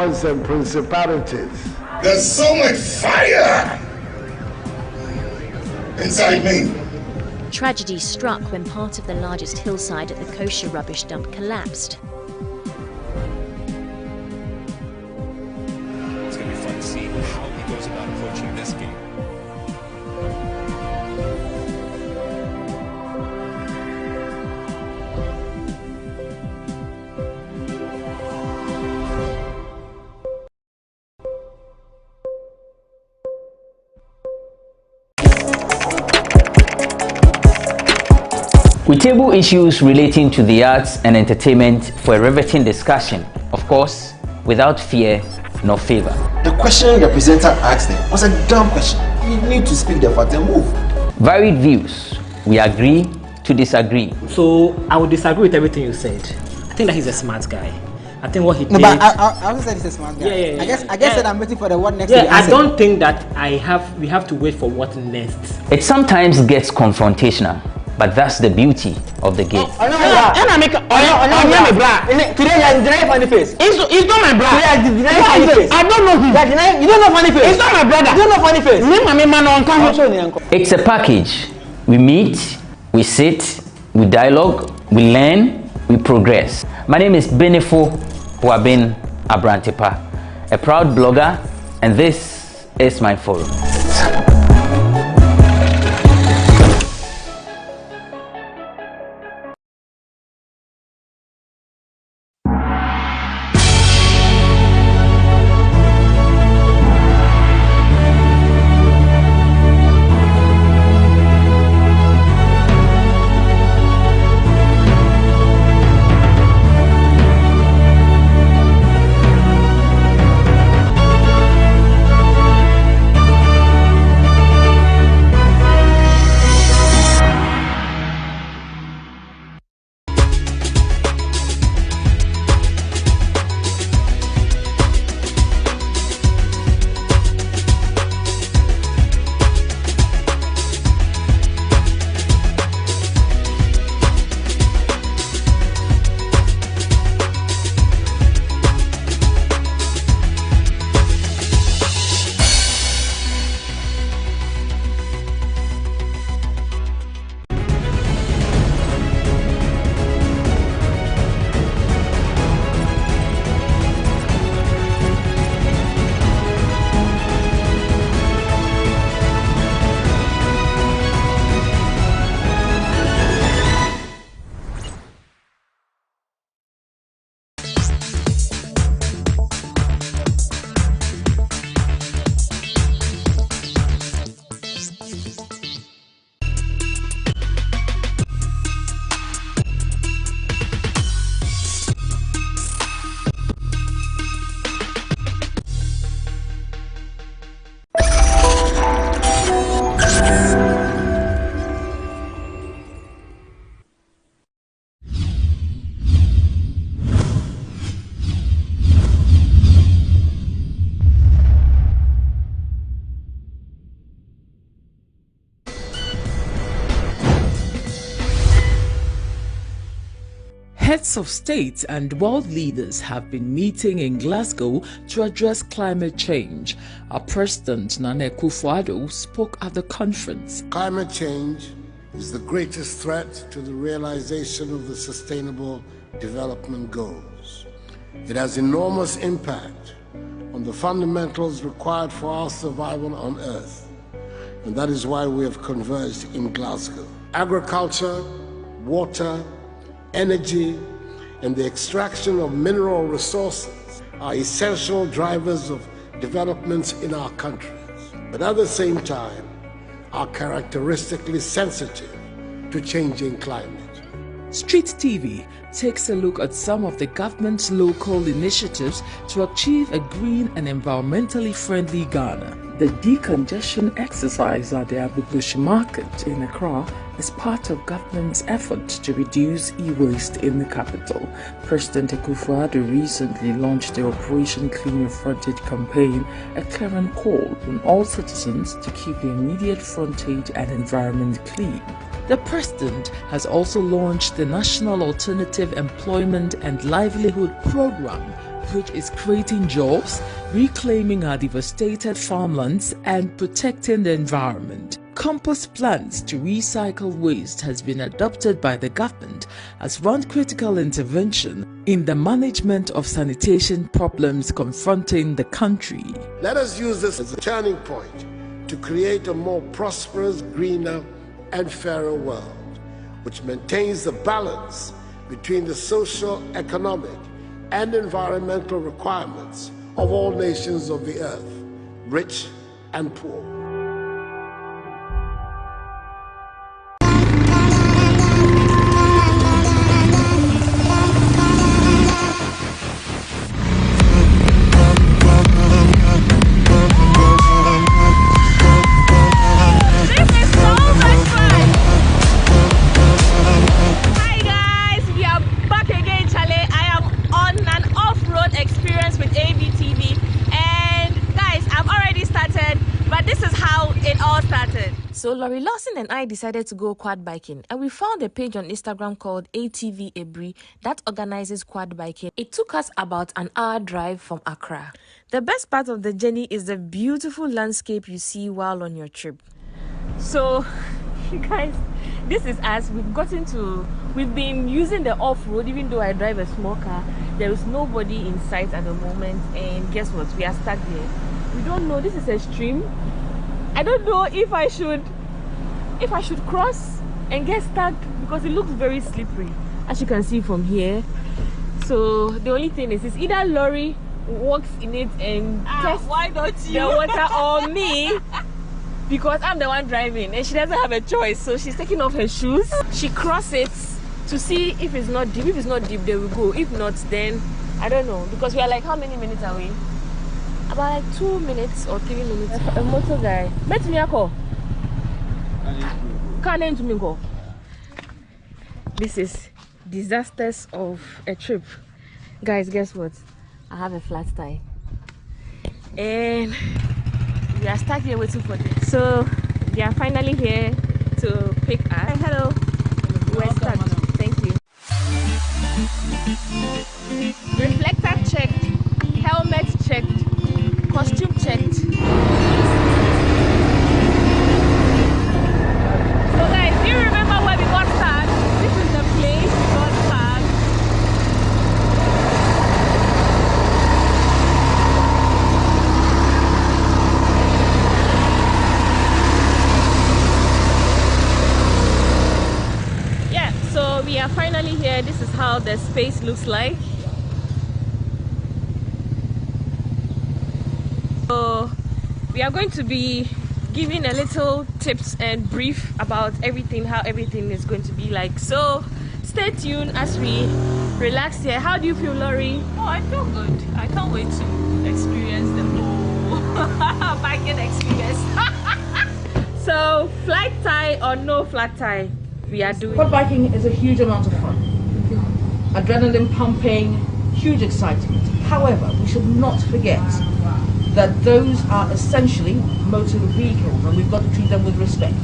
powers and principalities. There's so much fire inside me. Tragedy struck when part of the largest hillside at the kosher rubbish dump collapsed. It's going to be fun to see how he goes about approaching this game. We table issues relating to the arts and entertainment for a riveting discussion, of course, without fear nor favor. The question the presenter asked them was a dumb question. You need to speak the fact and move. Varied views. We agree to disagree. So I would disagree with everything you said. I think that he's a smart guy. I think what he did. No, but I also said he's a smart guy. Yeah. I guess that I'm waiting for the what next. Yeah, I don't think that we have to wait for what next. It sometimes gets confrontational, but that's the beauty of the game. Today you're funny face. It's not my brother. I don't know him. You don't know funny face. It's not my brother. You don't know funny face. It's a package. We meet, we sit, we dialogue, we learn, we progress. My name is Benefo Wabin Abrantepa, a proud blogger, and this is my forum. Heads of state and world leaders have been meeting in Glasgow to address climate change. Our President Nana Akufo-Addo spoke at the conference. Climate change is the greatest threat to the realization of the Sustainable Development Goals. It has enormous impact on the fundamentals required for our survival on Earth, and that is why we have converged in Glasgow. Agriculture, water, energy, and the extraction of mineral resources are essential drivers of developments in our countries, but at the same time are characteristically sensitive to changing climate. Street TV takes a look at some of the government's local initiatives to achieve a green and environmentally friendly Ghana. The decongestion exercise at the Abubushi market in Accra is part of government's effort to reduce e-waste in the capital. President Akufo-Addo recently launched the Operation Clean Your Frontage campaign, a clarion call on all citizens to keep the immediate frontage and environment clean. The President has also launched the National Alternative Employment and Livelihood Program, which is creating jobs, reclaiming our devastated farmlands, and protecting the environment. Compost plants to recycle waste has been adopted by the government as one critical intervention in the management of sanitation problems confronting the country. Let us use this as a turning point to create a more prosperous, greener, and fairer world, which maintains the balance between the social, economic, and environmental requirements of all nations of the earth, rich and poor. So Laurie Lawson and I decided to go quad biking, and we found a page on Instagram called ATV Ebri that organizes quad biking. It took us about an hour drive from Accra. The best part of the journey is the beautiful landscape you see while on your trip. So guys, this is us. We've been using the off-road. Even though I drive a small car, there is nobody in sight at the moment, and guess what, we are stuck there. We don't know, this is a stream. I don't know if I should cross and get stuck because it looks very slippery, as you can see from here. So the only thing is either Laurie walks in it and tests why don't you? the water, or me, because I'm the one driving and she doesn't have a choice. So she's taking off her shoes. She crosses to see if it's not deep. If it's not deep, there we go. If not, then I don't know, because we are like how many minutes away? About like 2 minutes or 3 minutes. A motor guy. Met me ako. Can't me go. This is disasters of a trip. Guys, guess what? I have a flat tire. And we are stuck here waiting for this. So we are finally here to pick us. Hi, hello. We're stuck. Thank you. Reflector checked. Helmet checked. Costume checked. So guys, do you remember where we got stuck? This is the place we got stuck. Yeah, so we are finally here. This is how the space looks like. So we are going to be giving a little tips and brief about everything, how everything is going to be like. So stay tuned as we relax here. How do you feel, Laurie? Oh, I feel good. I can't wait to experience the whole biking experience. So flat tie or no flat tie, we are doing. Quad biking is a huge amount of fun. Adrenaline pumping, huge excitement. However, we should not forget that those are essentially motor vehicles and we've got to treat them with respect.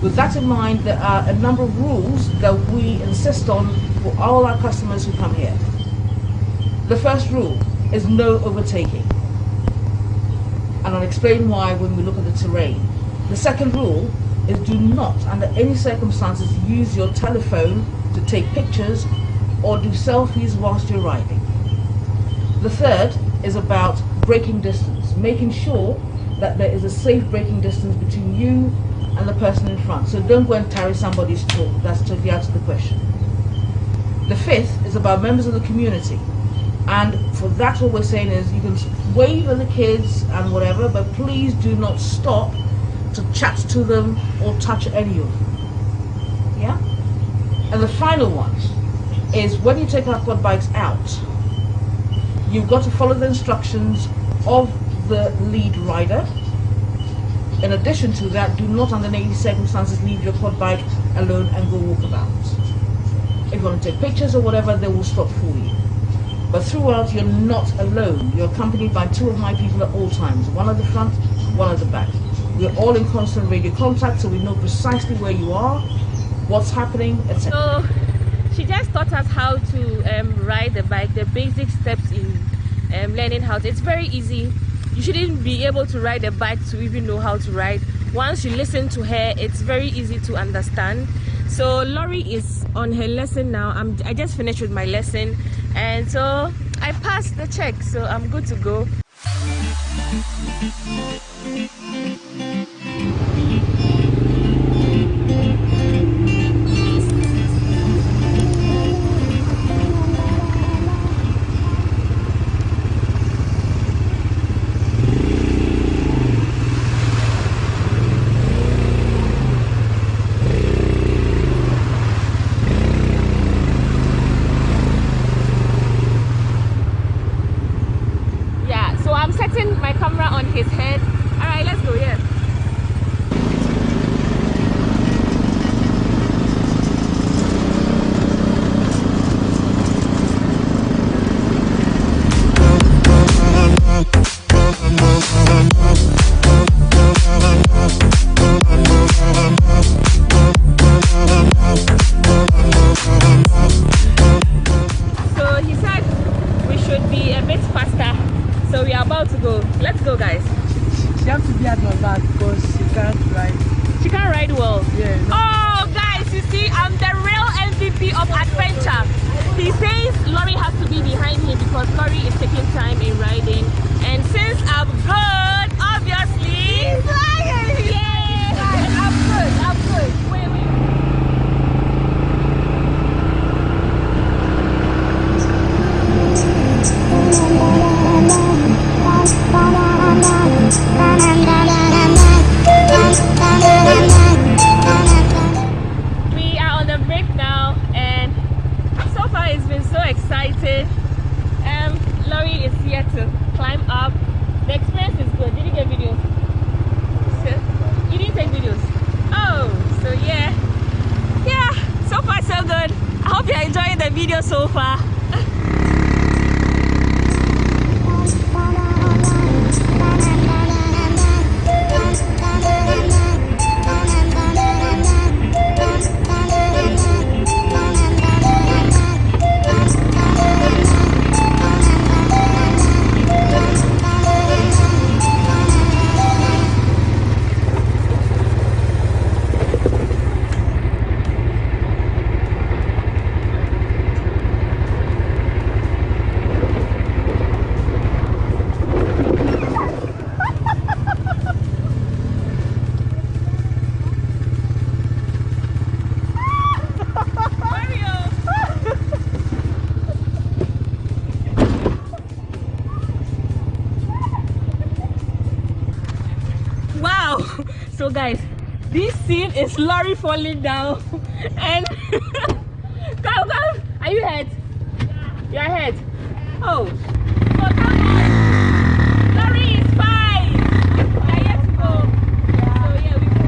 With that in mind, there are a number of rules that we insist on for all our customers who come here. The first rule is no overtaking, and I'll explain why when we look at the terrain. The second rule is do not, under any circumstances, use your telephone to take pictures or do selfies whilst you're riding. The third is about braking distance, making sure that there is a safe braking distance between you and the person in front. So don't go and tarry somebody's talk. That's totally out of the question. The fifth is about members of the community. And for that, what we're saying is you can wave at the kids and whatever, but please do not stop to chat to them or touch any of them. Yeah? And the final one is when you take our quad bikes out, you've got to follow the instructions of the lead rider. In addition to that, do not under any circumstances leave your quad bike alone and go walk about. If you want to take pictures or whatever, they will stop for you. But throughout, you're not alone. You're accompanied by 2 of my people at all times, one at the front, one at the back. We're all in constant radio contact, so we know precisely where you are, what's happening, etc. So she just taught us how to ride the bike, the basic steps in learning how to. It's very easy. You shouldn't be able to ride a bike to even know how to ride. Once you listen to her, it's very easy to understand. So Lori is on her lesson now. I just finished with my lesson, and so I passed the check, so I'm good to go. So guys, this scene is Lori falling down and come, are you hurt? Yeah. You're hurt? Oh, so come on, Lori is fine. We are yet to go. So yeah, we go.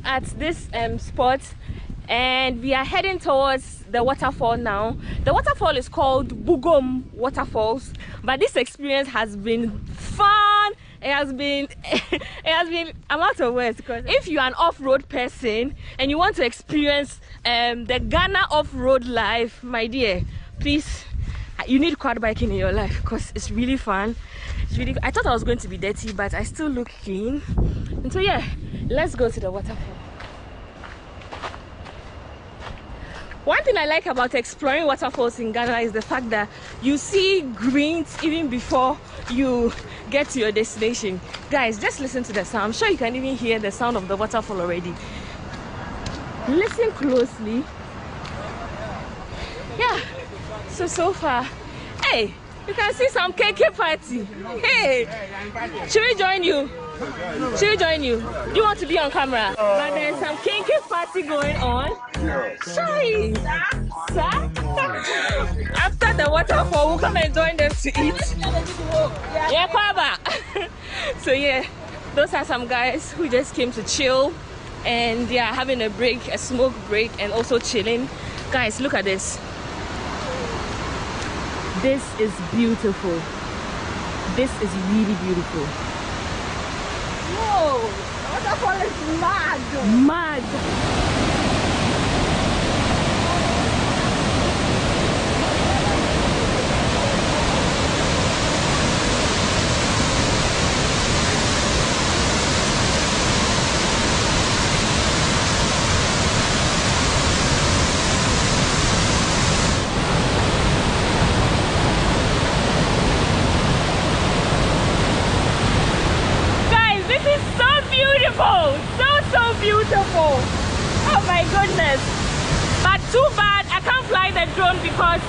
At this spot, and we are heading towards the waterfall now. The waterfall is called Bugum Waterfalls, but this experience has been fun. It has been I'm out of words, because if you are an off-road person and you want to experience the Ghana off-road life, my dear, please, you need quad biking in your life, because it's really fun. It's really, I thought I was going to be dirty, but I still look clean. And so yeah, let's go to the waterfall. One thing I like about exploring waterfalls in Ghana is the fact that you see greens even before you get to your destination. Guys, just listen to the sound. I'm sure you can even hear the sound of the waterfall already. Listen closely. Yeah, so far. Hey, you can see some KK party. Hey, should we join you? Should we join you? Do you want to be on camera? But there's some KK party going on. Sorry, sir. After the waterfall, we'll come and join them to eat. Yeah, Kwaba. So yeah, those are some guys who just came to chill and they are having a break, a smoke break, and also chilling. Guys, look at this. This is beautiful. This is really beautiful. Whoa! The waterfall is mad! Mad! So beautiful. Oh my goodness. But too bad I can't fly the drone because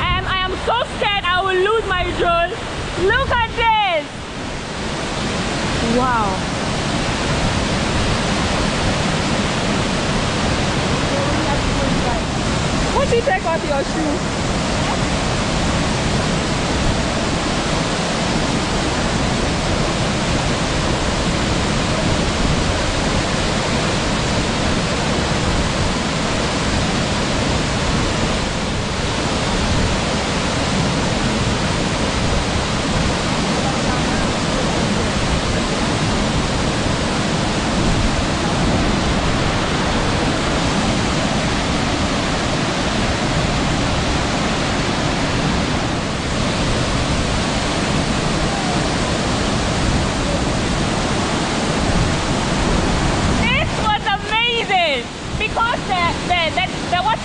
I am so scared I will lose my drone. Look at this. Wow. Would you take off your shoes?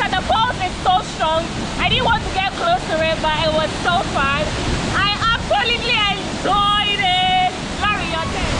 The falls is so strong. I didn't want to get close to it, but it was so fun. I absolutely enjoyed it. Larry, your turn.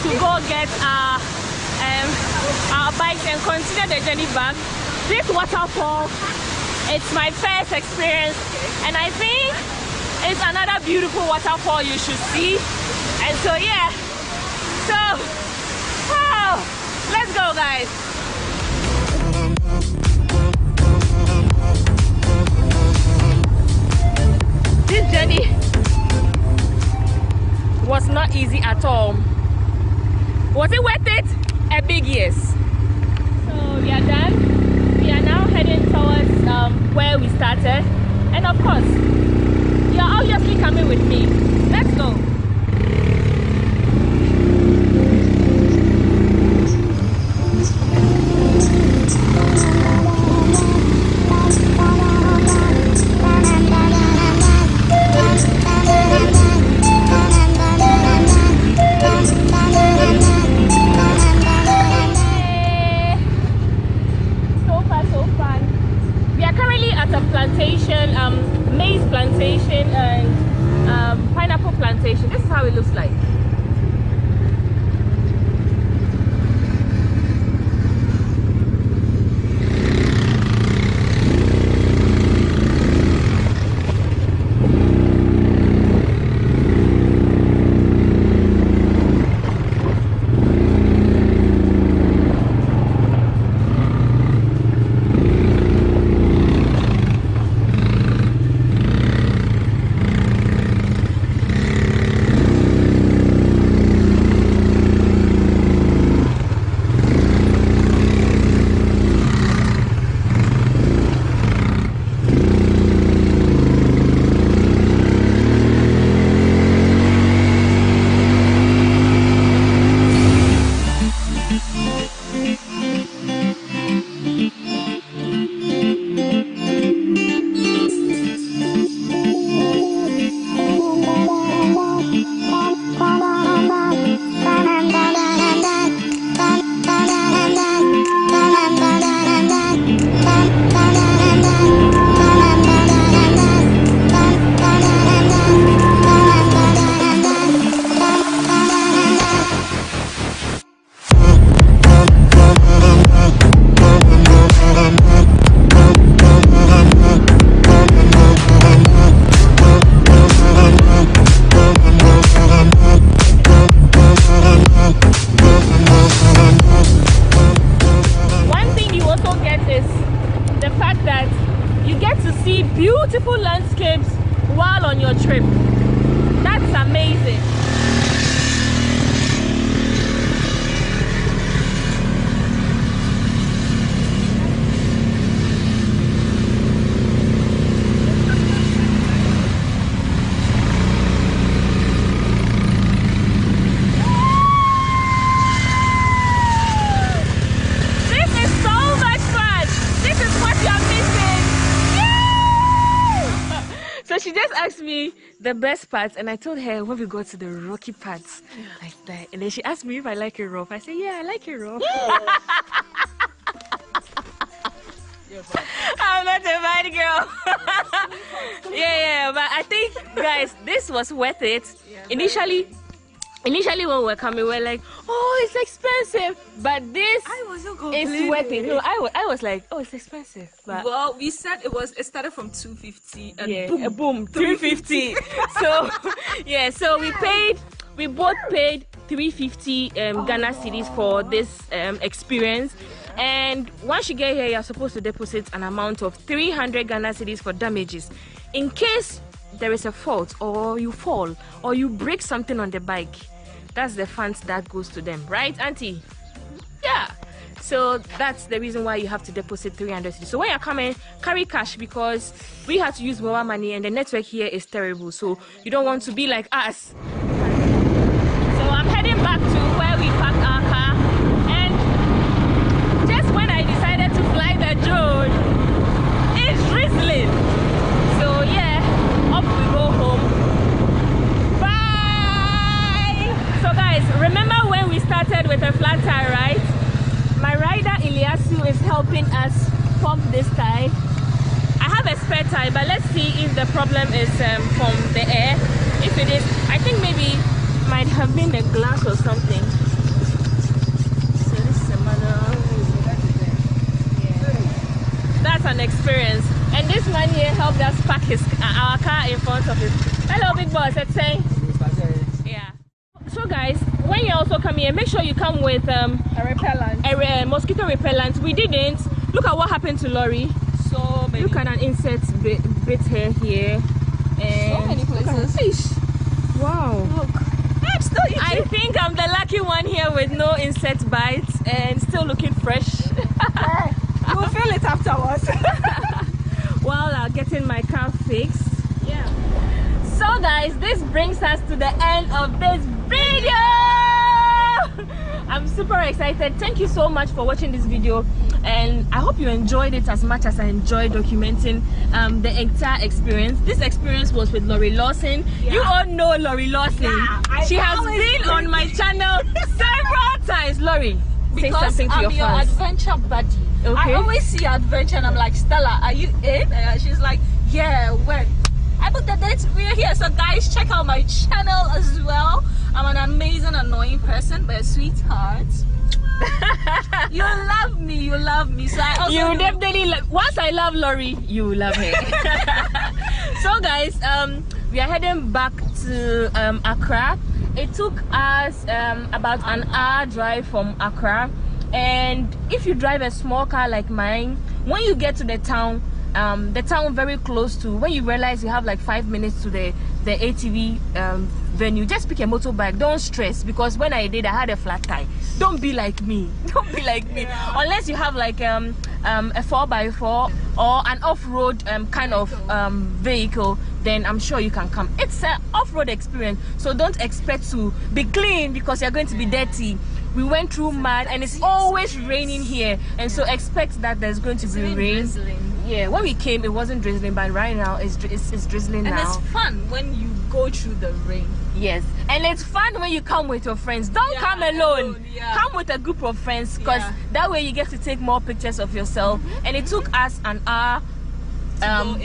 To go get our bikes and continue the journey back. This waterfall, it's my first experience, and I think it's another beautiful waterfall you should see. And so yeah, so let's go, guys. This journey was not easy at all. Was it worth it? A big yes. So we are done. We are now heading towards where we started. And of course, you are obviously coming with me. Let's go. Maize plantation and pineapple plantation. This is how it looks like. that you get to see beautiful landscapes while on your trip. That's amazing. She just asked me the best parts, and I told her when we got to the rocky parts, like that. And then she asked me if I like it rough. I said, yeah, I like it rough. I'm not a bad girl. yeah, but I think, guys, this was worth it. Initially when we were coming, we were like, oh, it's expensive, but this is worth it. No, I was like, oh, it's expensive. But well, we said it started from 250 and boom, 350. So yeah, so we both paid 350 Ghana cedis for this experience. And once you get here, you're supposed to deposit an amount of 300 Ghana cedis for damages in case there is a fault, or you fall, or you break something on the bike. That's the funds that goes to them, right, Auntie? Yeah. So that's the reason why you have to deposit 300 cedis. So when you're coming, carry cash, because we had to use mobile money and the network here is terrible. So you don't want to be like us. So I'm heading back to where we parked our car. And just when I decided to fly the drone, it's drizzling. So yeah, up we go home. So guys, remember when we started with a flat tire, right? My rider Iliasu is helping us pump this tire. I have a spare tire, but let's see if the problem is from the air. If it is, I think maybe might have been a glass or something. So this is a manual. Yeah. That's an experience. And this man here helped us park our car in front of it. Hello, big boss. Let's say. Yeah. So guys, when you also come here, make sure you come with a repellent, a mosquito repellent. We didn't. Look at what happened to Lori. So many. Look at an insect bit here. And so many places. Wow. Look. I'm still eating. I think I'm the lucky one here with no insect bites and still looking fresh. You will feel it afterwards. While I'm getting my car fixed. Yeah. So guys, this brings us to the end of this video. I'm super excited. Thank you so much for watching this video, and I hope you enjoyed it as much as I enjoyed documenting the entire experience. This experience was with Lori Lawson. Yeah. You all know Lori Lawson. Yeah, she has been on my channel several times. Lori, say something to your fans. I'm your adventure buddy. Okay. I always see your adventure and I'm like, Stella, are you in? And she's like, yeah, when? I put the date, we're here. So guys, check out my channel as well. I'm an amazing, annoying person, but a sweetheart. You love me. So I also you definitely once I love Lori, you love her. So guys, we are heading back to Accra. It took us about an hour drive from Accra, and if you drive a small car like mine, when you get to the town very close to, when you realize you have like 5 minutes to the ATV venue, just pick a motorbike. Don't stress, because when I did, I had a flat tire. Don't be like me. Yeah. Unless you have like a 4x4 or an off-road kind of vehicle, then I'm sure you can come. It's an off-road experience, so don't expect to be clean because you're going to be dirty. We went through mud and it's always raining here, and so expect that there's going to be rain. Drizzling. Yeah, when we came it wasn't drizzling, but right now it's drizzling now. And it's fun when you go through the rain. Yes, and it's fun when you come with your friends. Don't come alone. Come with a group of friends, because that way you get to take more pictures of yourself. And it took us an hour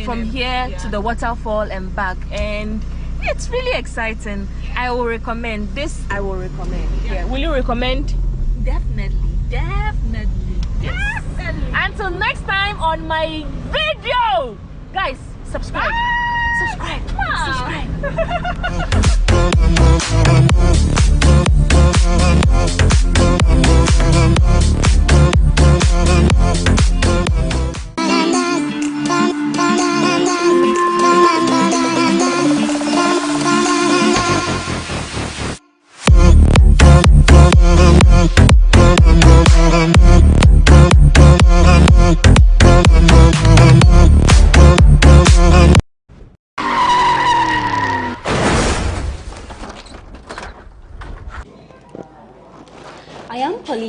from here to the waterfall and back, and it's really exciting. I will recommend this. Yeah. Will you recommend? Definitely. Until next time on my video, guys, subscribe. Subscribe.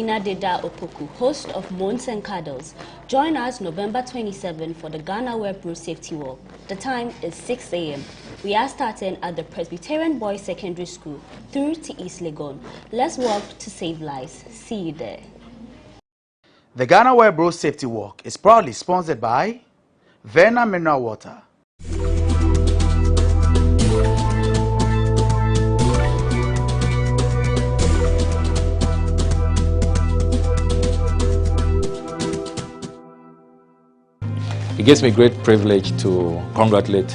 Amina Deda Opoku, host of Moans and Cuddles. Join us November 27 for the GhanaWeb Road Safety Walk. The time is 6 a.m. We are starting at the Presbyterian Boys Secondary School through to East Legon. Let's walk to save lives. See you there. The GhanaWeb Road Safety Walk is proudly sponsored by Verna Mineral Water. It gives me great privilege to congratulate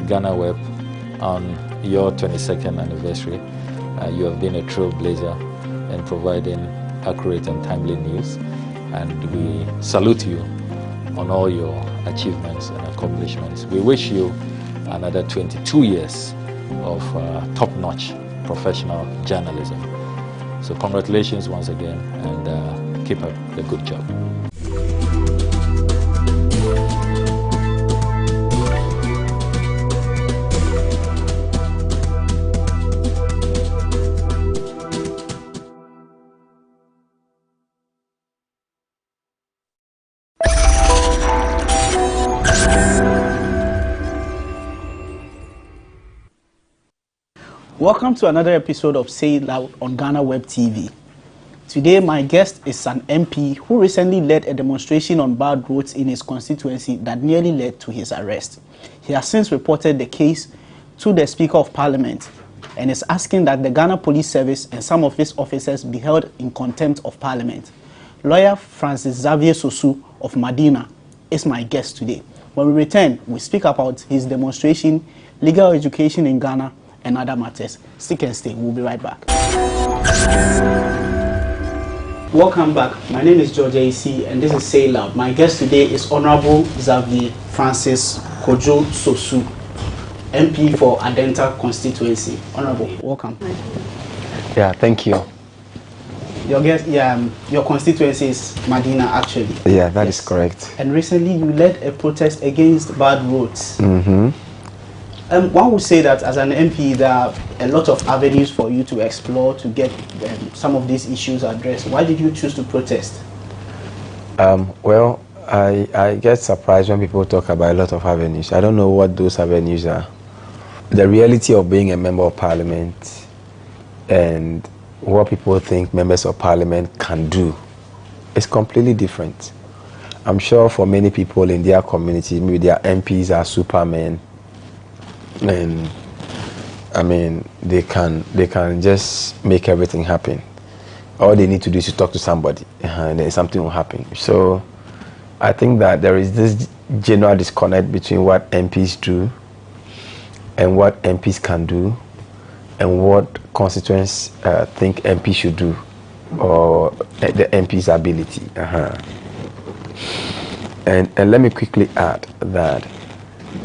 GhanaWeb on your 22nd anniversary. You have been a trailblazer in providing accurate and timely news, and we salute you on all your achievements and accomplishments. We wish you another 22 years of top-notch professional journalism. So congratulations once again, and keep up the good job. Welcome to another episode of Say It Loud on GhanaWeb TV. Today, my guest is an MP who recently led a demonstration on bad roads in his constituency that nearly led to his arrest. He has since reported the case to the Speaker of Parliament and is asking that the Ghana Police Service and some of its officers be held in contempt of Parliament. Lawyer Francis Xavier Sosu of Medina is my guest today. When we return, we speak about his demonstration, legal education in Ghana, and other matters. Stick and stay. We'll be right back. Welcome back. My name is George AC, and this is Say Loud. My guest today is Honorable Xavier Francis Kojo Sosu, MP for Adenta constituency. Honorable, welcome. Yeah, thank you. Your guest, your constituency is Medina, actually. Yeah, that is correct. And recently, you led a protest against bad roads. Mm-hmm. One would say that as an MP, there are a lot of avenues for you to explore to get some of these issues addressed. Why did you choose to protest? Well, I get surprised when people talk about a lot of avenues. I don't know what those avenues are. The reality of being a member of Parliament and what people think members of Parliament can do is completely different. I'm sure for many people in their community, maybe their MPs are supermen. And I mean, they can just make everything happen. All they need to do is to talk to somebody, and then something will happen. So I think that there is this general disconnect between what MPs do and what MPs can do and what constituents think MPs should do, or the MP's ability. And let me quickly add that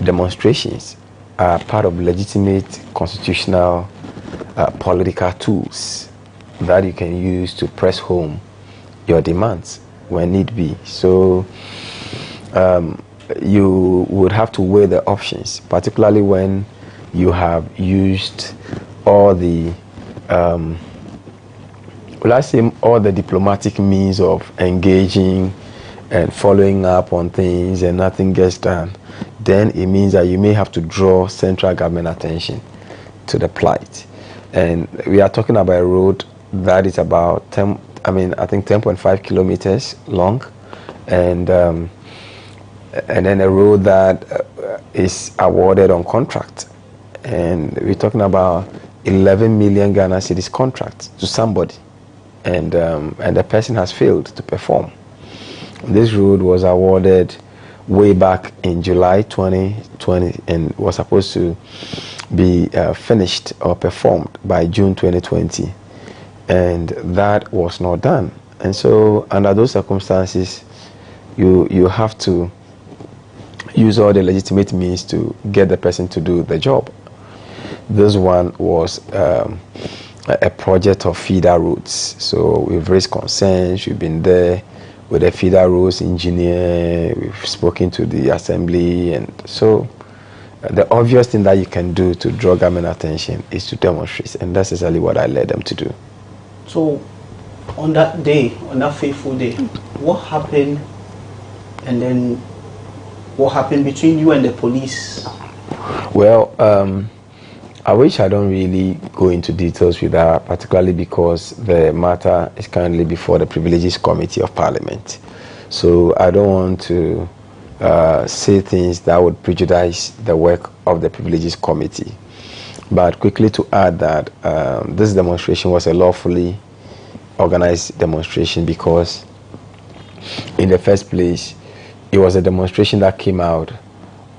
demonstrations are part of legitimate constitutional political tools that you can use to press home your demands when need be. So you would have to weigh the options, particularly when you have used all the all the diplomatic means of engaging and following up on things and nothing gets done. Then it means that you may have to draw central government attention to the plight. And we are talking about a road that is about I think 10.5 kilometers long, and then a road that is awarded on contract. And we're talking about 11 million Ghana cedis contract to somebody, and the person has failed to perform. This road was awarded way back in July 2020 and was supposed to be finished or performed by June 2020, and that was not done. And so under those circumstances, you have to use all the legitimate means to get the person to do the job. This one was a project of feeder roads, so we've raised concerns. We've been there with a feeder roads engineer, we've spoken to the assembly, and so the obvious thing that you can do to draw government attention is to demonstrate, and that's exactly what I led them to do. So On that day, on that fateful day, what happened, and then what happened between you and the police? Well, I wish I don't really go into details with that, particularly because the matter is currently before the Privileges Committee of Parliament. So I don't want to say things that would prejudice the work of the Privileges Committee. But quickly to add that this demonstration was a lawfully organized demonstration, because in the first place, it was a demonstration that came out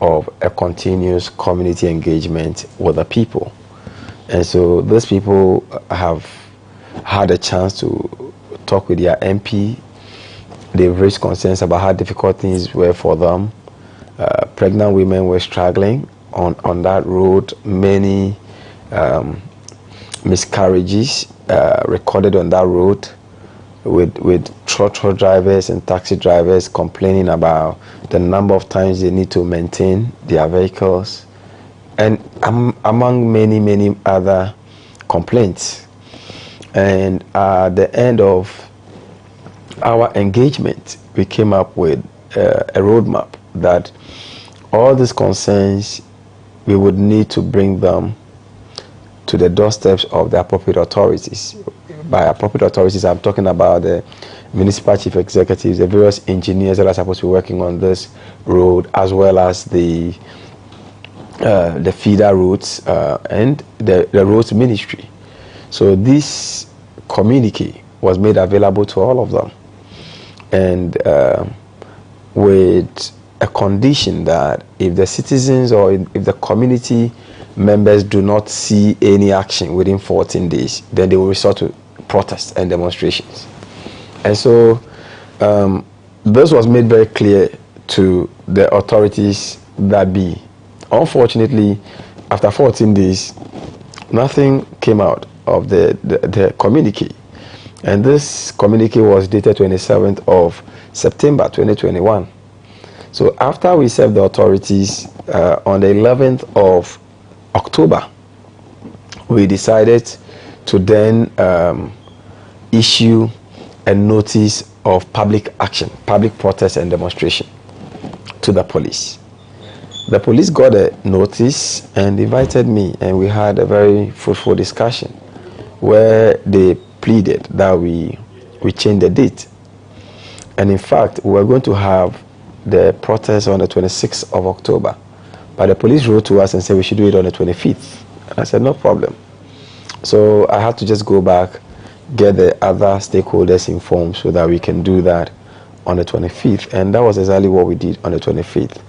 of a continuous community engagement with the people. And so those people have had a chance to talk with their MP. They've raised concerns about how difficult things were for them. Pregnant women were struggling on that road. Many miscarriages recorded on that road, with trotro drivers and taxi drivers complaining about the number of times they need to maintain their vehicles, and among many other complaints. And at the end of our engagement, we came up with a roadmap that all these concerns, we would need to bring them to the doorsteps of the appropriate authorities. By appropriate authorities, I'm talking about the municipal chief executives, the various engineers that are supposed to be working on this road, as well as the feeder roads and the roads ministry. So this communique was made available to all of them, and with a condition that if the citizens or if the community members do not see any action within 14 days, then they will resort to protests and demonstrations. And so this was made very clear to the authorities that be. Unfortunately, after 14 days, nothing came out of the communique. And this communique was dated 27th of September 2021. So after we served the authorities on the 11th of October, we decided to then issue a notice of public action, public protest and demonstration to the police. The police got a notice and invited me, and we had a very fruitful discussion where they pleaded that we change the date. And in fact, we were going to have the protest on the 26th of October, but the police wrote to us and said we should do it on the 25th. And I said, no problem. So I had to just go back, get the other stakeholders informed so that we can do that on the 25th. And that was exactly what we did on the 25th.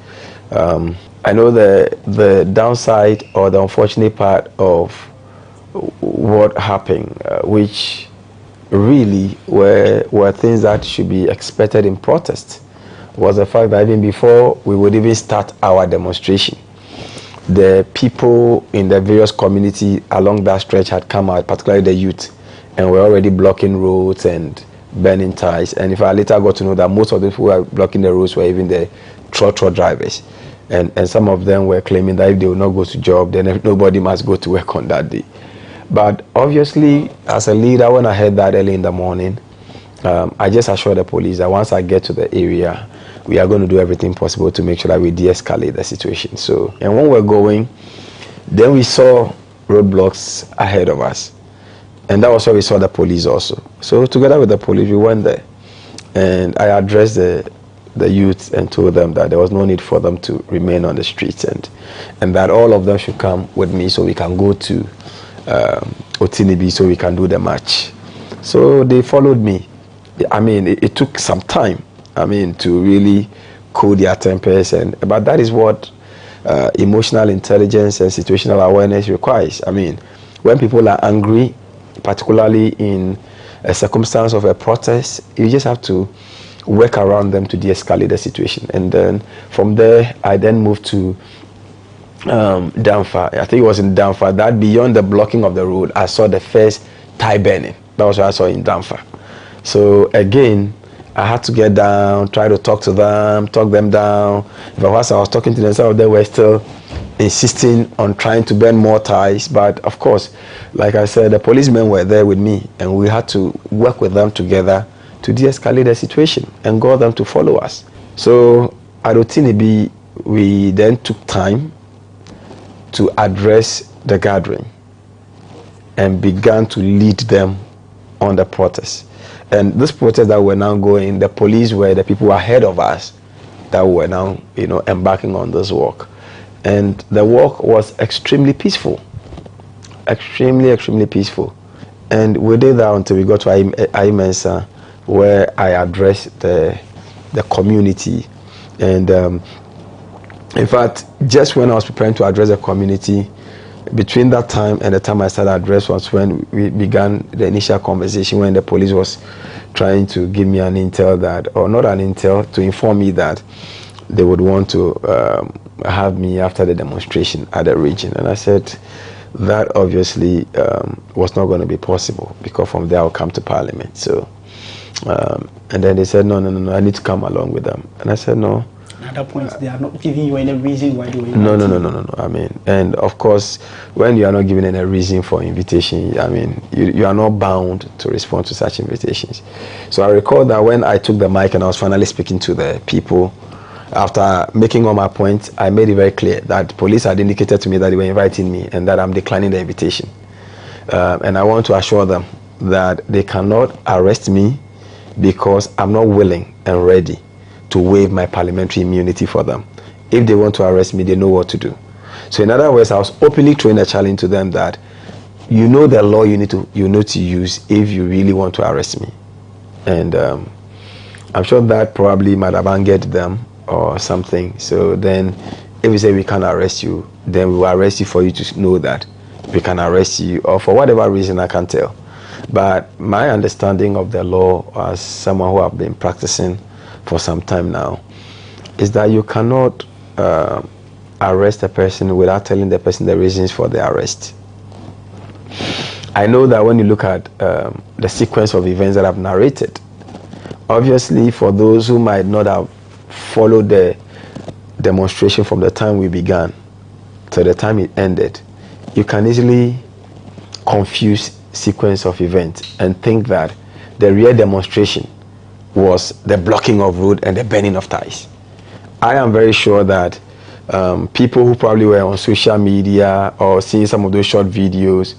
I know the downside or the unfortunate part of what happened, which really were things that should be expected in protest, was the fact that even before we would even start our demonstration, the people in the various community along that stretch had come out, particularly the youth, and were already blocking roads and burning ties. And if I later got to know that most of the people who were blocking the roads were even the trotro drivers, and some of them were claiming that if they will not go to job, then nobody must go to work on that day. But obviously, as a leader, when I heard that early in the morning, I just assured the police that once I get to the area, we are going to do everything possible to make sure that we de-escalate the situation. So, and when we're going, then we saw roadblocks ahead of us. And that was where we saw the police also. So together with the police, we went there. And I addressed the youth and told them that there was no need for them to remain on the streets, and that all of them should come with me so we can go to Otinibi so we can do the march. So they followed me. I mean, it took some time, to really cool their tempers, but that is what emotional intelligence and situational awareness requires. I mean, when people are angry, particularly in a circumstance of a protest, you just have to work around them to de-escalate the situation. And then from there, I then moved to Damfa. I think it was in Damfa that beyond the blocking of the road, I saw the first tie burning. That was what I saw in Damfa. So again, I had to get down, try to talk them down. But whilst I was talking to them, some of them were still insisting on trying to burn more ties. But of course, like I said, the policemen were there with me, and we had to work with them together to de-escalate the situation and got them to follow us. So at Otinibi, we then took time to address the gathering and began to lead them on the protest. And this protest that we're now going, the police were the people ahead of us that were now, embarking on this walk. And the walk was extremely peaceful, extremely peaceful. And we did that until we got to Imensa, where I addressed the community. And in fact, just when I was preparing to address the community, between that time and the time I started address was when we began the initial conversation, when the police was trying to give me an intel that, or not an intel, to inform me that they would want to have me after the demonstration at the region. And I said that obviously was not going to be possible, because from there I'll come to Parliament. So, and then they said, no, I need to come along with them. And I said, no. At that point, they are not giving you any reason why they were inviting you. No. I mean, and of course, when you are not given any reason for invitation, I mean, you are not bound to respond to such invitations. So I recall that when I took the mic and I was finally speaking to the people, after making all my points, I made it very clear that police had indicated to me that they were inviting me and that I'm declining the invitation. And I want to assure them that they cannot arrest me because I'm not willing and ready to waive my parliamentary immunity for them. If they want to arrest me, they know what to do. So in other words, I was openly throwing a challenge to them that you know the law you need to use if you really want to arrest me. And I'm sure that probably might have angered them or something. So then if we say we can't arrest you, then we will arrest you for you to know that we can arrest you, or for whatever reason I can't tell. But my understanding of the law as someone who have been practicing for some time now is that you cannot arrest a person without telling the person the reasons for the arrest. I know that when you look at the sequence of events that I've narrated, obviously for those who might not have followed the demonstration from the time we began to the time it ended, you can easily confuse sequence of events and think that the real demonstration was the blocking of road and the burning of ties. I am very sure that people who probably were on social media or seeing some of those short videos,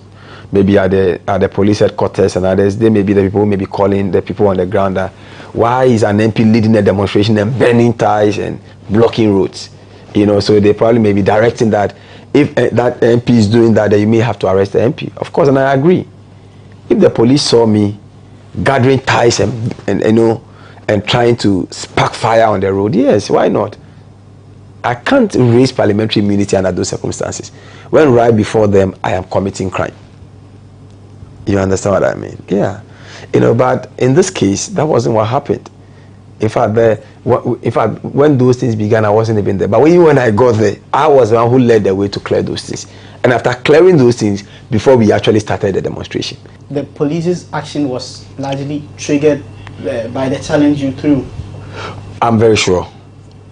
maybe at the police headquarters and others, they may be the people who may be calling the people on the ground that why is an MP leading a demonstration and burning ties and blocking roads? So they probably may be directing that if that MP is doing that, then you may have to arrest the MP. Of course, and I agree. If the police saw me gathering ties and trying to spark fire on the road, yes, why not? I can't raise parliamentary immunity under those circumstances when right before them I am committing crime. You understand what I mean? Yeah. But in this case, that wasn't what happened. In fact, when those things began, I wasn't even there. But when I got there, I was the one who led the way to clear those things. And after clearing those things, before we actually started the demonstration. The police's action was largely triggered by the challenge you threw. I'm very sure.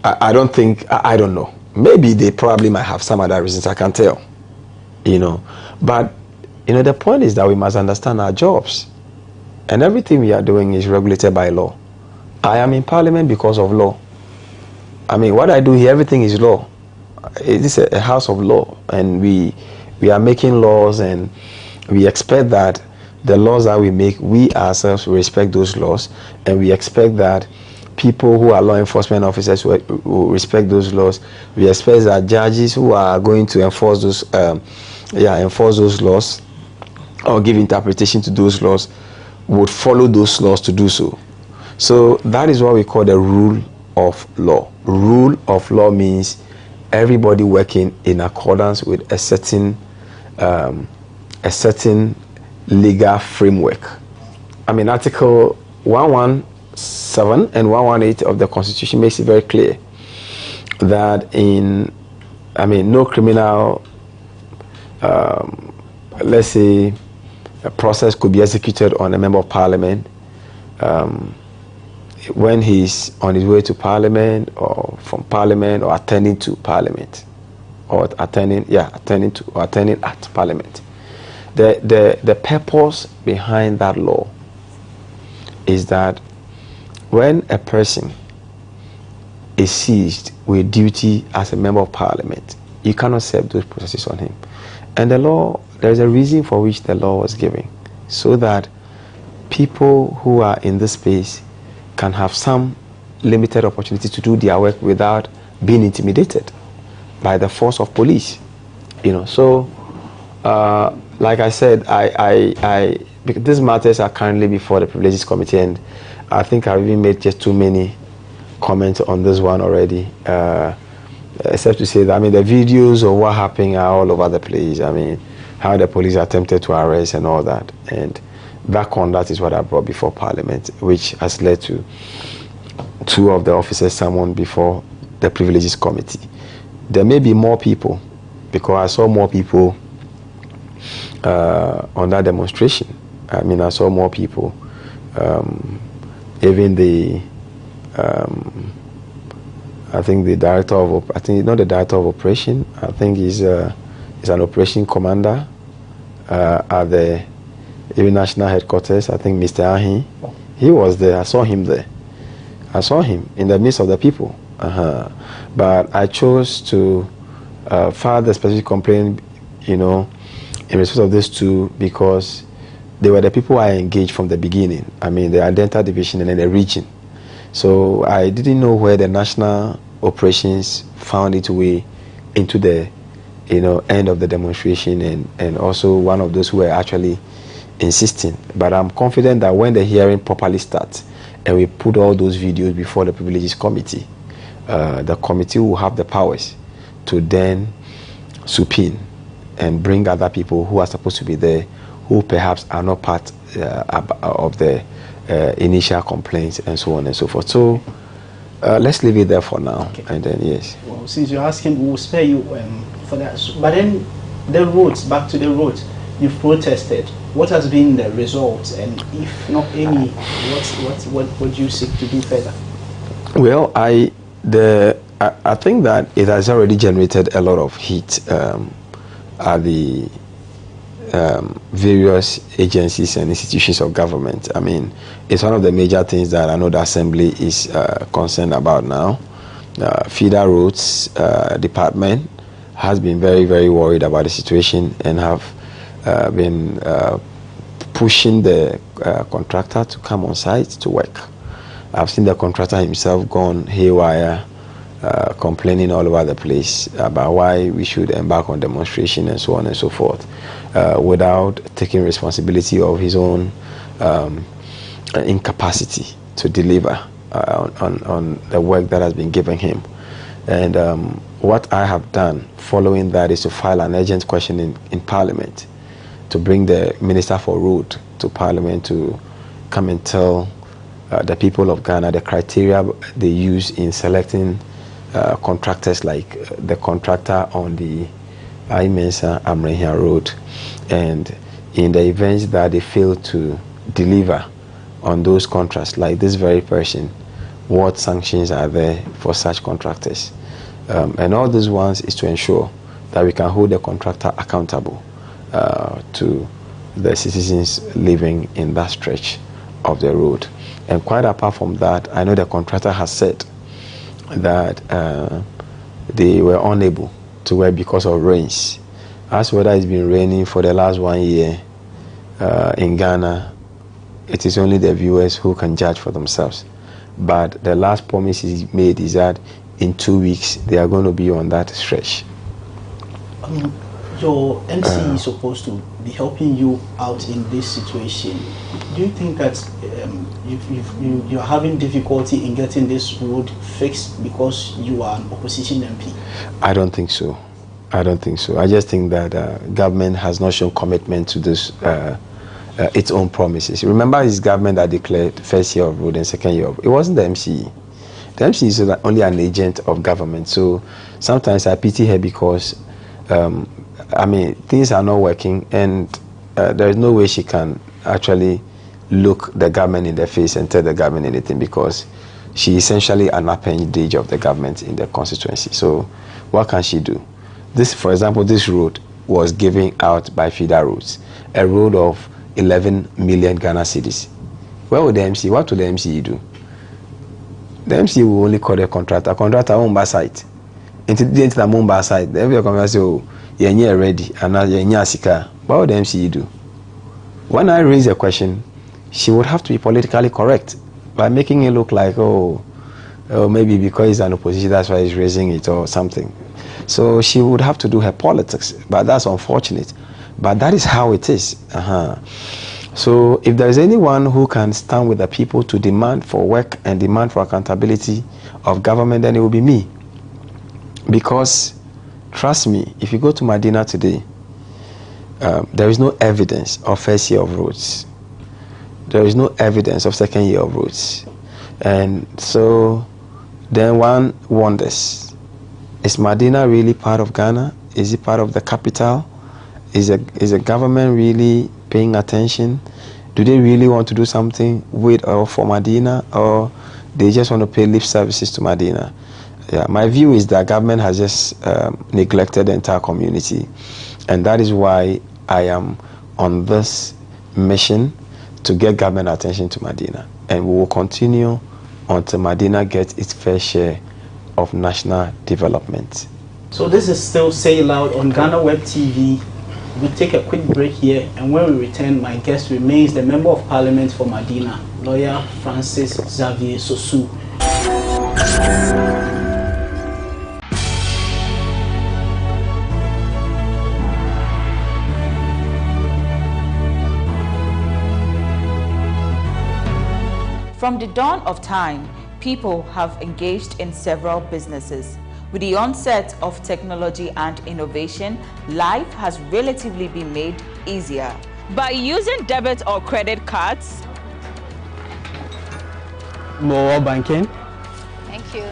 I don't think, I don't know. Maybe they probably might have some other reasons, I can't tell. But, the point is that we must understand our jobs. And everything we are doing is regulated by law. I am in Parliament because of law. I mean, what I do here, everything is law. It is a house of law. And we are making laws, and we expect that the laws that we make, we ourselves respect those laws. And we expect that people who are law enforcement officers will respect those laws. We expect that judges who are going to enforce those laws or give interpretation to those laws would follow those laws to do so. So that is what we call the rule of law. Rule of law means everybody working in accordance with a certain legal framework. I mean, Article 117 and 118 of the Constitution makes it very clear that no criminal, let's say, a process could be executed on a member of Parliament when he's on his way to Parliament or from Parliament or attending to Parliament. or attending at Parliament. The purpose behind that law is that when a person is seized with duty as a member of Parliament, you cannot serve those processes on him. And the law, there's a reason for which the law was given, so that people who are in this space can have some limited opportunity to do their work without being intimidated by the force of police. So like I said, these matters are currently before the Privileges Committee, and I think I've even made just too many comments on this one already, except to say that, the videos of what happened are all over the place. How the police attempted to arrest and all that, and that conduct is what I brought before Parliament, which has led to 2 of the officers summoned before the Privileges Committee. There may be more people, because I saw more people on that demonstration. I saw more people. Even the I think the director of, not the director of operation, I think he's an operation commander at the even national headquarters. I think Mr. Ahi, he was there. I saw him there. I saw him in the midst of the people. But I chose to file the specific complaint, in respect of these 2, because they were the people I engaged from the beginning. The Identity Division and then the region. So I didn't know where the national operations found its way into the end of the demonstration, and also one of those who were actually insisting. But I'm confident that when the hearing properly starts and we put all those videos before the Privileges Committee, the committee will have the powers to then subpoena and bring other people who are supposed to be there, who perhaps are not part of the initial complaints, and so on and so forth. So let's leave it there for now. Okay. And then, yes. Well, since you're asking, we'll spare you for that. But then the roads, back to the roads, you've protested. What has been the result? And if not any, what do you seek to do further? Well, I think that it has already generated a lot of heat at the various agencies and institutions of government. It's one of the major things that I know the Assembly is concerned about now. Feeder Roads Department has been very, very worried about the situation and have been pushing the contractor to come on site to work. I've seen the contractor himself gone haywire, complaining all over the place about why we should embark on demonstration and so on and so forth, without taking responsibility of his own incapacity to deliver on the work that has been given him. And what I have done following that is to file an urgent question in Parliament to bring the Minister for Road to Parliament to come and tell the people of Ghana the criteria they use in selecting contractors, like the contractor on the Amerado Road, and in the event that they fail to deliver on those contracts, like this very person, what sanctions are there for such contractors? And all these ones is to ensure that we can hold the contractor accountable to the citizens living in that stretch of the road. And quite apart from that, I know the contractor has said that they were unable to work because of rains. As weather has been raining for the last 1 year in Ghana, it is only the viewers who can judge for themselves. But the last promise he made is that in 2 weeks they are going to be on that stretch. Your MC is supposed to be helping you out in this situation. Do you think that you're having difficulty in getting this road fixed because you are an opposition MP? I don't think so. I don't think so. I just think that government has not shown commitment to this, its own promises. Remember, it's government that declared first year of road and second year of. It wasn't the MCE. The MCE is only an agent of government. So sometimes I pity her because things are not working, and there is no way she can actually look the government in the face and tell the government anything, because she is essentially an appendage of the government in the constituency. So what can she do? This, for example, this road was given out by feeder roads, a road of 11 million Ghana cedis. Where would the MC? What would the MC do? The MC will only call the contractor. Contractor won't buy site. Into the Mumbai site, the every company say, "Oh, you're ready," and now you're sika. What would the MC do? When I raise a question, she would have to be politically correct by making it look like, oh, maybe because he's an opposition, that's why he's raising it or something. So she would have to do her politics, but that's unfortunate. But that is how it is. So if there is anyone who can stand with the people to demand for work and demand for accountability of government, then it will be me. Because, trust me, if you go to Medina today, there is no evidence of first year of roads. There is no evidence of second year of roads. And so then one wonders, is Medina really part of Ghana? Is it part of the capital? Is the government really paying attention? Do they really want to do something with or for Medina, or they just want to pay lip services to Medina? Yeah, my view is that government has just neglected the entire community, and that is why I am on this mission to get government attention to Medina, and we will continue until Medina gets its fair share of national development. So this is still Say Loud on GhanaWeb TV. We'll take a quick break here, and when we return, my guest remains the Member of Parliament for Medina, Lawyer Francis Xavier Sosu. From the dawn of time, people have engaged in several businesses. With the onset of technology and innovation, life has relatively been made easier. By using debit or credit cards, mobile banking. Thank you.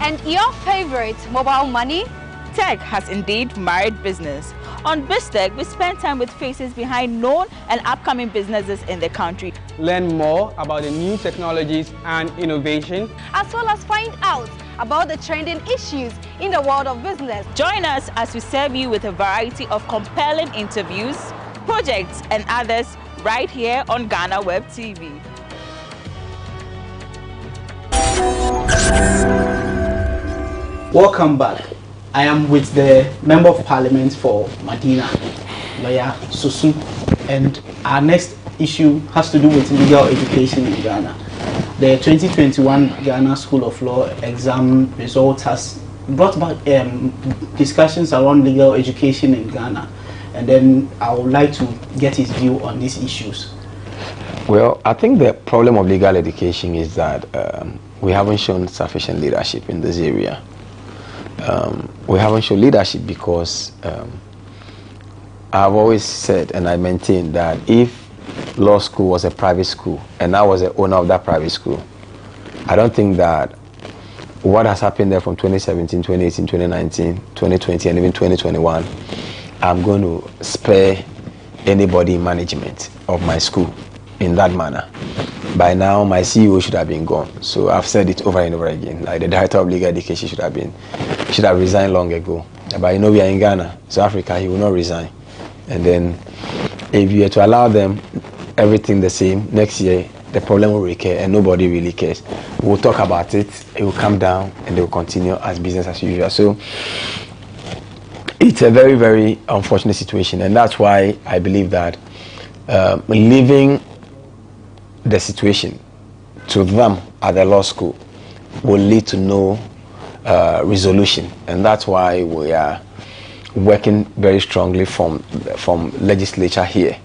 And your favorite, mobile money? Tech has indeed married business. On BizTech, we spend time with faces behind known and upcoming businesses in the country. Learn more about the new technologies and innovation, as well as find out about the trending issues in the world of business. Join us as we serve you with a variety of compelling interviews, projects, and others right here on GhanaWeb TV. Welcome back. I am with the Member of Parliament for Medina, Lawyer Sosu, and our next issue has to do with legal education in Ghana. The 2021 Ghana School of Law exam result has brought back discussions around legal education in Ghana, and then I would like to get his view on these issues. Well, I think the problem of legal education is that we haven't shown sufficient leadership in this area. We haven't shown leadership because I've always said, and I maintain, that if law school was a private school and I was the owner of that private school, I don't think that what has happened there from 2017, 2018, 2019, 2020, and even 2021, I'm going to spare anybody in management of my school in that manner. By now, my CEO should have been gone. So I've said it over and over again. Like the director of legal education should have resigned long ago. But you know, we are in Ghana, South Africa. He will not resign. And then, if you were to allow them everything the same, next year the problem will recur and nobody really cares. We'll talk about it. It will come down and they will continue as business as usual. So it's a very, very unfortunate situation, and that's why I believe that leaving the situation to them at the law school will lead to no resolution, and that's why we are working very strongly from legislature here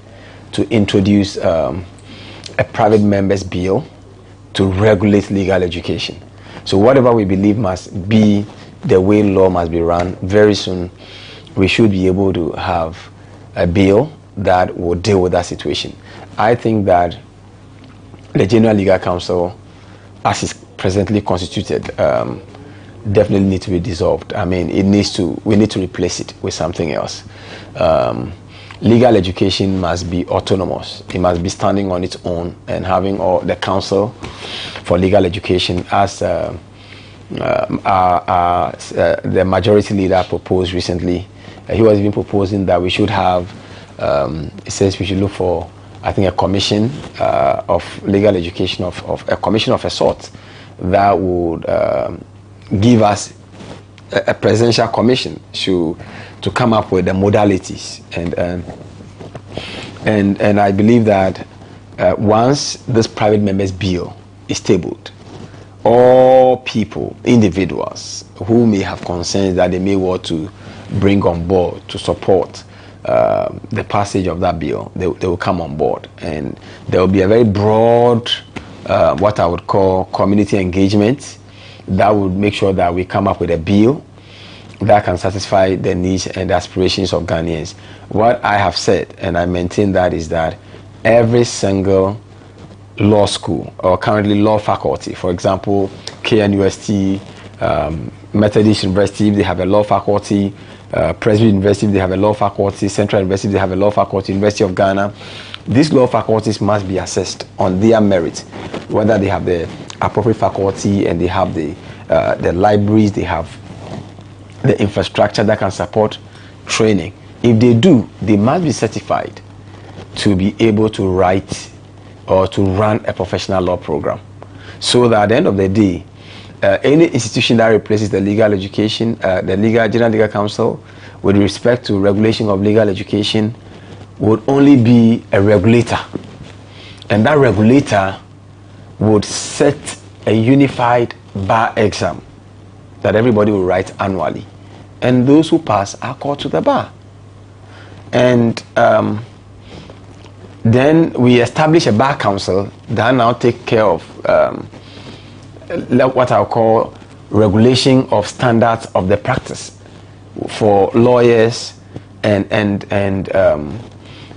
to introduce a private members bill to regulate legal education. So whatever we believe must be the way law must be run, very soon we should be able to have a bill that will deal with that situation. I think that the General Legal Council, as is presently constituted, definitely needs to be dissolved. I mean, we need to replace it with something else. Legal education must be autonomous. It must be standing on its own and having the Council for Legal Education, as the majority leader proposed recently, He was even proposing that we should have, he says we should look for, I think, a commission of legal education, of a commission of a sort that would give us a presidential commission to come up with the modalities. And I believe that once this private members bill is tabled, all people, individuals who may have concerns that they may want to bring on board to support the passage of that bill, they will come on board, and there will be a very broad what I would call community engagement that would make sure that we come up with a bill that can satisfy the needs and the aspirations of Ghanaians. What I have said, and I maintain that, is that every single law school or currently law faculty, for example, KNUST, Methodist University, they have a law faculty, Presbyterian University, they have a law faculty, Central University, they have a law faculty, University of Ghana. These law faculties must be assessed on their merit, whether they have the appropriate faculty and they have the libraries, they have the infrastructure that can support training. If they do, they must be certified to be able to write or to run a professional law program, so that at the end of the day, any institution that replaces the legal education, the General Legal Council, with respect to regulation of legal education, would only be a regulator, and that regulator would set a unified bar exam that everybody will write annually, and those who pass are called to the bar. And then we establish a bar council that now take care of what I'll call regulation of standards of the practice for lawyers and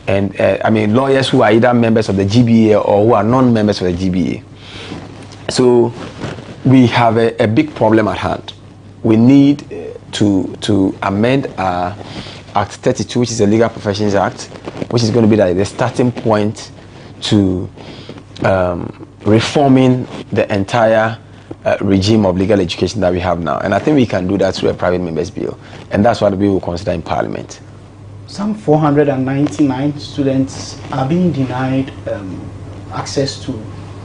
I mean lawyers who are either members of the GBA or who are non-members of the GBA. So we have a big problem at hand. We need to amend Act 32, which is the Legal Professions Act, which is going to be the starting point to reforming the entire regime of legal education that we have now. And I think we can do that through a private members bill, and that's what we will consider in Parliament. Some 499 students are being denied access to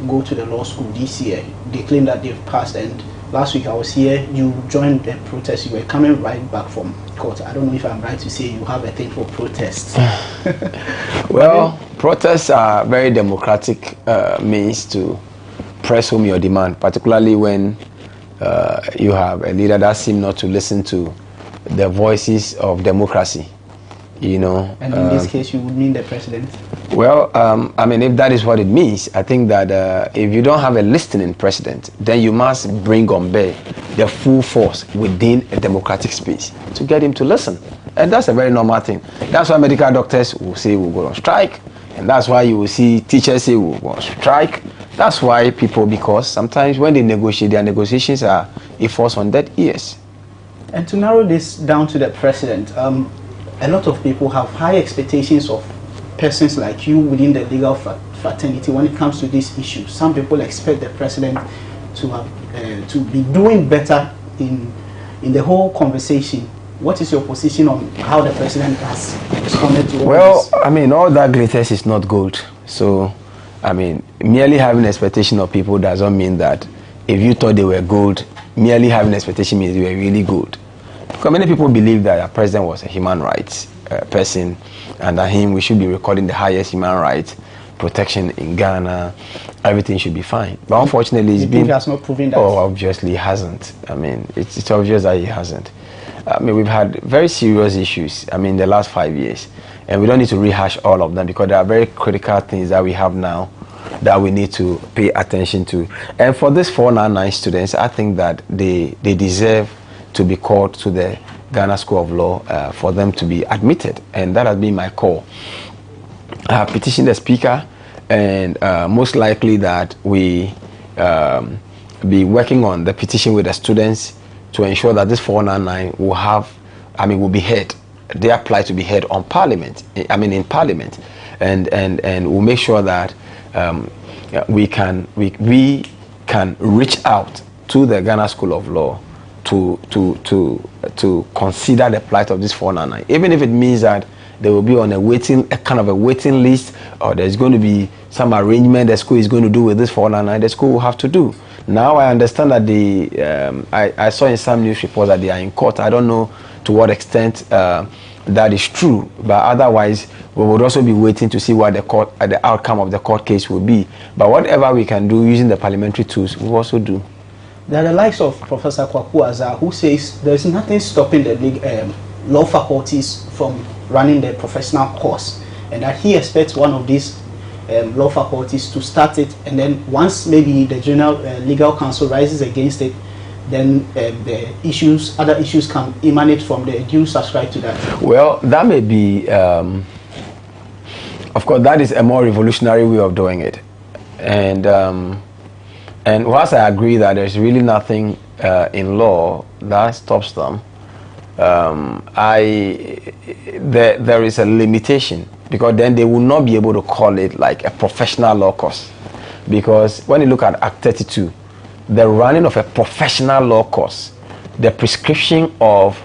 go to the law school this year. They claim that they've passed, and last week I was here, you joined the protest, you were coming right back from court. I don't know if I'm right to say you have a thing for protests. Well, protests are very democratic means to press home your demand, particularly when you have a leader that seems not to listen to the voices of democracy, you know. And in this case, you would mean the president? Well, I mean, if that is what it means, I think that if you don't have a listening president, then you must bring on board the full force within a democratic space to get him to listen. And that's a very normal thing. That's why medical doctors will say we'll go on strike. And that's why you will see teachers say we'll go on strike. That's why people, because sometimes when they negotiate, their negotiations are a force on dead ears. And to narrow this down to the president, a lot of people have high expectations of persons like you within the legal fraternity when it comes to this issue. Some people expect the president to have to be doing better in the whole conversation. What is your position on how the president has responded to all this? I mean, all that glitters is not gold. So, I mean, merely having expectation of people doesn't mean that if you thought they were gold, merely having expectation means they were really good. Because many people believe that our president was a human rights person, and that him, we should be recording the highest human rights protection in Ghana. Everything should be fine. But unfortunately, it's been... He has not proven that. Oh, obviously he hasn't. I mean, it's obvious that he hasn't. I mean, we've had very serious issues, I mean, the last 5 years. And we don't need to rehash all of them because there are very critical things that we have now that we need to pay attention to. And for these 499 students, I think that they deserve to be called to the Ghana School of Law for them to be admitted. And that has been my call. I have petitioned the Speaker, and most likely that we be working on the petition with the students to ensure that this 499 will have, I mean, will be heard. They apply to be heard on Parliament. I mean, in Parliament, and we'll make sure that we can reach out to the Ghana School of Law to consider the plight of this 499, even if it means that they will be on a kind of a waiting list, or there's going to be some arrangement the school is going to do with this 499. The school will have to do. Now I understand that I saw in some news reports that they are in court. I don't know to what extent that is true, but otherwise we would also be waiting to see what the outcome of the court case will be. But whatever we can do using the parliamentary tools, we will also do. There are the likes of Professor Kwaku Azar, who says there's nothing stopping the law faculties from running their professional course, and that he expects one of these law faculties to start it, and then once maybe the General Legal Council rises against it, then the other issues can emanate from there. Do you subscribe to that? Well, that may be, of course, that is a more revolutionary way of doing it, and whilst I agree that there's really nothing in law that stops them, there is a limitation, because then they will not be able to call it like a professional law course. Because when you look at Act 32, the running of a professional law course, the prescription of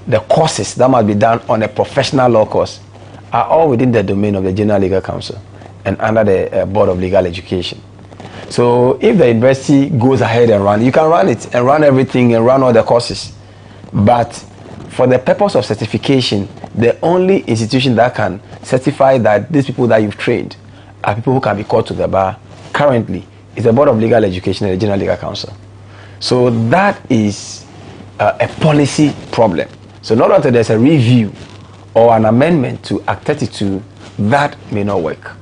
the courses that must be done on a professional law course are all within the domain of the General Legal Council and under the Board of Legal Education. So if the university goes ahead and run, you can run it and run everything and run all the courses. But for the purpose of certification, the only institution that can certify that these people that you've trained are people who can be called to the bar currently is the Board of Legal Education and the General Legal Council. So that is a policy problem. So not until there's a review or an amendment to Act 32, that may not work.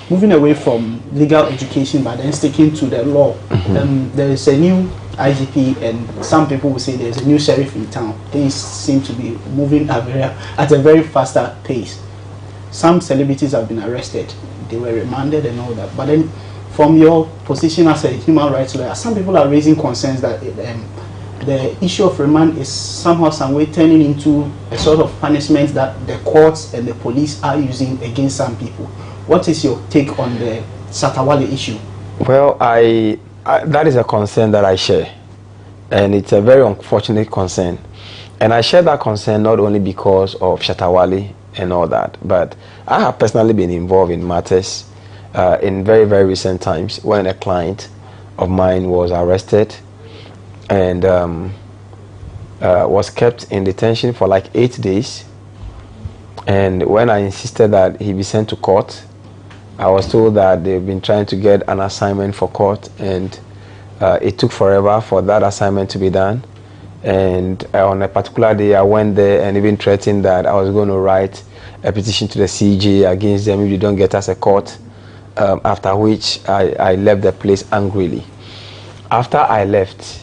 Moving away from legal education, but then sticking to the law, there is a new IGP, and some people will say there's a new sheriff in town. Things seem to be moving at a very faster pace. Some celebrities have been arrested, they were remanded and all that. But then, from your position as a human rights lawyer, some people are raising concerns that the issue of remand is somehow, some way turning into a sort of punishment that the courts and the police are using against some people. What is your take on the Satawale issue? Well, that is a concern that I share, and it's a very unfortunate concern. And I share that concern not only because of Shatawale and all that, but I have personally been involved in matters in very, very recent times when a client of mine was arrested and was kept in detention for like 8 days. And when I insisted that he be sent to court, I was told that they've been trying to get an assignment for court, and it took forever for that assignment to be done. And on a particular day, I went there and even threatened that I was going to write a petition to the CJ against them if they don't get us a court, after which I left the place angrily. After I left,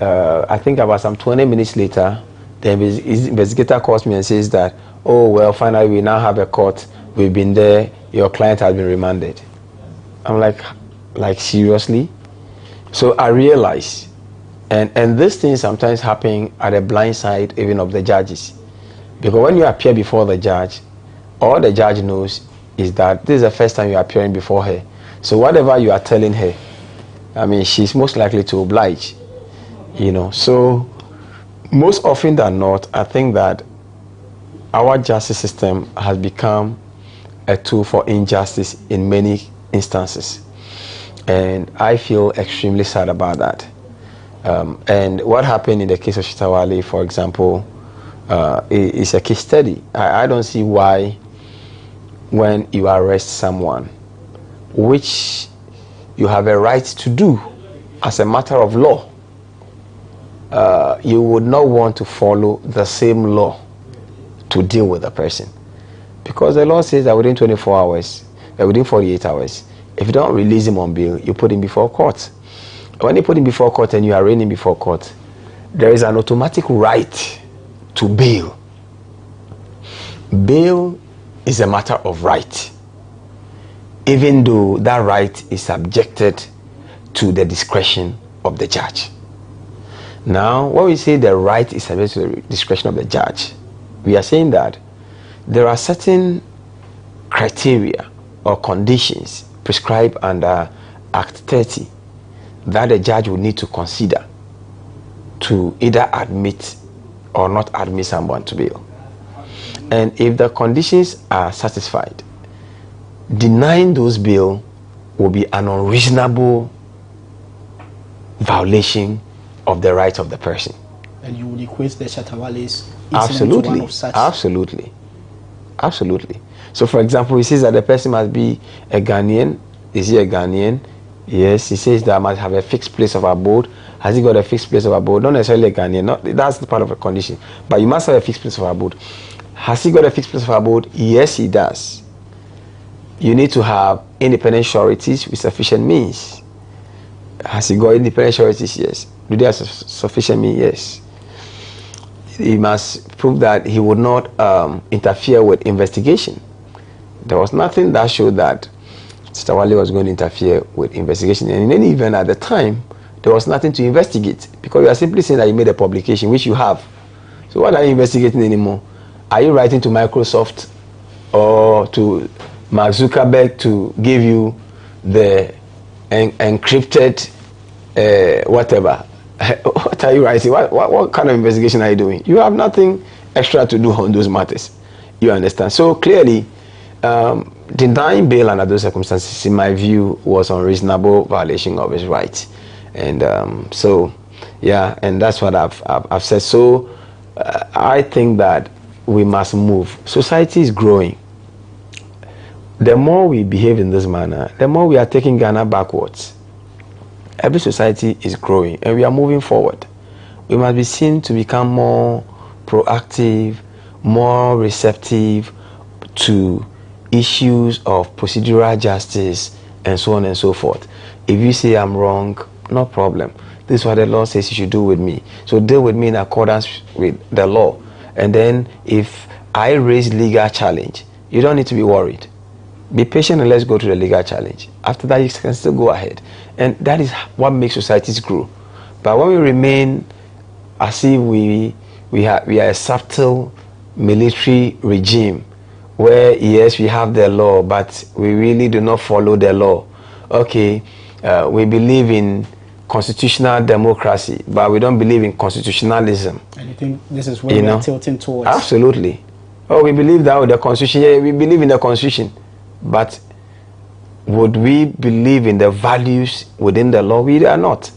I think about some 20 minutes later, the investigator calls me and says that, oh, well, finally, we now have a court. We've been there. Your client has been remanded. I'm like seriously? So I realize, and these things sometimes happen at the blind side even of the judges. Because when you appear before the judge, all the judge knows is that this is the first time you're appearing before her. So whatever you are telling her, I mean, she's most likely to oblige. You know, so most often than not, I think that our justice system has become a tool for injustice in many instances. And I feel extremely sad about that. And what happened in the case of Shatawale, for example, is a case study. I don't see why when you arrest someone, which you have a right to do as a matter of law, you would not want to follow the same law to deal with the person. Because the law says that within 24 hours, within 48 hours, if you don't release him on bail, you put him before court. When you put him before court and you arraign him before court, there is an automatic right to bail. Bail is a matter of right, even though that right is subjected to the discretion of the judge. Now, when we say the right is subject to the discretion of the judge, we are saying that there are certain criteria or conditions prescribed under Act 30 that the judge will need to consider to either admit or not admit someone to bail. And if the conditions are satisfied, denying those bail will be an unreasonable violation of the rights of the person. And you would equate the Shatawale's Absolutely. to one of such. Absolutely. Absolutely. So, for example, he says that the person must be a Ghanaian. Is he a Ghanaian? Yes. He says that must have a fixed place of abode. Has he got a fixed place of abode? Not necessarily a Ghanaian. Not, that's the part of a condition. But you must have a fixed place of abode. Has he got a fixed place of abode? Yes, he does. You need to have independent sureties with sufficient means. Has he got independent sureties? Yes. Do they have sufficient means? Yes. He must prove that he would not interfere with investigation. There was nothing that showed that Sitawale was going to interfere with investigation. And in any event, at the time, there was nothing to investigate, because you are simply saying that you made a publication, which you have. So what are you investigating anymore? Are you writing to Microsoft or to Mark Zuckerberg to give you the encrypted whatever? What are you writing? What kind of investigation are you doing? You have nothing extra to do on those matters. You understand? So clearly, denying bail under those circumstances, in my view, was unreasonable violation of his rights. And so, yeah, and that's what I've said. So I think that we must move. Society is growing. The more we behave in this manner, the more we are taking Ghana backwards. Every society is growing and we are moving forward. We must be seen to become more proactive, more receptive to issues of procedural justice and so on and so forth. If you say I'm wrong, no problem. This is what the law says you should do with me. So deal with me in accordance with the law. And then if I raise legal challenge, you don't need to be worried. Be patient and let's go to the legal challenge. After that, you can still go ahead. And that is what makes societies grow. But when we remain as if we are a subtle military regime, where yes, we have the law, but we really do not follow the law. Okay, we believe in constitutional democracy, but we don't believe in constitutionalism. And you think this is where we are tilting towards? Absolutely. Oh, we believe that with the constitution. Yeah, we believe in the constitution. But would we believe in the values within the law? We are not.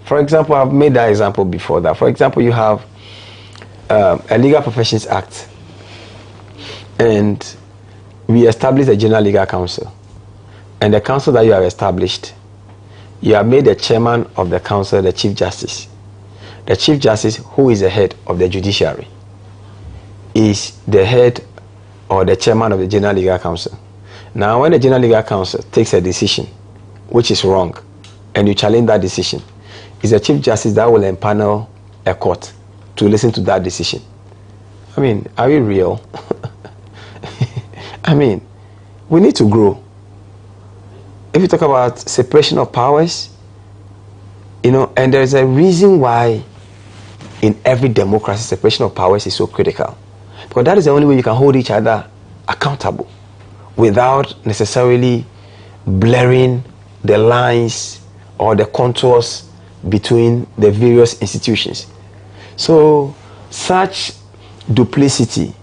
For example, I've made that example before that. For example, you have a Legal Professions Act, and we established a General Legal Council. And the council that you have established, you have made the chairman of the council the Chief Justice. The Chief Justice, who is the head of the judiciary, is the head or the chairman of the General Legal Council. Now, when the General Legal Council takes a decision which is wrong, and you challenge that decision, it's the Chief Justice that will empanel a court to listen to that decision. I mean, are we real? I mean, we need to grow. If you talk about separation of powers, and there is a reason why in every democracy separation of powers is so critical. Because that is the only way you can hold each other accountable without necessarily blurring the lines or the contours between the various institutions. So such duplicity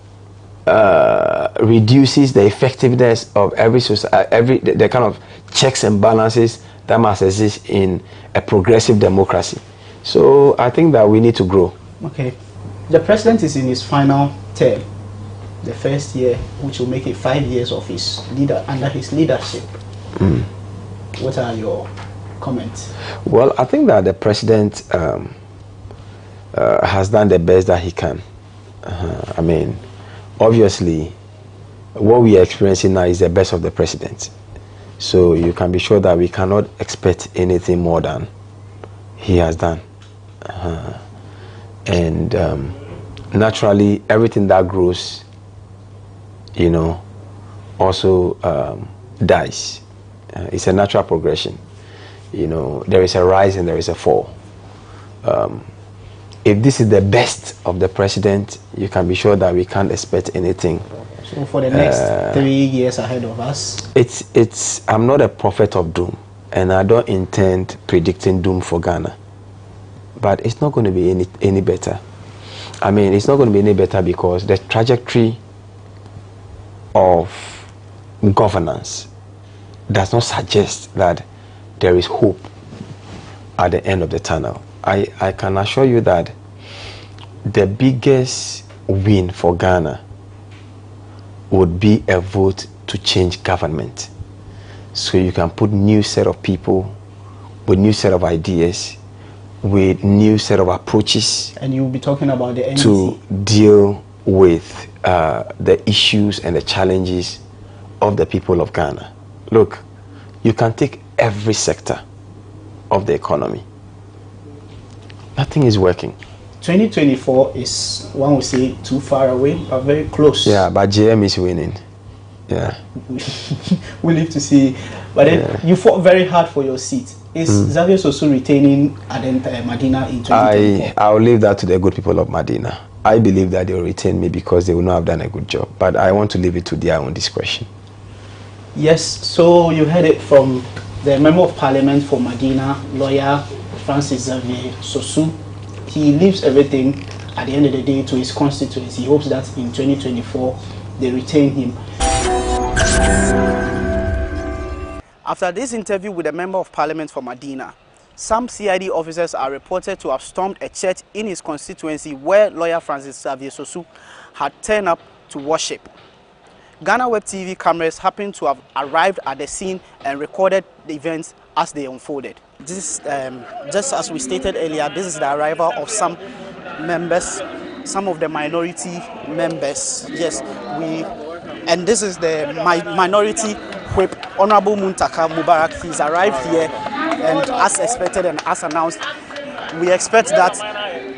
reduces the effectiveness of the kind of checks and balances that must exist in a progressive democracy. So I think that we need to grow. Okay. The president is in his final term, the first year, which will make it 5 years of his under his leadership. What are your comments? Well, I think that the president has done the best that he can. I mean, obviously, what we are experiencing now is the best of the president. So you can be sure that we cannot expect anything more than he has done. And naturally, everything that grows, also dies. It's a natural progression. There is a rise and there is a fall. If this is the best of the president, you can be sure that we can't expect anything. So for the next 3 years ahead of us? I'm not a prophet of doom, and I don't intend predicting doom for Ghana. but it's not going to be any better. I mean, it's not going to be any better because the trajectory of governance does not suggest that there is hope at the end of the tunnel. I can assure you that the biggest win for Ghana would be a vote to change government. So you can put new set of people with new set of ideas, with new set of approaches. And you'll be talking about the NDC. To deal with the issues and the challenges of the people of Ghana. Look, you can take every sector of the economy. Nothing is working. 2024 is, one would say, too far away, but very close. Yeah, but JM is winning. Yeah. We'll live to see. But then you fought very hard for your seat. Is Xavier Sosu retaining Medina in 2024? I'll leave that to the good people of Medina. I believe that they will retain me because they will not have done a good job. But I want to leave it to their own discretion. Yes, so you heard it from the Member of Parliament for Medina, lawyer Francis Xavier Sosu. He leaves everything at the end of the day to his constituency. He hopes that in 2024 they retain him. After this interview with the Member of Parliament for Medina, some CID officers are reported to have stormed a church in his constituency where lawyer Francis Xavier Sosu had turned up to worship. GhanaWeb TV cameras happened to have arrived at the scene and recorded the events as they unfolded. This, just as we stated earlier, this is the arrival of some members, some of the minority members. Yes, and this is the minority whip, Honorable Muntaka Mubarak. He's arrived here, and as expected and as announced, we expect that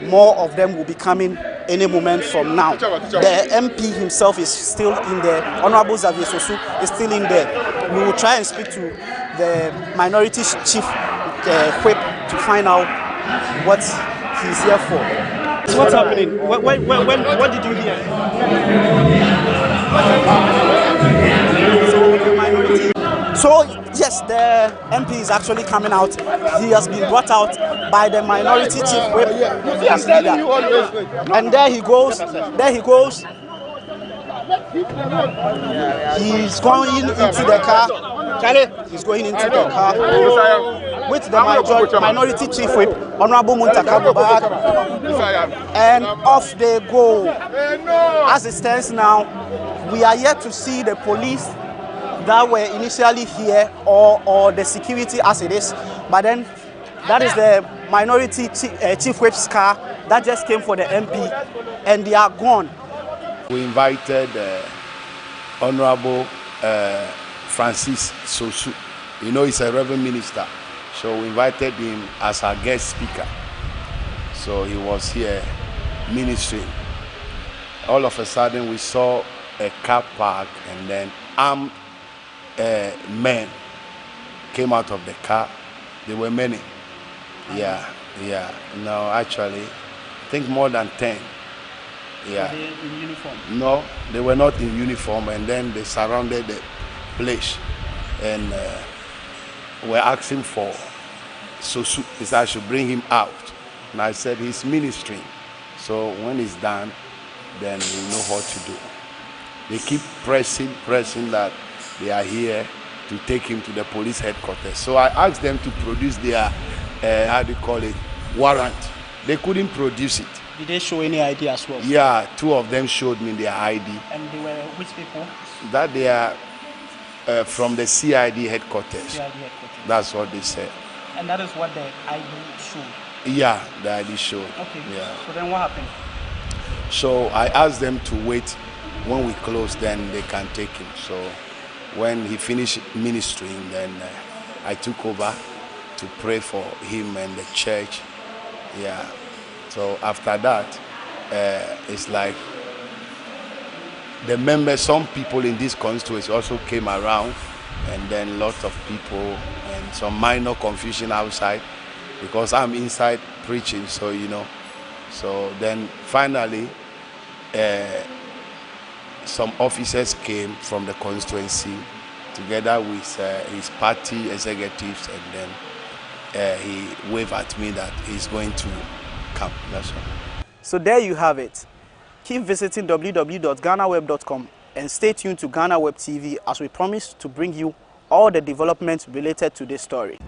more of them will be coming any moment from now. The MP himself is still in there. Honorable Xavier Sosu is still in there. We will try and speak to the minority chief whip to find out what he's here for. So what's happening? What did you hear? So yes, the MP is actually coming out. He has been brought out by the minority chief whip. And there he goes. He's going into the car. He's going into the car with the minority chief whip, Honorable Muntaka Mubarak, and off they go. As it stands now, we are yet to see the police that were initially here or the security as it is, but then that is the minority chief whip's car that just came for the MP, and they are gone. We invited Honorable Francis Sosu. You know, he's a Reverend Minister, so we invited him as our guest speaker. So he was here ministering. All of a sudden we saw a car park, and then armed men came out of the car. There were many. Yeah. No, actually, I think more than 10. Yeah. Were they in uniform? No, they were not in uniform, and then they surrounded the place and were asking for Sosu. He said I should bring him out. And I said he's ministering. So when he's done, then we know what to do. They keep pressing that they are here to take him to the police headquarters. So I asked them to produce their, warrant. They couldn't produce it. Did they show any ID as well? Yeah, 2 of them showed me their ID. And they were which people? That they are from the CID headquarters. CID headquarters. That's what they said. And that is what the ID showed? Yeah, the ID showed. Okay. Yeah. So then what happened? So I asked them to wait. When we close, then they can take him. So when he finished ministering, then I took over to pray for him and the church. Yeah. So after that, it's like the members, some people in this constituency also came around, and then lots of people and some minor confusion outside because I'm inside preaching, so you know. So then finally, some officers came from the constituency together with his party executives, and then he waved at me that he's going to come. That's all. So there you have it. Keep visiting www.ghanaweb.com and stay tuned to GhanaWeb TV as we promise to bring you all the developments related to this story.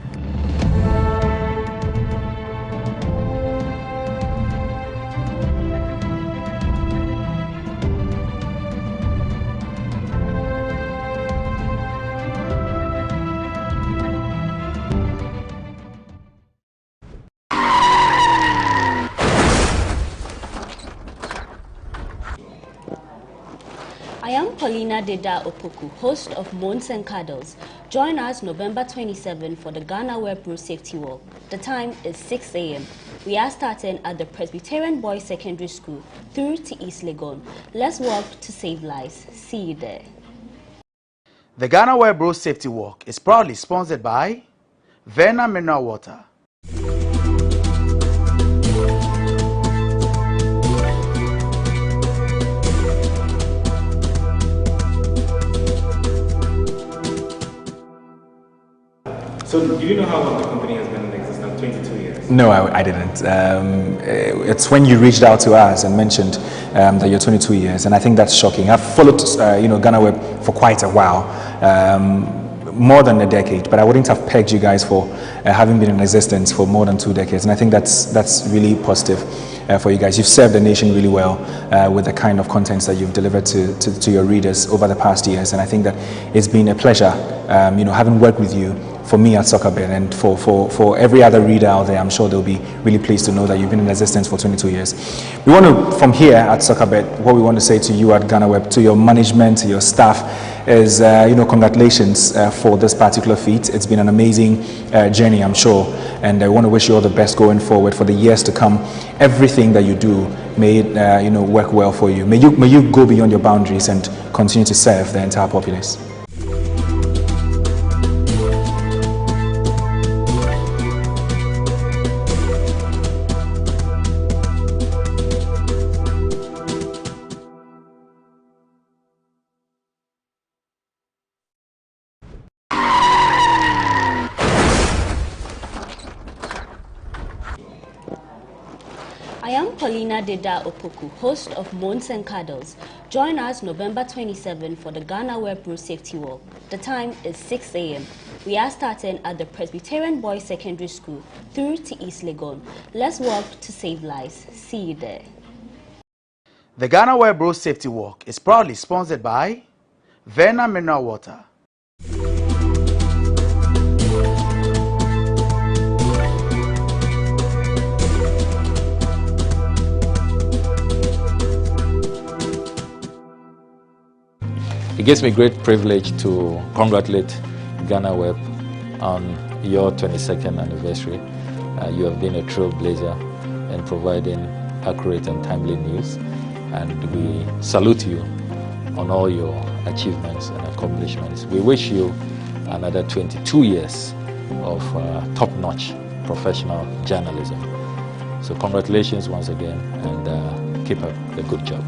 I am Paulina Deda Opoku, host of Moans and Cuddles. Join us November 27 for the GhanaWeb Road Safety Walk. The time is 6 a.m. We are starting at the Presbyterian Boys Secondary School through to East Legon. Let's walk to save lives. See you there. The GhanaWeb Road Safety Walk is proudly sponsored by Verna Mineral Water. So, do you know how long the company has been in existence? 22 years? No, I didn't. It's when you reached out to us and mentioned that you're 22 years, and I think that's shocking. I've followed, GhanaWeb for quite a while, more than a decade, but I wouldn't have pegged you guys for having been in existence for more than 2 decades, and I think that's really positive for you guys. You've served the nation really well with the kind of contents that you've delivered to your readers over the past years, and I think that it's been a pleasure, having worked with you. For me at Soccerbet and for every other reader out there, I'm sure they'll be really pleased to know that you've been in existence for 22 years. We want to, from here at Soccerbet, what we want to say to you at GhanaWeb, to your management, to your staff, is congratulations for this particular feat. It's been an amazing journey, I'm sure, and I want to wish you all the best going forward for the years to come. Everything that you do, may it work well for you. May you go beyond your boundaries and continue to serve the entire populace. I am Paulina Deda Opoku, host of Moans and Cuddles. Join us November 27 for the GhanaWeb Road Safety Walk. The time is 6 a.m. We are starting at the Presbyterian Boys Secondary School through to East Legon. Let's walk to save lives. See you there. The GhanaWeb Road Safety Walk is proudly sponsored by Verna Mineral Water. It gives me great privilege to congratulate GhanaWeb on your 22nd anniversary. You have been a trailblazer in providing accurate and timely news, and we salute you on all your achievements and accomplishments. We wish you another 22 years of top-notch professional journalism. So congratulations once again, and keep up the good job.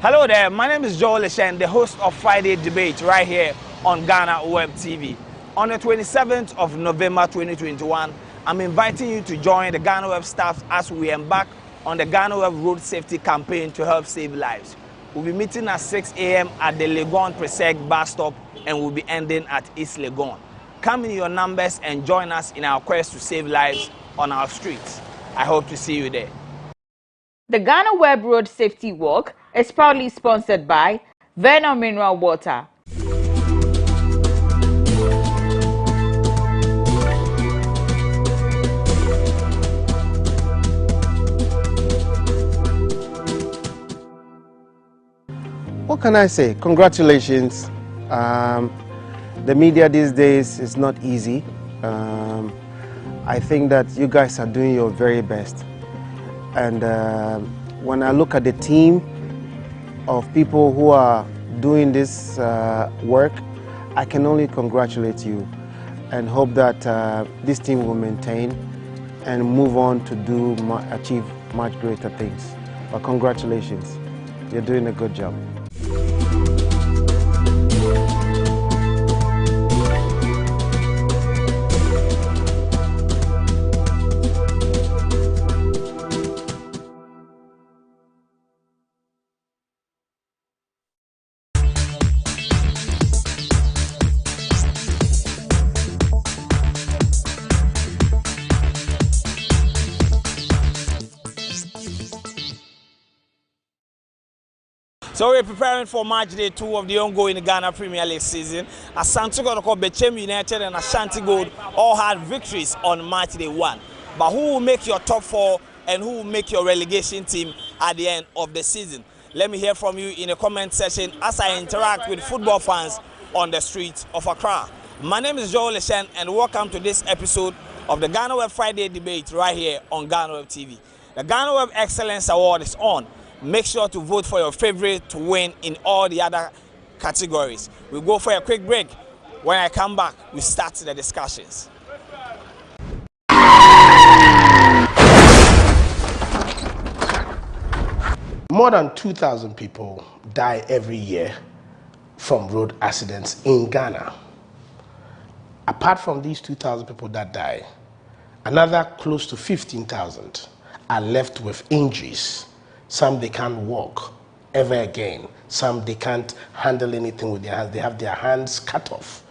Hello there, my name is Joel Leshen, the host of Friday Debate right here on GhanaWeb TV. On the 27th of November 2021, I'm inviting you to join the GhanaWeb staff as we embark on the GhanaWeb Road Safety Campaign to help save lives. We'll be meeting at 6 a.m. at the Legon Preseg bus stop, and we'll be ending at East Legon. Come in your numbers and join us in our quest to save lives on our streets. I hope to see you there. The GhanaWeb Road Safety Walk is proudly sponsored by Verna Mineral Water. What can I say? Congratulations. The media these days is not easy. I think that you guys are doing your very best. And when I look at the team of people who are doing this work, I can only congratulate you and hope that this team will maintain and move on to achieve much greater things. But congratulations, you're doing a good job. So we're preparing for match day 2 of the ongoing Ghana Premier League season. Asante Kotoko, Bechem United and Ashanti Gold all had victories on match day 1. But who will make your top 4 and who will make your relegation team at the end of the season? Let me hear from you in the comment section as I interact with football fans on the streets of Accra. My name is Joel Leshen and welcome to this episode of the GhanaWeb Friday debate right here on GhanaWeb TV. The GhanaWeb Excellence Award is on. Make sure to vote for your favorite to win in all the other categories. We'll go for a quick break. When I come back, we start the discussions. More than 2,000 people die every year from road accidents in Ghana. Apart from these 2,000 people that die, another close to 15,000 are left with injuries. Some they can't walk ever again. Some they can't handle anything with their hands. They have their hands cut off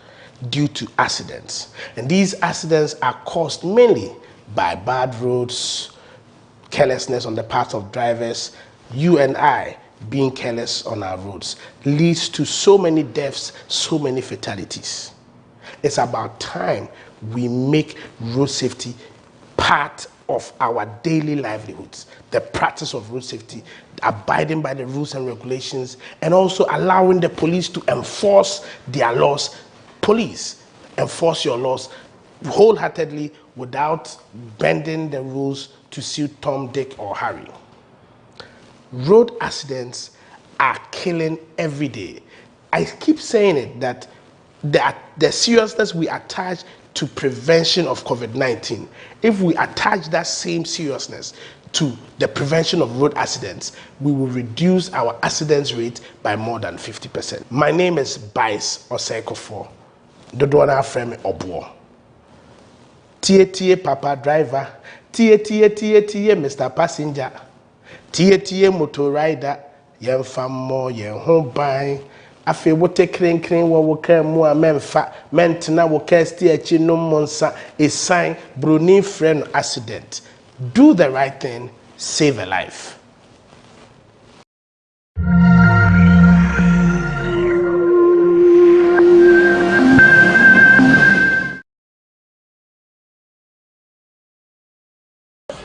due to accidents. And these accidents are caused mainly by bad roads, carelessness on the part of drivers. You and I being careless on our roads leads to so many deaths, so many fatalities. It's about time we make road safety part of our daily livelihoods, the practice of road safety, abiding by the rules and regulations, and also allowing the police to enforce their laws. Police, enforce your laws wholeheartedly without bending the rules to suit Tom, Dick, or Harry. Road accidents are killing every day. I keep saying it that the seriousness we attach to prevention of COVID-19, if we attach that same seriousness to the prevention of road accidents, we will reduce our accidents rate by more than 50%. My name is Bice Osekofo. Dodona Frame Obuo. Tie Papa Driver. Tie Mr. Passenger. Tie Motor Rider. Yen famo yen home buying. Afe wote kren wo woka mu a memfa mentena woka sti achi no monsa a sign bruni friend accident. Do the right thing, save a life.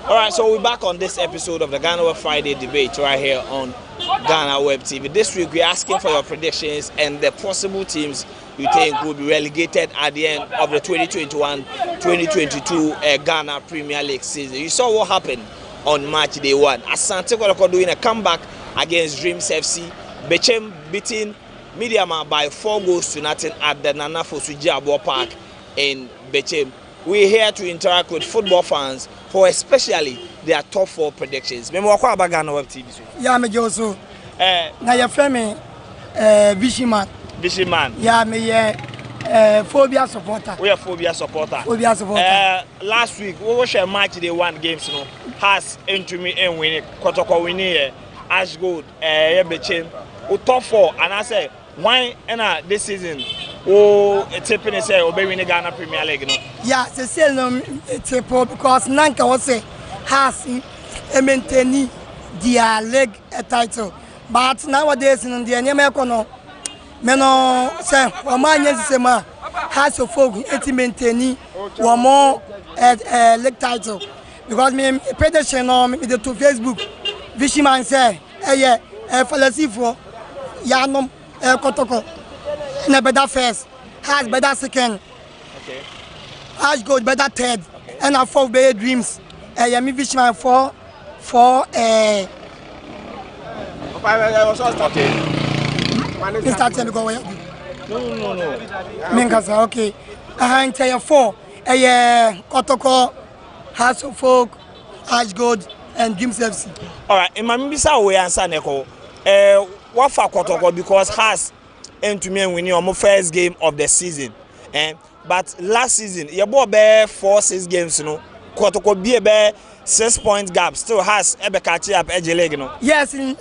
Alright, so we're back on this episode of the GhanaWeb Friday debate right here on GhanaWeb TV. This week we're asking for your predictions and the possible teams you think will be relegated at the end of the 2021-2022 Ghana Premier League season. You saw what happened on match day 1. Asante Kotoko doing a comeback against Dreams FC. Bechem beating Mediama by 4-0 at the Nana Fosuji Abo Park in Bechem. We're here to interact with football fans for especially their top 4 predictions. Memo kwa ba GhanaWeb TV. Yeah, me Joso. Na your friend me Vishiman. Yeah, me phobia supporter. We are phobia supporter. Phobia supporter. Last week we watched a match they won games no. Has into me and win Kotoko winning Ash Gold Bechem. O top 4 and I say why this season it's happening say obey win the Ghana Premier League no. Yeah, c'est ça no tipo because nanka was say has maintain their league title. But nowadays in the nyama kono me no say o ma nya sisema has of folk it maintain one more league title because me prediction no me the to Facebook Vishiman say fallacy for ya no Kotoko na better first has better second. Okay. Ash Gold better third, and I 4 Bay Dreams. Me Vishiman 4. Okay. Mr. Tenko, No. Minkasa, okay. And tell you 4. Kotoko, House of Folk, Ashgold, and Dream Service. All right, in my Misa, we answer Neko. What for Kotoko because has to me winning our first game of the season. But last season, you bought 4-6 games, you know. Kotoko be a 6 point gap, still has catch up edge leg, you know. Yes, in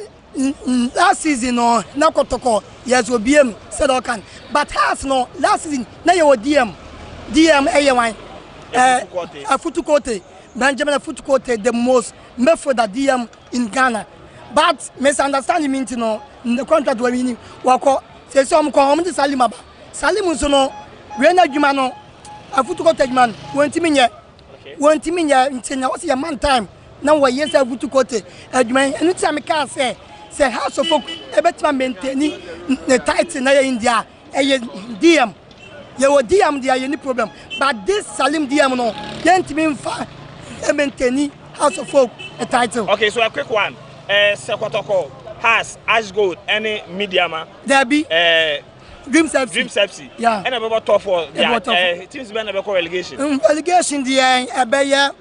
last season, no, now Kotoko, yes, will be said all can. But has no last season, now you DM A1, a Futukote, Benjamin Futukote, the most method that DM in Ghana. But misunderstanding means to know the contract we're in. Wako say some come to Salimaba. Salimusono, Rena Jumano, a Futukote man, went to me yet. Went to me yet in what's your man time. Now, what yes, I Futukote, anytime I can't say House of Folk, a better maintain the title in India, a DM. You were DM, there any problem. But this Salim DM, no, then to me, maintain House of Folk a title. Okay, so a quick one. Sekotoko has Ashgold any mediama. There be Dream Sepsi. Yeah. And about top for teams been about relegation. Relegation the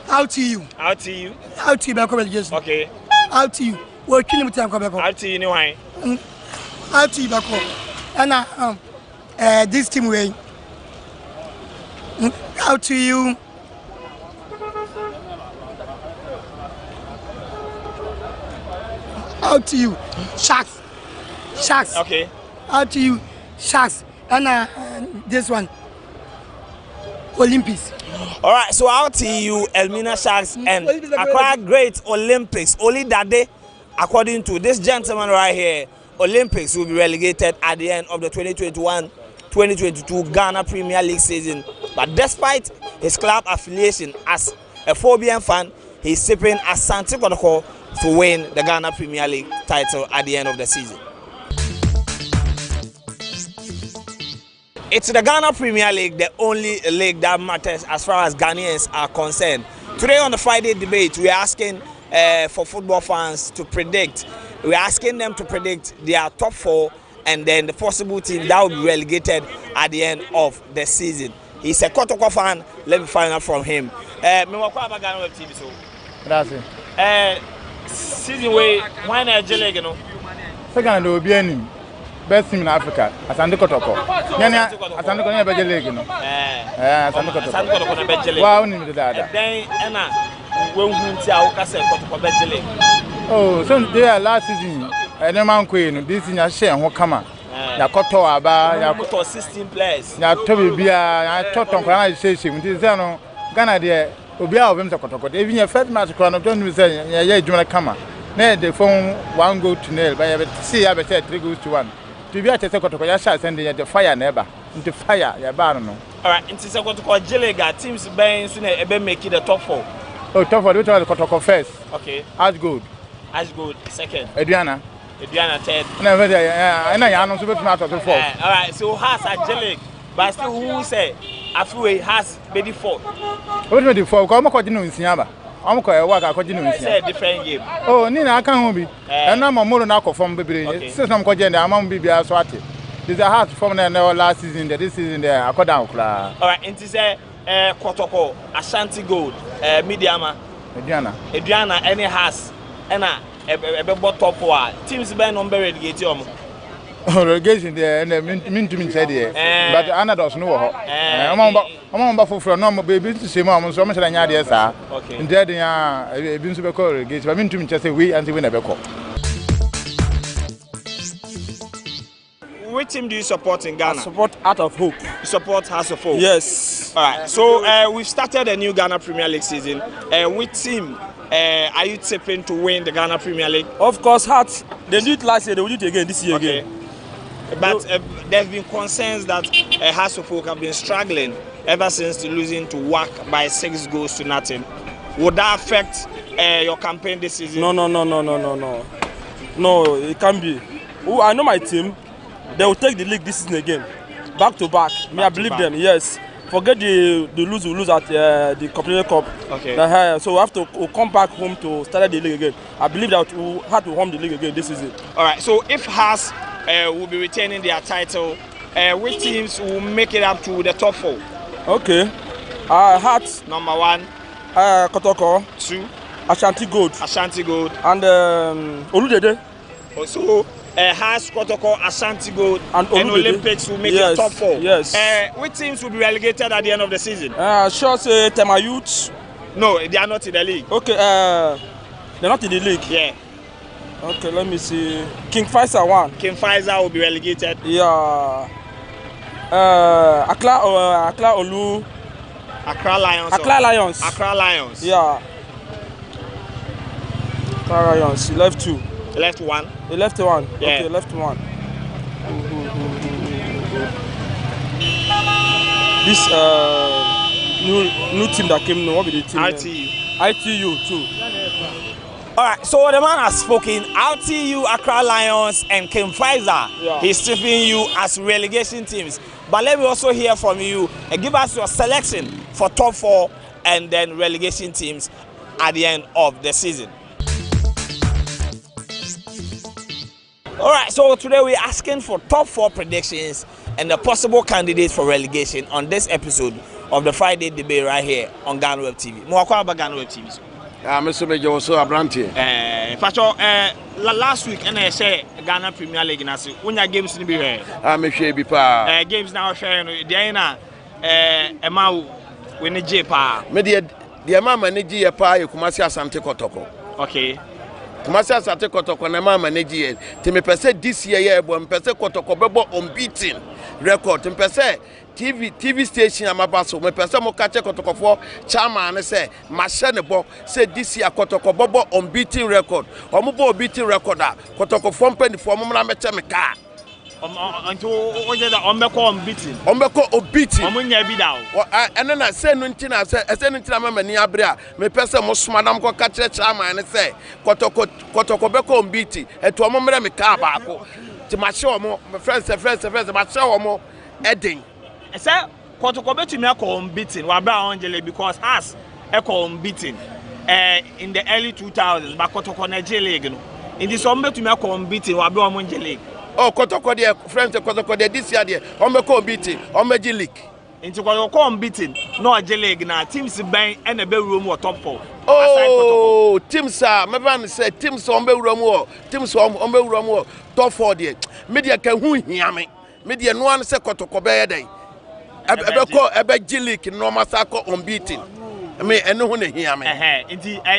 out to you. Out to you. Out to you back relegation. Okay. Out to you. We're killing time come back. Out to you no why. Out to you back. And this team way. Out to you. Out to you, Sharks. Okay. Out to you, Sharks. And this one, Olympics. All right. So out to you, Elmina Sharks and Accra Great Olympics. Only that day, according to this gentleman right here, Olympics will be relegated at the end of the 2021-2022 Ghana Premier League season. But despite his club affiliation as a Phobian fan, he's sipping Asante Kotoko to win the Ghana Premier League title at the end of the season. It's the Ghana Premier League, the only league that matters as far as Ghanaians are concerned. Today on the Friday debate, we are asking for football fans to predict. We are asking them to predict their top 4 and then the possible team that will be relegated at the end of the season. He's a Kotoko fan. Let me find out from him. GhanaWeb TV, so. That's it. Season way, why not Jelly, you know? Second, there will be any best team in Africa. Asante Kotoko. Asante Kotoko never Jelly, you know. Asante Kotoko never Jelly. Wow, you know that. Then, Anna, when we see our Casa Kotoko Jelly. Oh, so there last season, and the man queen, this is your share, who come. Ya Koto Aba, ya Koto 16 players. Ya Toby Bia, ya Toton Kana Station, this is Ghana there. Obia of him to Kotoko. Even your first match, don't say, yeah, Juma Kama. Nay, the phone 1 goal to nail, but I see, I bet 3 goals to 1. To be at a Kotoko, I shall send the fire never. Into fire, ya barno. All right, into Kotoko Jelega, teams buying soon, a making the top 4. Oh, top 4, which are the Kotoko first. Okay. Ashgold second. Adriana third. Never, and I am super smart of the 4. All right, so has a Jeleg, but still who say Afue has maybe 4. What made the 4? Come according to Siaba. I'm going to work according to a different game. Oh, Nina, I can't be. And I'm more than alcohol from baby. System Cogen, I'm on BB Swati. There's a hard from there last season, this season there. I got down. All right, and to say Kotoko, Ashanti Gold, Midiama, Adriana, any has, and a top 4. Teams been on buried gate. Relegation there, and mean to me said here. But Anna doesn't know her. I'm on Buffalo for no baby to see mom, so much than Yadia, sir. Okay. And there they are, been super correlated. I mean to me just say we and we never call. Which team do you support in Ghana? I support Heart of Hope. You support Heart of Hope? Yes. All right. So we've started a new Ghana Premier League season. Which team are you tipping to win the Ghana Premier League? Of course, Heart. They did it last year. They will do it again this year again. But there have been concerns that Heart of Hope have been struggling ever since losing to WAC by 6 goals to nothing. Would that affect your campaign this season? No. No, it can't be. Oh, I know my team. They will take the league this season again, back to back. I believe them. Yes, forget the lose we lose at the Competition Cup. Okay. So we have to come back home to start the league again. I believe that we have to home the league again this season. All right. So if Hearts will be retaining their title, which teams will make it up to the top 4? Okay. Hearts number 1. Kotoko 2. Ashanti Gold. Ashanti Gold. And Oludede. Also, Hearts, Kotoko, Ashanti Gold, and Olympics will make it top 4. Yes. Which teams will be relegated at the end of the season? Sure say Tema Youth. No, they are not in the league. Okay. They're not in the league. Yeah. Okay, let me see. King Faisal 1. King Faisal will be relegated. Yeah. Accra Olu. Accra Lions. Accra Lions. Accra Lions. Yeah. Accra Lions. He left 2. He left 1. He left 1. Yeah. Okay, left 1. This new team that came. What be the team? ITU too. All right, so the man has spoken. RTU, Accra Lions, and King Faisal. Yeah. He's stripping you as relegation teams. But let me also hear from you and give us your selection for top 4 and then relegation teams at the end of the season. All right, so today we're asking for top 4 predictions and the possible candidates for relegation on this episode of the Friday debate right here on GhanaWeb TV. Mwakwa about GhanaWeb TV. Mr. Major also Abranti. Last week, I say Ghana Premier League. I say, when your games be here. I'm sure be pa. Games now sharing. Diana, Emma, when the J pa. Media, the mama manage a pa. You Kumasi Asante Kotoko. Okay. Kumasi Asante Kotoko. Na mama manage. Timi pese this year, but pese Kotoko bebo unbeaten record. Timi pese. TV station amabaso me pese mo kache Kotoko for chairman say machine bo say this year Kotoko bobo unbeaten record omo bo unbeaten record a Kotoko for mpani for mo na meche me ka until oje da ombeko unbeaten omo nya bi da o ene na say no ntina say no ntina mama ni abre a me pese mo soma nam ko kache chairman say Kotoko beko unbeaten eto omo mre me ka baako ti machine omo friends machine omo edin. I said, Kotoko betu me ko unbeaten. Wabra Angele because us unbeaten in the early 2000s. But Kotoko na J League no. In this one betu me ko unbeaten. Wabra J League. Oh, Kotoko there, friends. Kotoko there this year there. Ko unbeaten. J League. Into Kotoko unbeaten. No J League na teams bang and a be room or top 4. Oh, teams are. My man said teams ombe room. Teams ombe room top 4 there. Media can who hear me. Media no one say Kotoko be there. Ebe G-League no masako unbeaten. I mean, eno ho ne hia me.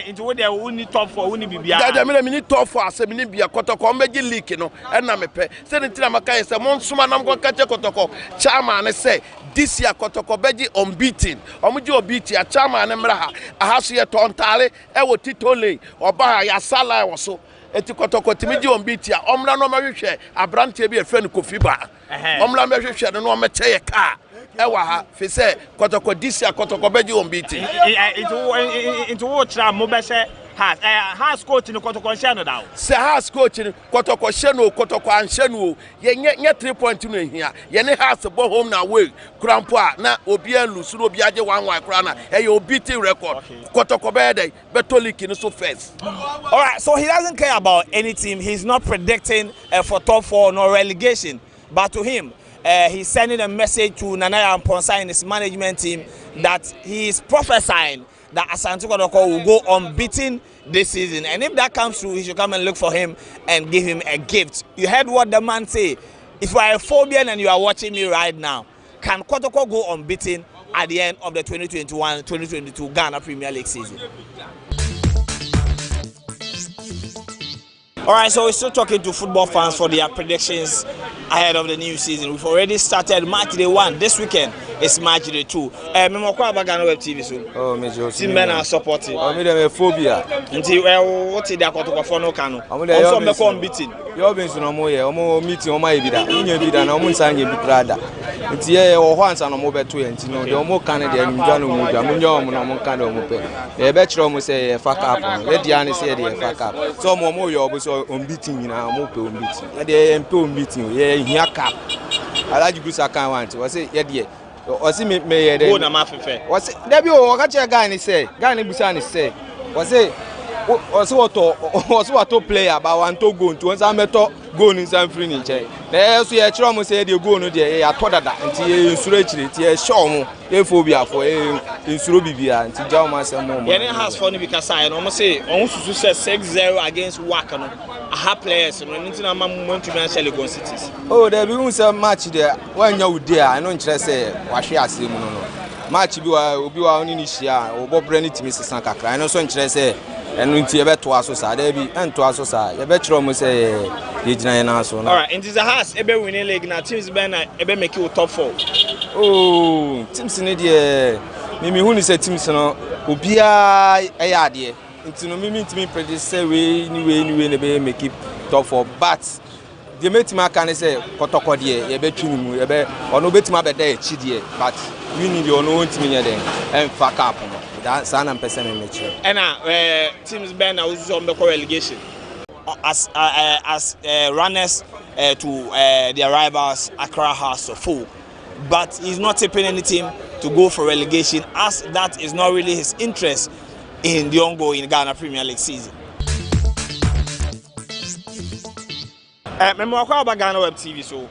Into what they need top 4, we need bibia. That me need top 4 ase me need bia Kotoko mbe G-League no. Na me pe. Say ntina maka say mon suma nam go kache Kotoko. Chairman say this year Kotoko beji unbeaten. Omuji unbeaten a chairman mra ha. Ahaso ye tontale e wo titole. Oba ya sala wo so. Eti Kotoko timiji unbeaten a omra no ma hwehwe abrante bi e friend Kofi Ba. Omra me hwehwe no meche ye ka. Ewa ha fi say Kotoko this year Kotoko beji unbeaten. Into what mo be say has coach no Kotoko share da. Say has coach no Kotoko share no Kotoko anhye no. Ye nye 3 point no hia. Ye ne has bo home na way. Krampo a na obi an lose no obi age 1-1 kra na. E ye unbeaten record. Kotoko be dey Betolic no so first. All right, so he doesn't care about any team. He's not predicting for top 4 nor relegation. But to him, he's sending a message to Nanaya Amponsa and his management team that he is prophesying that Asante Kotoko will go unbeaten this season. And if that comes true, he should come and look for him and give him a gift. You heard what the man say. If you are a Phobian and you are watching me right now, can Kotoko go unbeaten at the end of the 2021-2022 Ghana Premier League season? All right, so we're still talking to football fans for their predictions ahead of the new season. We've already started match day 1. This weekend is match day 2. Memokwa about GhanaWeb TV so. Oh, Major. Team men are supporting. Oh, me dem phobia. Nti what is their Kotoko for no kanu? Also me come beating. You been so no mo ye. Omo meeting omo ebida. Unye ebida na omo nsa nye bi prada. Nti ye wo ho ansa no mo beto ye nti no de omo kan de ndwa no mu dwa. Munye omo no mo kan de omo pe. E be kire omo say ye fuck up. Ye dia ne say ye fuck up. So omo yo obo so unbeaten nyina omo pe unbeaten. E de mpe unbeaten ye hia cap. Alaji Bruce kan want. We say ye de was me go na mafefe was there be o ka che guy ni say busa ni say was say what player but want to go into one meto go in some free ni che na so ye kire mo say dey go no dey ya to dada nti ye nsuro kire ti ye show mo ye phobia for nsuro bibia nti jaw ma say mo ye ne has for ni because I no say on susu say 6-0 against Waka no aha players no nti na ma mo to be Legon cities oh there be un say match there when you dey I no kire say wa hwe asem no match bi wa obi wa oni ni hia obo brand team sesan kakra I no so kire say enu nti ebe to aso sa da bi ento aso sa ye be kire mo say ye gina na so na. All right, into the house ebe winning league na teams be na ebe make you top 4. Oh teams ni de me hu ni say teams no obia eya de nti no me ntimi predict say we ni be make it top 4 but the metima can say kotoko de ye be twini mu ye be ono betima be da e chi de but we need ono ntimi nye den en fuck up no that sana mpese me mechi and teams be na uzo mbe relegation as runners to their rivals Accra House of Folk, but he's not tipping any team to go for relegation as that is not really his interest in the ongoing Ghana Premier League season. Remember about GhanaWeb TV so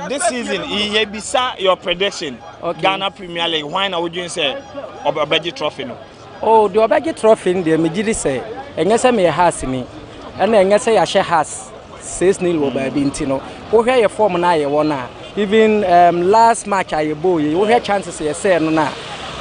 this season you bisa your prediction Ghana Premier League why na would you say Obaji trophy no oh the Obaji trophy the me say enyese me has ni ena enyese ya she has 6-0 wo ba bi ntino wo hwe ye form na ye wona even last match ayebo ye wo hwe chances ye say no na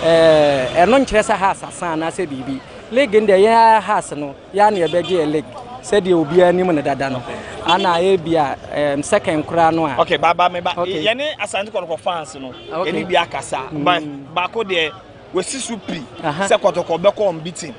eno nkire sa has asan na se bibi league ndi ye has no ya na ye beje league said you be any man dada no ana e bia second kura no a okay baba me ba ye ne asante ko fans no ye ne bia kasa ba ko de we sisupi se kotoko be ko unbeaten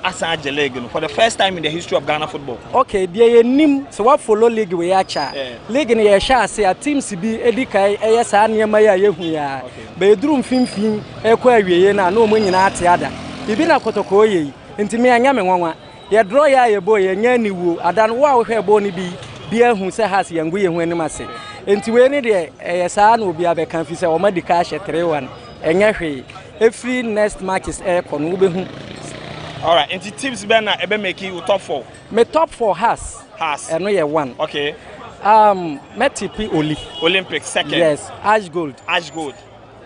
asan league no for the first time in the history of Ghana football okay dia ye nim so what follow league we ya cha league ne ye sha ase a teams bi edikai eye sa niema ya yehu ya be duru mfimfin e ko awieye na o mo nyina ate ada bibi na kotoko ye ntimi anya me nwanwa ye draw ya ye boy ye nya ni wo adan wo a wo hwe bo ni bi ahu se has ye ngu ye hu anim ase enti we ni de ye saa na obi abekan fi se o ma di ka hye 3-1 enya hwe every next matches e ko no be hu. All right, enti teams be na ebe make you top 4 me top 4 has no ye 1 okay metipi Olympics second yes ash gold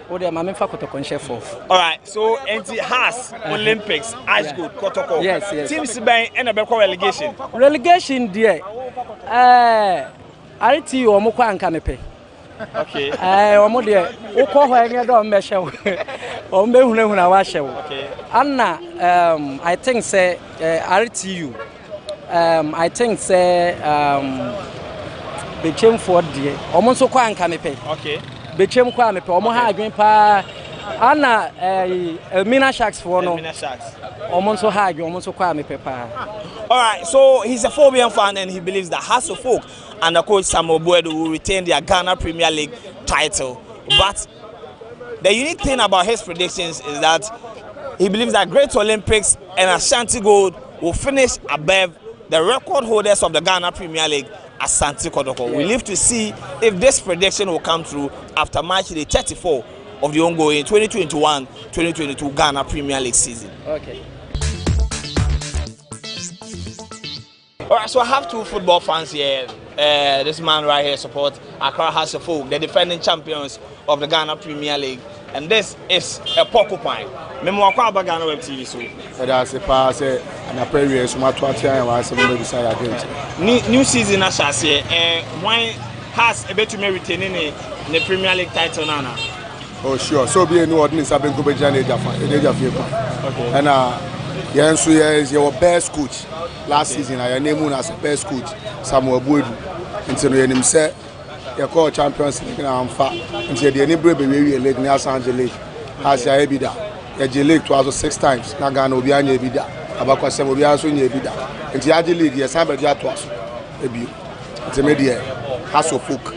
Oh, the Mamma Fakotoko chef of. All right, so NT has Olympics, Ash Good, Kotoko. Yes. Teams by and a relegation. Relegation, dear. RT or Moko and Canepe. Okay. Omo dear, Oko, I don't measure. Or Mehuna Washer. Okay. Anna, I think, say, RTU. I think, say, became for dear. Almost so quiet and Canepe. Okay. Became kwame pe omo ha adwen pa ana Mina Sharks for no omo so ha adwen omo so kwame pe pa. All right, so he's a Phobian fan and he believes that House of Folk and the coach Samuel Boedu will retain their Ghana Premier League title. But the unique thing about his predictions is that he believes that Great Olympics and Ashanti Gold will finish above the record holders of the Ghana Premier League, Asante Kotoko. We live to see if this prediction will come true after match day 34 of the ongoing 2021-2022 Ghana Premier League season. Okay. All right, so I have two football fans here. This man right here supports Accra House of Folk, the defending champions of the Ghana Premier League. And this is a porcupine. Memo kwa ba GhanaWeb TV so. That's a pass and a prayer so much what I was beside against. New season as I say why has a bit to retaining the Premier League title nana. Oh sure. So be no ordinance have been go be January okay. And yes, is your best coach. Last season I name as best coach Samuel Boedu. Until him say you call Champions League na amfa until the any brave we league na Los League has ya ebida ya league twice 6 times na Ghana obi anya ebida abakwa sem obi aso nya ebida until ya league ya sabe dia twice ebi until me there House of Folk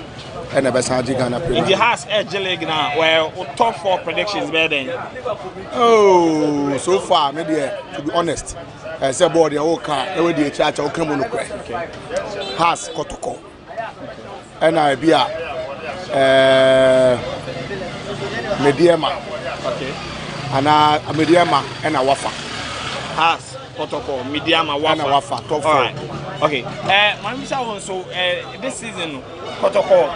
and the best Ghana Premier. It has edge league now where top 4 predictions better than. Oh, so far me there to be honest I say board the whole car e we dey church o kan mo no kre has Kotoko and I be Mediema. Okay. Ana Mediema and a Wafa. Has protocol Mediema Wafa. And a Wafa. Top 4. Alright. Okay. Mamisa also this season protocol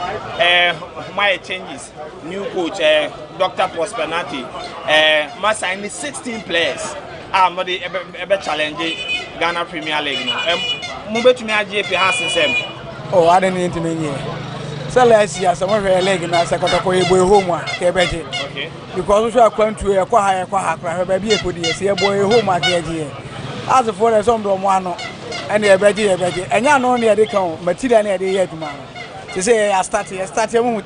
my changes. New coach Dr. Prosperity must sign 16 players. But the challenge Ghana Premier League no. Mube to me JP has same. Oh, I don't need to mean so last year some of the leg na protocol e boy home okay. Because we are going to a kwa baby e kodi e say boy home again. As for the some do one and e beji enya no na dey kan material na dey here tomorrow. Say I start with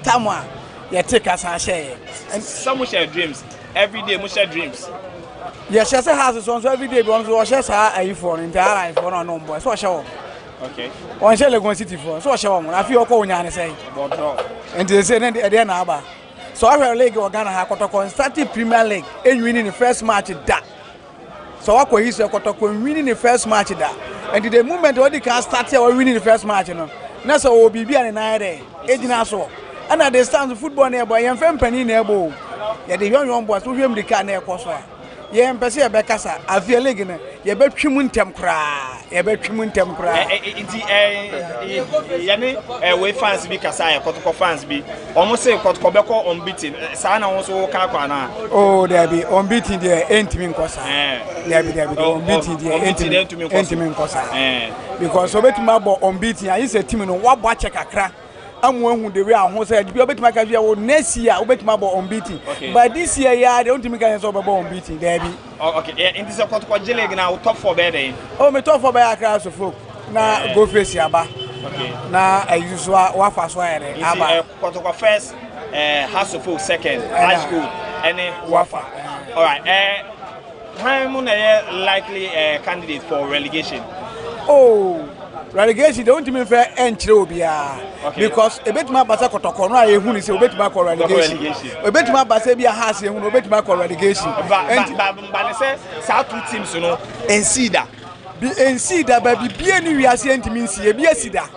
Tamwa. You take us and share. And some share dreams. Every day we share dreams. Yes, she has so every day we share her for entire for no boy. So show. Okay. On share Lagos City for. So show. I feel ko nya say. But no. And they say dey na aba. So our league we Ghana ha Kotoko started Premier League and winning the first match that. So akọ history Kotoko winning the first match that. And the moment when they can start here winning the first match, you know. Na so obi bia ne na there. Ejina so. And at the stand football near boy, young penny near bow. Yet the young boys who him the car near Coswa. Yam Pessia Becassa, I feel legend, ye bet Chimun Tempra, ye bet Chimun Tempra. Yanni, way fans be Casaya, Kotoko fans be almost say Kotoko unbeaten. Sana also Kakana. Oh, there be unbeaten the Entimin Cosa. There be unbeaten the Entimin Cosa. Because so bet my boy unbeaten, I used a team in what watch a crack. I'm one who the way I was said, you bet my career next year, bet my ball unbeaten. But this year, yeah, the only guys over unbeaten, Debbie. Okay, in this Kotoko now, top 4 better. Oh, me top 4 by a class of folk. Now go face Yaba. Okay. Now I use Wafa Swire. Kotoko first, House of Folk second, high school, and Wafa. Alright, when likely candidate for relegation? Oh. Relegation don't mean fair entry because a bit my basa Kotoko no I who is a bit my relegation. A bit my basa be a house and a bit my relegation. But say South two teams you know and see that. Be and see that baby be any we are saying to me see be a sida.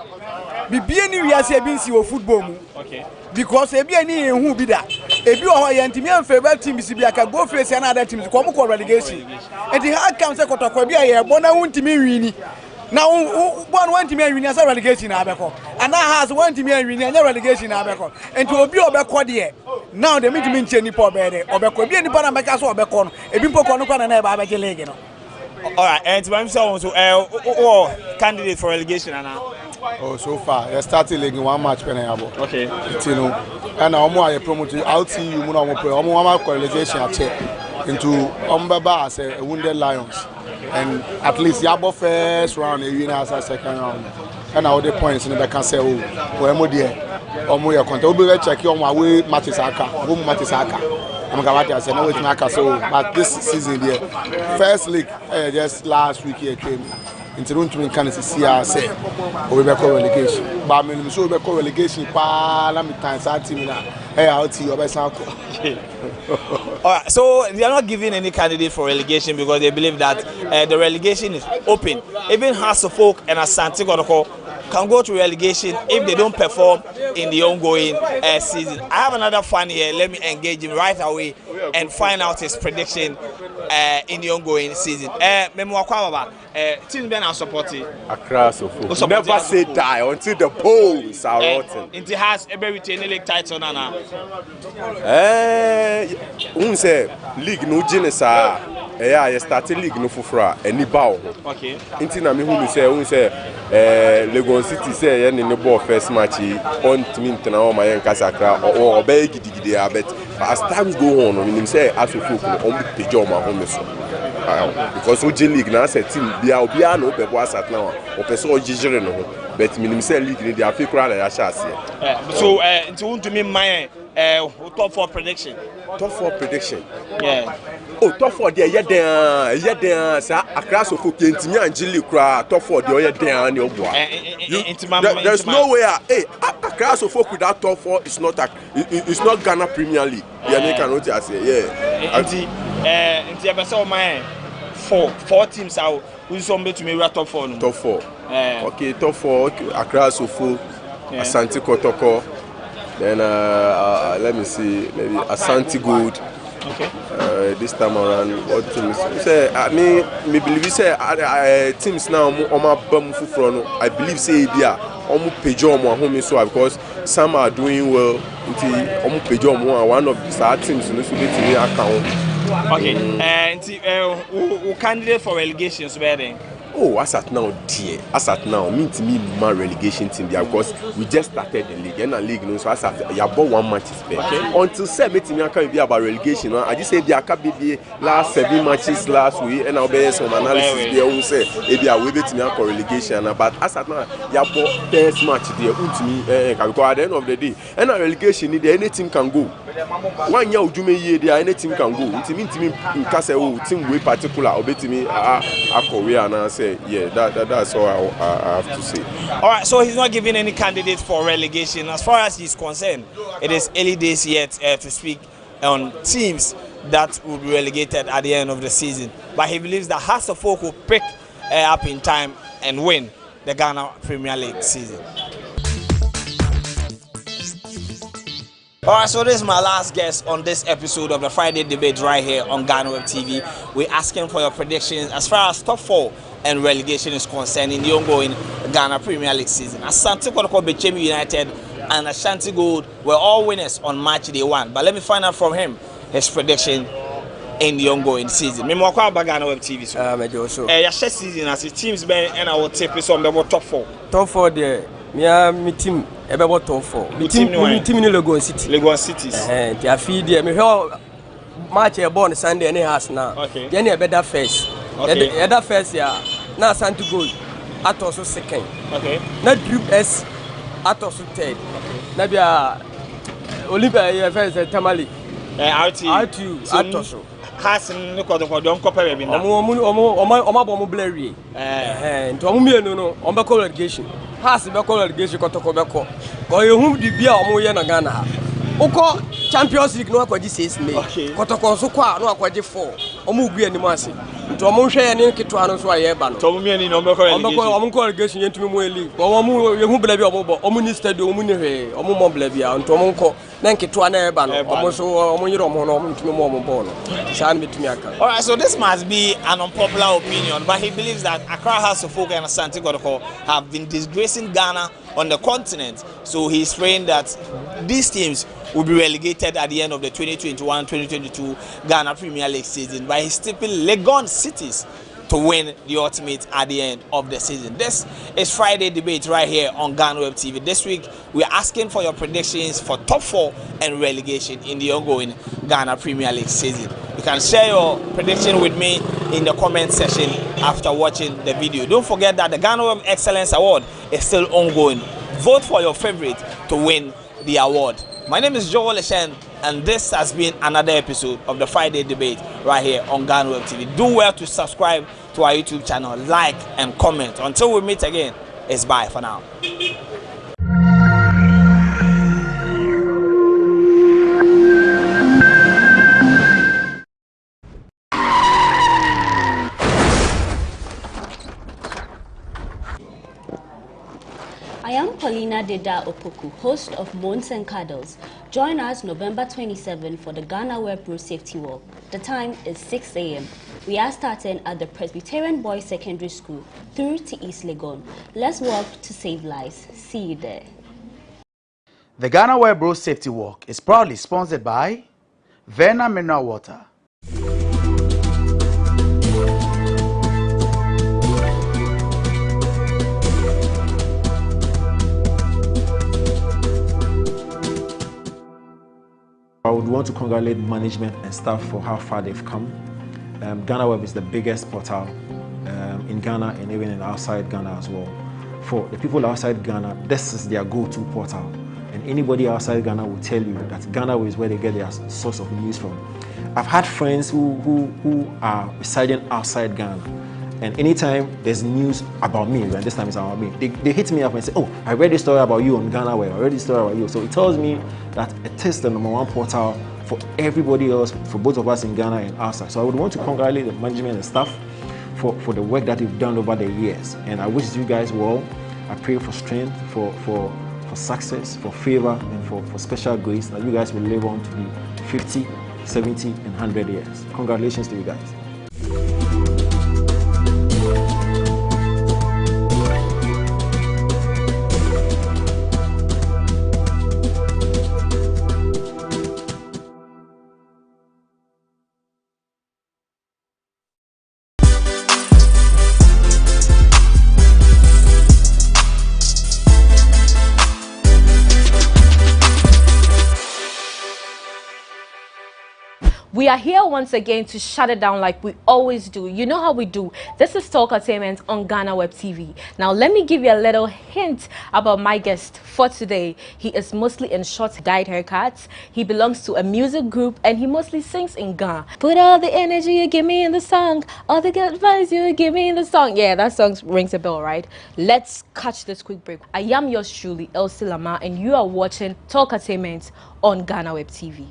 Be any we are saying see football. Okay. Because e be any who be that. E be o yantimi an favorite team be aka go face another teams come relegation. And the hard comes Kotoko be a bona untimi wini. Now, one want to be winning as a relegation abeko, and now has one to be winning a relegation abeko, and to be obeko there. Now the meeting change poor bed, obeko be any Panamakas or Becon, a bimpo conocan and never leg. Alright, and to myself, so candidate for relegation now. Oh, so far, they started league 1 match penable. Okay. You know, and I'm more promoted. I'll see you, Muna relegation into Umbaba as a wounded Lions. And at least Yabo first round, you know, as a second round. And all the points in the can say, oh, we're dear. Or more content. We'll be checking on my way, Matisaka, home Matisaka. I'm going to say, no, it's not so. But this season, here, first league, just last week, here came into room to kind of see us say, we be call relegation. But I mean, so we be call relegation, Parliamentary times our team now. Hey, I'll see you by some. Alright, so they are not giving any candidate for relegation because they believe that the relegation is open. Even House of Folk and Asante Kotoko can go to relegation if they don't perform in the ongoing season. I have another fan here. Let me engage him right away and find out his prediction in the ongoing season. Team Ben are supporting. Across of Folk. Never say die until the polls are rotten. It has a very league title now. Say league no genesa I started league no fufra any bow. Okay. Inti na me hu say Lagos City say yen ni ball first match on mint na o mayen kasakra or be gidigidi abet. As times go on, we say as we folk on be pejoma home so. Because OG league na say team bia no be boss at now. O person o jijere no. But minim say league ni dey afekura na ya sha ase. So into want to me my top 4 prediction. Top 4 prediction. Yeah. Oh, top 4 there, yeah, sir. Across of Kentimi and Jilly cry, top 4 there, yeah, your boy. There's no way, hey, across of folk without top 4 is not Ghana Premier League. Yeah, they cannot say, yeah. Into episode my 4 teams out. Who's somebody to me top 4? Top 4. Okay, top 4, across of folk, Asante Kotoko. Then let me see, maybe Asante Gold. Okay. This time around, what teams? Say, I mean, me believe say teams now on my bum front. I believe say India, omu pejo omu home so because some are doing well. Until omu pejo omu one of the teams no so be account. Okay. And who candidate for relegation so then? Oh, as at now, dear. As at now, me my relegation team there because we just started the league. And the league, you know, so as at you bought 1 match is fair. Okay. Until 7 me can be about relegation. I just say there can be last 7 matches last week, and I'll be some analysis there. Who say if you are we bet me for relegation, but as at now, you bought first match there. Because at the end of the day, and a relegation, there any team can go. 1 year you may there any team can go. It means in case team way particular or bet me a Korea and say. Yeah, that's all I have to say. All right, so he's not giving any candidate for relegation. As far as he's concerned, it is early days yet to speak on teams that will be relegated at the end of the season. But he believes that Hearts of Folk will pick up in time and win the Ghana Premier League season. Alright, so this is my last guest on this episode of the Friday debate right here on GhanaWeb TV. We're asking for your predictions as far as top 4 and relegation is concerned in the ongoing Ghana Premier League season. Asante Kotoko Bechem United and Ashanti Gold were all winners on match day 1. But let me find out from him his prediction in the ongoing season. Me mo kwa GhanaWeb TV so. Me jo so. Your season as the teams been and I will take this on the top 4. Top 4 there. Me team about top 4. Me team in Legon City. Legon Cities. They feed there. Me match a born Sunday any house now. Okay. Then you better first. Okay. Other first yeah. Now Santi Gold at also second. Okay. Not Group S at also third. Now be Olympia first Tamale. RTU at also. Has no code for don't compare with Omo blurry. To Omumi no Omba relegation. Has be relegation Kotoko Beko. Go you whom the beer Omo ye na Ghana. Oko Champions League no akwaji 6 May. Kotoko so kwa no akwaji 4. Omo gu anim ase. To Omo hwe ne keto ano so aye ba no. To Omo mi ani no Omba relegation yentumi mo eli. Omo ye hu bla bi Omo ni stadium Omo ni hwe. Omo mo bla bi a to Omo nko na keto ana e ba no. Omo so Omo yiro Omo no Omo ntumi mo ball no. Alright, so this must be an unpopular opinion, but he believes that Accra House of Folk and Asante Kotoko have been disgracing Ghana on the continent. So he's praying that these teams will be relegated at the end of the 2021-2022 Ghana Premier League season, but he's tipping Legon Cities to win the ultimate at the end of the season. This is Friday debate right here on GhanaWeb TV. This week, we're asking for your predictions for top 4 and relegation in the ongoing Ghana Premier League season. You can share your prediction with me in the comment section after watching the video. Don't forget that the GhanaWeb Excellence Award is still ongoing. Vote for your favorite to win the award. My name is Joel Leshen, and this has been another episode of the Friday debate right here on GhanaWeb TV. Do well to subscribe to our YouTube channel, like and comment. Until we meet again, it's bye for now. I am Paulina Deda Opoku, host of Moans and Cuddles. Join us November 27 for the GhanaWeb Road Safety Walk. The time is 6 a.m. We are starting at the Presbyterian Boys Secondary School through to East Legon. Let's walk to save lives. See you there. The GhanaWeb Road Safety Walk is proudly sponsored by Verna Mineral Water, I would want to congratulate management and staff for how far they've come. GhanaWeb is the biggest portal in Ghana and even in outside Ghana as well. For the people outside Ghana, this is their go-to portal. And anybody outside Ghana will tell you that GhanaWeb is where they get their source of news from. I've had friends who are residing outside Ghana, and anytime there's news about me, and this time it's about me, they hit me up and say, oh, I read this story about you on GhanaWeb, I read this story about you. So it tells me that it is the #1 portal for everybody else, for both of us in Ghana and outside. So I would want to congratulate the management and staff for the work that they've done over the years. And I wish you guys well. I pray for strength, for for success, for favor, and for special grace that you guys will live on to be 50, 70, and 100 years. Congratulations to you guys. We are here once again to shut it down like we always do. You know how we do. This is Talk Entertainment on GhanaWeb TV. Now, let me give you a little hint about my guest for today. He is mostly in short dyed haircuts. He belongs to a music group and he mostly sings in Ghana. Put all the energy you give me in the song, all the good advice you give me in the song. Yeah, that song rings a bell, right? Let's catch this quick break. I am yours truly, Elsie Lama, and you are watching Talk Entertainment on GhanaWeb TV.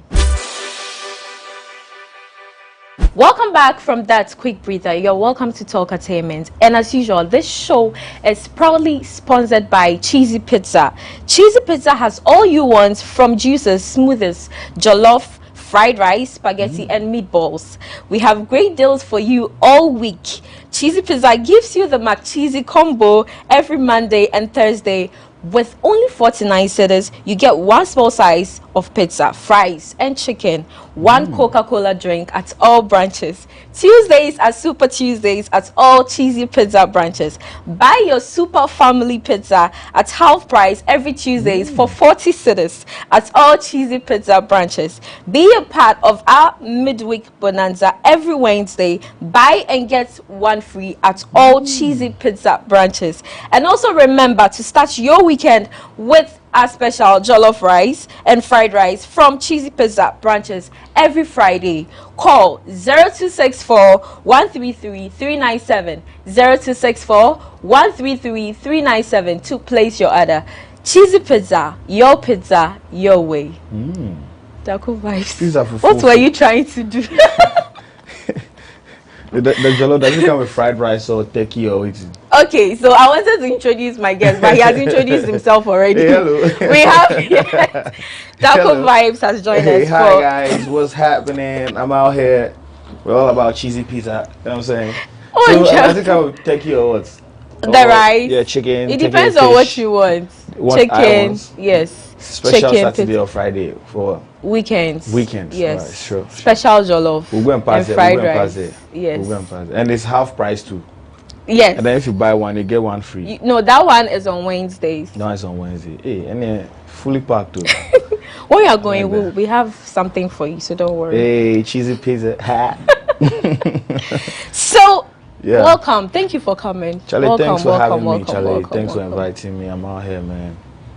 Welcome back from that quick breather. You're welcome to Talk Entertainment. And as usual, this show is proudly sponsored by Cheesy Pizza. Cheesy Pizza has all you want from juices, smoothies, jollof, fried rice, spaghetti, and meatballs. We have great deals for you all week. Cheesy Pizza gives you the McCheesy combo every Monday and Thursday. With only 49 cedis, you get one small size of pizza, fries, and chicken, one Coca-Cola drink at all branches. Tuesdays are Super Tuesdays at all Cheesy Pizza branches. Buy your Super Family Pizza at half price every Tuesdays for 40 cedis at all Cheesy Pizza branches. Be a part of our midweek bonanza every Wednesday. Buy and get one free at all Cheesy Pizza branches. And also remember to start your weekend with our special jollof rice and fried rice from Cheesy Pizza branches every Friday. Call 0264 133 397 0264 133 397 to place your order. Cheesy Pizza, your way. Darko vibes. What were you trying to do? The jollof doesn't come with fried rice or turkey or anything. Okay, so I wanted to introduce my guest, but he has introduced himself already. Hey, hello. We have Darko Vibes has joined us. Hi guys, what's happening? I'm out here. We're all about cheesy pizza. You know what I'm saying? So, I think I would turkey or what? The rice. Yeah, chicken. It depends on what you want. Chicken, yes. Special chicken, Saturday or Friday for weekends. Yes, right, sure. Special jollof. We'll go and pass and it. Fried rice. Yes. We'll go and pass it. And it's half price too. Yes. And then if you buy one, you get one free. No, that one is on Wednesdays. No, it's on Wednesday. Hey, and then fully packed too. When you are going, we have something for you, so don't worry. Hey, cheesy pizza. So, welcome. Thank you for coming. Charlie, thanks for having me. Charlie, thanks for inviting me. I'm out here, man.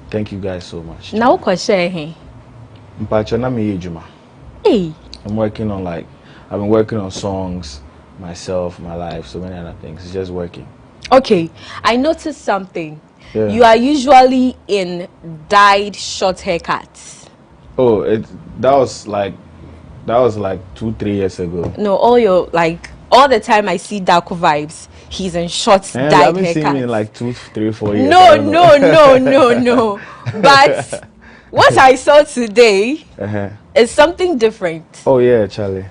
Thank you guys so much. Now, what hey? Hey. I'm working on I've been working on songs, myself, my life, so many other things. It's just working. Okay, I noticed something. Yeah. You are usually in dyed short haircuts. Oh, that was like 2-3 years ago. No, all the time I see Darko Vibes, he's in short dyed haircuts. You haven't seen me in like 2, 3, 4 years. No. But what I saw today is something different. Oh yeah, Charlie.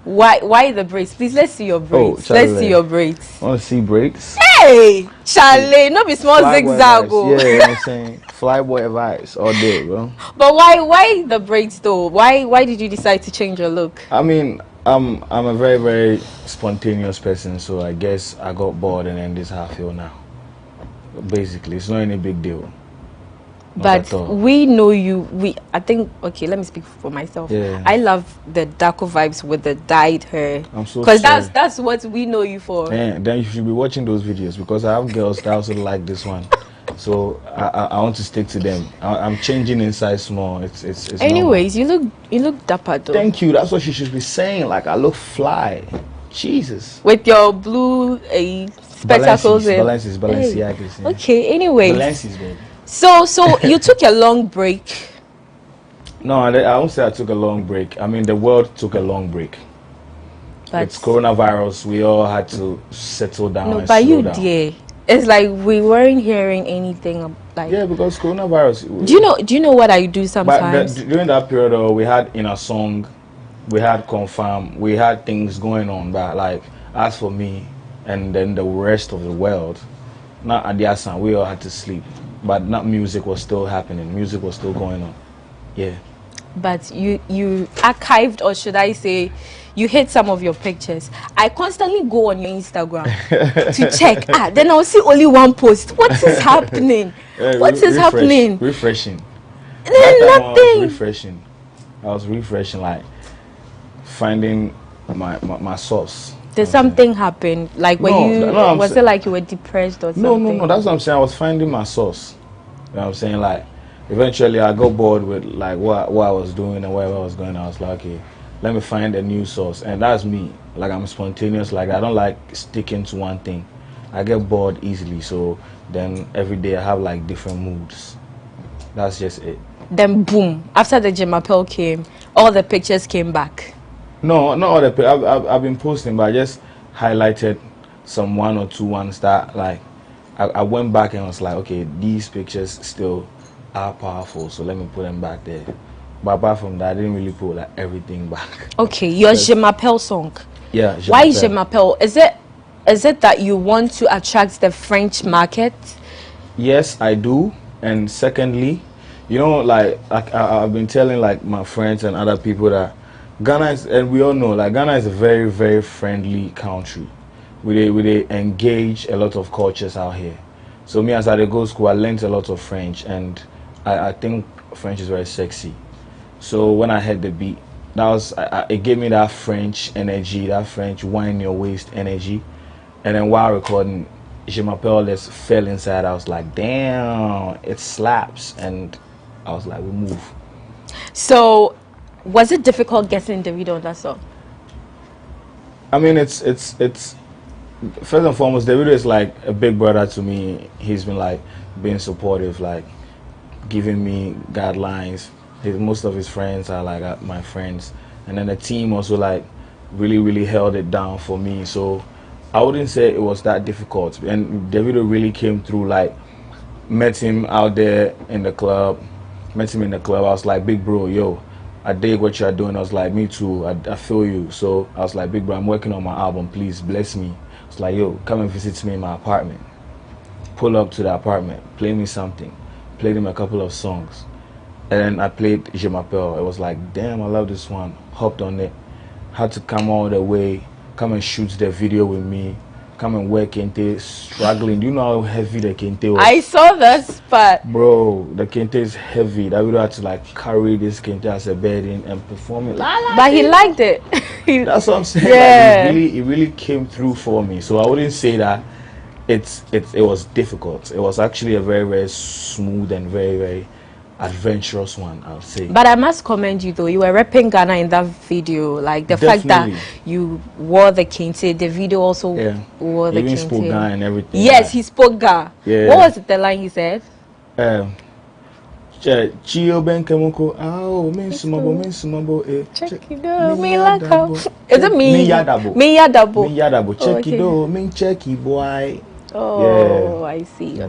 Why the braids? Please, let's see your braids. Charlie, let's see your braids. Want to see braids? Hey, Charlie, not be small zigzag. Yeah, you know what I'm saying? Flyboy vibes all day, bro. But why the braids though? Why did you decide to change your look? I mean, I'm a very, very spontaneous person, so I guess I got bored and then this is how I feel now. Basically, it's not any big deal. But we know you. I think. Okay, let me speak for myself. Yeah. I love the Darko Vibes with the dyed hair. I'm so because that's what we know you for. Yeah, then you should be watching those videos because I have girls that also like this one. So I want to stick to them. I'm changing inside small. It's anyways, normal. you look dapper though. Thank you. That's what she should be saying. Like I look fly. Jesus. With your blue spectacles. Balenciagas. Yeah. Okay. Anyways. Balenciagas, baby. So you took a long break. No, I won't say I took a long break. I mean, the world took a long break. But it's coronavirus. We all had to settle down. No, but you dear. It's like we weren't hearing anything like. Yeah, because coronavirus. Do you know what I do sometimes? But during that period, we had in a song, we had confirm, we had things going on. But like as for me, and then the rest of the world, not at the Asan, we all had to sleep. But not music was still happening. Music was still going on. Yeah. But you archived, or should I say, you hid some of your pictures. I constantly go on your Instagram to check. Then I'll see only one post. What is happening? What is happening? Refreshing. Nothing. Refreshing. I was refreshing, like finding my source. Did something happen? Like was it like you were depressed or something? No. That's what I'm saying. I was finding my source. You know what I'm saying? Like eventually I got bored with like what I was doing and wherever I was going. I was like, okay, let me find a new source. And that's me. Like I'm spontaneous. Like I don't like sticking to one thing. I get bored easily. So then every day I have like different moods. That's just it. Then boom, after the Jemapel came, all the pictures came back. No, not all the pictures. I've been posting, but I just highlighted some one or two ones that like I went back and was like, okay, these pictures still are powerful, so let me put them back there. But apart from that, I didn't really put like everything back. Okay, your Jemapel song. Yeah. Why Jemapel? Is it that you want to attract the French market? Yes, I do. And secondly, you know, like I've been telling like my friends and other people that Ghana is, and we all know, like Ghana is a very, very friendly country. We engage a lot of cultures out here. So me, as I go to school, I learned a lot of French, and I think French is very sexy. So when I heard the beat, that was it gave me that French energy, that French wind your waist energy. And then while recording, Jemapel just fell inside. I was like, damn, it slaps, and I was like, we move. So, was it difficult getting Davido on that song? I mean, it's first and foremost, Davido is like a big brother to me. He's been like being supportive, like giving me guidelines. Most of his friends are like my friends, and then the team also like really held it down for me. So I wouldn't say it was that difficult. And Davido really came through. Like met him out there in the club. Met him in the club. I was like, big bro, yo, I dig what you're doing. I was like, me too. I feel you. So I was like, big bro, I'm working on my album. Please bless me. It's like, yo, come and visit me in my apartment. Pull up to the apartment. Play me something. Played him a couple of songs. And then I played Jemapel. It was like, damn, I love this one. Hopped on it. Had to come all the way. Come and shoot the video with me. Come and wear kente, struggling. Do you know how heavy the kente was? I saw that spot. Bro, the kente is heavy. That we had to like carry this kente as a bedding and perform it. But he liked it. That's what I'm saying. Yeah. Like, it really came through for me. So I wouldn't say that it was difficult. It was actually a very smooth and very adventurous one, I would say. But I must commend you though. You were repping Ghana in that video. Like the fact that you wore the kente. The video also wore the kente. He spoke Ghana and everything. Yes, he spoke Ghana. Yeah. What was the line he said? Chio ben kemuko ao men sumabo check it out me like how is it me yadabo check it out men check it boy. Oh, I see.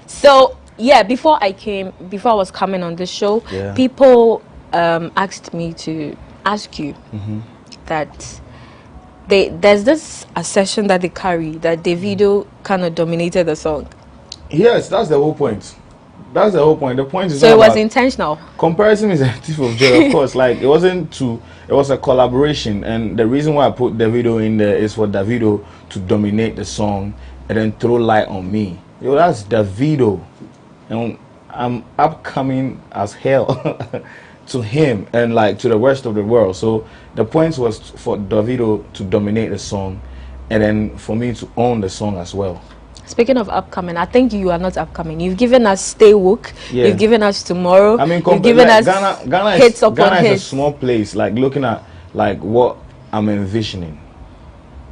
So yeah, before I was coming on this show, people asked me to ask you that there's this assertion that they carry that Davido kind of dominated the song. Yes, that's the whole point. The point is so it was intentional. Comparison is a thief of joy, of course. Like it was a collaboration, and the reason why I put Davido in there is for Davido to dominate the song and then throw light on me. Yo, that's Davido. And I'm upcoming as hell to him and like to the rest of the world. So the point was for Davido to dominate the song and then for me to own the song as well. Speaking of upcoming, I think you are not upcoming. You've given us Stay Woke. Yeah. You've given us Tomorrow. I mean, you've given us Ghana hits upon hits. Ghana is a small place. Like looking at like what I'm envisioning.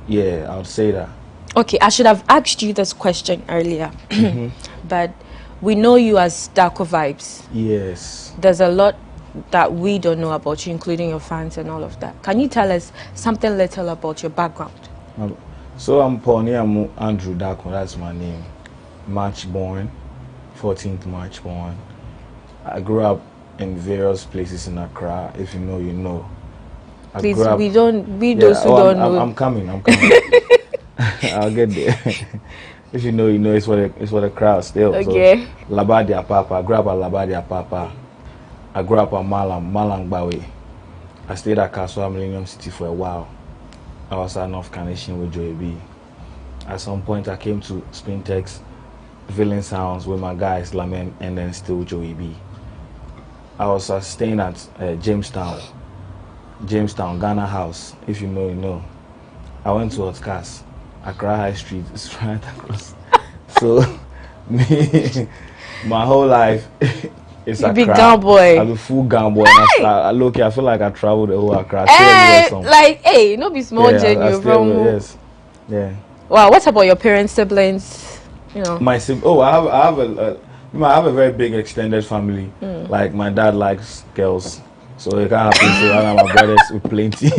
Yeah, I would say that. Okay, I should have asked you this question earlier, but we know you as Darko Vibes. Yes. There's a lot that we don't know about you, including your fans and all of that. Can you tell us something little about your background? So I'm Paul Andrew Darko, that's my name. March born, 14th March born. I grew up in various places in Accra. If you know, you know. Please, we those who don't know. I'm coming. I'll get there. If you know, you know. It's for the crowd still. Okay. So, Labadia Papa. I grew up at Labadia Papa. I grew up at Malang Bawe. I stayed at Kaswa Millennium City for a while. I was at North Carnation with Joey B. At some point, I came to Spintex, Villain Sounds with my guys Lamen, and then still Joey B. I was staying at Jamestown, Ghana House. If you know, you know. I went to Otkas, Accra High Street. It's right across. So, me, my whole life, it's Accra. You be Ghana boy. I'm a full Ghana boy. Hey! I feel like I traveled the whole Accra. Hey, no be small journey from. Yes. Yeah. Wow. What about your parents, siblings? You know. My siblings. Oh, I have a very big extended family. Like my dad likes girls, so it can't happen. So I have my brothers with plenty.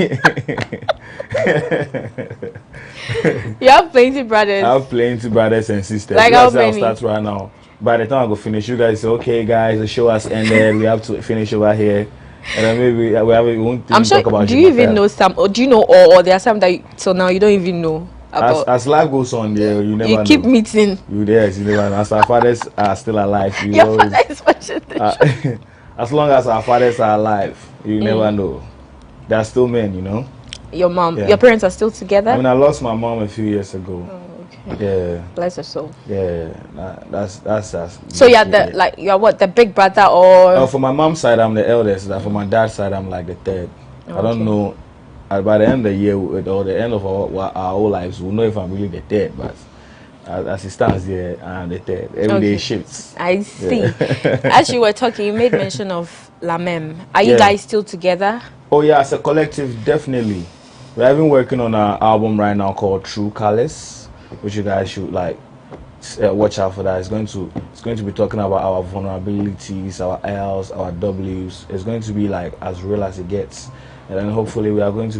You have plenty brothers. I have plenty brothers and sisters. Like how many? I'll start right now. By the time I go finish, you guys say, "Okay, guys, the show has ended. We have to finish over here." And then maybe we won't talk about. Do you even know some, or do you know, or there are some that till now you don't even know? As life goes on, there you never. You keep meeting. You never know. As our fathers are still alive, Your father is watching the show. As long as our fathers are alive, you never know. They are still men, you know. Your mom, your parents are still together. I mean, I lost my mom a few years ago. Oh, okay. Yeah. Bless her soul. Yeah, that's. So you're you're what, the big brother or? For my mom's side, I'm the eldest. For my dad's side, I'm like the third. I don't know. By the end of the year or the end of our whole lives, we'll know if I'm really the third. But as it stands here, I'm the third. Every day shifts. I see. As you were talking, you made mention of Lamem. Are you guys still together? Oh yeah, as a collective, definitely. We're even working on an album right now called True Colors, which you guys should watch out for that. It's going to be talking about our vulnerabilities, our L's, our W's. It's going to be like as real as it gets. And then hopefully we are going to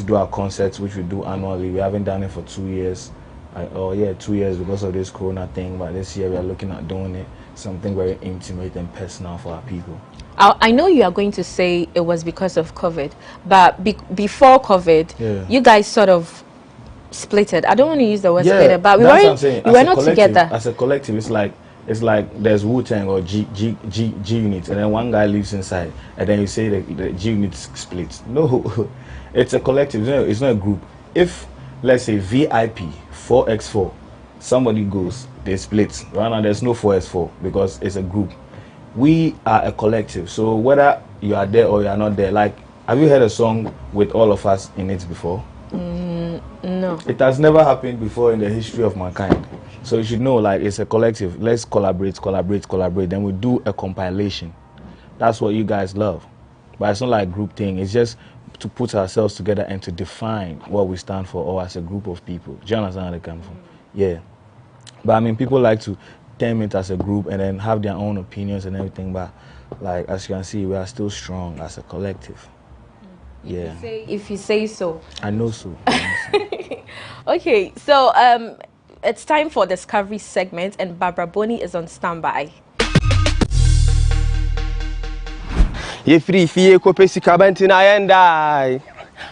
do our concerts, which we do annually. We haven't done it for 2 years. 2 years because of this corona thing, but this year we are looking at doing it, something very intimate and personal for our people. I know you are going to say it was because of COVID, but before COVID, you guys sort of splitted. I don't want to use the word splitted, but we were not together. As a collective, it's like there's Wu-Tang or G unit, and then one guy lives inside, and then you say the G unit splits. No, it's a collective. It's not a group. If let's say VIP 4x4, somebody goes, they split. Right now, there's no 4x4 because it's a group. We are a collective. So whether you are there or you are not there, like, have you heard a song with all of us in it before? No. It has never happened before in the history of mankind. So you should know, like, it's a collective. Let's collaborate. Then we do a compilation. That's what you guys love. But it's not like group thing. It's just to put ourselves together and to define what we stand for, or as a group of people. Do you understand where they come from? Yeah. But I mean, people like to term it as a group and then have their own opinions and everything. But like, as you can see, we are still strong as a collective. Yeah. If you say so. I know so. Okay, so it's time for Discovery segment, and Barbara Boni is on standby. Ye free fee kopesi kabanti na yendai.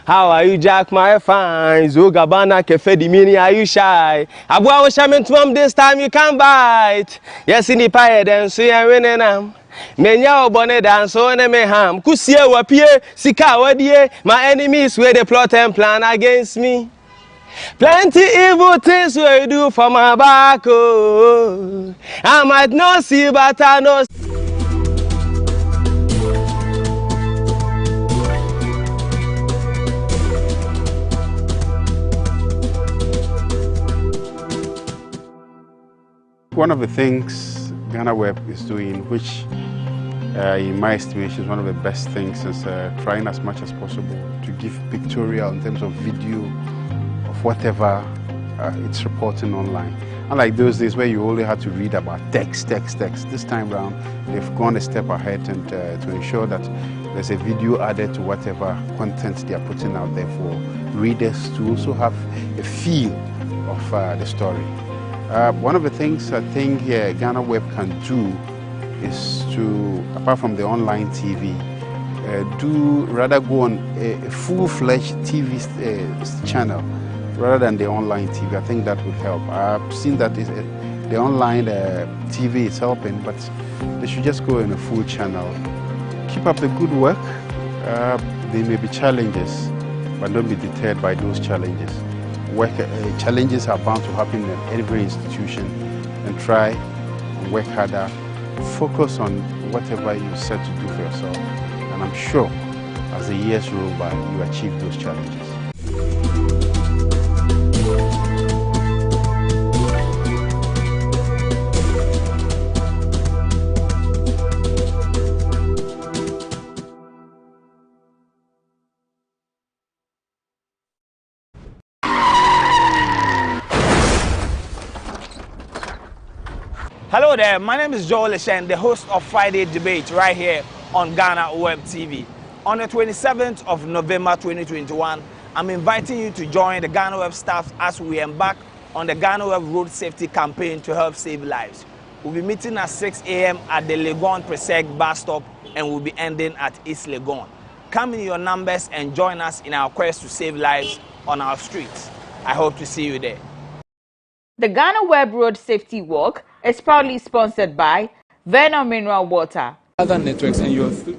How are you, Jack? My fine. Zogabana kefedi mini, are you shy? Abua was shaman to this time you can bite. Yes, in the pie, then so you're winning them. Menya bonnet dance so enemy ham. Kusia wapie, sika wadie. My enemies where they plot and plan against me. Plenty evil things we do for my back. Oh, I might not see, but I know. One of the things GhanaWeb is doing, which in my estimation is one of the best things, is trying as much as possible to give pictorial in terms of video of whatever it's reporting online. Unlike those days where you only had to read about text. This time around, they've gone a step ahead and to ensure that there's a video added to whatever content they are putting out there for readers to also have a feel of the story. One of the things I think GhanaWeb can do is to, apart from the online TV, rather go on a full-fledged TV channel rather than the online TV. I think that would help. I've seen that the online TV is helping, but they should just go in a full channel. Keep up the good work. There may be challenges, but don't be deterred by those challenges. Challenges are bound to happen in every institution, and try and work harder. Focus on whatever you set to do for yourself, and I'm sure as the years roll by, you achieve those challenges. Hello there, my name is Joel Leshen, the host of Friday Debate right here on GhanaWeb TV. On the 27th of November 2021, I'm inviting you to join the GhanaWeb staff as we embark on the GhanaWeb Road Safety Campaign to help save lives. We'll be meeting at 6 a.m. at the Legon Preseg bus stop and we'll be ending at East Legon. Come in your numbers and join us in our quest to save lives on our streets. I hope to see you there. The GhanaWeb Road Safety Walk is proudly sponsored by Verna Mineral Water. Other networks and your... Thank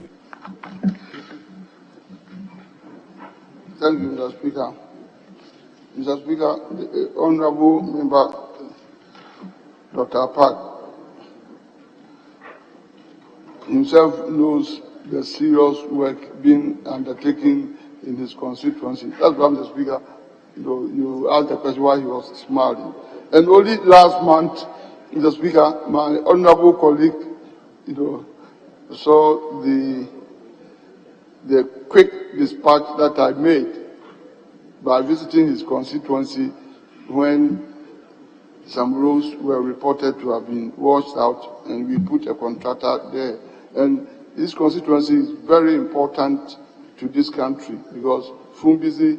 you, Mr. Speaker. Mr. Speaker, the Honorable Member Dr. Park himself knows the serious work being undertaken in his constituency. That's why, Mr. Speaker, you asked the question why he was smiling. And only last month, Mr. Speaker, my honorable colleague, saw the quick dispatch that I made by visiting his constituency when some roads were reported to have been washed out, and we put a contractor there. And this constituency is very important to this country because Fumbisi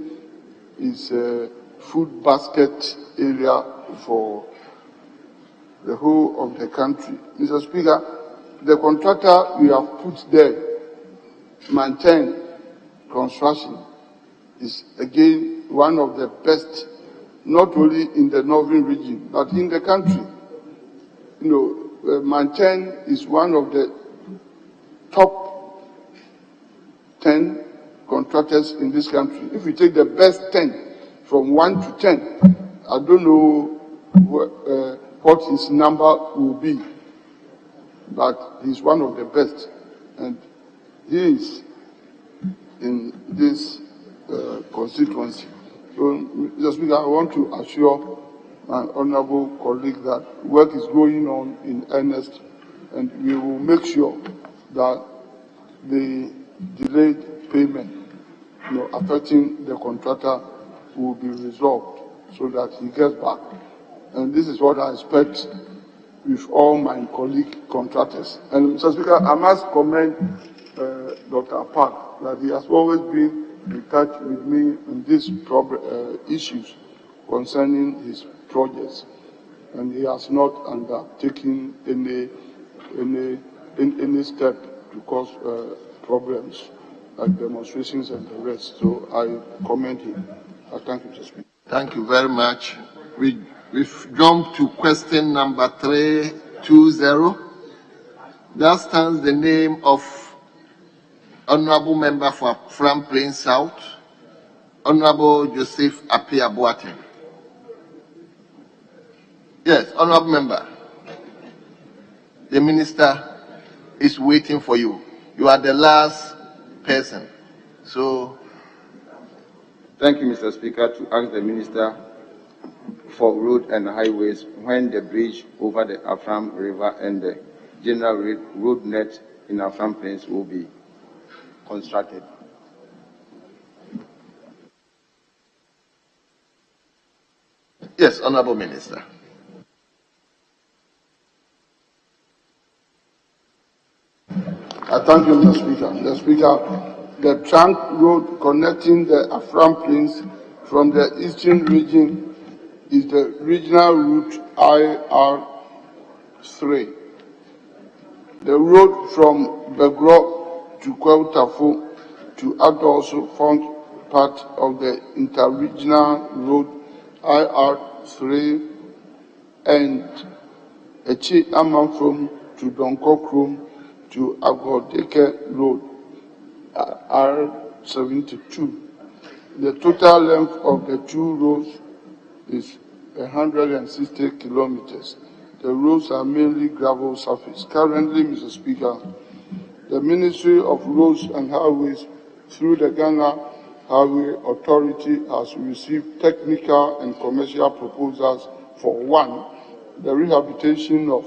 is a food basket area for the whole of the country. Mr. Speaker, the contractor we have put there, maintain construction, is again one of the best, not only in the northern region, but in the country. Maintain is one of the top 10 contractors in this country. If we take the best 10 from 1 to 10, I don't know what his number will be, but he's one of the best, and he is in this constituency. So, Mr. Speaker, I want to assure my honorable colleague that work is going on in earnest, and we will make sure that the delayed payment affecting the contractor will be resolved so that he gets back. And this is what I expect with all my colleague contractors. And Mr. Speaker, I must commend Dr. Park that he has always been in touch with me on these issues concerning his projects, and he has not undertaken any step to cause problems like demonstrations and the rest. So I commend him. I thank you, Mr. Speaker. Thank you very much. We've jumped to question number 320. That stands the name of Honorable Member for Fram Plain South, Honorable Joseph Apia Boateng. Yes, Honorable Member. The Minister is waiting for you. You are the last person. So, thank you, Mr. Speaker, to ask the Minister for Road and Highways when the bridge over the Afram River and the general road net in Afram Plains will be constructed. Yes, Honorable Minister. I thank you, Mr. Speaker. Mr. Speaker, the trunk road connecting the Afram Plains from the eastern region is the regional route IR3. The road from Begro to Kweltafo to Adoso forms part of the interregional road IR3 and Echi Amanfrom to Donkokrom to Agodeke Road R72. The total length of the two roads is 160 kilometers. The roads are mainly gravel surface. Currently, Mr. Speaker, the Ministry of Roads and Highways, through the Ghana Highway Authority, has received technical and commercial proposals for one, the rehabilitation of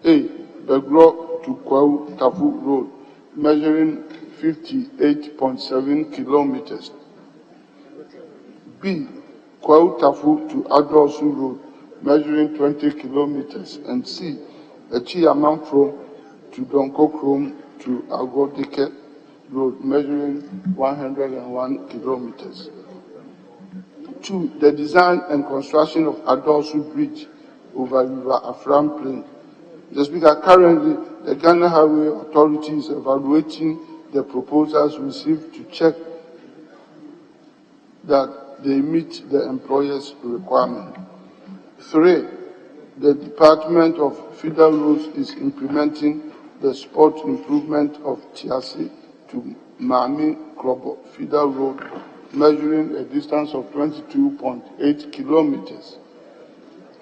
A, Begro to Kwau Tafu Road, measuring 58.7 kilometers. B, Kwau Tafu to Adosu Road, measuring 20 kilometers. And C, Echiamanfro to Donkokrom to Agodeke Road, measuring 101 kilometers. 2, the design and construction of Adosu Bridge over River Afram Plain. The Speaker, currently, the Ghana Highway Authority is evaluating the proposals received to check that they meet the employer's requirement. 3, the Department of Federal Roads is implementing the spot improvement of Tiasi to Mami Krobo Federal Road, measuring a distance of 22.8 kilometers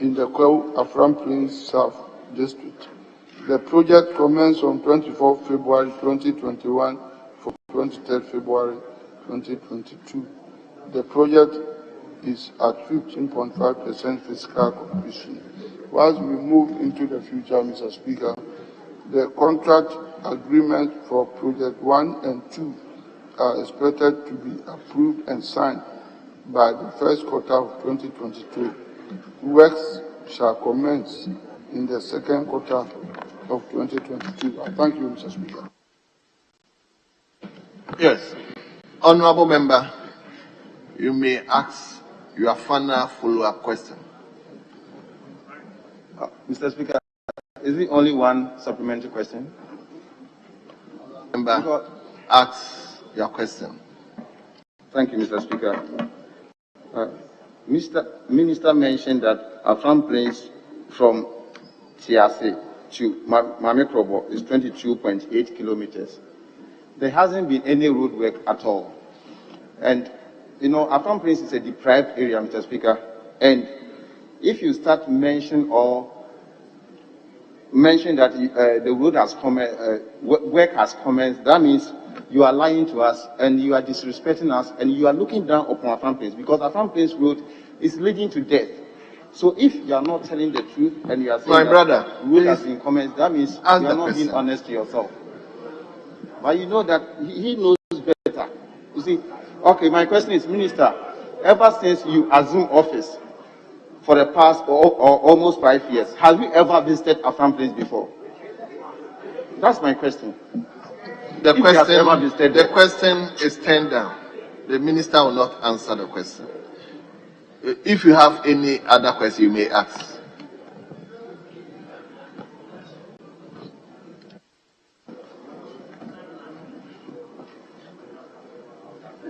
in the Kwau Afram Plains South District. The project commenced on 24 February 2021 for 23 February 2022. The project is at 15.5% fiscal completion. Whilst we move into the future, Mr. Speaker, the contract agreement for Project 1 and 2 are expected to be approved and signed by the first quarter of 2022. Works shall commence in the second quarter of 2022. I thank you, Mr. Speaker. Yes. Honorable Member, you may ask your final follow-up question. Mr. Speaker, is it only one supplementary question? Member, ask your question. Thank you, Mr. Speaker. Minister mentioned that Afram Plains from Tiase to Mamekrobo is 22.8 kilometers. There hasn't been any road work at all. And, you know, Afram Plains is a deprived area, Mr. Speaker. And if you start mention that the road has work has commenced, that means you are lying to us and you are disrespecting us and you are looking down upon Afram Plains, because Afram Plains road is leading to death. So if you are not telling the truth and you are saying that road has been commenced, that means you are not being honest to yourself. But you know that he knows better. You see, okay, my question is, Minister, ever since you assumed office for the past or almost 5 years, have you ever visited Afram Plains before? That's my question. The question is turned down. The Minister will not answer the question. If you have any other question, you may ask.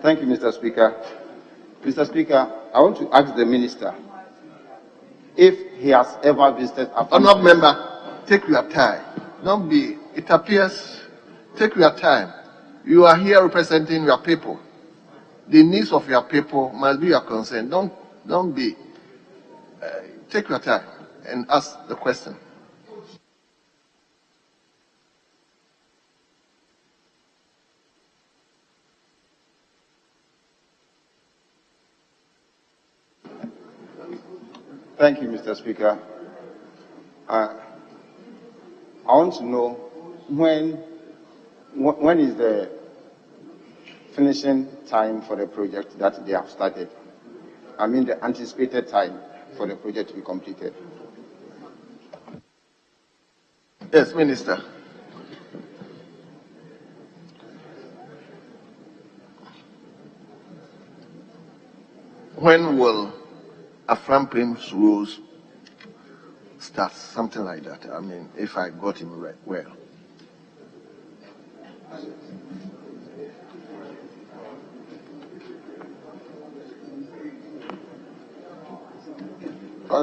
Thank you, Mr. Speaker. Mr. Speaker, I want to ask the Minister if he has ever visited Afram. Honourable Member, take your time. Don't be, it appears, take your time. You are here representing your people. The needs of your people must be your concern. Don't be, take your time and ask the question. Thank you, Mr. Speaker. I want to know when is the finishing time for the project that they have started? I mean the anticipated time for the project to be completed. Yes, Minister. when will Afram Prince rules start? Something like that. I mean, if I got him right well.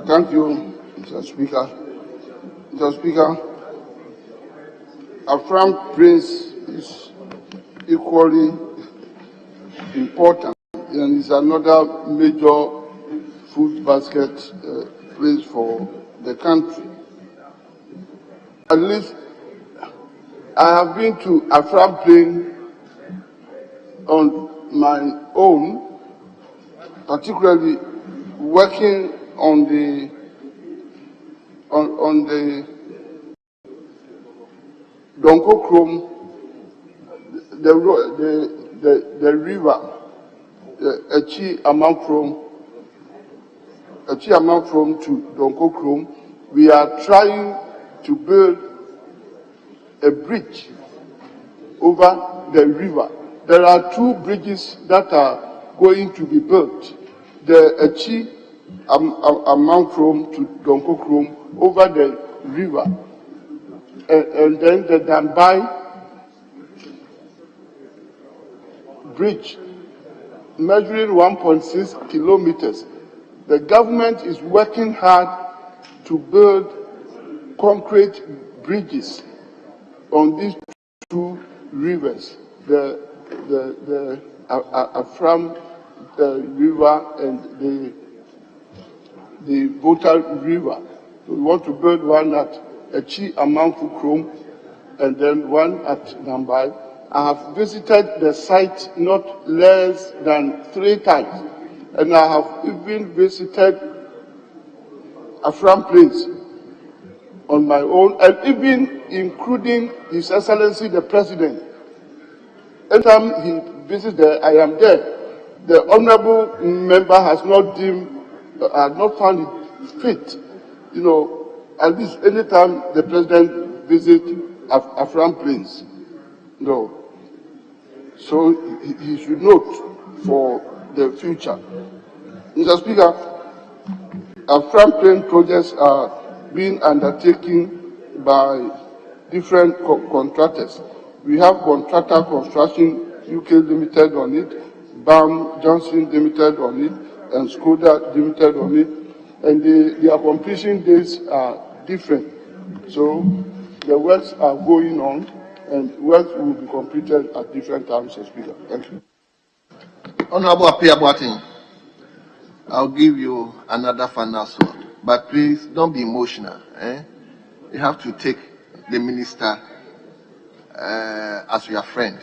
Thank you, Mr. Speaker. Mr. Speaker, Afram Prince is equally important and is another major food basket place for the country. At least I have been to Afram Plain on my own, particularly working on the Donko Chrome, the river, Achi Amerado to Donko Chrome. We are trying to build a bridge over the river. There are two bridges that are going to be built. The Achi Amerado to Donko Chrome over the river, and then the Dambai bridge measuring 1.6 kilometers. The government is working hard to build concrete bridges on these two rivers, the Afram River and the Volta River. So we want to build one at Achi Amerado Chrome and then one at Dambai. I have visited the site not less than 3 times, and I have even visited Afram Place on my own, and even including His Excellency the President. Anytime he visits there, I am there. The honourable member has not found it fit, at least anytime the President visits Afram Place. No. So he should note for the future. Mr. Speaker, Afram Plain projects are being undertaken by different contractors. We have Contractor Construction UK Limited on it, BAM Johnson Limited on it, and Skoda Limited on it, and their completion dates are different. So the works are going on, and works will be completed at different times, Mr. Speaker. Thank you. Honorable Apia Boating, I'll give you another final sword, but please don't be emotional. You have to take the minister as your friend.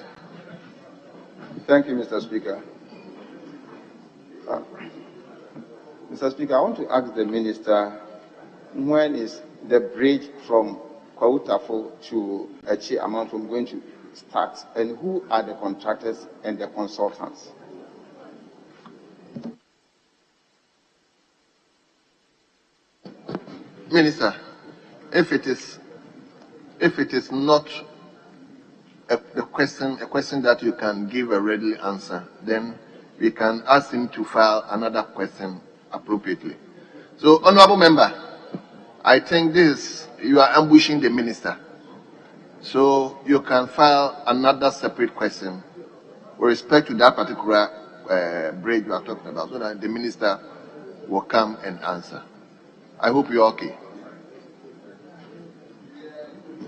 Thank you, Mr. Speaker. Mr. Speaker, I want to ask the minister, when is the bridge from Kwautafo to Achi Amerado going to start, and who are the contractors and the consultants? Minister, if it is not a question that you can give a ready answer, then we can ask him to file another question appropriately. So, honorable member, I think you are ambushing the minister. So you can file another separate question with respect to that particular bridge you are talking about, so that the minister will come and answer. I hope you're okay.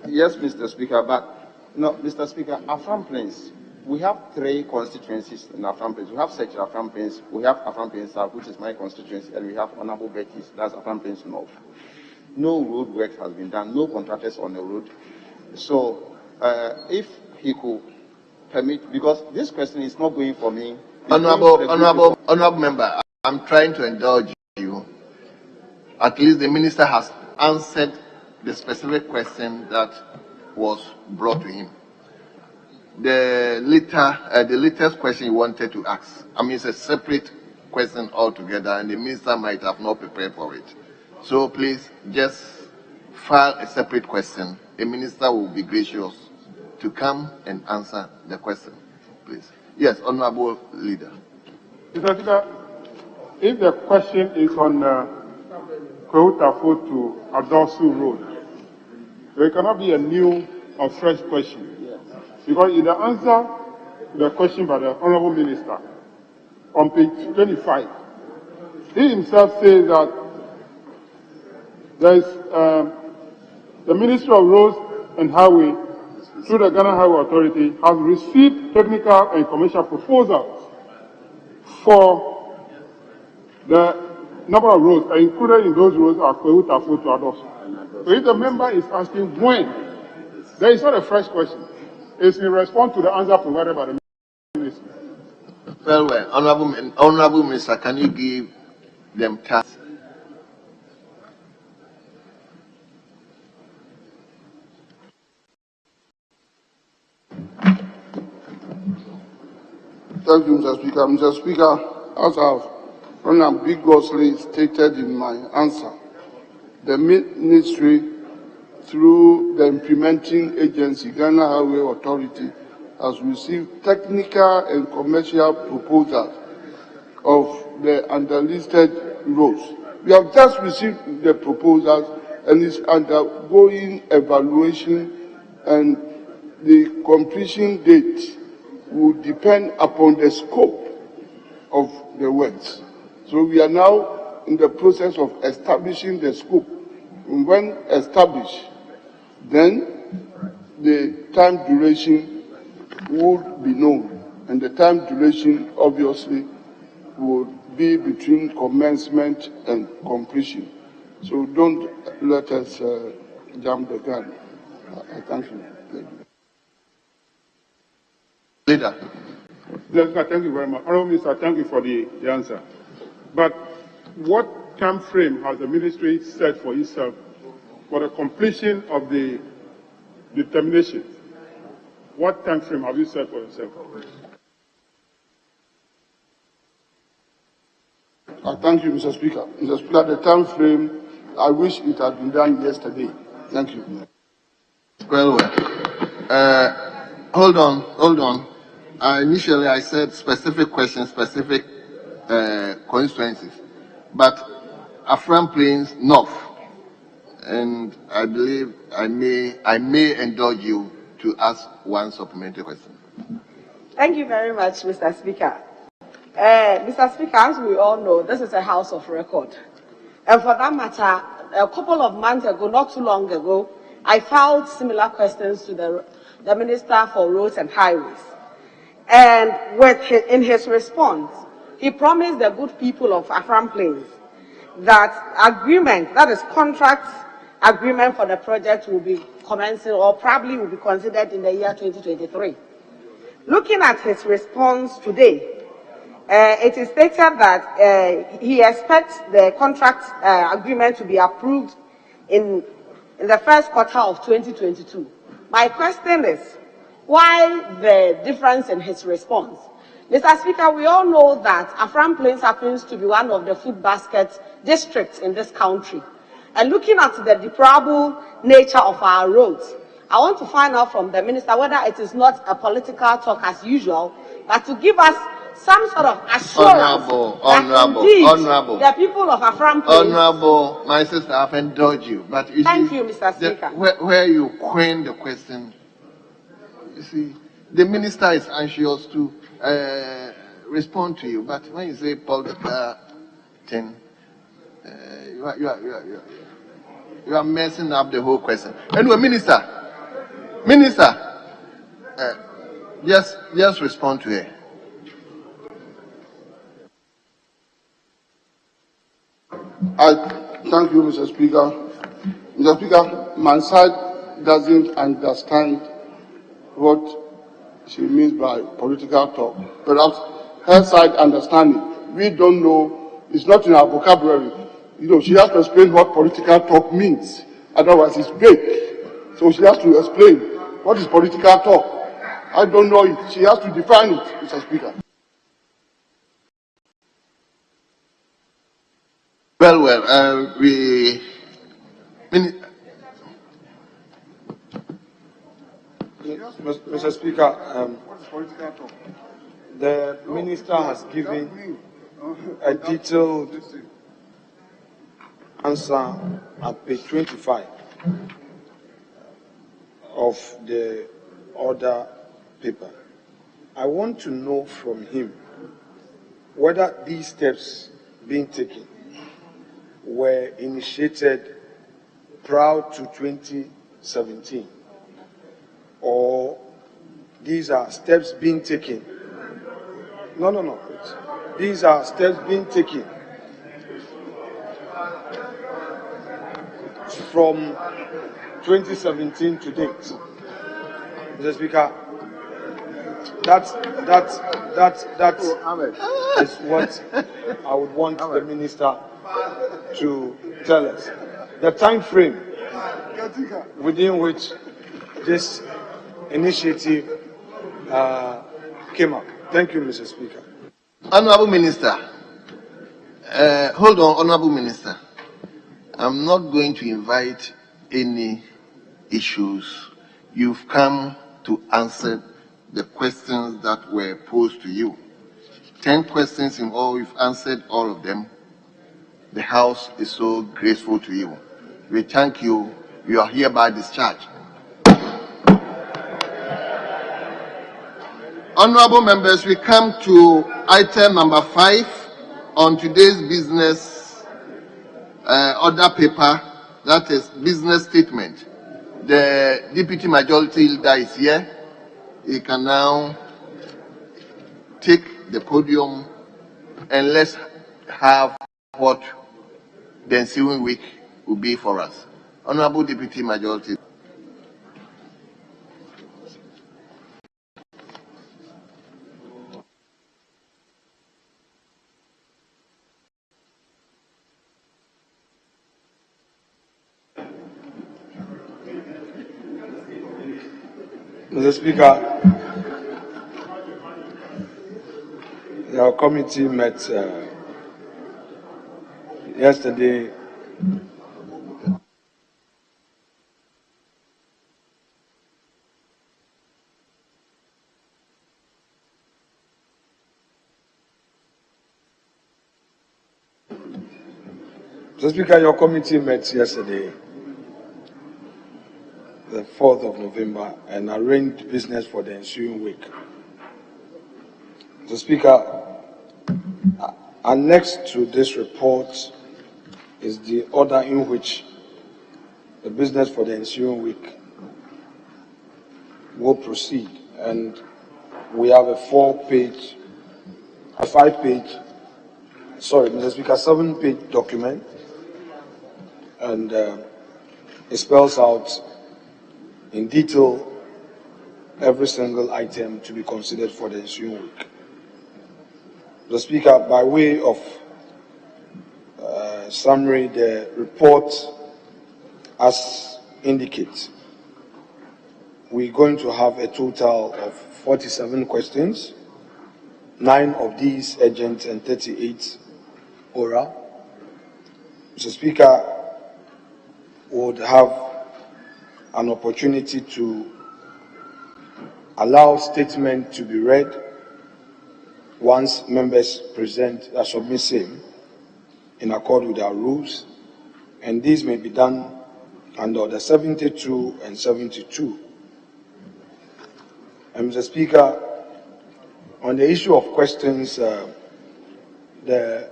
Yes, Mr. Speaker, but no, Mr. Speaker, Afram Plains, we have 3 constituencies in Afram Plains. We have Sector Afram Plains, we have Afram Plains South, which is my constituency, and we have Honorable Betty's, that's Afram Plains North. No road work has been done, no contractors on the road. So, if he could permit, because this question is not going for me. Honorable member, I'm trying to indulge you. At least the minister has answered the specific question that was brought to him. The latest question he wanted to ask, it's a separate question altogether, and the minister might have not prepared for it. So please just file a separate question. The minister will be gracious to come and answer the question, please. Yes, honorable leader. Mr. Speaker, If the question is on Kwehutafo to Adosu Road, there cannot be a new or fresh question. Because in the answer to the question by the Honorable Minister, on page 25, he himself says that there is the Ministry of Roads and Highway, through the Ghana Highway Authority, has received technical and commercial proposals for the number of roads, and included in those roads are Kwehutafo to Adosu. So if the member is asking when, there is not a fresh question. It's in response to the answer provided by the minister. Well, Honorable Minister, can you give them tasks? Thank you, Mr. Speaker. Mr. Speaker, as I've unambiguously stated in my answer, the ministry, through the implementing agency, Ghana Highway Authority, has received technical and commercial proposals of the underlisted roads. We have just received the proposals and is undergoing evaluation, and the completion date will depend upon the scope of the works. So we are now in the process of establishing the scope. And when established, then the time duration would be known, and the time duration obviously would be between commencement and completion. So don't let us jump the gun. I thank you. Leader. Thank you very much. Honorable Minister, thank you for the answer. But what time frame has the ministry set for itself for the completion of the determination? What time frame have you set for yourself? Thank you, Mr. Speaker. Mr. Speaker, the time frame, I wish it had been done yesterday. Thank you. Well. Hold on. Initially, I said specific questions, specific constituencies, but Afram Plains North, and I believe I may indulge you to ask one supplementary question. Thank you very much, Mr. Speaker. Mr. Speaker, as we all know, this is a house of record. And for that matter, a couple of months ago, not too long ago, I filed similar questions to the Minister for Roads and Highways. And in his response, he promised the good people of Afram Plains that agreement, that is contract agreement for the project, will be commencing or probably will be considered in the year 2023. Looking at his response today, it is stated that he expects the contract agreement to be approved in the first quarter of 2022. My question is, why the difference in his response? Mr. Speaker, we all know that Afram Plains happens to be one of the food basket districts in this country. And looking at the deplorable nature of our roads, I want to find out from the minister whether it is not a political talk as usual, but to give us some sort of assurance Honorable. The people of Afram Plains. Honorable, my sister, I've indulged you, but you Thank you, Mr. Speaker. Where you coined the question, you see, the minister is anxious to respond to you, but when you say political thing, you are messing up the whole question. Anyway, Minister, just respond to her. I thank you, Mr. Speaker. Mr. Speaker, my side doesn't understand what she means by political talk. Perhaps her side understanding. We don't know. It's not in our vocabulary. You know, she has to explain what political talk means. Otherwise, it's vague. So she has to explain what is political talk. I don't know it. She has to define it, Mr. Speaker. Mr. Speaker, the minister has given a detailed answer at page 25 of the order paper. I want to know from him whether these steps being taken were initiated prior to 2017, or these are steps being taken. No. These are steps being taken from 2017 to date. Mr. Speaker, that is what I would want the minister to tell us. The time frame within which this initiative came up. Thank you, Mr. Speaker. Honorable Minister, hold on, Honorable Minister. I'm not going to invite any issues. You've come to answer the questions that were posed to you. 10 questions in all, you've answered all of them. The House is so grateful to you. We thank you. You are hereby discharged. Honorable members, we come to item number 5 on today's business order paper, that is business statement. The Deputy Majority Leader is here. He can now take the podium and let's have what the ensuing week will be for us. Honorable Deputy Majority. Mr. Speaker, our committee met yesterday. Mr. Speaker, your committee met yesterday, the 4th of November, and arranged business for the ensuing week. Mr. Speaker, annexed to this report is the order in which the business for the ensuing week will proceed, and we have a 7-page document, and it spells out in detail every single item to be considered for the ensuing week. The Speaker, by way of summary, the report as indicates, we're going to have a total of 47 questions, 9 of these urgent and 38 oral. Mr. Speaker, would have an opportunity to allow statement to be read once members submit same in accord with our rules, and these may be done under Order 72 and 72. And Mr. Speaker, on the issue of questions, the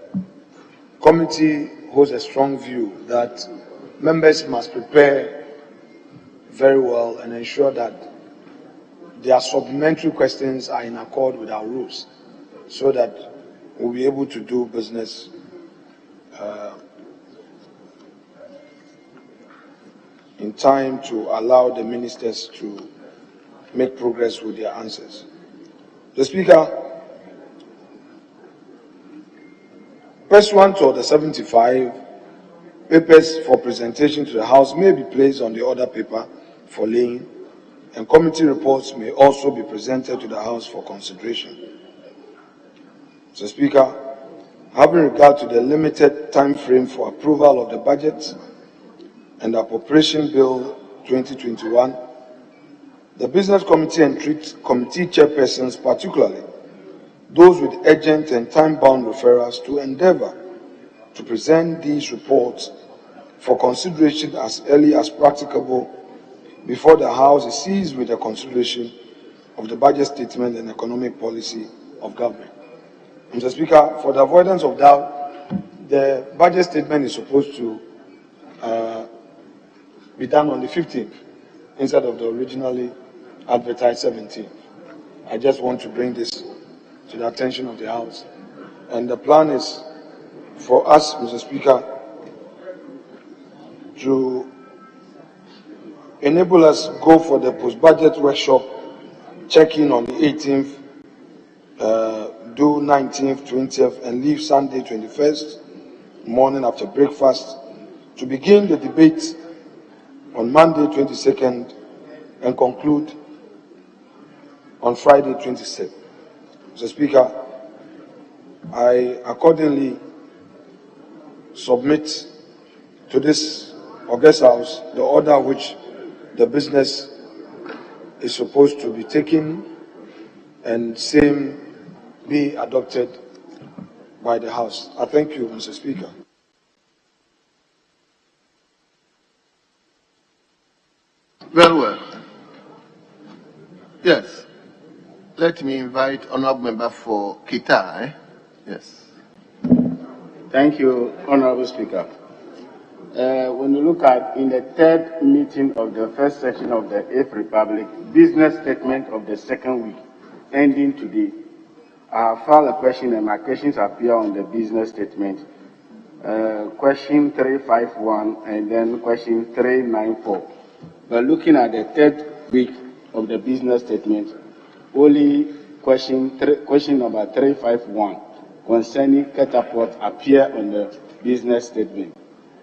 committee holds a strong view that members must prepare very well and ensure that their supplementary questions are in accord with our rules, so that we'll be able to do business in time to allow the ministers to make progress with their answers. The Speaker, pursuant to Order 75, papers for presentation to the House may be placed on the order paper for laying, and committee reports may also be presented to the House for consideration. Mr. Speaker, having regard to the limited time frame for approval of the budget and Appropriation Bill 2021, the Business Committee and Committee chairpersons particularly those with urgent and time-bound referrals to endeavor to present these reports for consideration as early as practicable before the House is seized with the consideration of the budget statement and economic policy of government. Mr. Speaker, for the avoidance of doubt, the budget statement is supposed to be done on the 15th instead of the originally advertised 17th. I just want to bring this to the attention of the House. And the plan is for us, Mr. Speaker, to enable us go for the post-budget workshop, check-in on the 18th, do 19th, 20th, and leave Sunday 21st morning after breakfast to begin the debate on Monday 22nd and conclude on Friday 27th. Mr. Speaker, I accordingly submit to this August House the order which the business is supposed to be taken and same be adopted by the House. I thank you, Mr. Speaker. Very well. Yes. Let me invite Honourable Member for Kita. Yes. Thank you, Honourable Speaker. When you look at in the third meeting of the first session of the 8th Republic, business statement of the second week, ending today, I filed a question and my questions appear on the business statement. Question 351 and then question 394. But looking at the third week of the business statement, only question number 351 concerning catapult appear on the business statement.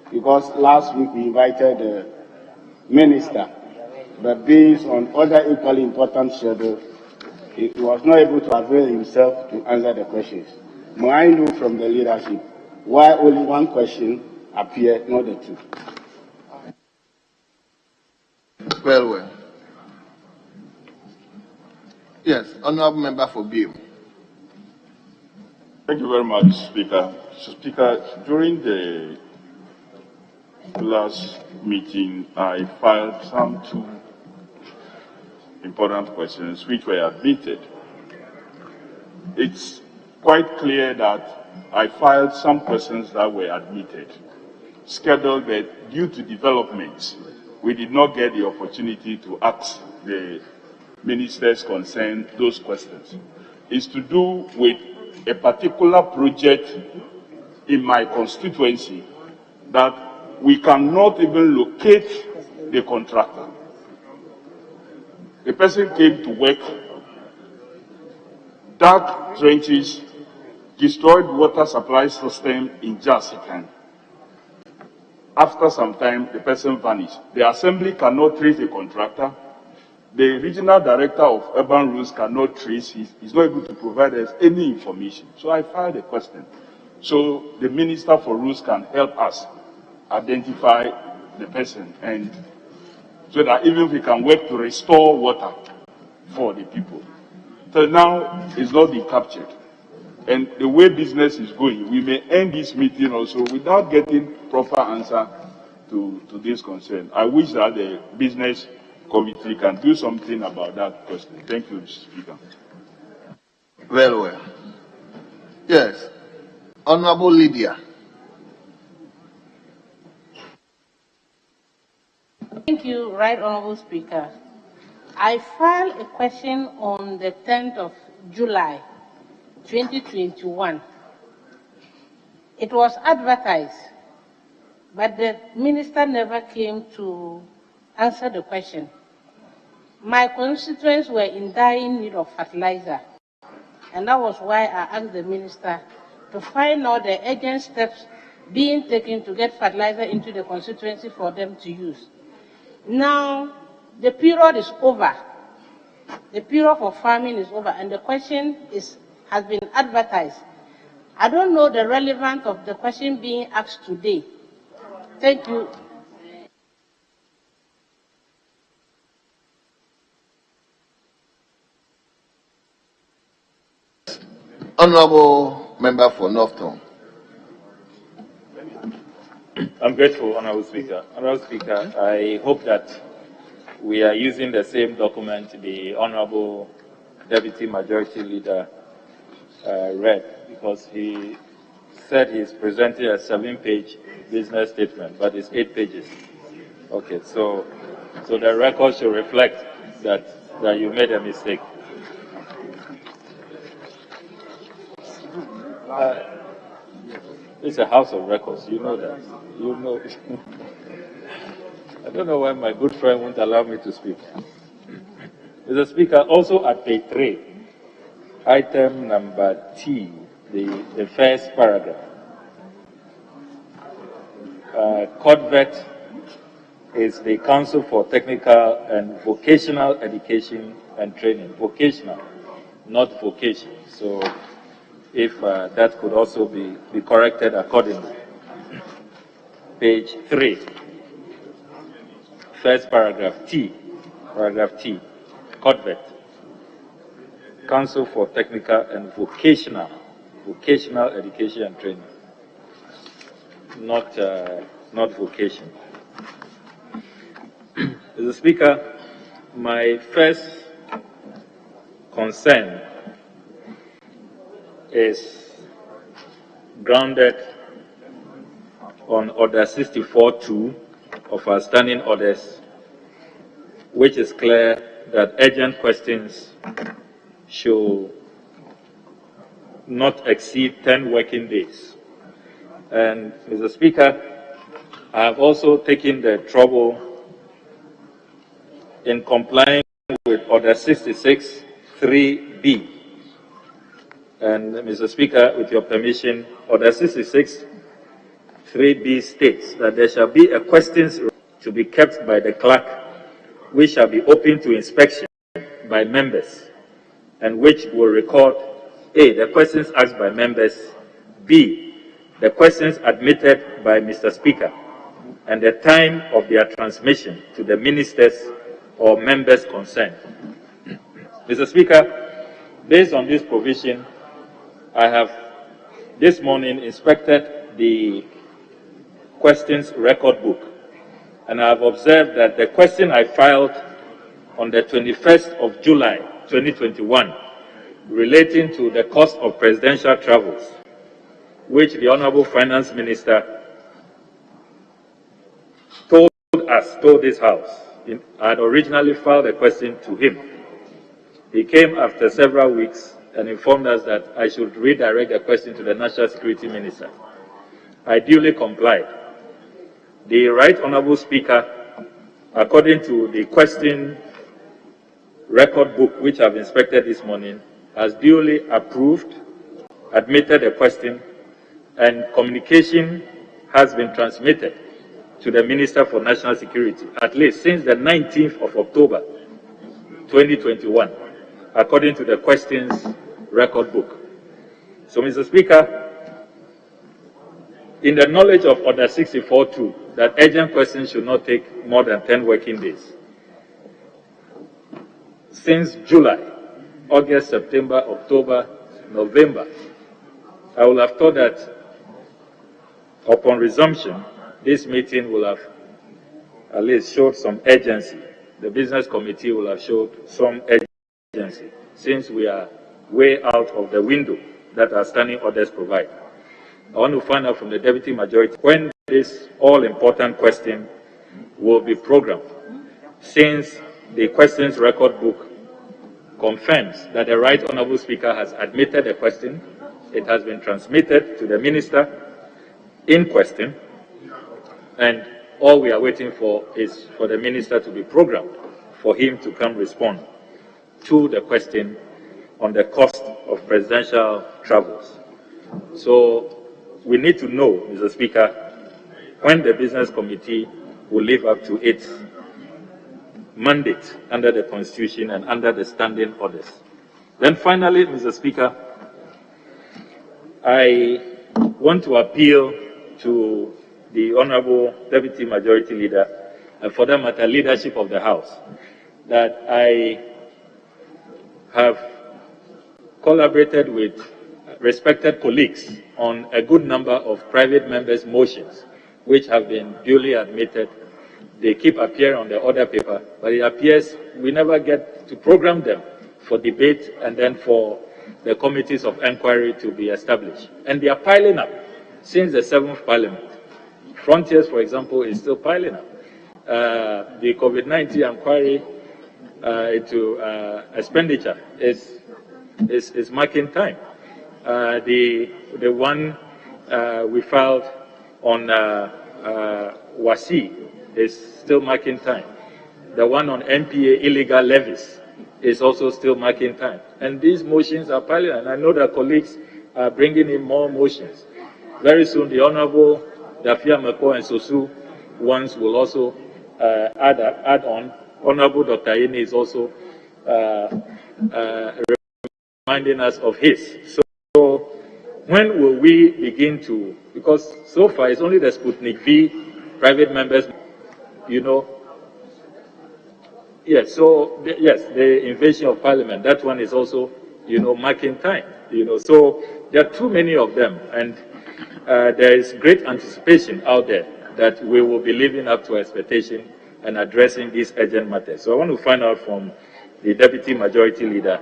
Because last week we invited the minister, but based on other equally important schedules, he was not able to avail himself to answer the questions. May I know from the leadership why only one question appeared, not the two? Well. Yes, Honourable Member for Bugum. Thank you very much, Speaker. So, Speaker, during the last meeting, I filed some two important questions which were admitted. It's quite clear that I filed some questions that were admitted, scheduled, but due to developments, we did not get the opportunity to ask the ministers concerned those questions. It's to do with a particular project in my constituency that we cannot even locate the contractor. The person came to work, dug trenches, destroyed water supply system in Jasikan. After some time, the person vanished. The assembly cannot trace the contractor. The regional director of urban rules cannot trace. He's not able to provide us any information. So I filed a question. So the Minister for Rules can help us identify the person, and so that even if we can work to restore water for the people. So now it's not been captured. And the way business is going, we may end this meeting also without getting proper answer to this concern. I wish that the business committee can do something about that question. Thank you, Mr. Speaker. Well. Yes. Honourable Lydia. Thank you, Right Honourable Speaker. I filed a question on the 10th of July, 2021. It was advertised, but the minister never came to answer the question. My constituents were in dire need of fertilizer, and that was why I asked the minister to find out the urgent steps being taken to get fertilizer into the constituency for them to use. Now, the period is over. The period for farming is over, and the question has been advertised. I don't know the relevance of the question being asked today. Thank you. Honorable Member for Northton. I'm grateful, Honorable Speaker. Honorable Speaker, I hope that we are using the same document the Honorable Deputy Majority Leader read, because he said he's presenting a 7-page business statement, but it's 8 pages. Okay, so the record should reflect that you made a mistake. It's a house of records, you know that. You know. I don't know why my good friend won't allow me to speak. Mr. Speaker, also at page 3, item number T, the first paragraph. COTVET is the Council for Technical and Vocational Education and Training. Vocational, not vocation. So if that could also be corrected accordingly. Page 3, first paragraph T, COTVET, Council for Technical and Vocational Education and Training, not vocation. Mr. Speaker, my first concern is grounded on Order 64.2 of our standing orders, which is clear that urgent questions should not exceed 10 working days. And, Mr. Speaker, I have also taken the trouble in complying with Order 66.3b. And, Mr. Speaker, with your permission, Order 66.3b states that there shall be a questions to be kept by the clerk, which shall be open to inspection by members, and which will record A, the questions asked by members, B, the questions admitted by Mr. Speaker, and the time of their transmission to the ministers or members concerned. Mr. Speaker, based on this provision, I have this morning inspected the questions record book, and I have observed that the question I filed on the 21st of July 2021 relating to the cost of presidential travels, which the Honorable Finance Minister told this House, I had originally filed a question to him. He came after several weeks and informed us that I should redirect the question to the National Security Minister. I duly complied. The Right Honourable Speaker, according to the question record book which I've inspected this morning, has duly approved, admitted the question, and communication has been transmitted to the Minister for National Security, at least since the 19th of October 2021, according to the questions record book. So, Mr. Speaker, in the knowledge of Order 64.2, that urgent questions should not take more than 10 working days, since July, August, September, October, November, I will have thought that upon resumption, this meeting will have at least showed some urgency. The business committee will have showed some urgency, since we are way out of the window that our standing orders provide. I want to find out from the Deputy Majority when this all-important question will be programmed, since the questions record book confirms that the Right Honourable Speaker has admitted the question, it has been transmitted to the Minister in question, and all we are waiting for is for the Minister to be programmed for him to come respond to the question on the cost of presidential travels. So we need to know, Mr. Speaker, when the Business Committee will live up to its mandate under the Constitution and under the standing orders. Then finally, Mr. Speaker, I want to appeal to the Honourable Deputy Majority Leader, and for that matter, leadership of the House, that I have collaborated with respected colleagues on a good number of private members' motions, which have been duly admitted. They keep appearing on the order paper, but it appears we never get to program them for debate and then for the committees of inquiry to be established. And they are piling up since the 7th Parliament. Frontiers, for example, is still piling up. The COVID-19 inquiry into expenditure is marking time. The one we filed on WASI is still marking time. The one on NPA illegal levies is also still marking time. And these motions are piling, and I know that colleagues are bringing in more motions. Very soon, the Honorable Dafia Meko and Sosu ones will also add on. Honorable Dr. Yeni is also reminding us of his. So when will we begin to, because so far it's only the Sputnik V private members, you know. Yes, so yes, the invasion of Parliament, that one is also, you know, marking time, you know. So there are too many of them, and there is great anticipation out there that we will be living up to expectation and addressing these urgent matters. So I want to find out from the Deputy Majority Leader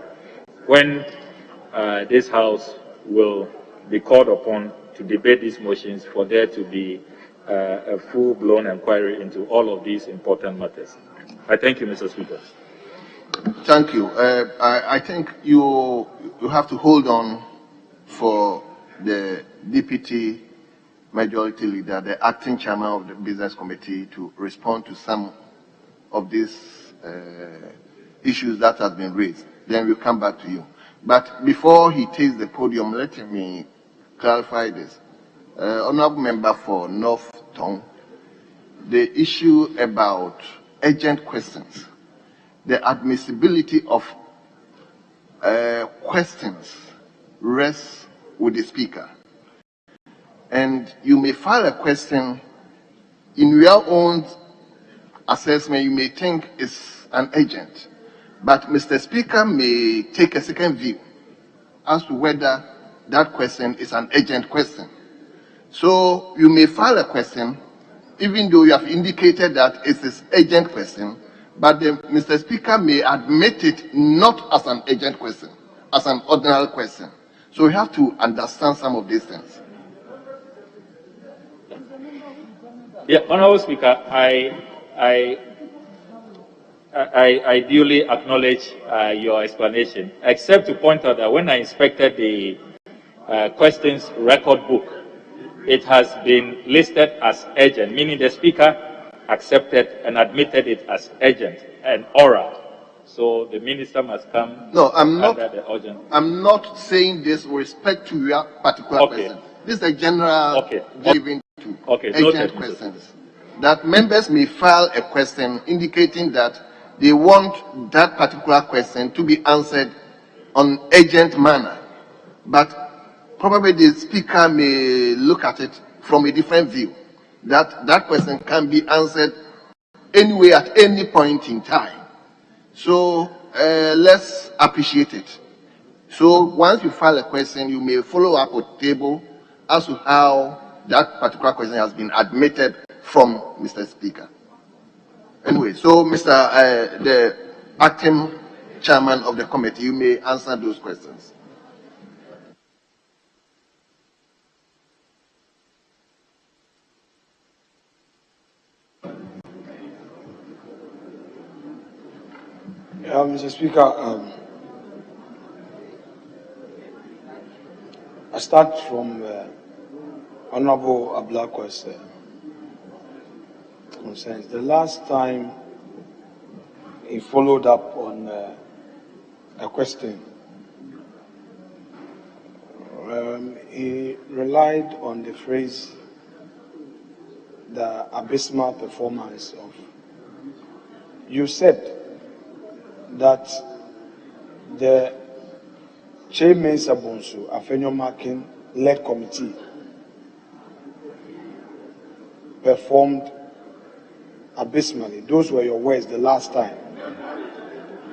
when this House will be called upon to debate these motions for there to be a full-blown inquiry into all of these important matters. I thank you, Mr. Speaker. Thank you. I think you have to hold on for the Deputy Majority Leader, the acting chairman of the Business Committee, to respond to some of these issues that have been raised. Then we'll come back to you. But before he takes the podium, let me clarify this. Honorable Member for North Tong, the issue about urgent questions, the admissibility of questions rests with the Speaker. And you may file a question in your own assessment, you may think it's an urgent, but Mr. Speaker may take a second view as to whether that question is an urgent question. So you may file a question, even though you have indicated that it is an urgent question, but Mr. Speaker may admit it not as an urgent question, as an ordinary question. So we have to understand some of these things. Yeah, Honorable Speaker, I duly acknowledge your explanation, except to point out that when I inspected the questions record book, it has been listed as urgent, meaning the Speaker accepted and admitted it as urgent and oral. So the Minister must come under the urgent. I'm not saying this with respect to your particular question. This is a general giving to urgent questions. That members may file a question indicating that they want that particular question to be answered on urgent manner. But probably the Speaker may look at it from a different view. That question can be answered anyway at any point in time. So let's appreciate it. So once you file a question, you may follow up with the table as to how that particular question has been admitted from Mr. Speaker. Anyway, so Mr. The acting chairman of the committee, you may answer those questions. Mr. Speaker, I start from Honorable Ablakwa's concerns. The last time he followed up on a question, he relied on the phrase, the abysmal performance of. You said that the Chairman Sabonsu Afenyo Makin led committee performed abysmally. Those were your words the last time.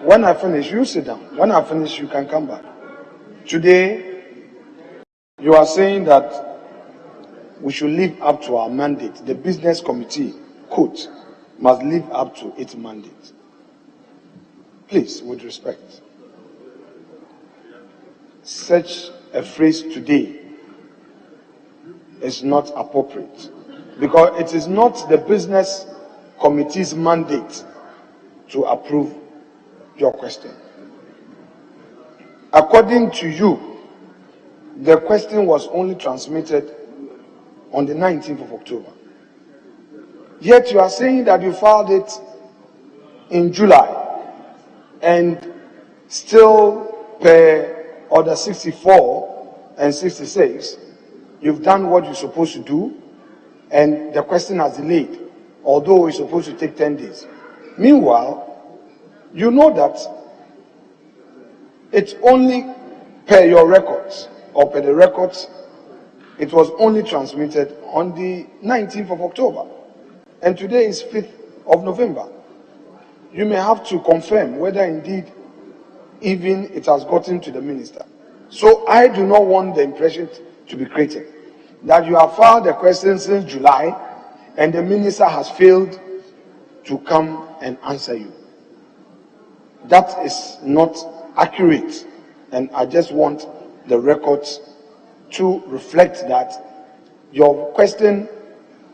When I finish, you sit down. When I finish, you can come back. Today, you are saying that we should live up to our mandate. The business committee, quote, must live up to its mandate. Please, with respect, such a phrase today is not appropriate because it is not the business committee's mandate to approve your question. According to you, the question was only transmitted on the 19th of October. Yet you are saying that you filed it in July and still per order 64 and 66, you've done what you're supposed to do and the question has delayed, although it's supposed to take 10 days. Meanwhile, you know that it's only per your records or per the records, it was only transmitted on the 19th of October. And today is 5th of November. You may have to confirm whether indeed even it has gotten to the minister. So I do not want the impression to be created that you have filed the question since July and the minister has failed to come and answer you. That is not accurate, and I just want the records to reflect that your question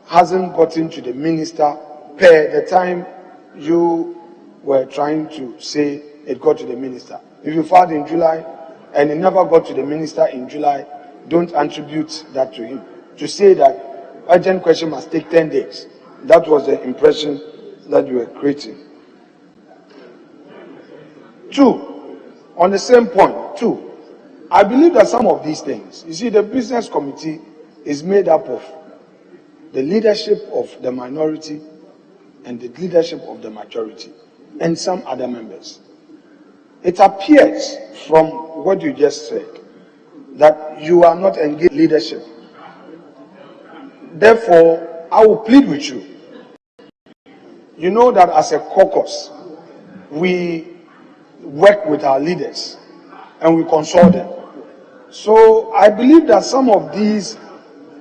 hasn't gotten to the minister per the time you were trying to say it got to the minister. If you filed in July and it never got to the minister in July, don't attribute that to him. To say that urgent question must take 10 days, that was the impression that you were creating. Two, on the same point, two, I believe that some of these things, you see, the business committee is made up of the leadership of the minority and the leadership of the majority and some other members. It appears from what you just said that you are not engaged in leadership. Therefore, I will plead with you. You know that as a caucus, we work with our leaders and we consult them. So I believe that some of these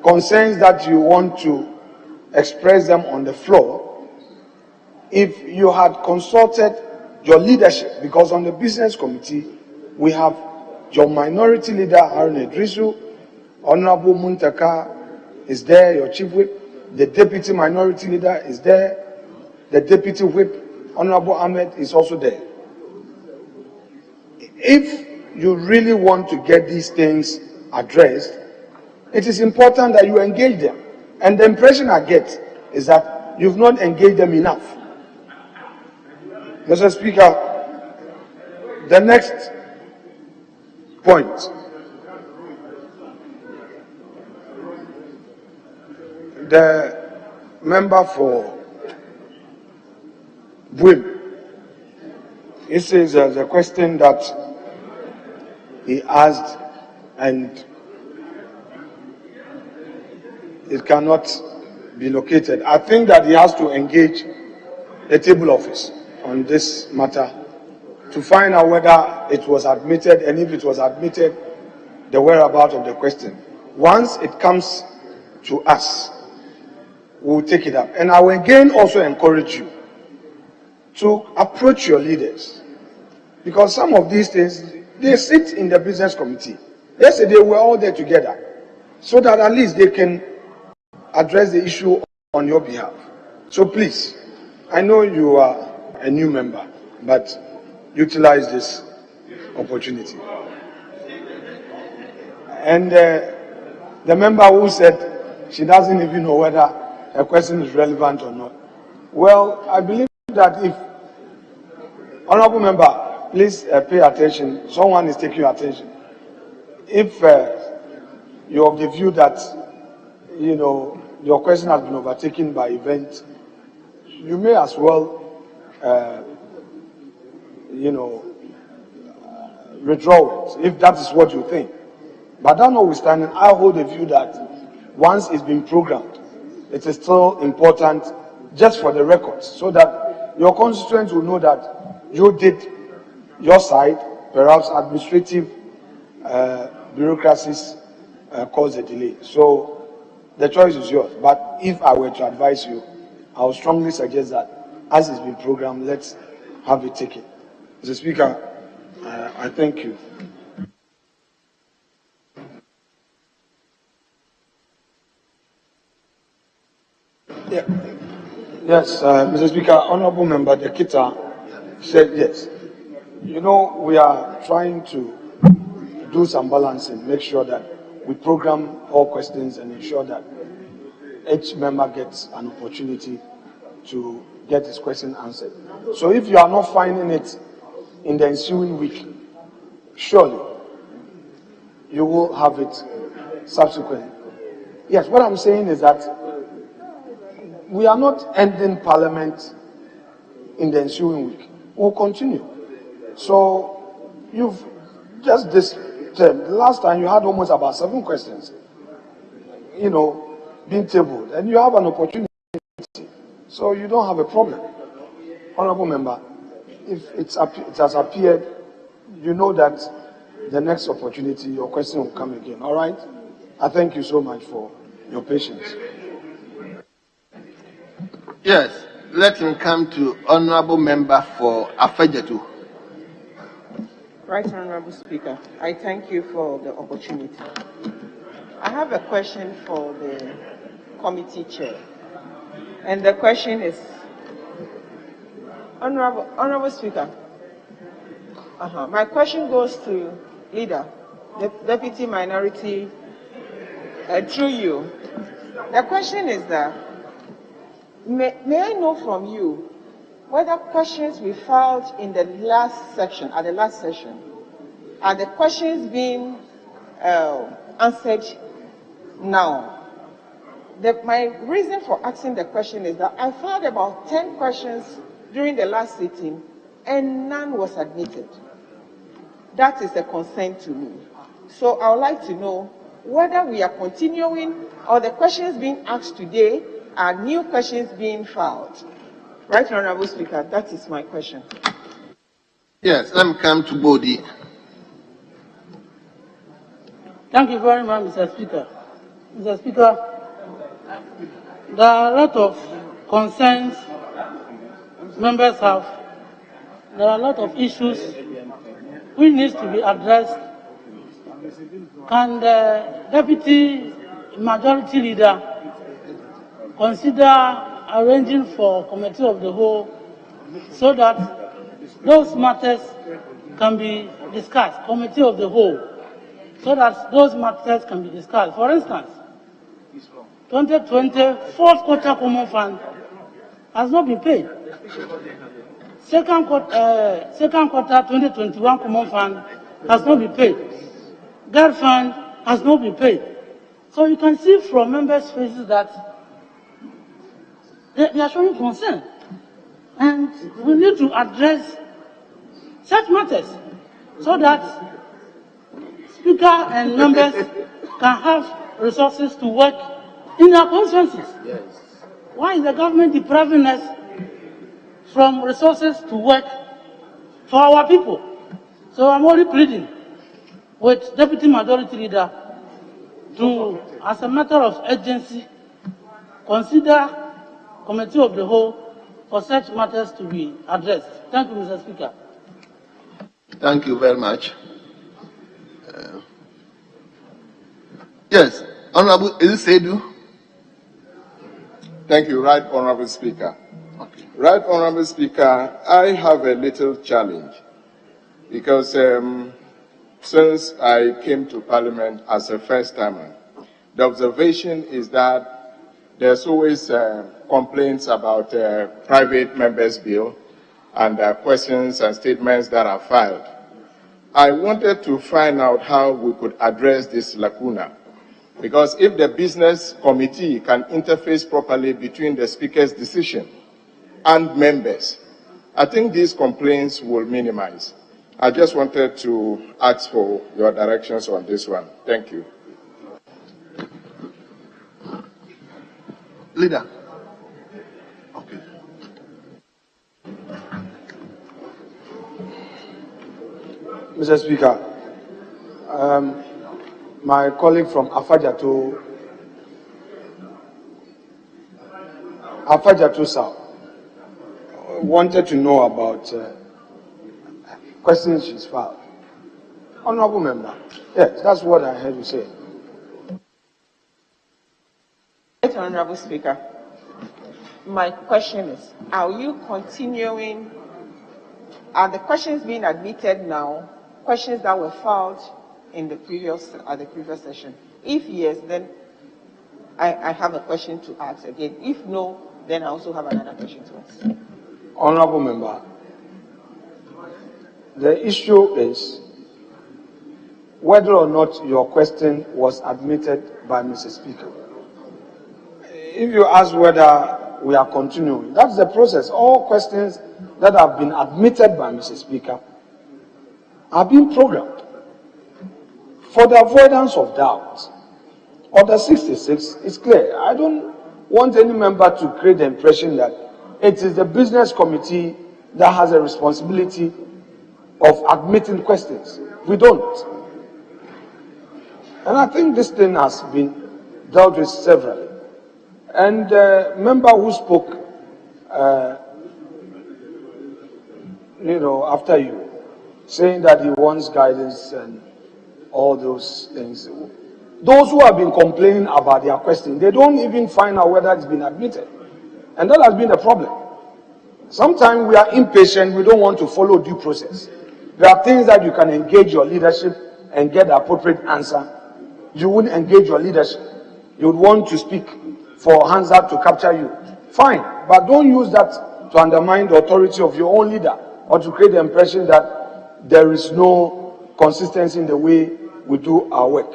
concerns that you want to express them on the floor, if you had consulted your leadership, because on the business committee, we have your minority leader, Harun Idrisu, Honorable Muntaka is there, your chief whip, the deputy minority leader is there, the deputy whip, Honorable Ahmed, is also there. If you really want to get these things addressed, it is important that you engage them. And the impression I get is that you've not engaged them enough. Mr. Speaker, the next point. The member for Bugum, he says there's a question that he asked and it cannot be located. I think that he has to engage the table office on this matter to find out whether it was admitted, and if it was admitted, the whereabouts of the question. Once it comes to us, we'll take it up. And I will again also encourage you to approach your leaders, because some of these things, they sit in the business committee. Yesterday, we were all there together, so that at least they can address the issue on your behalf. So please, I know you are a new member, but utilize this opportunity. And the member who said she doesn't even know whether a question is relevant or not. Well, I believe that if, honorable member, please pay attention. Someone is taking your attention. If you're of the view that, you know, your question has been overtaken by events, you may as well, you know, withdraw it, if that is what you think. But that notwithstanding, I hold the view that once it's been programmed, it is still important just for the records, so that your constituents will know that you did your side, perhaps administrative bureaucracies caused a delay. So the choice is yours. But if I were to advise you, I would strongly suggest that as it's been programmed, let's have it taken. Mr. Speaker, I thank you. Yeah. Yes, Mr. Speaker, Honorable Member Dekita said yes. You know, we are trying to do some balancing, make sure that we program all questions and ensure that each member gets an opportunity to get his question answered. So if you are not finding it in the ensuing week, surely you will have it subsequently. Yes, what I'm saying is that we are not ending Parliament in the ensuing week. We'll continue. So you've just this term, the last time you had almost about 7 questions, being tabled, and you have an opportunity. So you don't have a problem. Honorable Member, if it has appeared, you know that the next opportunity, your question will come again. All right? I thank you so much for your patience. Yes, let him come to Honorable Member for Afejetu. Right, Honorable Speaker, I thank you for the opportunity. I have a question for the committee chair. And the question is, Honorable Speaker, my question goes to Leader, the Deputy Minority, through you. The question is that, may I know from you whether questions we filed in the last section, at the last session, are the questions being answered now? My reason for asking the question is that I filed about 10 questions during the last sitting and none was admitted. That is a concern to me. So I would like to know whether we are continuing or the questions being asked today are new questions being filed. Right, Honorable Speaker, that is my question. Yes, let me come to Bodhi. Thank you very much, Mr. Speaker. Mr. Speaker, there are a lot of concerns members have. There are a lot of issues which needs to be addressed. Can the Deputy Majority Leader consider arranging for Committee of the Whole so that those matters can be discussed, Committee of the Whole, so that those matters can be discussed. For instance, 2020 fourth quarter common fund has not been paid. Second quarter 2021 common fund has not been paid. Guard fund has not been paid. So you can see from members' faces that they are showing concern. And we need to address such matters so that Speaker and members can have resources to work in their constituencies. Yes. Why is the government depriving us from resources to work for our people? So I'm only pleading with Deputy Majority Leader to, as a matter of urgency, consider Committee of the Whole for such matters to be addressed. Thank you, Mr. Speaker. Thank you very much. Yes, Honorable Elisedu. Thank you, Right Honorable Speaker. Okay. Right Honorable Speaker, I have a little challenge because since I came to Parliament as a first-timer, the observation is that there's always complaints about private members' bill and questions and statements that are filed. I wanted to find out how we could address this lacuna, because if the business committee can interface properly between the Speaker's decision and members, I think these complaints will minimize. I just wanted to ask for your directions on this one. Thank you. Leader. Okay. Mr. Speaker, my colleague from Afajato South wanted to know about questions she's filed. Honorable member, yes, that's what I heard you say. Honorable Speaker, my question is, are you continuing, are the questions being admitted now, questions that were filed in the previous session? If yes, then I have a question to ask again. If no, then I also have another question to ask. Honorable member, the issue is whether or not your question was admitted by Mr. Speaker. If you ask whether we are continuing, that's the process. All questions that have been admitted by Mr. Speaker are being programmed. For the avoidance of doubt, Order 66 is clear. I don't want any member to create the impression that it is the business committee that has a responsibility of admitting questions. We don't. And I think this thing has been dealt with severally. And the member who spoke, after you, saying that he wants guidance and all those things. Those who have been complaining about their question, they don't even find out whether it's been admitted. And that has been the problem. Sometimes we are impatient, we don't want to follow due process. There are things that you can engage your leadership and get the appropriate answer. You wouldn't engage your leadership. You would want to speak for hands up to capture you. Fine, but don't use that to undermine the authority of your own leader or to create the impression that there is no consistency in the way we do our work.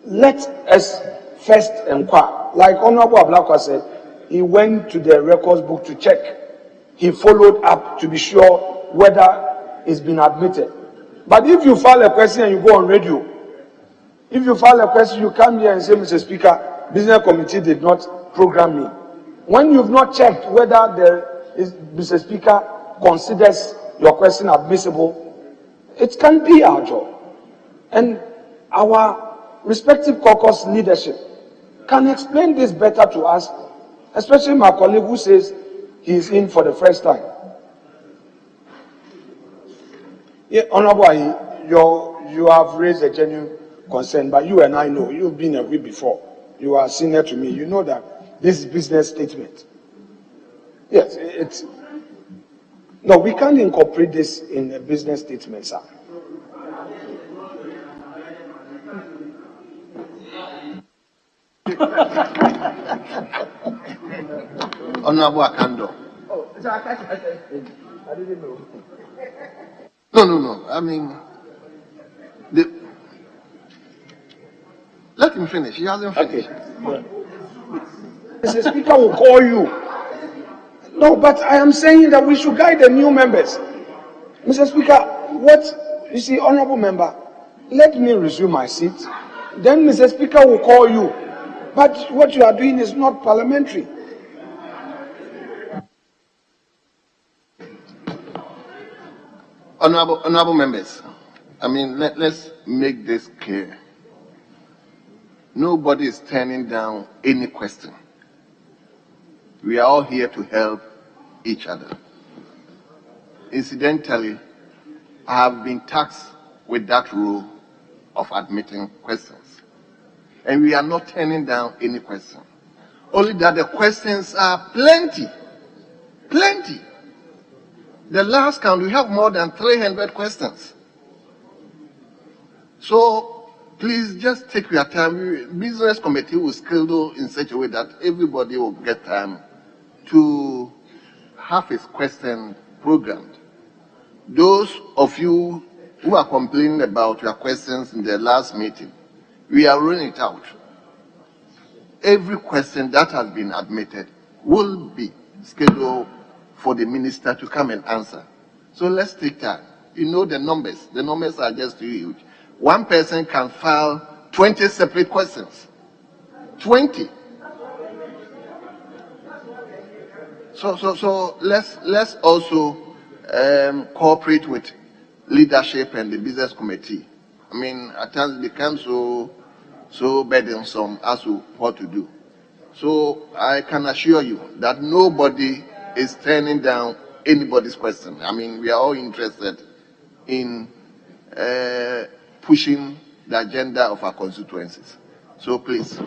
Let us first inquire. Like Honorable Ablakwa said, he went to the records book to check. He followed up to be sure whether it's been admitted. But if you file a question and you go on radio, if you file a question, you come here and say, Mr. Speaker, business committee did not program me. When you've not checked whether there is, Mr. Speaker considers your question admissible, it can be our job. And our respective caucus leadership can explain this better to us, especially my colleague who says he is in for the first time. Yeah, Honorable, you have raised a genuine concern, but you and I know, you've been a whip before. You are senior to me. You know that this is business statement. Yes, it's... No, we can't incorporate this in a business statement, sir. Honorable Akando. Oh, I didn't know. No. I mean, let him finish. He hasn't finished. Okay. Mr. Speaker will call you. No, but I am saying that we should guide the new members. Mr. Speaker, you see, Honorable Member, let me resume my seat. Then Mr. Speaker will call you. But what you are doing is not parliamentary. Honorable members, I mean, let's make this clear. Nobody is turning down any question. We are all here to help each other. Incidentally, I have been tasked with that role of admitting questions. And we are not turning down any question. Only that the questions are plenty. Plenty. The last count, we have more than 300 questions. So, please just take your time. Business committee will schedule in such a way that everybody will get time to have his question programmed. Those of you who are complaining about your questions in the last meeting, we are rolling it out. Every question that has been admitted will be scheduled for the minister to come and answer. So let's take time. You know the numbers. The numbers are just too huge. One person can file 20 separate questions. 20. So let's also cooperate with leadership and the business committee. I mean, at times it becomes so so burdensome as to what to do. So I can assure you that nobody is turning down anybody's question. I mean, we are all interested in pushing the agenda of our constituencies. So please,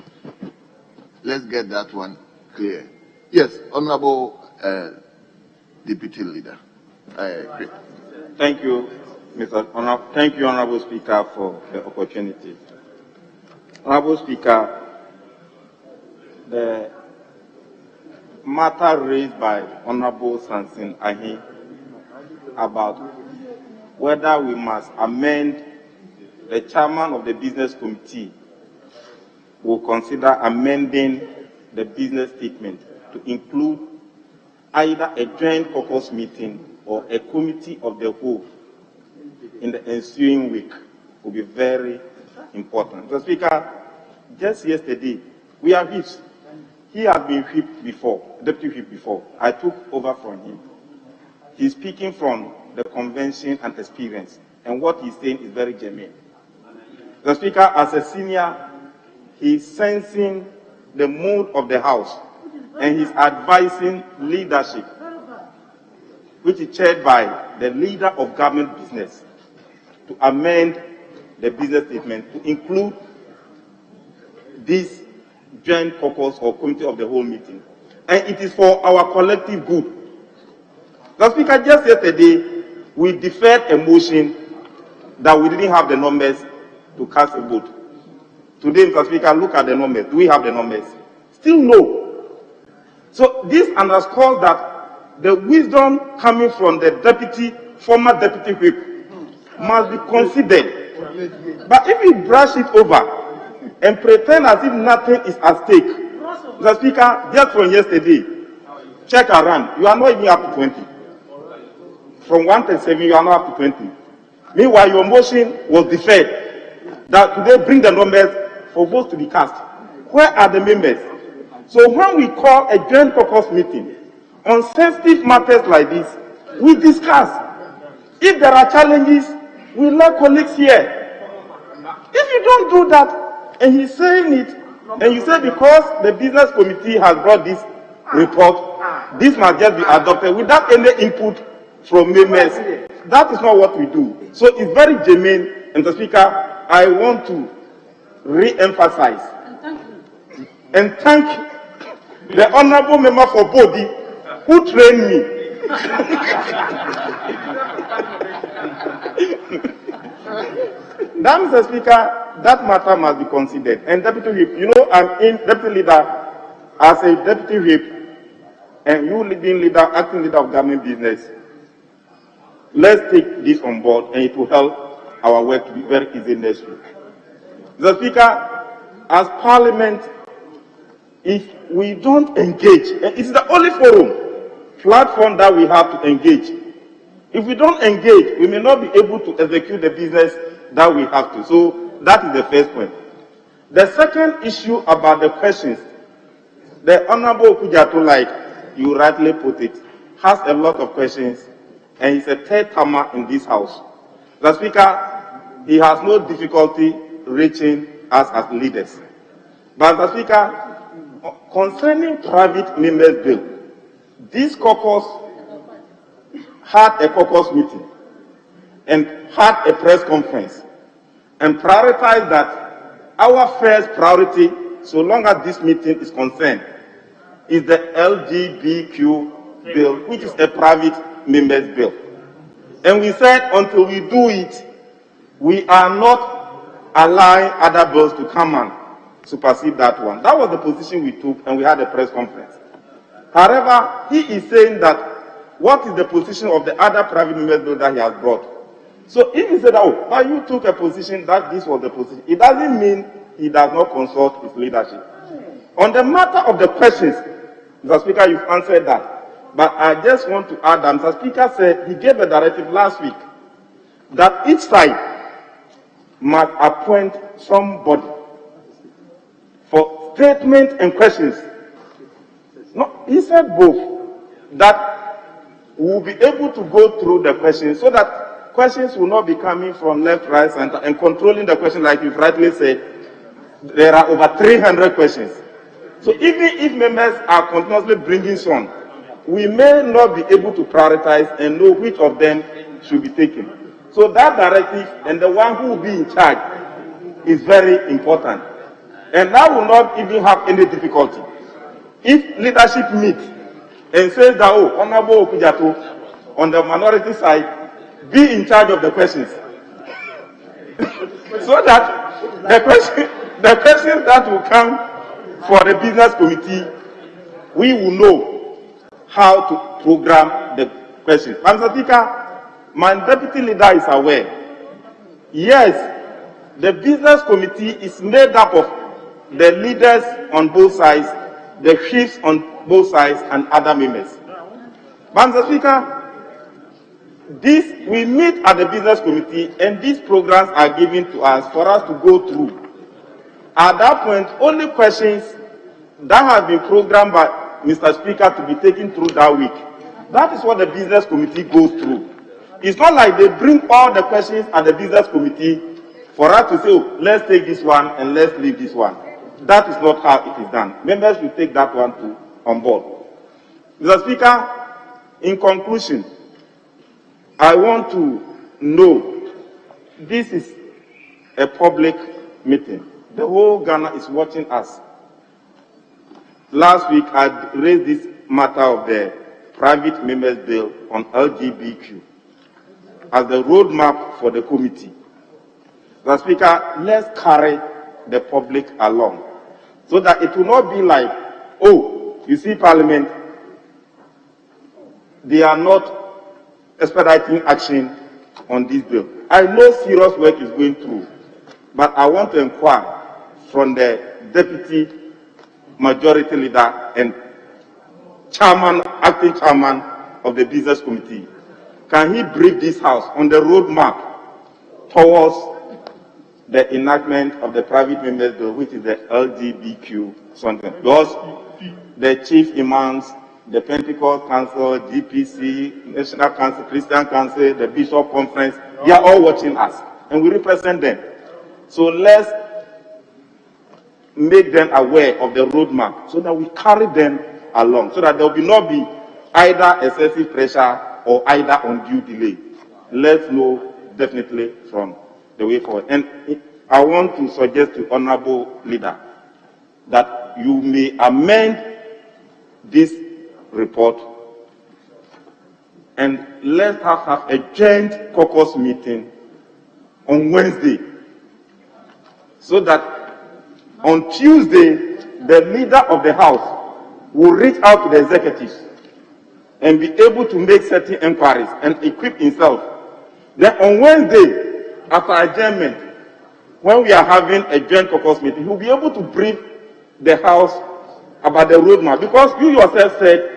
let's get that one clear. Yes, Honorable Deputy Leader. I agree. Thank you, Thank you, Honorable Speaker, for the opportunity. Honorable Speaker, the matter raised by Honorable Sansin Ahi about whether we must amend the chairman of the business committee will consider amending the business statement to include either a joint caucus meeting or a committee of the whole in the ensuing week will be very important. So, Speaker, just yesterday, we are whips. He had been whipped before, deputy whip before. I took over from him. He's speaking from the convention and experience, and what he's saying is very germane. The Speaker, as a senior, he's sensing the mood of the House, and he's advising leadership, which is chaired by the leader of government business, to amend the business statement to include this joint caucus or committee of the whole meeting. And it is for our collective good. The Speaker, just yesterday, we deferred a motion that we didn't have the numbers to cast a vote. Today, Mr. Speaker, look at the numbers. Do we have the numbers? Still no. So this underscores that the wisdom coming from the former deputy whip must be considered. But if we brush it over and pretend as if nothing is at stake, Mr. Speaker, just from yesterday, check around, you are not even up to 20. From 137, you are not up to 20. Meanwhile, your motion was deferred, that today bring the numbers for votes to be cast. Where are the members? So when we call a joint caucus meeting on sensitive matters like this, we discuss. If there are challenges, we let colleagues hear. If you don't do that, and he's saying it, and you say because the business committee has brought this report, this must just be adopted without any input from members, that is not what we do. So it's very germane, and Mr. Speaker, I want to re-emphasize and thank the honorable member for Bodi who trained me. That, Mr. Speaker, that matter must be considered. And Deputy Whip, you know, I'm in Deputy Leader as a Deputy Whip, and you leading leader, acting leader of government business. Let's take this on board, and it will help our work to be very easy next week. Mr. Speaker, as Parliament, if we don't engage, and it's the only platform that we have to engage. If we don't engage, we may not be able to execute the business that we have to. So that is the first point. The second issue about the questions, the Honorable Okujato, like you rightly put it, has a lot of questions, and he's a third timer in this House. The Speaker, he has no difficulty reaching us as leaders. But the Speaker, concerning private members' bill, this caucus had a caucus meeting and had a press conference and prioritized that our first priority, so long as this meeting is concerned, is the LGBTQ bill, which is a private members' bill. And we said until we do it, we are not allowing other bills to come and supersede that one. That was the position we took, and we had a press conference. However, he is saying that what is the position of the other private members' bill that he has brought? So if he said, oh, but you took a position that this was the position, it doesn't mean he does not consult his leadership. On the matter of the questions, Mr. Speaker, you've answered that. But I just want to add that Mr. Speaker said he gave a directive last week that each side must appoint somebody for statement and questions. No, he said both. That we will be able to go through the questions so that questions will not be coming from left, right, center, and controlling the question like you've rightly said. there are over 300 questions. So even if members are continuously bringing some, we may not be able to prioritize and know which of them should be taken. So that directive and the one who will be in charge is very important. And that will not even have any difficulty. If leadership meets and says that, oh, Honorable Okujato, on the minority side, be in charge of the questions. So that the questions that will come for the business committee, we will know how to program the questions. Mr. Speaker, my deputy leader is aware. Yes, the business committee is made up of the leaders on both sides, the chiefs on both sides, and other members. Mr. Speaker, we meet at the business committee, and these programs are given to us for us to go through. At that point, only questions that have been programmed by Mr. Speaker to be taken through that week, that is what the business committee goes through. It's not like they bring all the questions at the business committee for us to say, oh, let's take this one and let's leave this one. That is not how it is done. Members should take that one on board. Mr. Speaker, in conclusion, I want to know this is a public meeting. The whole Ghana is watching us. Last week, I raised this matter of the private members bill on LGBTQ as the roadmap for the committee. Mr. Speaker, let's carry the public along so that it will not be like, oh, you see Parliament, they are not expediting action on this bill. I know serious work is going through, but I want to inquire from the deputy majority leader and acting chairman of the business committee. Can he brief this house on the roadmap towards the enactment of the private members bill, which is the LGBTQ something? Because the chief imams, the Pentecost Council, GPC, National Council, Christian Council, the Bishop Conference, they are all watching us, and we represent them. So let's make them aware of the roadmap so that we carry them along, so that there will not be either excessive pressure or either undue delay. Let's know definitely from the way forward. And I want to suggest to Honorable Leader that you may amend this report and let's have a joint caucus meeting on Wednesday, so that on Tuesday the leader of the house will reach out to the executives and be able to make certain inquiries and equip himself. Then on Wednesday, after adjournment, when we are having a joint caucus meeting, he will be able to brief the house about the roadmap, because you yourself said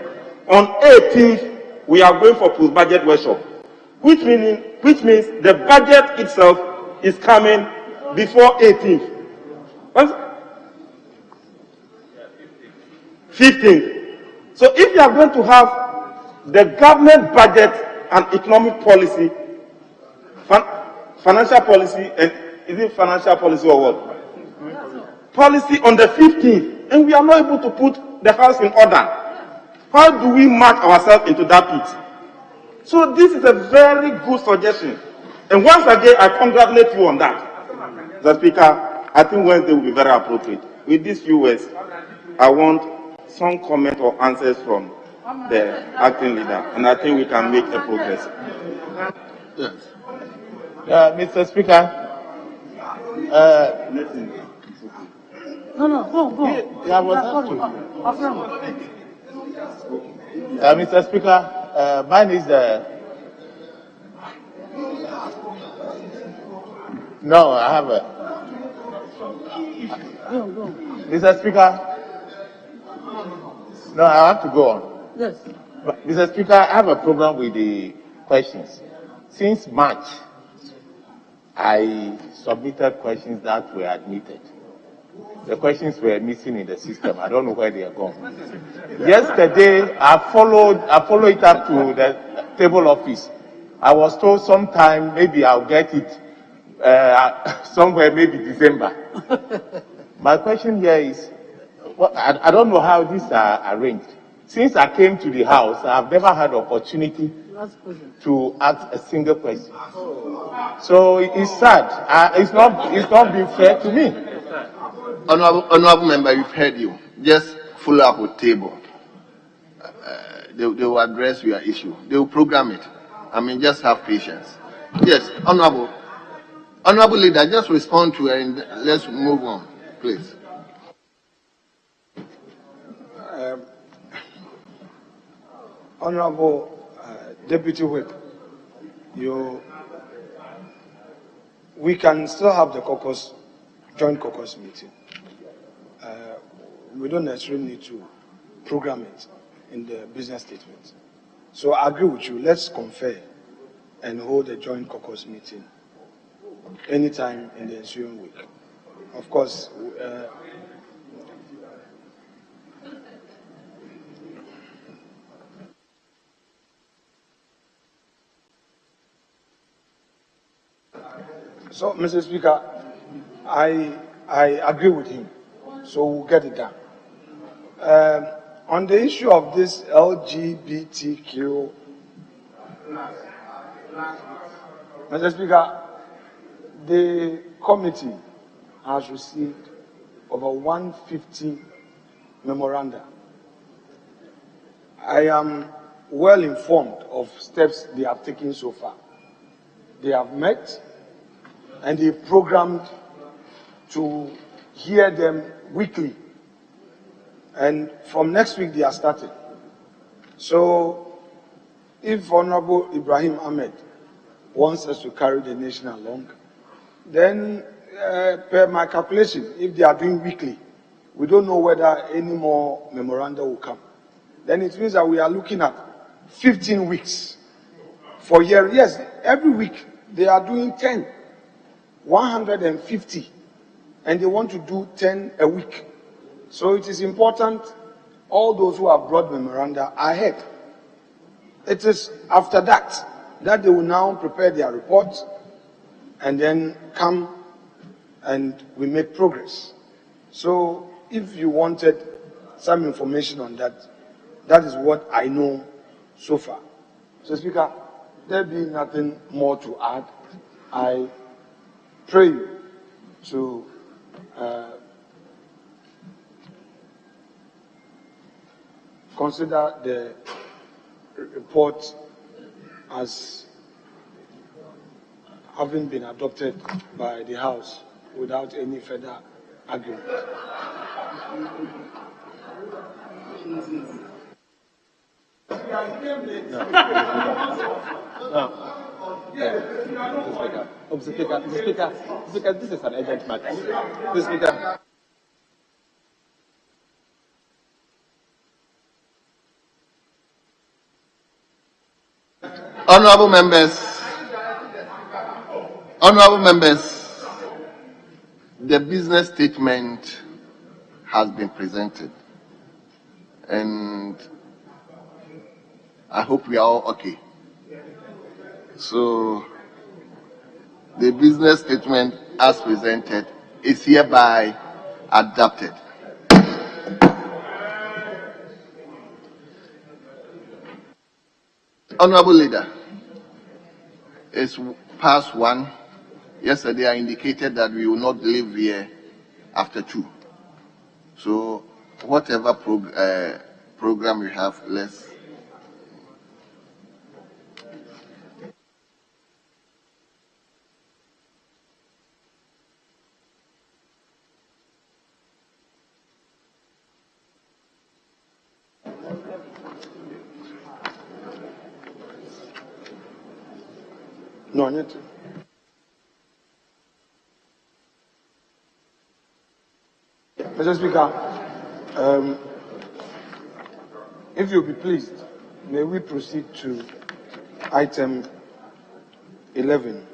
on 18th we are going for post-budget workshop, which means the budget itself is coming before 18th. 15th. So if you are going to have the government budget and economic policy, financial policy, and is it financial policy or what? Policy on the 15th, and we are not able to put the house in order. How do we march ourselves into that pit? So this is a very good suggestion. And once again, I congratulate you on that. Mr. Speaker, I think Wednesday will be very appropriate. With these few words, I want some comment or answers from the acting leader, and I think we can make a progress. Yes. Mr. Speaker, Mr. Speaker, mine is no, I have Mr. Speaker. No, I have to go on. Yes. But, Mr. Speaker, I have a problem with the questions. Since March, I submitted questions that were admitted. The questions were missing in the system. I don't know where they are gone. Yesterday, I followed it up to the table office. I was told sometime maybe I'll get it somewhere, maybe December. My question here is, well, I don't know how these are arranged. Since I came to the house, I've never had opportunity to ask a single question. So it's sad. It's not being fair to me. Honorable member, we've heard you. Just follow up with table. They will address your issue. They will program it. I mean, just have patience. Yes, honorable leader, just respond to it and let's move on, please. Honorable Deputy Whip, we can still have the joint caucus meeting. We don't necessarily need to program it in the business statement. So I agree with you. Let's confer and hold a joint caucus meeting anytime in the ensuing week. Of course, so, Mr. Speaker, I agree with him. So we'll get it done. On the issue of this LGBTQ, Mr. Speaker, the committee has received over 150 memoranda. I am well informed of steps they have taken so far. They have met and they programmed to hear them weekly. And from next week, they are starting. So if Honorable Ibrahim Ahmed wants us to carry the nation along, then per my calculation, if they are doing weekly, we don't know whether any more memoranda will come. Then it means that we are looking at 15 weeks for a year. Yes, every week they are doing 10, 150, and they want to do 10 a week. So it is important all those who have brought memoranda ahead. It is after that they will now prepare their report and then come and we make progress. So if you wanted some information on that, that is what I know so far. So Speaker, there be nothing more to add. I pray you to consider the report as having been adopted by the House without any further argument. Mr. Speaker, this is an urgent matter. Mr. Speaker. Honorable members, the business statement has been presented, and I hope we are all okay. So, the business statement as presented is hereby adopted. Honorable Leader, it's past 1. Yesterday I indicated that we will not leave here after 2. So whatever program we have, let's. No, not. Mr. Speaker, if you'll be pleased, may we proceed to item 11.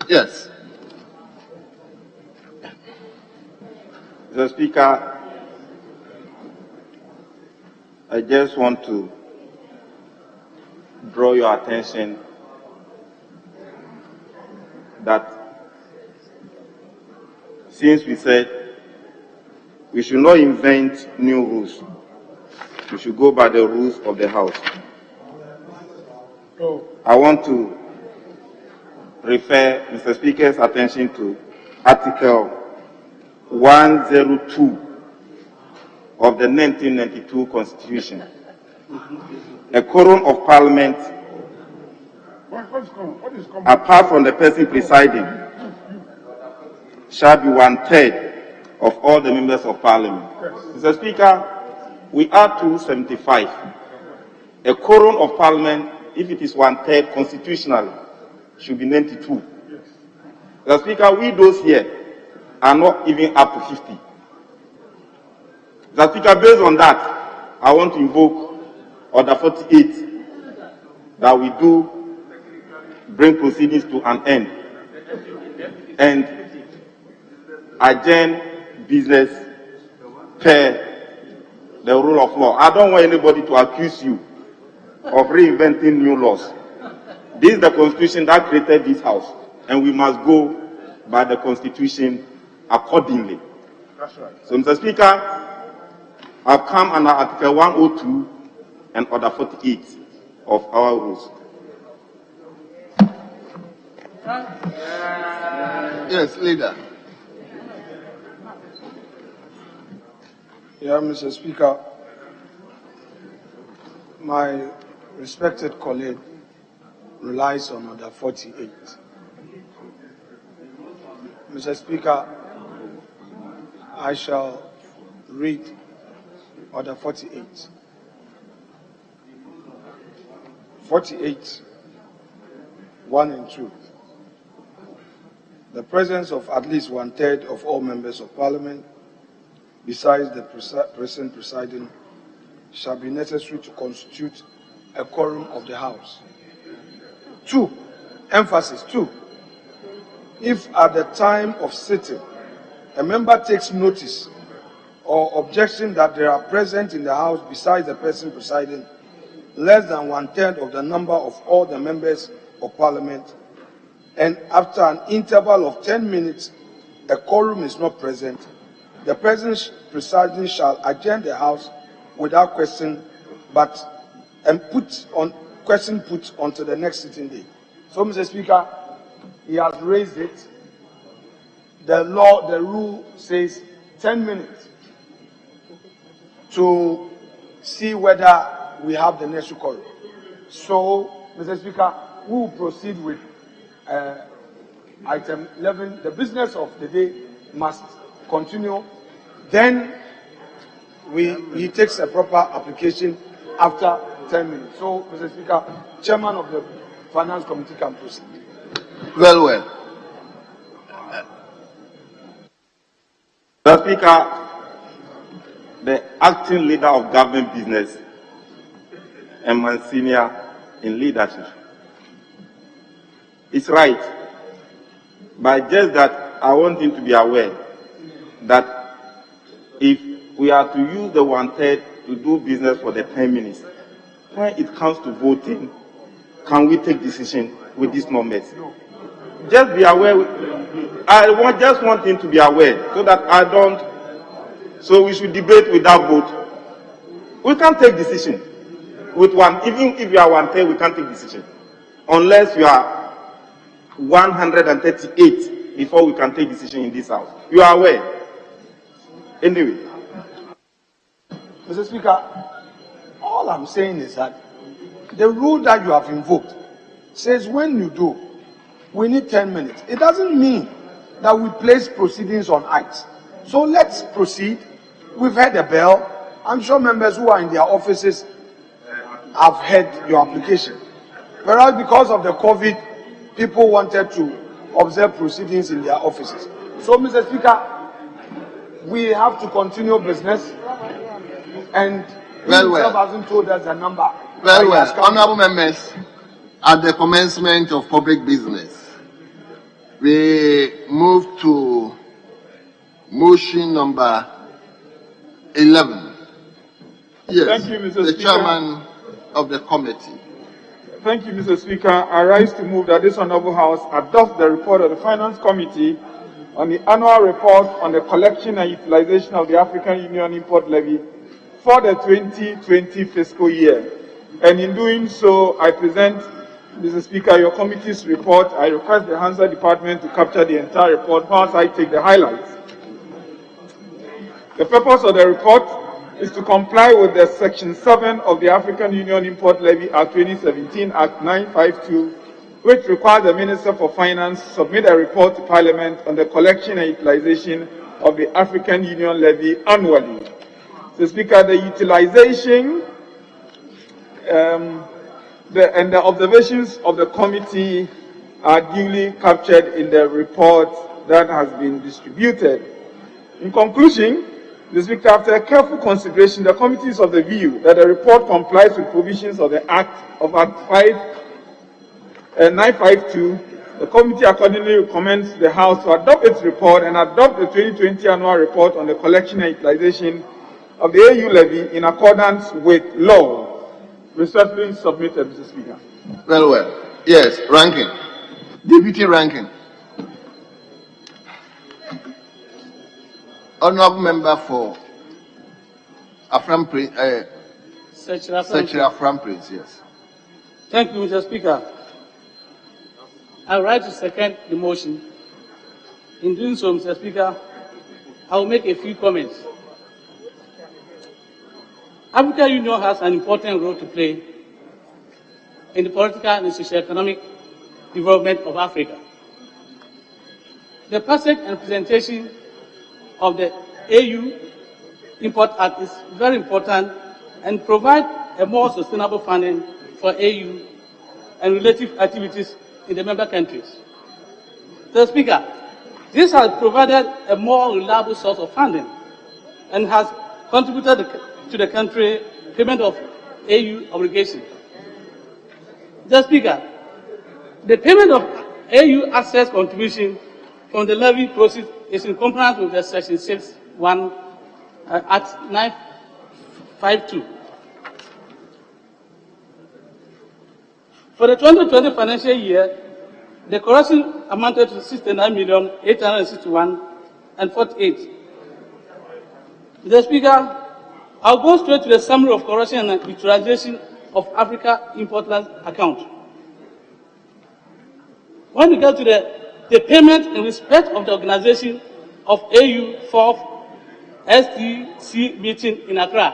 Yes. Mr. Speaker, I just want to draw your attention that since we said we should not invent new rules, we should go by the rules of the House. I want to refer Mr. Speaker's attention to Article 102 of the 1992 Constitution. A quorum of Parliament, apart from the person presiding, shall be 1/3 of all the members of Parliament. Mr. Speaker, we are 275. A quorum of Parliament, if it is 1/3 constitutionally, should be 92. Mr. Speaker, we those here are not even up to 50. Mr. Speaker, based on that, I want to invoke Order 48 that we do bring proceedings to an end and adjourn business per the rule of law. I don't want anybody to accuse you of reinventing new laws. This is the Constitution that created this House, and we must go by the Constitution accordingly. That's right. So, Mr. Speaker, I've come under Article 102 and Order 48 of our rules. Yes, leader. Yeah, Mr. Speaker, my respected colleague relies on Order 48. Mr. Speaker, I shall read Order 48. 48, 1 and 2. The presence of at least 1/3 of all members of Parliament, besides the person presiding, shall be necessary to constitute a quorum of the House. 2, emphasis 2. If at the time of sitting, a member takes notice or objection that there are present in the House besides the person presiding less than 1/3 of the number of all the members of Parliament, and after an interval of 10 minutes, a quorum is not present, the person presiding shall adjourn the House without question, and put onto the next sitting day. So, Mr. Speaker, he has raised it. The rule says 10 minutes to see whether we have the necessary quorum. So, Mr. Speaker, we will proceed with item 11. The business of the day must continue. Then he takes a proper application after 10 minutes. So, Mr. Speaker, Chairman of the Finance Committee can proceed. Well. Mr. Speaker, the acting leader of government business and my senior in leadership is right, but just that I want him to be aware that if we are to use the 1/3 to do business for the 10 minutes, when it comes to voting, can we take decision with these numbers? Just be aware. Just want him to be aware so that I don't. So we should debate without vote. We can't take decision with one. Even if you are 1/3, we can't take decision unless you are 138 before we can take decision in this House. You are aware. Anyway, Mr. Speaker, all I'm saying is that the rule that you have invoked says when you do, we need 10 minutes. It doesn't mean that we place proceedings on ice. So let's proceed. We've heard the bell. I'm sure members who are in their offices have heard your application. Whereas because of the COVID, people wanted to observe proceedings in their offices. So, Mr. Speaker, we have to continue business, and he himself hasn't told us the number. Honorable members, at the commencement of public business, we move to motion number 11. Yes, Thank you, Mr. the Speaker. chairman of the committee. Thank you, Mr. Speaker. I rise to move that this Honourable House adopt the report of the Finance Committee on the annual report on the collection and utilization of the African Union Import Levy for the 2020 fiscal year. And in doing so, I present, Mr. Speaker, your committee's report. I request the Hansa Department to capture the entire report whilst I take the highlights. The purpose of the report is to comply with the Section 7 of the African Union Import Levy Act 2017, Act 952, which requires the Minister for Finance submit a report to Parliament on the collection and utilization of the African Union Levy annually. So, Speaker, the utilization and the observations of the committee are duly captured in the report that has been distributed. In conclusion, Mr. Speaker, after careful consideration, the committee is of the view that the report complies with provisions of the Act 952. The committee accordingly recommends the House to adopt its report and adopt the 2020 annual report on the collection and utilization of the AU levy in accordance with law. Respectfully submitted, Mr. Speaker. Well. Yes, ranking. Deputy ranking. Honourable member for Afram Prince, Afram Prince, yes. Thank you, Mr. Speaker. I would like to second the motion. In doing so, Mr. Speaker, I will make a few comments. African Union has an important role to play in the political and socio-economic development of Africa. The passage and presentation of the AU Import Act is very important and provide a more sustainable funding for AU and related activities in the member countries. Mr. Speaker, this has provided a more reliable source of funding and has contributed to the country payment of AU obligations. Mr. Speaker, the payment of AU access contribution from the levy proceeds is in compliance with the Section 6(1) Act 952. For the 2020 financial year, the correction amounted to 69,861,048. Mr. Speaker, I'll go straight to the summary of correction and utilization of Africa Import account. When we get to the payment in respect of the organization of AU 4th SDC meeting in Accra,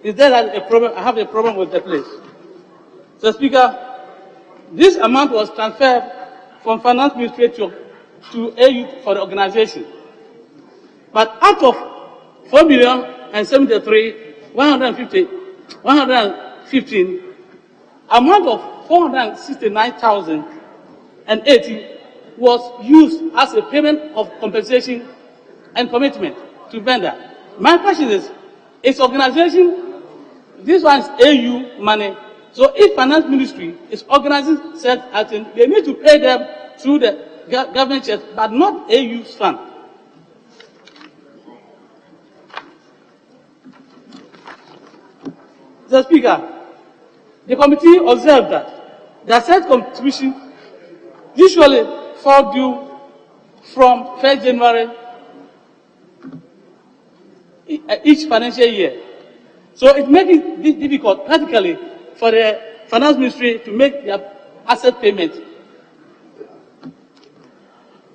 is there a problem? I have a problem with the place. So, Speaker, this amount was transferred from Finance Ministry to AU for the organization. But out of 4,073,115, amount of 469,080 was used as a payment of compensation and commitment to vendor. My question is organization, this one is AU money. So if Finance Ministry is organizing such action, they need to pay them through the government checks, but not AU's fund. Mr. Speaker, the committee observed that the said contribution usually fall due from 1st January each financial year. So it makes it difficult practically for the Finance Ministry to make their asset payment.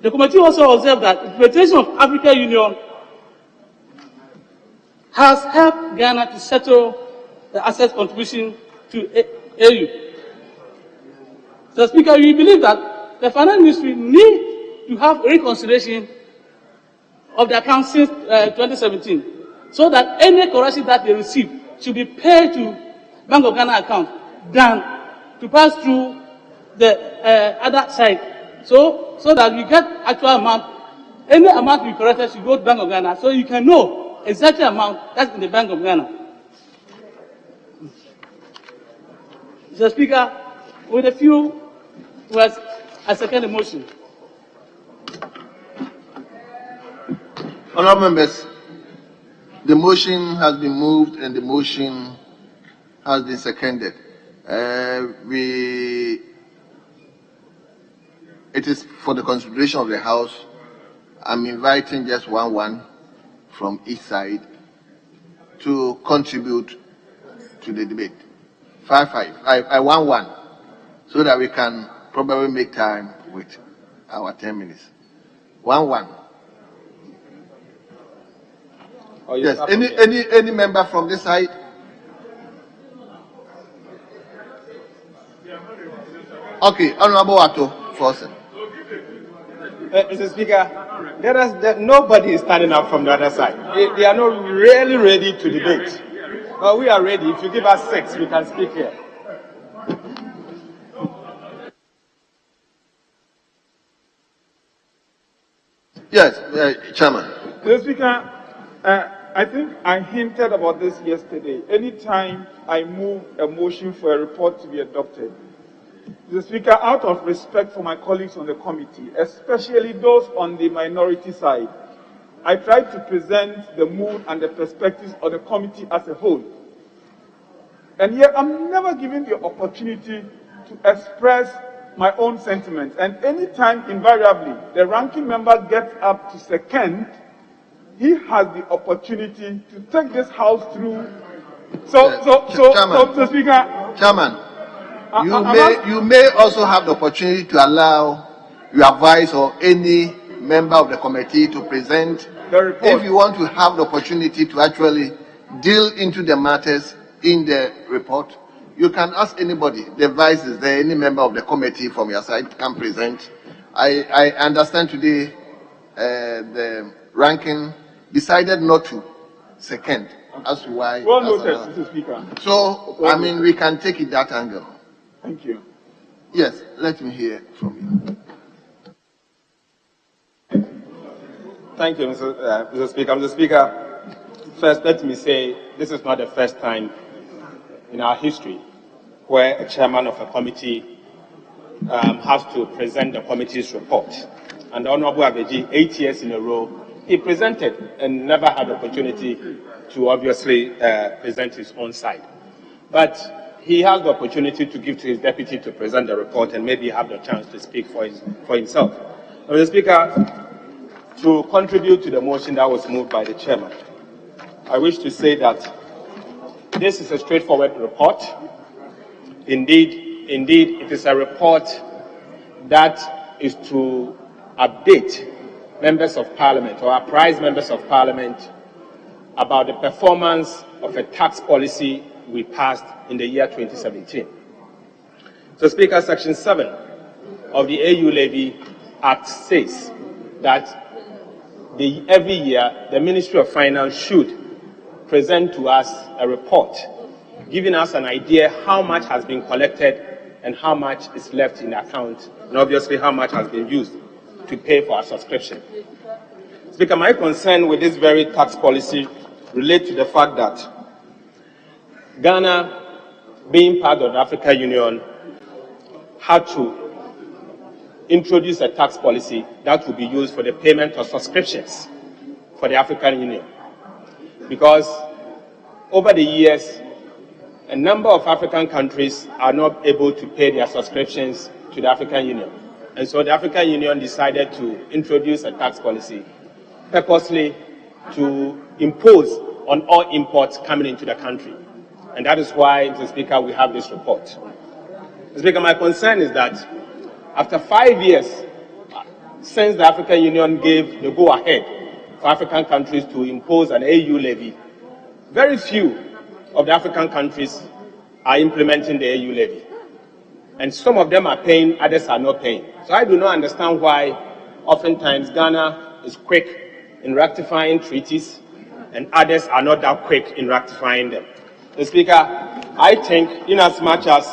The committee also observed that the implementation of African Union has helped Ghana to settle the asset contribution to AU. So, Speaker, we believe that the Finance Ministry needs to have reconciliation of the account since 2017, so that any correction that they receive should be paid to Bank of Ghana account than to pass through the other side. So that we get actual amount. Any amount we corrected should go to Bank of Ghana, so you can know exactly amount that's in the Bank of Ghana. Mr. Speaker, with a few words, I second the motion. Honourable members, the motion has been moved and the motion has been seconded. It is for the consideration of the House. I'm inviting just one from each side to contribute to the debate. 1 so that we can probably make time with our 10 minutes. 1. Oh, yes. Any member from this side? Okay, Honorable Ato Forsen. Mr. Speaker, nobody is standing up from the other side. They are not really ready to debate. But we are ready. If you give us 6, we can speak here. Yes, Chairman. Mr. Speaker, I think I hinted about this yesterday. Anytime I move a motion for a report to be adopted, Mr. Speaker, out of respect for my colleagues on the committee, especially those on the minority side, I try to present the mood and the perspectives of the committee as a whole. And yet I'm never given the opportunity to express my own sentiments. And anytime, invariably, the ranking member gets up to second, he has the opportunity to take this House through. Mr. Speaker. Chairman, you may also have the opportunity to allow your vice or any member of the committee to present the report. If you want to have the opportunity to actually deal into the matters in the report, you can ask anybody. The vice is there, any member of the committee from your side can present. I understand today the ranking decided not to second. That's why. Well noted, Mr. Speaker. So, I mean, we can take it that angle. Thank you. Yes, let me hear from you. Thank you, Mr. Speaker. Mr. Speaker, first let me say this is not the first time in our history where a chairman of a committee has to present the committee's report. And the Honorable Abeji, 8 years in a row, he presented and never had the opportunity to obviously present his own side. But he has the opportunity to give to his deputy to present the report and maybe have the chance to speak for himself. Mr. Speaker, to contribute to the motion that was moved by the chairman, I wish to say that this is a straightforward report. Indeed, it is a report that is to update members of parliament or apprise members of parliament about the performance of a tax policy we passed in the year 2017. So, Speaker, Section 7 of the AU Levy Act says that every year the Ministry of Finance should present to us a report giving us an idea how much has been collected and how much is left in the account, and obviously how much has been used to pay for our subscription. Speaker, my concern with this very tax policy relates to the fact that Ghana, being part of the African Union, had to introduce a tax policy that would be used for the payment of subscriptions for the African Union. Because over the years, a number of African countries are not able to pay their subscriptions to the African Union. And so the African Union decided to introduce a tax policy purposely to impose on all imports coming into the country. And that is why, Mr. Speaker, we have this report. Mr. Speaker, my concern is that after 5 years since the African Union gave the go-ahead for African countries to impose an AU levy, very few of the African countries are implementing the AU levy. And some of them are paying, others are not paying. So I do not understand why oftentimes Ghana is quick in rectifying treaties and others are not that quick in rectifying them. Mr. Speaker, I think in as much as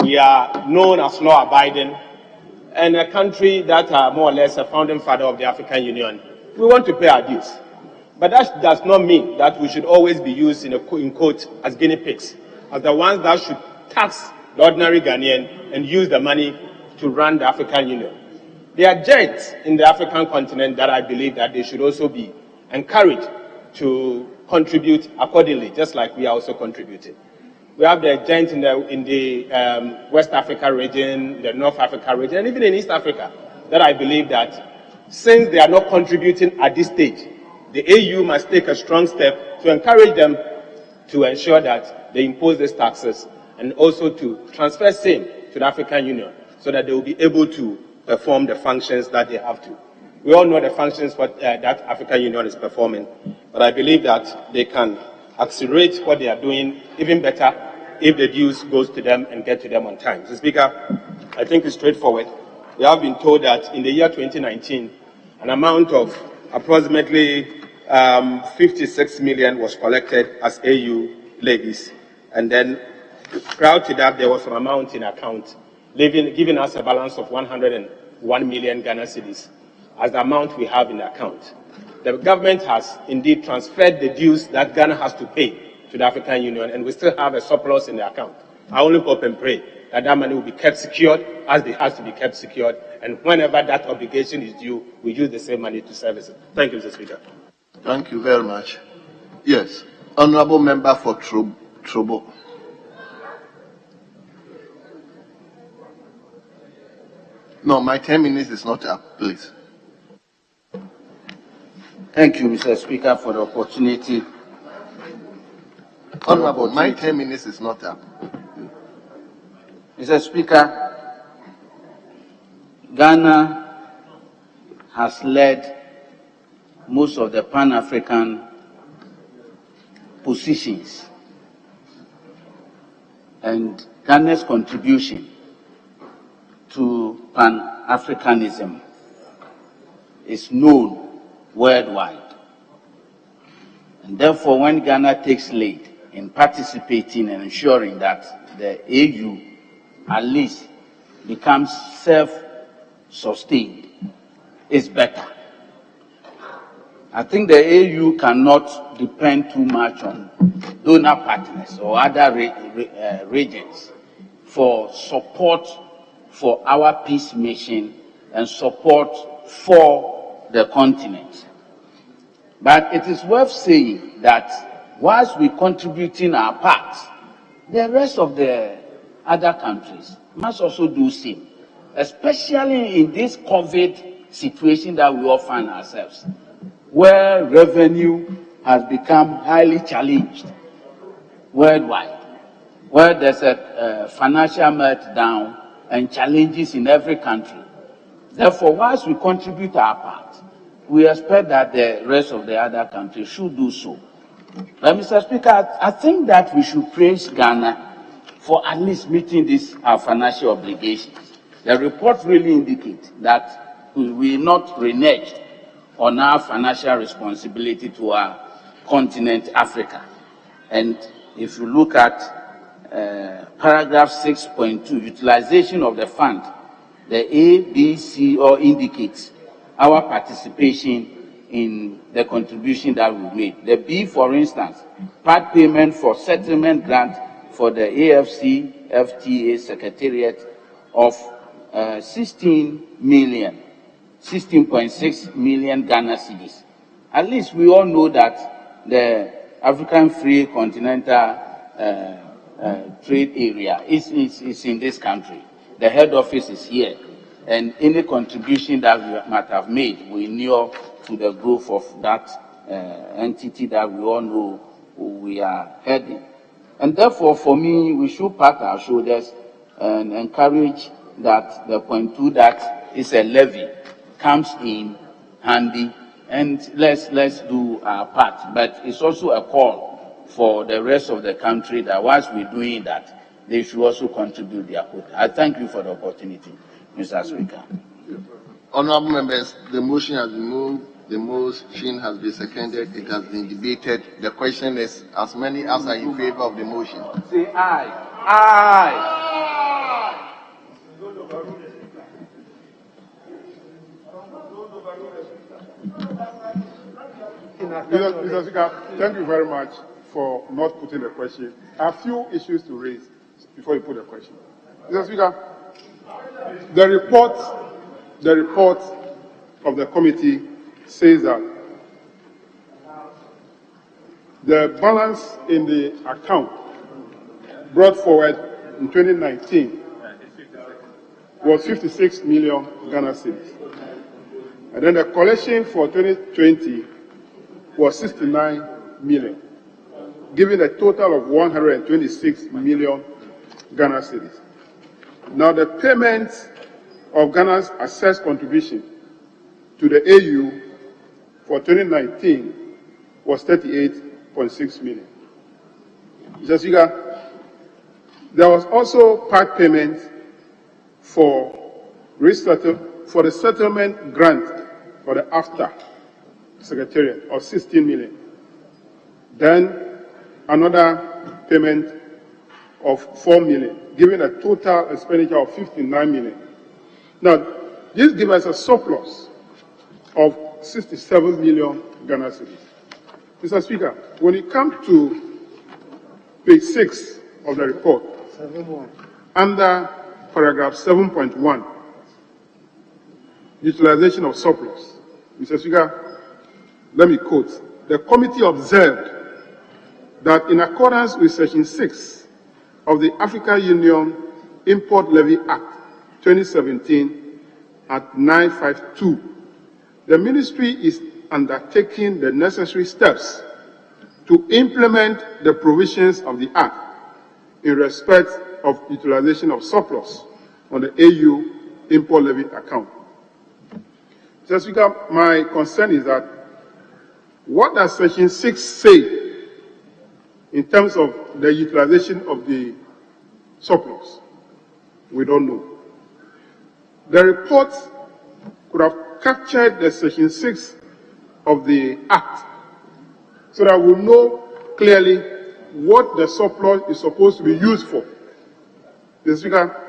we are known as law-abiding and a country that are more or less a founding father of the African Union, we want to pay our dues. But that does not mean that we should always be used in quote as guinea pigs, as the ones that should tax the ordinary Ghanaian and use the money to run the African Union. There are giants in the African continent that I believe that they should also be encouraged to contribute accordingly, just like we are also contributing. We have the giant in the West Africa region, the North Africa region, and even in East Africa, that I believe that since they are not contributing at this stage, the AU must take a strong step to encourage them to ensure that they impose these taxes and also to transfer same to the African Union so that they will be able to perform the functions that they have to. We all know the functions that African Union is performing, but I believe that they can accelerate what they are doing even better if the dues goes to them and get to them on time. So, Speaker, I think it's straightforward. We have been told that in the year 2019, an amount of approximately 56 million was collected as AU levies, and then prior to that, there was an amount in account, giving us a balance of 101 million Ghana cedis as the amount we have in the account. The government has indeed transferred the dues that Ghana has to pay to the African Union, and we still have a surplus in the account. I only hope and pray that that money will be kept secured as it has to be kept secured, and whenever that obligation is due, we use the same money to service it. Thank you, Mr. Speaker. Thank you very much. Yes, Honourable Member for Trobo. No, my 10 minutes is not up, please. Thank you, Mr. Speaker, for the opportunity. Honourable, my 10 minutes is not up. Mr. Speaker, Ghana has led most of the Pan-African positions, and Ghana's contribution to Pan-Africanism is known worldwide. And therefore, when Ghana takes lead in participating and ensuring that the AU at least becomes self-sustained, it's better. I think the AU cannot depend too much on donor partners or other regions for support for our peace mission and support for the continent. But it is worth saying that whilst we contributing our part, the rest of the other countries must also do same, especially in this COVID situation that we all find ourselves, where revenue has become highly challenged worldwide, where there's a financial meltdown and challenges in every country. Therefore, whilst we contribute our part, we expect that the rest of the other countries should do so. But Mr. Speaker, I think that we should praise Ghana for at least meeting these financial obligations. The report really indicates that we will not renege on our financial responsibility to our continent, Africa. And if you look at paragraph 6.2, utilization of the fund, the A, B, C all indicates our participation in the contribution that we made. The B, for instance, part payment for settlement grant for the AFC FTA Secretariat of 16.6 million Ghana cedis. At least we all know that the African Free Continental Trade Area is in this country. The head office is here, and any contribution that we might have made, we inure to the growth of that entity that we all know we are heading. And therefore, for me, we should pat our shoulders and encourage that the point 2 that is a levy comes in handy, and let's do our part. But it's also a call for the rest of the country that whilst we're doing that, they should also contribute their quota. I thank you for the opportunity, Mr. Speaker. Honourable members, the motion has been moved, the motion has been seconded, it has been debated. The question is, as many as are in favour of the motion? Say aye. Aye. Mr. Speaker, thank you very much for not putting the question. I have few issues to raise before you put the question. Mr. Speaker, the report of the committee says that the balance in the account brought forward in 2019 was 56 million Ghana cedis. And then the collection for 2020 was 69 million, giving a total of 126 million Ghana cedis. Now the payment of Ghana's assessed contribution to the AU for 2019 was 38.6 million. Mr. Speaker, there was also part payment for the settlement grant for the AFTA Secretariat of 16 million. Then another payment of 4 million, giving a total expenditure of 59 million. Now, this gives us a surplus of 67 million Ghana cedis. Mr. Speaker, when it comes to page 6 of the report, under paragraph 7.1, utilization of surplus, Mr. Speaker, let me quote, the committee observed that in accordance with section 6 of the African Union Import Levy Act 2017 at 952, the ministry is undertaking the necessary steps to implement the provisions of the Act in respect of utilization of surplus on the AU import levy account. Mr. Speaker, my concern is that what does section 6 say in terms of the utilization of the surplus? We don't know. The report could have captured the section 6 of the Act so that we know clearly what the surplus is supposed to be used for. Mr. Speaker,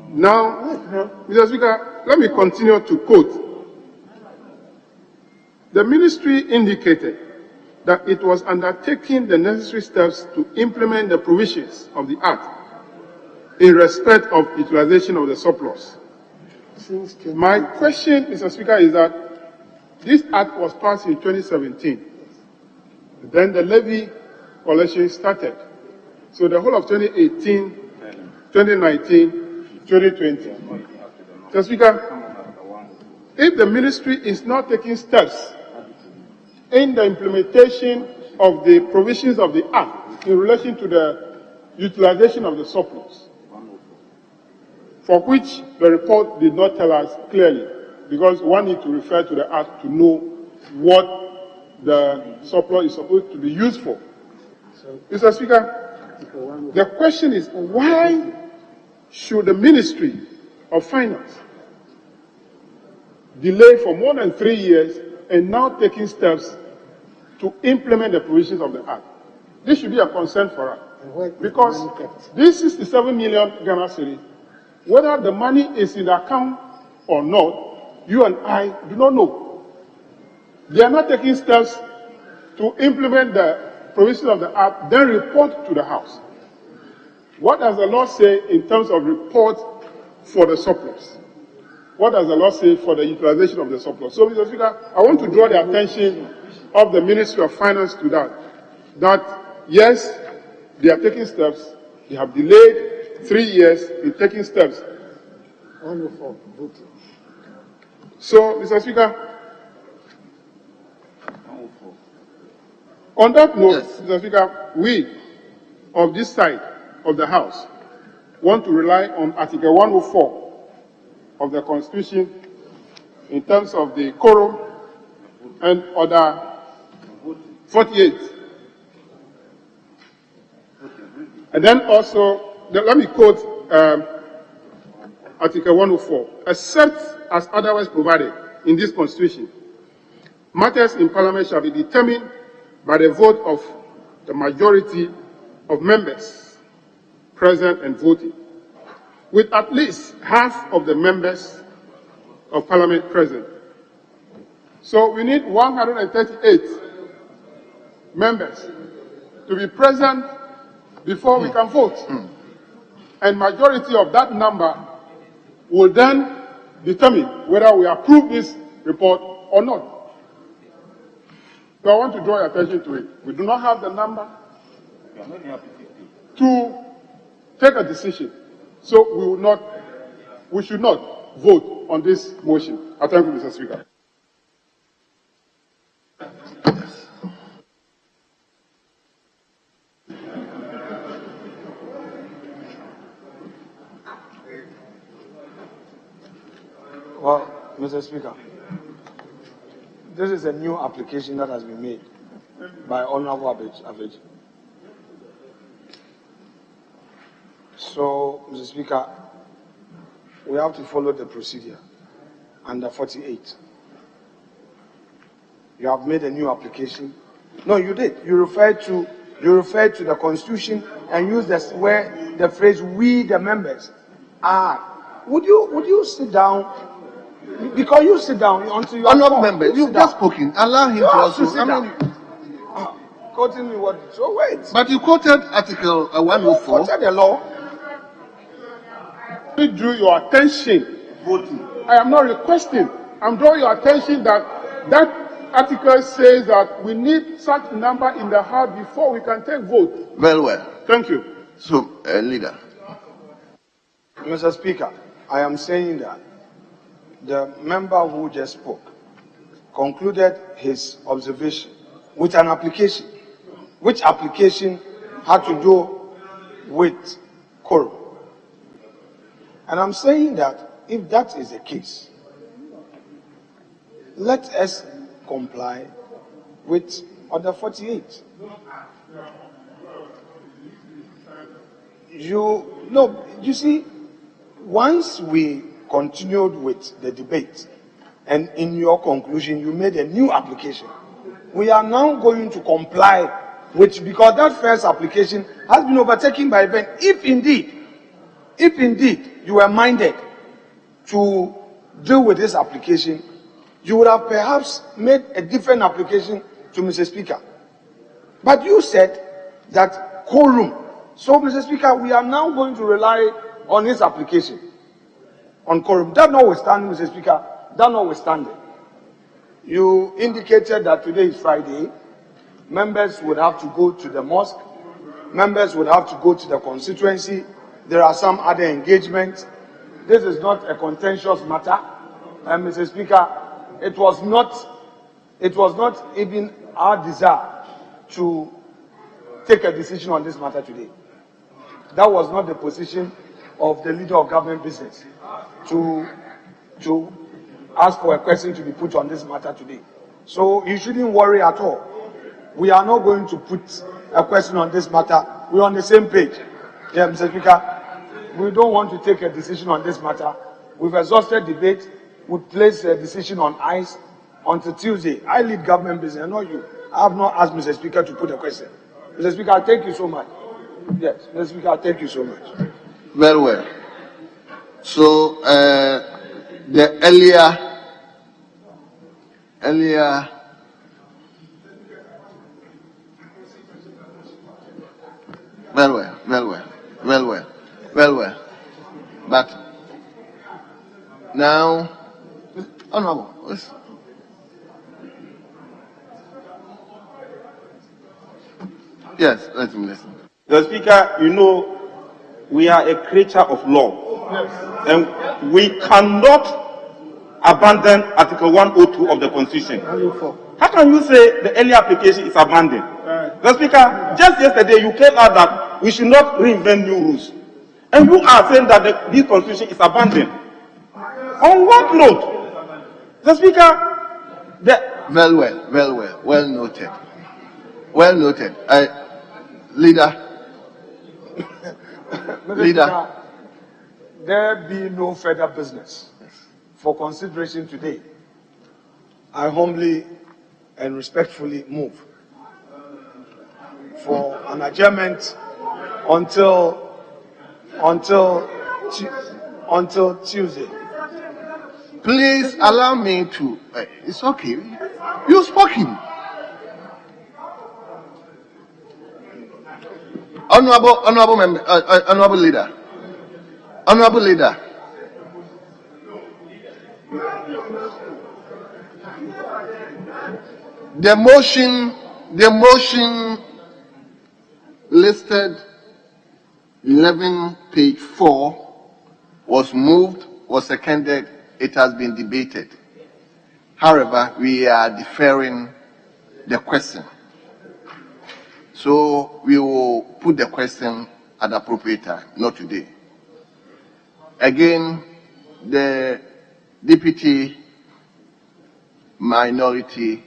now, Mr. Speaker, let me continue to quote. The ministry indicated that it was undertaking the necessary steps to implement the provisions of the Act in respect of utilization of the surplus. My question, Mr. Speaker, is that this Act was passed in 2017. Then the levy collection started. So the whole of 2018, 2019, 2020. Mr. Speaker, if the ministry is not taking steps in the implementation of the provisions of the Act in relation to the utilization of the surplus, for which the report did not tell us clearly, because one needs to refer to the Act to know what the surplus is supposed to be used for. Mr. Speaker, the question is, why should the Ministry of Finance delay for more than 3 years and now taking steps to implement the provisions of the Act? This should be a concern for us, because this 67 million Ghana cedis, whether the money is in the account or not, you and I do not know. They are not taking steps to implement the provisions of the Act, then report to the House. What does the law say in terms of report for the surplus? What does the law say for the utilization of the surplus? So, Mr. Speaker, I want to draw the attention of the Ministry of Finance to that yes, they are taking steps. They have delayed 3 years in taking steps. So, Mr. Speaker, on that note, Mr. Speaker, we of this side of the House want to rely on Article 104 of the Constitution in terms of the quorum and Order 48. And then also, let me quote Article 104. Except as otherwise provided in this Constitution, matters in Parliament shall be determined by the vote of the majority of members present and voting, with at least half of the members of Parliament present. So we need 138 members to be present before we can vote. And majority of that number will then determine whether we approve this report or not. So I want to draw your attention to it. We do not have the number. to take a decision. So we should not vote on this motion. I thank you, Mr. Speaker. Well, Mr. Speaker, this is a new application that has been made by Honorable Average. So, Mr. Speaker, we have to follow the procedure under 48. You have made a new application. No, you did. You referred to the Constitution and used where the phrase "we the members" are. Would you sit down? Because you sit down until you are not members. You've just spoken. Allow him to also. Quoting me what? So wait. But you quoted Article 104. You quoted the law. I drew your attention. Voting. I am not requesting. I'm drawing your attention that article says that we need such number in the House before we can take vote. Well. Thank you. So, leader. Mr. Speaker, I am saying that the member who just spoke concluded his observation with an application, which application had to do with quorum. And I'm saying that if that is the case, let us comply with Order 48. You see, once we continued with the debate, and in your conclusion, you made a new application, we are now going to comply with, because that first application has been overtaken by event. If indeed you were minded to deal with this application, you would have perhaps made a different application to Mr. Speaker. But you said that quorum. So, Mr. Speaker, we are now going to rely on his application on quorum. That notwithstanding, Mr. Speaker, you indicated that today is Friday. Members would have to go to the mosque. Members would have to go to the constituency. There are some other engagements. This is not a contentious matter. And Mr. Speaker, it was not even our desire to take a decision on this matter today. That was not the position of the leader of government business to ask for a question to be put on this matter today. So you shouldn't worry at all. We are not going to put a question on this matter. We're on the same page. Yeah, Mr. Speaker, we don't want to take a decision on this matter. We've exhausted debate. We place a decision on ice until Tuesday. I lead government business, not you. I have not asked Mr. Speaker to put a question. Mr. Speaker, thank you so much. Yes, Mr. Speaker, thank you so much. Very well. So, the earlier. Well. But now, Honorable, yes, let me listen. The Speaker, you know, we are a creature of law. Yes. And we cannot abandon Article 102 of the Constitution. How can you say the earlier application is abandoned? The Speaker, just yesterday you came out that we should not reinvent new rules. And you are saying that this Constitution is abandoned. On what note? The Speaker, Well noted. Leader. There be no further business for consideration today. I humbly and respectfully move for an adjournment until Tuesday. Please allow me to. It's okay. You've spoken. Honorable member, honorable leader. The motion listed 11, page 4, was moved, was seconded, it has been debated. However, we are deferring the question. So we will put the question at the appropriate time, not today. Again, the Deputy Minority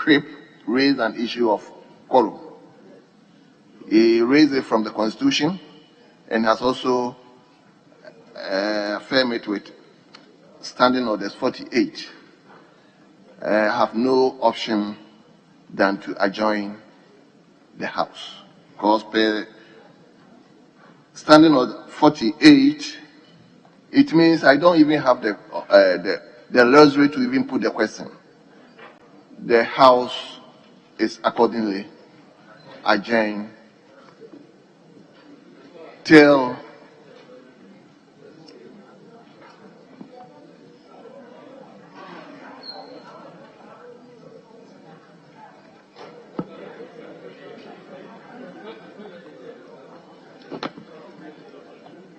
Whip raised an issue of quorum. He raised it from the Constitution and has also affirmed it with Standing Orders 48. Have no option than to adjourn the House. Because per Standing Order 48, it means I don't even have the luxury to even put the question. The House is accordingly adjourned till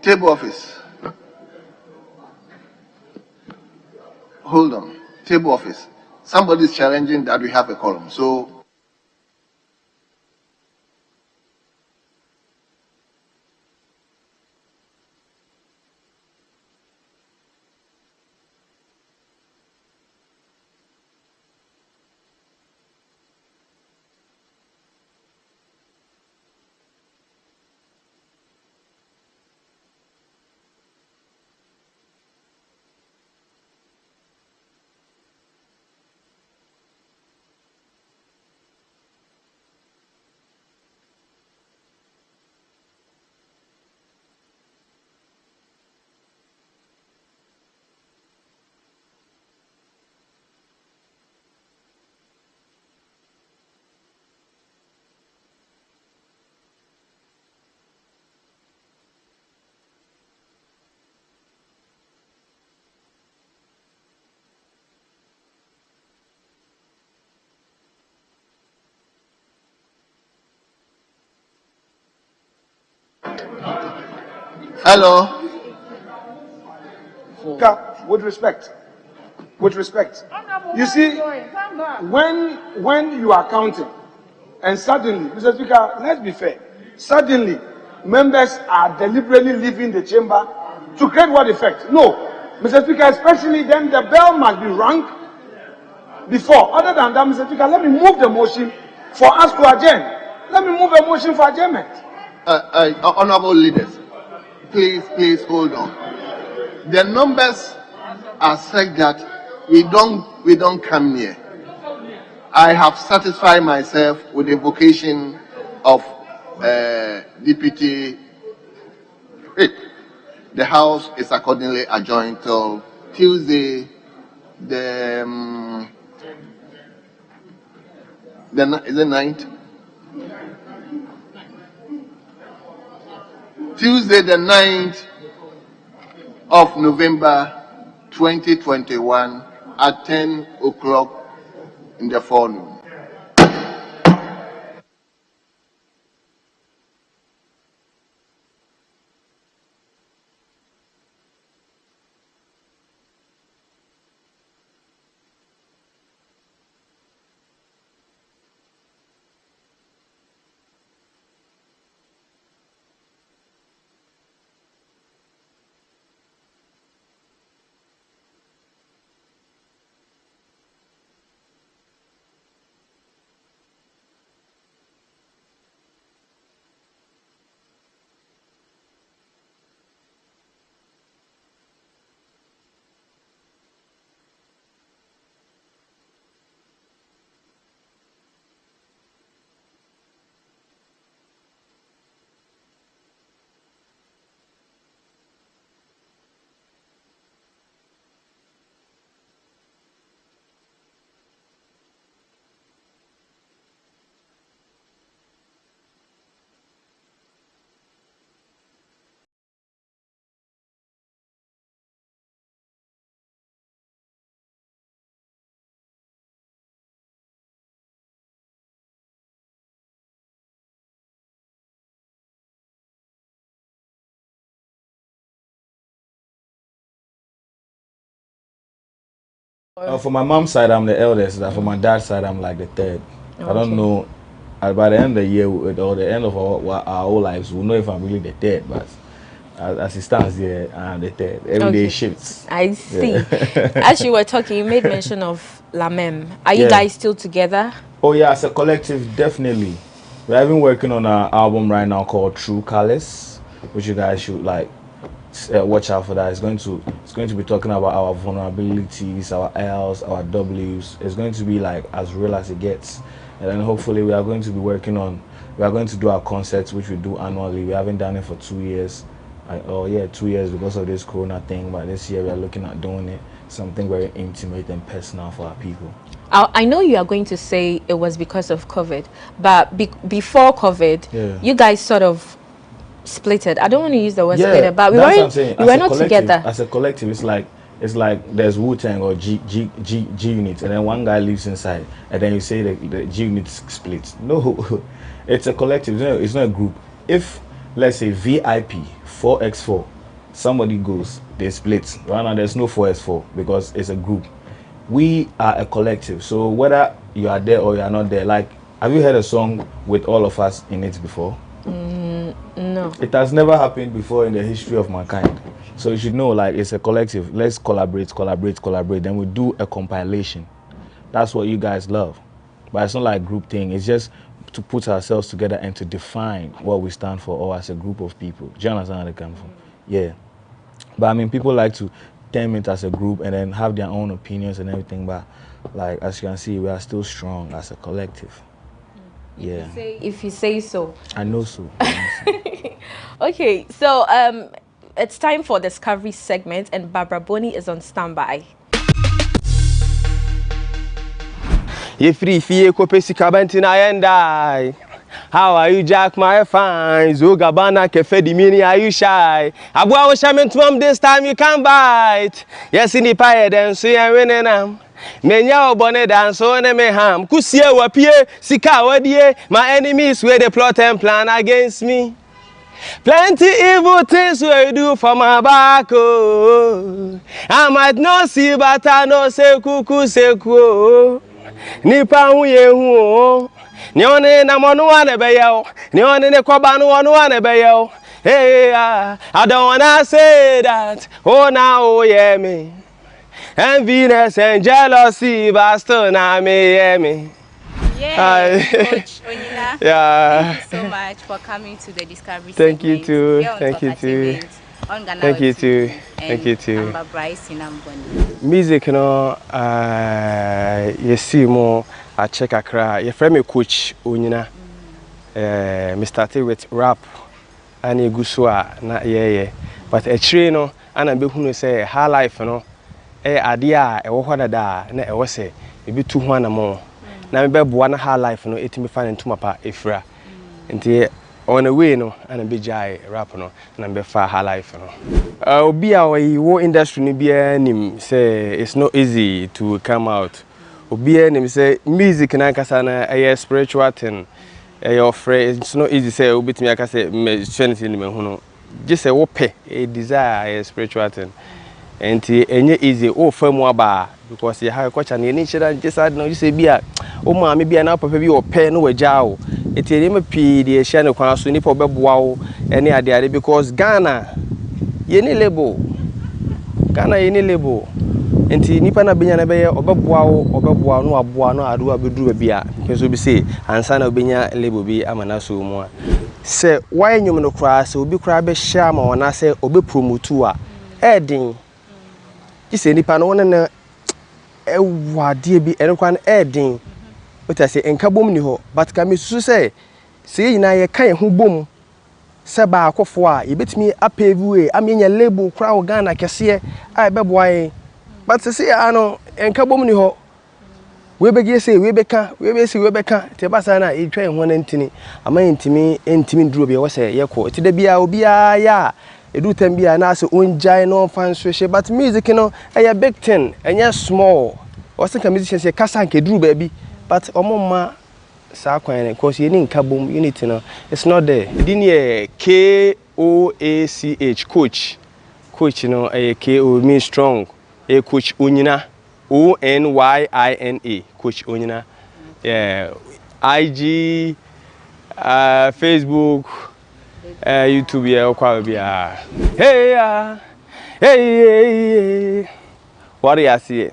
table office. Hold on. Table office. Somebody's challenging that we have a quorum. So hello. With respect, you see, when you are counting, and suddenly, Mr. Speaker, let's be fair, suddenly members are deliberately leaving the chamber to create what effect? No, Mr. Speaker, especially then the bell must be rung before. Other than that, Mr. Speaker, let me move the motion for us to adjourn. Let me move a motion for adjournment. Honorable leaders, please hold on. The numbers are such that we don't come near. I have satisfied myself with the vocation of Deputy Whip. The House is accordingly adjourned till Tuesday, the 9th? Tuesday, the 9th of November 2021 at 10 o'clock in the forenoon. For my mom's side, I'm the eldest. For my dad's side, I'm like the third. Okay. I don't know. By the end of the year or the end of our whole lives, we'll know if I'm really the third. But as it stands here, I'm the third. Every day shifts. I see. Yeah. As you were talking, you made mention of Lamem. Are you guys still together? Oh yeah, as a collective, definitely. We're even working on an album right now called True Colors, which you guys should like. Watch out for that. It's going to be talking about our vulnerabilities, our L's, our W's. It's going to be like as real as it gets. And then hopefully we are going to do our concerts, which we do annually. We haven't done it for 2 years. 2 years because of this corona thing, but this year we are looking at doing it, something very intimate and personal for our people. I know you are going to say it was because of COVID, but before COVID, you guys sort of split it. I don't want to use the word split it, but we were not together. As a collective, it's like there's Wu-Tang or G unit, and then one guy lives inside, and then you say the G unit splits. No, it's a collective. It's not a group. If let's say VIP 4x4, somebody goes, they split. Right now, there's no 4x4 because it's a group. We are a collective. So whether you are there or you are not there, like, have you heard a song with all of us in it before? No. It has never happened before in the history of mankind. So you should know, like, it's a collective. Let's collaborate. Then we do a compilation. That's what you guys love. But it's not like a group thing. It's just to put ourselves together and to define what we stand for, or as a group of people. Do you understand where they come from? Yeah. But I mean, people like to term it as a group and then have their own opinions and everything. But like, as you can see, we are still strong as a collective. Yeah. If you say so. I know so. Okay, so it's time for Discovery segment, and Barbara Boni is on standby. You free fee kopesi kabanti na yendai. How are you, Jack? My fine. Zogabana kefe di mini, are you shy? Abua washamen to this time you can bite. Yes, in the pie then so you winning them. Menya obone dance on me ham. Kusie wapie, sika wadie. My enemies where they plot and plan against me. Plenty evil things we do for my back. Oh. I might not see, but I know say kuku seku. Nipa huye hu. Nione na monu wane beyo. Nione ne koba no wane beyo. Hey, I don't wanna say that. Oh, now, oh, yeah, me. Enviness and jealousy, but still not me. Yeah, Coach Onyina. Yeah. Thank you so much for coming to the Discovery Thank segment. you too. Thank you too. On GhanaWeb Thank you too. TV. Thank you too. I'm Bryce Inamboni. Music, you know, you see more. I check a cry. Your friend me Coach Onyina. Me started with rap. And you go so na yeah. But a train, no, and I be who say high life, you know. Idea, a wahada da, na a wase, maybe 200 more. Now, me be one high life, no, it me find into my pa ifra. And on the way, no, and a big jai rap, no, and I'm be far high life, no. Be our industry, ni be nim say it's not easy to come out. Obi nim say music na kasana a spiritual thing. Your friend, it's not easy say obi me aka say me trinity ni me hu no. Just say wo pe a desire a spiritual thing. And enye easy o famu aba because you have culture na nature just add no you say bia o ma me bia na papa bi o pe no waja o eti me pi de ehia ne kwan so ni po beboa o ene ade ade because Ghana ye ni label enti nipa na benya na beye obeboa no aboa no ado abeduru bia peso bi say ansa na obenya label bi amana so mu a se why nyum no kra se obi kra be hia ma wona se obe promote a edin ise nipa no wona ewade bi enkwan edin what say enka bom ni ho but ka me susu say yina ye kan ho bom se ba akofo a yebetimi apave amenya label kra o Ghana kese a beboa but say ano enka bom ni ho we bege say we beka te basa na e twa ho na ntini ama ntimi duro bi wo say yekọ ti da bia obi ya edu tambia na say onjai no fan so but music no a big thing enya small o say ka musician say kasa nke duro ba bi but omomma sa kwan because you need kabom unity no it's not there din here KOACH coach no a KO mean strong a Coach Onyina Onyina, Coach Onyina. Yeah, IG, Facebook, YouTube, yeah, hey, what do you see?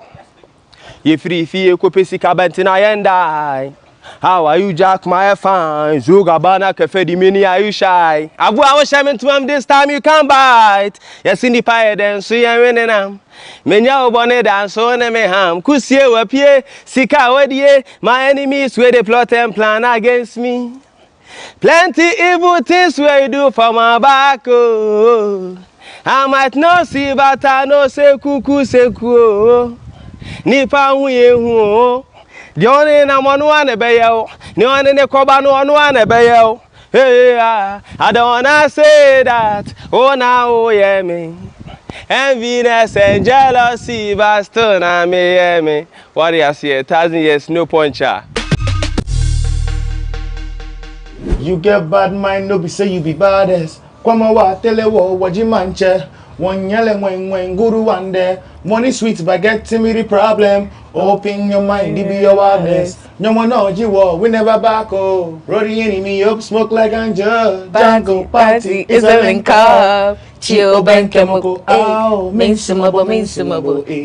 You free fee, Kopesi Cabantina and die. How are you, Jack? My fine. Zugabana Cafe di Mini, are you shy? Abu, I was sharing to him this time you can bite. Yes, in the pie, then so you're winning them. Menya bonnet and so on me ham. Kusie wapie, Sika wedie, my enemies where they plot and plan against me. Plenty evil things where you do for my back. Oh. I might not see, but I know say cuckoo, say cool. Nipa huye hu. The only na one ebeyel. The only ne koba no one ebeyel. Hey, I don't wanna say that. Oh, now, oh, yeah, me. Enviness and jealousy, but still, na me, yeah, me. What do you see? 1,000 years, no puncher. You get bad mind, no be say you be baddest. Kwama wa telewo wajimanche. One yellow when guru one day. Money sweet but get me the problem. Open your mind, be your awareness. No one knows you all, we never back oh. Roll the enemy up, smoke like ganja. Jungle party is a link up. Chill bank chemical. Oh, minsumable.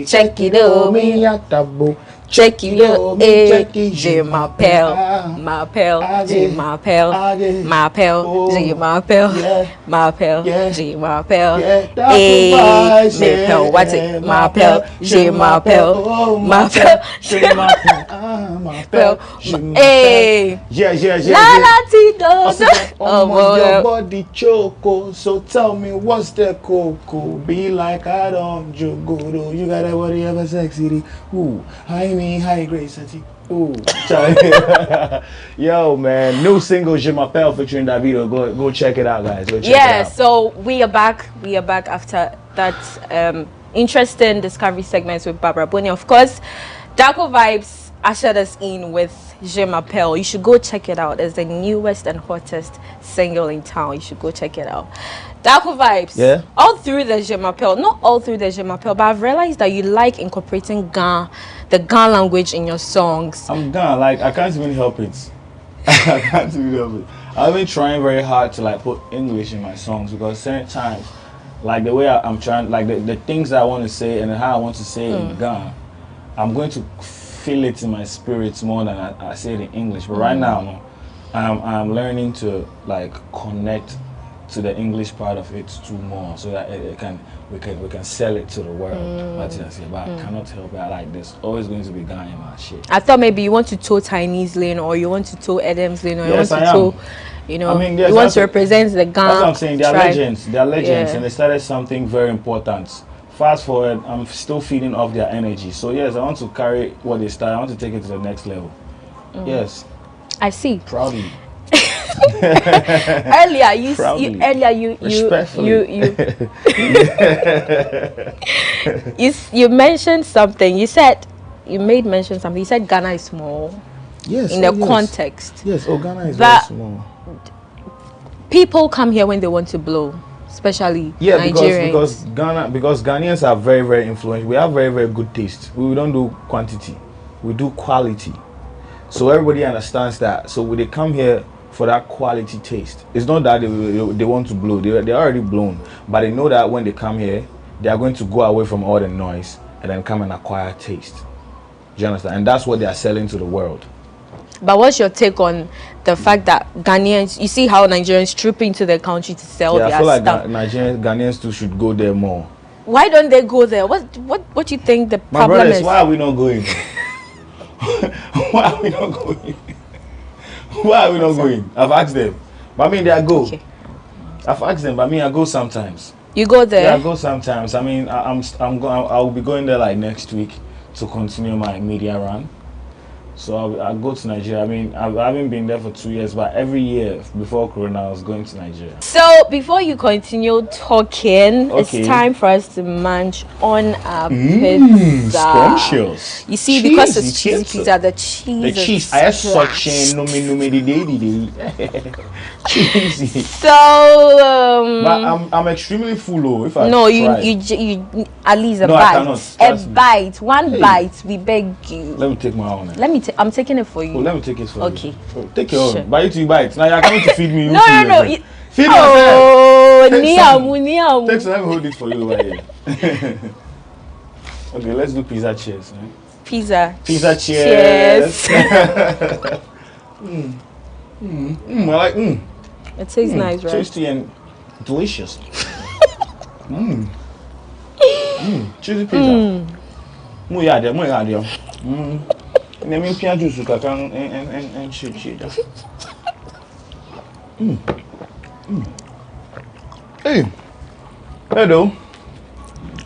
Check it out, me at tabo. Check it out, J my pal, J my pal, J my pal, J my pal, J my pal, me pal, what's it? My pal, J my pal, J my pal, hey, oh, your body choco, so tell me what's the cocoa? Be like I don't jogo, you got a body ever sexy, ooh, high grade city. Ooh, yo, man, new single Je m'appelle featuring Davido. Go check it out, guys. Go check it out. So we are back. We are back after that interesting discovery segments with Barbara Bonnie. Of course, Darko Vibes ushered us in with Je m'appelle. You should go check it out. It's the newest and hottest single in town. You should go check it out. Darko Vibes. Yeah. All through the Je m'appelle, not all through the Je m'appelle, but I've realized that you like incorporating the Ghana language in your songs. I'm Ghana, like I can't even help it. I can't even help it. I've been trying very hard to like put English in my songs because certain times, like the way I'm trying, like the things that I want to say and how I want to say it in Ghana, I'm going to feel it in my spirits more than I say it in English. But right now, I'm learning to like connect to the English part of it too more, so that we can sell it to the world. But I cannot help it. Like there's always going to be Ghana in my shit. I thought maybe you want to toe Chinese lane, or you want to toe Adams lane, or you want to toe, you know, you want to represent the Ghana. That's what I'm saying. They're tribe. Legends. They're legends, and they started something very important. Fast forward, I'm still feeding off their energy. So yes, I want to carry what they started. I want to take it to the next level. Yes. I see. Proudly. Earlier you mentioned something. You made mention something. You said Ghana is small. Yes. In the context. Yes. Oh, Ghana is very small. People come here when they want to blow, especially Nigerians. because Ghanaians are very, very influential. We have very, very good taste. We don't do quantity. We do quality. So everybody understands that. So when they come here for that quality taste, it's not that they want to blow. They're already blown, but they know that when they come here, they are going to go away from all the noise and then come and acquire taste. Do you understand? And that's what they are selling to the world. But what's your take on the fact that Ghanaians, you see how Nigerians troop into the country to sell their stuff? I feel like Ghanaians too should go there more. Why don't they go there? What do you think the problem is? Why are we not going? Why are we not going? Why are we not going? I've asked them. But I mean, they go. Okay. I've asked them, but I mean, I go sometimes. You go there? Yeah, I go sometimes. I mean, I'll be going there like next week to continue my media run. So I go to Nigeria. I mean, I haven't been there for 2 years, but every year before Corona, I was going to Nigeria. So before you continue talking, it's time for us to munch on our pizza. Scrumptious. You see, because it's cheesy pizza, the cheese. I have such a cheesy. So but I'm extremely full. Oh, if I no, try. you at least a No, bite. Bite. One bite. We beg you. Let me take my own. I'm taking it for you. Oh, let me take it for you. Okay. Oh, take your own. Buy you 2 bites. Now you're coming to feed me. No. Feed yourself. Niamu. Take some. Let me hold it for you right here. Okay, let's do pizza cheers. Right? Pizza cheers. I like It tastes nice, right? Tasty and delicious. Cheesy pizza. Mu ya de. Nemi pia juice kaka and shit. Hey. Hello.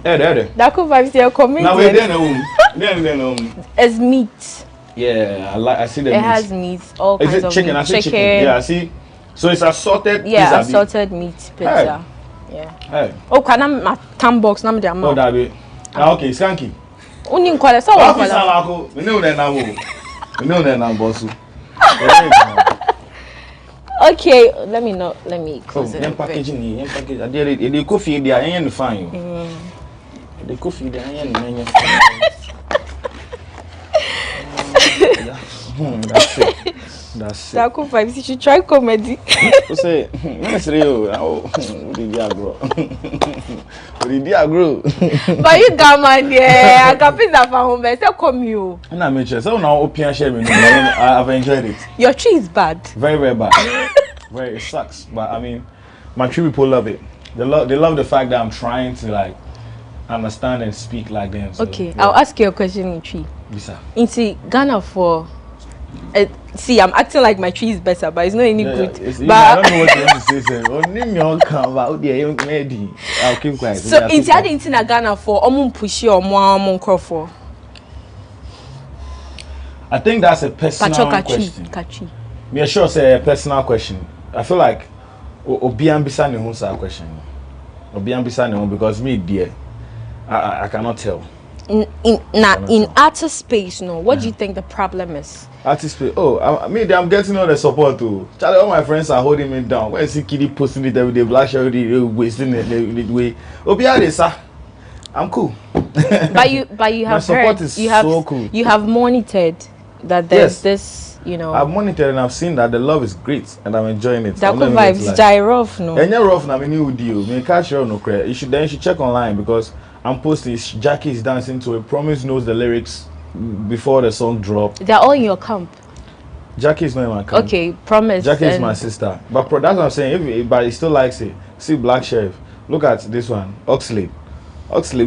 Hey. Darko vibes, they are committed. Now we're there. It's meat. Yeah, I see the meat. It has meat, all kinds of chicken? meat. I see chicken. Yeah, I see. So it's assorted pizza. Yeah, assorted meat pizza. Hey. Yeah. Hey. Oh, can I tam box nam de am? Oh, that be. Okay, skanky. Uni kwale so wa kwale. Salako. We know that now. We know that now, boss. Okay, let me close it. Packaging. The coffee there ain't fine. The coffee there ain't That's it. Darko vibes, you should try comedy. You say, let's real. But you come on there. I can pizza for home. Say come you. And I make sure. So now open share me. I've enjoyed it. Your tree is bad. Very, very bad. It sucks. But I mean, my tree people love it. They love the fact that I'm trying to like understand and speak like them. So, okay, yeah. I'll ask you a question in tree. Bisa. Into Ghana for. See, I'm acting like my tree is better, but it's not any good. But I don't know what you want to say. I'll keep quiet. So, in Ghana for pushi or for. I think that's a personal question. Yeah, sure, say a personal question. I feel like Obiambisa ne hunsa question. Obiambisa ne because me dear, I cannot tell. In artist space, no. What do you think the problem is? Artist space. Oh, I'm getting all the support too. Charlie, all my friends are holding me down. When I see Kitty posting it every day, Black Sherry wasting it the way. Obiambisa, I'm cool. But you have my support is so cool. You have monitored that there's this. You know, I've monitored and I've seen that the love is great and I'm enjoying it. Darko vibes, die rough, no. And you're rough now, me new deal. Me catch you no credit. You should check online because I'm posting. Jackie is dancing to it. Promise knows the lyrics before the song drop. They're all in your camp. Jackie is not in my camp. Okay, Promise. Jackie is my sister. But that's what I'm saying. But he still likes it. See Black Sheriff. Look at this one. Oxlade,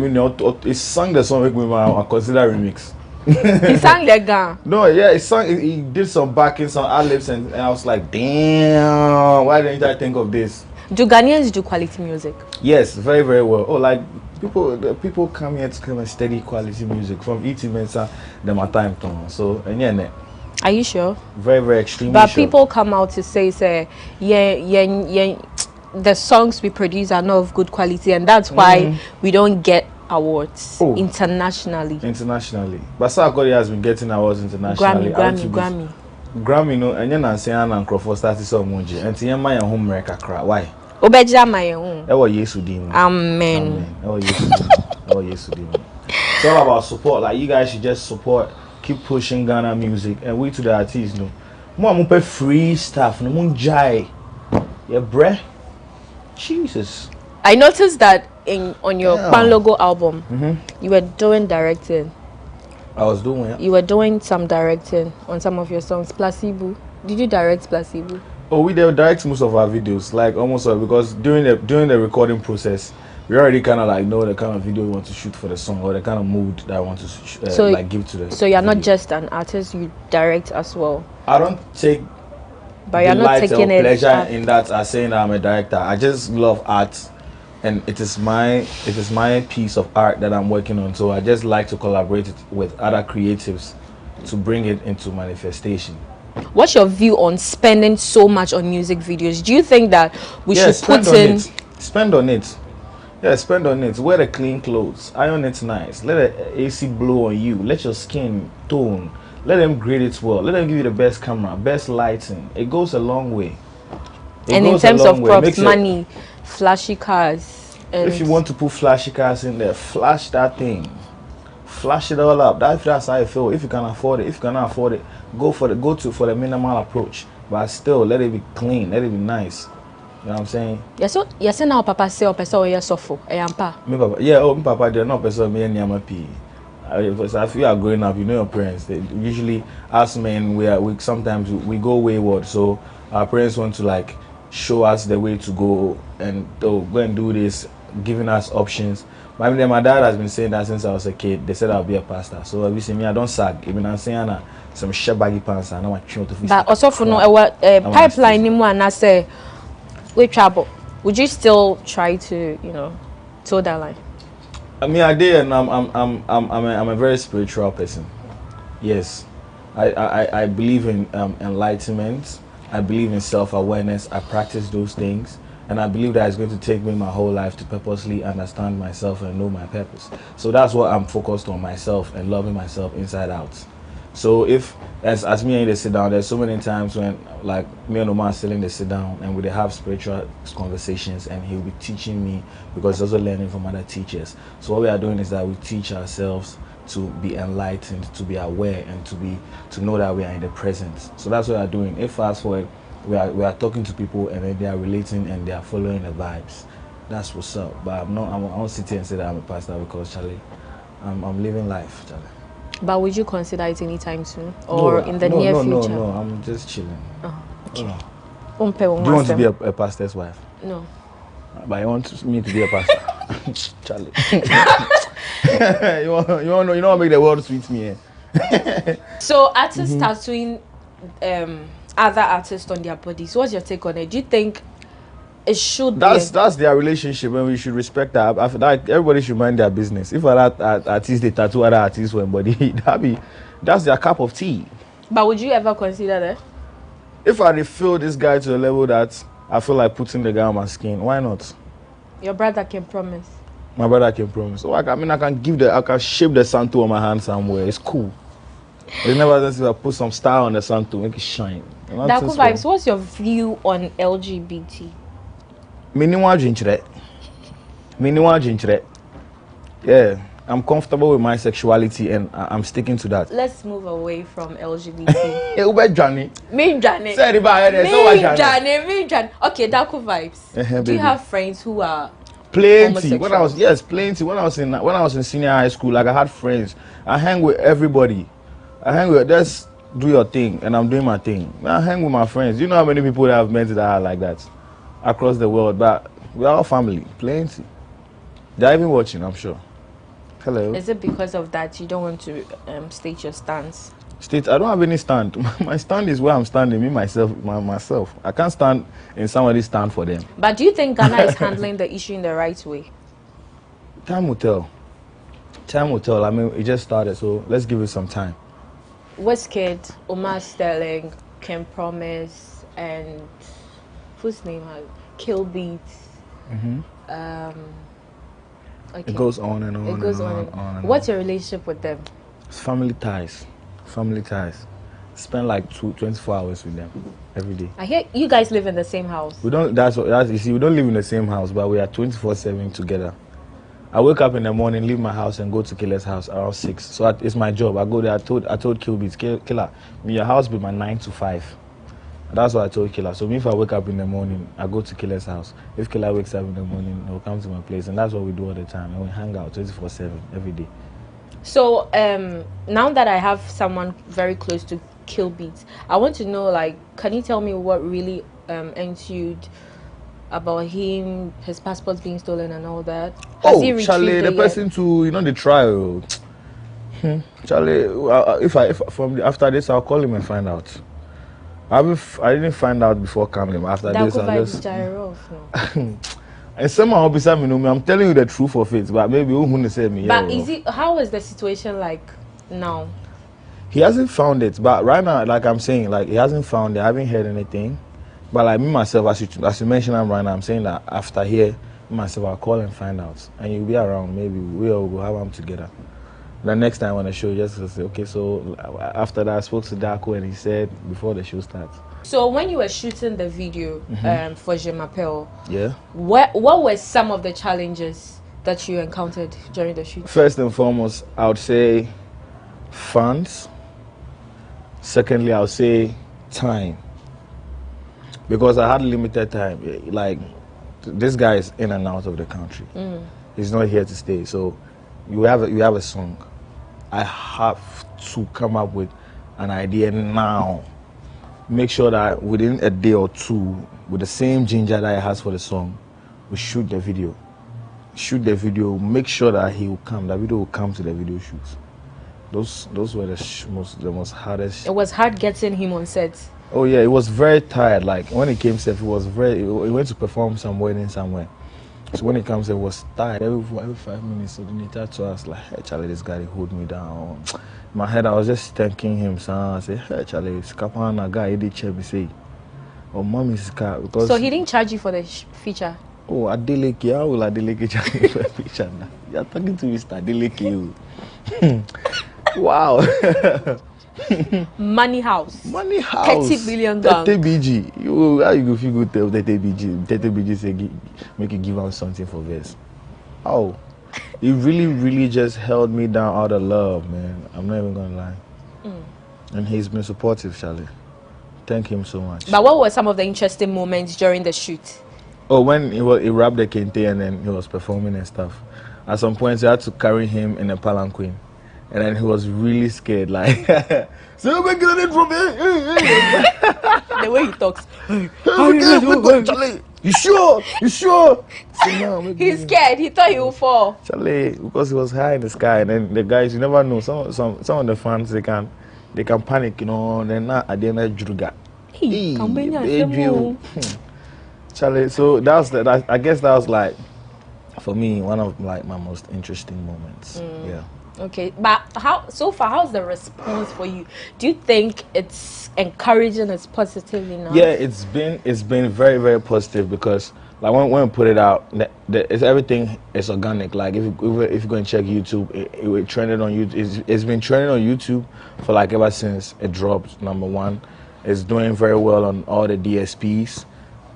me know. He sang the song with me. I consider remix. He sang the gun. No, yeah, he did some backing, some ad-libs, and I was like, damn, why didn't I think of this? Do Ghanaians do quality music? Yes, very, very well. Oh, like people come here to come and study quality music from ET Mensa, them at time too. So and yeah. Are you sure? Very, very extremely but sure. People come out to say, yeah, the songs we produce are not of good quality, and that's why we don't get awards internationally. But Sarkodie has been getting awards internationally. Grammy, no, and you're not saying I'm Crawford started so much. And you're my home record. Why? Obeja my own. That was Yesu. Amen. That was Yesu. It's all about support. Like you guys should just support, keep pushing Ghana music, and we to the artists, no. More pay free stuff, no more jai. Yeah, bruh. Jesus. I noticed that on your Pan Logo album, you were doing directing. I was doing it. You were doing some directing on some of your songs. Placebo. Did you direct Placebo? Oh, we direct most of our videos, like almost all, because during the recording process, we already kind of like know the kind of video we want to shoot for the song or the kind of mood that I want to like give to the. So you're not just an artist; you direct as well. I don't take. But you're not taking it pleasure in that as saying that I'm a director. I just love art. And it is my piece of art that I'm working on. So I just like to collaborate with other creatives to bring it into manifestation. What's your view on spending so much on music videos? Do you think that we should put in... Spend on it. Yeah, spend on it. Wear the clean clothes. Iron it nice. Let the AC blow on you. Let your skin tone. Let them grade it well. Let them give you the best camera, best lighting. It goes a long way. And in terms of props, money, flashy cars. If you want to put flashy cars in there, flash that thing. Flash it all up. That's how I feel. If you can afford it, if you cannot afford it, go for the minimal approach. But still, let it be clean. Let it be nice. You know what I'm saying? Yes, now Papa say person or suffer. Me papa, yeah, me papa, they're not person me and Yama P. If you are growing up, you know your parents. They usually, us men, we sometimes we go wayward. So our parents want to like show us the way to go and go and do this, giving us options. But I mean, my dad has been saying that since I was a kid. They said I'll be a pastor. So you see me, I don't sag. Even I'm saying some shit baggy pants. I know what you to fish. But also for no pipeline anymore, and I say. With trouble, would you still try to, toe that line? I mean, I did, and I'm a very spiritual person. Yes, I believe in enlightenment. I believe in self-awareness. I practice those things, and I believe that it's going to take me my whole life to purposely understand myself and know my purpose. So that's what I'm focused on, myself and loving myself inside out. So if as me and they sit down, there's so many times when like me and Omar still in the sit down and we have spiritual conversations, and he'll be teaching me because he's also learning from other teachers. So what we are doing is that we teach ourselves to be enlightened, to be aware, and to know that we are in the present. So that's what we are doing. If fast forward, we are talking to people and then they are relating and they are following the vibes. That's what's up. But I won't sit here and say that I'm a pastor because Charlie, I'm living life, Charlie. But would you consider it anytime soon or in the near future? No, I'm just chilling. Oh, okay. Do you want to be a pastor's wife? No. But you want me to be a pastor? Charlie. you want to make the world sweet me. So artists tattooing other artists on their bodies. What's your take on it? Do you think it should that's their relationship, and we should respect that. After that, everybody should mind their business. If other artists they tattoo other artists on body, that's their cup of tea. But would you ever consider that? If I feel this guy to a level that I feel like putting the guy on my skin, why not? Your brother can promise. My brother can promise. So I can shape the santo on my hand somewhere. It's cool. It's never just if I put some style on the santo, make it shine. Darko Vibes, what's your view on LGBT? Yeah, I'm comfortable with my sexuality and I'm sticking to that. Let's move away from LGBT. Okay, Darko Vibes. Do you have friends who are plenty? Plenty. When I was in senior high school, like I had friends. I hang with everybody. Just do your thing, and I'm doing my thing. I hang with my friends. You know how many people that I've met that are like that across the world, but we're all family. Plenty. They're even watching, I'm sure. Hello. Is it because of that you don't want to state your stance? I don't have any stand. My stand is where I'm standing, me, myself. I can't stand in somebody's stand for them. But do you think Ghana is handling the issue in the right way? Time will tell. Time will tell. I mean, it just started, so let's give it some time. Wizkid, Omar Sterling, Can Promise, and whose name? Kill Beats. Okay. It goes on and on. It goes on and on. What's your relationship with them? It's family ties. Family ties. Spend like 24 hours with them every day. I hear you guys live in the same house. We don't. You see, we don't live in the same house, but we are 24/7 together. I wake up in the morning, leave my house, and go to Killer's house around 6. So it's my job. I go there. I told Killer, your house be my 9 to 5. That's what I told Killer. So if I wake up in the morning, I go to Killer's house. If Killer wakes up in the morning, he'll come to my place, and that's what we do all the time. And we hang out 24/7 every day. So now that I have someone very close to Kill Beats, I want to know, like, can you tell me what really ensued about him, his passports being stolen and all that? Has he retrieved Charlie, the person to the trial. Charlie, after this, I'll call him and find out. I didn't find out before coming. After this, I just. And somehow beside me, I'm telling you the truth of it, but maybe who say me. But how is the situation like now? He hasn't found it, but right now, like I'm saying, like he hasn't found it. I haven't heard anything. But like me myself, as you mentioned, right now, I'm saying that after here, me myself, I'll call and find out, and you'll be around. Maybe we'll go have them together. The next time on the show, just to say, okay. So after that, I spoke to Darko, and he said before the show starts. So when you were shooting the video for GhanaWeb, yeah, what were some of the challenges that you encountered during the shoot? First and foremost, I would say funds. Secondly, I would say time, because I had limited time. Like this guy is in and out of the country. He's not here to stay. So you have a song. I have to come up with an idea now. Make sure that within a day or two, with the same ginger that he has for the song, we shoot the video. Make sure that he will come. The video will come to the video shoots. Those were the most hardest. It was hard getting him on set. Oh yeah, it was very tired. Like when he came set, he went to perform some wedding somewhere. So when he comes, it was tired. Every 5 minutes, so then he tried to ask like, "Hey Charlie, this guy hold me down." In my head, I was just thanking him. So I said, "Hey Charlie, Skapana guy, he did check me say, oh mommy's car because." So he didn't charge you for the feature. Oh, Adeleke, how will Adeleke charge me for a feature now? You're talking to Mr. Adeleke. Wow. Money house. 30 billion gang. 30 BG. How you go if you go tell 30 BG? 30 BG say make you give out something for verse. Oh, it really just held me down out of love, man. I'm not even gonna lie. And he's been supportive, Charlie. Thank him so much. But what were some of the interesting moments during the shoot? Oh, when he wrapped the kente and then he was performing and stuff. At some point, I had to carry him in a palanquin. And then he was really scared, like, so we're getting it from here. The way he talks. Charlie, you sure? So now, he's scared. He thought he would fall. Charlie, because he was high in the sky, and then the guys, you never know. Some of the fans they can panic, you know. And then at the end of Druga. Charlie, so I guess that was like, for me, one of like my most interesting moments. Yeah. Okay, but how's the response for you? Do you think it's encouraging, it's positive enough? Yeah, it's been very, very positive, because like when we put it out, everything is organic. Like if you go and check YouTube, it trended on YouTube. It's been trending on YouTube for like ever since it dropped. Number one, it's doing very well on all the DSPs.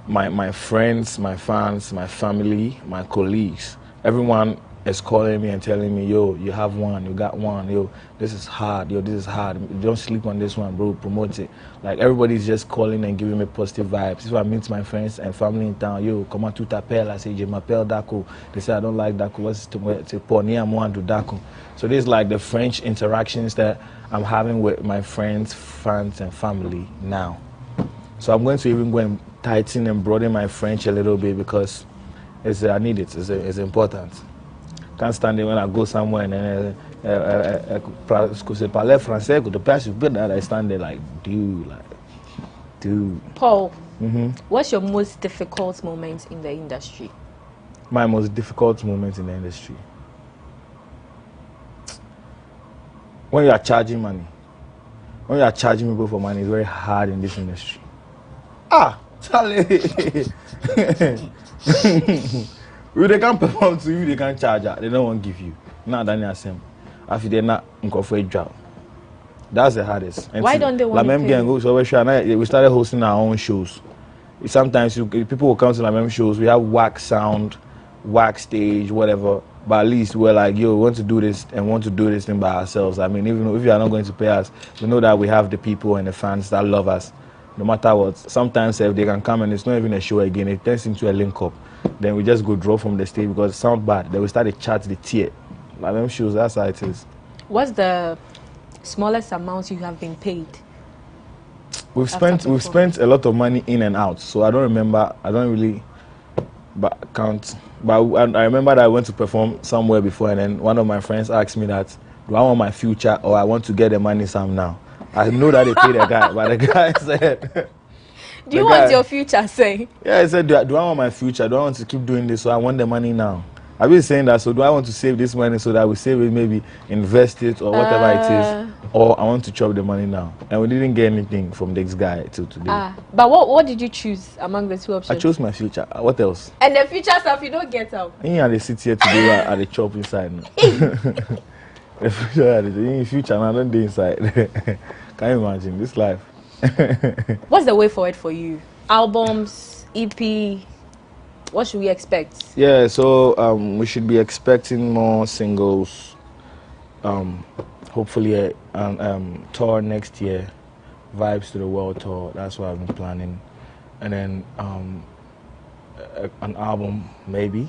My friends, my fans, my family, my colleagues, everyone is calling me and telling me, yo, you have one, you got one, yo, this is hard, yo, this is hard, don't sleep on this one, bro, promote it. Like everybody's just calling and giving me positive vibes. If I meet my friends and family in town, yo, come on to Tapel, I say, je m'appelle Darko. They say I don't like Darko, what's to Pony, I'm one to Darko. So this is like the French interactions that I'm having with my friends, fans, and family now. So I'm going to even go and tighten and broaden my French a little bit, because I need it, it's important. Can't stand it when I go somewhere and then parler français, the person that I stand there like, dude. Paul, what's your most difficult moment in the industry? My most difficult moment in the industry? When you are charging money. When you are charging people for money, it's very hard in this industry. Charlie. If they can't perform to you, they can't charge you. They don't want to give you. Not that they same. After they're not for a job. That's the hardest. And why don't they want to pay you? So we started hosting our own shows. Sometimes people will come to our shows. We have wax sound, wax stage, whatever. But at least we're like, yo, we want to do this and want to do this thing by ourselves. I mean, even if you are not going to pay us, we know that we have the people and the fans that love us. No matter what. Sometimes if they can come and it's not even a show again, it turns into a link up. Then we just go draw from the stage because it sounds bad. Then we start to chat the tier. Like them shows, that's how it is. What's the smallest amount you have been paid? We've spent a lot of money in and out. So I don't remember. I don't really count. But I remember that I went to perform somewhere before, and then one of my friends asked me that, do I want my future or I want to get the money some now? I know that they paid the guy, but the guy said, do you want your future, say? Yeah, I said, do I want my future? Do I want to keep doing this? So I want the money now. I've been saying that, so do I want to save this money so that we save it, maybe invest it or whatever it is, or I want to chop the money now? And we didn't get anything from this guy till today. But what did you choose among the two options? I chose my future. What else? And the future stuff you don't get out. Yeah, they sit here today at the chop inside. The future, and I don't do inside. Can you imagine this life? What's the way forward for you? Albums, EP. What should we expect? Yeah, so we should be expecting more singles. Hopefully a tour next year, Vibes to the World tour. That's what I've been planning, and then an album maybe.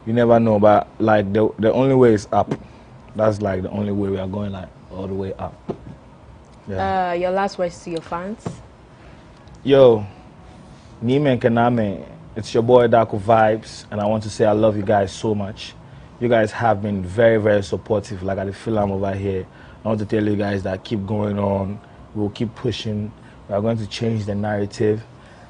You never know, but like the only way is up. That's like the only way we are going, like all the way up. Yeah. Your last words to your fans. Yo, Nime Kaname. It's your boy Darko Vibes, and I want to say I love you guys so much. You guys have been very, very supportive. Like at the film over here, I want to tell you guys that keep going on. We'll keep pushing. We are going to change the narrative.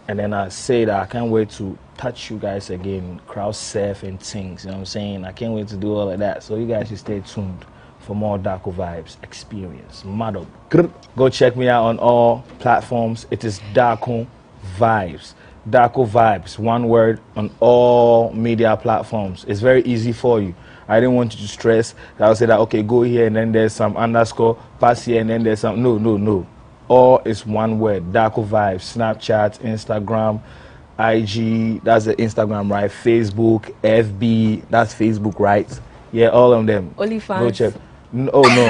And then I say that I can't wait to touch you guys again, crowd surf and things. You know what I'm saying? I can't wait to do all of that. So you guys should stay tuned for more Darko Vibes experience. Mado. Go check me out on all platforms. It is Darko Vibes. Darko Vibes, one word, on all media platforms. It's very easy for you. I didn't want you to stress. I'll say that, okay, go here and then there's some underscore, pass here and then there's some. No. All is one word. Darko Vibes, Snapchat, Instagram, IG, that's the Instagram, right? Facebook, FB, that's Facebook, right? Yeah, all of them. OnlyFans. Go check. Oh, no.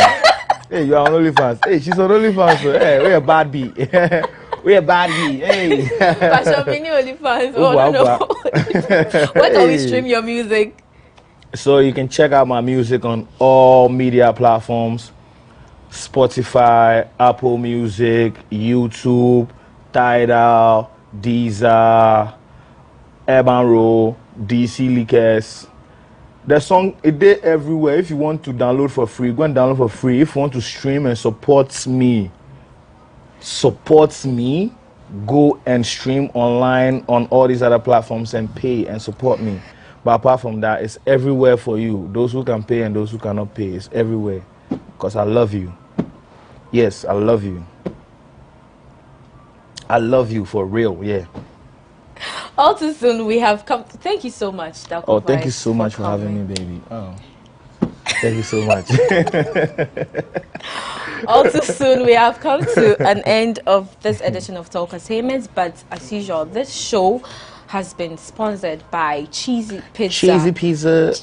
Hey, you are on OnlyFans. Hey, she's on OnlyFans. So, hey, we're a bad bee. We're a bad bee. Hey. Passion mini OnlyFans. Oh, no. Where can we stream your music? So you can check out my music on all media platforms. Spotify, Apple Music, YouTube, Tidal, Deezer, Urban Row, DC Leakers. The song is there everywhere. If you want to download for free, go and download for free. If you want to stream and support me, go and stream online on all these other platforms and pay and support me. But apart from that, it's everywhere for you. Those who can pay and those who cannot pay, it's everywhere. Because I love you. Yes, I love you. I love you for real, yeah. All too soon we have come. Thank you so much, Darko. Oh, thank you so much for having me, baby. Oh, thank you so much. All too soon we have come to an end of this edition of Talk Entertainment. But as usual, this show has been sponsored by Cheesy Pizza. Cheesy Pizza.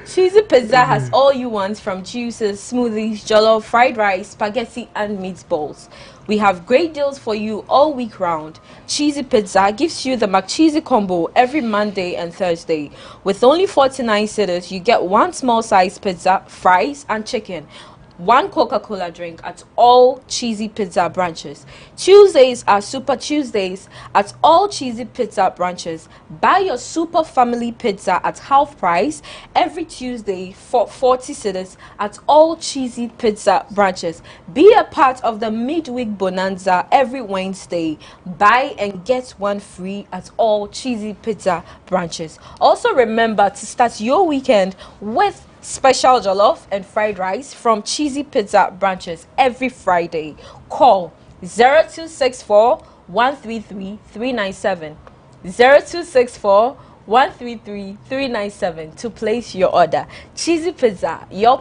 Cheesy Pizza has all you want from juices, smoothies, jollof, fried rice, spaghetti, and meatballs. We have great deals for you all week round. Cheesy Pizza gives you the McCheesy combo every Monday and Thursday. With only 49 cedis, you get one small size pizza, fries, and chicken. One Coca-Cola drink at all Cheesy Pizza branches. Tuesdays are Super Tuesdays at all Cheesy Pizza branches. Buy your Super Family Pizza at half price every Tuesday for 40 cedis at all Cheesy Pizza branches. Be a part of the midweek bonanza every Wednesday. Buy and get one free at all Cheesy Pizza branches. Also remember to start your weekend with special jollof and fried rice from Cheesy Pizza branches every Friday. Call 0264 133 397 0264 133 397 to place your order. Cheesy Pizza, your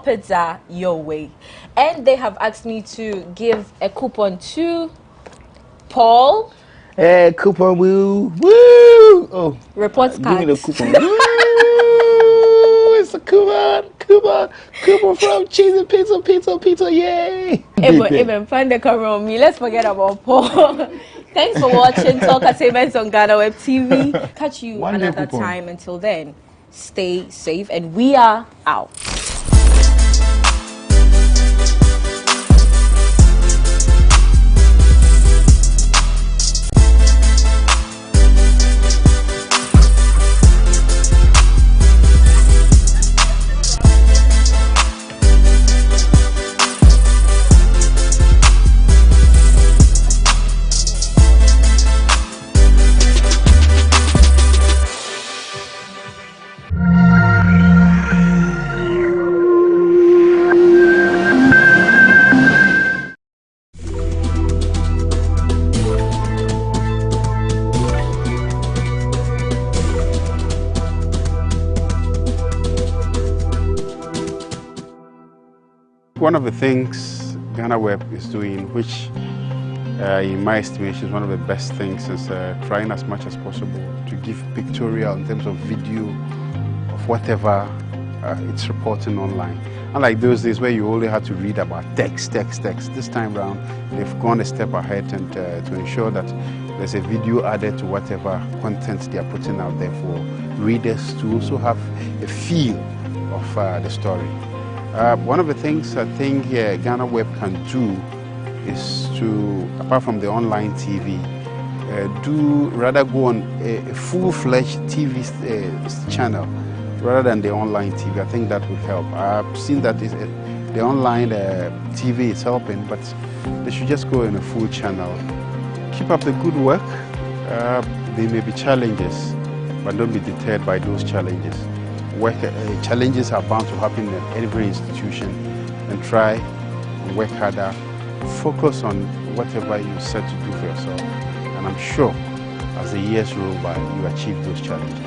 way. And they have asked me to give a coupon to Paul. Hey, coupon, woo. Oh, reports card. Give me the coupon. It's a coupon from Cheesy Pizza, yay! Amen, find the camera on me. Let's forget about Paul. Thanks for watching Talk Entertainment on GhanaWeb TV. Catch you another time. Until then, stay safe, and we are out. One of the things GhanaWeb is doing, which in my estimation is one of the best things, is trying as much as possible to give pictorial in terms of video of whatever it's reporting online. Unlike those days where you only had to read about text. This time around, they've gone a step ahead and to ensure that there's a video added to whatever content they are putting out there for readers to also have a feel of the story. One of the things I think GhanaWeb can do is to, apart from the online TV, rather go on a full-fledged TV channel rather than the online TV. I think that would help. I've seen that the online TV is helping, but they should just go in a full channel. Keep up the good work. There may be challenges, but don't be deterred by those challenges. Challenges are bound to happen in every institution, and try and work harder. Focus on whatever you set to do for yourself, and I'm sure as the years roll by, you achieve those challenges.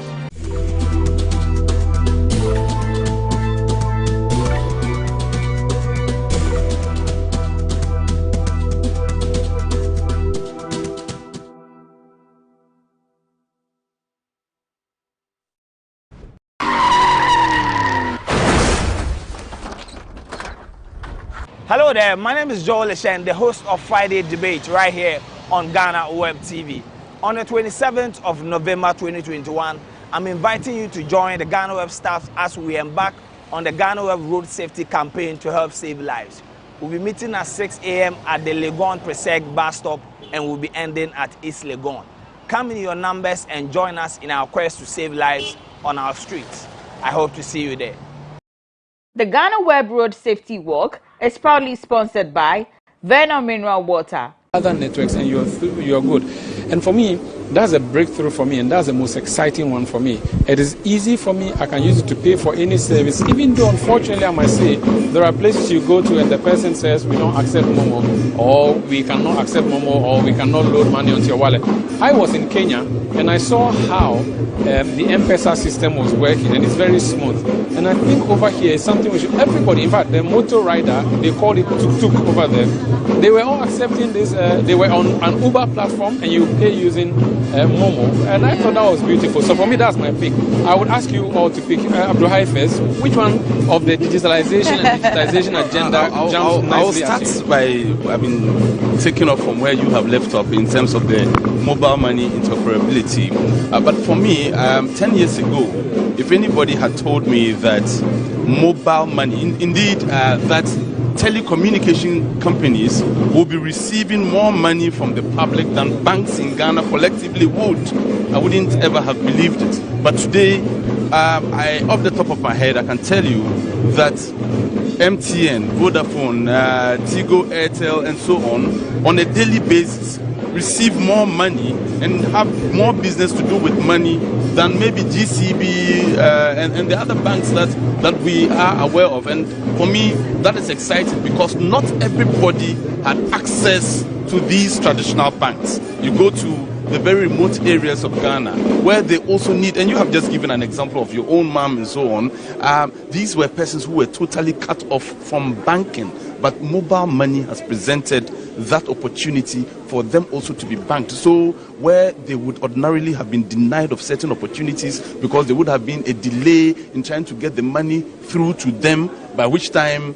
Hello there, my name is Joel Leshen, the host of Friday Debate right here on GhanaWeb TV. On the 27th of November 2021, I'm inviting you to join the GhanaWeb staff as we embark on the GhanaWeb Road Safety Campaign to help save lives. We'll be meeting at 6 a.m. at the Legon Preseg bus stop and we'll be ending at East Legon. Come in your numbers and join us in our quest to save lives on our streets. I hope to see you there. The GhanaWeb Road Safety Walk is proudly sponsored by Vernon Mineral Water. Other networks and you're good. And for me, that's a breakthrough for me, and that's the most exciting one for me. It is easy for me. I can use it to pay for any service, even though unfortunately I might say there are places you go to and the person says we don't accept Momo, or we cannot accept Momo, or we cannot load money onto your wallet. I was in Kenya and I saw how the M-Pesa system was working, and it's very smooth. And I think over here is something we should, everybody, in fact the motor rider, they called it tuk-tuk over there, they were all accepting this. They were on an Uber platform and you pay using Momo, and I thought that was beautiful. So for me, that's my pick. I would ask you all to pick Abdul first. Which one of the digitalization and digitization agenda jumps nicely? I'll start by taking off from where you have left off in terms of the mobile money interoperability. But for me, 10 years ago, if anybody had told me that mobile money, indeed that telecommunication companies will be receiving more money from the public than banks in Ghana collectively would, I wouldn't ever have believed it. But today, off the top of my head, I can tell you that MTN, Vodafone, Tigo, Airtel, and so on a daily basis, receive more money and have more business to do with money than maybe GCB and the other banks that we are aware of. And for me, that is exciting because not everybody had access to these traditional banks. You go to the very remote areas of Ghana where they also need, and you have just given an example of your own mom and so on. These were persons who were totally cut off from banking, but mobile money has presented that opportunity for them also to be banked. So where they would ordinarily have been denied of certain opportunities because there would have been a delay in trying to get the money through to them, by which time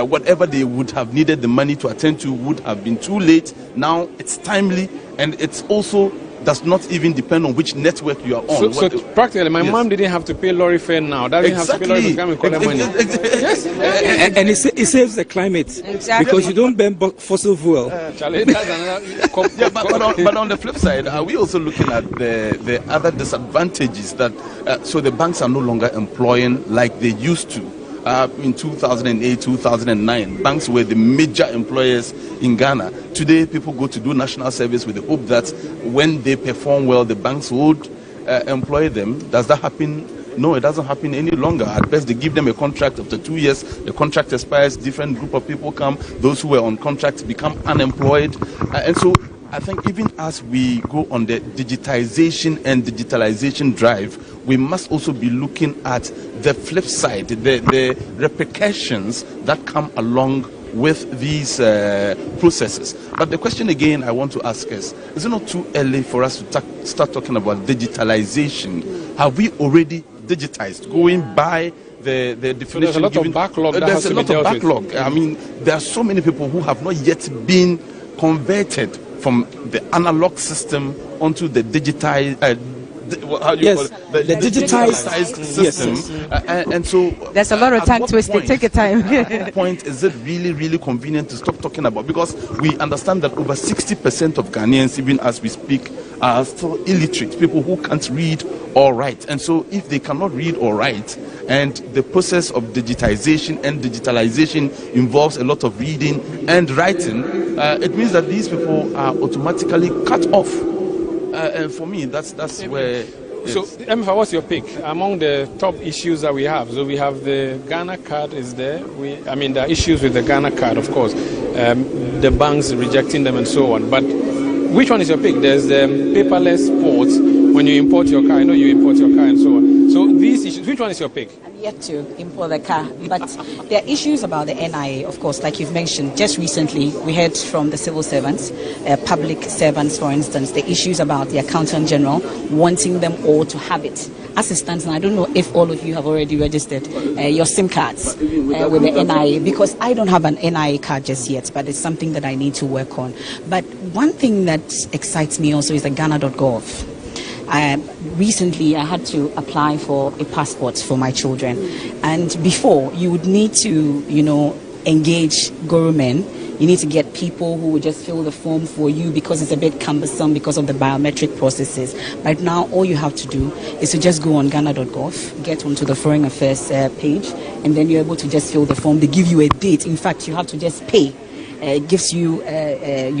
whatever they would have needed the money to attend to would have been too late. Now it's timely, and it's also does not even depend on which network you are on. So practically, my mom didn't have to pay lorry fare now. Doesn't have to pay lorry to come and collect money. Yes, and it saves the climate because you don't burn fossil fuel. But on the flip side, are we also looking at the other disadvantages that so the banks are no longer employing like they used to? In 2008, 2009, banks were the major employers in Ghana. Today, people go to do national service with the hope that when they perform well, the banks would employ them. Does that happen? No, it doesn't happen any longer. At best, they give them a contract. After 2 years, the contract expires, different group of people come. Those who were on contracts become unemployed. And so I think even as we go on the digitization and digitalization drive, we must also be looking at the flip side, the repercussions that come along with these processes. But the question again I want to ask is it not too early for us to start talking about digitalization? Have we already digitized, going by the definition? So there's a lot of backlog that has to be dealt with. I mean, there are so many people who have not yet been converted from the analog system onto the digitized the digitized system. And so there's a lot of tongue twisting. Take your time. At what point is it really convenient to stop talking about? Because we understand that over 60% of Ghanaians, even as we speak, are still illiterate, people who can't read or write. And so if they cannot read or write, and the process of digitization and digitalization involves a lot of reading and writing, it means that these people are automatically cut off. And for me, that's where. So, Emfa, what's your pick among the top issues that we have? So we have the Ghana card is there. There are issues with the Ghana card, of course. The banks rejecting them and so on. But which one is your pick? There's the paperless ports when you import your car. I know you import your car and so on. So these issues, which one is your pick? I'm yet to import the car, but there are issues about the NIA, of course, like you've mentioned. Just recently, we heard from the civil servants, public servants, for instance, the issues about the Accountant General wanting them all to have it. As it stands now, I don't know if all of you have already registered your SIM cards with the NIA, because I don't have an NIA card just yet, but it's something that I need to work on. But one thing that excites me also is the Ghana.gov. Recently, I had to apply for a passport for my children. And before, you would need to, engage government. You need to get people who would just fill the form for you because it's a bit cumbersome because of the biometric processes. But now, all you have to do is to just go on Ghana.gov, get onto the Foreign Affairs page, and then you're able to just fill the form. They give you a date. In fact, you have to just pay. It gives you, it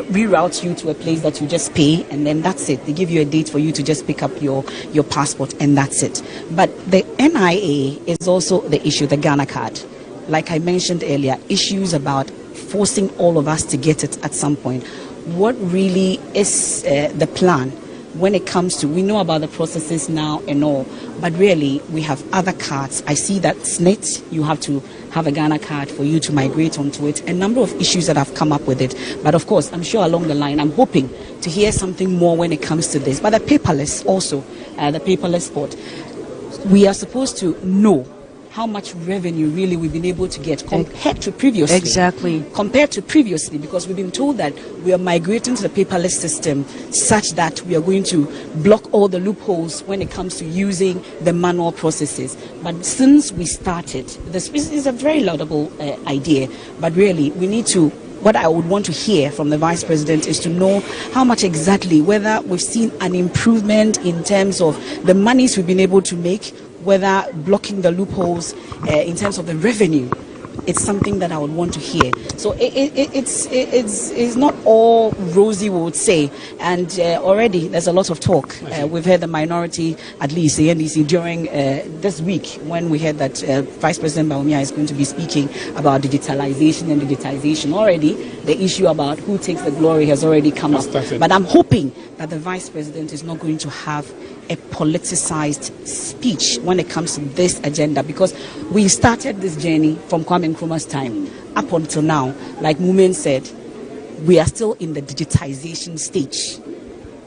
reroutes you to a place that you just pay, and then that's it. They give you a date for you to just pick up your passport, and that's it. But the NIA is also the issue, the Ghana card. Like I mentioned earlier, issues about forcing all of us to get it at some point. What really is the plan when it comes to, we know about the processes now and all, but really we have other cards. I see that SNIT, you have to have a Ghana card for you to migrate onto it. A number of issues that have come up with it. But of course, I'm sure along the line, I'm hoping to hear something more when it comes to this. But the paperless also, the paperless port, we are supposed to know how much revenue really we've been able to get compared to previously. Exactly. Compared to previously, because we've been told that we are migrating to the paperless system such that we are going to block all the loopholes when it comes to using the manual processes. But since we started, this is a very laudable idea, but really we need to, what I would want to hear from the Vice President is to know how much exactly, whether we've seen an improvement in terms of the monies we've been able to make, whether blocking the loopholes in terms of the revenue. It's something that I would want to hear. So it's not all rosy, we would say. And already there's a lot of talk. We've heard the minority, at least the NDC, during this week when we heard that Vice President Bawumia is going to be speaking about digitalization and digitization. Already the issue about who takes the glory has already come up. But I'm hoping that the Vice President is not going to have a politicized speech when it comes to this agenda, because we started this journey from Kwame Nkrumah's time up until now. Like Mumen said, we are still in the digitization stage.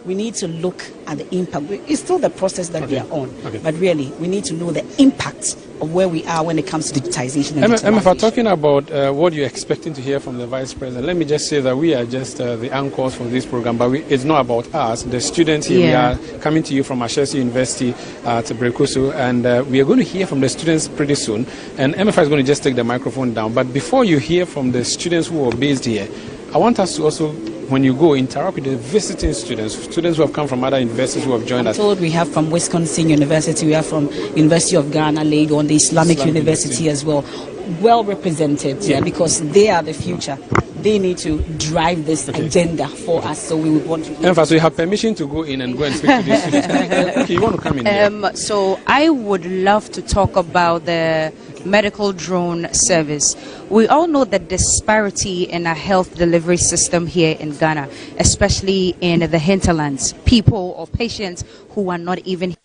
We need to look at the impact. It's still the process that we are on, but really we need to know the impact of where we are when it comes to digitization and digitalization. If talking about what you're expecting to hear from the Vice President, let me just say that we are just the anchors for this program, but it's not about us. The students here, we are coming to you from Ashesi University at Brekusu, and we are going to hear from the students pretty soon. And MFI is going to just take the microphone down. But before you hear from the students who are based here, I want us to also, when you go, interact with the visiting students who have come from other universities who have joined us. I'm told we have from Wisconsin University, we have from University of Ghana, Legon, the Islamic University as well. Well represented, because they are the future. They need to drive this agenda for us, so we would want to... So you have permission to go in and go and speak to these students. Okay, you want to come in here? So I would love to talk about the medical drone service. We all know the disparity in our health delivery system here in Ghana, especially in the hinterlands. People or patients who are not even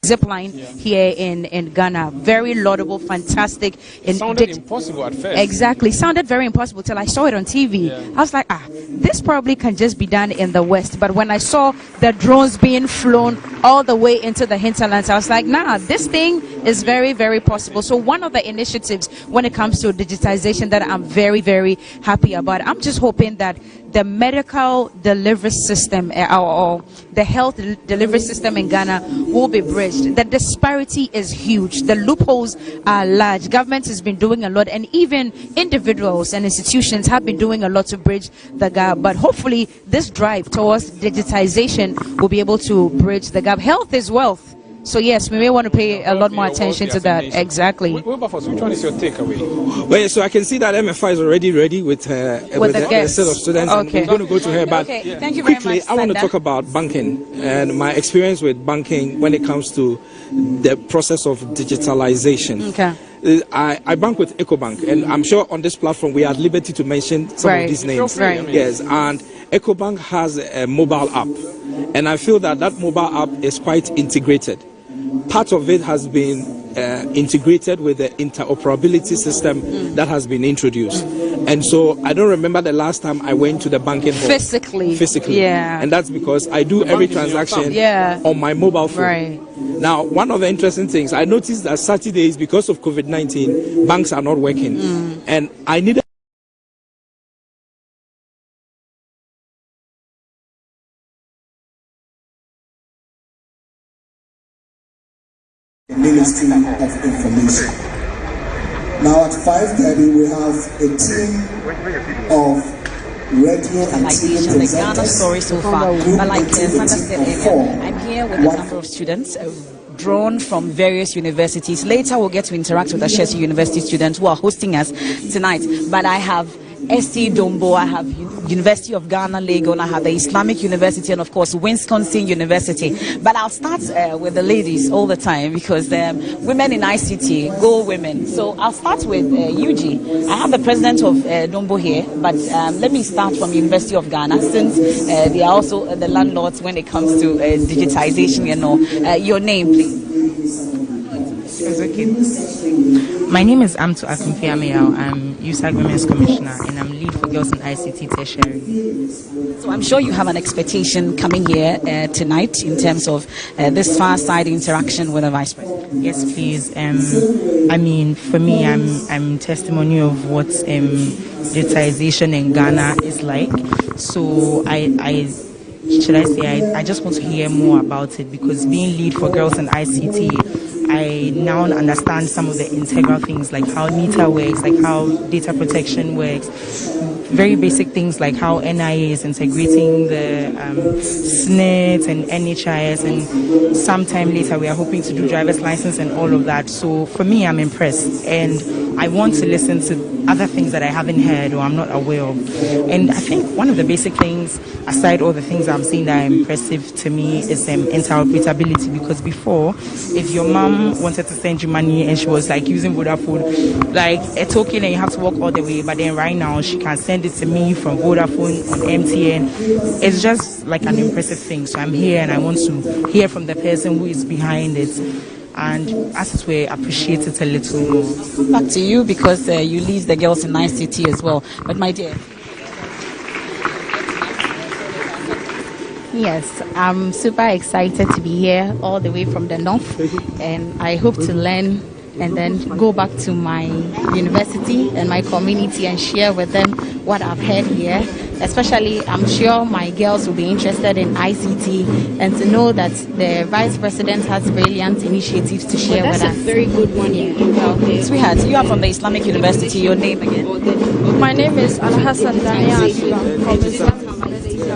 zip line here in Ghana. Very laudable, fantastic. It sounded impossible at first. Exactly. Sounded very impossible till I saw it on TV. I was like, this probably can just be done in the West. But when I saw the drones being flown all the way into the hinterlands, I was like, nah, this thing is very, very possible. So one of the initiatives when it comes to digitization that I'm very, very happy about, I'm just hoping that the medical delivery system or the health delivery system in Ghana will be bridged. The disparity is huge. The loopholes are large. Government has been doing a lot, and even individuals and institutions have been doing a lot to bridge the gap. But hopefully this drive towards digitization will be able to bridge the gap. Health is wealth. So yes, we may want to pay a lot more attention to that. Exactly. Which one is your takeaway? Well, so I can see that MFI is already ready with the set of students. Okay. I'm going to go to her, but thank you very quickly, much, I want to Sanda. talk about banking and my experience with banking when it comes to the process of digitalization. Okay. I bank with EcoBank, and I'm sure on this platform we are at liberty to mention some of these names. Right. Yes, and EcoBank has a mobile app, and I feel that mobile app is quite integrated. Part of it has been integrated with the interoperability system that has been introduced. And so I don't remember the last time I went to the banking hall. Physically. Yeah. And that's because I do every transaction on my mobile phone. Right. Now, one of the interesting things, I noticed that Saturdays, because of COVID-19, banks are not working. And I needed Ministry of Information. Now at 5:30 we have a team of radio and TV The Ghana presenters. story so far. But like Sanda said earlier, I'm here with a number of students drawn from various universities. Later we'll get to interact with the Ashesi University students who are hosting us tonight. But I have SC Dombo, I have University of Ghana, Legon, I have the Islamic University, and of course Wisconsin University. But I'll start with the ladies all the time because women in ICT, go women. So I'll start with UG. I have the president of Dombo here, but let me start from University of Ghana since they are also the landlords when it comes to digitization, you know. Your name, please. It's okay. My name is Amtu Akumfiameyao. I'm USAG Women's Commissioner and I'm lead for Girls in ICT Tertiary. So I'm sure you have an expectation coming here tonight in terms of this far-side interaction with the Vice President. Yes, please. I mean, for me, I'm testimony of what digitization in Ghana is like. So I just want to hear more about it because being lead for Girls in ICT, I now understand some of the integral things like how NITA works, like how data protection works, very basic things like how NIA is integrating the SNIT and NHIS, and sometime later we are hoping to do driver's license and all of that. So for me, I'm impressed and I want to listen to other things that I haven't heard or I'm not aware of. And I think one of the basic things, aside all the things I'm seeing that are impressive to me, is interoperability, because before, if your mom wanted to send you money and she was like using Vodafone, like a token and you have to walk all the way, but then right now she can send it to me from Vodafone on MTN. It's just like an impressive thing. So I'm here and I want to hear from the person who is behind it, and as it were, appreciate it a little more. Back to you because you lead the Girls in ICT as well. But my dear. Yes, I'm super excited to be here all the way from the north, and I hope to learn and then go back to my university and my community and share with them what I've heard here. Especially, I'm sure my girls will be interested in ICT and to know that the Vice President has brilliant initiatives to share with us. That's a very good one. Okay. Sweetheart, you are from the Islamic University. Your name again? My name is Al-Hassan Dania.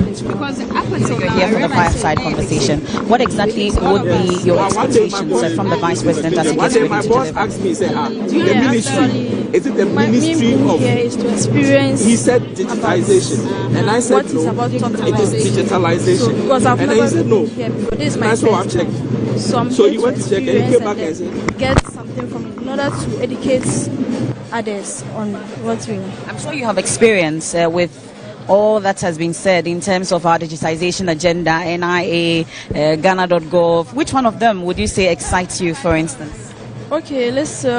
Because up until you're here for the fireside conversation, what exactly would be your expectations from the Vice President as he gets ready to deliver? Asked me, say, the ministry, is it the Ministry of... Here is to experience... He said digitization, and I said no, it is digitalization. So, because I've and never he said no. Here before. This is my that's what I've checked. So you went to check and he came back and said... Get something from it in order to educate others on what we... I'm sure you have experience with all that has been said in terms of our digitization agenda, NIA, Ghana.gov, which one of them would you say excites you, for instance? Okay, let's say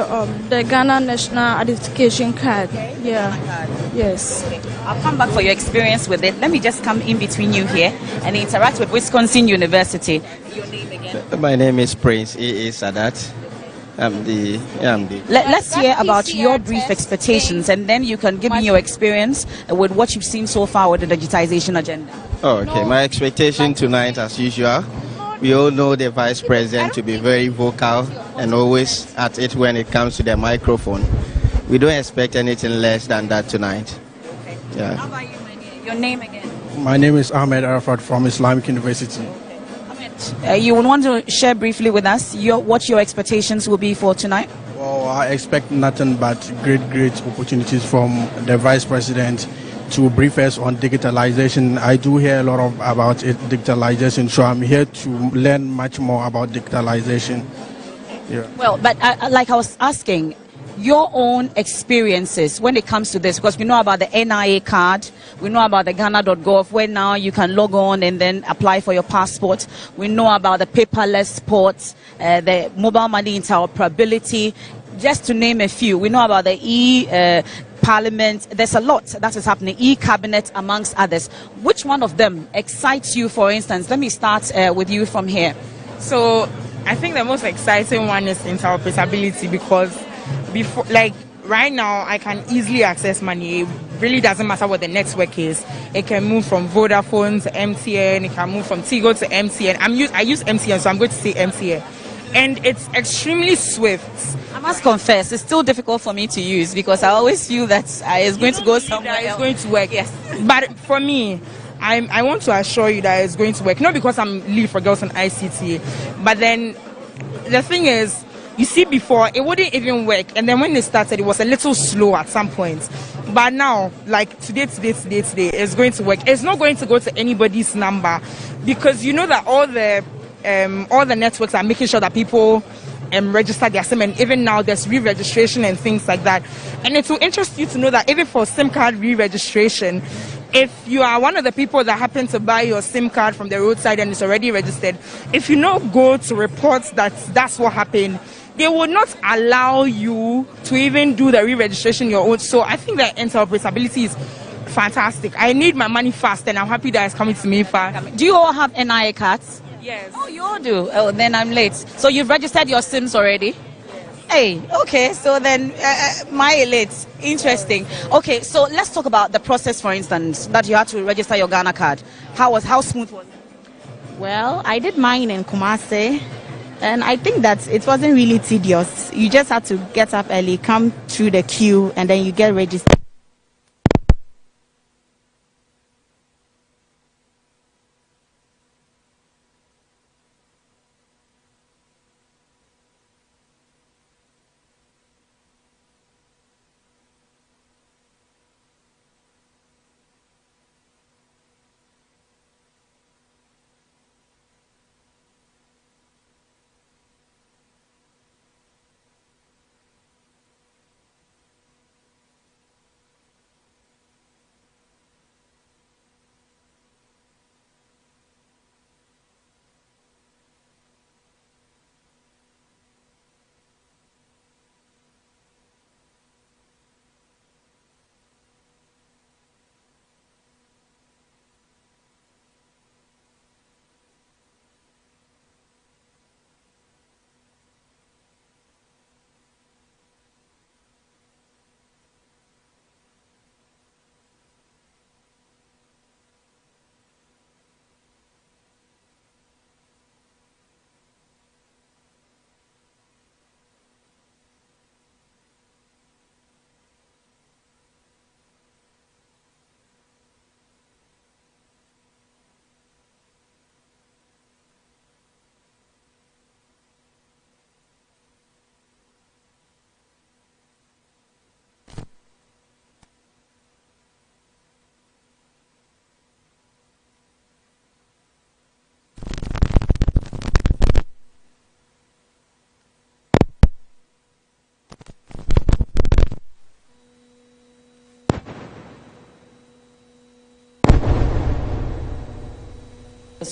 the Ghana National Identification Card. Yeah. Yes. Okay. I'll come back for your experience with it. Let me just come in between you here and interact with Wisconsin University. Your name again? My name is Prince A.A. Sadat. Let's hear about your brief expectations, and then you can give me your experience with what you've seen so far with the digitization agenda. Oh, okay. My expectation tonight, as usual, we all know the Vice President to be very vocal and always at it when it comes to the microphone. We don't expect anything less than that tonight. Okay. Yeah. How about you, my dear? Your name again? My name is Ahmed Arafat from Islamic University. You would want to share briefly with us what your expectations will be for tonight? Well, I expect nothing but great opportunities from the Vice President to brief us on digitalization. I do hear a lot about digitalization, so I'm here to learn much more about digitalization. Yeah. Well, but like I was asking, your own experiences when it comes to this, because we know about the NIA card, we know about the Ghana.gov, where now you can log on and then apply for your passport. We know about the paperless ports, the mobile money interoperability, just to name a few. We know about the Parliament. There's a lot that is happening, e-cabinet amongst others. Which one of them excites you, for instance? Let me start with you from here. So I think the most exciting one is interoperability, because before, like right now, I can easily access money. It really doesn't matter what the network is. It can move from Vodafone to MTN. It can move from Tigo to MTN. I use MTN, so I'm going to say MTN. And it's extremely swift. I must confess, it's still difficult for me to use because I always feel that it's going to go somewhere else. It's going to work. Yes. But for me, I want to assure you that it's going to work. Not because I'm lead for girls on ICT, but then the thing is, you see, before it wouldn't even work, and then when it started, it was a little slow at some point. But now, like today, it's going to work. It's not going to go to anybody's number, because you know that all the networks are making sure that people register their SIM, and even now there's re-registration and things like that. And it will interest you to know that even for SIM card re-registration, if you are one of the people that happen to buy your SIM card from the roadside and it's already registered, if you not go to report that that's what happened, they will not allow you to even do the re-registration your own. So I think that interoperability is fantastic. I need my money fast, and I'm happy that it's coming to me fast. Do you all have NIA cards? Yes. Oh, you all do? Oh, then I'm late. So you've registered your SIMs already? Hey, okay, so then my late. Interesting. Okay, so let's talk about the process, for instance, that you had to register your Ghana card. How smooth was it? Well, I did mine in Kumasi, and I think that it wasn't really tedious. You just had to get up early, come through the queue, and then you get registered.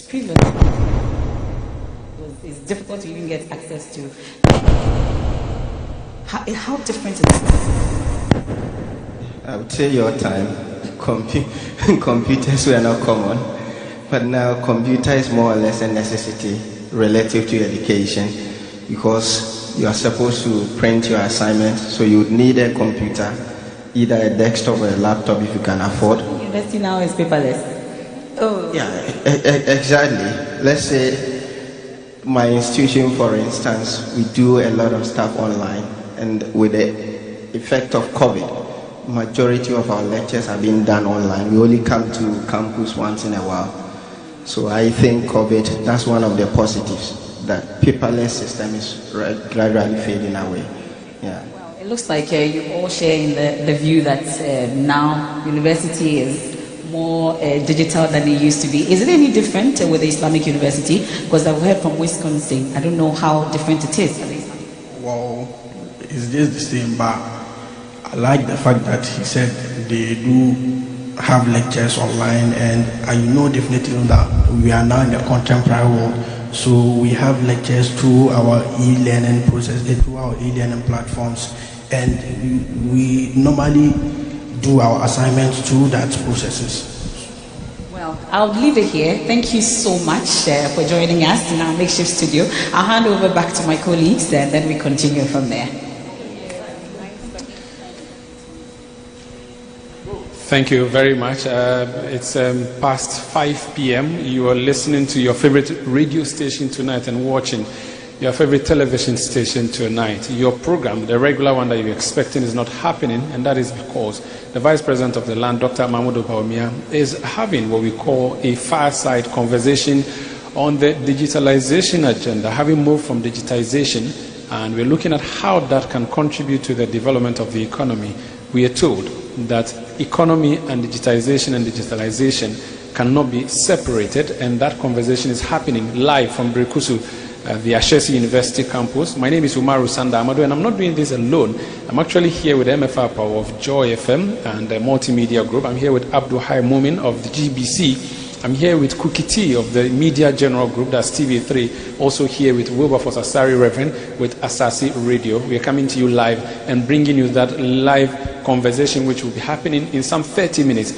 was previously it's difficult to even get access to. How different is it? I would say your time, computers were not common, but now computer is more or less a necessity relative to education, because you are supposed to print your assignment, so you would need a computer, either a desktop or a laptop if you can afford. University now is paperless. Oh. Yeah, exactly. Let's say my institution, for instance, we do a lot of stuff online, and with the effect of COVID, majority of our lectures are being done online. We only come to campus once in a while. So I think COVID, that's one of the positives, that paperless system is gradually fading away. Yeah. Well, it looks like you all share in the view that now university is more digital than it used to be. Is it any different with the Islamic University? Because I've heard from Wisconsin. I don't know how different it is. Well, it's just the same, but I like the fact that he said they do have lectures online, and I know definitely that we are now in the contemporary world, so we have lectures through our e-learning process, through our e-learning platforms, and we normally do our assignments through that processes. Well, I'll leave it here. Thank you so much for joining us in our makeshift studio. I'll hand over back to my colleagues, and then we continue from there. Thank you very much. It's past 5 p.m. You are listening to your favorite radio station tonight and watching your favorite television station tonight. Your program, the regular one that you're expecting, is not happening, and that is because the Vice President of the land, Dr. Mahmoud Bawumia, is having what we call a fireside conversation on the digitalization agenda, having moved from digitization, and we're looking at how that can contribute to the development of the economy. We are told that economy and digitalization cannot be separated, and that conversation is happening live from Brekusu, the Ashesi University campus. My name is Umaru Sanda Amerado, and I'm not doing this alone. I'm actually here with MFR Power of Joy FM and the Multimedia Group. I'm here with Abdul Hai Mumin of the GBC. I'm here with Kukiti of the Media General Group, that's TV3. Also here with Wilberforce Asari Reverend with Asasi Radio. We are coming to you live and bringing you that live conversation which will be happening in some 30 minutes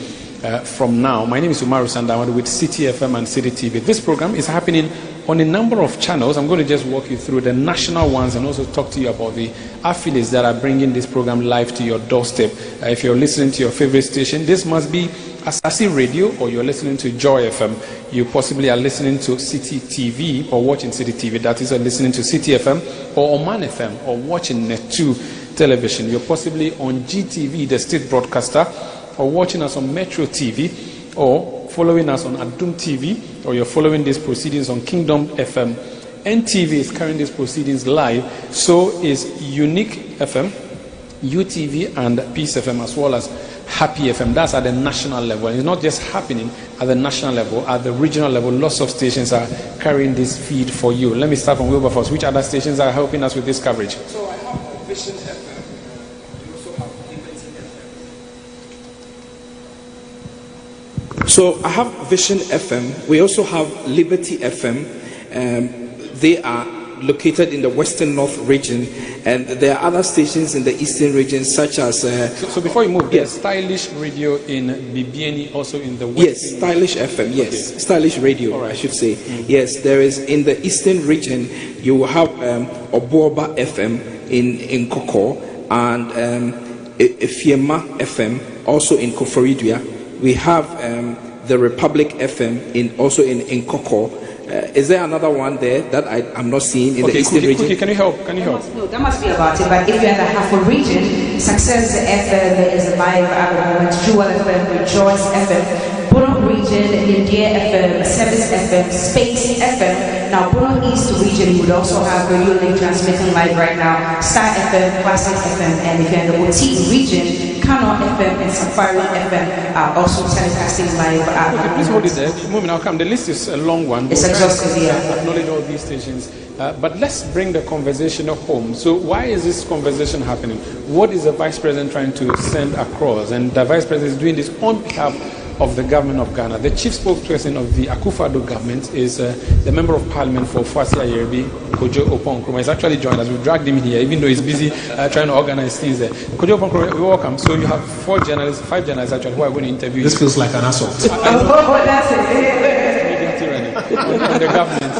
from now. My name is Umaru Sandamadu with City FM and City TV. This program is happening on a number of channels. I'm going to just walk you through the national ones and also talk to you about the affiliates that are bringing this program live to your doorstep. If you're listening to your favorite station, this must be Asasi Radio, or you're listening to Joy FM. You possibly are listening to City TV or watching City TV. That is, listening to City FM or Oman FM or watching Net2 television. You're possibly on GTV, the state broadcaster, or watching us on Metro TV, or following us on Adum TV, or you're following these proceedings on Kingdom FM. NTV is carrying these proceedings live, so is Unique FM, UTV, and Peace FM, as well as Happy FM. That's at the national level. And it's not just happening at the national level, at the regional level. Lots of stations are carrying this feed for you. Let me start from Wilberforce. Which other stations are helping us with this coverage? So I have Vision FM. We also have Liberty FM. So I have Vision FM. We also have Liberty FM. They are located in the Western North region, and there are other stations in the Eastern region, such as... So before you move, yes, Stylish Radio in Bibiani, also in the Western... Yes, Stylish FM, yes. Okay. Stylish Radio, right. I should say. Mm-hmm. Yes, there is in the Eastern region, you will have Obuoba FM in Koko, and Efiema FM, also in Koforidua. We have the Republic FM also in Koko. Is there another one there that I'm not seeing in the Eastern region? Can you help? Can you help? No, that must be about it. But if you're in the Hafo region, Success FM is live at the moment. Jewel FM, Rejoice FM, Buron region, India FM, Service FM, Space FM. Now, Buron East region would also have Radio Link transmitting live right now. Star FM, Classic FM, and if you're in the Oti region, Kano FM and Safari FM are also telecasting live. Please hold it there. Moving now, come. The list is a long one. It's exhaustive, yeah. Acknowledge all these stations. But let's bring the conversation home. So why is this conversation happening? What is the Vice President trying to send across? And the Vice President is doing this on behalf of the government of Ghana. The chief spokesperson of the Akufo-Addo government is the Member of Parliament for Fuasi Ayerbi, Kojo Opon-Nkrumah. He's actually joined us. We've dragged him in here, even though he's busy trying to organize things there. Kojo Opon-Nkrumah, you're welcome. So you have 5 journalists actually who are going to interview This feels like an assault. That's it. The government.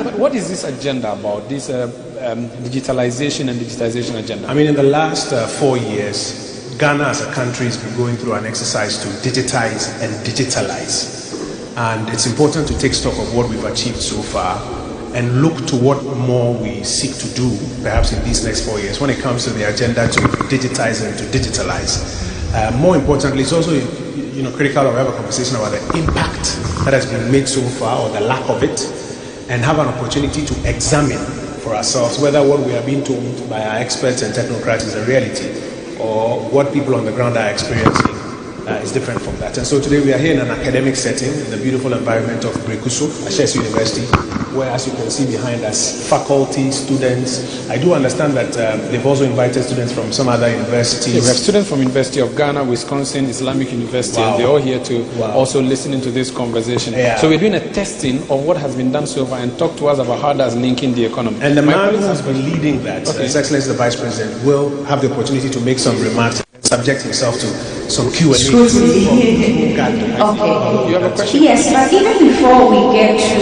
But what is this agenda about, this digitalization and digitization agenda? I mean, in the last 4 years, Ghana as a country has been going through an exercise to digitize and digitalize. And it's important to take stock of what we've achieved so far and look to what more we seek to do, perhaps in these next 4 years, when it comes to the agenda to digitize and to digitalize. More importantly, it's also critical to have a conversation about the impact that has been made so far, or the lack of it, and have an opportunity to examine for ourselves whether what we are being told by our experts and technocrats is a reality, or what people on the ground are experiencing is different from that. And so today we are here in an academic setting in the beautiful environment of Brekuso, Ashesi University, where, as you can see behind us, faculty, students. I do understand that they've also invited students from some other universities. Yeah, we have students from University of Ghana, Wisconsin, Islamic University, and they're all here to also listen into this conversation. Yeah. So we're doing a testing of what has been done so far and talk to us about how that's linking the economy. And the man who has been leading that, His Excellency the Vice President, will have the opportunity to make some remarks and subject himself to some Q&A. Okay. You have a question? Yes, but even before we get to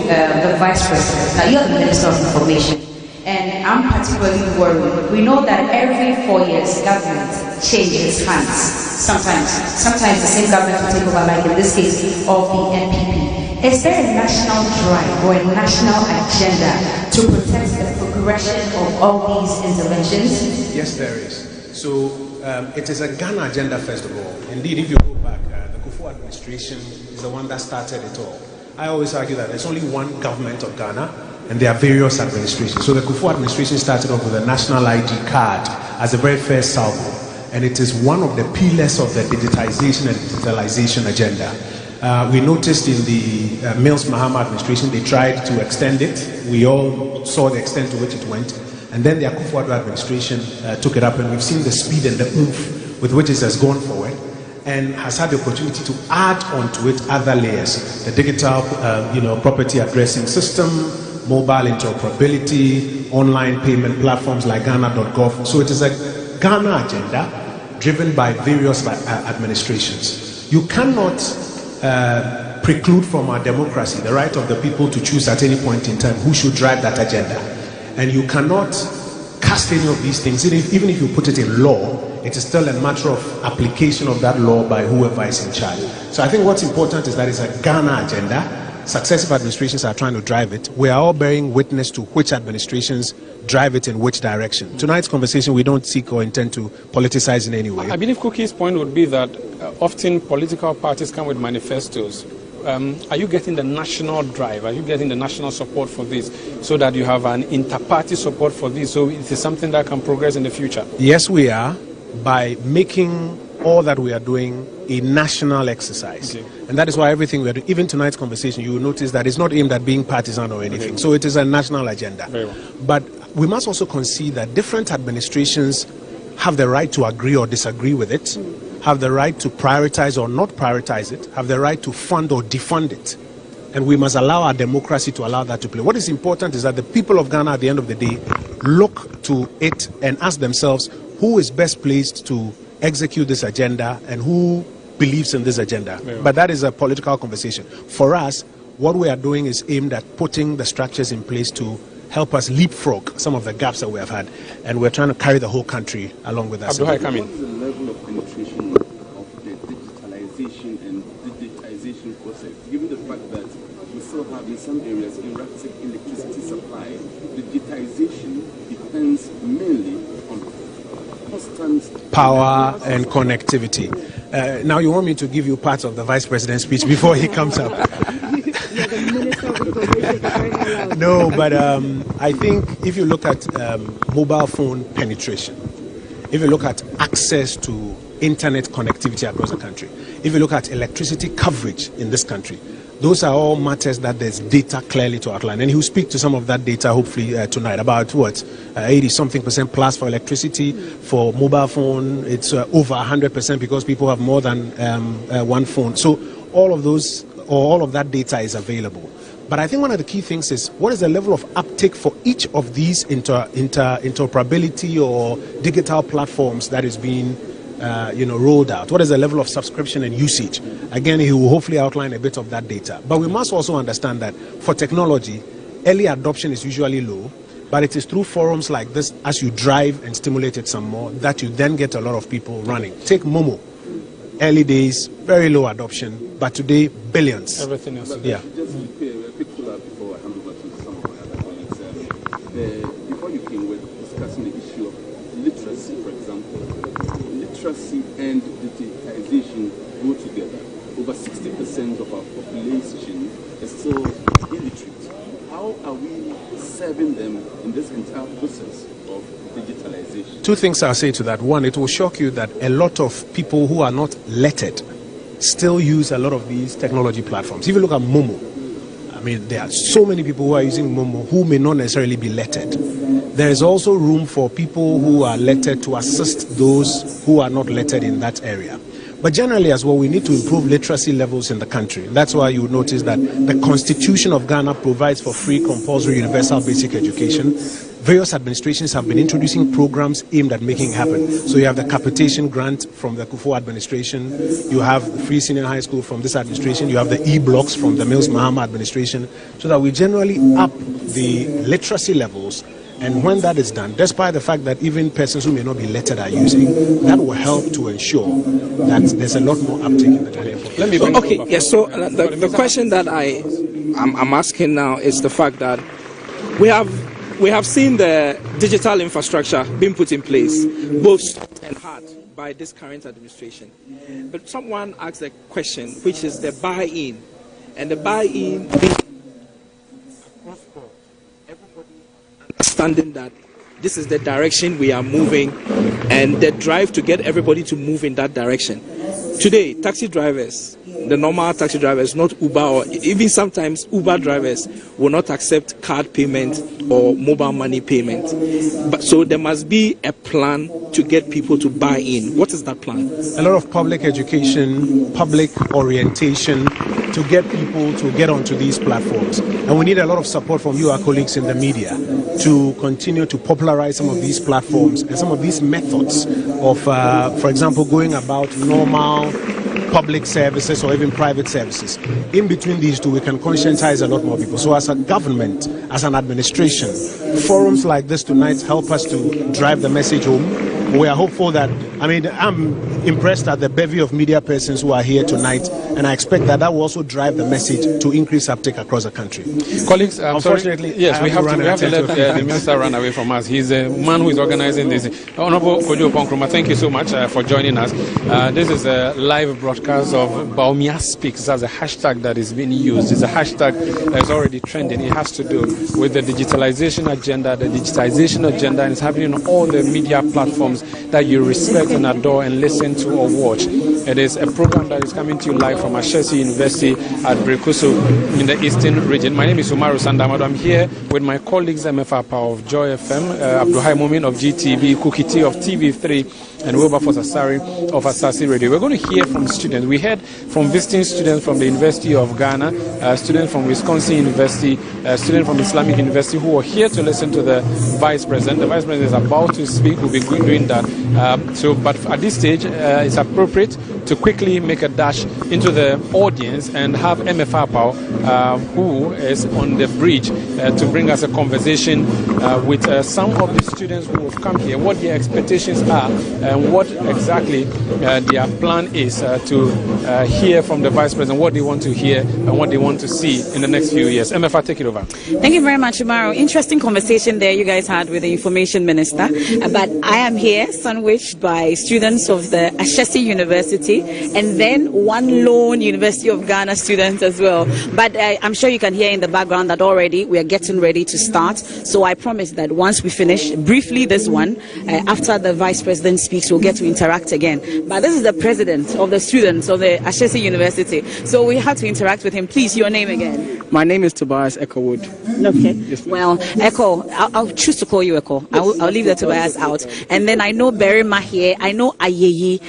the Vice President, now you're the Minister of Information, and I'm particularly worried. We know that every 4 years, government changes hands. Sometimes the same government will take over, like in this case of the NPP. Is there a national drive or a national agenda to protect the progression of all these interventions? Yes, there is. So it is a Ghana agenda, first of all. Indeed, if you go back, the Kufuor administration is the one that started it all. I always argue that there's only one government of Ghana, and there are various administrations. So the Kufuor administration started off with a national ID card as the very first salvo, and it is one of the pillars of the digitization and digitalization agenda. We noticed in the Mills Mahama administration, they tried to extend it. We all saw the extent to which it went. And then the Akufo-Addo administration took it up, and we've seen the speed and the oomph with which it has gone forward, and has had the opportunity to add onto it other layers: the digital, property addressing system, mobile interoperability, online payment platforms like Ghana.gov. So it is a Ghana agenda driven by various administrations. You cannot preclude from our democracy the right of the people to choose at any point in time who should drive that agenda. And you cannot cast any of these things, even if you put it in law, it is still a matter of application of that law by whoever is in charge. So I think what's important is that it's a Ghana agenda. Successive administrations are trying to drive it. We are all bearing witness to which administrations drive it in which direction. Tonight's conversation, we don't seek or intend to politicize in any way. I believe Cookie's point would be that often political parties come with manifestos. Are you getting the national drive? Are you getting the national support for this, so that you have an inter-party support for this, so it is something that can progress in the future? Yes, we are, by making all that we are doing a national exercise. Okay. And that is why everything we are doing, even tonight's conversation, you will notice that it's not aimed at being partisan or anything. Okay. So it is a national agenda. Very well. But we must also concede that different administrations have the right to agree or disagree with it, have the right to prioritize or not prioritize it, have the right to fund or defund it. And we must allow our democracy to allow that to play. What is important is that the people of Ghana, at the end of the day, look to it and ask themselves who is best placed to execute this agenda and who believes in this agenda. Yeah. But that is a political conversation. For us, what we are doing is aimed at putting the structures in place to help us leapfrog some of the gaps that we have had. And we're trying to carry the whole country along with us. Abdullah, come in. What is the level of penetration of the digitalization and digitization process, given the fact that we still have in some areas erratic electricity supply? Digitization depends mainly on constant power and connectivity. Now you want me to give you parts of the Vice President's speech before he comes up? No, but I think if you look at mobile phone penetration, if you look at access to internet connectivity across the country, if you look at electricity coverage in this country, Those are all matters that there's data clearly to outline. And he will speak to some of that data hopefully tonight about what? 80-something% plus for electricity, for mobile phone, it's over 100% because people have more than one phone. So all of those, or all of that data is available. But I think one of the key things is what is the level of uptake for each of these interoperability or digital platforms that is being rolled out? What is the level of subscription and usage? Again, he will hopefully outline a bit of that data. But we must also understand that for technology, early adoption is usually low, but it is through forums like this, as you drive and stimulate it some more, that you then get a lot of people running. Take Momo. Early days, very low adoption, but today, billions. Everything else. Yeah. Just to be a quick follow-up before I hand over to some of my other colleagues. Before you came, we were discussing the issue of literacy, for example. Literacy and digitization go together. Over 60% of our population is still illiterate. How are we serving them in this entire process of digitalization? Two things I'll say to that. One, it will shock you that a lot of people who are not lettered still use a lot of these technology platforms. If you look at Momo, I mean, there are so many people who are using Momo who may not necessarily be lettered. There is also room for people who are lettered to assist those who are not lettered in that area. But generally as well, we need to improve literacy levels in the country. That's why you notice that the Constitution of Ghana provides for free, compulsory, universal basic education. Various administrations have been introducing programs aimed at making it happen. So you have the capitation grant from the Kufuor administration, you have the free senior high school from this administration, you have the e-blocks from the Mills Mahama administration, so that we generally up the literacy levels. And when that is done, despite the fact that even persons who may not be lettered are using, that will help to ensure that there's a lot more uptake in the Ghanaian population. Okay, yes, so the question that I'm asking now is the fact that we have seen the digital infrastructure being put in place, both soft and hard, by this current administration. But someone asked a question, which is the buy-in. And the buy-in being understanding that this is the direction we are moving and the drive to get everybody to move in that direction. Today, taxi drivers, the normal taxi drivers, not Uber, or even sometimes Uber drivers will not accept card payment or mobile money payment. But so there must be a plan to get people to buy in. What is that plan? A lot of public education, public orientation to get people to get onto these platforms. And we need a lot of support from you, our colleagues in the media, to continue to popularize some of these platforms and some of these methods of, for example, going about normal public services or even private services. In between these two, we can conscientize a lot more people. So as a government, as an administration, forums like this tonight help us to drive the message home. We are hopeful that, I mean, I'm impressed at the bevy of media persons who are here tonight, and I expect that will also drive the message to increase uptake across the country. Colleagues, unfortunately, yes, we have to let the minister run away from us. He's a man who is organizing this. Honorable Kojo Ponkruma, thank you so much for joining us. This is a live broadcast of Baumia Speaks. That's a hashtag that is being used. It's a hashtag that is already trending. It has to do with the digitalization agenda, and it's happening on all the media platforms that you respect and adore and listen to or watch. It is a program that is coming to you live from Ashesi University at Brekusu in the Eastern region. My name is Umaru Sandamado. I'm here with my colleagues MFR Power of Joy FM, Abduhai Momin of GTV, Kukiti of TV3, and Wilberforce Asari of Asasi Radio. We're going to hear from students. We heard from visiting students from the University of Ghana, students from Wisconsin University, students from Islamic University who are here to listen to the Vice President. The Vice President is about to speak. We'll be doing that. But at this stage, it's appropriate to quickly make a dash into the audience and have MFR Power, who is on the bridge, to bring us a conversation with some of the students who have come here, what their expectations are, and what exactly their plan is to hear from the Vice President, what they want to hear and what they want to see in the next few years. MFR, take it over. Thank you very much, Umaru. Interesting conversation there you guys had with the Information Minister. But I am here, sandwiched by students of the Ashesi University University, and then one lone University of Ghana student as well. But I'm sure you can hear in the background that already we are getting ready to start. So I promise that once we finish briefly this one, after the Vice President speaks, we'll get to interact again. But this is the president of the students of the Ashesi University, so we have to interact with him. Please, your name again? My name is Tobias Echowood. Okay. Yes, well, Echo, I'll choose to call you Echo. I'll leave the Tobias out. And then I know Berima here, I know Ayeyi,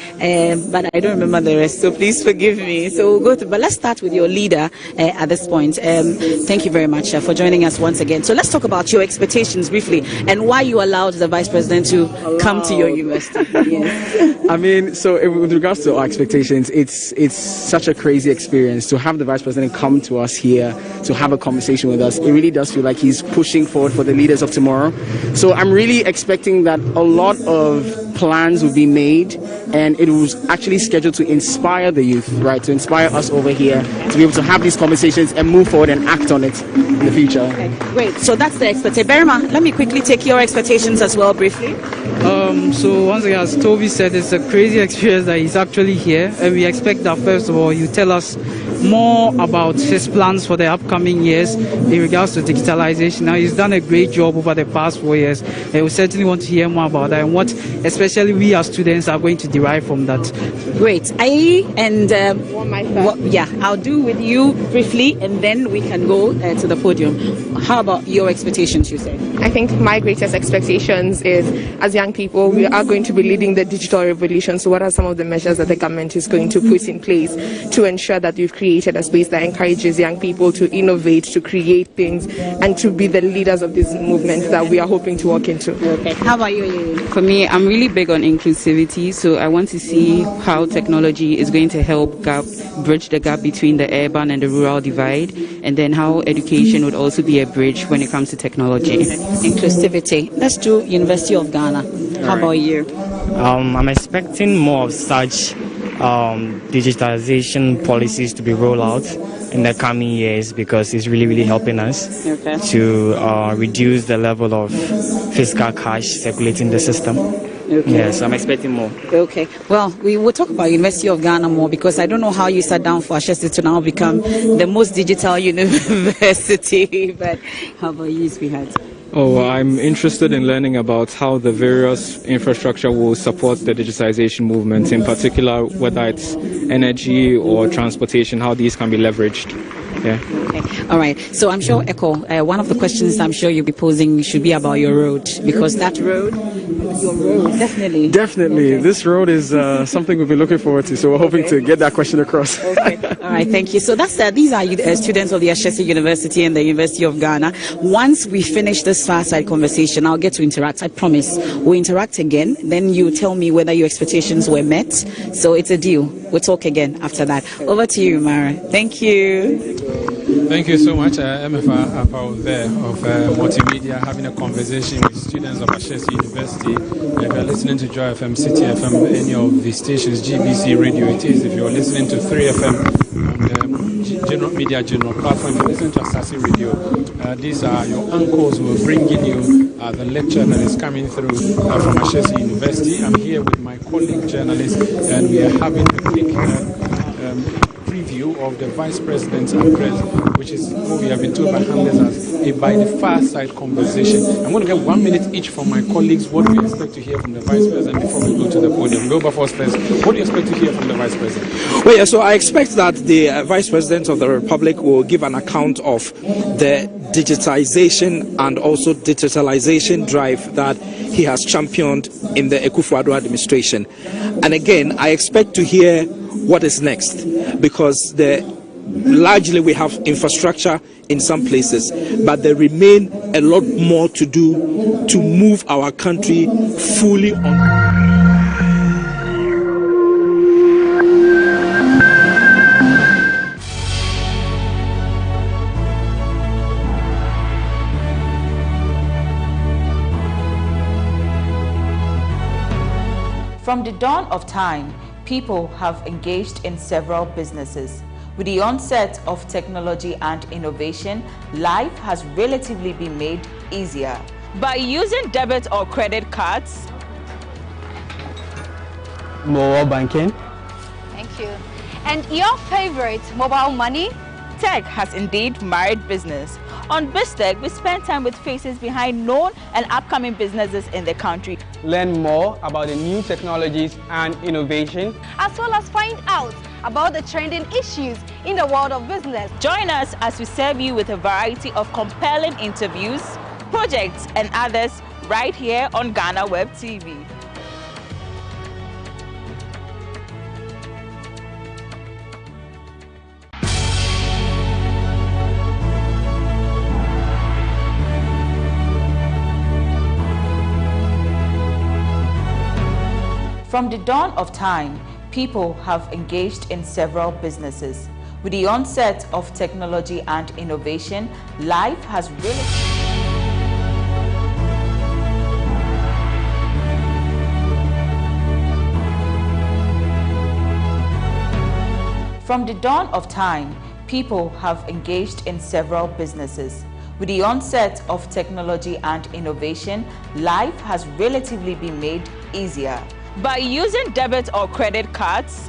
but I don't remember the rest, so please forgive me. So we'll go to, but let's start with your leader at this point. Thank you very much for joining us once again. So let's talk about your expectations briefly and why you allowed the Vice President to come to your university. Yes. I mean, so with regards to our expectations, it's such a crazy experience to have the Vice President come to us here to have a conversation with us. It really does feel like he's pushing forward for the leaders of tomorrow. So I'm really expecting that a lot of plans will be made, and it was actually scheduled to inspire the youth, right? To inspire us over here to be able to have these conversations and move forward and act on it in the future. Okay, great. So that's the expectation. Berima, let me quickly take your expectations as well briefly. So once again, as Toby said, it's a crazy experience that he's actually here, and we expect that first of all you tell us more about his plans for the upcoming years in regards to digitalization. Now, he's done a great job over the past 4 years, and we certainly want to hear more about that and what especially we as students are going to derive from that. Great. Ayeyi and I'll do with you briefly, and then we can go to the podium. How about your expectations, you say? I think my greatest expectations is, as young people, we are going to be leading the digital revolution. So what are some of the measures that the government is going to put in place to ensure that we've created a space that encourages young people to innovate, to create things, and to be the leaders of this movement that we are hoping to walk into? Okay. How about you? For me, I'm really big on inclusivity, so I want to see how technology is going to help bridge the gap between the urban and the rural divide, and then how education would also be a bridge when it comes to technology. Inclusivity. Let's do University of Ghana. How about you? I'm expecting more of such digitalization policies to be rolled out in the coming years, because it's really helping us to reduce the level of fiscal cash circulating the system. Okay. Yes, I'm expecting more. Okay. Well, we will talk about University of Ghana more, because I don't know how you sat down for Ashesi to now become the most digital university. But how about you, sweetheart? Oh, I'm interested in learning about how the various infrastructure will support the digitization movement, in particular whether it's energy or transportation, how these can be leveraged. Yeah. Okay. All right. So I'm sure, Echo, one of the questions I'm sure you'll be posing should be about your road, because that road, your road, definitely. Definitely. Okay. This road is something we've been looking forward to, so we're hoping to get that question across. Okay. All right. Thank you. So these are students of the Ashesi University and the University of Ghana. Once we finish this fireside conversation, I'll get to interact. I promise. We'll interact again. Then you tell me whether your expectations were met. So it's a deal. We'll talk again after that. Over to you, Mara. Thank you. Thank you so much, MFA Apau there of Multimedia, having a conversation with students of Ashesi University. If you're listening to Joy FM, City FM, any of the stations, GBC Radio it is. If you're listening to 3FM on the general media general platform, if you're listening to Asasi Radio, these are your uncles who are bringing you the lecture that is coming through from Ashesi University. I'm here with my colleague journalist, and we are having a quick preview of the Vice President's address, which is what we have been told by handlers as a by the far side conversation. I'm going to get 1 minute each from my colleagues what we expect to hear from the Vice President before we go to the podium. Wilberforce first. What do you expect to hear from the Vice President? Well, yeah, so I expect that the Vice President of the Republic will give an account of the digitization and also digitalization drive that he has championed in the Akufo-Addo administration. And again, I expect to hear what is next, because largely we have infrastructure in some places, but there remain a lot more to do to move our country fully on. From the dawn of time, people have engaged in several businesses. With the onset of technology and innovation, life has relatively been made easier. By using debit or credit cards, mobile banking, Thank you. And your favorite mobile money? Tech has indeed married business. On BizTech, we spend time with faces behind known and upcoming businesses in the country. Learn more about the new technologies and innovation, as well as find out about the trending issues in the world of business. Join us as we serve you with a variety of compelling interviews, projects and others right here on GhanaWeb TV. From the dawn of time, people have engaged in several businesses. With the onset of technology and innovation, life has really... From the dawn of time, people have engaged in several businesses. With the onset of technology and innovation, life has relatively been made easier. By using debit or credit cards,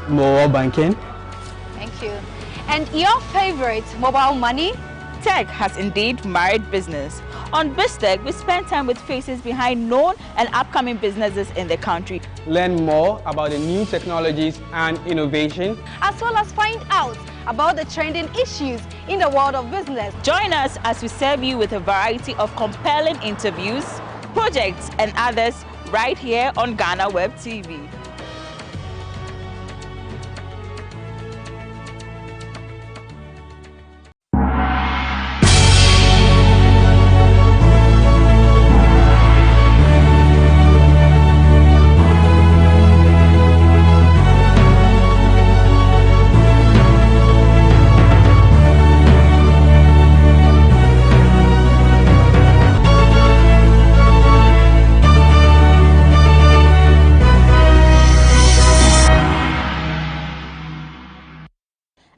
mobile banking. Thank you. And your favorite mobile money? Tech has indeed married business. On BizTech, we spend time with faces behind known and upcoming businesses in the country. Learn more about the new technologies and innovation, as well as find out about the trending issues in the world of business. Join us as we serve you with a variety of compelling interviews, projects and others right here on GhanaWeb TV.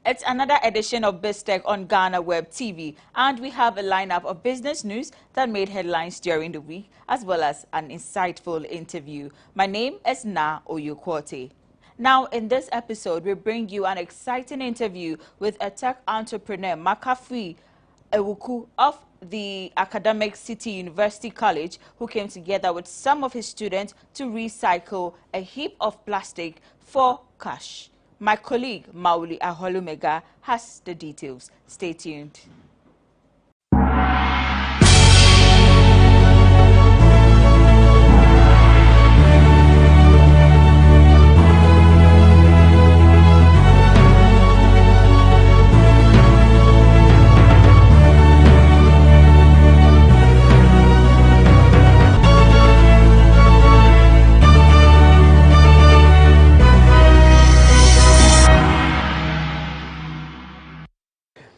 It's another edition of BizTech on GhanaWeb TV, and we have a lineup of business news that made headlines during the week, as well as an insightful interview. My name is Na Oyukwote. Now, in this episode, we bring you an exciting interview with a tech entrepreneur, Makafui Ewuku of the Academic City University College, who came together with some of his students to recycle a heap of plastic for cash. My colleague, Mauli Aholumega, has the details. Stay tuned.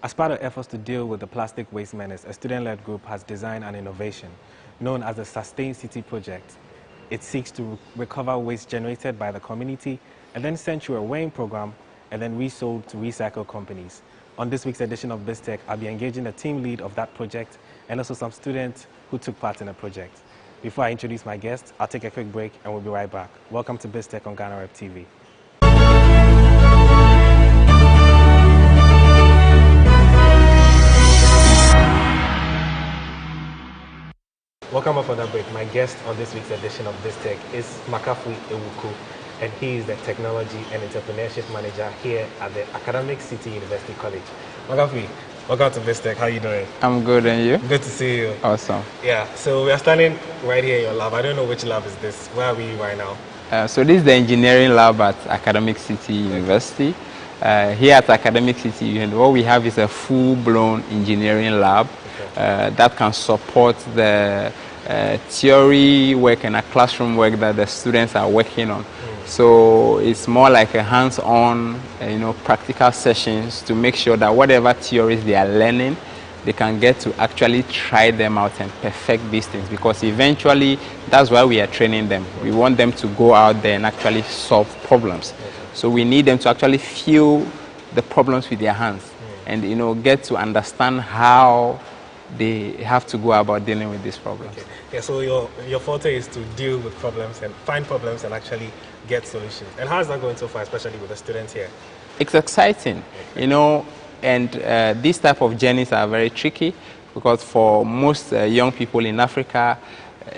As part of efforts to deal with the plastic waste menace, a student-led group has designed an innovation known as the Sustain City Project. It seeks to recover waste generated by the community and then sent through a weighing program and then resold to recycle companies. On this week's edition of BizTech, I'll be engaging the team lead of that project and also some students who took part in the project. Before I introduce my guests, I'll take a quick break and we'll be right back. Welcome to BizTech on GhanaWeb TV. Welcome back for that break. My guest on this week's edition of BizTech is Makafui Ewuku, and he is the Technology and Entrepreneurship Manager here at the Academic City University College. Makafui, welcome to BizTech. How are you doing? I'm good, and you? Good to see you. Awesome. Yeah, so we are standing right here in your lab. I don't know which lab is this. Where are we right now? So this is the engineering lab at Academic City University. Here at Academic City, what we have is a full-blown engineering lab that can support the theory work and a classroom work that the students are working on. So it's more like a hands-on, practical sessions to make sure that whatever theories they are learning, they can get to actually try them out and perfect these things, because eventually that's why we are training them. We want them to go out there and actually solve problems. So we need them to actually feel the problems with their hands and get to understand how they have to go about dealing with these problems. Okay. Yeah, so your forte is to deal with problems and find problems and actually get solutions. And how is that going so far, especially with the students here? It's exciting, you know, and these type of journeys are very tricky because for most young people in Africa,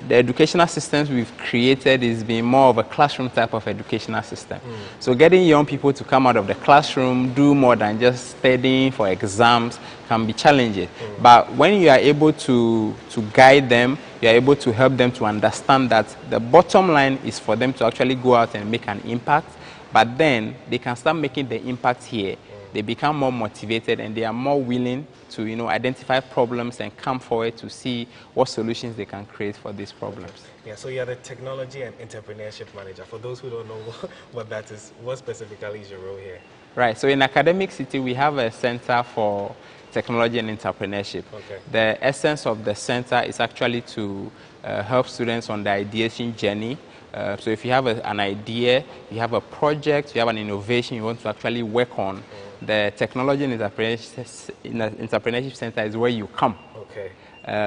the educational systems we've created is being more of a classroom type of educational system. So getting young people to come out of the classroom, do more than just studying for exams can be challenging. But when you are able to guide them, you are able to help them to understand that the bottom line is for them to actually go out and make an impact, but then they can start making the impact here. They become more motivated and they are more willing to, you know, identify problems and come forward to see what solutions they can create for these problems. Yeah, so you're the Technology and Entrepreneurship Manager. For those who don't know what that is, what specifically is your role here? Right, so in Academic City, we have a center for technology and entrepreneurship. Okay. The essence of the center is actually to help students on the ideation journey. So if you have an idea, you have a project, you have an innovation you want to actually work on, the Technology and Entrepreneurship Center is where you come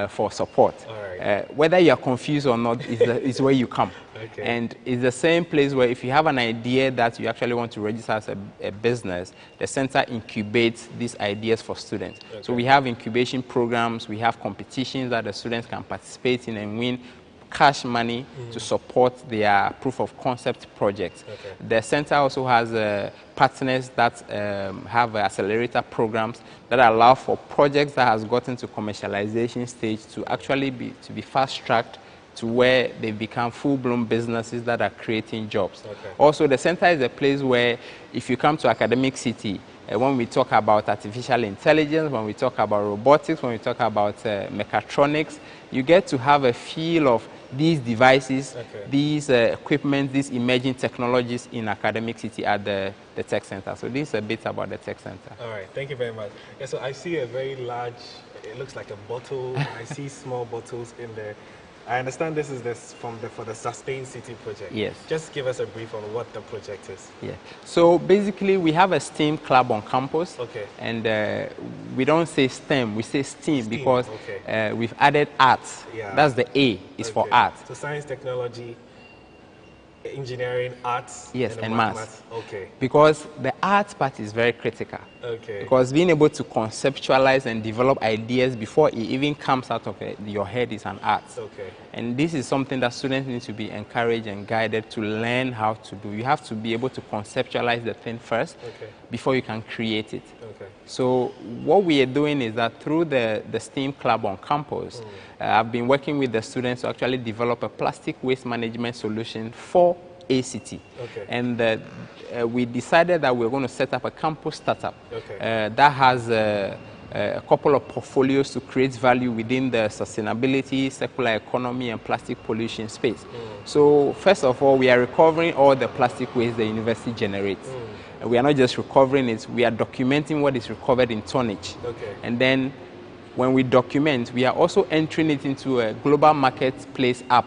for support. Whether you are confused or not, is where you come. Okay. And it's the same place where if you have an idea that you actually want to register as a business, the center incubates these ideas for students. Okay. So we have incubation programs, we have competitions that the students can participate in and win cash money to support their proof of concept projects. Okay. The center also has partners that have accelerator programs that allow for projects that has gotten to commercialization stage to actually be fast-tracked to where they become full-blown businesses that are creating jobs. Okay. Also, the center is a place where if you come to Academic City, when we talk about artificial intelligence, when we talk about robotics, when we talk about mechatronics, you get to have a feel of these devices, these equipment, these emerging technologies in Academic City at the Tech Center. So this is a bit about the Tech Center. All right, thank you very much. Yeah, so I see a very large, it looks like a bottle, and I see small bottles in there. I understand this is for the Sustain City project. Yes. Just give us a brief on what the project is. Yeah. So basically, we have a STEAM club on campus. Okay. And we don't say STEM, we say STEAM because okay. We've added arts. Yeah. That's the A, is for art. So science, technology, engineering, arts, yes, and maths. Okay. Because the art part is very critical. Okay. Because being able to conceptualize and develop ideas before it even comes out of your head is an art. Okay. And this is something that students need to be encouraged and guided to learn how to do. You have to be able to conceptualize the thing first before you can create it. Okay. So what we are doing is that through the STEAM club on campus, I've been working with the students to actually develop a plastic waste management solution for ACT. Okay. And we decided that we're going to set up a campus startup okay. that has a couple of portfolios to create value within the sustainability, circular economy, and plastic pollution space. So first of all, we are recovering all the plastic waste the university generates. And we are not just recovering it, we are documenting what is recovered in tonnage. Okay. And then when we document, we are also entering it into a global marketplace app,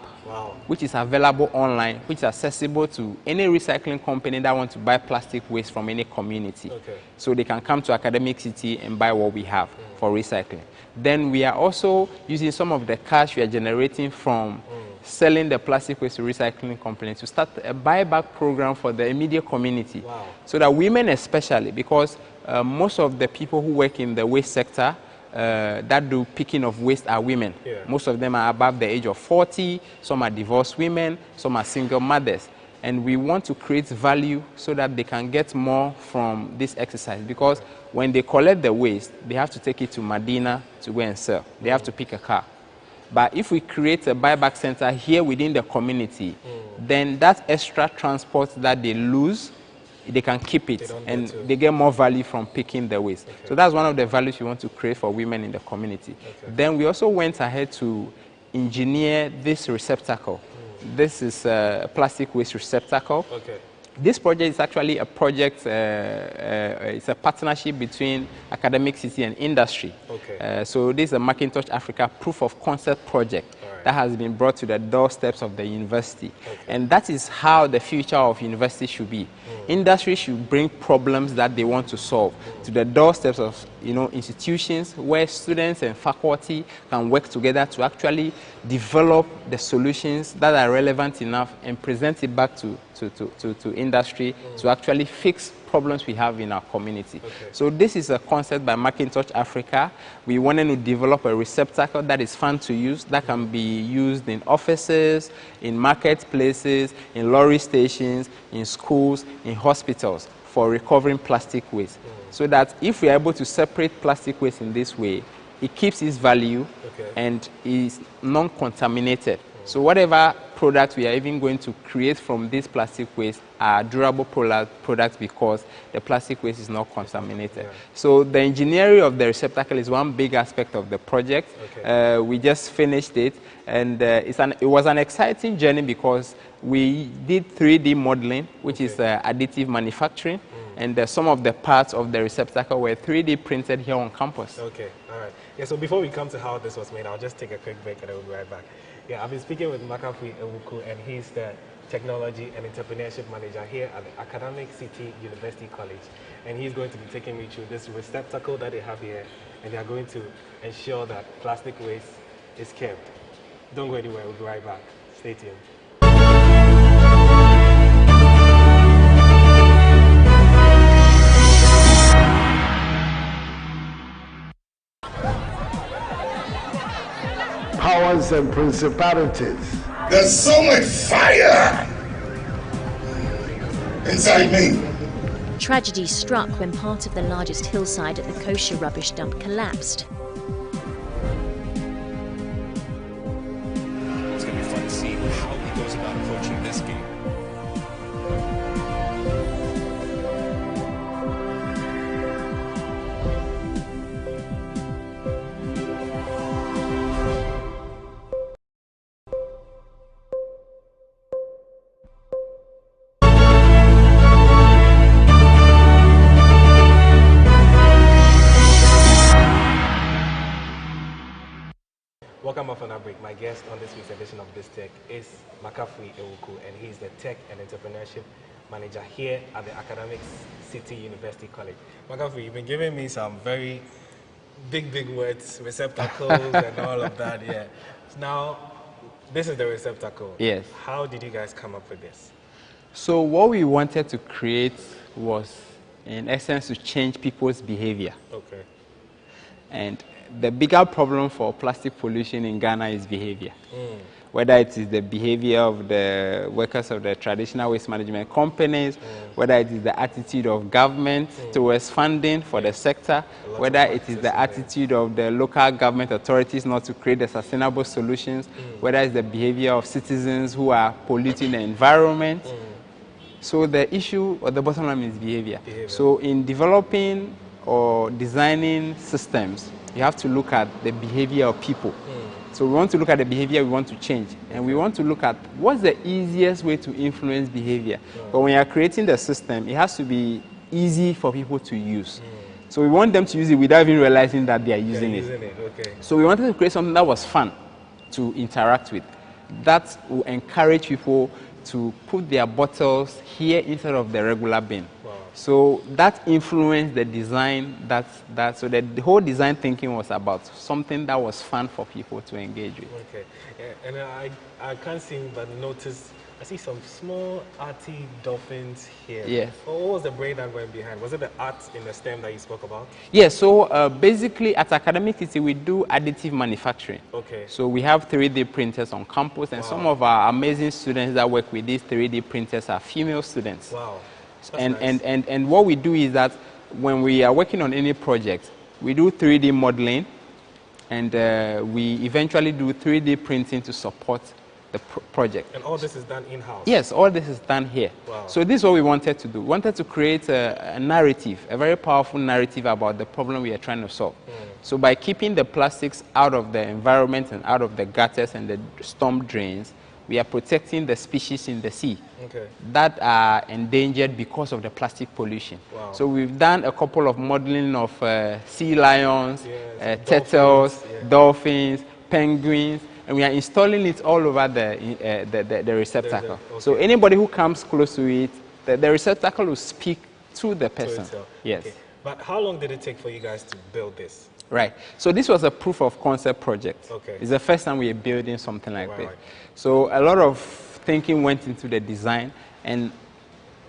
which is available online, which is accessible to any recycling company that wants to buy plastic waste from any community. Okay. So they can come to Academic City and buy what we have for recycling. Then we are also using some of the cash we are generating from selling the plastic waste to recycling companies to start a buyback program for the immediate community. Wow. So that women especially, because most of the people who work in the waste sector that do picking of waste are women. Yeah. Most of them are above the age of 40, some are divorced women, some are single mothers. And we want to create value so that they can get more from this exercise, because when they collect the waste, they have to take it to Medina to go and sell. They have to pick a car. But if we create a buyback center here within the community, then that extra transport that they lose, they can keep it and they get more value from picking the waste. Okay. So that's one of the values we want to create for women in the community. Okay. Then we also went ahead to engineer this receptacle. This is a plastic waste receptacle. Okay. This project is actually a project, it's a partnership between Academic City and industry. Okay. So this is a Macintosh Africa proof of concept project that has been brought to the doorsteps of the university. Okay. And that is how the future of university should be. Industry should bring problems that they want to solve to the doorsteps of institutions where students and faculty can work together to actually develop the solutions that are relevant enough and present it back to industry to actually fix problems we have in our community. Okay. So this is a concept by Macintosh Africa. We wanted to develop a receptacle that is fun to use, that can be used in offices, in marketplaces, in lorry stations, in schools, in hospitals for recovering plastic waste. So that if we are able to separate plastic waste in this way, it keeps its value and is non-contaminated. So whatever products we are even going to create from this plastic waste are durable products because the plastic waste is not contaminated. Yeah. So the engineering of the receptacle is one big aspect of the project. Okay. We just finished it, and it was an exciting journey because we did 3D modeling, which is additive manufacturing, and some of the parts of the receptacle were 3D printed here on campus. Okay, all right. Yeah, so before we come to how this was made, I'll just take a quick break and I will be right back. Yeah, I've been speaking with Makafui Ewuku, and he's the Technology and Entrepreneurship Manager here at the Academic City University College. And he's going to be taking me through this receptacle that they have here, and they are going to ensure that plastic waste is kept. Don't go anywhere, we'll be right back. Stay tuned. Powers and principalities. There's so much fire inside me. Tragedy struck when part of the largest hillside at the kosher rubbish dump collapsed. It's going to be fun to see how he goes about approaching this game. Welcome off on our break. My guest on this week's edition of BizTech is Makafui Ewuku, and he's the Tech and Entrepreneurship Manager here at the Academic City University College. Makafui, you've been giving me some very big words, receptacles and all of that, yeah. Now, this is the receptacle. Yes. How did you guys come up with this? So what we wanted to create was, in essence, to change people's behavior. Okay. And the bigger problem for plastic pollution in Ghana is behavior. Whether it is the behavior of the workers of the traditional waste management companies, whether it is the attitude of government towards funding for the sector, whether it is the attitude of the local government authorities not to create the sustainable solutions, whether it's the behavior of citizens who are polluting the environment. So the issue or the bottom line is behavior. So in developing or designing systems, you have to look at the behavior of people. So we want to look at the behavior we want to change. And we want to look at what's the easiest way to influence behavior. But when you are creating the system, it has to be easy for people to use. So we want them to use it without even realizing that they are using it. Okay. So we wanted to create something that was fun to interact with, that will encourage people to put their bottles here instead of the regular bin. So that influenced the design. So the whole design thinking was about something that was fun for people to engage with. Okay, yeah, and I can't seem but notice, I see some small arty dolphins here. Yes. What was the brain that went behind? Was it the art in the STEM that you spoke about? Yes, so basically at Academic City we do additive manufacturing. Okay. So we have 3D printers on campus, and some of our amazing students that work with these 3D printers are female students. Wow. And what we do is that when we are working on any project, we do 3D modeling, and we eventually do 3D printing to support the project. And all this is done in-house? Yes, all this is done here. Wow. So this is what we wanted to do. We wanted to create a narrative, a very powerful narrative about the problem we are trying to solve. So by keeping the plastics out of the environment and out of the gutters and the storm drains, we are protecting the species in the sea Okay. that are endangered because of the plastic pollution. Wow. So we've done a couple of modeling of sea lions, Yes, turtles, dolphins, yeah. dolphins, penguins, and we are installing it all over the receptacle. Okay. So anybody who comes close to it, the receptacle will speak to the person. Yes. Okay. But how long did it take for you guys to build this? Right. So this was a proof of concept project. Okay. It's the first time we are building something like this. Right. So a lot of thinking went into the design, and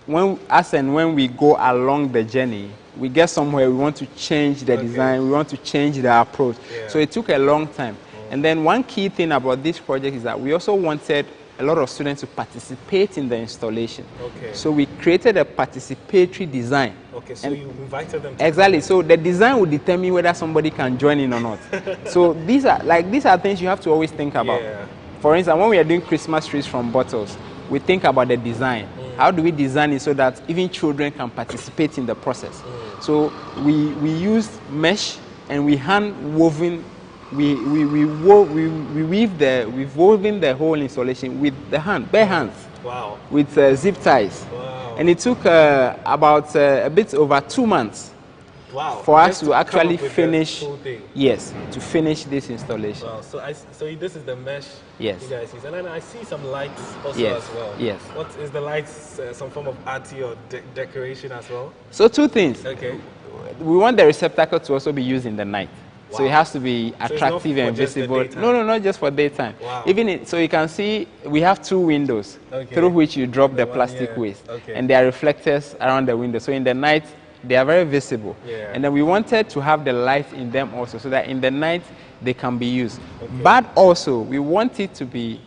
when we go along the journey, we get somewhere, we want to change the design, we want to change the approach. Yeah. So it took a long time. And then one key thing about this project is that we also wanted a lot of students to participate in the installation. Okay. So we created a participatory design. Okay, so you invited them to Exactly. So the design will determine whether somebody can join in or not. So these are things you have to always think about. Yeah. For instance, when we are doing Christmas trees from bottles, we think about the design. How do we design it so that even children can participate in the process? So we used mesh, and we hand woven. We've woven the whole installation with the bare hands. Wow. With zip ties. Wow. And it took about a bit over 2 months. Wow. For us Just to come actually up with finish. the whole thing. Yes, to finish this installation. Wow. So this is the mesh Yes. you guys use, and then I see some lights also Yes. as well. Yes. What is the lights? Some form of arty or decoration as well? So 2 things. Okay. We want the receptacle to also be used in the night. So Wow. it has to be So it's not attractive for and just the visible. daytime? No, not just for daytime. Wow. So you can see we have 2 windows Okay. through which you drop the one, plastic yeah. waste. Okay. And there are reflectors around the window. So in the night, they are very visible. Yeah. And then we wanted to have the light in them also, so that in the night they can be used. But also, we want it to be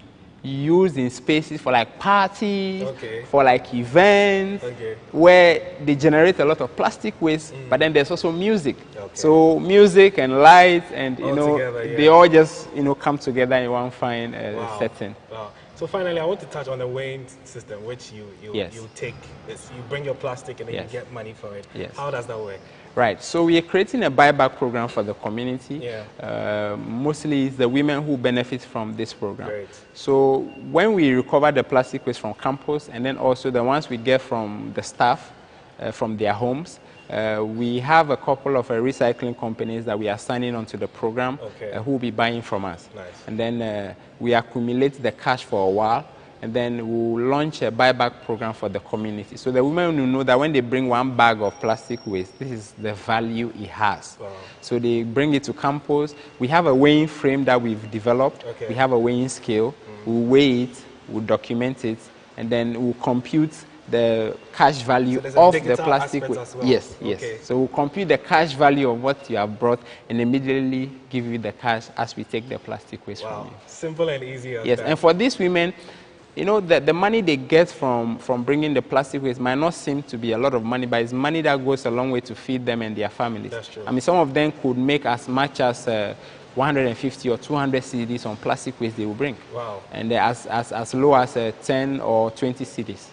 used in spaces for like parties, for like events, where they generate a lot of plastic waste, but then there's also music. So music and lights and, they all just, come together in one fine setting. Wow. So finally, I want to touch on the weighing system, which you Yes. take. You bring your plastic and then Yes. you get money for it. Yes. How does that work? Right, so we are creating a buyback program for the community. Yeah. Mostly it's the women who benefit from this program. Great. So when we recover the plastic waste from campus, and then also the ones we get from the staff, from their homes, we have a couple of recycling companies that we are signing onto the program, who will be buying from us. Nice. And then we accumulate the cash for a while, and then we'll launch a buyback program for the community. So the women will know that when they bring 1 bag of plastic waste, this is the value it has. Wow. So they bring it to campus. We have a weighing frame that we've developed. Okay. We have a weighing scale. We'll weigh it, we'll document it, and then we'll compute the cash value So of the digital plastic aspect waste. as well? Yes, yes. Okay. So we'll compute the cash value of what you have brought and immediately give you the cash as we take the plastic waste from you. Simple and easy as Yes, that. and for these women, the money they get from bringing the plastic waste might not seem to be a lot of money, but it's money that goes a long way to feed them and their families. That's true. I mean, some of them could make as much as 150 or 200 cedis on plastic waste they will bring. Wow. And as low as 10 or 20 cedis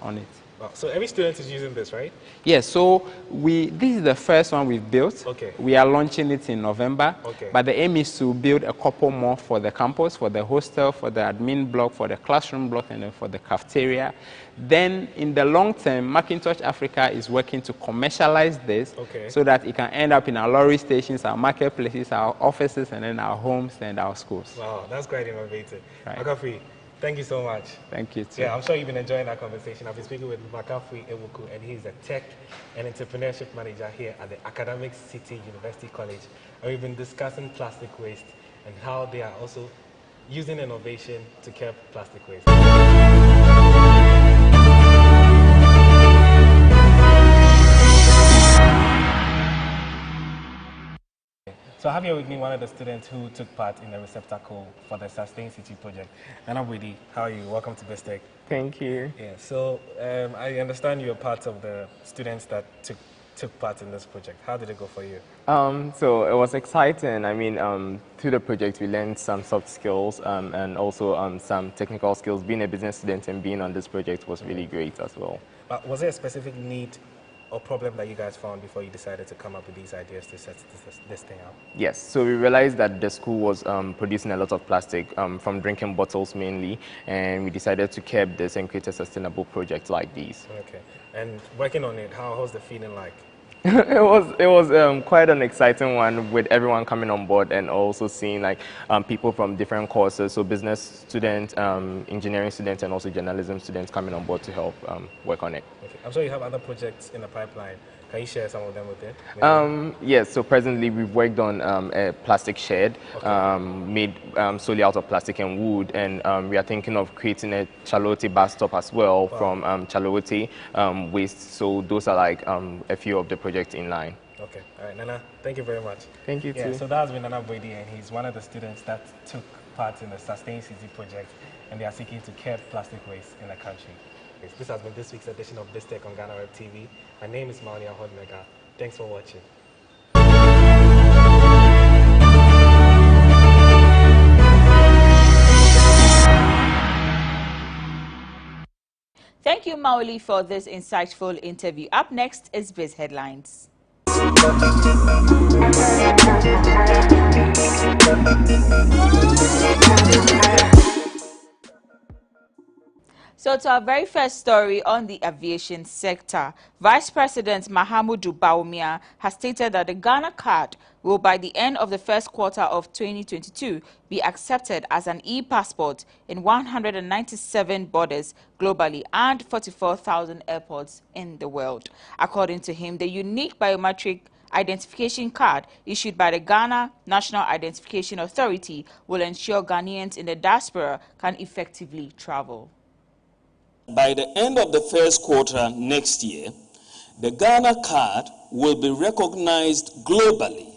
on it. Wow. So every student is using this, right? Yes, so this is the first one we've built. Okay. We are launching it in November. Okay. But the aim is to build a couple more for the campus, for the hostel, for the admin block, for the classroom block, and then for the cafeteria. Then in the long term, Macintosh Africa is working to commercialize this so that it can end up in our lorry stations, our marketplaces, our offices, and then our homes and our schools. Wow, that's quite innovative. Right. Makafui, thank you so much. Thank you too. Yeah, I'm sure you've been enjoying that conversation. I've been speaking with Makafui Ewuku, and he's a tech and entrepreneurship manager here at the Academic City University College. And we've been discussing plastic waste and how they are also using innovation to curb plastic waste. So I have here with me one of the students who took part in the receptacle for the Sustain City project. GhanaWeb, how are you? Welcome to BizTech. Thank you. Yeah, so I understand you're part of the students that took part in this project. How did it go for you? So it was exciting. I mean, through the project we learned some soft skills and also some technical skills. Being a business student and being on this project was really great as well. But was there a specific need or problem that you guys found before you decided to come up with these ideas to set this thing up? Yes, so we realized that the school was producing a lot of plastic from drinking bottles mainly, and we decided to curb this and create a sustainable project like these. Okay, and working on it, how's the feeling like? It was quite an exciting one, with everyone coming on board and also seeing like people from different courses, so business students, engineering students, and also journalism students coming on board to help work on it. Okay. I'm sure you have other projects in the pipeline. Can you share some of them with it? Yes, so presently we've worked on a plastic shed made solely out of plastic and wood, and we are thinking of creating a Chalote bus stop as well from Chalote waste. So those are like a few of the projects in line. Okay, all right, Nana, thank you very much. Thank you too. So that has been Nana Boidi, and he's one of the students that took part in the Sustain City project, and they are seeking to curb plastic waste in the country. This has been this week's edition of BizTech on GhanaWeb TV. My name is Maunia Hodmega. Thanks for watching. Thank you, Mauli, for this insightful interview. Up next is Biz Headlines. So to our very first story on the aviation sector, Vice President Mahamudu Bawumia has stated that the Ghana card will by the end of the first quarter of 2022 be accepted as an e-passport in 197 borders globally and 44,000 airports in the world. According to him, the unique biometric identification card issued by the Ghana National Identification Authority will ensure Ghanaians in the diaspora can effectively travel. By the end of the first quarter next year, the Ghana card will be recognized globally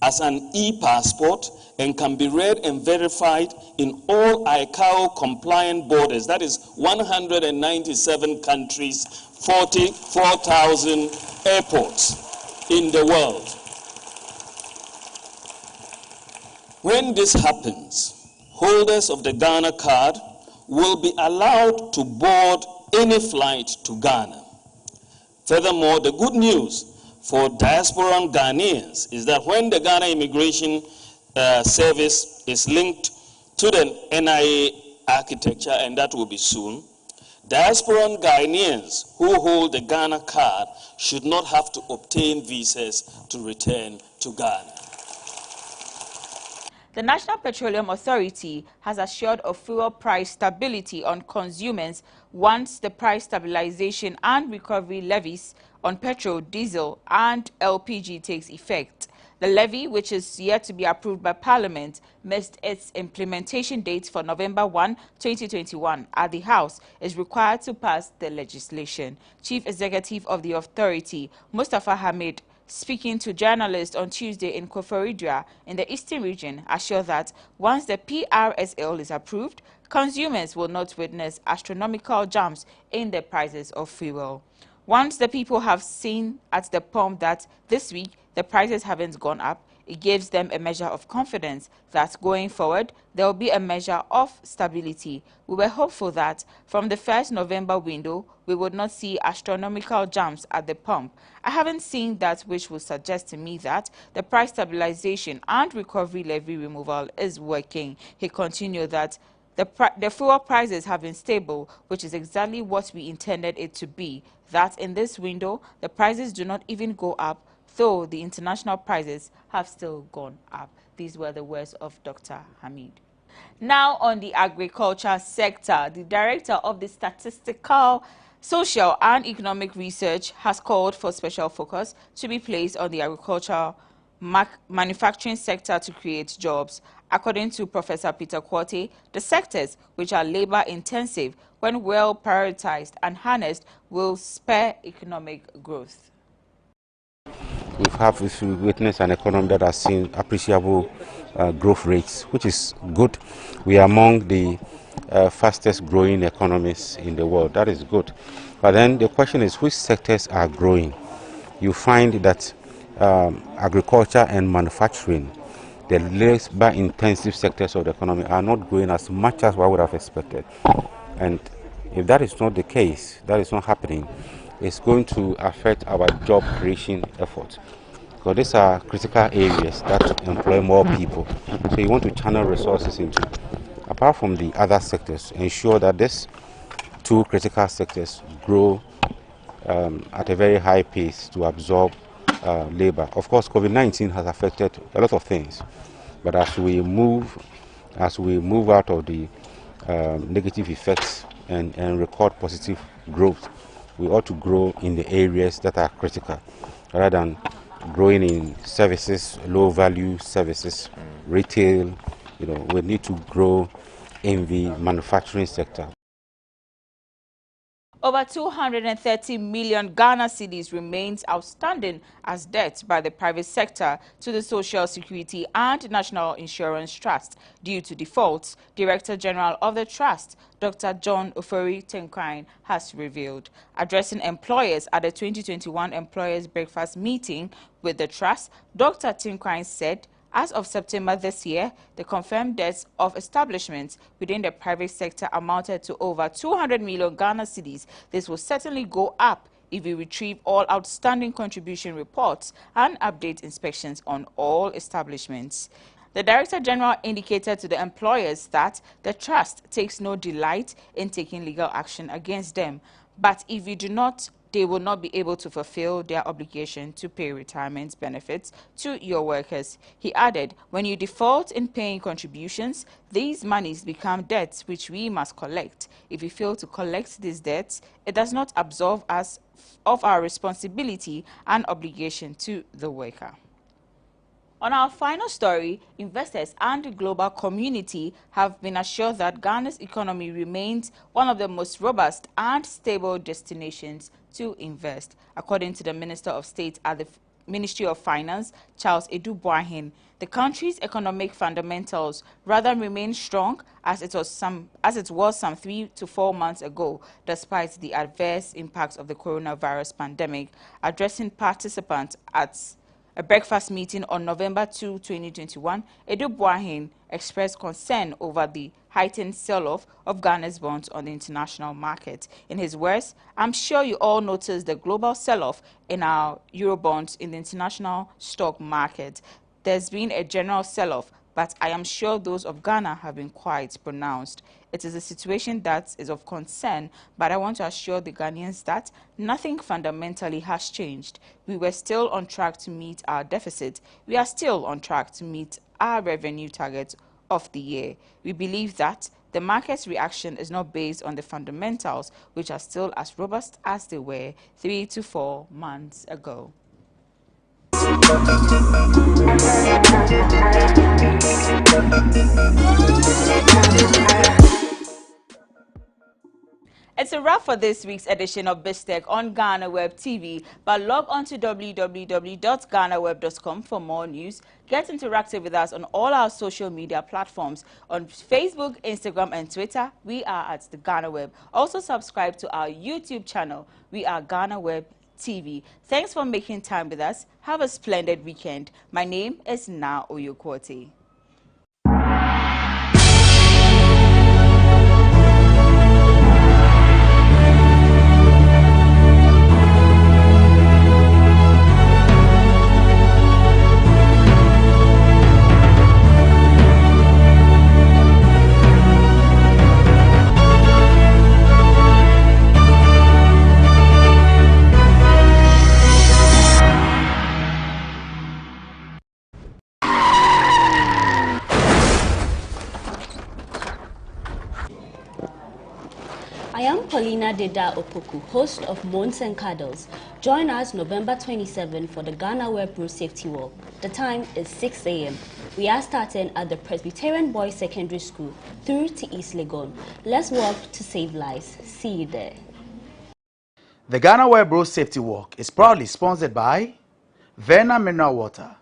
as an e-passport and can be read and verified in all ICAO compliant borders, that is 197 countries, 44,000 airports in the world. When this happens, holders of the Ghana card will be allowed to board any flight to Ghana. Furthermore, the good news for diasporan Ghanaians is that when the Ghana Immigration Service is linked to the NIA architecture, and that will be soon, diasporan Ghanaians who hold the Ghana card should not have to obtain visas to return to Ghana. The National Petroleum Authority has assured of fuel price stability on consumers once the price stabilization and recovery levies on petrol, diesel and LPG takes effect. The levy, which is yet to be approved by Parliament, missed its implementation date for November 1, 2021 at the House, is required to pass the legislation. Chief Executive of the authority, Mustafa Hamid, speaking to journalists on Tuesday in Koforidua in the Eastern region, assured that once the PRSL is approved, consumers will not witness astronomical jumps in the prices of fuel. Once the people have seen at the pump that this week the prices haven't gone up, it gives them a measure of confidence that going forward there will be a measure of stability. We were hopeful that from the 1st November window we would not see astronomical jumps at the pump. I haven't seen that, which would suggest to me that the price stabilization and recovery levy removal is working. He continued that the fuel prices have been stable, which is exactly what we intended it to be, that in this window the prices do not even go up, though the international prices have still gone up. These were the words of Dr. Hamid. Now on the agriculture sector, the director of the Statistical, Social and Economic Research has called for special focus to be placed on the agricultural manufacturing sector to create jobs. According to Professor Peter Quartey, the sectors which are labor-intensive, when well prioritized and harnessed, will spur economic growth. We've witnessed an economy that has seen appreciable growth rates, which is good. We are among the fastest growing economies in the world. That is good. But then the question is, which sectors are growing? You find that agriculture and manufacturing, the labor-intensive sectors of the economy, are not growing as much as one would have expected. And if that is not the case, that is not happening, it's going to affect our job creation efforts. So these are critical areas that employ more people. So you want to channel resources into, apart from the other sectors, ensure that these two critical sectors grow at a very high pace to absorb labor. Of course, COVID-19 has affected a lot of things, but as we move out of the negative effects and record positive growth, we ought to grow in the areas that are critical, rather than growing in services, low value services, retail. We need to grow in the manufacturing sector. Over 230 million Ghana cedis remains outstanding as debt by the private sector to the Social Security and National Insurance Trust due to defaults, Director General of the Trust, Dr. John Ofori Tenkwine, has revealed. Addressing employers at the 2021 Employers Breakfast meeting with the Trust, Dr. Tenkwine said, as of September this year, the confirmed debts of establishments within the private sector amounted to over 200 million Ghana cedis. This will certainly go up if we retrieve all outstanding contribution reports and update inspections on all establishments. The Director General indicated to the employers that the Trust takes no delight in taking legal action against them, but if we do not, they will not be able to fulfill their obligation to pay retirement benefits to your workers. He added, when you default in paying contributions, these monies become debts which we must collect. If we fail to collect these debts, it does not absolve us of our responsibility and obligation to the worker. On our final story, investors and the global community have been assured that Ghana's economy remains one of the most robust and stable destinations to invest. According to the Minister of State at the Ministry of Finance, Charles Edu Boahen, the country's economic fundamentals rather remain strong as it was some 3 to 4 months ago, despite the adverse impacts of the coronavirus pandemic. Addressing participants at a breakfast meeting on November 2, 2021, Edu Boahen expressed concern over the heightened sell-off of Ghana's bonds on the international market. In his words, I'm sure you all noticed the global sell-off in our Eurobonds in the international stock market. There's been a general sell-off, but I am sure those of Ghana have been quite pronounced. It is a situation that is of concern, but I want to assure the Ghanaians that nothing fundamentally has changed. We were still on track to meet our deficit. We are still on track to meet our revenue target of the year. We believe that the market's reaction is not based on the fundamentals, which are still as robust as they were 3 to 4 months ago. It's a wrap for this week's edition of BizTech on GhanaWeb TV, but log on to www.ghanaweb.com for more news. Get interactive with us on all our social media platforms. On Facebook, Instagram, and Twitter, we are at the GhanaWeb. Also subscribe to our YouTube channel. We are GhanaWeb TV. Thanks for making time with us. Have a splendid weekend. My name is Na Oyokwoti. I am Paulina Deda Opoku, host of Moans and Cuddles. Join us November 27 for the GhanaWeb Road Safety Walk. The time is 6 a.m. We are starting at the Presbyterian Boys Secondary School through to East Legon. Let's walk to save lives. See you there. The GhanaWeb Road Safety Walk is proudly sponsored by Verna Mineral Water,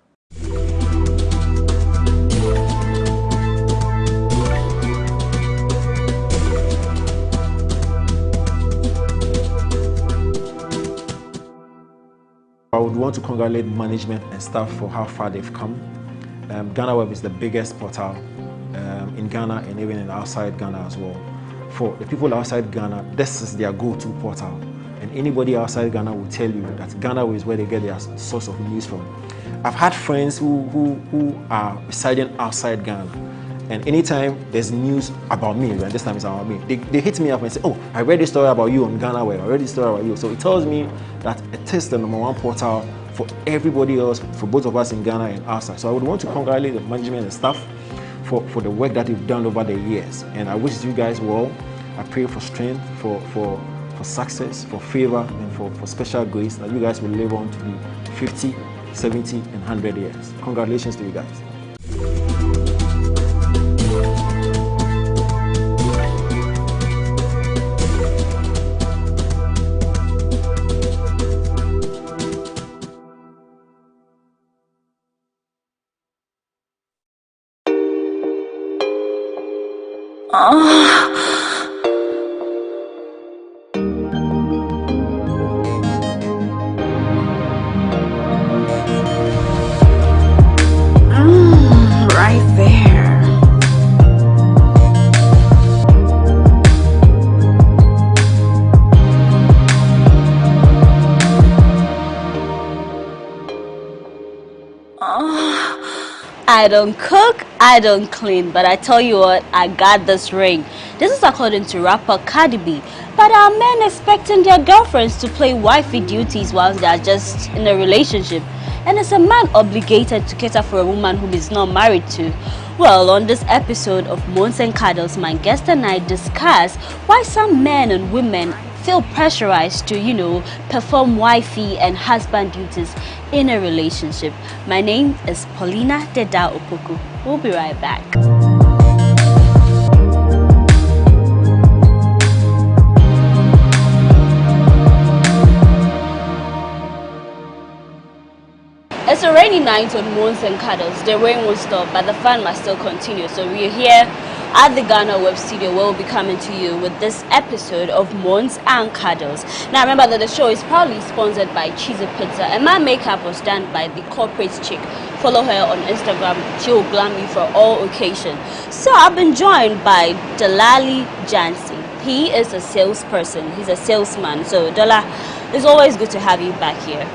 I would want to congratulate management and staff for how far they've come. GhanaWeb is the biggest portal in Ghana and even in outside Ghana as well. For the people outside Ghana, this is their go-to portal. And anybody outside Ghana will tell you that Ghana is where they get their source of news from. I've had friends who are residing outside Ghana, and anytime there's news about me, and this time it's about me, they hit me up and say, oh, I read this story about you on GhanaWeb, I read this story about you. So it tells me that it is the #1 portal for everybody else, for both of us in Ghana and outside. So I would want to congratulate the management and staff for the work that you've done over the years. And I wish you guys well. I pray for strength, for success, for favor, and for special grace, that you guys will live on to be 50, 70, and 100 years. Congratulations to you guys. Right there. I don't cook, I don't clean, but I tell you what, I got this ring. This is according to rapper Cardi B. But are men expecting their girlfriends to play wifey duties whilst they are just in a relationship? And is a man obligated to cater for a woman whom he's not married to? Well, on this episode of Moans and Cuddles, my guest and I discuss why some men and women feel pressurized to, perform wifey and husband duties in a relationship. My name is Paulina Deda Opoku. We'll be right back. It's a rainy night on Moans and Cuddles. The rain won't stop, but the fun must still continue. So we're here at the GhanaWeb studio, where we'll be coming to you with this episode of Moans and Cuddles. Now remember that the show is proudly sponsored by Cheesy Pizza, and my makeup was done by the corporate chick. Follow her on Instagram. She'll glam you for all occasions. So I've been joined by Delali Jansi. He is a salesperson. He's a salesman. So Dala, it's always good to have you back here.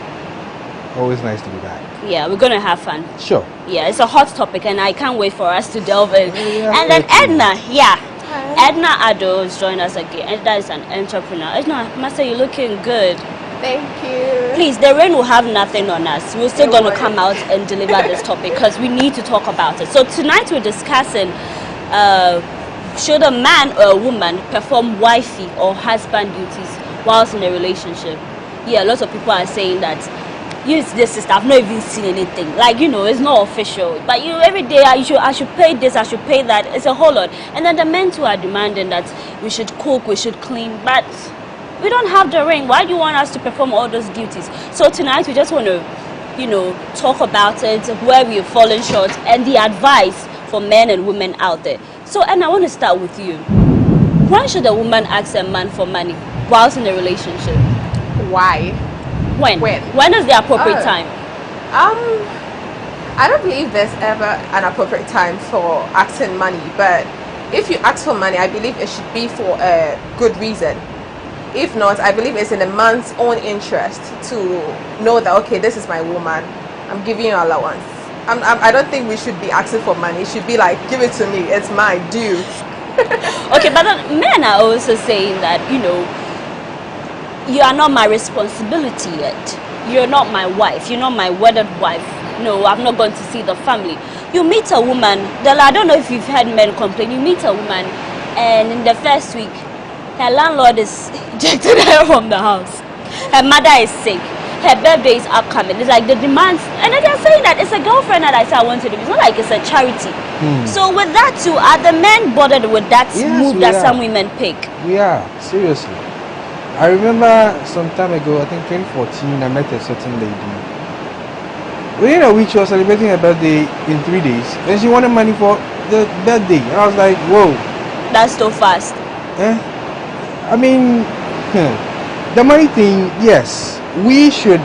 Always nice to be back. Yeah, we're gonna have fun. Sure. Yeah, it's a hot topic, and I can't wait for us to delve in. And then Edna, Edna Ado is joining us again. Edna is an entrepreneur. Edna, Master, you're looking good. Thank you. Please, the rain will have nothing on us. We're still gonna come out and deliver this topic because we need to talk about it. So tonight we're discussing should a man or a woman perform wifey or husband duties whilst in a relationship? Yeah, lots of people are saying that. Use this sister, I've not even seen anything. Like, it's not official. But every day I should pay this, I should pay that. It's a whole lot. And then the men too are demanding that we should cook, we should clean. But we don't have the ring. Why do you want us to perform all those duties? So tonight we just want to, talk about it, where we have fallen short, and the advice for men and women out there. So, and I want to start with you. Why should a woman ask a man for money whilst in a relationship? Why? When is the appropriate time? I don't believe there's ever an appropriate time for asking money, but if you ask for money, I believe it should be for a good reason. If not, I believe it's in a man's own interest to know that, okay, this is my woman, I'm giving you allowance. I don't think we should be asking for money. It should be like, give it to me, it's mine, due. Okay, but then men are also saying that, you are not my responsibility yet. You're not my wife. You're not my wedded wife. No, I'm not going to see the family. You meet a woman, I don't know if you've heard men complain. You meet a woman, and in the first week, her landlord is ejected her from the house. Her mother is sick. Her birthday is upcoming. It's like the demands, and they're saying that it's a girlfriend that I said I want to do. It's not like it's a charity. So with that too, are the men bothered with that move that some women pick? We are, seriously. I remember some time ago, I think 2014, I met a certain lady. Within a week, she was celebrating her birthday in 3 days. Then she wanted money for the birthday. And I was like, whoa. That's so fast. I mean, the money thing, yes. We should,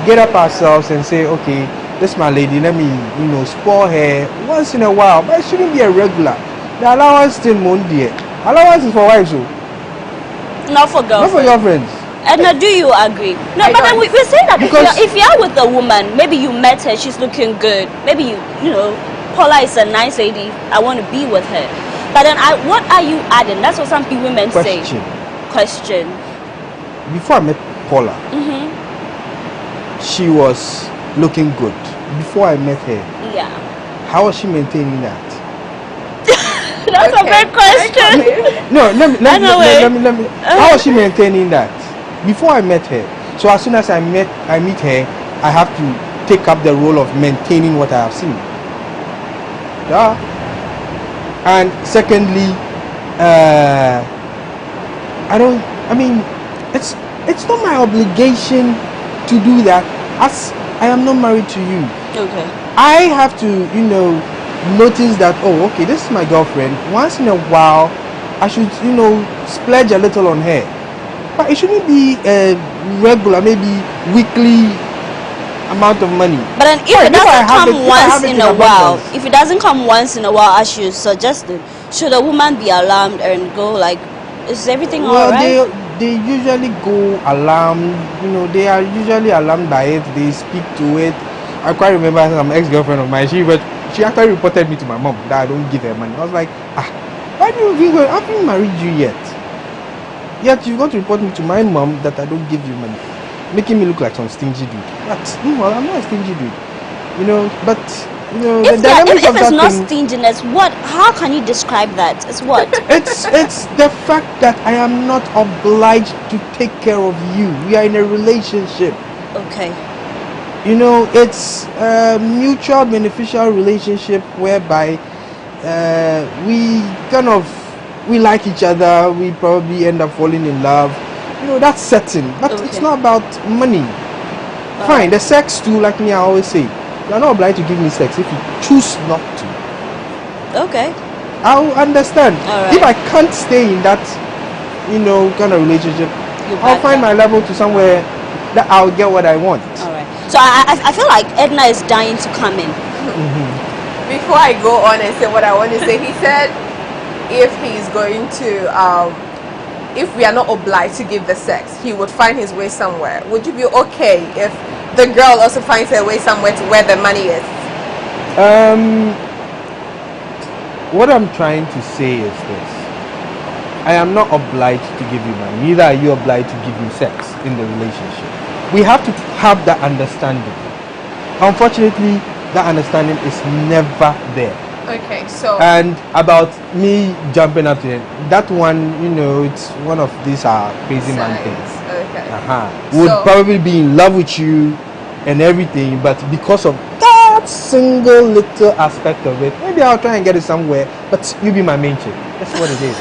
get up ourselves and say, okay, this is my lady, let me, spoil her once in a while. But it shouldn't be a regular. The allowance still won't be. Allowance is for wives, so. Not for girlfriends. Not for girlfriends. Edna, do you agree? No, but then we say that if you're with a woman, maybe you met her, she's looking good. Maybe you know, Paula is a nice lady. I want to be with her. But then, what are you adding? That's what some women say. Question. Before I met Paula, she was looking good. Before I met her, yeah. How was she maintaining that? That's a big question. No, let me. How was she maintaining that? Before I met her. So as soon as I meet her, I have to take up the role of maintaining what I have seen. Yeah. And secondly, it's not my obligation to do that, as I am not married to you. Okay. I have to, you know, notice that, oh, okay, this is my girlfriend. Once in a while, I should, you know, splurge a little on her. But it shouldn't be a regular, maybe weekly amount of money. But then if it doesn't come once in a while, if it doesn't come once in a while, as you suggested, should a woman be alarmed and go like, is everything all right? They usually go alarmed, you know, they are usually alarmed by it, they speak to it. I quite remember some ex-girlfriend of mine, she actually reported me to my mom that I don't give her money. I was like, why do you think I haven't married you yet? Yet you're going to report me to my mom that I don't give you money, making me look like some stingy dude. But no, I'm not a stingy dude, you know. But you know, if it's not stinginess, how can you describe that? It's what? It's the fact that I am not obliged to take care of you. We are in a relationship. Okay. You know, it's a mutual beneficial relationship whereby we like each other, we probably end up falling in love. You know, that's certain. But it's not about money. Fine, the sex too, like me, I always say, you are not obliged to give me sex if you choose not to. Okay. I'll understand. Right. If I can't stay in that, you know, kind of relationship, I'll find my level to somewhere that I'll get what I want. All right. So I feel like Edna is dying to come in. Before I go on and say what I want to say, he said if he's going to, if we are not obliged to give the sex, he would find his way somewhere. Would you be okay if the girl also finds her way somewhere to where the money is? What I'm trying to say is this. I am not obliged to give you money. Neither are you obliged to give me sex in the relationship. We have to have that understanding. Unfortunately, that understanding is never there. Okay, so... And about me jumping up to him, that one, you know, it's one of these crazy man things. Okay. Would probably be in love with you and everything, but because of that single little aspect of it, maybe I'll try and get it somewhere, but you be my main chick. That's what it is.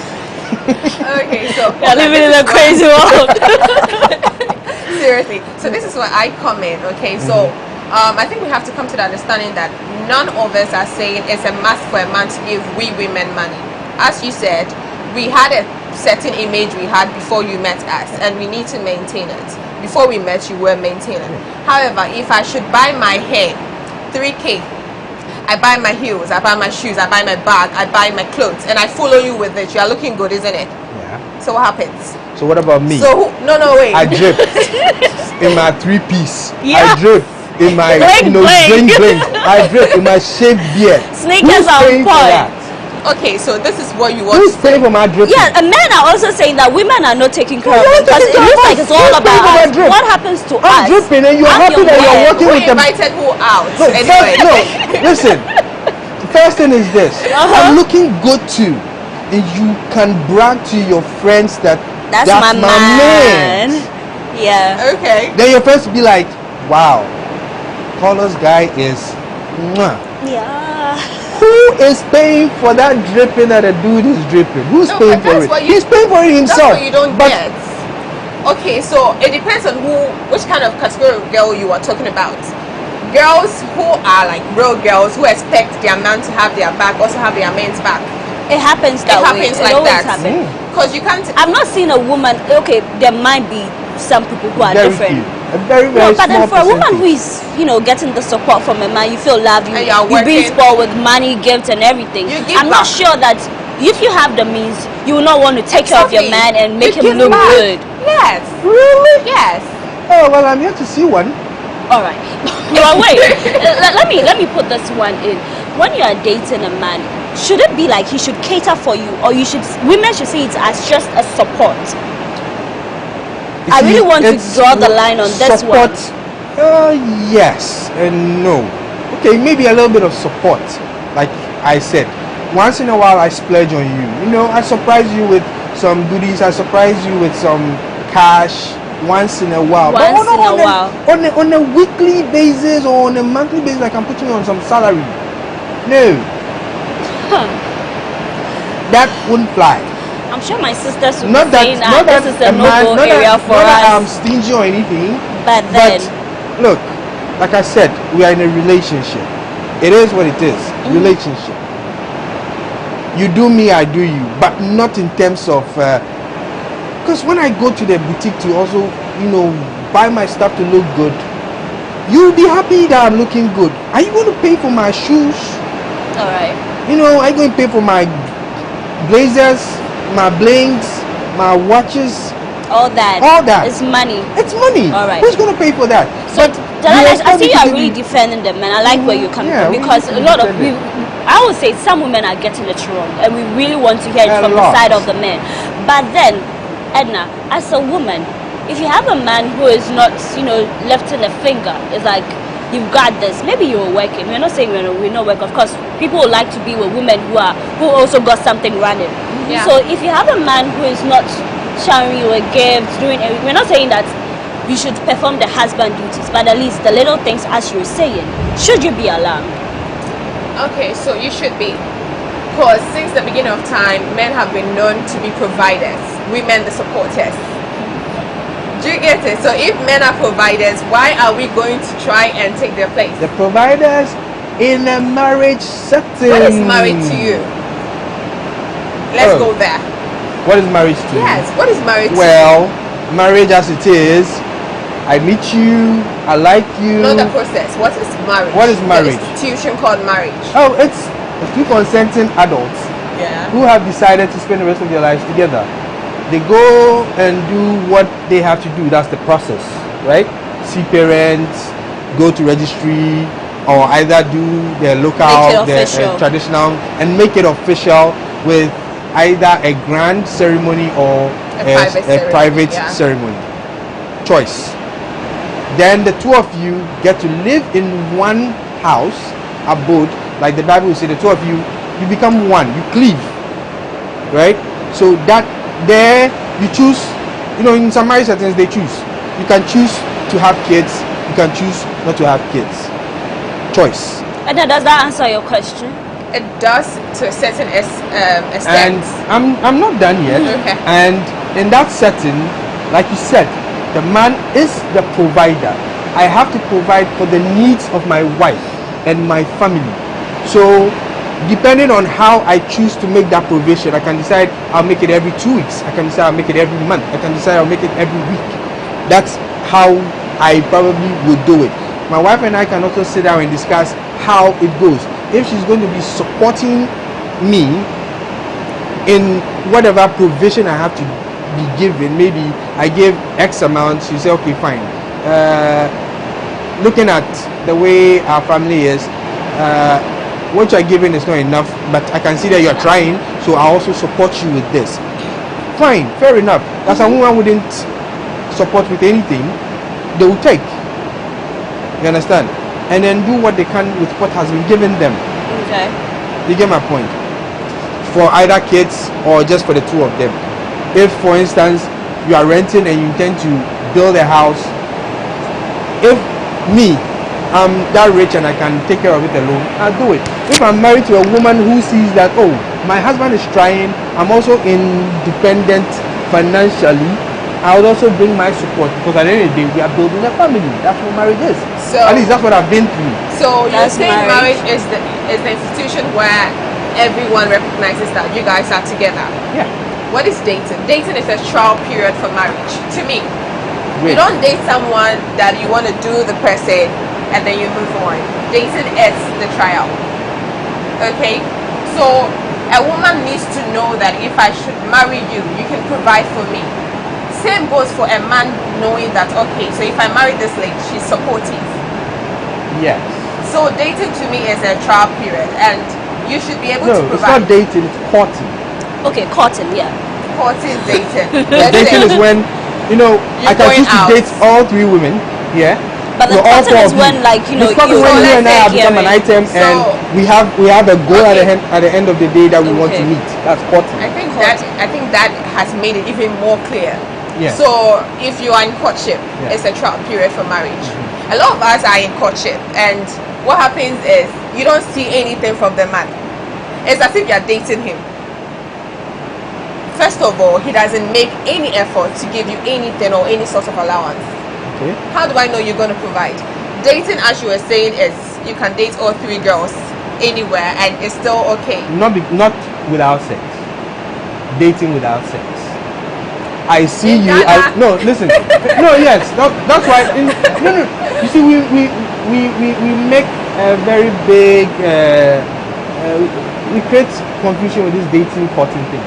Okay, so... You're living in a crazy world. Seriously. So this is where I come in, okay? So I think we have to come to the understanding that none of us are saying it's a must for a man to give we women money. As you said, we had a certain image we had before you met us, and we need to maintain it. Before we met, you were maintaining. However, if I should buy my hair, 3K, I buy my heels, I buy my shoes, I buy my bag, I buy my clothes, and I follow you with it, you are looking good, isn't it? Yeah. So what happens? So what about me? So no, wait. I drip in my 3-piece. Yeah. I drip in my bling. I drip in my shaved beard. Sneakers on point. Okay, so this is what you want. Who's paying for my drip? Yeah, and men are also saying that women are not taking care of it because it looks like it's all about us. What happens to us? I'm dripping and you're happy that you're working with them. Invited who out? No, anyway. Listen. The first thing is this. I'm looking good too. And you can brag to your friends that that's my man. Yeah. Okay. Then your friends will be like, wow, Paula's guy is mwah. Yeah. Who is paying for that dripping that a dude is dripping? Who's paying for it? He's paying for it himself. That's what you don't get. Okay, so it depends on which kind of category of girl you are talking about. Girls who are like real girls who expect their man to have their back, also have their man's back. It happens that way. It happens like that. Because you can't. I've not seen a woman. Okay, there might be some people who are different. A very, very but then for small a woman who is, you know, getting the support from a man, you feel loved, you and be spoiled with money, gifts, and everything. I'm not sure that if you have the means, you will not want to take care of your man and make him look good. Yes. Really? Yes. Oh, well, I'm here to see one. All right. Well, wait. let me put this one in. When you are dating a man, should it be like he should cater for you, or women should see it as just a support? I really want to draw the line on this one. Yes and no. Okay, maybe a little bit of support. Like I said, once in a while I splurge on you. You know, I surprise you with some goodies. I surprise you with some cash. Once in a while. On a weekly basis or on a monthly basis, I can put you on some salary. No. That wouldn't fly. I'm sure my sisters would be saying that this is a no-go area for us. Not that I'm stingy or anything. But then, look, like I said, we are in a relationship. It is what it is. Relationship. You do me, I do you. But not in terms of... because when I go to the boutique to also, you know, buy my stuff to look good, you'll be happy that I'm looking good. Are you going to pay for my shoes? All right. You know, are you going to pay for my blazers, my blings, my watches? All that. It's money. It's money. All right. Who's going to pay for that? So, I think you are really defending them, and I like where you're coming from, because a lot of people, I would say some women are getting it wrong, and we really want to hear it from the side of the men. But then, Edna, as a woman, if you have a man who is not, you know, lifting a finger, it's like, you've got this. Maybe you're working. We're not saying we're not working. Of course, people would like to be with women who also got something running. Yeah. So if you have a man who is not showering you a gift, doing everything, we're not saying that you should perform the husband duties, but at least the little things, as you're saying, should you be allowed? Okay, so you should be. Because since the beginning of time, men have been known to be providers, women the supporters. Do you get it? So if men are providers, why are we going to try and take their place? The providers in a marriage setting. What is marriage to you? Let's go there. What is marriage to you? Yes, what is marriage to you? Well, marriage as it is, I meet you, I like you. Not the process. What is marriage? What is marriage? The institution called marriage. Oh, it's two consenting adults who have decided to spend the rest of their lives together. They go and do what they have to do. That's the process, right? See parents, go to registry, or either do their local, their traditional, and make it official with either a grand ceremony or a private ceremony. Choice. Then the two of you get to live in one house, abode, like the Bible will say, the two of you become one, you cleave, right? So that there you choose, you know, in some marriage settings they choose. You can choose to have kids, you can choose not to have kids. Choice. And does that answer your question? It does to a certain extent. And I'm not done yet. Okay. And in that setting, like you said, the man is the provider. I have to provide for the needs of my wife and my family. So depending on how I choose to make that provision, I can decide I'll make it every 2 weeks. I can decide I'll make it every month. I can decide I'll make it every week. That's how I probably would do it. My wife and I can also sit down and discuss how it goes. If she's going to be supporting me in whatever provision I have to be given, maybe I give X amount, she say, okay, fine. Looking at the way our family is, what you're giving is not enough, but I can see that you're trying, so I also support you with this. Fine, fair enough. That's a woman wouldn't support with anything, they will take. You understand? And then do what they can with what has been given them. Okay. You get my point? For either kids or just for the two of them. If, for instance, you are renting and you intend to build a house, if me, I'm that rich and I can take care of it alone, I'll do it. If I'm married to a woman who sees that, oh, my husband is trying, I'm also independent financially, I would also bring my support, because at the end of the day, we are building a family. That's what marriage is. So, at least that's what I've been through. So you're saying marriage is the institution where everyone recognizes that you guys are together. Yeah. What is dating? Dating is a trial period for marriage, to me. Great. You don't date someone that you want to do the person and then you move on. Dating is the trial. Okay? So A woman needs to know that if I should marry you, you can provide for me. Same goes for a man knowing that, okay, so if I marry this lady, she's supportive. Yes. So dating to me is a trial period, and you should be able to provide. No, it's not dating, it's courting. Okay, courting, yeah. Courting, dating. Dating is when, I can choose to date all 3 women, yeah? But the courting is when, like, it's probably when you and I have become an item, and we have a goal at the end of the day that we want to meet. That's courting. I think that has made it even more clear. Yeah. So if you are in courtship, it's a trial period for marriage. A lot of us are in courtship, and what happens is you don't see anything from the man. It's as if you're dating him. First of all, he doesn't make any effort to give you anything or any sort of allowance. Okay. How do I know you're going to provide? Dating, as you were saying, is you can date all 3 girls anywhere and it's still okay. Not without sex. Dating without sex. I see you. No, listen. No, yes. That's why. No. You see, we make a very big. We create confusion with this dating courting thing.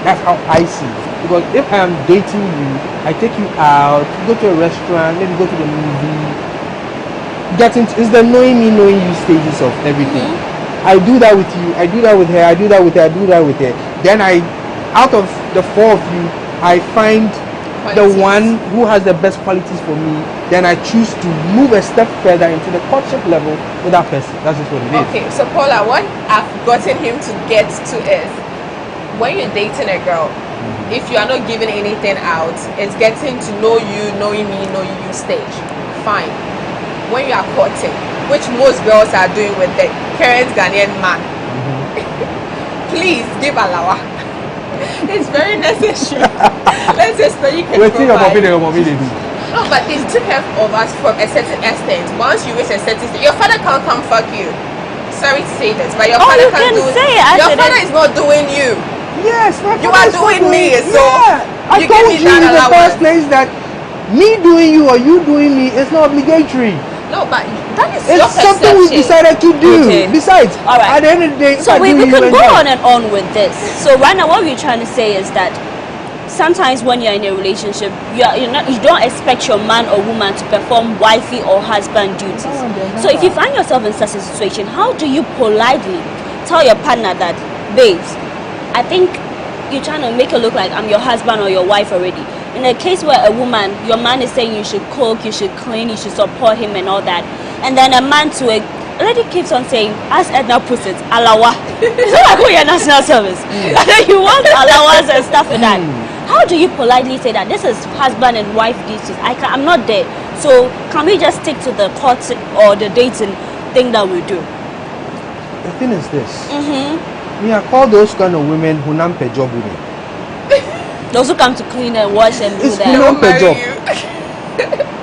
That's how I see it. Because if I am dating you, I take you out, go to a restaurant, maybe go to the movie. It's the knowing me, knowing you stages of everything. I do that with you. I do that with her. I do that with her. I do that with her. Then out of the 4 of you, I find the one who has the best qualities for me. Then I choose to move a step further into the courtship level with that person. That's just what it is. Okay, so Paula, what I've gotten him to get to is when you're dating a girl, if you are not giving anything out, it's getting to know you, knowing me, knowing you stage. Fine. When you are courting, which most girls are doing with the current Ghanaian man, please give alawa. It's very necessary. Let's just so you can provide. No, but they took care of us from a certain extent. Once you reach a certain stage, your father can't come fuck you. Sorry to say this, but your father can't do it. Your father is not doing you. Yes, you are doing me. So I told you in the first place that me doing you or you doing me is not obligatory. No, but that is it's something we decided to do. Okay. Besides, at the end of the day, so we can go on and on with this. So right now, what we're trying to say is that sometimes when you're in a relationship, you don't expect your man or woman to perform wifey or husband duties. So if you find yourself in such a situation, how do you politely tell your partner that, babes, I think you're trying to make it look like I'm your husband or your wife already. In a case where a woman, your man is saying you should cook, you should clean, you should support him and all that, and then a man to a lady keeps on saying, as Edna puts it, alawa. It's not like your national service. And then you want allowance and stuff like that. How do you politely say that this is husband and wife duties? I'm not there. So can we just stick to the court or the dating thing that we do? The thing is this. We are called those kind of women who nam pe job women. Those who come to clean and wash and do that. It's not per job.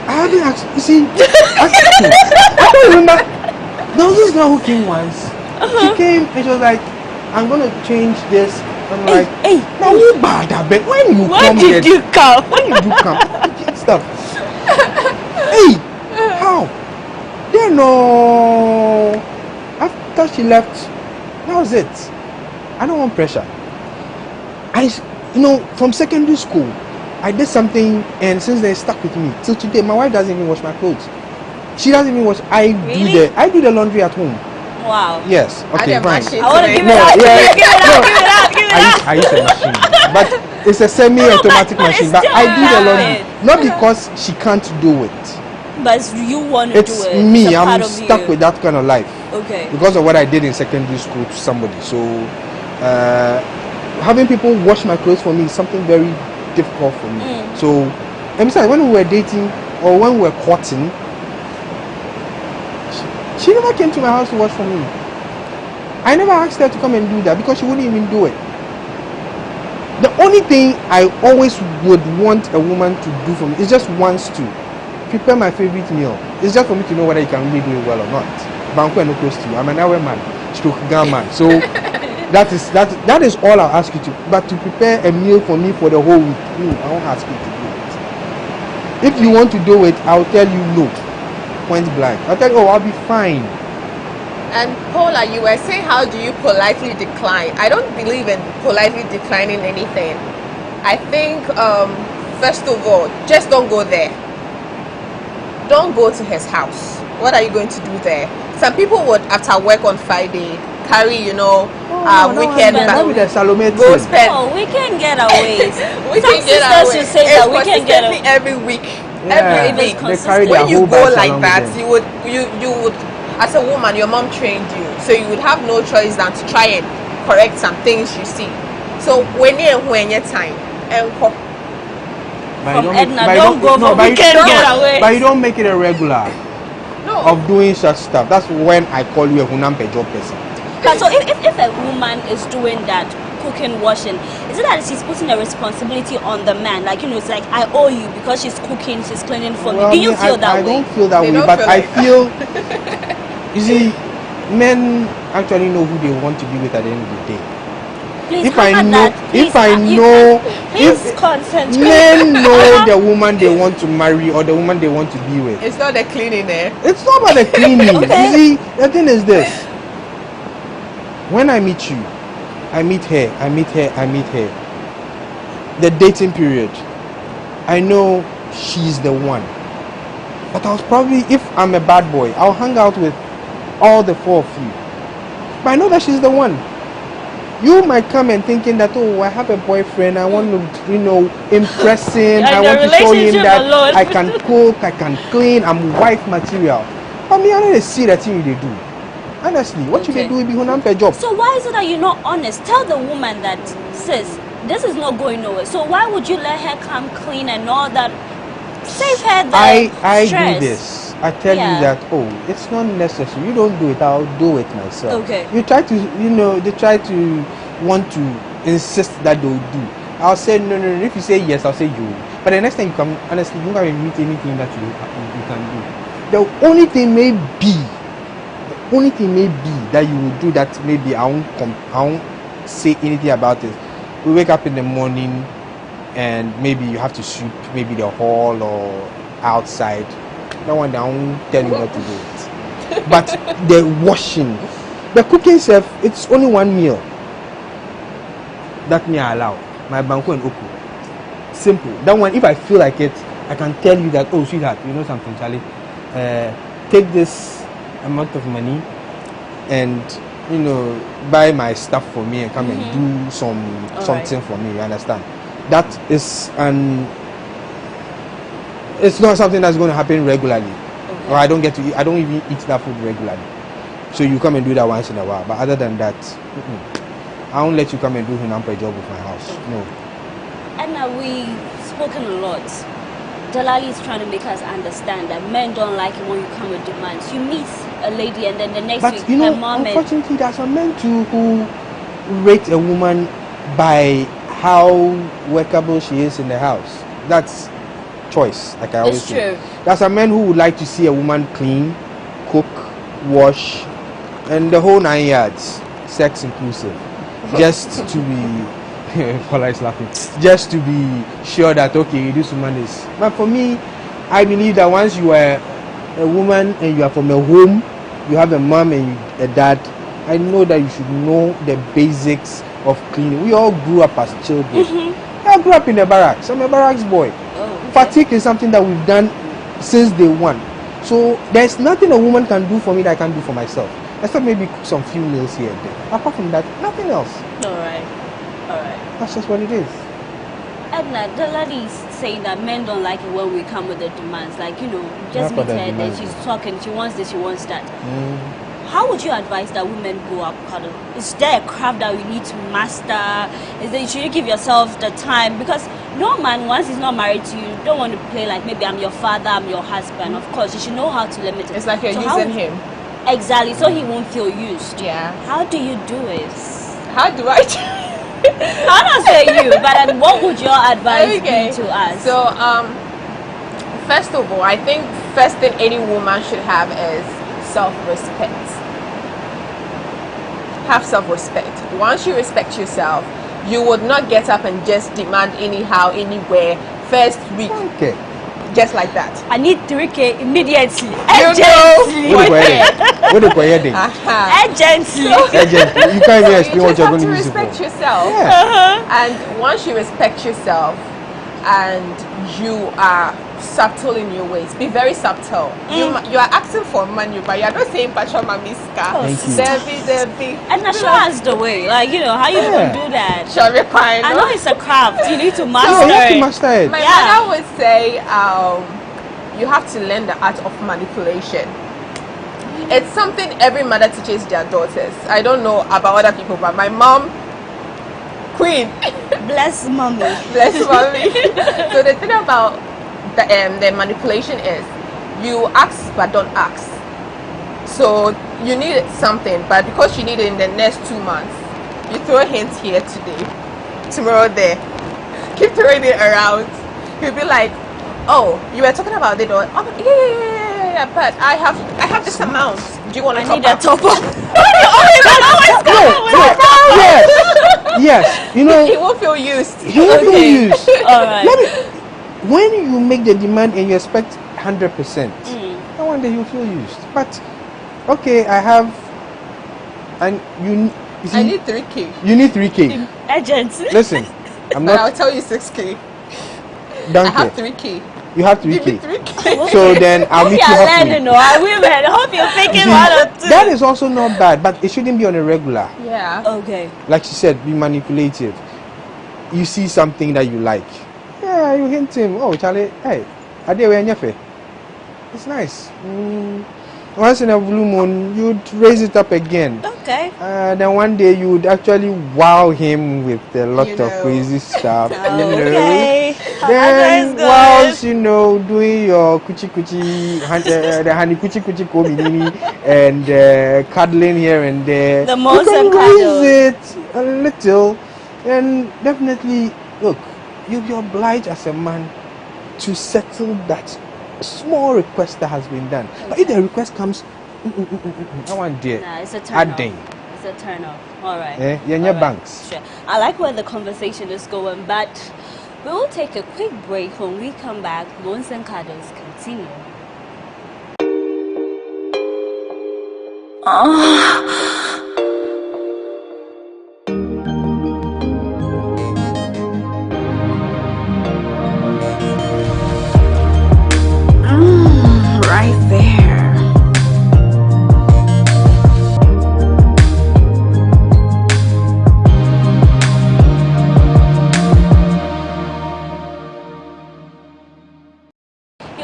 I haven't actually, you see, I don't remember. There was this girl who came once. She came and she was like, I'm going to change this. I'm like, hey, now you bad, but when you come when did you come? When did you come? Stuff. Hey, how? Then no. After she left, that was it. I don't want pressure. From secondary school, I did something, and since then it stuck with me. Till today, my wife doesn't even wash my clothes. She doesn't even wash. I do the laundry at home. Wow. Yes. Okay, fine. I want to give it out. Give it out. I use a machine, but it's a semi-automatic machine. But I do the laundry, not because she can't do it. But you want to do it. It's me. I'm stuck with that kind of life. Okay. Because of what I did in secondary school to somebody. So, having people wash my clothes for me is something very difficult for me. So, and besides, when we were dating or when we were courting, she never came to my house to wash for me. I never asked her to come and do that because she wouldn't even do it. The only thing I always would want a woman to do for me is just once to prepare my favorite meal. It's just for me to know whether you can really do it well or not. Banco and no close to you. I'm an hour man, stroke gun man. So that is all I'll ask you to. But to prepare a meal for me for the whole week, I won't ask you to do it. If you want to do it, I'll tell you no. Point blank. I'll tell you, I'll be fine. And Paula, you were saying, how do you politely decline? I don't believe in politely declining anything. I think, first of all, just don't go there. Don't go to his house. What are you going to do there? Some people would, after work on Friday, carry, weekend go spend. Oh, weekend getaways. Weekend getaways. You say that weekend getaways every week. Yeah, Every week. when you go like that, you would, as a woman, your mom trained you, so you would have no choice than to try and correct some things you see. So when your time, from Edna, don't go for weekend getaway. But you don't make it a regular of doing such stuff. That's when I call you a hunampe job person. So if a woman is doing that, cooking, washing, is it that she's putting a responsibility on the man? Like, it's like, I owe you because she's cooking, she's cleaning for me. Do you feel that way? I don't feel that way, but I feel, you see, men actually know who they want to be with at the end of the day. Please, if I know, men know the woman they want to marry or the woman they want to be with. It's not the cleaning there. It's not about the cleaning. Okay. You see, the thing is this. When I meet you, I meet her. The dating period, I know she's the one. But I was probably, if I'm a bad boy, I'll hang out with all the four of you. But I know that she's the one. You might come and thinking that, oh, I have a boyfriend, I want to, impress him, I want to show him that I can cook, I can clean, I'm wife material. But me, I don't see that thing they do. Honestly, what should they do will be hunampe job. So why is it that you're not honest? Tell the woman that, sis, this is not going nowhere. So why would you let her come clean and all that? Save her the I stress. do this. I tell you that, oh, it's not necessary. You don't do it, I'll do it myself. Okay. You try to, they try to want to insist that they'll do. I'll say, no. If you say yes, I'll say you. But the next time you come, honestly, you can't meet anything that you can do. The only thing may be that you will do that maybe I won't say anything about it. We wake up in the morning and maybe you have to sweep maybe the hall or outside. That one I won't tell you not to do it. But the washing, the cooking stuff, it's only one meal. That me I allow. My banku and oku. Simple. That one, if I feel like it, I can tell you that, oh sweetheart, you know something, Charlie? Take this amount of money and buy my stuff for me and come and do something for me. You understand? That is it's not something that's going to happen regularly. Or I don't even eat that food regularly. So you come and do that once in a while. But other than that, I won't let you come and do hunampe job with my house. No. And we've spoken a lot. Delali is trying to make us understand that men don't like it when you come with demands. You meet a lady and then the next week her mom unfortunately there are some men too who rate a woman by how workable she is in the house. That's choice, like I always say. There's some men who would like to see a woman clean, cook, wash, and the whole 9 yards, sex inclusive, just to be Paula is laughing. Just to be sure that okay, this woman is. But for me, I believe that once you are a woman and you are from a home, you have a mom and a dad, I know that you should know the basics of cleaning. We all grew up as children. I grew up in the barracks. I'm a barracks boy. Fatigue is something that we've done since day one. So there's nothing a woman can do for me that I can do for myself. Except maybe cook some few meals here and there. Apart from that, nothing else. Alright. That's just what it is. Edna, the lady is saying that men don't like it when we come with the demands. Like, just meet her, then she's talking, she wants this, she wants that. How would you advise that women go up cuddle? Is there a craft that you need to master? Should you give yourself the time? Because no man, once he's not married to you, don't want to play like maybe I'm your father, I'm your husband. Of course, you should know how to limit it. It's like you're using him. Exactly, so he won't feel used. Yeah. How do you do it? How do I do it? I'm not saying you, but what would your advice be to us? So, first of all, I think first thing any woman should have is self-respect. Have self-respect. Once you respect yourself, you would not get up and just demand anyhow, anywhere. First week, just like that. I need 3K immediately. Urgently. Urgently. You can't even explain what you're going to use it for. You have to respect yourself. And once you respect yourself and you are subtle in your ways, be very subtle. You are asking for money, but you're not saying Pacha Mamiska. And not sure as the way. Like, you know, how you gonna do that? I know it's a craft. You need to master it. My mother would say, you have to learn the art of manipulation. It's something every mother teaches their daughters. I don't know about other people, but my mom, queen. Bless mommy. Bless mommy. So the thing about the manipulation is you ask but don't ask. So you need something, but because you need it in the next 2 months, you throw a hint here today, tomorrow there. Keep throwing it around. You'll be like, oh, you were talking about it, or yeah, but I have this amount. Do you want to top up? Yes, you know, he won't feel used. He won't feel used. All right. When you make the demand and you expect 100%, no wonder you feel used. But okay, I have, and you see, I need 3K. You need 3K. Agents. Listen, I'm but not. I'll tell you 6K. Don't I have care. 3K. You have 3K. Give me 3K. So then I'll meet you halfway. I hope you're thinking one or two. That is also not bad, but it shouldn't be on a regular. Yeah. Okay. Like she said, be manipulative. You see something that you like. Yeah, you hint him. Oh, Charlie, hey, it's nice. Once in a blue moon, you'd raise it up again. Okay. Then one day you would actually wow him with a lot of crazy stuff. Okay. Then whilst doing your kuchi kuchi, the honey kuchi kuchi komini, and cuddling here and there, the most you can raise it a little, and definitely look. You'll be obliged as a man to settle that small request that has been done. But if the request comes, I want dear. Nah, it's a turn off. It's a turn off. All right. Yeah, banks. Sure. I like where the conversation is going, but we will take a quick break. When we come back, Loans and Cuddles continue. Right there.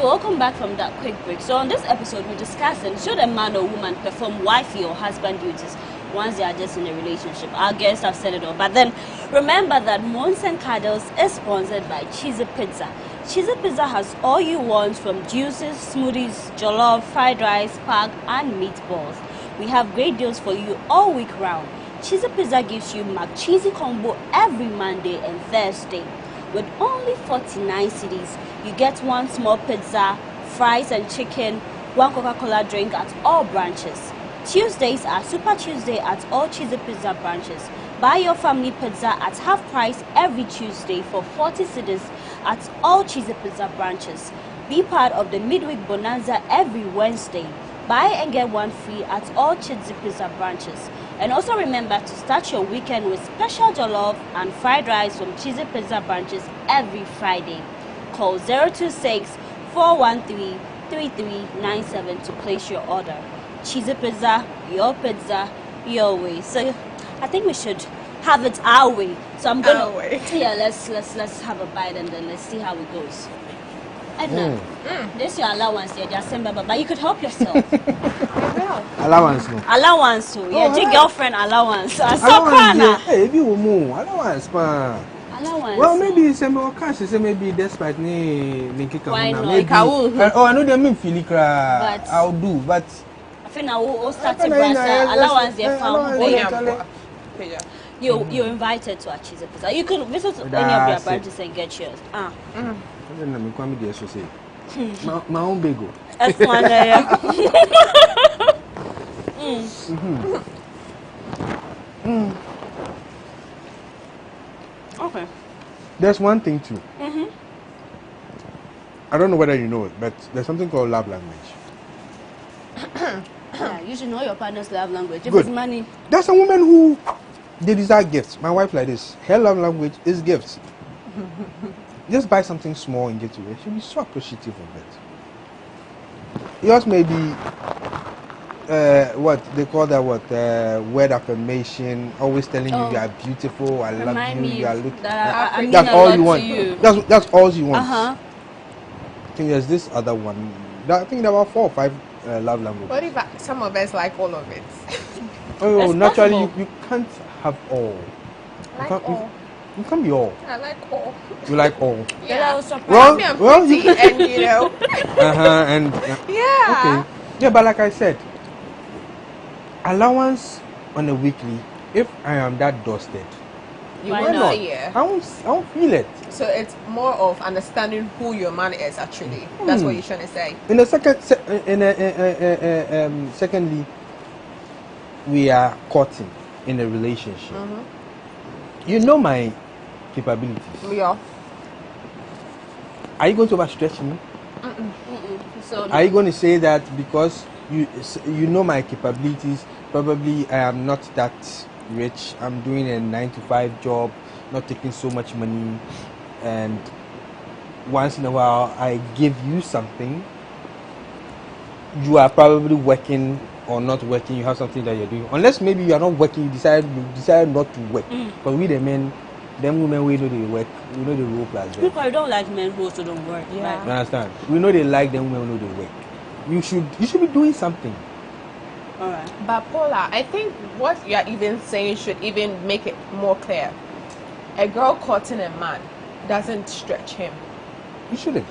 Welcome back from that quick break. So on this episode, we're discussing should a man or woman perform wifey or husband duties once they are just in a relationship. Our guests have said it all. But then remember that Mons and Cuddles is sponsored by Cheesy Pizza. Cheesy Pizza has all you want from juices, smoothies, jollof, fried rice, pack, and meatballs. We have great deals for you all week round. Cheesy Pizza gives you McCheesy combo every Monday and Thursday. With only 49 cedis, you get one small pizza, fries and chicken, one Coca-Cola drink at all branches. Tuesdays are Super Tuesday at all Cheesy Pizza branches. Buy your family pizza at half price every Tuesday for 40 cedis at all Cheesy Pizza branches. Be part of the midweek bonanza every Wednesday. Buy and get one free at all Cheesy Pizza branches. And also remember to start your weekend with special jollof and fried rice from Cheesy Pizza branches every Friday. Call 026-413-3397 to place your order. Cheesy Pizza, your way. So I think we should have it our way. So I'm gonna let's have a bite and then let's see how it goes. Edna, this is your allowance here, but you could help yourself. Allowance, no. Allowance, yeah, girlfriend allowance. Hey, if you will move, allowance, ma. Allowance. Well, maybe some more cash. Maybe despite me, why not? Maybe. Oh, I know they mean feel but I'll do, but I think I will start to allowance there for you're invited to a Cheesy Pizza. You could visit any of their branches and get yours. My own bagel. That's one there. Okay. There's one thing too. I don't know whether you know it, but there's something called love language. Yeah, you should know your partner's love language. If Good. it's money. There's a woman who they desire gifts. My wife like this. Her love language is gifts. Just buy something small and get to her. She'll be so appreciative of it. Yours may be what they call that word affirmation, always telling you you are beautiful, I love you, you are looking. That's all you want. That's all you want. I think there's this other one. I think there were 4 or 5 love languages. What if some of us like all of it? Oh, naturally you can't have all. You can't be all. I like all. You like all. Yeah. Well, you and you know. Yeah. Okay. Yeah, but like I said, allowance on a weekly. If I am that dusted, you won't see it. I won't feel it. So it's more of understanding who your man is actually. That's what you're trying to say. In the secondly, we are courting in a relationship. You know my capabilities. Yeah. Are you going to overstretch me? So are you going to say that because you know my capabilities? Probably I am not that rich. I'm doing a 9-to-5 job, not taking so much money, and once in a while I give you something. You are probably working or not working. You have something that you're doing. Unless maybe you are not working, you decide not to work. But we the men, them women, we know they work. We know the role plus. People don't like men who also don't work. Yeah. You understand? We know they like them women who know they work. You should be doing something. Alright. But Paula, I think what you are even saying should even make it more clear. A girl courting a man doesn't stretch him. You shouldn't.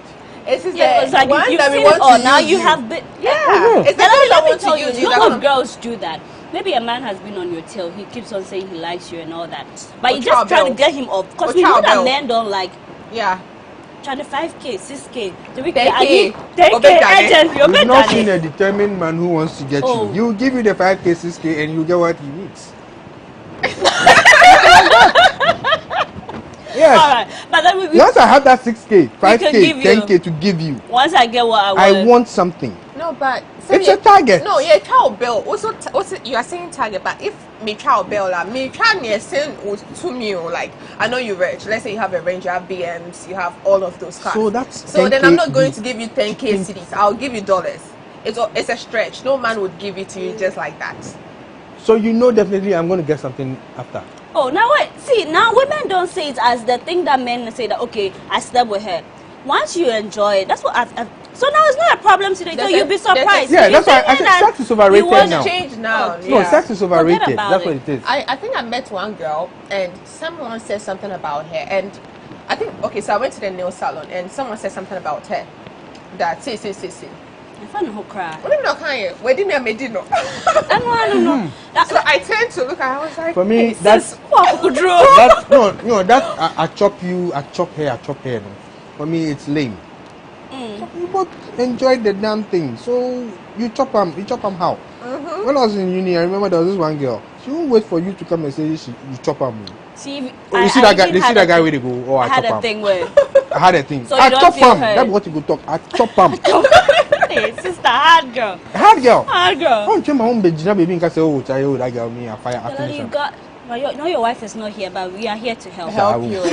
It's just it's like one if that we you've want seen it to now use you have been. Yeah. It's let me want tell to you, use a you. lot of girls do that. Maybe a man has been on your tail. He keeps on saying he likes you and all that, but you just trying to get him off because we know that men don't like. Yeah. 25K, 6K, 3K, 10K. 10K, agent. You're You've not seen a determined man who wants to get you. He'll give you the 5K, 6K, and you get what he needs. Yes. All right, but then once I have that 6K, 5K, 10K to give you. Once I get what I want. I want something. No, but it's a target. No, yeah, child bill. Also, you are saying target, but if me child bill, me child me send to me, like I know you're rich. Let's say you have a Range, you have BMs, you have all of those cars. So then I'm not going to give you 10K cedis. I'll give you dollars. It's a stretch. No man would give it to you just like that. So you know definitely I'm going to get something after. Oh, now wait. See, now women don't say it as the thing that men say that, okay, I slept with her. Once you enjoy it, that's what so now it's not a problem today. So you'll be surprised. Yeah, that's why I think sex is overrated now. Change now. No, sex is overrated. That's what it is. I think I met one girl and someone said something about her, and I think so I went to the nail salon and someone said something about her. That see. I found who cry. What do you know? Where did I know? I don't know. So I turned to look and I was like, for me, that's I chop hair. No. For me, it's lame. You both enjoy the damn thing. So you chop them how? When I was in uni, I remember there was this one girl. She won't wait for you to come and say you chop them. See, you see that guy? They see that guy where they go. Oh, I had chop a thing where I had a thing. So I chop them. That's what you go talk. I chop them. Hey, sister, hard girl. Hard girl. Oh, my own baby can say, oh, child, that girl me a fire. You got. Well, your wife is not here, but we are here to help. Help you. But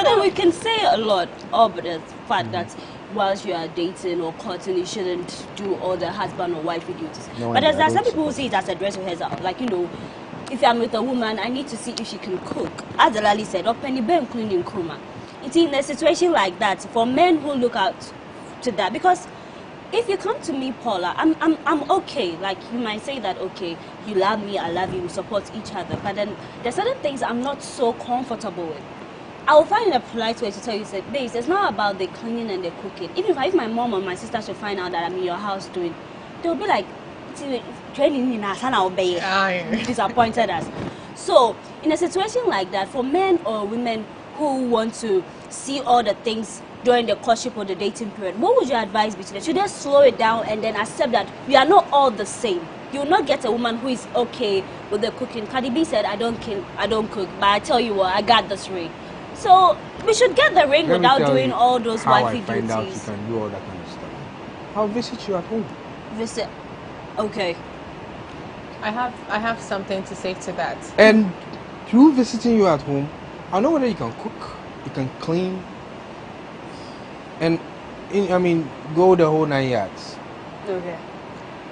then we can say a lot about the fact that whilst you are dating or courting, you shouldn't do all the husband or wife duties. But there are some people who see it as a dress rehearsal. Like, if I'm with a woman, I need to see if she can cook. As Lali said, or penny ben cleaning kruma. It's in a situation like that for men who look out to that, because if you come to me, Paula, I'm okay. Like, you might say that, okay, you love me, I love you, we support each other. But then there's certain things I'm not so comfortable with. I will find a polite way to tell you, say, this, it's not about the cleaning and the cooking. Even if my mom or my sister should find out that I'm in your house doing, they'll be like, training in us and I'll be disappointed us. So, in a situation like that, for men or women who want to see all the things during the courtship or the dating period, what would your advice be to them? Should they slow it down and then accept that we are not all the same? You will not get a woman who is okay with the cooking. Cardi B said, I don't cook, but I tell you what, I got this ring. So we should get the ring without doing all those wifey duties. How I find out you can do all that kind of stuff. I'll visit you at home. Visit. Okay. I have something to say to that. And through visiting you at home, I'll know whether you can cook, you can clean, and go the whole 9 yards. Okay.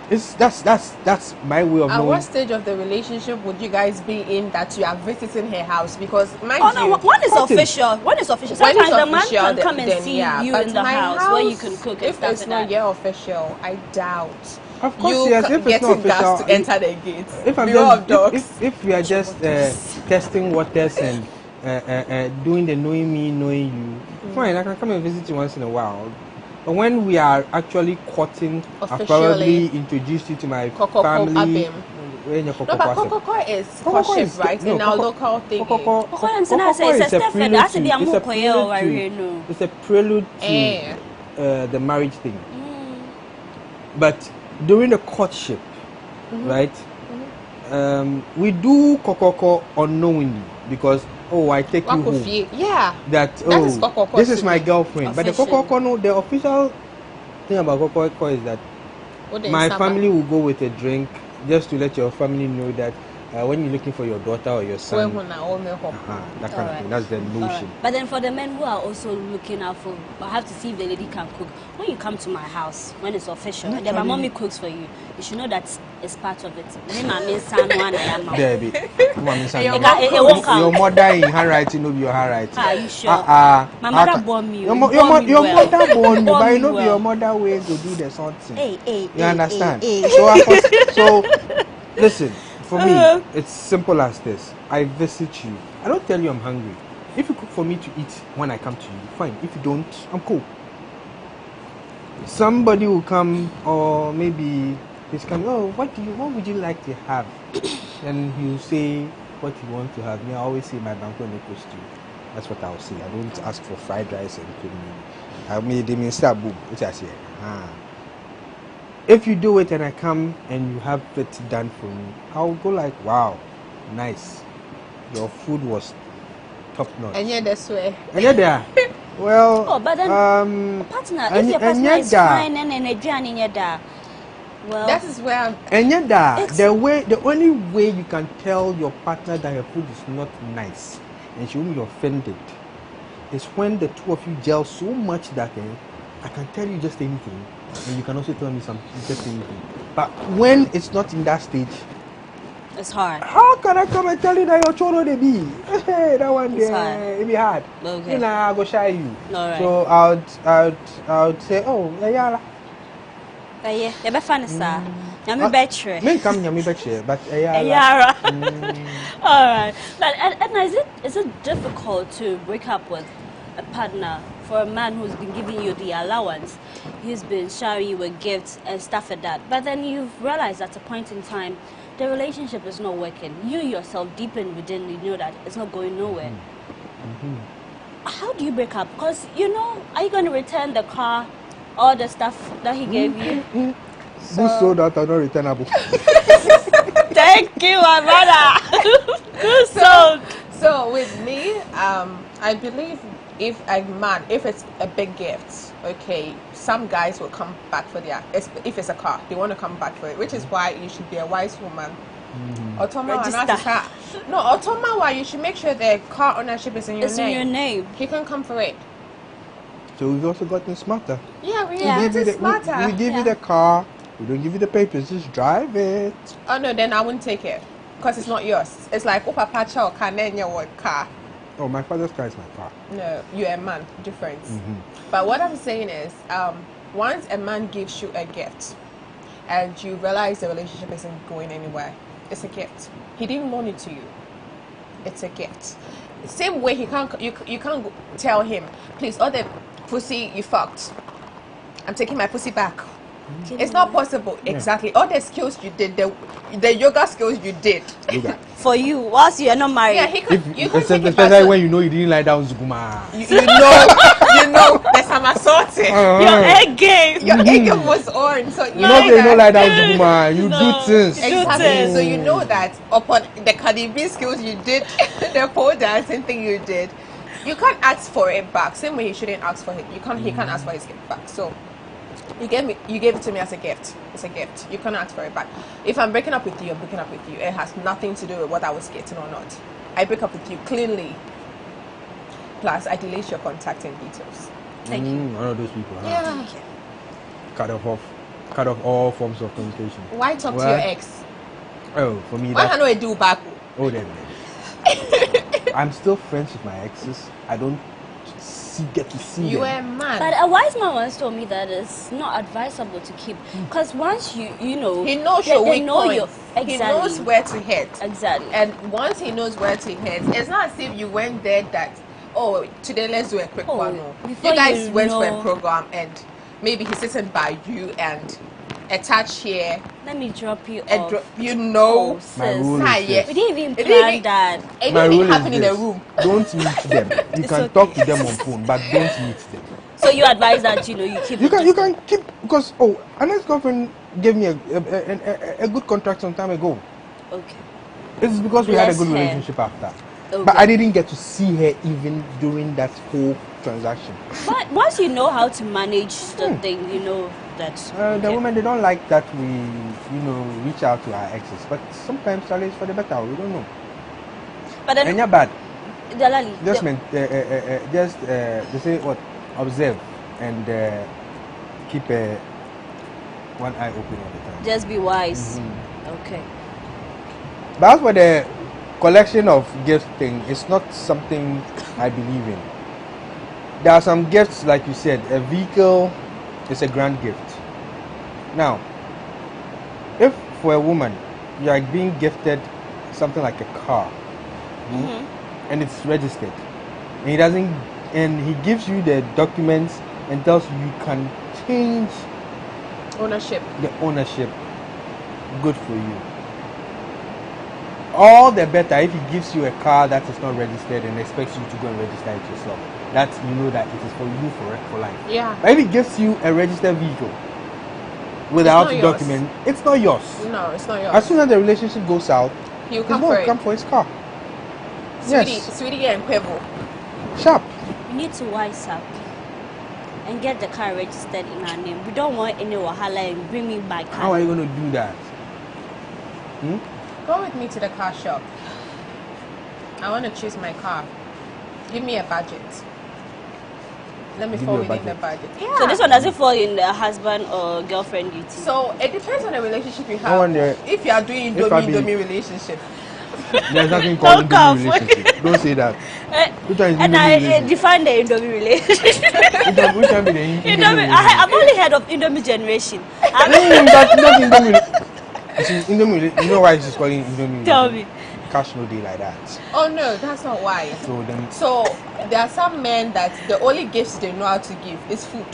That's my way of knowing. At what stage of the relationship would you guys be in that you are visiting her house? Because one is official. One is official. Sometimes the man can come and see you in the house where you can cook. If it's not yet official, I doubt. Of course, yes. If it's not official, to enter the gate. If we are just testing waters and doing the knowing me, knowing you, fine. I can come and visit you once in a while. But when we are actually courting, I've probably introduced you to my family. No, but Kokoko is courtship, right? In our local thing. It's a prelude to the marriage thing. But during the courtship, right? We do kokoko unknowingly because I take you home. Yeah. That this is my girlfriend. But the kokoko, no, the official thing about kokoko is that my family will go with a drink just to let your family know that when you're looking for your daughter or your son, that kind of thing. That's the notion. But then for the men who are also looking out for, I have to see if the lady can cook. When you come to my house, when it's official, and then my mommy cooks for you, you should know that it's part of it. Debbie, your mother in handwriting will be your handwriting. Are you sure? My mother born me. Your mother born you, but you know your mother way to do the something. You understand? So listen. For me, it's simple as this. I visit you. I don't tell you I'm hungry. If you cook for me to eat when I come to you, fine. If you don't, I'm cool. Somebody will come, or maybe he's coming, what would you like to have? Then he'll say what you want to have. Me, I always say my banko neko stew. That's what I'll say. I don't ask for fried rice and cooking. I mean, they may start boom. Which I say, If you do it and I come and you have it done for me, I'll go like, wow, nice. Your food was top notch. And you're this way. And you're there. Well, but then partner, if your partner is fine and in your da, well, that is where I'm. And you're there. The only way you can tell your partner that your food is not nice and she won't be offended is when the two of you gel so much that I can tell you just anything. And you can also tell me something, just anything. But when it's not in that stage, it's hard. How can I come and tell you that your children they be? Hey, that one there, it be hard. Okay. I go shy you. All right. So I would say, yeah. Yeah, be funny, sir. Yami betray. Me come yami betray, but yeah. All right. But Edna, is it difficult to break up with a partner? For a man who's been giving you the allowance, he's been showering you with gifts and stuff like that. But then you've realized at a point in time, the relationship is not working. You yourself, deep in within, you know that it's not going nowhere. How do you break up? Because, are you going to return the car, all the stuff that he gave you? Good so that are not returnable. Thank you, my brother. Good so. So with me, I believe if it's a big gift, okay, some guys will come back for if it's a car, they want to come back for it, which is why you should be a wise woman. Why you should make sure the car ownership is in your name. He can come for it. So we've also gotten smarter. Yeah, we gotten smarter. We give you the car, we don't give you the papers, just drive it. Oh no, then I wouldn't take it because it's not yours. It's like Papa Chow car. Oh, my father's car is my car. No, you're a man. Difference. But what I'm saying is, once a man gives you a gift and you realize the relationship isn't going anywhere, it's a gift. He didn't loan it to you. It's a gift. Same way you can't tell him, please, all the pussy you fucked, I'm taking my pussy back. It's not possible. Yeah. Exactly. All the skills you did, the yoga skills you did. For you, whilst you are not married. Yeah, he could. Especially when you know you didn't lie down Zuguma. You know, there's I'm assaulted. Your egg game. Your egg game was on. So you know they don't like that, man. You do things. Exactly. So you know that upon the Cardi skills you did, the pole dancing thing you did, you can't ask for it back. Same way he shouldn't ask for it. He can't ask for his gift back. So you gave it to me as a gift. It's a gift. You can't ask for it back. If I'm breaking up with you, I'm breaking up with you. It has nothing to do with what I was getting or not. I break up with you cleanly. Plus, I delete your contact and details. Thank you. One of those people. Huh? Yeah. Cut off all forms of communication. Why talk to your ex? Oh, for me. Why can't I do back? Oh, then. I'm still friends with my exes. I don't get to see you them. are a man. But a wise man once told me that it's not advisable to keep, because once you know, he knows your weak points. Exactly. He knows where to hit. Exactly. And once he knows where to hit, it's not as if you went there that, oh, today let's do a quick one. No. You guys went for a program and maybe he's sitting by you and attach here. Let me drop you off. You know, my rule is this. We didn't even plan that. It didn't even happen in a room. Don't meet them. You can talk to them on phone, but don't meet them. So you advise that you keep. You can keep, because an ex-girlfriend gave me a good contract some time ago. Okay. It's because we had a good relationship after. Okay. But I didn't get to see her even during that whole transaction. But once you know how to manage the thing, you know that. The women, they don't like that we, reach out to our exes. But sometimes it's for the better. We don't know. But then, and you're bad. Just they say what? Observe and keep one eye open all the time. Just be wise. Okay. But as for the collection of gifts thing, it's not something I believe in. There are some gifts, like you said, a vehicle is a grand gift. Now, if for a woman you are being gifted something like a car, and it's registered, and he gives you the documents and tells you can change ownership. The ownership, good for you. All the better if he gives you a car that is not registered and expects you to go and register it yourself. That you know that it is for you for life. Yeah. But if he gives you a registered vehicle without a document, it's not yours. No, it's not yours. As soon as the relationship goes out, he'll come for his car. Sweetie and Pebble. Sharp. We need to wise up and get the car registered in our name. We don't want any wahala and bring me back. How are you going to do that? Go with me to the car shop. I want to choose my car. Give me a budget. Let me fall within the budget. Yeah. So this one doesn't fall in the husband or girlfriend duty. So it depends on the relationship you have. If you are doing Indomie relationship. There's nothing called Indomie relationship. Don't say that. Which one is and I define the Indomie relationship. Which one be the Indomie? I've only heard of Indomie generation. That's not Indomie. You know why she's calling Indomie? Tell me. Cash no day like that. Oh no, that's not why. So there are some men that the only gifts they know how to give is food.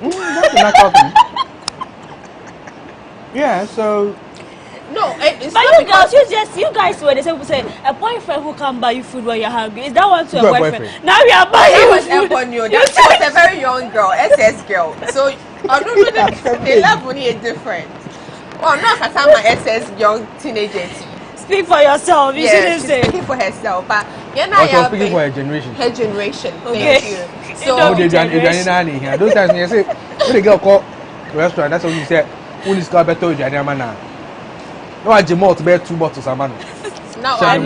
That's a natural thing. Yeah, so. No, it's but not you girls, you guys were the same people say a boyfriend who can buy you food when you're hungry. Is that one to a boyfriend? Now we are buying that you was food. That was a very young girl, SS girl. So the love money is different. Well, not because I'm an SS young teenager. Speak for yourself. You shouldn't say. She's speaking for herself, but you're not. She's speaking for her generation. Her generation. Okay. Thank you. So those times you say when the girl call restaurant, that's what you say. When is got better with Janama now? No, I jam to bear 2 bottles of money. Now then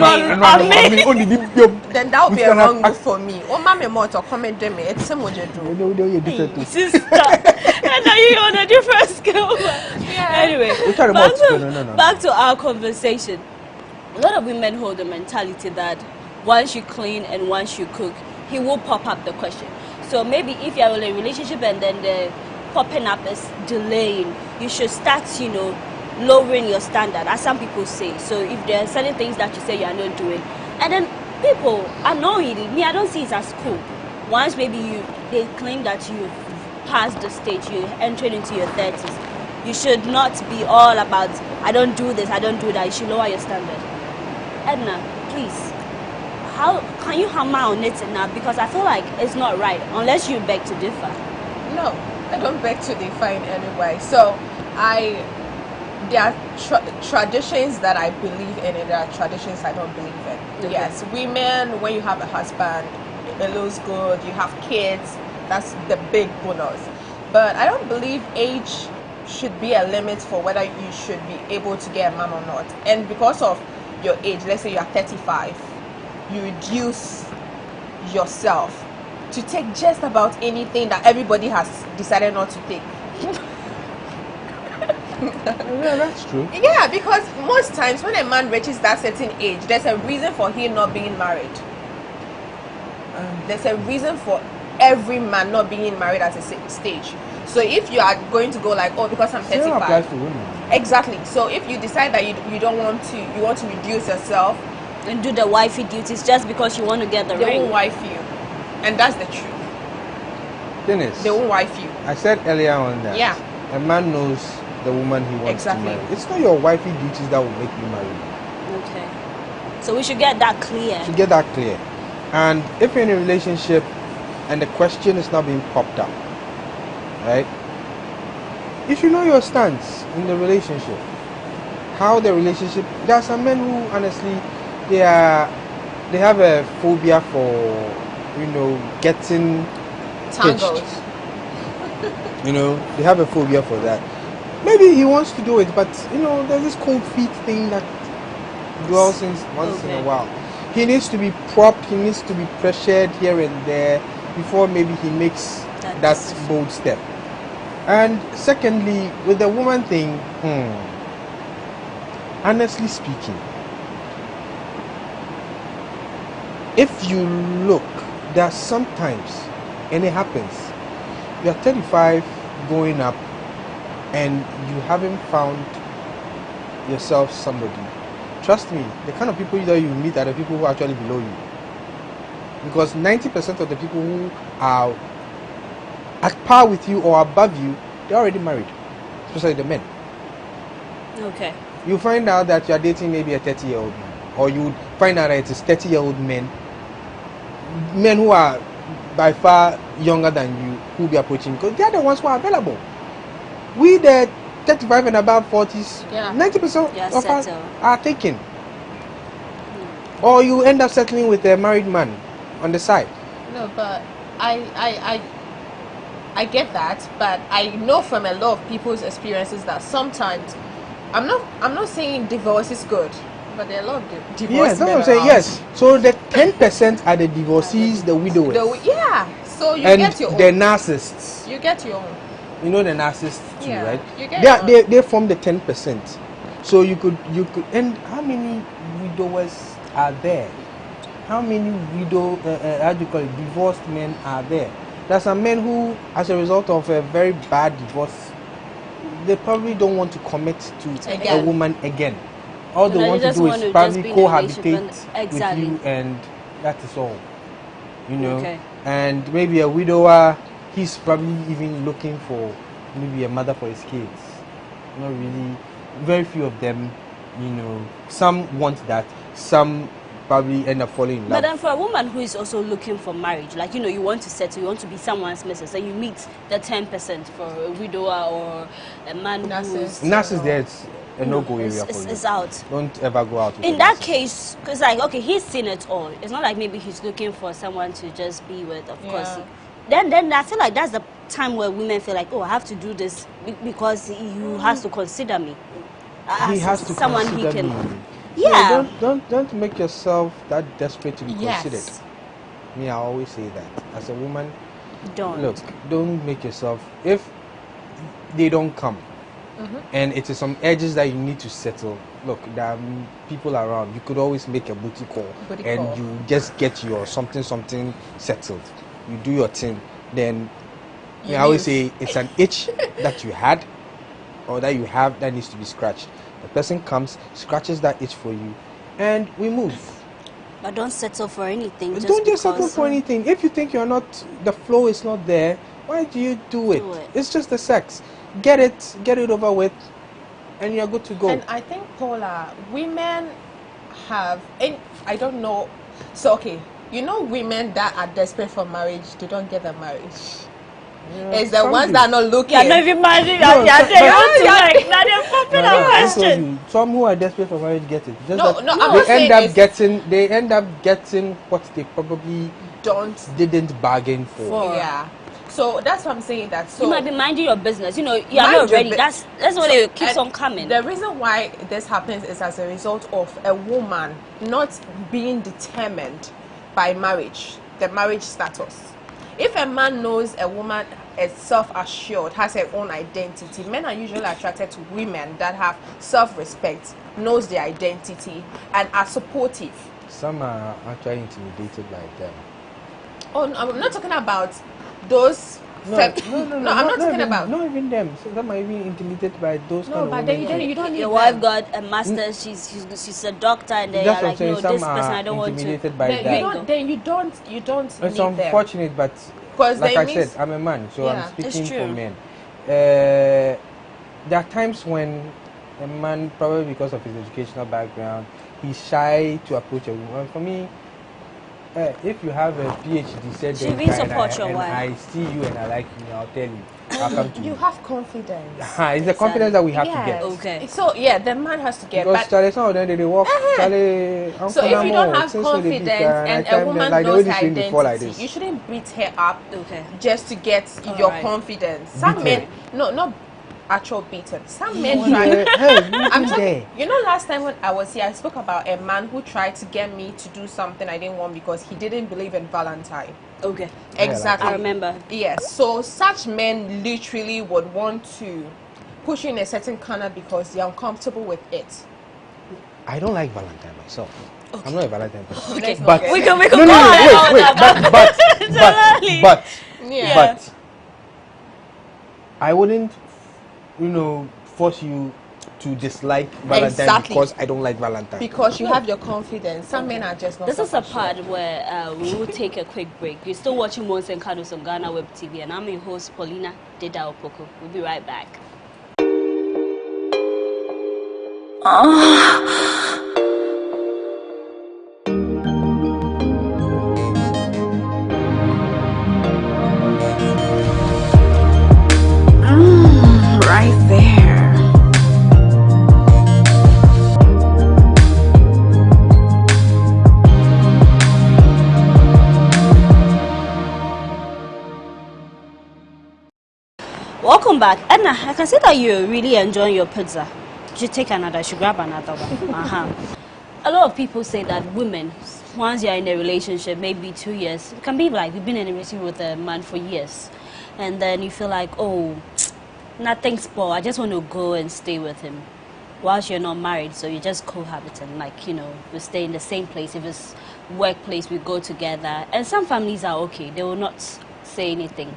that would be a wrong move for me. Oh, mommy, more to comment them. It's some what you do. Sister, I know you on a different scale. Yeah. Anyway, back to our conversation. A lot of women hold the mentality that once you clean and once you cook, he will pop up the question. So maybe if you're in a relationship and then the popping up is delaying, you should start, lowering your standard, as some people say. So if there are certain things that you say you are not doing, and then people unknowingly, I don't see it as cool. Once maybe they claim that you passed the stage, you entered into your 30s, you should not be all about I don't do this, I don't do that. You should lower your standard. Edna, please, how can you hammer on it enough? Because I feel like it's not right unless you beg to differ. No, I don't beg to differ in any way. So there are traditions that I believe in and there are traditions I don't believe in. Okay. Yes, women, when you have a husband, it looks good, you have kids, that's the big bonus. But I don't believe age should be a limit for whether you should be able to get a man or not. And because of your age, let's say you are 35, you reduce yourself to take just about anything that everybody has decided not to take. Yeah, that's true. Yeah, because most times when a man reaches that certain age, there's a reason for him not being married. There's a reason for every man not being married at a stage. So if you are going to go like, oh, because I'm 35. Same applies to women. Exactly. So if you decide that you don't want to, you want to reduce yourself and do the wifey duties just because you want to get the ring. They won't wife you, and that's the truth. Dennis, they won't wife you. I said earlier on that a man knows the woman he wants to marry. It's not your wifey duties that will make you marry. Okay. So we should get that clear. Should get that clear. And if you're in a relationship and the question is not being popped up, right? You should know your stance in the relationship. How the relationship. There are some men who honestly they have a phobia for getting tangled. They have a phobia for that. Maybe he wants to do it, but there's this cold feet thing that dwells once in a while. He needs to be propped, he needs to be pressured here and there before maybe he makes that bold step. And secondly, with the woman thing, honestly speaking, if you look, there are sometimes, and it happens, you're 35 going up and you haven't found yourself somebody. Trust me, the kind of people that you meet are the people who are actually below you. Because 90% of the people who are at par with you or above you, they're already married, especially the men. Okay. You find out that you're dating maybe a 30-year-old man, or you would find out that it's 30-year-old men who are by far younger than you who will be approaching, because they're the ones who are available. We the 35 and above 40s, 90% of us are taken. Or you end up settling with a married man on the side. No, but I get that, but I know from a lot of people's experiences that sometimes I'm not saying divorce is good, but there are a lot of divorce. Yes, that's what I'm saying. Yes. So the 10% are the divorcees, the widowers. So you and get your own. The narcissists. You get your own. You know the narcissists too, right? You get they form the 10%. So you could and how many widowers are there? How many divorced men are there? There are some men who, as a result of a very bad divorce, they probably don't want to commit to a woman again. All they want to do is probably cohabitate with you, and that is all. Okay. And maybe a widower, he's probably even looking for maybe a mother for his kids. Not really. Very few of them, some want that, some probably end up falling in love. But then for a woman who is also looking for marriage, like, you want to settle, you want to be someone's missus, so you meet the 10% for a widower or a man who's... Narcissist, there's a no-go area for you. It's out. Don't ever go out with in that case, because okay, he's seen it all. It's not like maybe he's looking for someone to just be with, of course. Then I feel like that's the time where women feel like, oh, I have to do this because he has to consider me. He has to someone consider he can. me. Yeah. No, don't make yourself that desperate to be considered. Me, I always say that. As a woman, don't make yourself. If they don't come, and it is some edges that you need to settle. Look, there are people around. You could always make a booty call, you just get your something settled. You do your thing. Then I always say it's an itch that you had or that you have that needs to be scratched. The person comes, scratches that itch for you, and we move. But don't settle for anything. Don't just settle for anything. If you think the flow is not there, why do you do it? It's just the sex. Get it over with, and you're good to go. And I think, Paula, women have, and I don't know So, okay, you know women that are desperate for marriage, they don't get the marriage. Yeah, it's the ones that are not looking. You're not even married. No, Question. Some who are desperate for marriage get it. Just No, that no, I'm not saying they end up getting what they probably didn't bargain for. Yeah. So that's what I'm saying. That so you might be minding your business. You know, you are not ready. That's what it keeps on coming. The reason why this happens is as a result of a woman not being determined by marriage, the marriage status. If a man knows a woman is self-assured, has her own identity, men are usually attracted to women that have self-respect, knows their identity, and are supportive. Some are actually intimidated by them. Oh, no, I'm not talking about those. No, I'm not talking about. Not even them. So some are even intimidated by those kind of women. You don't need your wife got a master's. She's a doctor, and they are like, no, this person I don't want to. By that. Then you don't It's need them. unfortunate, but like I said, I'm a man, so I'm speaking for men. There are times when a man, probably because of his educational background, he's shy to approach a woman. For me, if you have a PhD, and I see you and I like you, I'll tell you. I'll come to you. You have confidence. It's the confidence that we have to get. Okay. So yeah, the man has to get. Because Charlie, some of them they walk. Charlie, so if you don't have confidence and a woman knows her identity, you shouldn't beat her up just to get your confidence. Some men, not actual beaten. Some men try. I'm talking, you know, last time when I was here, I spoke about a man who tried to get me to do something I didn't want because he didn't believe in Valentine. Okay. Exactly. I remember. Yes. So such men literally would want to push you in a certain corner because they're uncomfortable with it. I don't like Valentine myself. Okay. I'm not a Valentine person. Okay. But we can wait, but I wouldn't, force you to dislike Valentine because I don't like Valentine. Because you have your confidence. Some men are just not. This is a part where we will take a quick break. You're still watching Mons and Kados on GhanaWeb TV, and I'm your host, Paulina Deda Opoko. We'll be right back. Right there. Welcome back. Edna, I can see that you're really enjoying your pizza. You should take another. You should grab another one. A lot of people say that women, once you're in a relationship, maybe 2 years, it can be like you've been in a relationship with a man for years, and then you feel like, oh, nothing's spoiled. I just want to go and stay with him. Whilst you're not married, so you're just cohabiting, like, we stay in the same place. If it's workplace, we go together. And some families are okay. They will not say anything.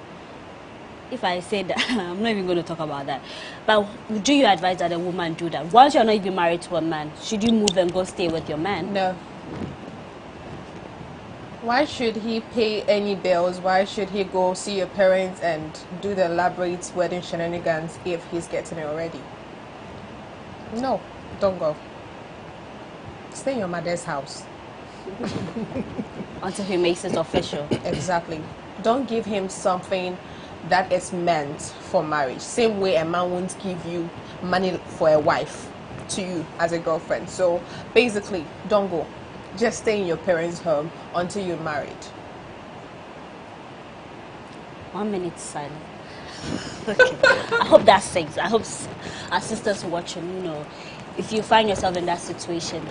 If I say that, I'm not even going to talk about that. But do you advise that a woman do that? Once you're not even married to a man, should you move and go stay with your man? No. Why should he pay any bills? Why should he go see your parents and do the elaborate wedding shenanigans if he's getting it already? No, don't go. Stay in your mother's house. Until he makes it official. Exactly. Don't give him something that is meant for marriage. Same way a man won't give you money for a wife to you as a girlfriend. So basically, don't go. Just stay in your parents' home until you're married. 1 minute silence. Okay. I hope that sinks. I hope our sisters watching, if you find yourself in that situation,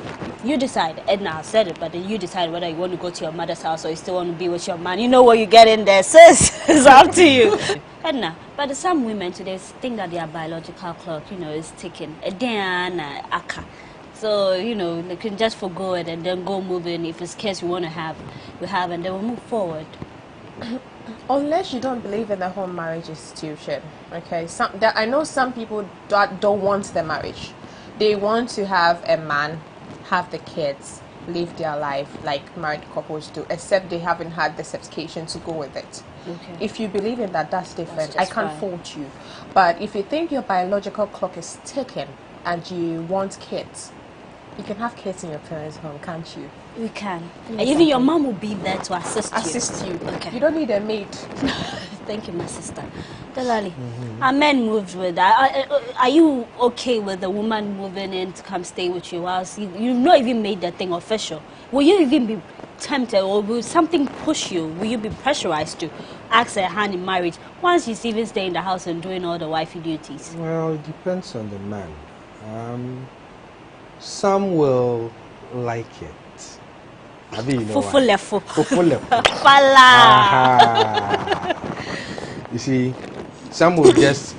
you decide. Edna has said it, but then you decide whether you want to go to your mother's house or you still want to be with your man. You know what you get in there, sis. It's up to you. Edna, but some women today think that their biological clock, is ticking. So, they can just forgo it and then go move in. If it's case you want to have, we have, and then we'll move forward. Unless you don't believe in the whole marriage institution, okay? I know some people don't want the marriage. They want to have a man, have the kids, live their life like married couples do, except they haven't had the certification to go with it. Okay. If you believe in that, that's different. I can't fault you. But if you think your biological clock is ticking and you want kids, You can have kids in your parents' home, can't you? You can. Yes, And even your mom will be there to assist you. Okay. You don't need a maid. Thank you, my sister. Delali, are men moved with that? Are you okay with the woman moving in to come stay with you whilst you've not even made that thing official? Will you even be tempted, or will something push you? Will you be pressurized to ask her hand in marriage once she's even staying in the house and doing all the wifey duties? Well, it depends on the man. Some will like it. You see, some will just,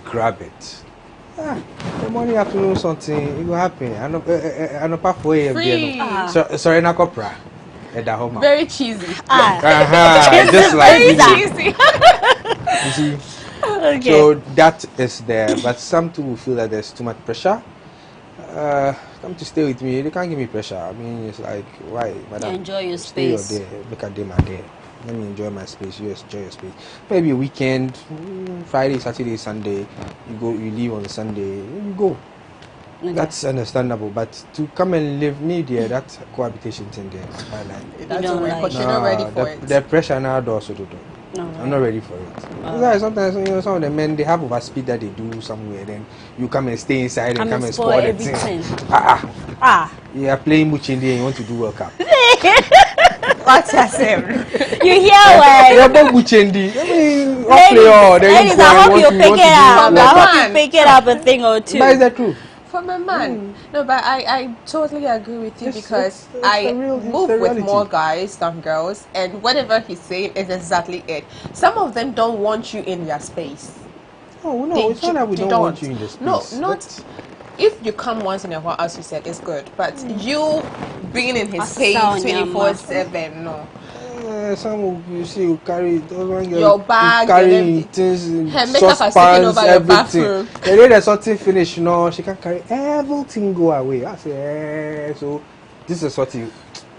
grab it. The morning afternoon something, it will happen. I know pathway. Sorry, na copra. Very cheesy. Just like very cheesy. You see, so that is there, but some too will feel that there's too much pressure. Come to stay with me. They can't give me pressure. I mean, it's like, why, madam? Enjoy your space. Stay your day. Make a day my day. Let me enjoy my space. You enjoy your space. Maybe a weekend, Friday, Saturday, Sunday. You leave on Sunday. You go. Okay. That's understandable. But to come and live near there, that cohabitation thing there, I like. You're not ready for it. The pressure now also do. No, I'm not ready for it. Sometimes some of the men, they have overspeed that they do somewhere. Then you come and stay inside and come and spoil everything. You are playing much in there and you want to do World Cup. What's that saying? You hear what? You're both much in there. Ladies, I hope you pick it up. I hope you pick it up a thing or two. But is that true? From a man. No, but I totally agree with you because I move with more guys than girls, and whatever he's saying is exactly it. Some of them don't want you in their space. Oh, no, it's not that we don't want you in the space. No, not... If you come once in a while, as you said, it's good. But you being in his space 24/7, no. Some you see you carry your bag, carrying things, saucepans, everything. The day that something finish, she can carry everything go away. I say, so this is what you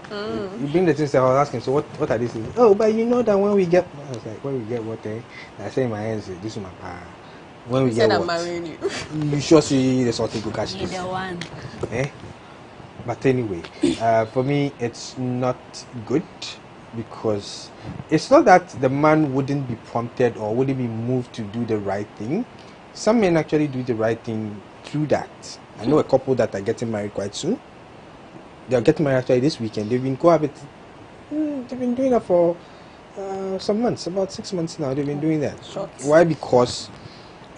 bring the things. I was asking, so what are these things? Oh, but you know that when we get, I was like, when we get what thing? I say in my hands, this is my car. When we get what? I'm marrying you. You sure see the something go catch this? Either one. But anyway, for me, it's not good. Because it's not that the man wouldn't be prompted or wouldn't be moved to do the right thing. Some men actually do the right thing through that. I know a couple that are getting married quite soon. They are getting married actually this weekend. They've been cohabiting. They've been doing that for some months, about 6 months now. They've been doing that. Why? Because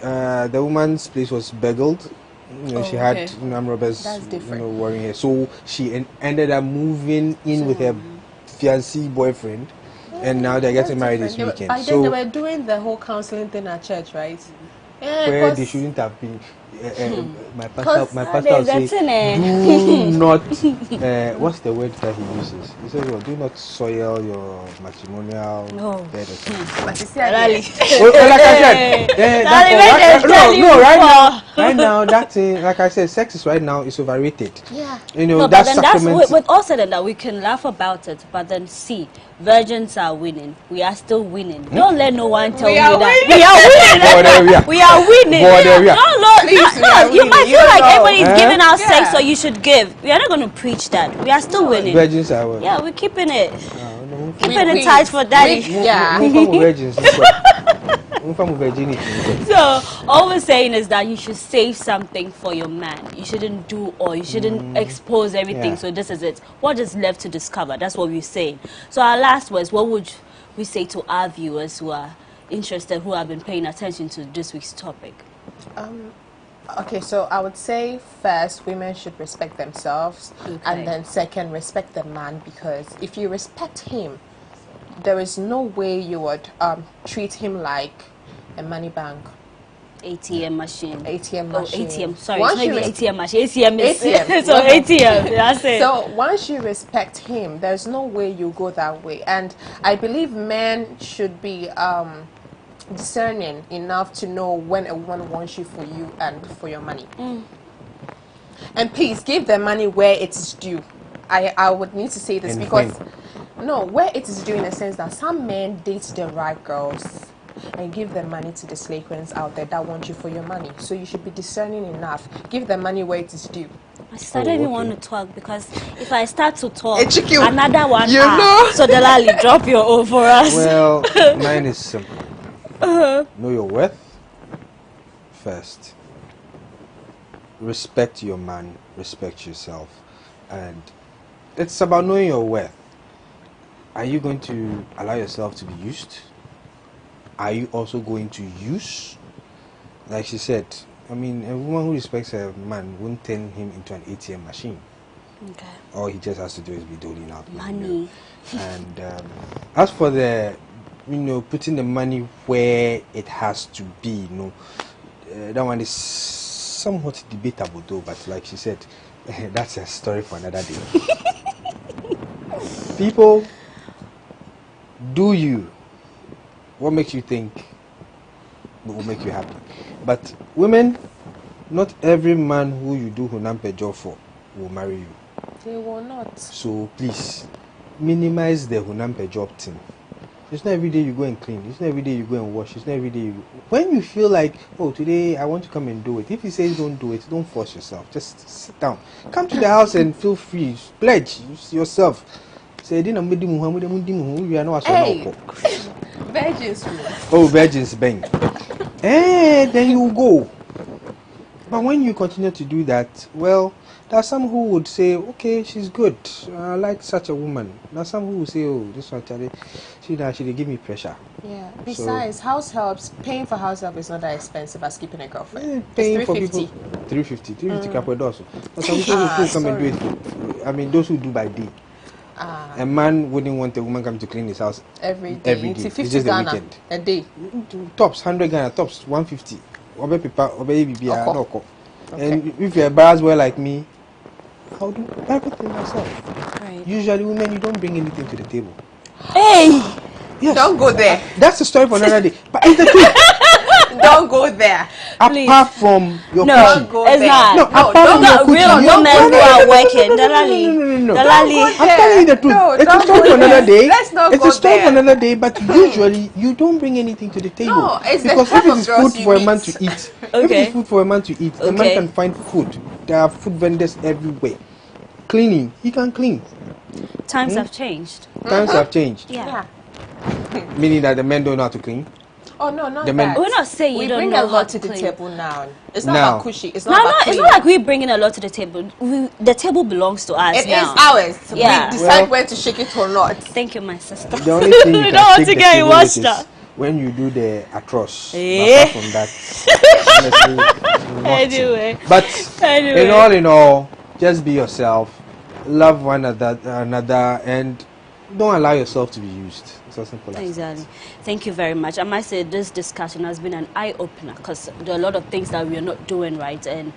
the woman's place was burgled. She had armed robbers worrying her. So she ended up moving in with her fiancé boyfriend, and now they're getting married this weekend. By then they were doing the whole counseling thing at church, right? Where they shouldn't have been. My pastor will say, do not. What's the word that he uses? He says, well, do not soil your matrimonial bed or something. Like I said, right now, that thing, like I said, sex is right now is overrated. Yeah. That's sacrament. With all said and that, we can laugh about it, but then see, virgins are winning. We are still winning. Don't let no one tell you that we are winning. We are winning. You might feel like everybody's giving out sex, so you should give. We are not going to preach that. We are still winning. Virgins are winning. Yeah, we're keeping it. Keeping it tight for daddy. So all we're saying is that you should save something for your man. You shouldn't do or you shouldn't expose everything. So this is it. What is left to discover? That's what we're saying. So our last words, what would we say to our viewers who are interested, who have been paying attention to this week's topic? Okay, so I would say first, women should respect themselves, and then second, respect the man, because if you respect him, there is no way you would treat him like a money bank. ATM machine. ATM machine. ATM, sorry, it's not even ATM machine. ATM is so ATM, that's it. So once you respect him, there's no way you go that way. And I believe men should be discerning enough to know when a woman wants you for you and for your money. And please give the money where it's due. I would need to say this because no, where it is due in a sense that some men date the right girls and give the money to the slave queens out there that want you for your money. So you should be discerning enough. Give the money where it is due. I don't even want to talk, because if I start to talk, HQ, another one. you know. So Delali, drop your O for us. Well, mine is simple. Know your worth first. Respect your man, respect yourself, and it's about knowing your worth. Are you going to allow yourself to be used? Are you also going to use? Like she said, I mean, a woman who respects her man won't turn him into an ATM machine. Okay. All he just has to do is be doling out money. And as for the, putting the money where it has to be, that one is somewhat debatable though. But like she said, that's a story for another day. People, do you? What makes you think will make you happy? But women, not every man who you do hunampe job for will marry you. They will not. So please, minimize the hunampe job thing. It's not every day you go and clean. It's not every day you go and wash. It's not every day you... When you feel like, oh, today I want to come and do it. If he says don't do it, don't force yourself. Just sit down. Come to the house and feel free. Pledge yourself. Say, hey, virgins. Oh, virgins, bang. Then you go. But when you continue to do that, well, there are some who would say, okay, she's good. I like such a woman. There are some who would say, oh, this one, she give me pressure. Yeah. Besides, house helps, paying for house help is not that expensive as keeping a girlfriend. Paying it's for people, 350. 350 also. But some people who come and do it. I mean, those who do by day. A man wouldn't want a woman coming to clean his house every day. It's 50 just Ghana a weekend. A day. Tops 100 Ghana, tops 150. And if you're a bars boy like me, I'll do everything myself. Right. Usually, women, you don't bring anything to the table. Hey! Yes. Don't go there. That's the story for another day. But it's the truth. Don't go there. Apart from your no, cooking. It's not. No, apart from your cooking. No men who are working. No. Dalali. I'm telling you the truth. No, it's a story for another day. Let's not it's go a story there. for another day, but usually you don't bring anything to the table. No, it's because the if it is type of food for a man to eat, Okay. if it is food for a man to eat, a man can find food. There are food vendors everywhere. Cleaning, he can clean. Times have changed. Times have changed. Yeah. Meaning that the men don't know how to clean. Oh no, not The men- that. We're not saying you we don't bring know a lot how to to the clean. table now. It's not Now. about cushy. It's No, not about it's cleaning. not like we're bringing a lot to the table. The table belongs to us It now. is ours. Yeah. We decide when to shake it or not. Thank you, my sister. The only thing you We can don't want shake to the get table washed with up. is when you do the atroz. Eh. Apart from that, honestly, Anyway. But in all, just be yourself, love one another, and don't allow yourself to be used. It's as simple as Exactly. Thank you very much. I must say this discussion has been an eye-opener, because there are a lot of things that we are not doing right, and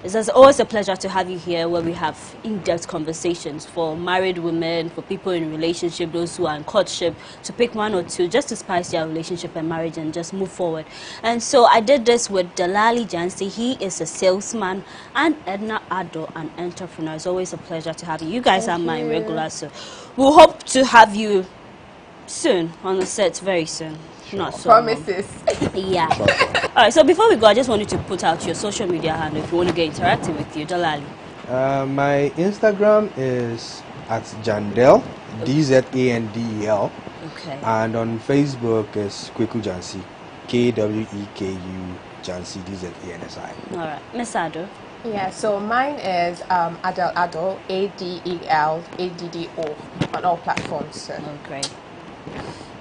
it's always a pleasure to have you here, where we have in-depth conversations for married women, for people in relationship, those who are in courtship, to pick one or two just to spice their relationship and marriage and just move forward. And so I did this with Delali Jansi. He is a salesman, and Edna Ado, an entrepreneur. It's always a pleasure to have you. You guys are my regulars, so we'll hope to have you soon on the set, very soon. Not so Promises. Yeah. All right, so before we go, I just wanted to put out your social media handle if you want to get interactive with you, Dalali. My Instagram is at Jandel, DZANDEL. Okay. And on Facebook is Kweku Jansi, KWEKU Jansi, DZANSI. All right, Miss Ado. Yeah, so mine is Adel Adol, ADELADDO on all platforms. So. Oh, great.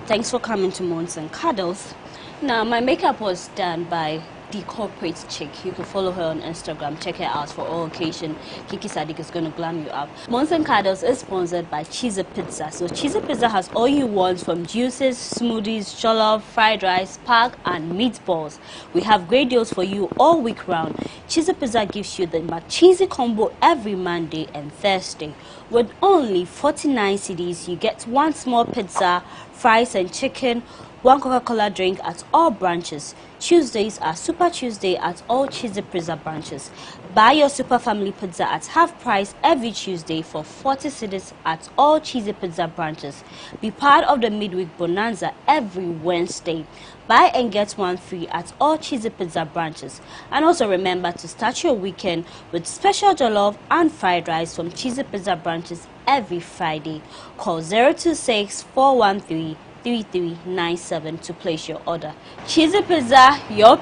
Thanks for coming to Mons and Cuddles. Now, my makeup was done by the corporate chick. You can follow her on Instagram. Check her out for all occasion. Kiki Sadiq is going to glam you up. Mons and Cuddles is sponsored by Cheese Pizza. So Cheese Pizza has all you want, from juices, smoothies, jollof, fried rice, park, and meatballs. We have great deals for you all week round. Cheese Pizza gives you the McCheesy combo every Monday and Thursday. With only 49 cedis, you get one small pizza, fries and chicken, one Coca-Cola drink at all branches. Tuesdays are Super Tuesday at all Cheesy Pizza branches. Buy your Super Family Pizza at half price every Tuesday for 40 cedis at all Cheesy Pizza branches. Be part of the midweek bonanza every Wednesday. Buy and get one free at all Cheesy Pizza branches. And also remember to start your weekend with special jollof and fried rice from Cheesy Pizza branches every Friday. Call 026-413-3397 to place your order. Cheesy Pizza, your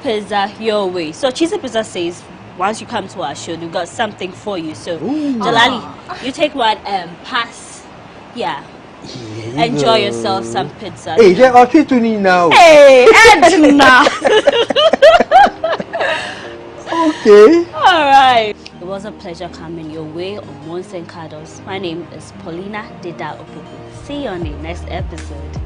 way. So Cheesy Pizza says, once you come to our show, we've got something for you. So, Jalali, you take one pass. Yeah. Enjoy yourself some pizza. Hey, they're okay to me now. Hey, Edna. Okay. All right. It was a pleasure coming your way on Mons and Cuddles. My name is Paulina Deda Opoku. See you on the next episode.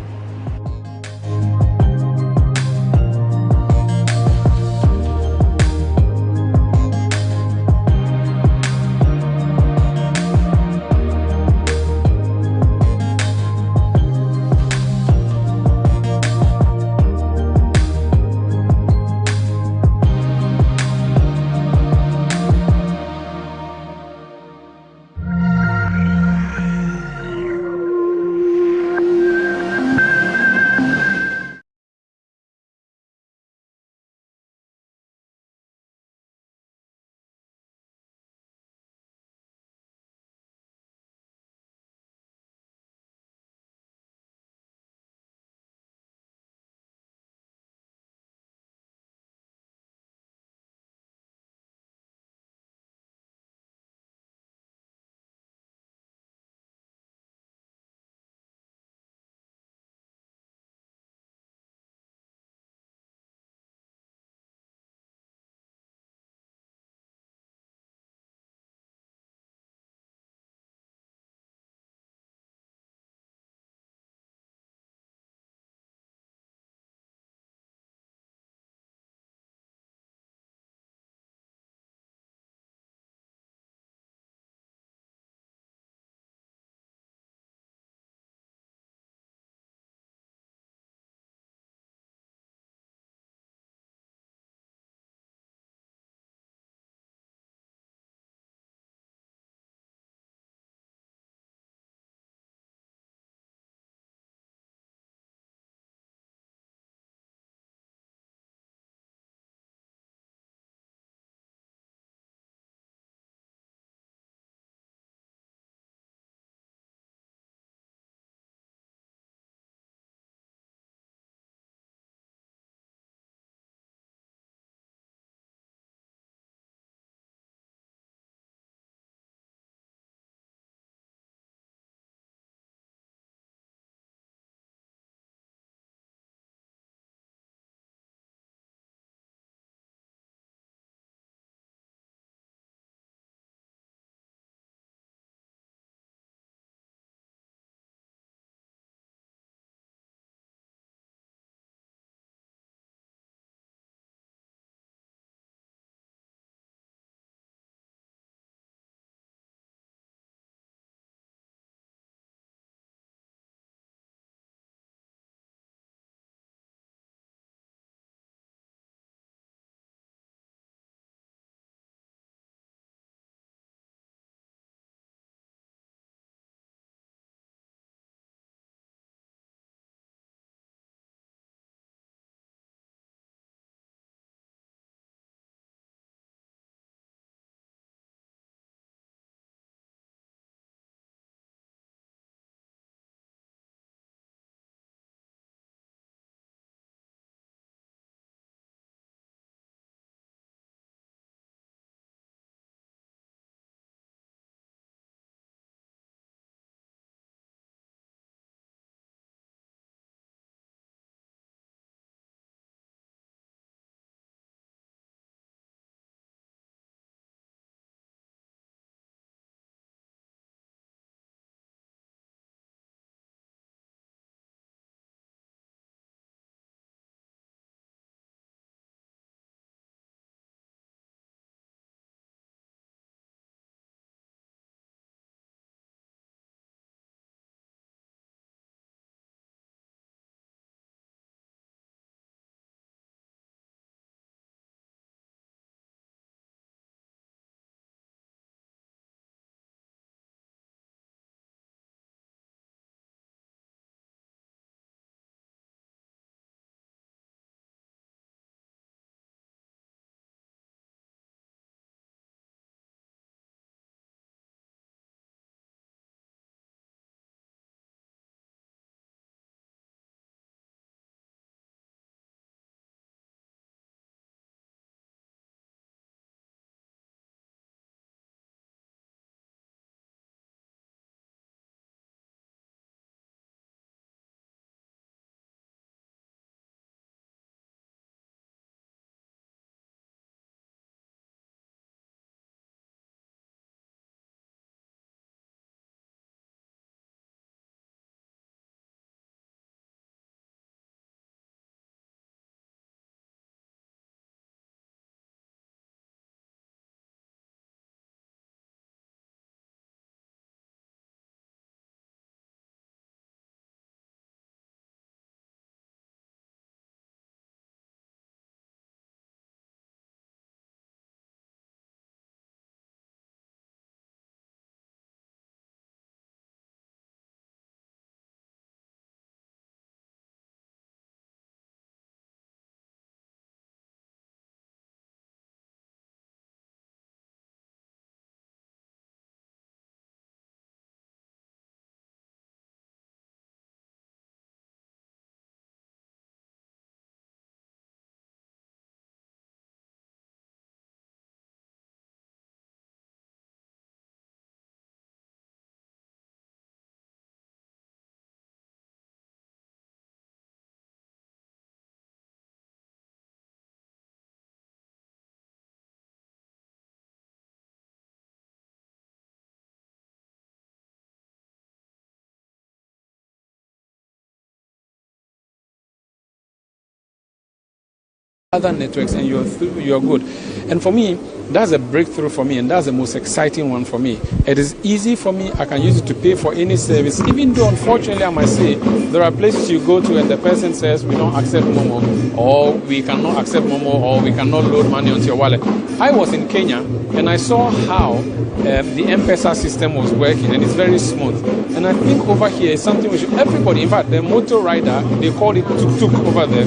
other networks, and you're good. And for me, that's a breakthrough for me, and that's the most exciting one for me. It is easy for me. I can use it to pay for any service, even though unfortunately I must say there are places you go to and the person says we don't accept Momo, or we cannot accept Momo, or we cannot load money onto your wallet. I was in Kenya and I saw how the M-Pesa system was working, and it's very smooth. And I think over here is something which everybody, in fact the motor rider, they called it tuk-tuk over there,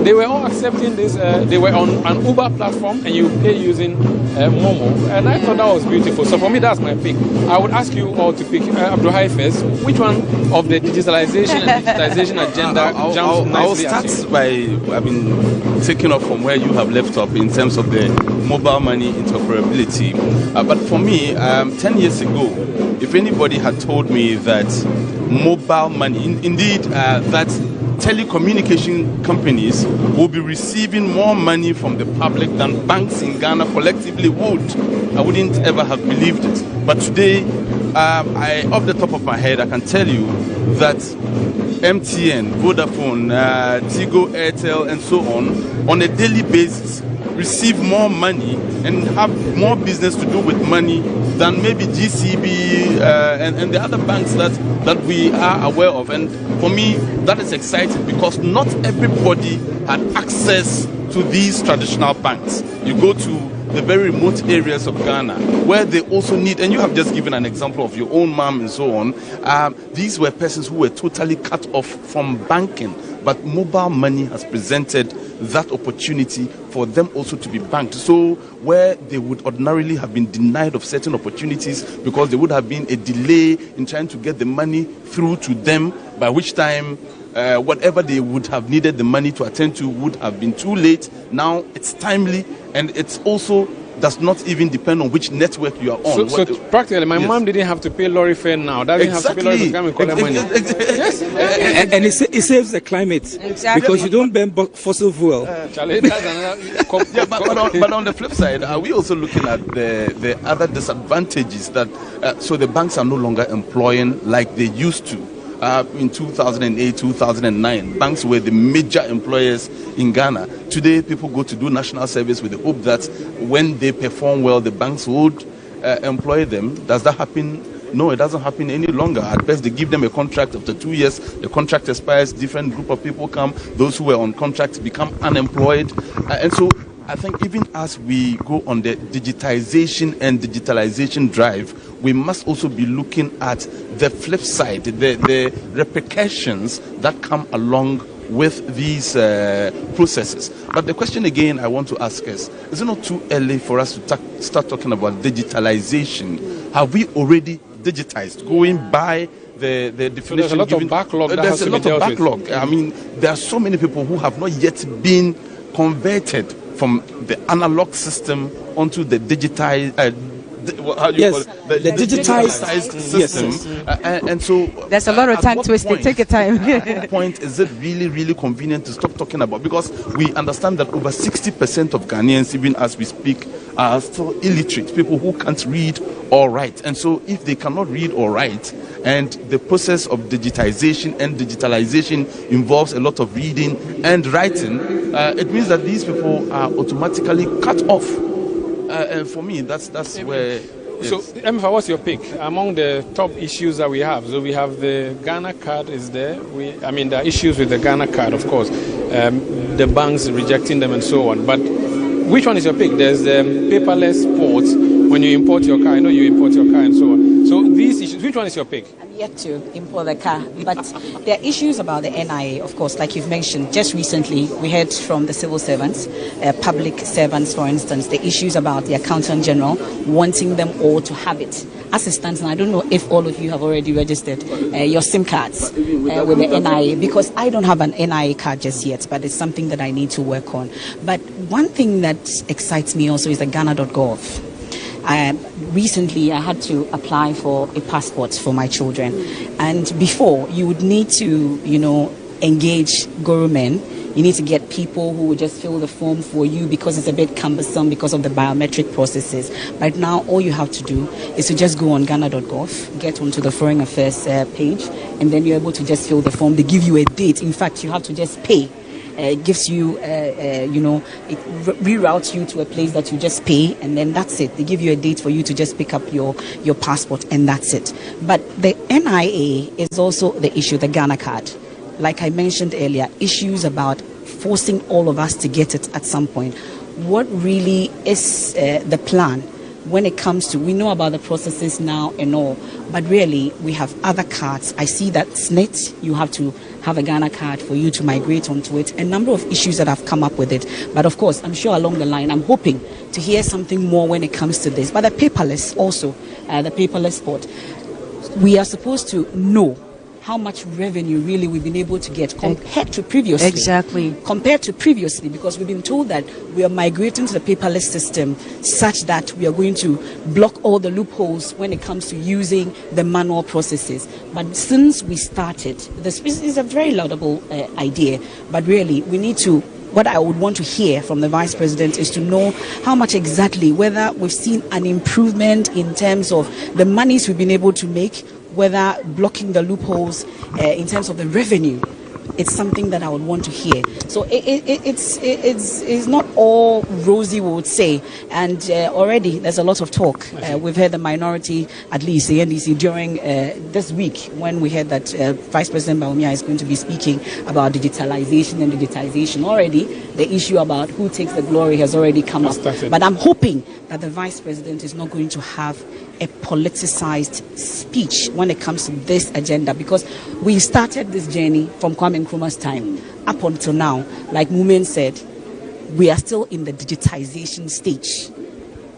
they were all accepting this. They were on an Uber platform and you pay using Momo, and I thought that was beautiful. So for me, that's my pick. I would ask you all to pick Abdulhai first. Which one of the digitalization and digitization agenda jumps nicely? I'll start by, taking off from where you have left off in terms of the mobile money interoperability. But for me, 10 years ago, if anybody had told me that mobile money, indeed, that telecommunication companies will be receiving more money from the public than banks in Ghana collectively would, I wouldn't ever have believed it. But today, off the top of my head, I can tell you that MTN, Vodafone, Tigo, Airtel, and so on a daily basis, receive more money and have more business to do with money than maybe GCB and the other banks that we are aware of. And for me, that is exciting because not everybody had access to these traditional banks. You go to the very remote areas of Ghana where they also need, and you have just given an example of your own mom and so on. These were persons who were totally cut off from banking, but mobile money has presented that opportunity for them also to be banked. So where they would ordinarily have been denied of certain opportunities because there would have been a delay in trying to get the money through to them, by which time whatever they would have needed the money to attend to would have been too late. Now it's timely, and it's also does not even depend on which network you are on. So practically, my mom didn't have to pay lorry fare now. Doesn't have to pay lorry to come and collect money. Yes, and it saves the climate because you don't burn fossil fuel. But on the flip side, are we also looking at the other disadvantages that so the banks are no longer employing like they used to? In 2008, 2009, banks were the major employers in Ghana. Today, people go to do national service with the hope that when they perform well, the banks would employ them. Does that happen? No, it doesn't happen any longer. At best, they give them a contract. After 2 years, the contract expires, different group of people come. Those who were on contracts become unemployed. And so I think even as we go on the digitization and digitalization drive, we must also be looking at the flip side, the repercussions that come along with these processes. But the question again I want to ask is it not too early for us to start talking about digitalization? Have we already digitized, going by the definition? So there's a lot of backlog. There's a lot of backlog. I mean, there are so many people who have not yet been converted from the analog system onto the digitized. The digitized system. Yes. And so there's a lot of time twisted. Take your time. At what point is it really convenient to stop talking about? Because we understand that over 60% of Ghanaians, even as we speak, are still illiterate, people who can't read or write. And so if they cannot read or write, and the process of digitization and digitalization involves a lot of reading and writing, it means that these people are automatically cut off. And for me, that's where. Yes. So, Emfa, what's your pick among the top issues that we have? So we have the Ghana card is there. There are issues with the Ghana card, of course. The banks rejecting them and so on. But which one is your pick? There's the paperless ports when you import your car. I know you import your car and so on. So these issues, which one is your pick? I'm yet to import the car, but there are issues about the NIA, of course, like you've mentioned. Just recently, we heard from the civil servants, public servants, for instance, the issues about the Accountant General wanting them all to have it. As it stands now, I don't know if all of you have already registered your SIM cards with the NIA, because I don't have an NIA card just yet, but it's something that I need to work on. But one thing that excites me also is the Ghana.gov. Recently, I had to apply for a passport for my children. And before, you would need to, engage government. You need to get people who will just fill the form for you because it's a bit cumbersome because of the biometric processes. But now, all you have to do is to just go on Ghana.gov, get onto the Foreign Affairs page, and then you're able to just fill the form. They give you a date. In fact, you have to just pay. gives you, you know, it reroutes you to a place that you just pay, and then that's it. They give you a date for you to just pick up your passport, and that's it. But the NIA is also the issue, the Ghana card. Like I mentioned earlier, issues about forcing all of us to get it at some point. What really is the plan when it comes to, we know about the processes now and all, but really we have other cards. I see that SNIT, you have to have a Ghana card for you to migrate onto it. A number of issues that have come up with it. But of course, I'm sure along the line, I'm hoping to hear something more when it comes to this. But the paperless also, the paperless sport, we are supposed to know how much revenue really we've been able to get compared to previously. Exactly. Compared to previously, because we've been told that we are migrating to the paperless system such that we are going to block all the loopholes when it comes to using the manual processes. But since we started, this is a very laudable idea, but really we need to, what I would want to hear from the Vice President is to know how much exactly, whether we've seen an improvement in terms of the monies we've been able to make, whether blocking the loopholes in terms of the revenue. It's something that I would want to hear. So it's not all rosy, we would say. And already there's a lot of talk. We've heard the minority, at least the NDC, during this week when we heard that Vice President Bawumia is going to be speaking about digitalization and digitization. Already the issue about who takes the glory has already come up. But I'm hoping that the Vice President is not going to have a politicized speech when it comes to this agenda, because we started this journey from Kwame Nkrumah's time up until now. Like Mumen said, we are still in the digitization stage.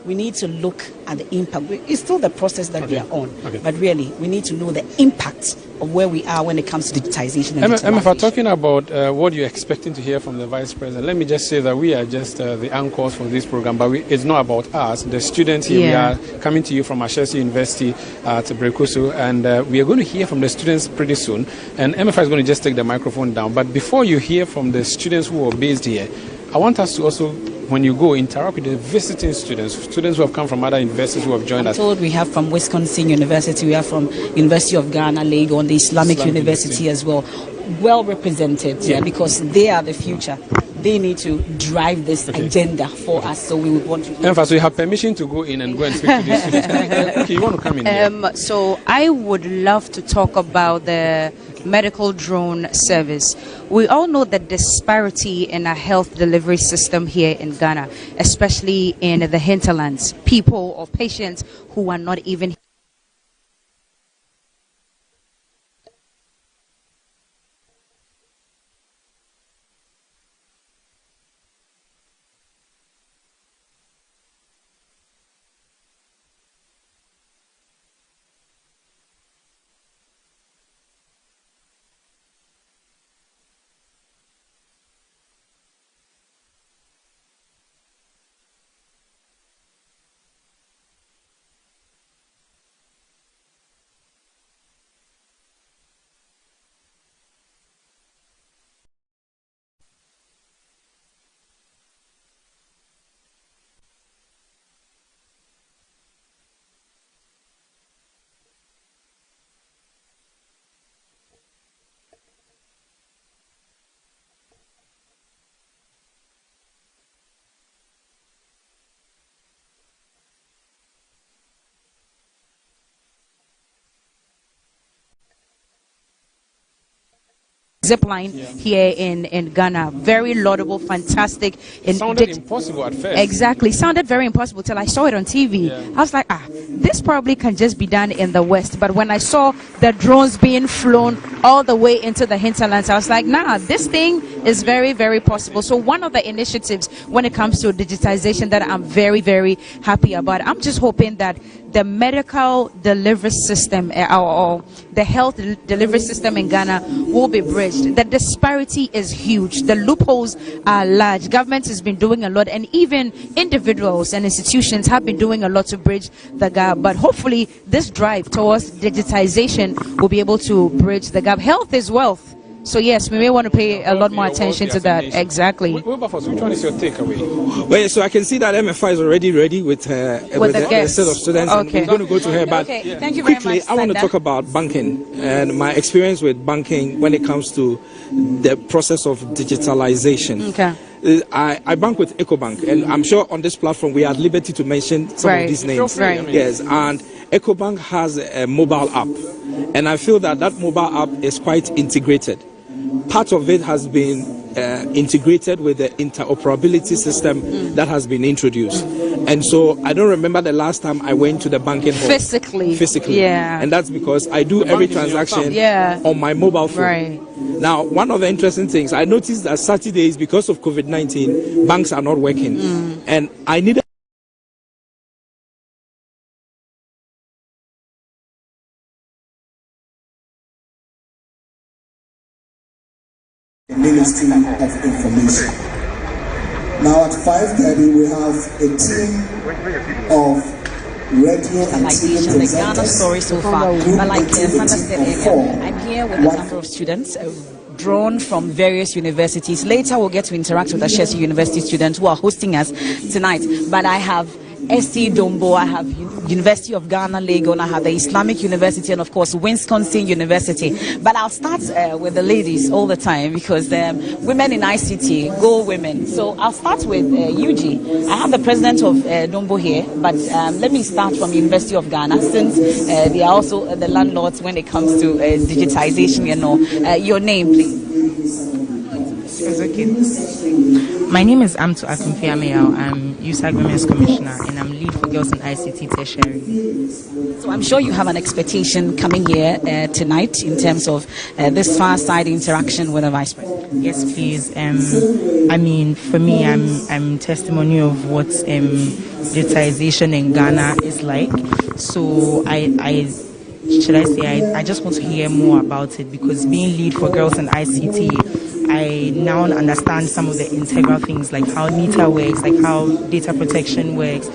We need to look at the impact. It's still the process that we are on, but really we need to know the impact of where we are when it comes to digitization and digitalization. If we're talking about what you're expecting to hear from the Vice President, let me just say that we are just the anchors for this program, but it's not about us. The students here, we are coming to you from Ashesi University at Brekusu, and we are going to hear from the students pretty soon. And MFI is going to just take the microphone down. But before you hear from the students who are based here, I want us to also, when you go, interact with the visiting students who have come from other universities who have joined us. I'm told we have from Wisconsin University, we have from University of Ghana, Legon, the Islamic University as well. Well represented, because they are the future. They need to drive this agenda for us, so we would want to... So you have permission to go in and go and speak to these students. Okay, you want to come in here? So I would love to talk about the medical drone service. We all know the disparity in our health delivery system here in Ghana, especially in the hinterlands. People or patients who are not even zipline here in Ghana. Very laudable, fantastic. It sounded impossible at first. Exactly. Sounded very impossible till I saw it on TV. I was like, this probably can just be done in the West. But when I saw the drones being flown all the way into the hinterlands, I was like, nah, this thing is very, very possible. So one of the initiatives when it comes to digitization that I'm very, very happy about, I'm just hoping that the medical delivery system or the health delivery system in Ghana will be bridged. The disparity is huge. The loopholes are large. Government has been doing a lot, and even individuals and institutions have been doing a lot to bridge the gap. But hopefully this drive towards digitization will be able to bridge the gap. Health is wealth. So yes, we may want to pay a lot more attention to that. Exactly. Wilberforce, which one is your takeaway? Well, so I can see that MFI is already ready with the set of students. Okay. And we're going to go to her. But Thank you very quickly, much, I want to Sanda. talk about banking and my experience with banking when it comes to the process of digitalization. Okay. I bank with EcoBank, and I'm sure on this platform we are at liberty to mention some of these names. Right. Yes, and EcoBank has a mobile app, and I feel that that mobile app is quite integrated. Part of it has been integrated with the interoperability system that has been introduced. And so I don't remember the last time I went to the banking hall. Physically. Yeah. And that's because I do every transaction on my mobile phone. Right. Now, one of the interesting things, I noticed that Saturdays, because of COVID-19, banks are not working. And I needed the Ministry of Information. Now at 5:30 we have a team of radio and TV The Ghana presenters. story so far. But like Sanda said earlier, I'm here with a number of students drawn from various universities. Later we'll get to interact with the Ashesi University students who are hosting us tonight. But I have SC Dombo, I have University of Ghana, Legon, I have the Islamic University, and of course Wisconsin University. But I'll start with the ladies all the time because women in ICT, go women. So I'll start with UG. I have the president of Dombo here, but let me start from University of Ghana since they are also the landlords when it comes to digitization, you know. Your name, please. It's okay. My name is Amtu Akumfiameo. I'm USAG Women's Commissioner and I'm lead for Girls in ICT Tertiary. So I'm sure you have an expectation coming here tonight in terms of this far-side interaction with the Vice President. Yes, please. I mean, for me, I'm testimony of what digitization in Ghana is like. So I just want to hear more about it because being lead for Girls in ICT, I now understand some of the integral things like how NITA works, like how data protection works,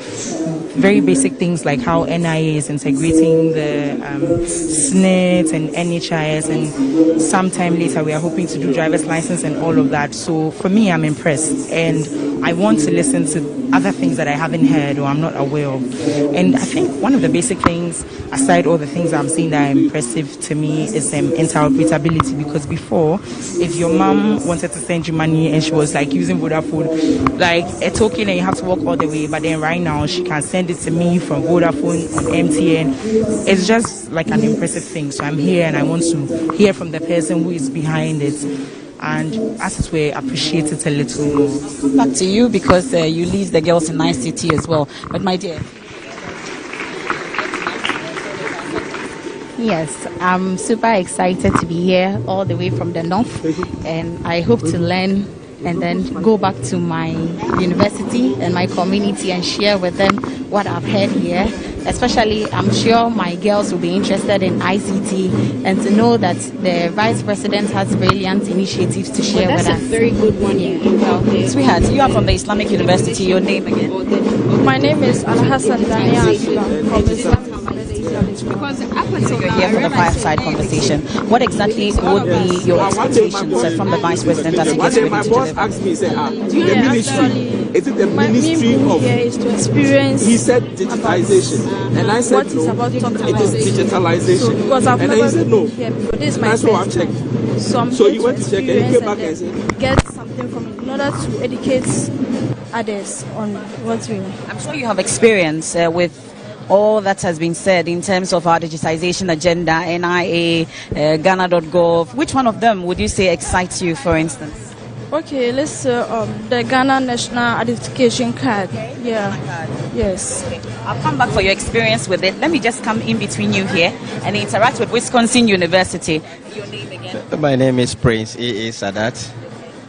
very basic things like how NIA is integrating the SNIT and NHIS, and sometime later we are hoping to do driver's license and all of that. So for me, I'm impressed and I want to listen to other things that I haven't heard or I'm not aware of. And I think one of the basic things, aside all the things I'm seeing that are impressive to me, is interoperability, because before, if your mom wanted to send you money and she was like using Vodafone, like a token and you have to walk all the way, but then right now she can send it to me from Vodafone on MTN. It's just like an impressive thing. So I'm here and I want to hear from the person who is behind it, and as it were, appreciate it a little more. Back to you because you lead the Girls in ICT as well. But my dear. Yes, I'm super excited to be here all the way from the north, and I hope to learn and then go back to my university and my community and share with them what I've heard here. Especially, I'm sure my girls will be interested in ICT and to know that the Vice President has brilliant initiatives to share with us. That's a very good one. Sweetheart, you are from the Islamic University. Your name again? My name is Al-Hassan Dania from the Islamic Because you're here for the fireside conversation. What exactly would be your expectations from the Vice President as he gets ready to deliver? Asked me, said, the ministry, is it the Ministry of... here is to experience... He said digitization. And I said, what is about it is digitalization. So, because I've and never he said, no. Here before. This is my That's what I checked. So you went to check and he came back and said... Get something from it in order to educate others on what we... I'm sure you have experience with all that has been said in terms of our digitization agenda, NIA, Ghana.gov. Which one of them would you say excites you, for instance? Okay, let's say the Ghana National Identification Card. Yeah. Yes. Okay. I'll come back for your experience with it. Let me just come in between you here and interact with Wisconsin University. Your name again? My name is Prince A.A. Sadat.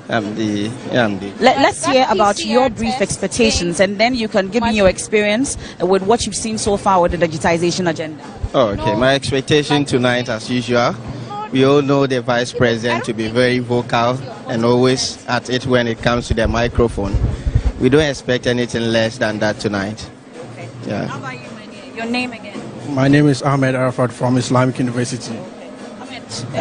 Let's hear about your brief expectations, and then you can give me your experience with what you've seen so far with the digitization agenda. Oh, okay. My expectation tonight, as usual, we all know the Vice President to be very vocal and always at it when it comes to the microphone. We don't expect anything less than that tonight. Okay. Yeah. How about you, my dear? Your name again? My name is Ahmed Arafat from Islamic University.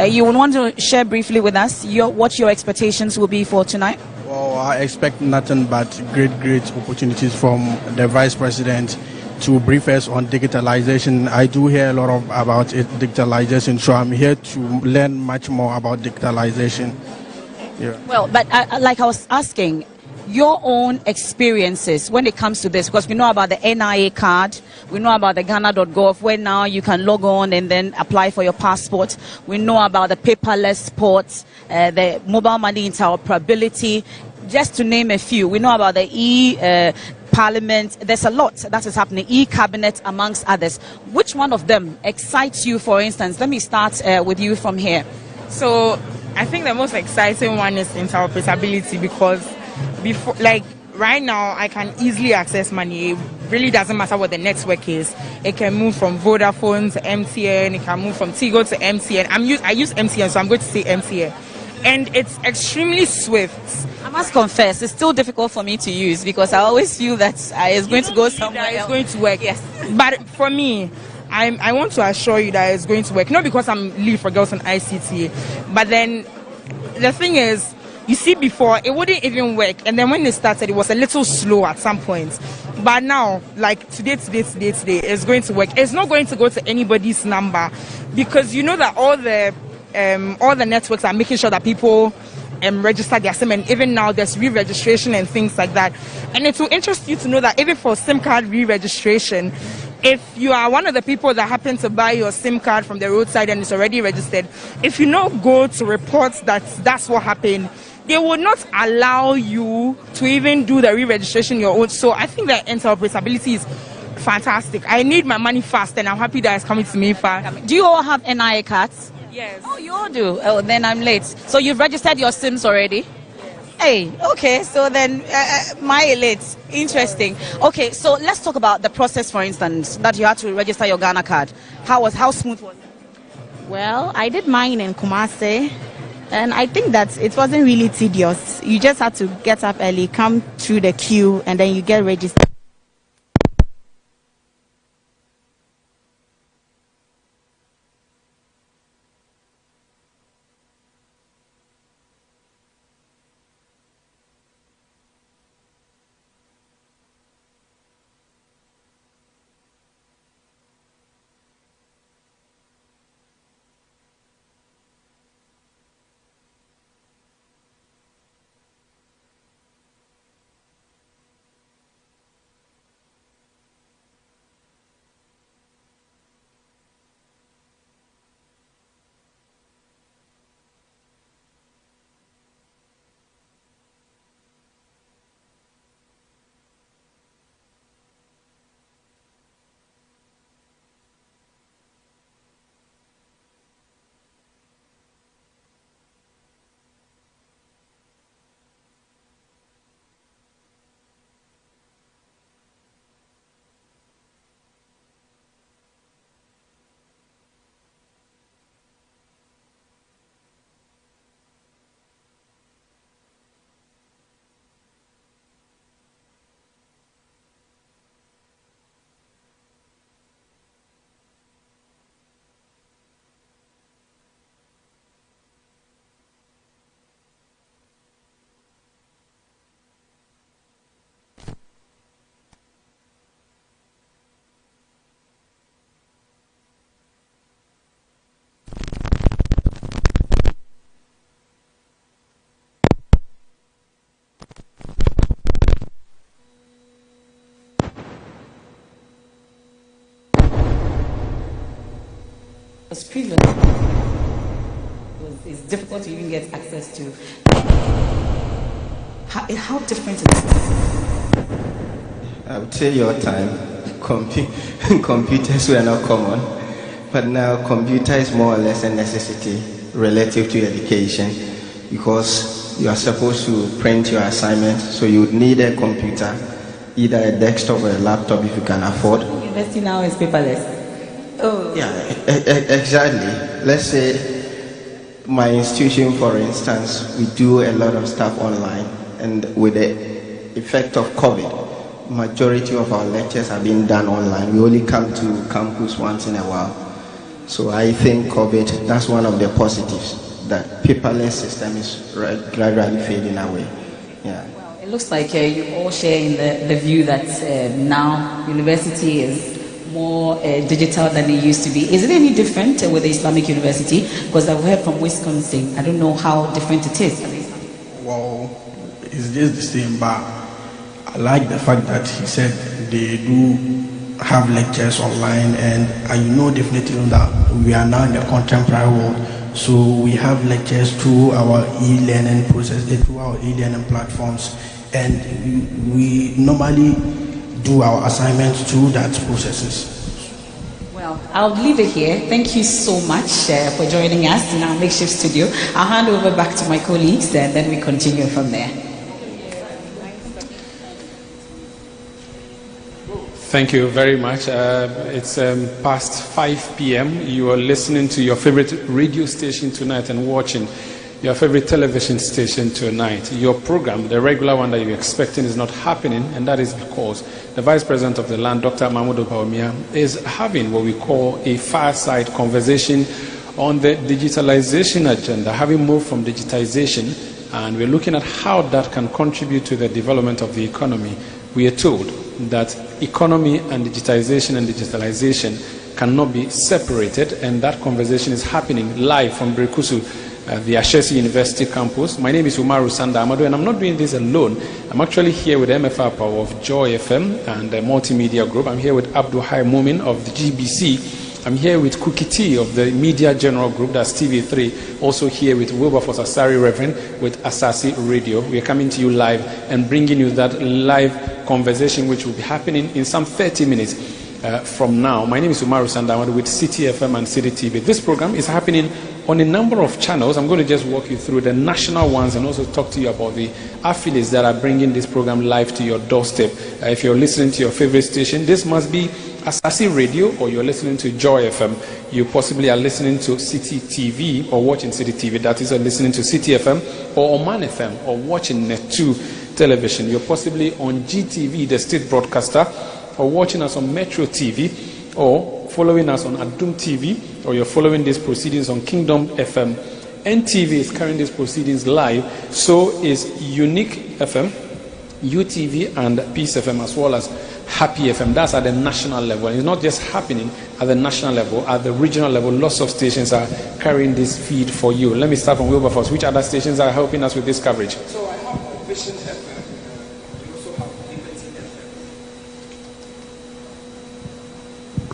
You would want to share briefly with us what your expectations will be for tonight? Well, I expect nothing but great opportunities from the Vice President to brief us on digitalization. I do hear a lot about digitalization, so I'm here to learn much more about digitalization. Yeah. Well, but like I was asking, your own experiences when it comes to this, because we know about the NIA card, we know about the Ghana.gov, where now you can log on and then apply for your passport. We know about the paperless ports, the mobile money interoperability, just to name a few. We know about the Parliament. There's a lot that is happening, e-cabinet amongst others. Which one of them excites you, for instance? Let me start with you from here. So I think the most exciting one is interoperability, because before, like right now, I can easily access money. It really doesn't matter what the network is. It can move from Vodafone to MTN. It can move from Tigo to MTN. I use MTN, so I'm going to say MTN. And it's extremely swift. I must confess, it's still difficult for me to use because I always feel that it's going to go somewhere else. It's going to work. Yes. But for me, I want to assure you that it's going to work. Not because I'm lead for girls on ICT, but then the thing is, you see, before it wouldn't even work, and then when it started, it was a little slow at some point. But now, like today, it's going to work. It's not going to go to anybody's number, because you know that all the networks are making sure that people register their SIM, and even now there's re-registration and things like that. And it will interest you to know that even for SIM card re-registration, if you are one of the people that happen to buy your SIM card from the roadside and it's already registered, if you not go to report that that's what happened, they will not allow you to even do the re-registration your own. So I think that interoperability is fantastic. I need my money fast, and I'm happy that it's coming to me fast. Do you all have NIA cards? Yes. Oh, you all do? Oh, then I'm late. So you've registered your SIMs already? Hey, okay, so then my late. Interesting. Okay, so let's talk about the process, for instance, that you had to register your Ghana card. How smooth was it? Well, I did mine in Kumasi, and I think that it wasn't really tedious. You just had to get up early, come through the queue, and then you get registered. Previous, it's difficult to even get access to. How different is it? I would say your time, computers were not common, but now computer is more or less a necessity relative to education, because you are supposed to print your assignment, so you would need a computer, either a desktop or a laptop if you can afford. University now is paperless. Oh. Yeah, exactly. Let's say my institution, for instance, we do a lot of stuff online, and with the effect of COVID, majority of our lectures are being done online. We only come to campus once in a while. So I think COVID, that's one of the positives, that paperless system is gradually fading away. Yeah. Well, it looks like you all share in the view that now university is more digital than it used to be. Is it any different with the Islamic University? Because I've heard from Wisconsin. I don't know how different it is. Well, it's just the same, but I like the fact that he said they do have lectures online, and definitely know that we are now in the contemporary world. So we have lectures through our e-learning process, through our e-learning platforms, and we normally do our assignments through that processes. Well, I'll leave it here. Thank you so much for joining us in our makeshift studio. I'll hand over back to my colleagues and then we continue from there. Thank you very much. It's past 5 p.m. You are listening to your favorite radio station tonight and watching your favorite television station tonight. Your program, the regular one that you're expecting, is not happening, and that is because the Vice President of the land, Dr. Mahmoud Bawumia, is having what we call a fireside conversation on the digitalization agenda, having moved from digitization, and we're looking at how that can contribute to the development of the economy. We are told that economy and digitalization cannot be separated, and that conversation is happening live from Brekusu, the Ashesi University campus. My name is Umaru Sanda Amerado, and I'm not doing this alone. I'm actually here with MFR Power of Joy FM and the Multimedia Group. I'm here with Abdul Hai Mumin of the GBC. I'm here with Kukiti of the Media General Group, that's TV3. Also here with Wilberforce Asari Reverend with Asasi Radio. We are coming to you live and bringing you that live conversation which will be happening in some 30 minutes from now. My name is Umaru Sanda Amerado with City FM and City TV. This program is happening on a number of channels. I'm going to just walk you through the national ones and also talk to you about the affiliates that are bringing this program live to your doorstep. If you're listening to your favorite station, this must be Asasi Radio, or you're listening to Joy FM. You possibly are listening to City TV or watching City TV. That is, or listening to City FM or Oman FM or watching Net2 television. You're possibly on GTV, the state broadcaster, or watching us on Metro TV, or following us on Adum TV, or you're following these proceedings on Kingdom FM. NTV is carrying these proceedings live, so is Unique FM, UTV, and Peace FM, as well as Happy FM. That's at the national level. And it's not just happening at the national level, at the regional level. Lots of stations are carrying this feed for you. Let me start from Wilberforce. Which other stations are helping us with this coverage? So I have Vision FM. We also have Liberty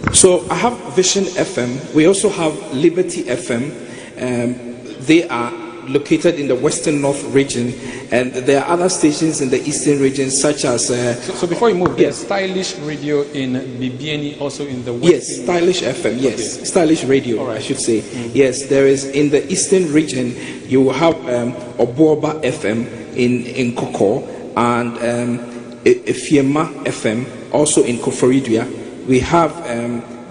FM. So I have Vision FM. We also have Liberty FM. They are located in the Western North region, and there are other stations in the Eastern region, such as... So before you move, yes, Stylish Radio in Bibiani, also in the Western... Yes, Stylish FM, yes. Okay. Stylish Radio, right. I should say. Mm-hmm. Yes, there is in the Eastern region, you will have Obuoba FM in Koko, and Efiema FM, also in Koforidua. We have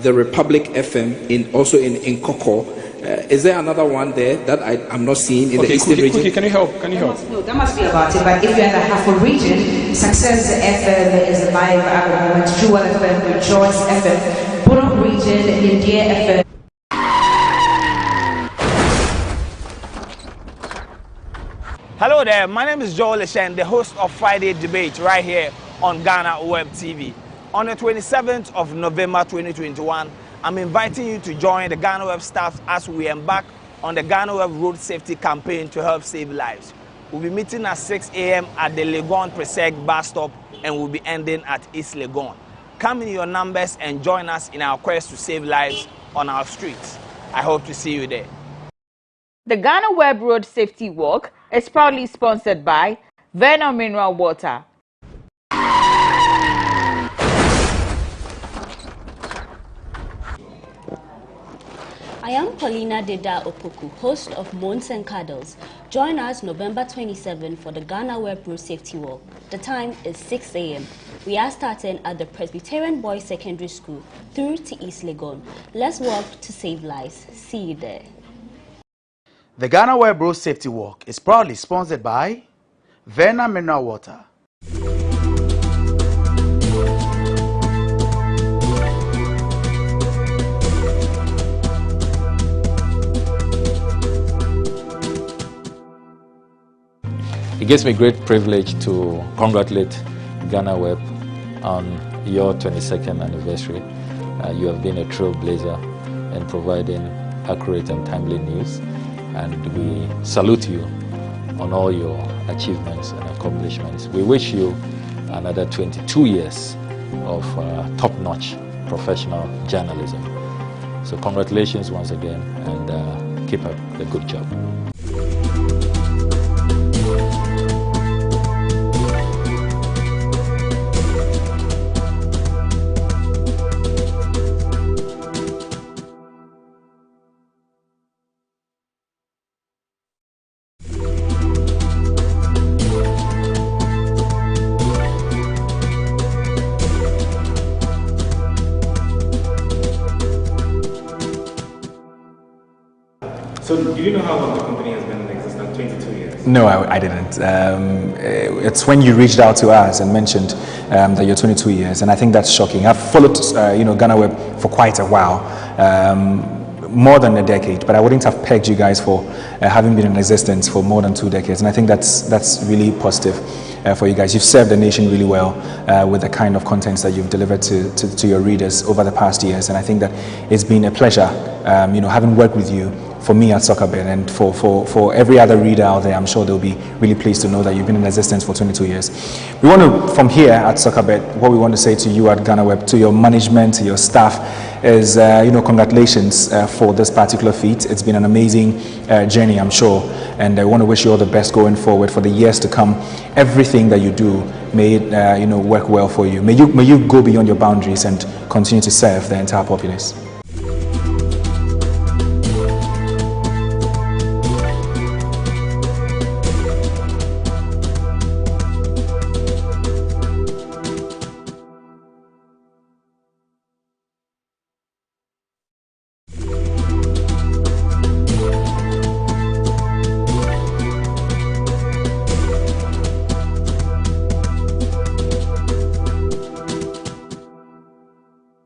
the Republic FM also in Koko. Is there another one there that I'm not seeing in the Eastern region? Can you help? Can you help? That must be about it. But if you're in the Hafo region, Success FM is live at the moment. Jewel FM, Rejoice FM, Boron region, India FM. Hello there. My name is Joel Leshen, the host of Friday Debate right here on GhanaWeb TV. On the 27th of November 2021. I'm inviting you to join the GhanaWeb staff as we embark on the GhanaWeb Road Safety Campaign to help save lives. We'll be meeting at 6 a.m. at the Legon Preseg bus stop, and we'll be ending at East Legon. Come in your numbers and join us in our quest to save lives on our streets. I hope to see you there. The GhanaWeb Road Safety Walk is proudly sponsored by Verna Mineral Water. I am Paulina Deda Opoku, host of Mons and Cuddles. Join us November 27 for the GhanaWeb Road Safety Walk. The time is 6 a.m. We are starting at the Presbyterian Boys Secondary School through to East Legon. Let's walk to save lives. See you there. The GhanaWeb Road Safety Walk is proudly sponsored by Verna Mineral Water. It gives me great privilege to congratulate GhanaWeb on your 22nd anniversary. You have been a trailblazer in providing accurate and timely news, and we salute you on all your achievements and accomplishments. We wish you another 22 years of top-notch professional journalism. So congratulations once again, and keep up the good job. So do you know how long the company has been in existence? 22 years? No, I didn't. It's when you reached out to us and mentioned that you're 22 years, and I think that's shocking. I've followed GhanaWeb for quite a while, more than a decade, but I wouldn't have pegged you guys for having been in existence for more than 2 decades, and I think that's really positive for you guys. You've served the nation really well with the kind of contents that you've delivered to your readers over the past years, and I think that it's been a pleasure having worked with you. For me at Soccerbet, and for every other reader out there, I'm sure they'll be really pleased to know that you've been in existence for 22 years. We want to, from here at Soccerbet, what we want to say to you at GhanaWeb, to your management, to your staff, is congratulations for this particular feat. It's been an amazing journey, I'm sure, and I want to wish you all the best going forward for the years to come. Everything that you do, may it work well for you. May you go beyond your boundaries and continue to serve the entire populace.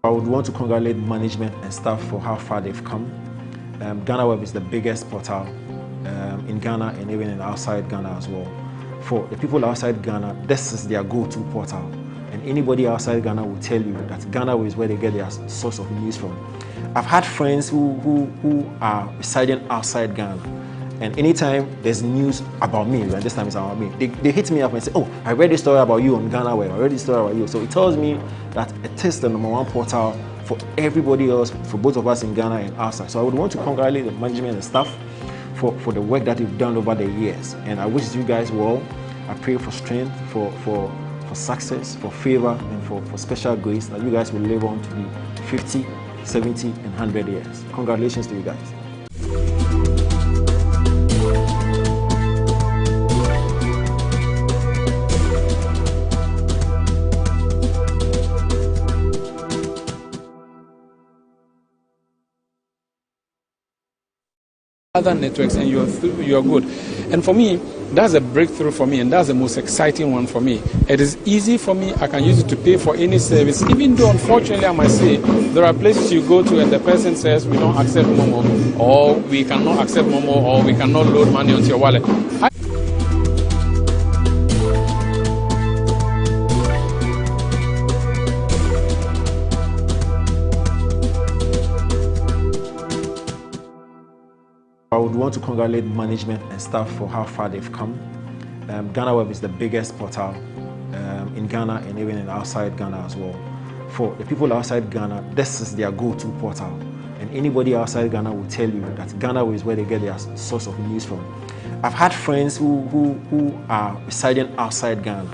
I would want to congratulate management and staff for how far they've come. GhanaWeb is the biggest portal in Ghana and even in outside Ghana as well. For the people outside Ghana, this is their go-to portal. And anybody outside Ghana will tell you that GhanaWeb is where they get their source of news from. I've had friends who are residing outside Ghana, and anytime there's news about me, and this time it's about me, they hit me up and say, oh, I read this story about you on GhanaWeb, I read this story about you. So it tells me that it is the #1 portal for everybody else, for both of us in Ghana and outside. So I would want to congratulate the management and staff for the work that you've done over the years. And I wish you guys well. I pray for strength, for success, for favor, and for special grace, that you guys will live on to be 50, 70, and 100 years. Congratulations to you guys. Other networks, and you're good. And for me, that's a breakthrough for me, and that's the most exciting one for me. It is easy for me. I can use it to pay for any service, even though unfortunately I might say there are places you go to and the person says we don't accept Momo, or we cannot accept Momo, or we cannot load money onto your wallet. I would want to congratulate management and staff for how far they've come. GhanaWeb is the biggest portal in Ghana and even in outside Ghana as well. For the people outside Ghana, this is their go-to portal. And anybody outside Ghana will tell you that GhanaWeb is where they get their source of news from. I've had friends who are residing outside Ghana,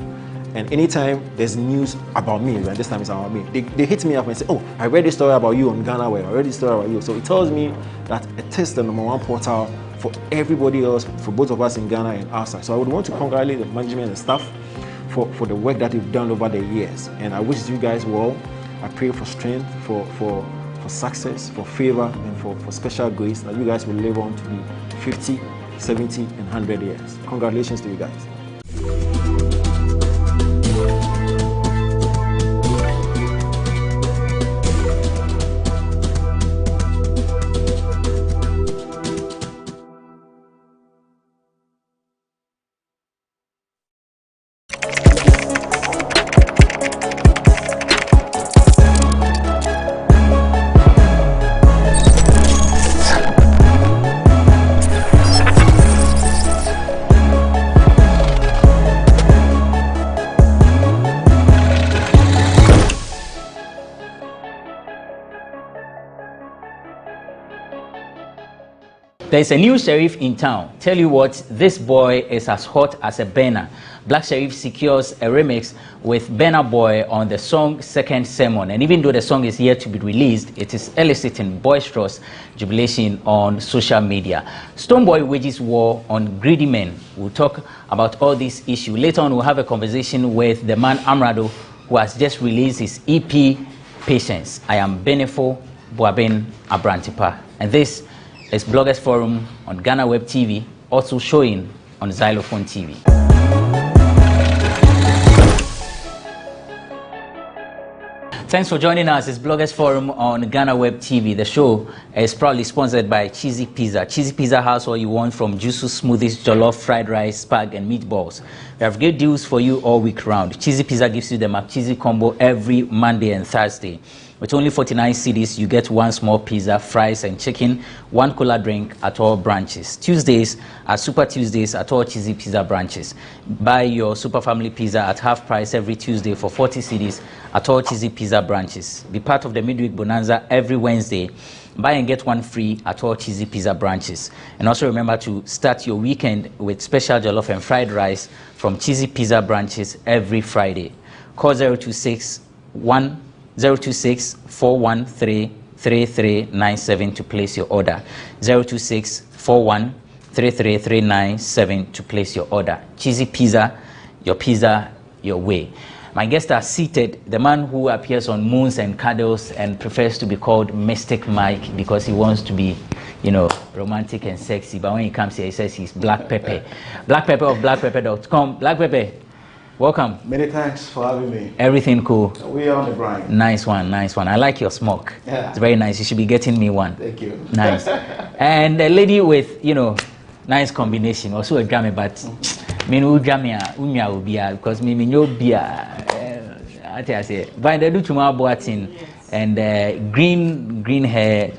and anytime there's news about me, and this time it's about me, they hit me up and say, oh, I read this story about you on GhanaWeb, I read this story about you. So it tells me that it is the #1 portal for everybody else, for both of us in Ghana and outside. So I would want to congratulate the management and staff for the work that you've done over the years. And I wish you guys well. I pray for strength, for success, for favor, and for special grace, that you guys will live on to be 50, 70, and 100 years. Congratulations to you guys. There's a new sheriff in town. Tell you what, this boy is as hot as a burner. Black Sheriff secures a remix with Burna Boy on the song Second Sermon. And even though the song is yet to be released, it is eliciting boisterous jubilation on social media. Stoneboy wages war on greedy men. We'll talk about all these issues. Later on, we'll have a conversation with the man Amerado, who has just released his EP, Patience. I am Benefo Boabin Abrantipa. And this is Bloggers Forum on GhanaWeb TV, also showing on Xylophone TV. Thanks for joining us. It's Bloggers Forum on GhanaWeb TV. The show is proudly sponsored by Cheesy Pizza. Cheesy Pizza has all you want from juices, smoothies, jollof, fried rice, spag, and meatballs. We have great deals for you all week round. Cheesy Pizza gives you the McCheesy combo every Monday and Thursday. With only 49 cedis, you get one small pizza, fries, and chicken, one cola drink at all branches. Tuesdays are Super Tuesdays at all Cheesy Pizza branches. Buy your Super Family Pizza at half price every Tuesday for 40 cedis at all Cheesy Pizza branches. Be part of the midweek bonanza every Wednesday. Buy and get one free at all Cheesy Pizza branches. And also remember to start your weekend with special jollof and fried rice from Cheesy Pizza branches every Friday. Call 026-413-3397 to place your order. 026-413-3397 to place your order. Cheesy Pizza, your way. My guests are seated. The man who appears on Moons and Cuddles and prefers to be called Mystic Mike because he wants to be, you know, romantic and sexy. But when he comes here, he says he's Black Pepper. Black Pepper of blackpepper.com. Black Pepper, welcome. Many thanks for having me. Everything cool? We are on the grind. Nice one, nice one. I like your smoke. Yeah. It's very nice. You should be getting me one. Thank you. Nice. And a lady with, you know, nice combination. Also a Grammy, but me no Grammy, unya ubia because me no bia. I say, by the do tomorrow boating and green hair.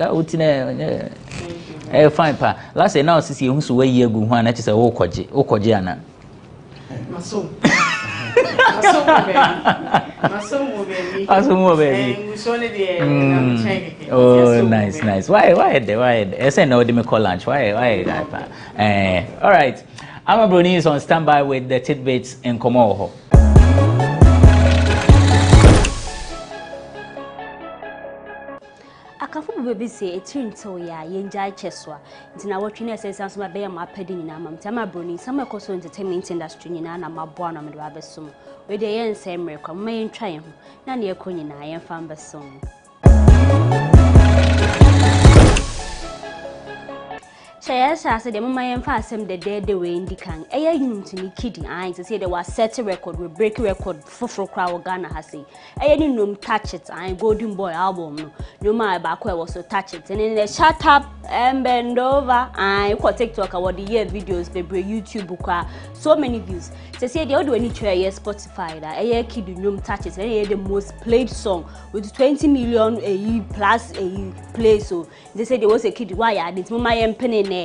Fine pa. Last year now sisi who so way year go one. I just say okoje ana. Oh, nice. Why? I said no, they me call lunch. Why? All right. Amerado is on standby with the tidbits in Komoho. Akafu baby say a tune to ya yenjai cheswa. It's now what you say sounds my bay my pedding in Amerado. Some also entertainment industry in Anna Mabuana and Rabesum. Where the end same record main triumph. None your queen and I am found song. Yes, I said the moment I am fast the dead the way in the can. I knew to me kidding eyes to say there was set a record with break record for crowd Ghana has say. I didn't know touch it. I Golden Boy album. No my back where was so touch it. And then they shut up and bend over. I got TikTok about the year videos, the YouTube book so many views. They say they all do any try Spotify that I kid no touch it. And the most played song with 20 million a year plus a year play. So they said there was a kid why I did my penny.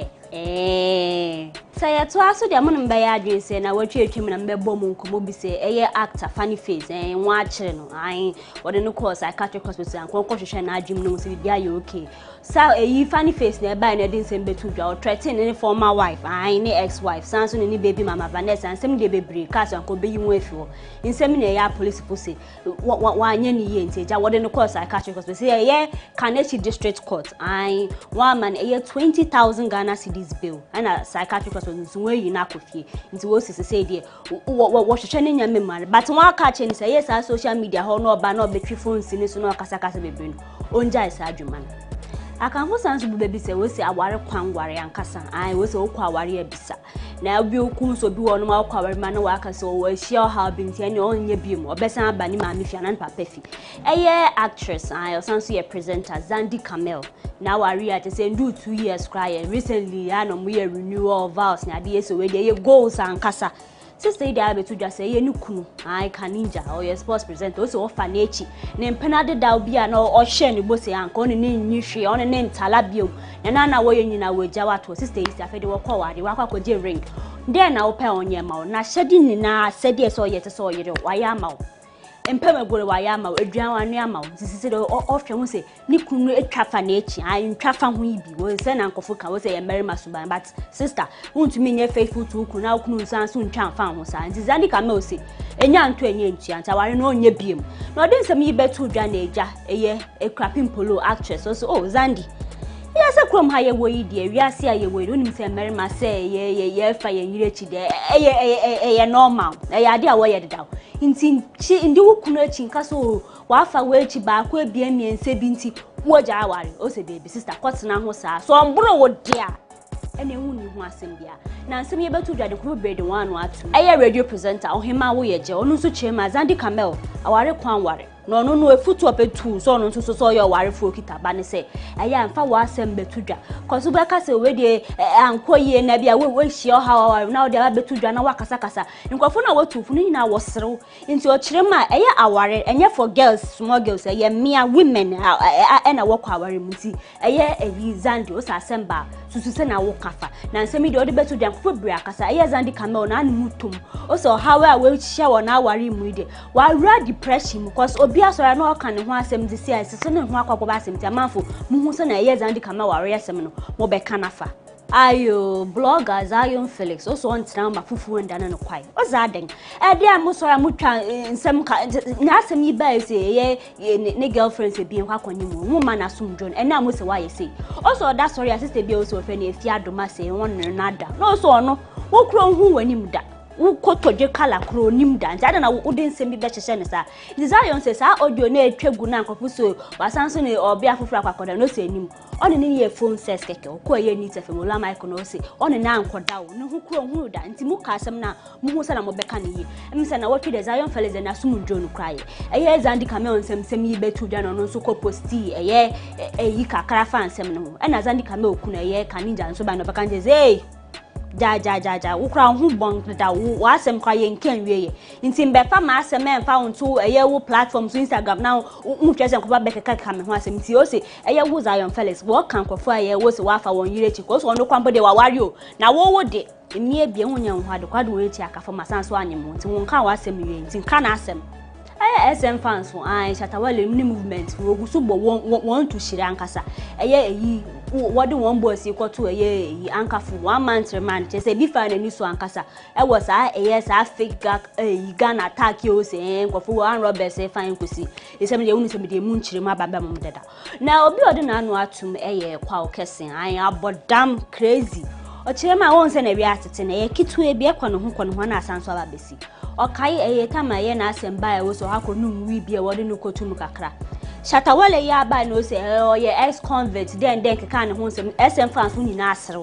Say to us the amount by address and I watch you and Bebom Kumobi say a actor funny face and watching I what no course I catch your hospital and concussion and gym no see you okay. So a funny face nearby and I didn't send be to or threaten any former wife, I any ex-wife, Samson any baby mama Vanessa and some day baby cast and could be you with you. In seminary police pussy what any say what no course I catch your hospital say yeah Kaneshi District Court I 1 man a year 20,000 Ghana cedis bill and a psychiatric hospital where you not with you into what is say there what training your memory but one catching say yes our social media how no ban no battery phones in so no kasakasa bebree onja is adjuman I can for sans baby say we say aware kwangware ankasa I we say okwa aware abisa na obi okum so bi wonu ma okwa aware ma na wa aka so we share how bin tie ne onye biem obesan abani ma me fianan papa fi eye actress I sans ye presenter Zandi Camel now worry at say do 2 years cry recently anom we renewal of vows na dey so we dey goals ankasa sister dey abe to just say ye nukunu I can ninja or your sports presenter also offer nechi na mpenade da obi a na o hye ne bo say anko ne nyi hwe on ne ntala bio na na wo ye nyina wo gya wato sister is afede wo kwa wade wa kwa gye ring then na wo pe onye ma na hyedi nyina sede so ye te so ye wa ya ma empema gore wa ya ma aduan wa no ama sisi de ofhwe ho se ni kunu etwafa na echi an twafa ho ibi wo se na nkofo ka wo se ye marima suban but sister untumi nye faithful to kunu na kunu san so ntwa fa ho sa nti zandi ka ma o se enya nto enya ntua nta ware no onye biem na odi nsem yi betu dwa na eja eye ekrapim polo actress so zandi yes akrom ha ye wo yi de wiase aye wo onim se marima se ye fa ye nyire chi de eye normal eye ade a wo ye dedaw nti chi ndi wukunu echi nka so wa fa wo echi ba ko ebie miense bi nti wo ja aware o se baby sister kwatena ho sa so mbro wo de a ene hu ni ho asem bia na nsem ye betu dwade ko bread one no atu eye radio presenter ohema wo ye je onu so chema Zandi Camel aware kwan ware no efutu opetu so no nso so yo ware fu okita ba ne se aya mfa wa asem betu dwa koso be ka se we de ankoye na bia we hie ha wa na de ba betu dwa na wakasa kasa nkofo na watufu ni na wo serew nti o kirema aya aware enye for girls small girls aya mia women na wo kwa aware muti aya Zandi o sa asemba susu se na wo kafa na nsemi de o de betu dwa nkofo bri akasa aya Zandi Camel na mutum o so hawa we hie wo na aware mu de wa ra depression because bia sora no kan ho asem di sia sese ne ho akwago ba asem ti amanfo muhu se na ye Zandi Camel ware asem no mo be kanafa ayo bloggers Zion Felix also on trauma fufu ndana no kwai o za den e dia mo sora mo twa nsem ka na asem yi ba se ye ne girlfriend se bi nkwa kwani mu ma na sumdron e na mo se wa ye se also that sorry sister bi also fe na efi adoma se won na da no so no wo kro hu wani mu da ukotoje kala kro nim da nti ada na wo de nsem bi be chese ne sa Zion se sa audio na etwagu na nkofo so wasanso ne obia foforo akwakoda no se nim oni ne ye phone ses keke ko ye ni tefe mo la mic no se oni na ankoda wo ne hu kro hu da nti mu ka asem na mu hu se na mo beka ne yi em se na wo twe Zion Felix na sumu drone kraye eye Zandi Camel nsem yi betu da no nso ko posti eye yi kakara fa nsem no e na Zandi Camel ku na eye kaninja nso ba no beka nje ja ukra hu bon da wo asem kwa ye nkan wieye nti mbefa ma asem emfa wonto eye wo platforms Instagram na mutwese nkoba bekeka ka me ho asem nti o se eye wo Zion Felix wo kan kofo aye wo se wafa won yire chi ko so no kwambo de wa ware o na wo de emie bie hu nya hu ade kwado wo echi akafa masanso anyemo nti won kan wa asem wieye nti kan na asem SM fans so Shatawale mini movement wo gusu bo won to shira ankasa eyi wodi won bo si kwato eyi ankafu 1 month remand che bi fa na ni so ankasa wo sa sa fake Ghana attack o se nkofo wan Robert se fan kosi esem de wonu se me de mu nchire ma baba mum dada na obi odi na anu atum kwa okese abodam crazy o chire ma won se na wi atete na kitu e bi ekwa no ho na asanso ababesi okai tama ye na asemba wo so hakonu wi bia wode no kotum kakra Shatawale ya ba no se ye ex convert den keka ne ho nsem SM fans ni na asere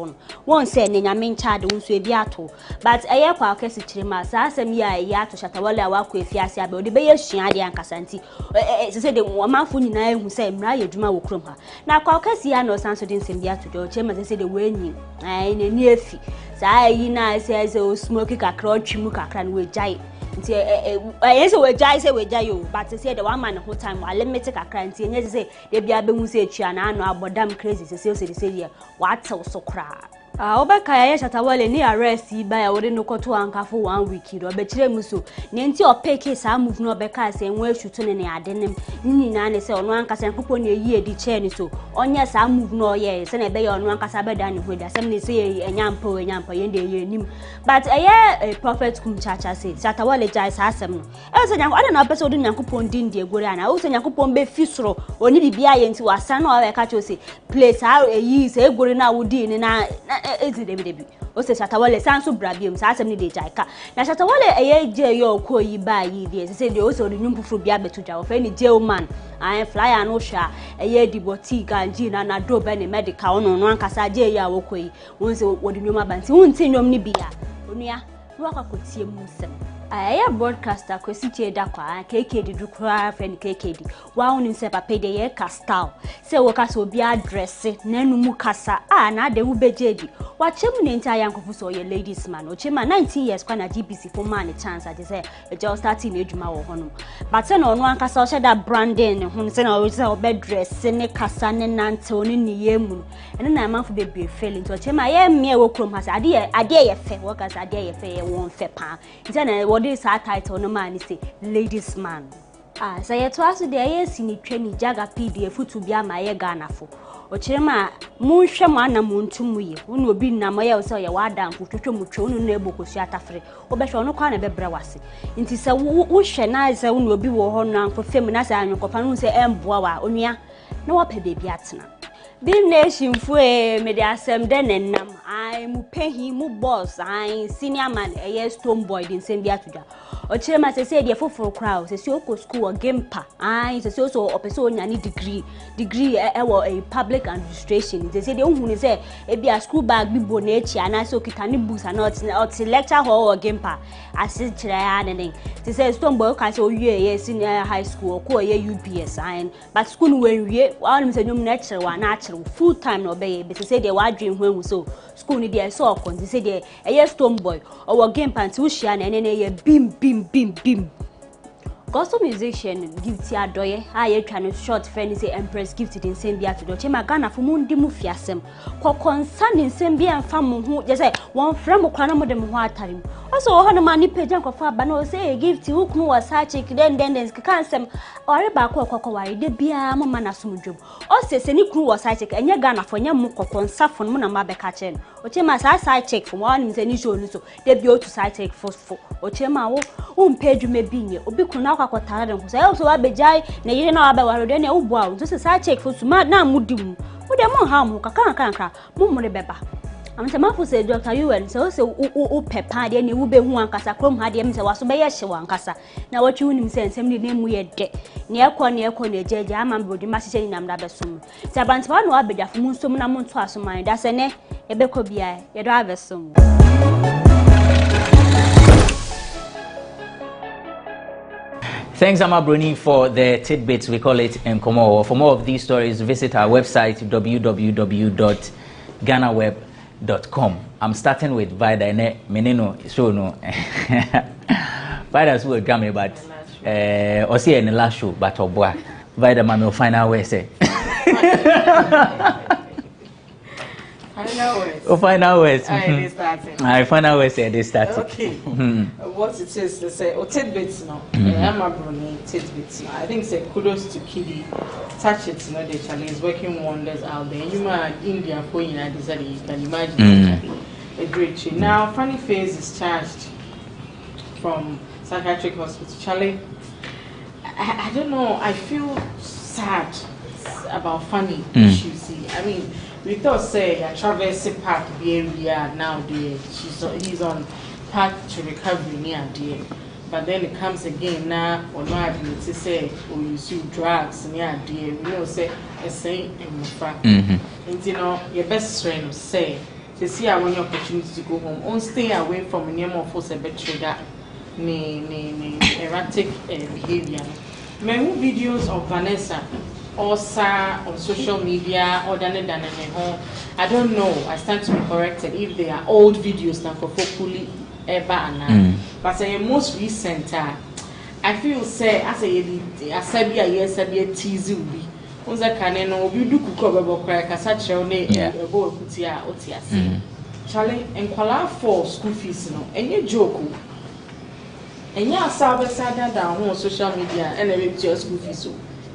won se ne nyame nchade won so ebi ato but kwa akesi kire ma sa asem ya ato Shatawale awa ko efiase aba ode be ye hua de ankasa nti se de womanfo ni na ehu se mra ye dwuma wo krom ha na kwa akesi ya no sanso de nsem bia to de o chema se de wenyi ne ni efi sa yi na se o smoke kakra otwimu kakra no we jai nti yes we jai yo but say the one man whole time wa limit kakra nti enye say de bia be hu say etua na anu abodam crazy say wa tew so kra obeka ya Shatawale ni arrest ba ya wode no koto ankafo 1 week do be kire mu so ne nti opeke sa move no obeka say enwe hwuto ne adenem nyina ne say ono ankasa nkopɔ ne yi edi che ni so onye sa move no ye say na be ya ono ankasa be da ne hweda sem ne say enyampa ye nde ye nim but a prophet kum chacha say Shatawale jai sa asem no e say nyanko ada na pese odu nyankopɔ ndi ndi egori ana o say nyankopɔ be fisoro oni bibia ye nti wasan no obeka cho say place how eyi say egori na wodi ni na ezi debi o se Shatawale sanso brabiem sa asem ni de jaika na Shatawale je yo ko yi ba yi de se de o se odunum fufuru bia betu ja o fe ni jailman flyer no hwa di boutique anji na do be ni medical no ankasa je ya wo ko yi won se odunum abanti won ti nwom ni bia onua no akakotie mu sem broadcaster kwesitie da kwa KKD dukura friend KKD wa unu se papa de ye castal se wo kasa obi address na nu mu kasa na de wu bejedi wa chemu ne ntia yankofo so ye ladies man o chema 19 years kwa na GBC for man chance ade se e just starting edwuma wo hono but se na onu ankasa o sheda branding ne ho se na o se obe dress ne kasa ne nante oni ne yemu ene na manfo be feeling to chema ye me wo krom ha se ade ye fe wo kasa ade ye fe ye won fe pa ntia na this title no man is ladies man Say twice the yes in training jaga PDF to be a my Ghana for. Ochema Munsha mana Muntumuye, who will be Namaya say a wad down for Muchon neighbor Cosiatafre, or better no kind of brawasi. It is a wooshana is a will be war for feminine and Copanun say Boa, Onia, no up baby atna. Being nation fue mediasem den and nam, I mu pay him boss, I senior man, a yes stone boy in Sembiatuda. Ochema say the for crowd, says Yoko school or gampa. I says also a person any degree a public administration. They say the only say it be a school bag be bonnet and I so kitani books and not lecture hall or gampa. I said Chilean. They say stone boy can say yes in high school or call UPS and but school when we one say natural full time no baby. They say they were dream when we saw school need their so they say they a yes stone boy or game pants which and then bim. Gospel musician Gifty Adoye, I trying to short friend say Empress Gifted in Sambia to Dochema Ghana for Mundi Mufiasem. Concern in Sambia and Famu who just say one from Okranamo de Muatarim. Also, on money page and cofa, but no say Gifty who was such a then can't some or about Cocoa, de Bia Manasumujum. Also, any crew was such a and your Ghana for your muco concern from Munamabe catching. Ochema side check from one is an issue, so they be to side take for Ochema, page may be Obikuna. I also have a jai, Nayan Abawarden, oh wow, just a side check for smart now mudim. Would a more harm, Kakanka, Mumrebeba. I'm Tamafu said, Dr. Ewan, so pepper, then you will be one casa, Chrome had him, so was a one casa. Now what you say, send the name we had get. Near Corne, Judge, I'm a body message in Amdabasum. Sabans one will be that Munsum Namun Twas of mine, that's a ne, a becobia, your driver soon. Thanks, Amabroni, for the tidbits, we call it Nkomo. For more of these stories, visit our website, www.GhanaWeb.com. I'm starting with Vida Menino, so no. Vida's will come but or see in the last show, but Vida, Mammy will find out where say. We'll find out where I find out where they started. Okay. What it is, they say, tidbits now. Amabroni tidbits now. I think say kudos to Kiddy. Touch it, you know, the challenge working wonders out there. You might India for you can imagine a great change. Now, Funny Face is charged from psychiatric hospital. Charlie, I don't know. I feel sad about Funny issues. I mean. We thought say a traversing park area now there. He's on path to recovery near there. But then it comes again now or not to say or you use drugs near there. We know say a saying in the fact. And you know your best friend say to see I want your opportunity to go home. On stay away from a name of force a bit trigger erratic behavior. Many videos of Vanessa also on social media or than home. I don't know. I stand to be corrected if they are old videos now for fully ever and but say most recent I feel say as a tease will be once I can know you do cook crack as such a boy kutia otias. Charlie and Collab for school fees no any joke. And yeah, service down on social media and a school fees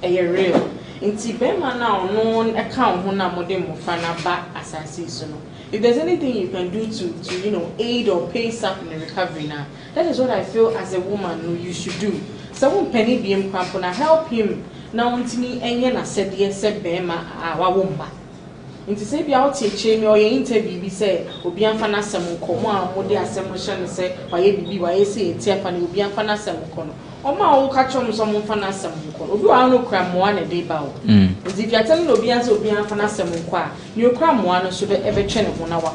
a real. In Tibema now, no account when I'm modern back as I see so. If there's anything you can do to you know aid or pay up in the recovery now, that is what I feel as a woman you should do. Someone penny BM Crampona help him now until me and said yes said Bema womba. Into say be out here me or your interview be say Obian Fana Samuko, what they assemblation say why be why say Tiafani Obian Fana Samukono. Oma will catch on some Fana Samuko. Obi are no cram one a day bow. If you are telling Obian Fana Samuka, you cram one should ever train of 1 hour.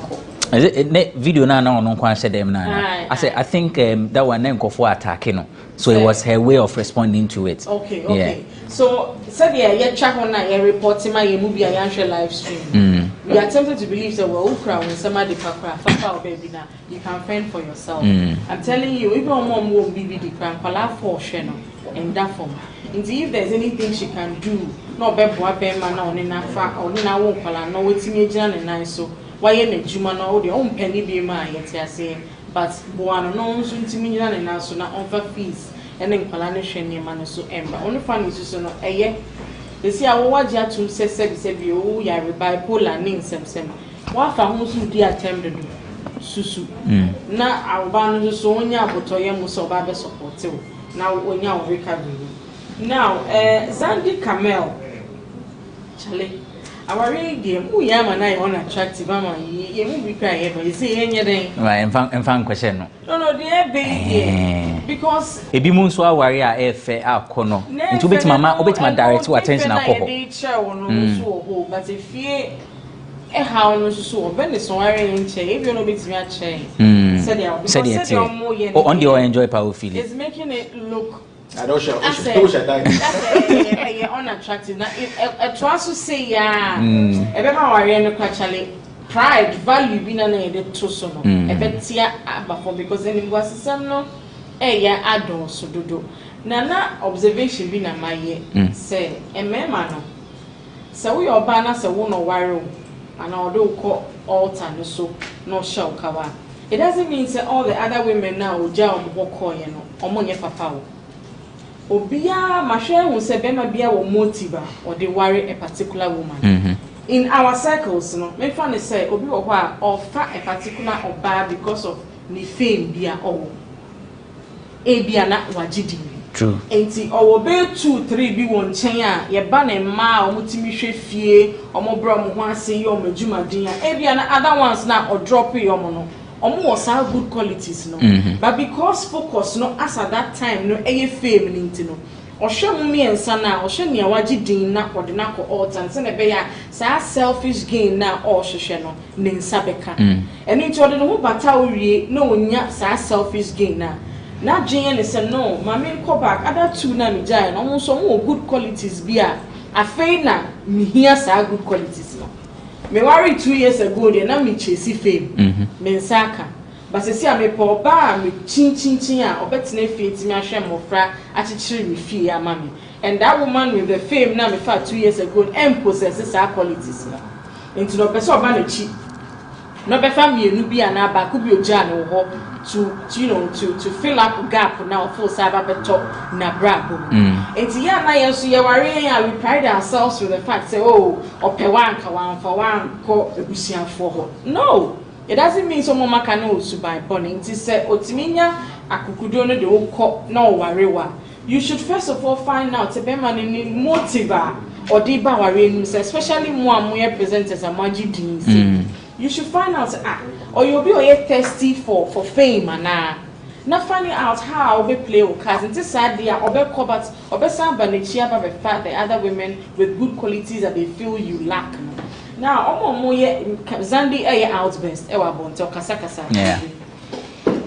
Video now no one said them now. I think that one name for attacking. So it was her way of responding to it. Okay. Yeah. So said yeah, check on that reporting my movie I answer live stream. We are tempted to believe that we're crowd when somebody baby now you can fend for yourself. I'm telling you, even mom won't be the cram for channel in that form. Indeed, if there's anything she can do, no better man on in a fact or in our won't no teenager and I so why in Juma no the own penny be my yet saying, but Buano no soon to me and also not offer fees. and then Palanation man so ember. Only fan is so no a year. They see our watch ya to say you ya bipolar name sem. What for who's who dear attempted susu. Now our band so on ya but I am so bad support. Now when you recovery. Now Zandy Camel Charlie. Our game, who am and I unattractive, Mama, you won't be crying, but you see anything. Right, and fan question. No, dear baby, because a be moon so warrior a fair corner. Into bit mamma, obey my direct to attention alcohol. But if you a how so, when the swearing in chair, if you know it's my chain, said it on the enjoy power feeling. It's making it look. I don't show. That's unattractive. Now, if twice to say, yeah, every how I am actually pride, value being an added to some, a bit here, because then it was some no, yeah, I don't so do. Nana observation being a my year, say, a man, so we are banners a one or wire, and although call altar no so, no shall cover. It doesn't mean say all the other women now will jump walk or you know, or money papa. Obia Mashe will say Bema Bia will motive or they worry a particular woman. In our circles, no, me funny say Obi or fat a particular or bad because of ni fame bia or a bia na wajidi. True. Enti or be 2, 3 be one chenya, ye ban and ma or mutimishe fie or mo bra mo wan say yo me juma dia. A bia na other ones now or drop your mono. Almost have good qualities, no. But because focus, no, as at that time, no, a fame, no, or show me and sana, or show me a waji din na or the nako altar, and send a bear, sa selfish gain now, or shosheno, nin sabeka. And it told no battery, no, nya, sa selfish gain now. Now, Jane said, no, my main call back, other 2 nami giant, almost some more good qualities, beer. A faina, me here, sa good qualities, no. Me worry 2 years ago, they na me chase fame. Me nsaka. But se see me po ba me chin a obetine fit me ahwe mofra achichiri me fie ama me. And that woman with the fame na me fa 2 years ago and possesses her qualities na. Into no person oba na chi. No be fa me enu bia na ba ku bi oja na wo to fill up gap now full cyber beto na brabo. Enti ya na yeso ye worry we pride ourselves with the fact say oh opewan ka wan for one ko ebusiafo ho. No. It doesn't mean so mama can also buy bonning. It say otiminya akukudo no de wo no warewa. You should first of all find out a man in motive or de ba ware especially mo presenters amaji din. You should find out or you'll be thirsty for fame and not finding out how we play or cards. It's sad they are obe cobalt obe somebody cheer by the fact the other women with good qualities that they feel you lack. Now, Omo Zandi outburst, Ewa Bonte, or Kasa. Yeah.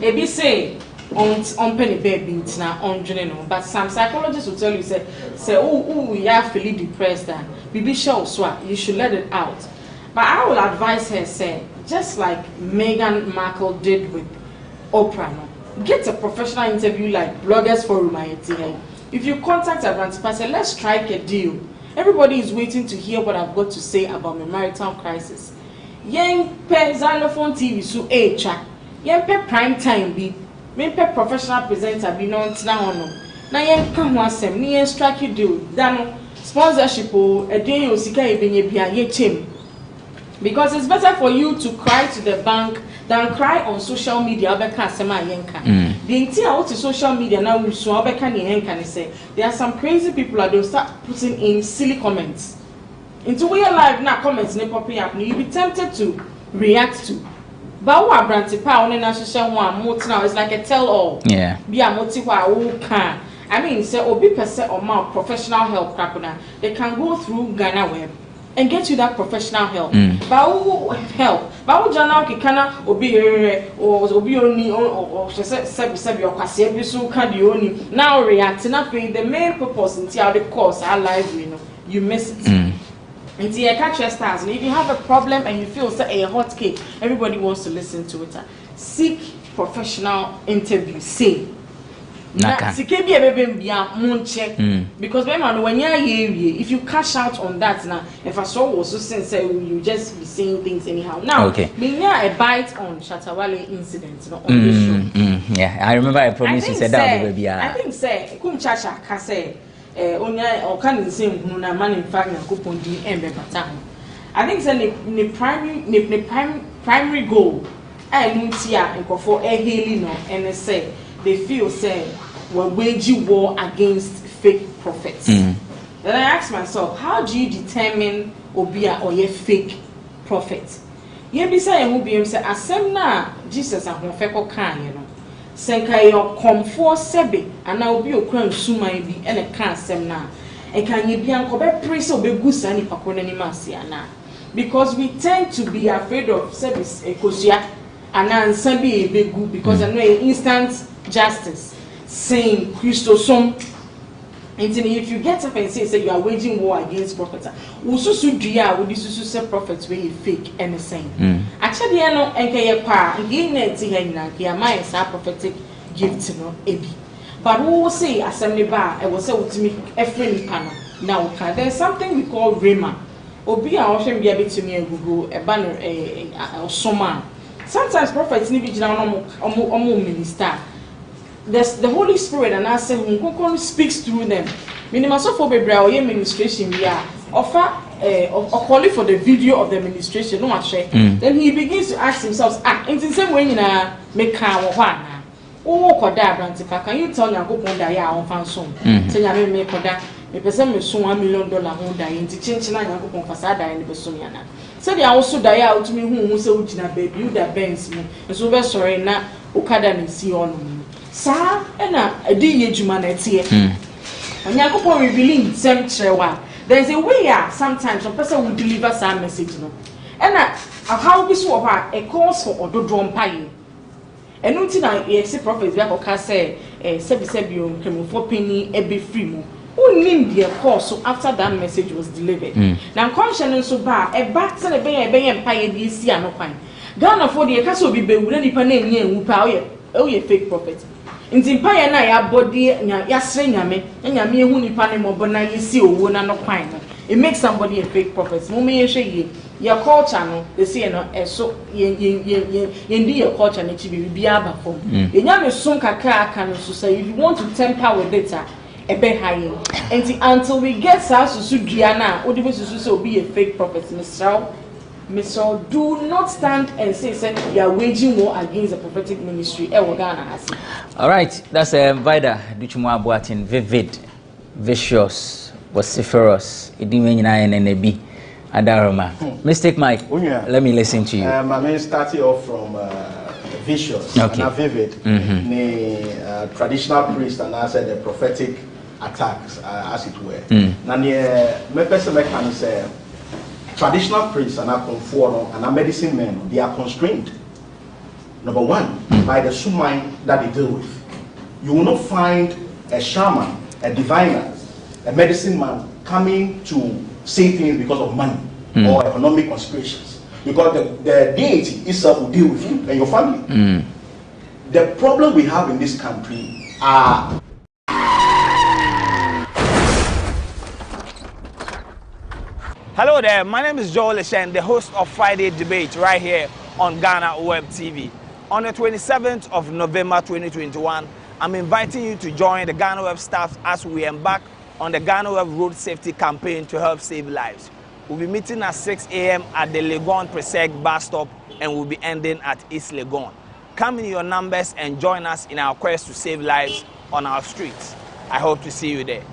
Ebi say on penny baby now on general, but some psychologists will tell you say you are feeling depressed and Bibi show swap, you should let it out. But I will advise her say, just like Meghan Markle did with Oprah, no, get a professional interview like Bloggers Forum IATV. If you contact a brand say let's strike a deal. Everybody is waiting to hear what I've got to say about my marital crisis. Yen pe xylophone TV so cha. Yen pe prime time bi. Men pe professional presenter bi no ntina hono. Na yen ka ho asem, ni yen strike deal. Dano sponsorship o eden o sika ebenye bia ye chem. Because it's better for you to cry to the bank than cry on social media obeka asema yenka. The thing out to social media now we so obeka ni yenka ni say there are some crazy people that don't start putting in silly comments. Into where live now comments ne popping up, you be tempted to react to. But what branty pa on na social one more now it's like a tell all. Yeah. Be a motiva who can. I mean say obi person or more professional help crapuna. They can go through GhanaWeb and get you that professional help. But who help? But who jana kikana obi oni or sebi or kwasi ebisu kadi oni now react na pay the main purpose until the course our live you miss it. Until you catch your stars. And if you have a problem and you feel say a hot cake, everybody wants to listen to it. Seek professional interview. Say na sike bi ebebe bia monche because when you if you cash out on that now if I saw was so sense you just be saying things anyhow now me a bite on Shatawale incident on this show yeah I remember I promised you said that baby I think say kum chacha ka say onya o kan nsem hunu na man in fact na kupon di embe bata I think say the primary goal Nuntia and for a hailing no and say they feel say we're waging war against fake prophets. Then I ask myself, how do you determine obia or ye fake prophet? Ye be say who be say asem na Jesus and feko kan you know. Senka yo comfort sebe and na obi okran suman bi and a kan asem na. E kan ye bi anko be praise obe gusa ni pakona ni masi ana. Because we tend to be afraid of service ekosia and then be begu because I know instant justice saying Christosom. And if you get up and say you are waging war against prophets, ususu dia would ususu say prophets where you fake anything. Actually, I know enke pa ngine ti hena ki ama esa prophetic gift no ebi. But who will say assembly bar I will say ultimate efreni panel. Now there's something we call rema. Obi a ohwe bia betumi agugu e ba no osoma. Sometimes prophets need to be minister. There's the Holy Spirit and I say who speaks through them. Minimum so for baby or administration we are offer or calling for the video of the administration. No much. Then he begins to ask himself, in the same way make car oh koda brantika can you tell Nyankopon da ya on fan so. Say nyame me koda me pese me so $1 million ho da enti chinchi na Nyankopon fasa da ni be so me ana. Say they also die out to me who say ugina baby you da Benz mu so be sorry na ukada ni si onu sa na adi yejuma na tie Onyankopon revealing sem trewa there's a way sometimes a person will deliver some message no na how this wo ha a calls for ododo mpaye enu ti na say prophets bia ko say sebi o nkemofo penny e be free mu unim the course so after that message was delivered now conscience so ba e back say be mpaye bi si anokwan Ghana for the kasa obi be wura nipa na enye enwu pa o ye fake prophet nti mpaye na ya body ya sre nyame nyame ehu nipa ne mobo na yesi owo na nokwan no it makes somebody a fake prophet mo me ye your culture no they say no so ye your culture na chi bi aba form ye nyame so kakra aka no so say if you want to temper with it ebe high until we get susu duana odi be susu say obi a fake prophet Mr. do not stand and say you are waging war against the prophetic ministry. All right, that's Vida Duchumu Abuatin, vivid, vicious, vociferous, Idimena Adaroma. Mistake Mike, let me listen to you. I mean, starting off from vicious and vivid, traditional priest and I said the prophetic attacks, as it were. My person can say, traditional priests and and medicine men, they are constrained. Number one, by the sumai that they deal with. You will not find a shaman, a diviner, a medicine man coming to say things because of money or economic conspirations. Because the deity itself will deal with you and your family. The problem we have in this country are Hello there, my name is Joel Eshen, the host of Friday Debate right here on GhanaWeb TV. On the 27th of November 2021, I'm inviting you to join the GhanaWeb staff as we embark on the GhanaWeb Road Safety Campaign to help save lives. We'll be meeting at 6 a.m. at the Legon Preseg bus stop and we'll be ending at East Legon. Come in your numbers and join us in our quest to save lives on our streets. I hope to see you there.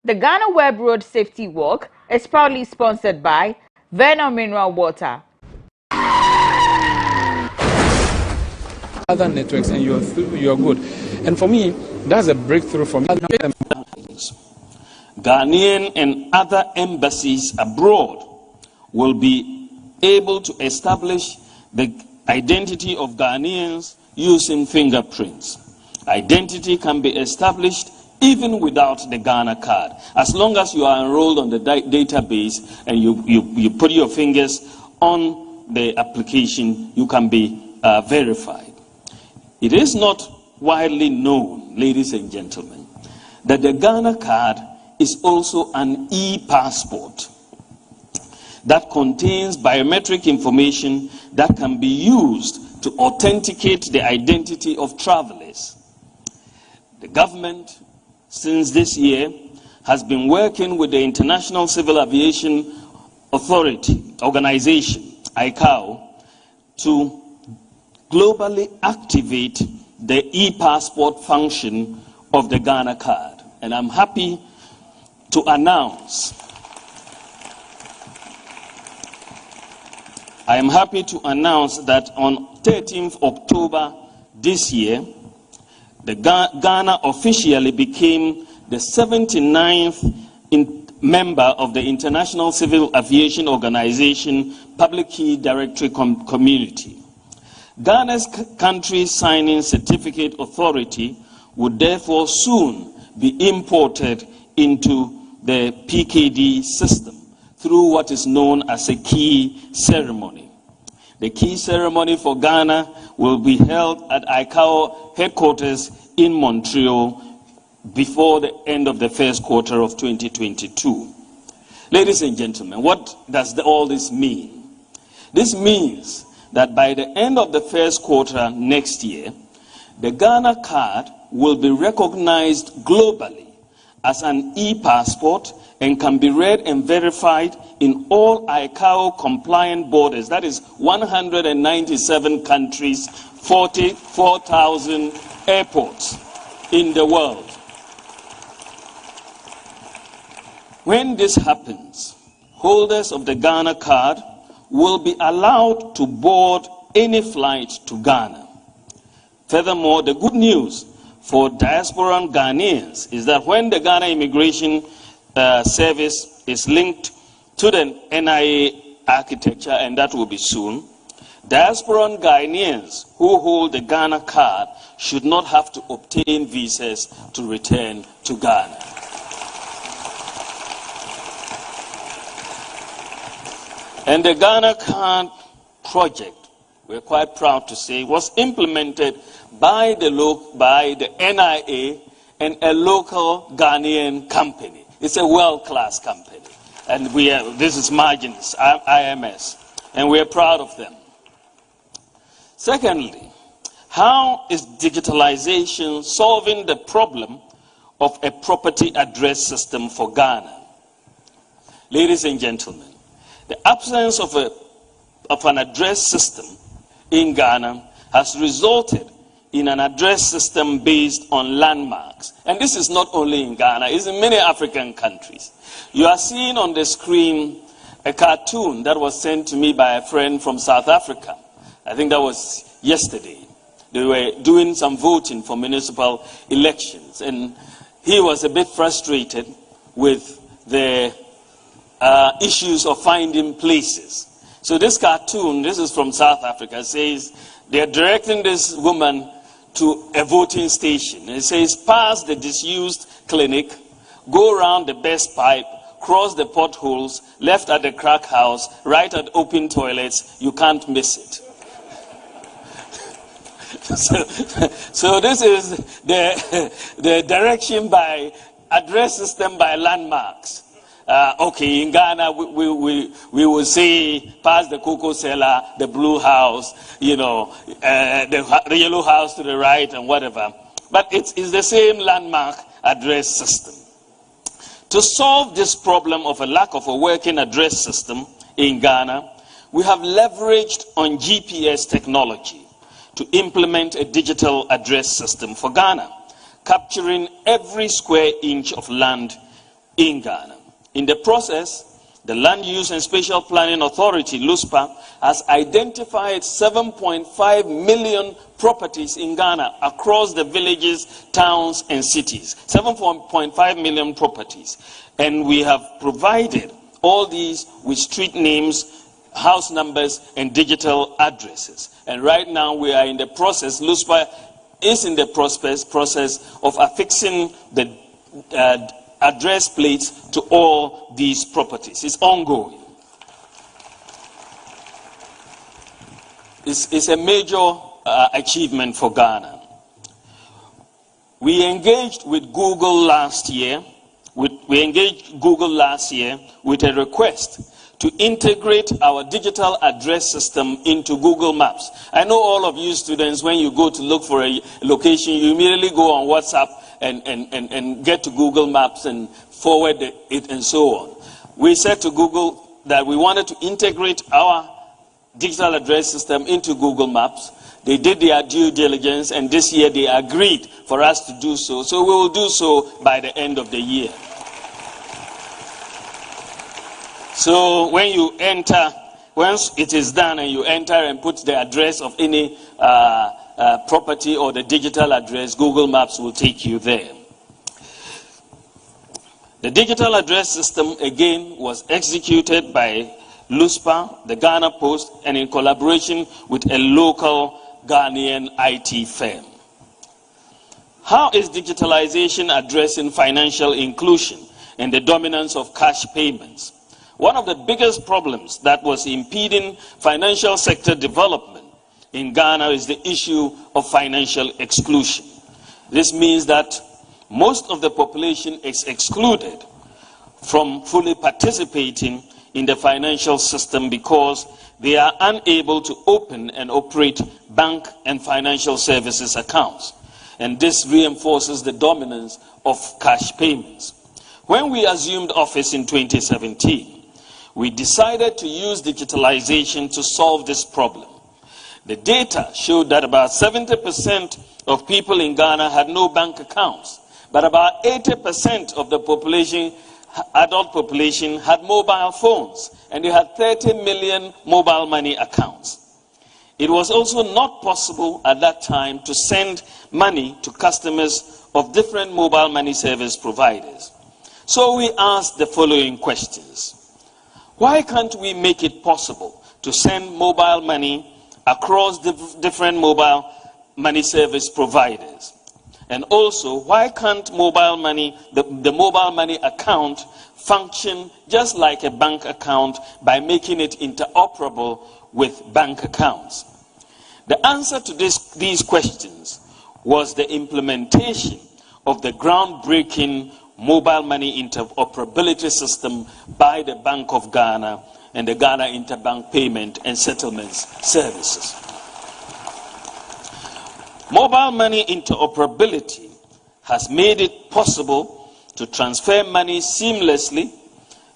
The GhanaWeb Road Safety Walk is proudly sponsored by Venom Mineral Water. Other networks and you're good. And for me, that's a breakthrough for me. Ghanaian and other embassies abroad will be able to establish the identity of Ghanaians using fingerprints. Identity can be established even without the Ghana card. As long as you are enrolled on the database and you put your fingers on the application, you can be verified. It is not widely known, ladies and gentlemen, that the Ghana card is also an e-passport that contains biometric information that can be used to authenticate the identity of travelers. The government, since this year, has been working with the International Civil Aviation Organization, ICAO, to globally activate the e-passport function of the Ghana card. And I'm happy to announce that on 13th October this year, the Ghana officially became the 79th member of the International Civil Aviation Organization Public Key Directory Community. Ghana's country signing certificate authority would therefore soon be imported into the PKD system through what is known as a key ceremony. The key ceremony for Ghana will be held at ICAO headquarters in Montreal before the end of the first quarter of 2022. Ladies and gentlemen, what does all this mean? This means that by the end of the first quarter next year, the Ghana card will be recognized globally as an e-passport and can be read and verified in all ICAO compliant borders. That is 197 countries, 44,000 airports in the world. When this happens, holders of the Ghana card will be allowed to board any flight to Ghana. Furthermore, the good news for diasporan Ghanaians is that when the Ghana Immigration Service is linked to the NIA architecture, and that will be soon, diasporan Ghanaians who hold the Ghana card should not have to obtain visas to return to Ghana. And the Ghana card project, we're quite proud to say, was implemented by the NIA and a local Ghanaian company. It's a world-class company. And this is Margins, IMS, and we're proud of them. Secondly, how is digitalization solving the problem of a property address system for Ghana? Ladies and gentlemen, the absence of an address system in Ghana has resulted in an address system based on landmarks. And this is not only in Ghana, it's in many African countries. You are seeing on the screen a cartoon that was sent to me by a friend from South Africa. I think that was yesterday. They were doing some voting for municipal elections, and he was a bit frustrated with the issues of finding places. So this cartoon, this is from South Africa, says they're directing this woman to a voting station. It says, pass the disused clinic, go around the best pipe, cross the potholes, left at the crack house, right at open toilets, you can't miss it. So this is the direction by address system by landmarks. Okay, in Ghana, we will say, pass the cocoa cellar, the blue house, the yellow house to the right and whatever. But it's the same landmark address system. To solve this problem of a lack of a working address system in Ghana, we have leveraged on GPS technology to implement a digital address system for Ghana, capturing every square inch of land in Ghana. In the process, the Land Use and Spatial Planning Authority, LUSPA, has identified 7.5 million properties in Ghana across the villages, towns, and cities. 7.5 million properties. And we have provided all these with street names, house numbers, and digital addresses. And right now we are in the process, LUSPA is in the process of affixing the address plates to all these properties. It's ongoing. It's a major achievement for Ghana. We engaged with Google last year. We engaged Google last year with a request to integrate our digital address system into Google Maps. I know all of you students, when you go to look for a location, you immediately go on WhatsApp and get to Google Maps and forward it and so on. We said to Google that we wanted to integrate our digital address system into Google Maps. They did their due diligence, and this year they agreed for us to do so. So we will do so by the end of the year. So when you enter, once it is done and you enter and put the address of any property or the digital address, Google Maps will take you there. The digital address system, again, was executed by LUSPA, the Ghana Post, and in collaboration with a local Ghanaian IT firm. How is digitalization addressing financial inclusion and the dominance of cash payments? One of the biggest problems that was impeding financial sector development in Ghana is the issue of financial exclusion. This means that most of the population is excluded from fully participating in the financial system because they are unable to open and operate bank and financial services accounts. And this reinforces the dominance of cash payments. When we assumed office in 2017, we decided to use digitalization to solve this problem. The data showed that about 70% of people in Ghana had no bank accounts, but about 80% of the population, adult population, had mobile phones, and they had 30 million mobile money accounts. It was also not possible at that time to send money to customers of different mobile money service providers. So we asked the following questions. Why can't we make it possible to send mobile money across different mobile money service providers? And also, why can't mobile money, the mobile money account function just like a bank account by making it interoperable with bank accounts? The answer to these questions was the implementation of the groundbreaking mobile money interoperability system by the Bank of Ghana and the Ghana Interbank Payment and Settlements Services. Mobile money interoperability has made it possible to transfer money seamlessly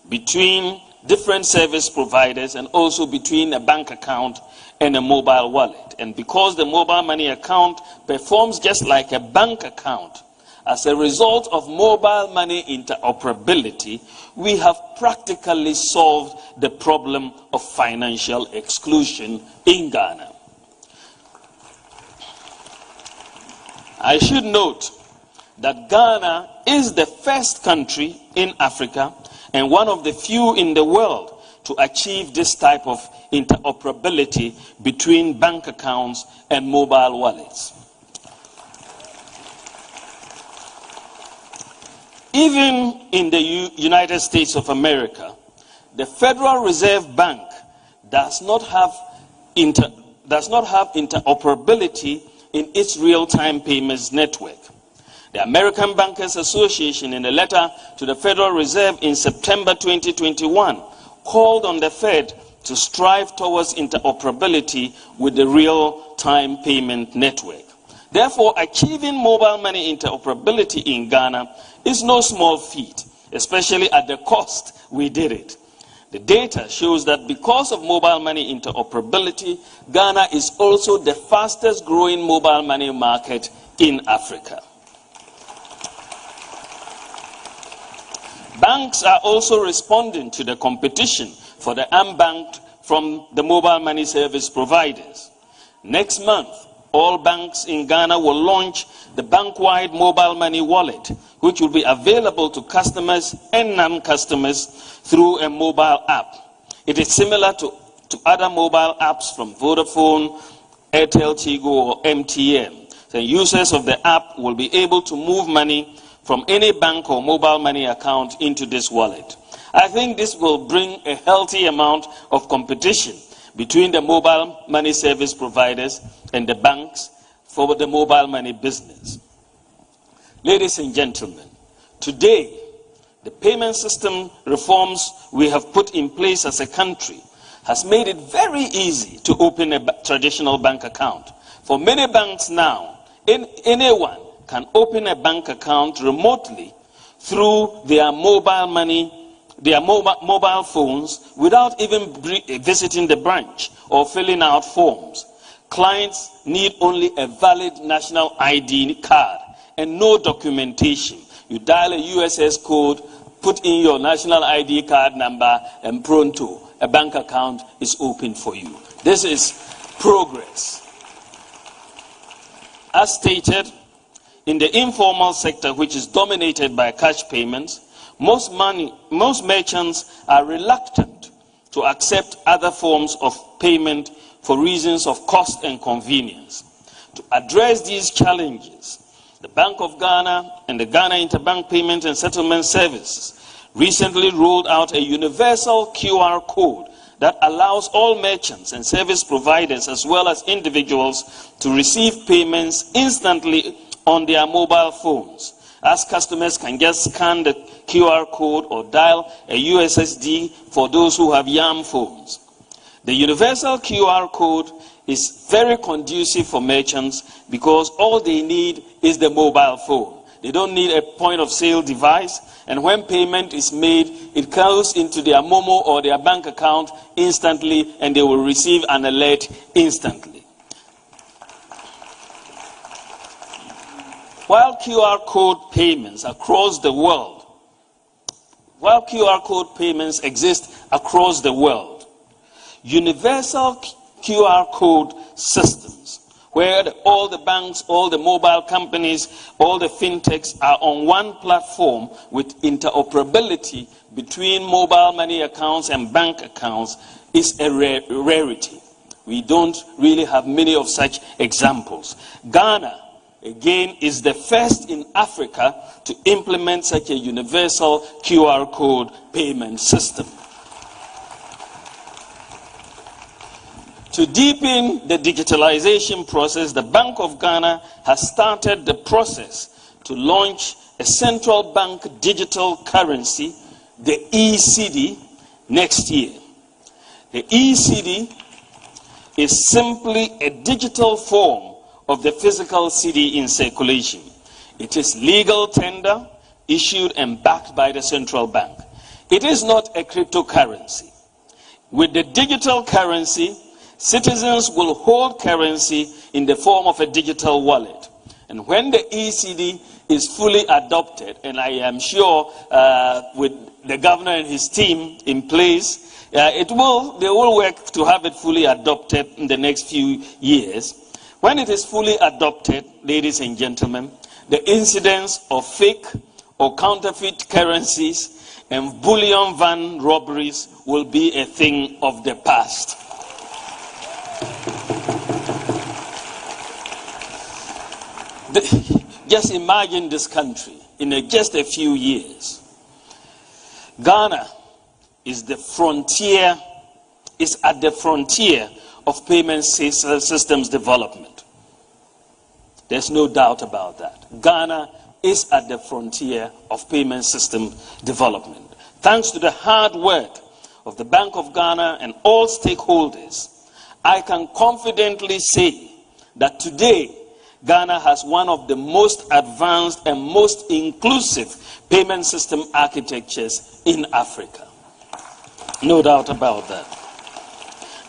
between different service providers and also between a bank account and a mobile wallet. And because the mobile money account performs just like a bank account, as a result of mobile money interoperability, we have practically solved the problem of financial exclusion in Ghana. I should note that Ghana is the first country in Africa and one of the few in the world to achieve this type of interoperability between bank accounts and mobile wallets. Even in the United States of America, the Federal Reserve Bank does not have interoperability in its real-time payments network. The American Bankers Association, in a letter to the Federal Reserve in September 2021, called on the Fed to strive towards interoperability with the real-time payment network. Therefore, achieving mobile money interoperability in Ghana is no small feat, especially at the cost we did it. The data shows that because of mobile money interoperability, Ghana is also the fastest growing mobile money market in Africa. Banks are also responding to the competition for the unbanked from the mobile money service providers. Next month, all banks in Ghana will launch the bank-wide mobile money wallet, which will be available to customers and non-customers through a mobile app. It is similar to other mobile apps from Vodafone, Airtel, Tigo, or MTN. The users of the app will be able to move money from any bank or mobile money account into this wallet. I think this will bring a healthy amount of competition between the mobile money service providers and the banks for the mobile money business. Ladies and gentlemen, today, the payment system reforms we have put in place as a country has made it very easy to open a traditional bank account. For many banks now, anyone can open a bank account remotely through their mobile money, their mobile phones, without even visiting the branch or filling out forms. Clients need only a valid national ID card and no documentation. You dial a USS code, put in your national ID card number, and pronto, a bank account is open for you. This is progress. As stated, in the informal sector, which is dominated by cash payments, most merchants are reluctant to accept other forms of payment for reasons of cost and convenience. To address these challenges, the Bank of Ghana and the Ghana Interbank Payment and Settlement Services recently rolled out a universal QR code that allows all merchants and service providers as well as individuals to receive payments instantly on their mobile phones, as customers can just scan the QR code or dial a USSD for those who have YAM phones. The universal QR code is very conducive for merchants because all they need is the mobile phone. They don't need a point of sale device, and when payment is made, it goes into their Momo or their bank account instantly, and they will receive an alert instantly. While QR code payments exist across the world, universal QR code systems, where all the banks, all the mobile companies, all the fintechs are on one platform with interoperability between mobile money accounts and bank accounts, is a rarity. We don't really have many of such examples. Ghana, again, is the first in Africa to implement such a universal QR code payment system. To deepen the digitalization process, the Bank of Ghana has started the process to launch a central bank digital currency, the ECD, next year. The ECD is simply a digital form of the physical cedi in circulation. It is legal tender, issued and backed by the central bank. It is not a cryptocurrency. With the digital currency, citizens will hold currency in the form of a digital wallet. And when the ECD is fully adopted, and I am sure with the governor and his team in place, they will work to have it fully adopted in the next few years. When it is fully adopted, ladies and gentlemen, the incidence of fake or counterfeit currencies and bullion van robberies will be a thing of the past. Just imagine this country in just a few years. Ghana is at the frontier of payment systems development. There's no doubt about that. Ghana is at the frontier of payment system development. Thanks to the hard work of the Bank of Ghana and all stakeholders, I can confidently say that today Ghana has one of the most advanced and most inclusive payment system architectures in Africa. No doubt about that.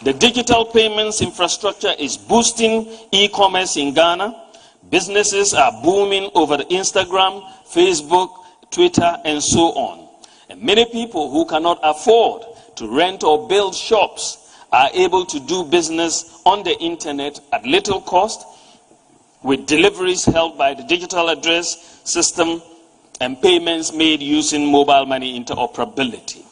The digital payments infrastructure is boosting e-commerce in Ghana. Businesses are booming over the Instagram, Facebook, Twitter, and so on. And many people who cannot afford to rent or build shops are able to do business on the internet at little cost, with deliveries held by the digital address system and payments made using mobile money interoperability.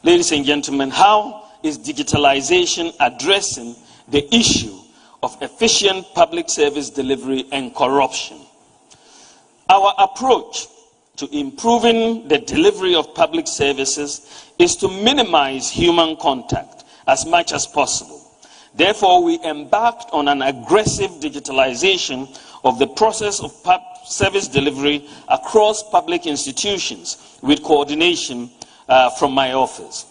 Ladies and gentlemen, how is digitalization addressing the issue of efficient public service delivery and corruption? Our approach to improving the delivery of public services is to minimize human contact as much as possible. Therefore, we embarked on an aggressive digitalization of the process of service delivery across public institutions with coordination from my office.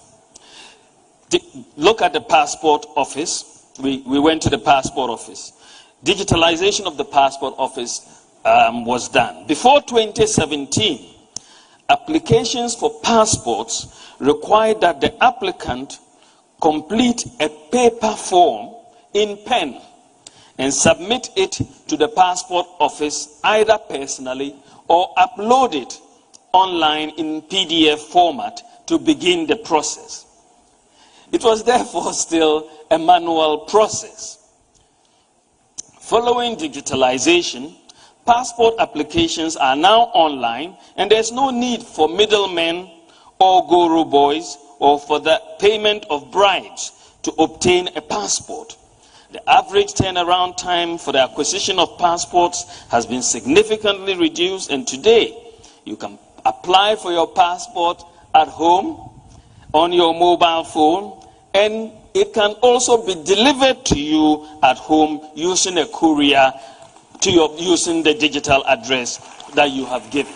Look at the passport office. We went to the passport office. Digitalization of the passport office was done. Before 2017, applications for passports required that the applicant complete a paper form in pen and submit it to the passport office either personally or upload it online in PDF format to begin the process. It was therefore still a manual process. Following digitalization, passport applications are now online and there's no need for middlemen or guru boys or for the payment of bribes to obtain a passport. The average turnaround time for the acquisition of passports has been significantly reduced, and today you can apply for your passport at home on your mobile phone, and it can also be delivered to you at home using a courier using the digital address that you have given.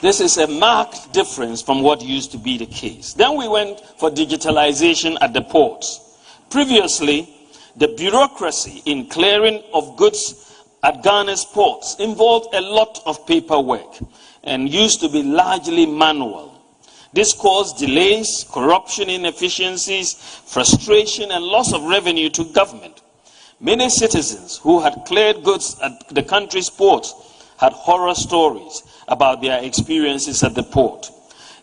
This is a marked difference from what used to be the case. Then we went for digitalization at the ports. Previously, the bureaucracy in clearing of goods at Ghana's ports involved a lot of paperwork and used to be largely manual. This caused delays, corruption, inefficiencies, frustration, and loss of revenue to government. Many citizens who had cleared goods at the country's ports had horror stories about their experiences at the port.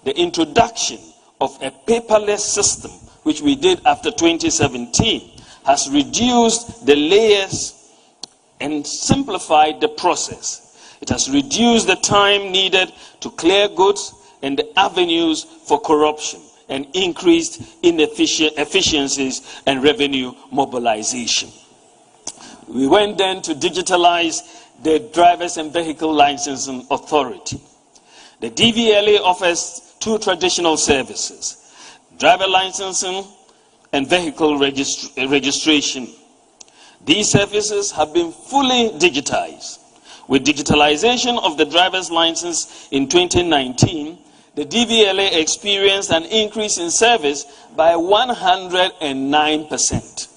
The introduction of a paperless system, which we did after 2017, has reduced the layers and simplified the process. It has reduced the time needed to clear goods and the avenues for corruption and increased efficiencies and revenue mobilization. We went then to digitalize the Drivers and Vehicle Licensing Authority. The DVLA offers two traditional services: driver licensing and vehicle registration. These services have been fully digitized. With digitalization of the driver's license in 2019, the DVLA experienced an increase in service by 109%.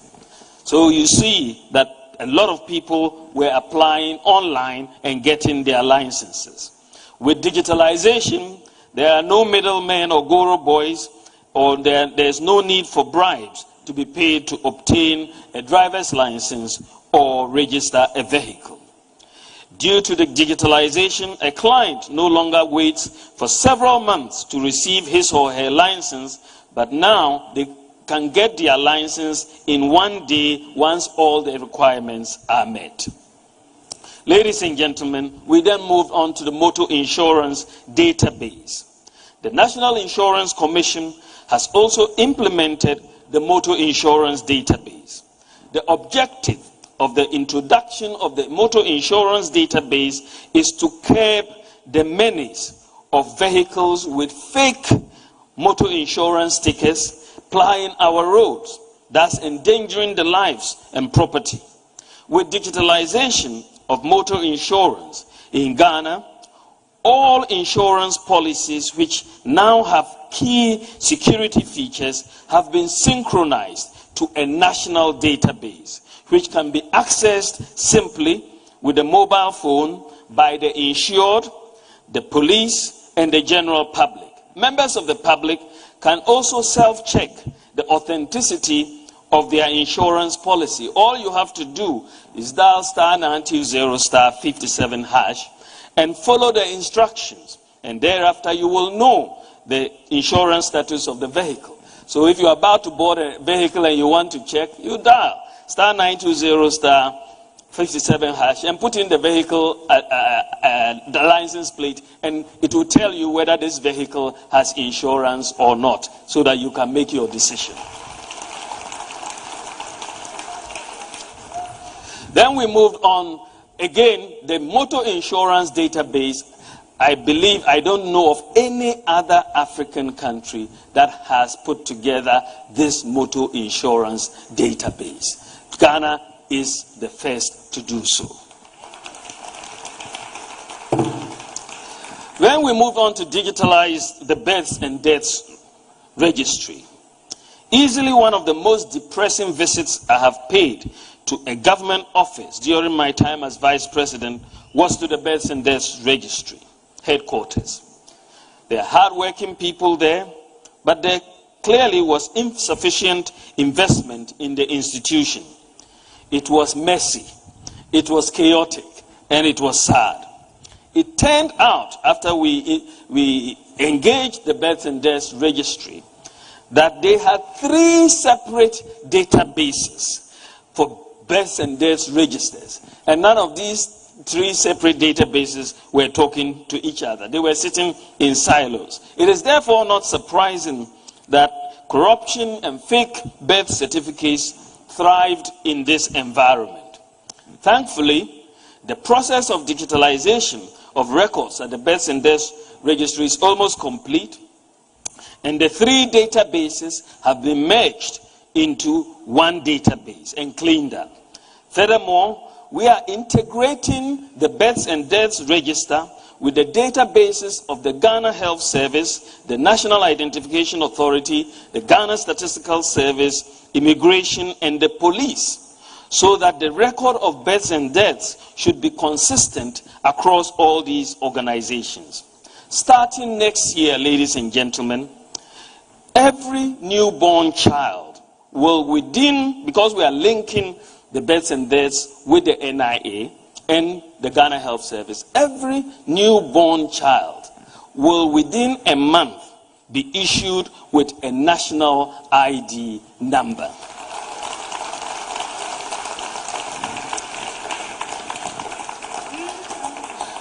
So you see that a lot of people were applying online and getting their licenses. With digitalization, there are no middlemen or guru boys, or there's no need for bribes to be paid to obtain a driver's license or register a vehicle. Due to the digitalization, a client no longer waits for several months to receive his or her license, but now they can get their license in one day once all the requirements are met. Ladies and gentlemen, we then moved on to the motor insurance database. The National Insurance Commission has also implemented the motor insurance database. The objective of the introduction of the motor insurance database is to curb the menace of vehicles with fake motor insurance stickers plying our roads, thus endangering the lives and property. With digitalization of motor insurance in Ghana, all insurance policies which now have key security features have been synchronized to a national database, which can be accessed simply with a mobile phone by the insured, the police, and the general public. Members of the public can also self-check the authenticity of their insurance policy. All you have to do is dial *920*57# and follow the instructions, and thereafter you will know the insurance status of the vehicle. So if you're about to board a vehicle and you want to check, you dial *920*57# and put in the vehicle, the license plate, and it will tell you whether this vehicle has insurance or not, so that you can make your decision. Then we moved on. Again, the motor insurance database, I don't know of any other African country that has put together this motor insurance database. Ghana is the first to do so. When we move on to digitalize the births and deaths registry, easily one of the most depressing visits I have paid to a government office during my time as Vice President was to the births and deaths registry headquarters. There are hard-working people there, but there clearly was insufficient investment in the institution. It was messy, it was chaotic, and it was sad. It turned out, after we engaged the births and deaths registry, that they had 3 separate databases for births and deaths registers, and none of these 3 separate databases were talking to each other. They were sitting in silos. It is therefore not surprising that corruption and fake birth certificates thrived in this environment. Thankfully, the process of digitalization of records at the births and deaths registry is almost complete, and the 3 databases have been merged into one database and cleaned up. Furthermore, we are integrating the births and deaths register with the databases of the Ghana Health Service, the National Identification Authority, the Ghana Statistical Service, Immigration, and the police, so that the record of births and deaths should be consistent across all these organizations. Starting next year, ladies and gentlemen, every newborn child will because we are linking the births and deaths with the NIA and the Ghana Health Service, every newborn child will within a month be issued with a national ID number.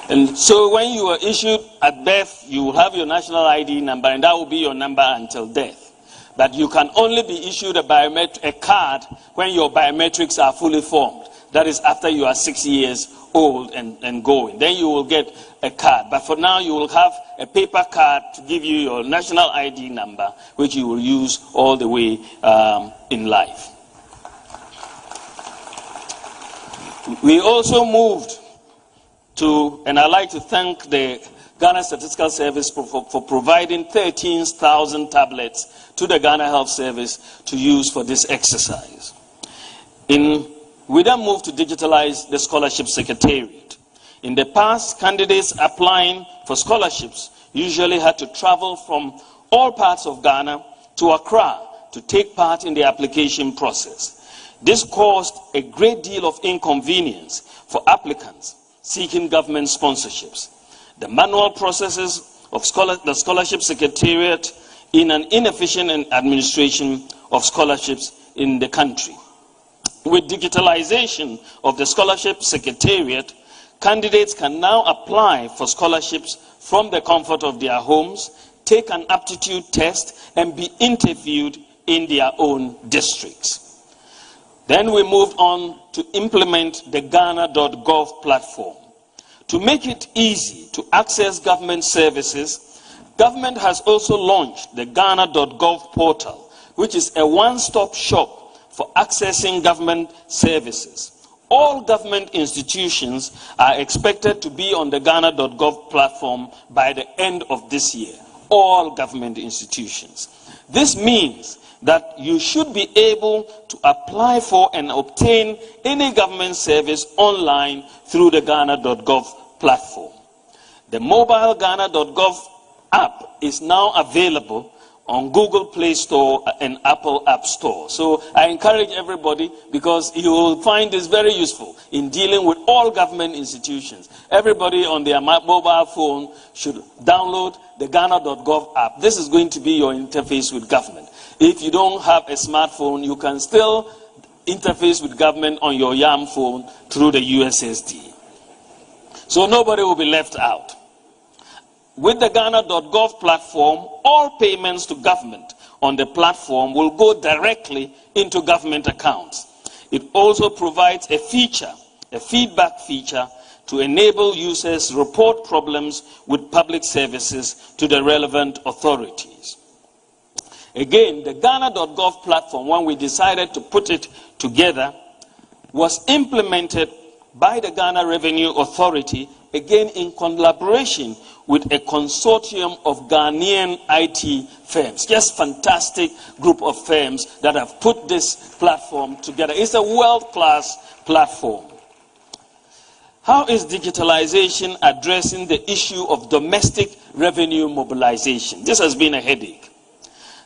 And so when you are issued at birth, you will have your national ID number, and that will be your number until death. But you can only be issued a card when your biometrics are fully formed. That is after you are 6 years old and going. Then you will get a card. But for now, you will have a paper card to give you your national ID number, which you will use all the way in life. We also moved to, and I'd like to thank the Ghana Statistical Service for providing 13,000 tablets to the Ghana Health Service to use for this exercise. We then moved to digitalize the Scholarship Secretariat. In the past, candidates applying for scholarships usually had to travel from all parts of Ghana to Accra to take part in the application process. This caused a great deal of inconvenience for applicants seeking government sponsorships. The manual processes of the Scholarship Secretariat in an inefficient administration of scholarships in the country. With digitalization of the Scholarship Secretariat, candidates can now apply for scholarships from the comfort of their homes, take an aptitude test, and be interviewed in their own districts. Then we moved on to implement the Ghana.gov platform. To make it easy to access government services, government has also launched the Ghana.gov portal, which is a one-stop shop for accessing government services. All government institutions are expected to be on the Ghana.gov platform by the end of this year. All government institutions. This means that you should be able to apply for and obtain any government service online through the Ghana.gov platform. The mobile Ghana.gov app is now available on Google Play Store and Apple App Store. So I encourage everybody, because you will find this very useful in dealing with all government institutions. Everybody on their mobile phone should download the Ghana.gov app. This is going to be your interface with government. If you don't have a smartphone, you can still interface with government on your YAM phone through the USSD. So nobody will be left out. With the Ghana.gov platform, all payments to government on the platform will go directly into government accounts. It also provides a feedback feature, to enable users to report problems with public services to the relevant authorities. Again, the Ghana.gov platform, when we decided to put it together, was implemented by the Ghana Revenue Authority, again in collaboration with a consortium of Ghanaian IT firms. Just fantastic group of firms that have put this platform together. It's a world-class platform. How is digitalization addressing the issue of domestic revenue mobilization? This has been a headache.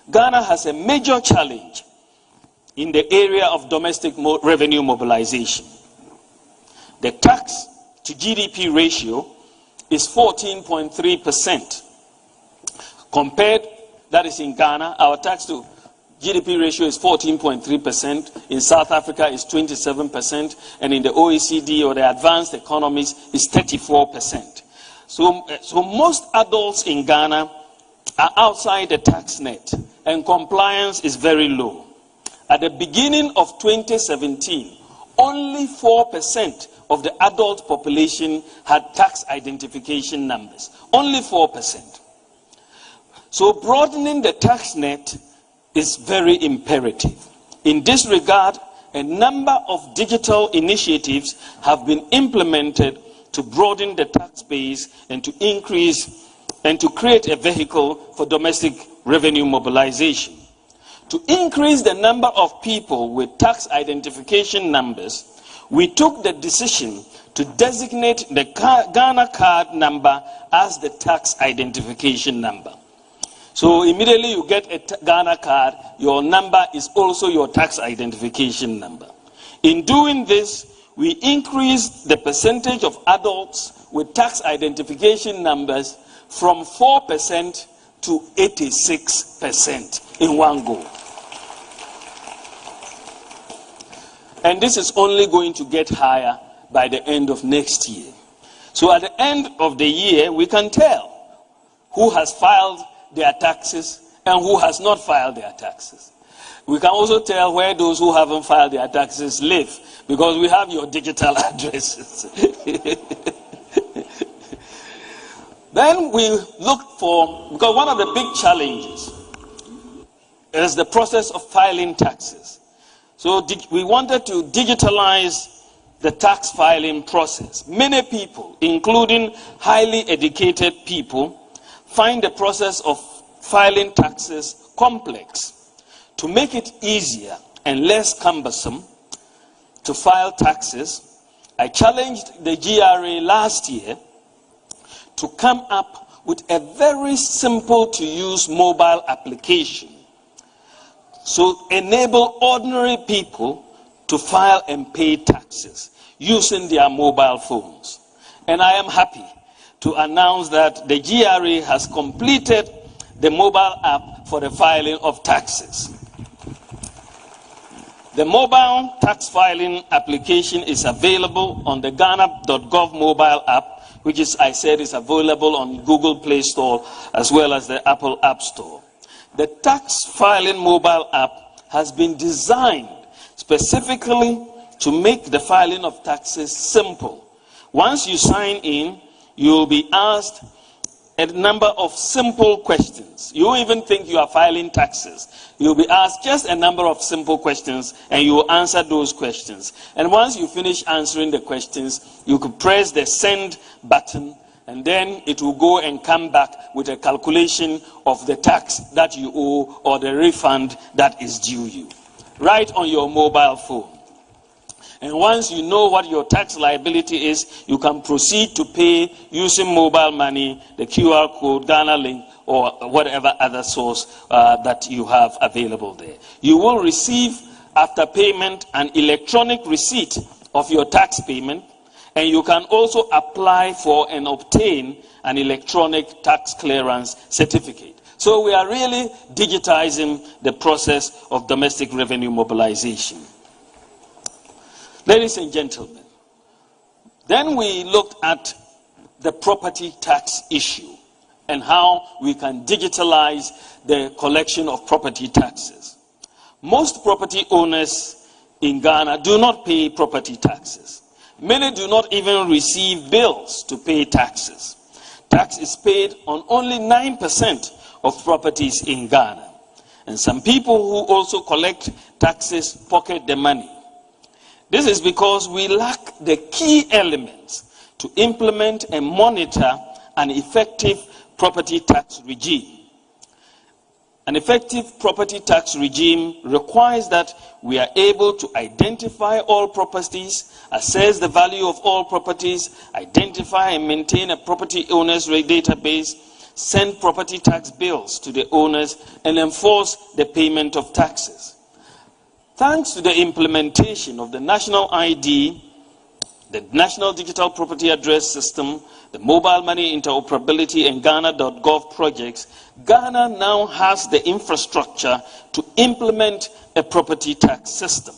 Ghana has a major challenge in the area of domestic revenue mobilization. The tax to GDP ratio is 14.3%. Compared, that is in Ghana, our tax to GDP ratio is 14.3%. In South Africa is 27%, and in the OECD or the advanced economies is 34%. So most adults in Ghana are outside the tax net, and compliance is very low. At the beginning of 2017, only 4% of the adult population had tax identification numbers. Only 4%. So broadening the tax net is very imperative. In this regard, a number of digital initiatives have been implemented to broaden the tax base and to increase and to create a vehicle for domestic revenue mobilization. To increase the number of people with tax identification numbers, we took the decision to designate the Ghana card number as the tax identification number. So immediately you get a Ghana card, your number is also your tax identification number. In doing this, we increased the percentage of adults with tax identification numbers from 4% to 86% in one go. And this is only going to get higher by the end of next year. So at the end of the year, we can tell who has filed their taxes and who has not filed their taxes. We can also tell where those who haven't filed their taxes live, because we have your digital addresses. Then we looked for, because one of the big challenges is the process of filing taxes. So we wanted to digitalize the tax filing process. Many people, including highly educated people, find the process of filing taxes complex. To make it easier and less cumbersome to file taxes, I challenged the GRA last year to come up with a very simple to use mobile application. So enable ordinary people to file and pay taxes using their mobile phones. And I am happy to announce that the GRA has completed the mobile app for the filing of taxes. The mobile tax filing application is available on the Ghana.gov mobile app, which is, I said, is available on Google Play Store as well as the Apple App Store. The tax filing mobile app has been designed specifically to make the filing of taxes simple. Once you sign in, you will be asked a number of simple questions. You won't even think you are filing taxes. You'll be asked just a number of simple questions, and you will answer those questions. And once you finish answering the questions, you could press the send button, and then it will go and come back with a calculation of the tax that you owe or the refund that is due you, right on your mobile phone. And once you know what your tax liability is, you can proceed to pay using mobile money, the QR code, Ghana Link, or whatever other source that you have available there. You will receive, after payment, an electronic receipt of your tax payment, and you can also apply for and obtain an electronic tax clearance certificate. So we are really digitizing the process of domestic revenue mobilization. Ladies and gentlemen, then we looked at the property tax issue and how we can digitalize the collection of property taxes. Most property owners in Ghana do not pay property taxes. Many do not even receive bills to pay taxes. Tax is paid on only 9% of properties in Ghana. And some people who also collect taxes pocket the money. This is because we lack the key elements to implement and monitor an effective property tax regime. An effective property tax regime requires that we are able to identify all properties, assess the value of all properties, identify and maintain a property owners database, send property tax bills to the owners, and enforce the payment of taxes. Thanks to the implementation of the National ID, the National Digital Property Address System, the Mobile Money Interoperability, and Ghana.gov projects, Ghana now has the infrastructure to implement a property tax system.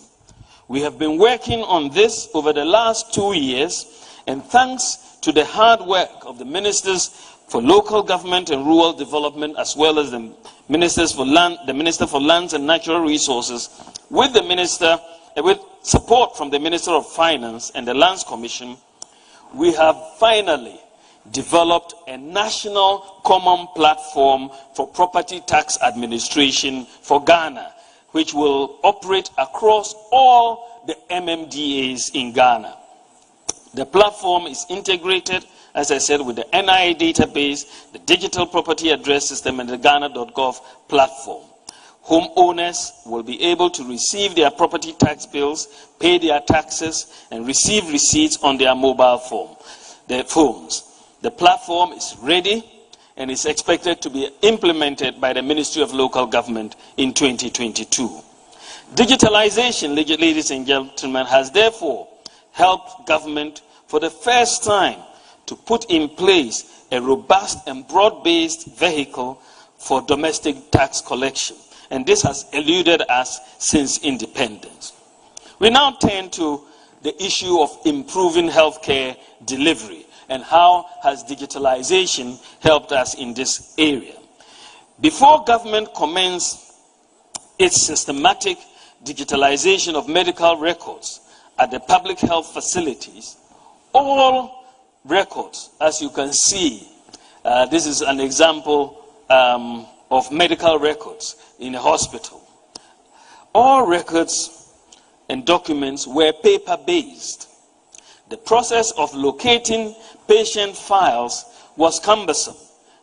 We have been working on this over the last 2 years, and thanks to the hard work of the Ministers for Local Government and Rural Development, as well as the Minister for Lands and Natural Resources, with support from the Minister of Finance and the Lands Commission, we have finally developed a national common platform for property tax administration for Ghana, which will operate across all the MMDAs in Ghana. The platform is integrated, as I said, with the NIA database, the Digital Property Address System, and the Ghana.gov platform. Homeowners will be able to receive their property tax bills, pay their taxes, and receive receipts on their mobile phones. The platform is ready and is expected to be implemented by the Ministry of Local Government in 2022. Digitalization, ladies and gentlemen, has therefore helped government for the first time to put in place a robust and broad-based vehicle for domestic tax collection. And this has eluded us since independence. We now turn to the issue of improving healthcare delivery and how has digitalization helped us in this area. Before government commenced its systematic digitalization of medical records at the public health facilities, all records, as you can see, this is an example of medical records in a hospital. All records and documents were paper-based. The process of locating patient files was cumbersome,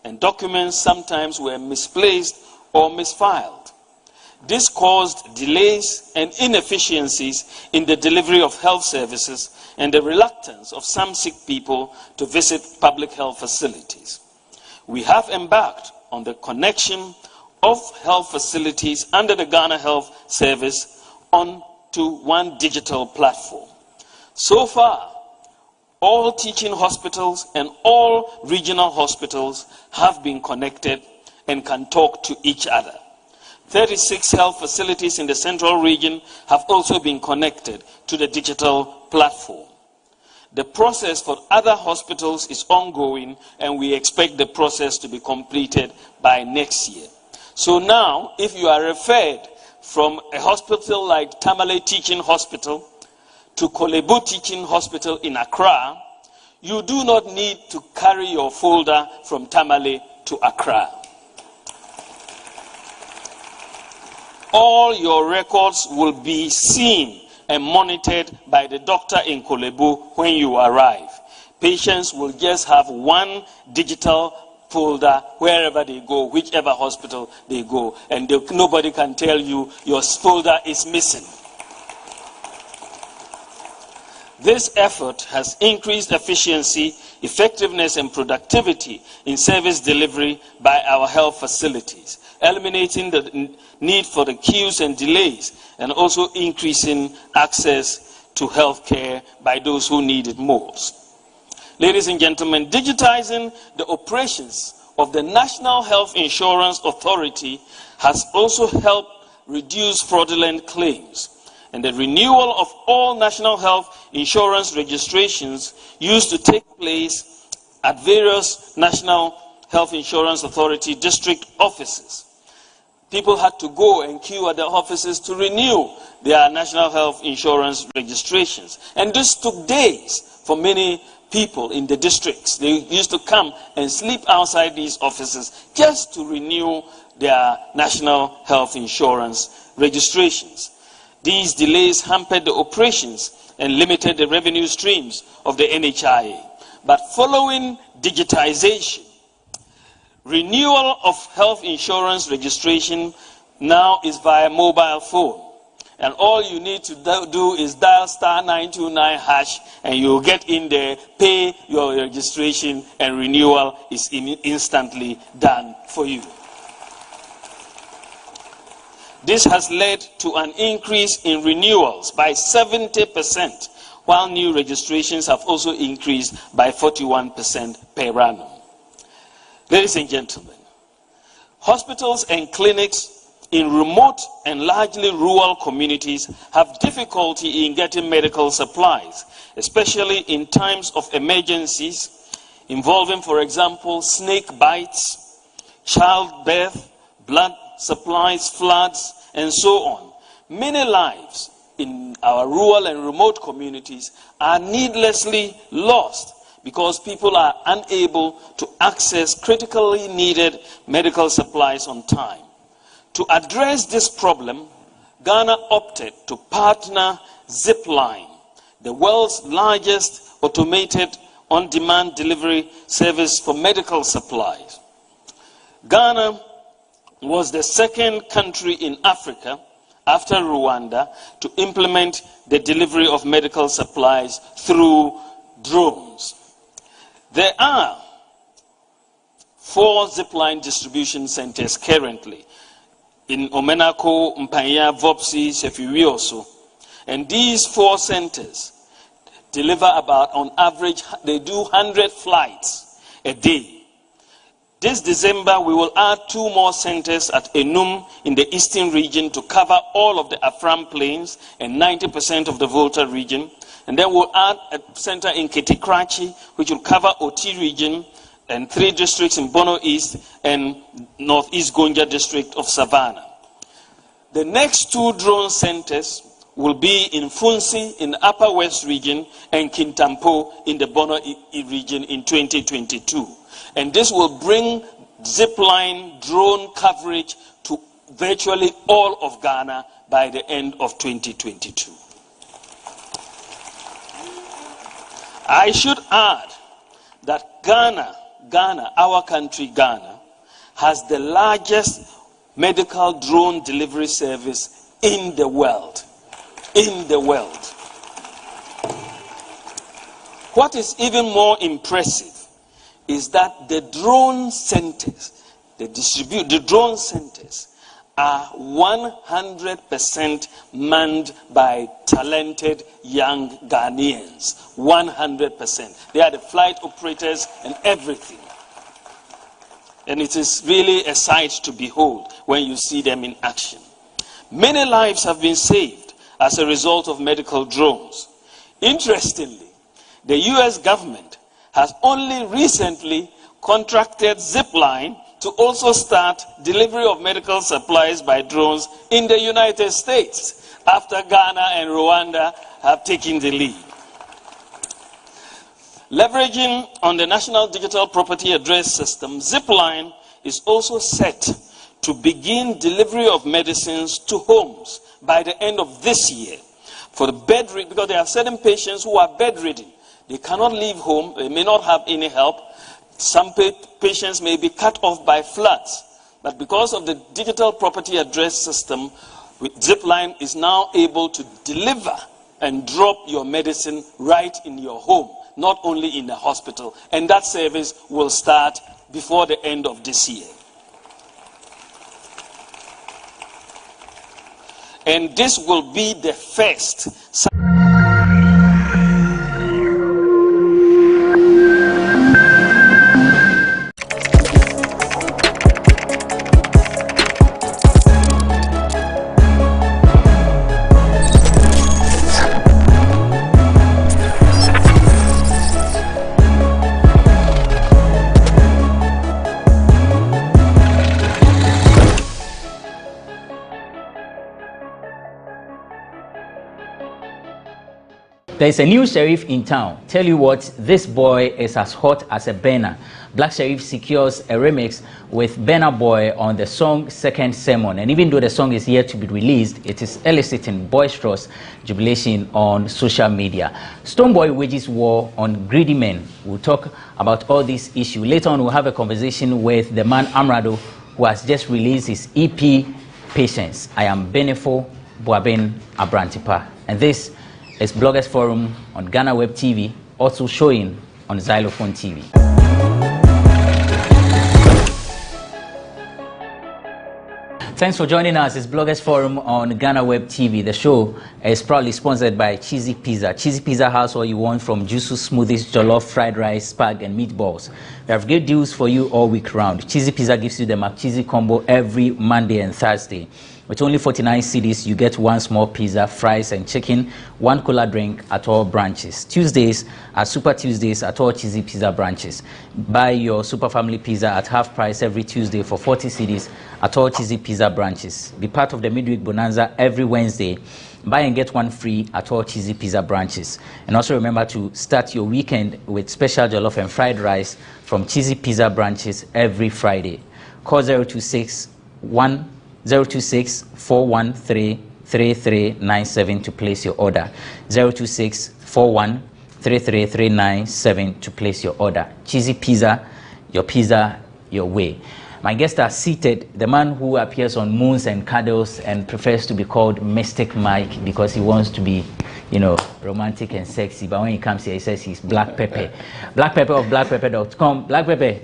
and documents sometimes were misplaced or misfiled. This caused delays and inefficiencies in the delivery of health services and the reluctance of some sick people to visit public health facilities. We have embarked on the connection of health facilities under the Ghana Health Service onto one digital platform. So far, all teaching hospitals and all regional hospitals have been connected and can talk to each other. 36 health facilities in the central region have also been connected to the digital platform. The process for other hospitals is ongoing, and we expect the process to be completed by next year. So now, if you are referred from a hospital like Tamale Teaching Hospital to Kolebu Teaching Hospital in Accra, you do not need to carry your folder from Tamale to Accra. All your records will be seen and monitored by the doctor in Kolebu when you arrive. Patients will just have one digital folder wherever they go, whichever hospital they go, and nobody can tell you your folder is missing. This effort has increased efficiency, effectiveness, and productivity in service delivery by our health facilities, eliminating the need for the queues and delays, and also increasing access to health care by those who need it most. Ladies and gentlemen, digitizing the operations of the National Health Insurance Authority has also helped reduce fraudulent claims, and the renewal of all national health insurance registrations used to take place at various National Health Insurance Authority district offices. People had to go and queue at the offices to renew their national health insurance registrations. And this took days for many people in the districts. They used to come and sleep outside these offices just to renew their national health insurance registrations. These delays hampered the operations and limited the revenue streams of the NHIA. But following digitization, renewal of health insurance registration now is via mobile phone. And all you need to do is dial *929# and you'll get in there, pay your registration, and renewal is instantly done for you. This has led to an increase in renewals by 70%, while new registrations have also increased by 41% per annum. Ladies and gentlemen, hospitals and clinics in remote and largely rural communities have difficulty in getting medical supplies, especially in times of emergencies involving, for example, snake bites, childbirth, blood supplies, floods, and so on. Many lives in our rural and remote communities are needlessly lost because people are unable to access critically needed medical supplies on time. To address this problem, Ghana opted to partner Zipline, the world's largest automated on-demand delivery service for medical supplies. Ghana was the second country in Africa, after Rwanda, to implement the delivery of medical supplies through drones. There are 4 Zipline distribution centers currently in Omenako, Mpanya, Vopsi, Sefiwioso. And these 4 centers deliver about, on average, they do 100 flights a day. This December, we will add 2 more centers at Enum in the eastern region to cover all of the Afram Plains and 90% of the Volta region. And then we'll add a center in Ketikrachi, which will cover Oti region, and 3 districts in Bono East and Northeast Gonja district of Savannah. The next 2 drone centers will be in Funsi in the Upper West region and Kintampo in the Bono region in 2022. And this will bring Zipline drone coverage to virtually all of Ghana by the end of 2022. I should add that Ghana, our country Ghana, has the largest medical drone delivery service in the world. In the world. What is even more impressive is that the drone centers, the drone centers are 100% manned by talented young Ghanaians. 100%. They are the flight operators and everything. And it is really a sight to behold when you see them in action. Many lives have been saved as a result of medical drones. Interestingly, the US government has only recently contracted Zipline to also start delivery of medical supplies by drones in the United States, after Ghana and Rwanda have taken the lead. Leveraging on the National Digital Property Address System, Zipline is also set to begin delivery of medicines to homes by the end of this year. For the bedridden, because there are certain patients who are bedridden. They cannot leave home, they may not have any help. Some patients may be cut off by floods. But because of the Digital Property Address System, Zipline is now able to deliver and drop your medicine right in your home, not only in the hospital. And that service will start before the end of this year. And this will be the first. There's a new sheriff in town. Tell you what, this boy is as hot as a burner. Black Sheriff secures a remix with Burna Boy on the song Second Sermon. And even though the song is yet to be released, it is eliciting boisterous jubilation on social media. Stonebwoy wages war on greedy men. We'll talk about all these issues. Later on, we'll have a conversation with the man Amerado, who has just released his EP, Patience. I am Benefo Boabin Abrantipa. And this is Bloggers Forum on GhanaWeb TV, also showing on Xylophone TV. Thanks for joining us. It's Bloggers Forum on GhanaWeb TV. The show is proudly sponsored by Cheesy Pizza. Cheesy Pizza has all you want from juicy smoothies, jollof, fried rice, spag, and meatballs. We have great deals for you all week round. Cheesy Pizza gives you the McCheesy combo every Monday and Thursday. With only 49 cedis, you get one small pizza, fries, and chicken, one cola drink at all branches. Tuesdays are Super Tuesdays at all Cheesy Pizza branches. Buy your Super Family Pizza at half price every Tuesday for 40 cedis at all Cheesy Pizza branches. Be part of the midweek bonanza every Wednesday. Buy and get one free at all Cheesy Pizza branches. And also remember to start your weekend with special jollof and fried rice from Cheesy Pizza branches every Friday. Call 026-413-3397 to place your order. 026-413-3397 to place your order. Cheesy Pizza, your way. My guests are seated. The man who appears on Moons and Cuddles and prefers to be called Mystic Mike because he wants to be, you know, romantic and sexy. But when he comes here, he says he's Black Pepper. Black Pepper of blackpepper.com. Black Pepper,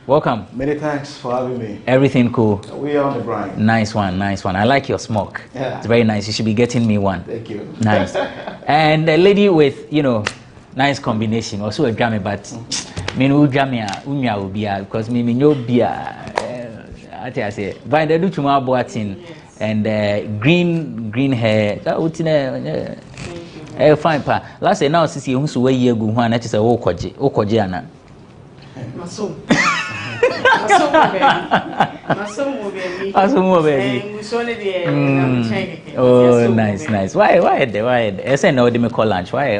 welcome. Many thanks for having me. Everything cool? We are on the grind. Nice one, nice one. I like your smoke. Yeah. It's very nice. You should be getting me one. Thank you. Nice. And a lady with, you know, nice combination. Also a Grammy, but me no Grammy, unya ubia because me no bia. I say, by the do tomorrow boating and green hair. Fine pa. Last year now since you who way ye go one, that is a okoje ana. Oh, nice. Why? I say no, they call lunch. Why?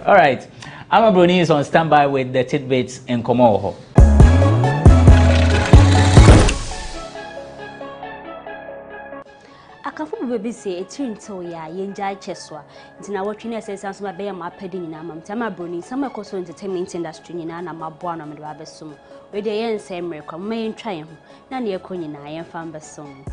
All right. Amerado is on standby with the tidbits in Komoho. Akafu baby say a tune to ya yenjai cheswa. Ntina watching says some my bear my pedding in Amerado ni some coso entertainment industry in Anna Mabuana and Rabesum. Where the yen same record main triumph. None your coin in I am found the song.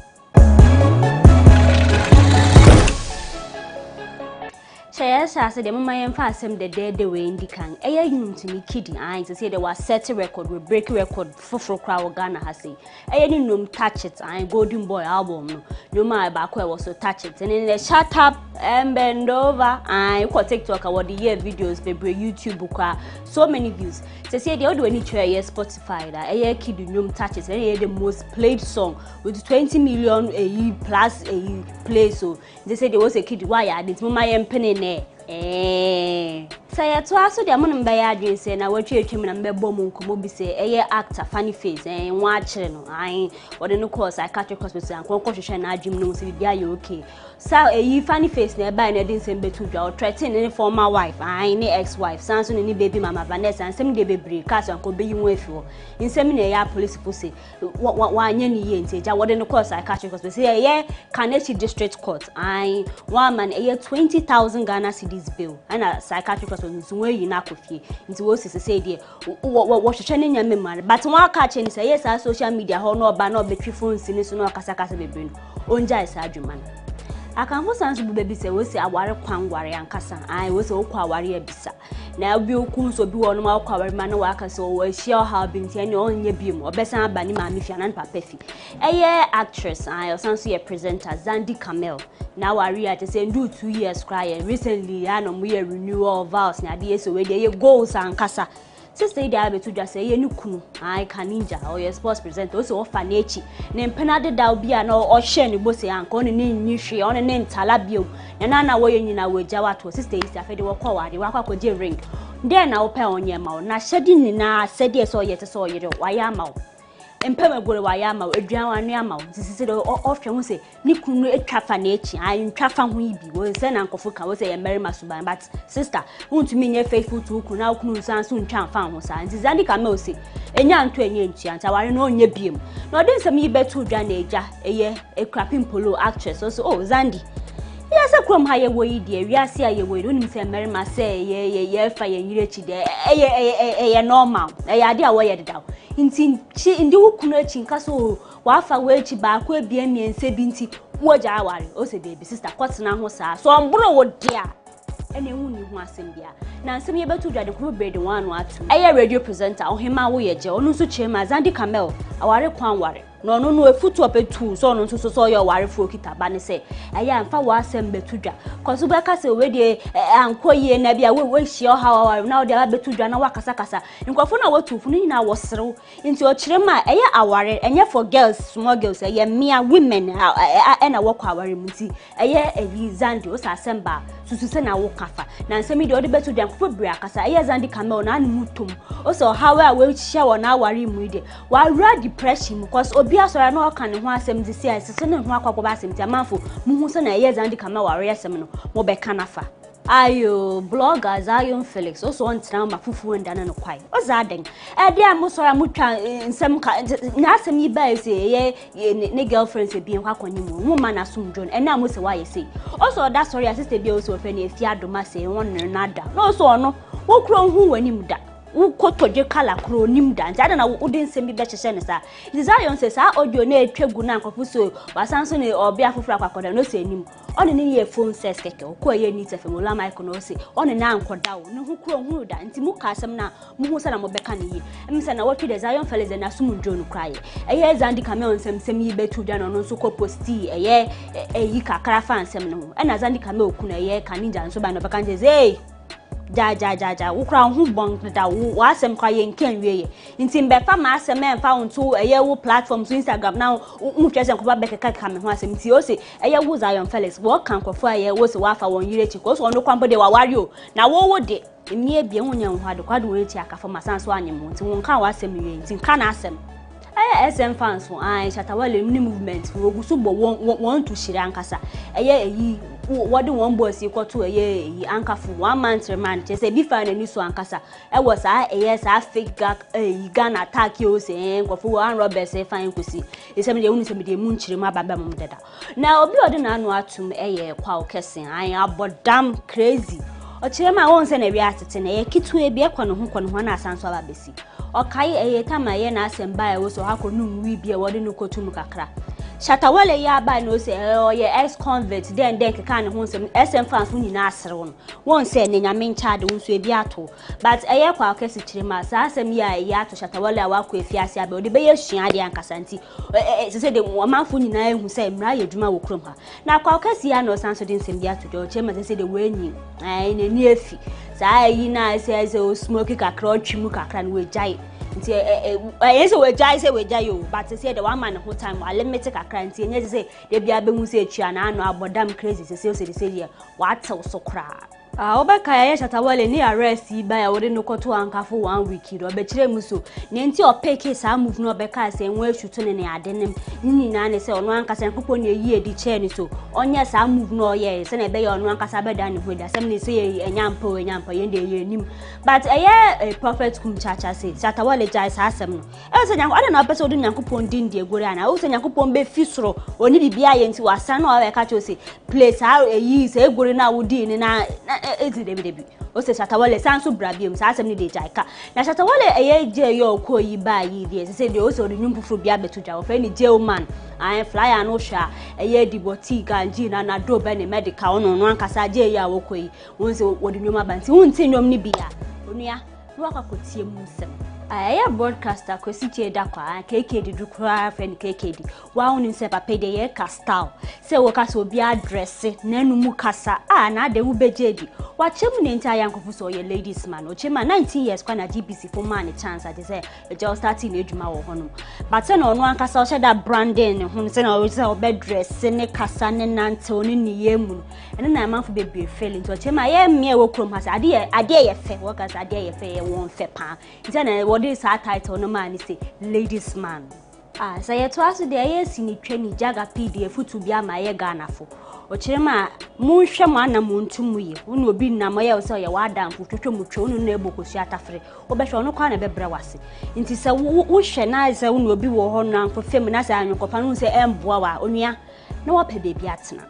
Yes, I said, the moment I am fast, the dead the way in the can. A young to me kidding eyes to say there was set a record with break record for crowd Ghana has say. A young touch it, I Golden Boy album. No my back was so touch it. And in the shut up and bend over, I could TikTok about the year videos, February YouTube book, so many views. To say the other any try Spotify that a year kid room touch it, and the most played song with 20 million a year plus a year play. So they said there was a kid why I did my penny. Say to us the amount by audience and I watch you and Bebom Kumobi say a actor funny face and watching I or the no course I catch your hospital and concussion and gym no see you okay. So a funny face nearby and I didn't send betuja or threaten any former wife, I any ex-wife, Samson any baby mama Vanessa and some baby break cast and could be you with you. In seminary police pussy one yenny and say what the course I catch your hospital say yeah Kaneti District Court I 1 man a year 20,000 Ghana cedis bill and a psychiatric hospital where you not with you into what is say dear what training your memory but one catching say yes our social media how no ban no battery phones in so no kasakasa baby onja is adjuman I can for sans baby say we say aware kwan ware ankasa I we say okwa ware abisa na obi okun so bi wono ma okwa ware ma na wa kasa o ahia ha binti ene onye biem obesan aba ni ma me fia na papa fi eye actress I sans ye presenter Zandi Camel now I at say do 2 years cry recently and we renewal of vows na dey so we dey goals ankasa sister dey abe to just say ye nukunu I can ninja or your sports presenter also offer nechi na mpenade da obi a na o hye ne bose anka on ne nyi hwe on ne ntala bio na na wo ye nyina wo gya wato sister is afede wo kwa wade wa kwa gye ring then na wo pe onye ma na hyedi ni na sede so ye te so ye wa ya ma empema gore wa ya ma aduan wa no ama sisi de ofwe ho se ni kunu etwafa na echi an twafa ho ibi wo se na nkofo ka wo se ye marima suban but sister untumi nye faithful to kunu na kunu san so ntwa fa ho sa nti zandi ka ma o se enya nto enya ntua nta ware no onye biem na odi nsem yi betu dwa na eja eye ekrapim polo actress so zandi yes akrom ha ye wo yi de wiase aye wo onim se marima se ye fa ye yirechi de eye normal ade a wo ye dedaw nti ndi wukunu echi nka so wa fa wo echi ba ko ebie miense bi nti wo ja aware o se baby sister kwatena ho saa so ombro wo de a ene hu ni hu asem bia na nsem ye betu dwade ko be de wan no atu eye radio presenter ohima wo ye je onu so chema Zandi Camel aware kwan ware no efutu opetu so no so yo ware fu okita ba ne se eye mfa wo asem betu dwa koso be ka se we de ankoye na bia we hie o ha ware na wo de betu dwa na wakasa kasa nkofo na watufu ni na wo serew nti o kirema eye aware enye for girls small girls eye mia women na wo kwa aware muti eye Zandi o sa asemba susu se na wo kafa na nsemi de o de betu dwa nkofo bri akasa eye Zandi Camel na mutum o so how we hie wo na aware mu de wa depression because obi asora na oka ne ho asem di sia sese ne ho akwakoba asem ti amanfo muhu se na eye Zandi Camel ware asem no mo be kanafa ayo bloggers ayo Felix also on tram mafufu ndana no kwai ozaden e dia mo sora mutwa nsem ka na asem yi ba se ye ne girlfriend se bi nkwa kwani mu ma na sumdron e na mo se wa ye se also that sorry sister bi also fe na efi adoma se won na da no so no wo kro hu wani mu da ukotoje kala kro nim da nti ada na wo de nsem bi be chese ne sa Zion se sa audio na etwegu na nkofo so wasanso ne obi afofra kwakoda no se nim one ne ye phone ses keke ko ye ni tefem ola mic no se one na ankoda wo ne hu kro hu da nti mu ka asem na mu hu se na mo beka ne yi em se na wo twe Zion Felix na sum drone kraye eye Zandi Camel nsem yi betu da no nso ko posti eye yi kakra fa nsem no e na Zandi Camel ku na eye kaninja nso ba no beka nje ja ukra hu bon da wo asem kwa ye nkan wieye nti mbefa ma asem emfa wonto eye wo platform so Instagram na unhwese nkoba bekeka ka me ho asem nti o se eye wo Zion Felix wo kan kofo eye wo se wa fa won yire chi ko so no kwambo de wa ware o na wo de emie bie hunya ho ade kwado wo chi akafa masanso anyem nti won kan wa asem wieye nti kan asem SM fans so Shatawale mini movement wo gusu bo won to shire ankasa eyi what the one boy see ko to eyi ankafu 1 month remand che say bi fa na ni so ankasa was fake Ghana attack you say ko fu 1 Robert say fine kusi esem de unu se me de mu nchire ma baba mum dada na obi odi na anu atum kwa okesen abodam crazy o chire ma won se na wi atete na kitu e bi ekwa no ho na asanso aba besi okai tama na asemba wo so hako nu wi bia wode no kotum kakra Shatawale ya ba no se ye ex convert den keka ne ho nsem SM fans nyina asere no won se ne nyame nchaade won so ebi ato but kwa akesi kire ma sa asem ya ato Shatawale awakọ efiase aba odi be ye hua de ankasa nti se de amanfo nyina ehu se mra ye dwuma wo krom ha na kwa akesi ya no sanso de nsem bia to de che ma se de wenyi na ni efi sa yi na se o smoke kakra otwimu kakra no we jai nti yes we jai yo but say the one man whole time wa limit kakra nti enye say de bia be hu say etua na anu abodam crazy say wa tew so kra obeka ya Shatawale ni arrest ba ya wode no koto ankafo 1 week do be kire mu so ne nti opeke sa move no obeka say enwa hwuto ne adenem nyina ne say ono ankasa nkopɔ ne yi edi chair ni so onye sa move no ye say na be ya ono ankasa be da ne ho da sam ne say enyampo ye de ye nim but a prophet kum chacha say Shatawale jai sa asem no e say nyanko ada na pese odu nyankopɔ din de egori ana o say nyankopɔ be fisoro oni bibia ye nti wasan no wa ka cho say place how yi say egori na wodi ni na ezi debi o se Shatawale sanso brabium sa asem ni de jaika na Shatawale je yo ko yi ba yi de se de o so de nyumfufuru bia betu ja o fe ni Jailman flyer no hwa di boutique anji na do be ni medical no ankasa je ya wo ko yi won se wo de nyuma ba nti won ti nyom ni bia onua no akakotie mu nsem broadcaster Kwesi Darko KKD dukura friend KKD wa unu se papa de ye castal se wo kasa obi address na nu mu kasa na de wo bejebi wa chemu ne ntia yankofo so ye ladies man o chema 19 years kwa na GBC for man chance ade se e just starting edwuma wo hono but se no ankasa o sheda branding ho se na o se o be dress ne kasa ne nante oni ni yemu ene na amanfo be feeling to chema ye me wo krom ha ade ye fe wo kasa ade ye fe ye won fe pa ntia na this title no man say ladies man Say it was the yes in training jaga PDF to be a my Ghana for. Ochirema munsha mana muntumuye unu obi na moya wo se ye wada mfu twetwe mutwe unu na eboko si atafre obehwe no kwa na bebra wase nti se wo hwe na se unu obi wo ho na mfofem na se anyokopa no se emboa wa onua na wo pe bebi atena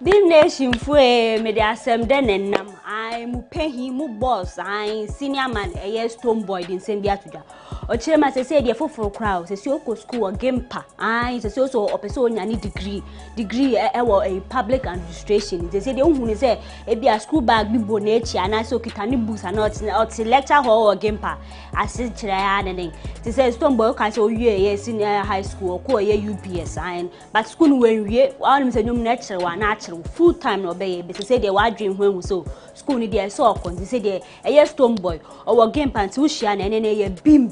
Bim nation fu me de asem de nenam ai mu pehi mu boss ai senior man stone boy din sem bia tuja ochirema se de foforo crowd se oko school o gempa ai se so opeso nya ni degree wo a public administration se de ohunu se e bia school bag bibo na echi ana se okita ni books ana ot lecture hall o gempa ase kire ya nene se stone boy kan se owie senior high school ko UPS ai but school no wie wan se nyum na kire wa na full time no be be say dey wa dream when so school ni dey so okon say dey stone boy or game pant wo hia na ene bim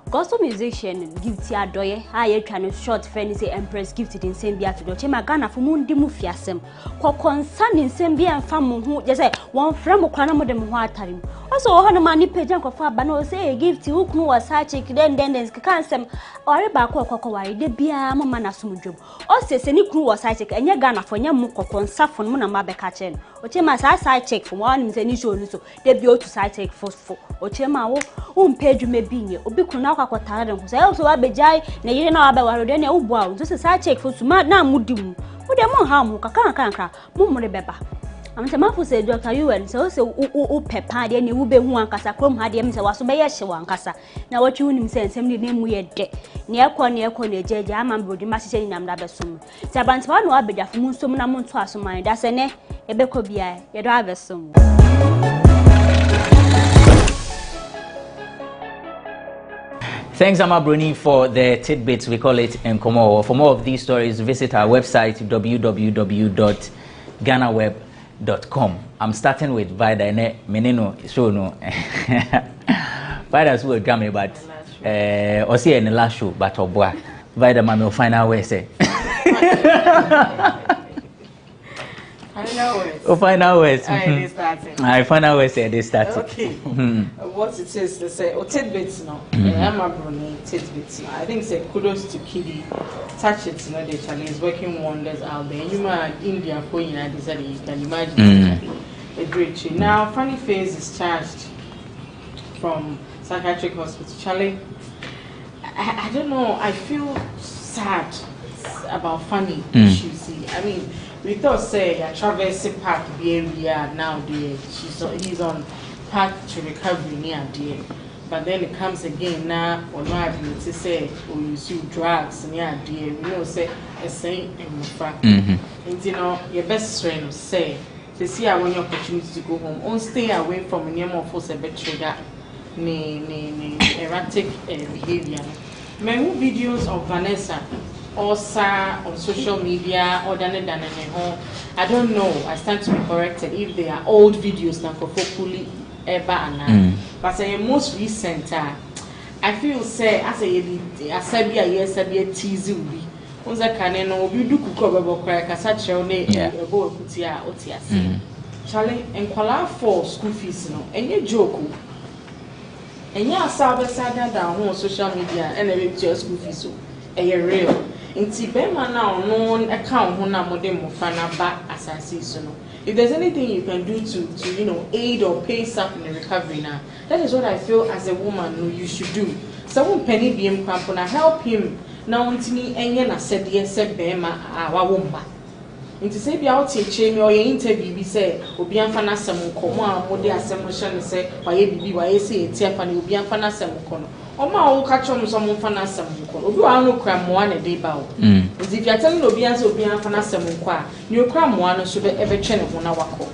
gospel musician gift ya doye aye twa no short friend say empress gift din sem bia to do chema Ghana fo mu ndi mu fiasem concern sem bia mfa mu hu je say won frem kwa na mo de mu ho atarim also ho na mani page nkofo aba na o say gift ukunu wa search den kan sem ore ba kokko ware de bia mo mana sum dwom o se ni kunu wa search enye Ghana fo nya mu kokko fo mo na ma be ka chen o chema sa search fo mo nim say ni show ni so de bia o to search fo o chema wo page me bi nye obi kunu akotare den ko say o so wa bejai na yire na wa be ware de na wo bua o so search fo so ma na mudi mu wo de mo ha mu kaka mo mo re beba amtema fu se Dr. UN se o pepa de ne wo be hu ankasa krom ha de me se waso be ye hye wankasa na watwi unim se nsem ne mu ye de ne ekọ na ejeje ama brodi ma hye nyam da besom se abantwa na abedafo mu nsom na mo nto asoman da se ne ebekọ bia ye do abesom. Thanks, Amabroni, for the tidbits, we call it in Komo. For more of these stories, visit our website, www.GhanaWeb.com. I'm starting with Vida and Menino, so no. Vida's word coming, but or see in the last show, but Vida, Mammy will find out where say. We'll find out where I find out where they started. Okay. What it is, they say, tidbits now. Amabroni tidbits now. I think say kudos to Kidi. Touch it, you know, the challenge is working wonders out there. You might India for you can imagine a great change. Now, Funny Face is charged from psychiatric hospital. Charlie, I don't know. I feel sad about Funny issues. I mean. We thought say a traversing park area now there. He's on path to recovery near there. But then it comes again now or not to say or you use drugs near there. We know say a saying in fact. And you know your best friend say to see I want your opportunity to go home. On stay away from any more force a bit trigger erratic behavior. Many videos of Vanessa also on social media or than home. I don't know. I stand to be corrected if they are old videos that for fully ever and but say most recent I feel say as a teasing be once I can know you do cook crack as such a Charlie and Collab for school fees no and you joke and you are sad down on social media and your school fees real. Inti bema now known account hona modem fana ba asasi so no. If there's anything you can do to you know aid or pay up in the recovery now, that is what I feel as a woman you should do. Someone penny BM campona help him now untini enye na said yes bema wa womba. Inti say be out here me or your interview be say obi amfana sem komo a mode asem hye ne say waye bibi waye say etia fa ne obi amfana sem kono. Oma wo catch on some fana sem kono obi wa no kra mo na dey ba o if you are telling obi an say obi amfana sem ko a ni okra mo no so be ebe twe ne ho na wako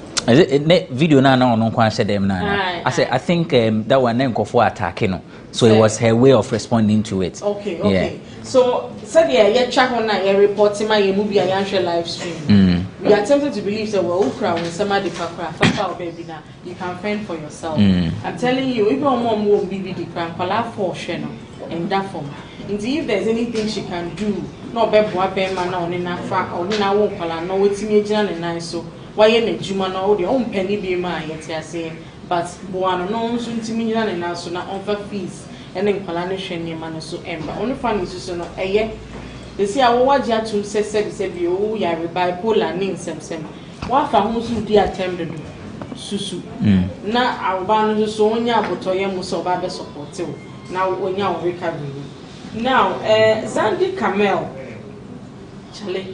video na no kwan say dem na I think that one na nkofo attack no so it was her way of responding to it. Okay. Yeah. So said yeah check on na report my movie and share live stream. We are tempted to believe that well ukra when somebody papa baby now you can fend for yourself. I'm telling you even mom won't be the cram Collab for share no in that form. Indeed if there's anything she can do no be boa be man na oni na fa oni na wo kwala no wetimi agina ne nan so why na juma no de on penny be ma yet say but boa no nso ntimi agina ne nan so na on fa fees ene nkwala ne hwe niema no so emba onu fa no so no eye desi a wo waje atum se bi o yare bipolar ne nsem wa fa ho so di attempt do susu na awba no so onya abotoye mu so ba be support wo na onya wo recovery now Zandi Camel chale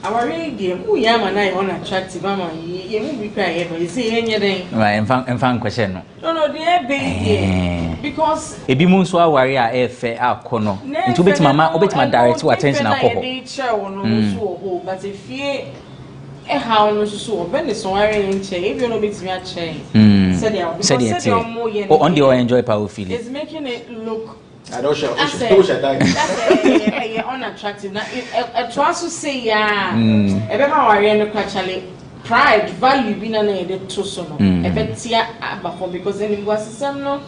our game who yama na on attractive ama ye mu bi cry ever you say enye den right enfan question no the be because ebi mu so aware a efe akono nti obetima direct attention akọ dey chair no so ho but if ye how no so obe ne so ware nche if you no betimi a chair said they on the enjoy power feeling it's making it look I don't show. That's unattractive. Now, it tries to say, yeah, everyone worry no actually pride, value, being an edit to so no. A bit here, because then it was some no,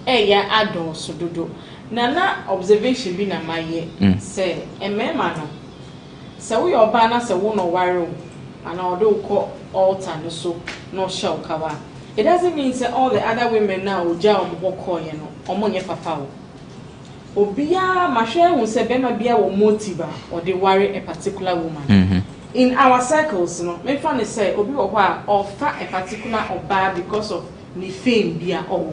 yeah, I don't so do. Nana observation being a my say, a man, so we are banners a one or worry, and although call altar no so no shall cover. It doesn't mean that all the other women now will jump walk on, you know, or money papa. Obia mahwe hu se bema bia wo motive or they worry a particular woman in our circles no me fa ne say obi wo a offer a particular oba because of ni fame bia o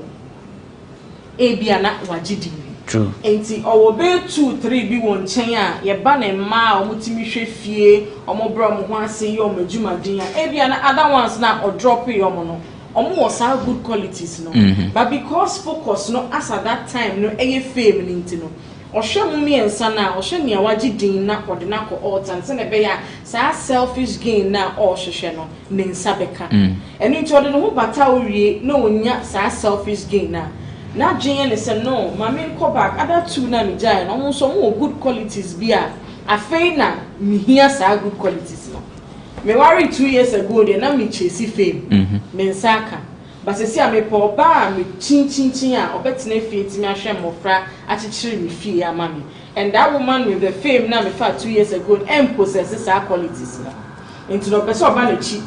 e bia na wagidi true enti owo be 2 3 bi won chen a ye ba ne ma o mutimi hwe fie o mo bro mo ho ase ye o madwumadin a e bia na other ones na o drop ye o mo no was our good qualities no but because focus no as at that time no eye fame ninti no ohwe me ensa na ohwe ne awagi din na kode na ko all time se ne be ya sa selfish gain na ohwehwe no ne nsa beka eni nti ode no ho bata owie na onya sa selfish gain na gyen ne se no mame ko back other two na me jai no so mo good qualities bia afei na me hia sa good qualities no me worry 2 years ago dey na me chase fame me nsaka but se a me po ba me chin a obetena fie ti me ahwe mofra achichiri me fie ama me and that woman with the fame na me fa 2 years ago and possesses her qualities na into no person oba na chi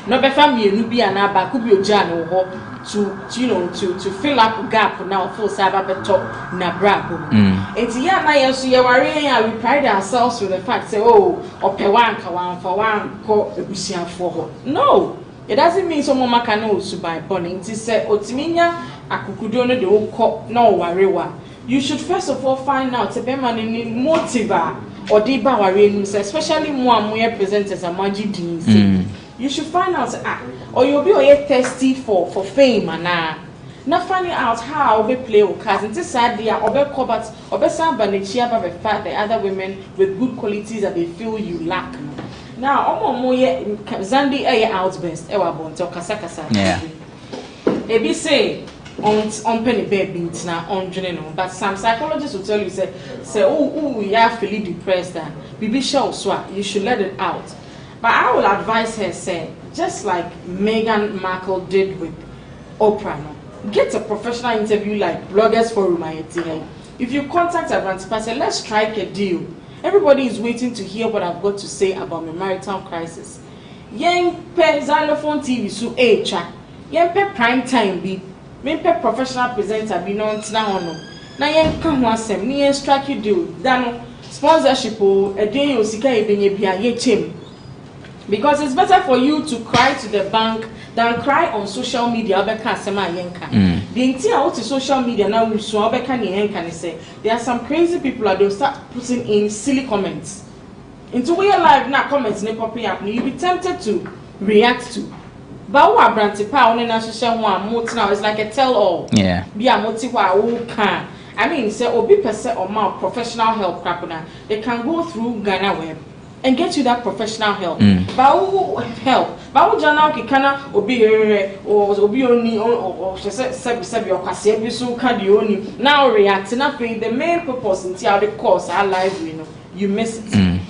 no be fa me enu bia na ba ku bi oja na wo to you know to fill up gap now full cyber beto na brabo enti ya na yeso ye ware ya we pride ourselves with the fact say oh opewan ka wan for wan ko ebusiafo ho no it doesn't mean so mama can no to buy born enti say otiminya akukudo no de wo na warewa you should first of all find out be man ni motive or dey ba ware nim especially mo amoye presenters amaji din you should find out or you'll be thirsty for fame and not finding out how we play with cards and this idea or be covered or be somebody about the fact that other women with good qualities that they feel you lack. Now Zandi outburst bonto kasa yeah they be say on penny baby now on general but some psychologists will tell you say oh we are feeling depressed and be sure so you should let it out. But I will advise her, say, just like Meghan Markle did with Oprah, no? Get a professional interview like Bloggers Forum IATV. If you contact Avantipa, say, let's strike a deal. Everybody is waiting to hear what I've got to say about my marital crisis. Yen pe xylophone TV su echa. Yen pe prime time bi. Men pe professional presenter bi no ntina hono. Na yen ka ho asem, ni yen strike a deal. Dano sponsorship o eden yo sika ebenye bia ye chem. Because it's better for you to cry to the bank than cry on social media. The entire out to social media now will so say there are some crazy people that they'll start putting in silly comments. Into where live now comments ne popping up, you'll be tempted to react to. But what brandy power on social one now is like a tell-all. Yeah. Be a motiva can. I mean, say obi percent or more professional help crapuna. They can go through GhanaWeb and get you that professional help. But who help? But who jana kikana obi or obi oni or she said your kasi ebisu kadi oni now react nothing. The main purpose until the course our life you miss it.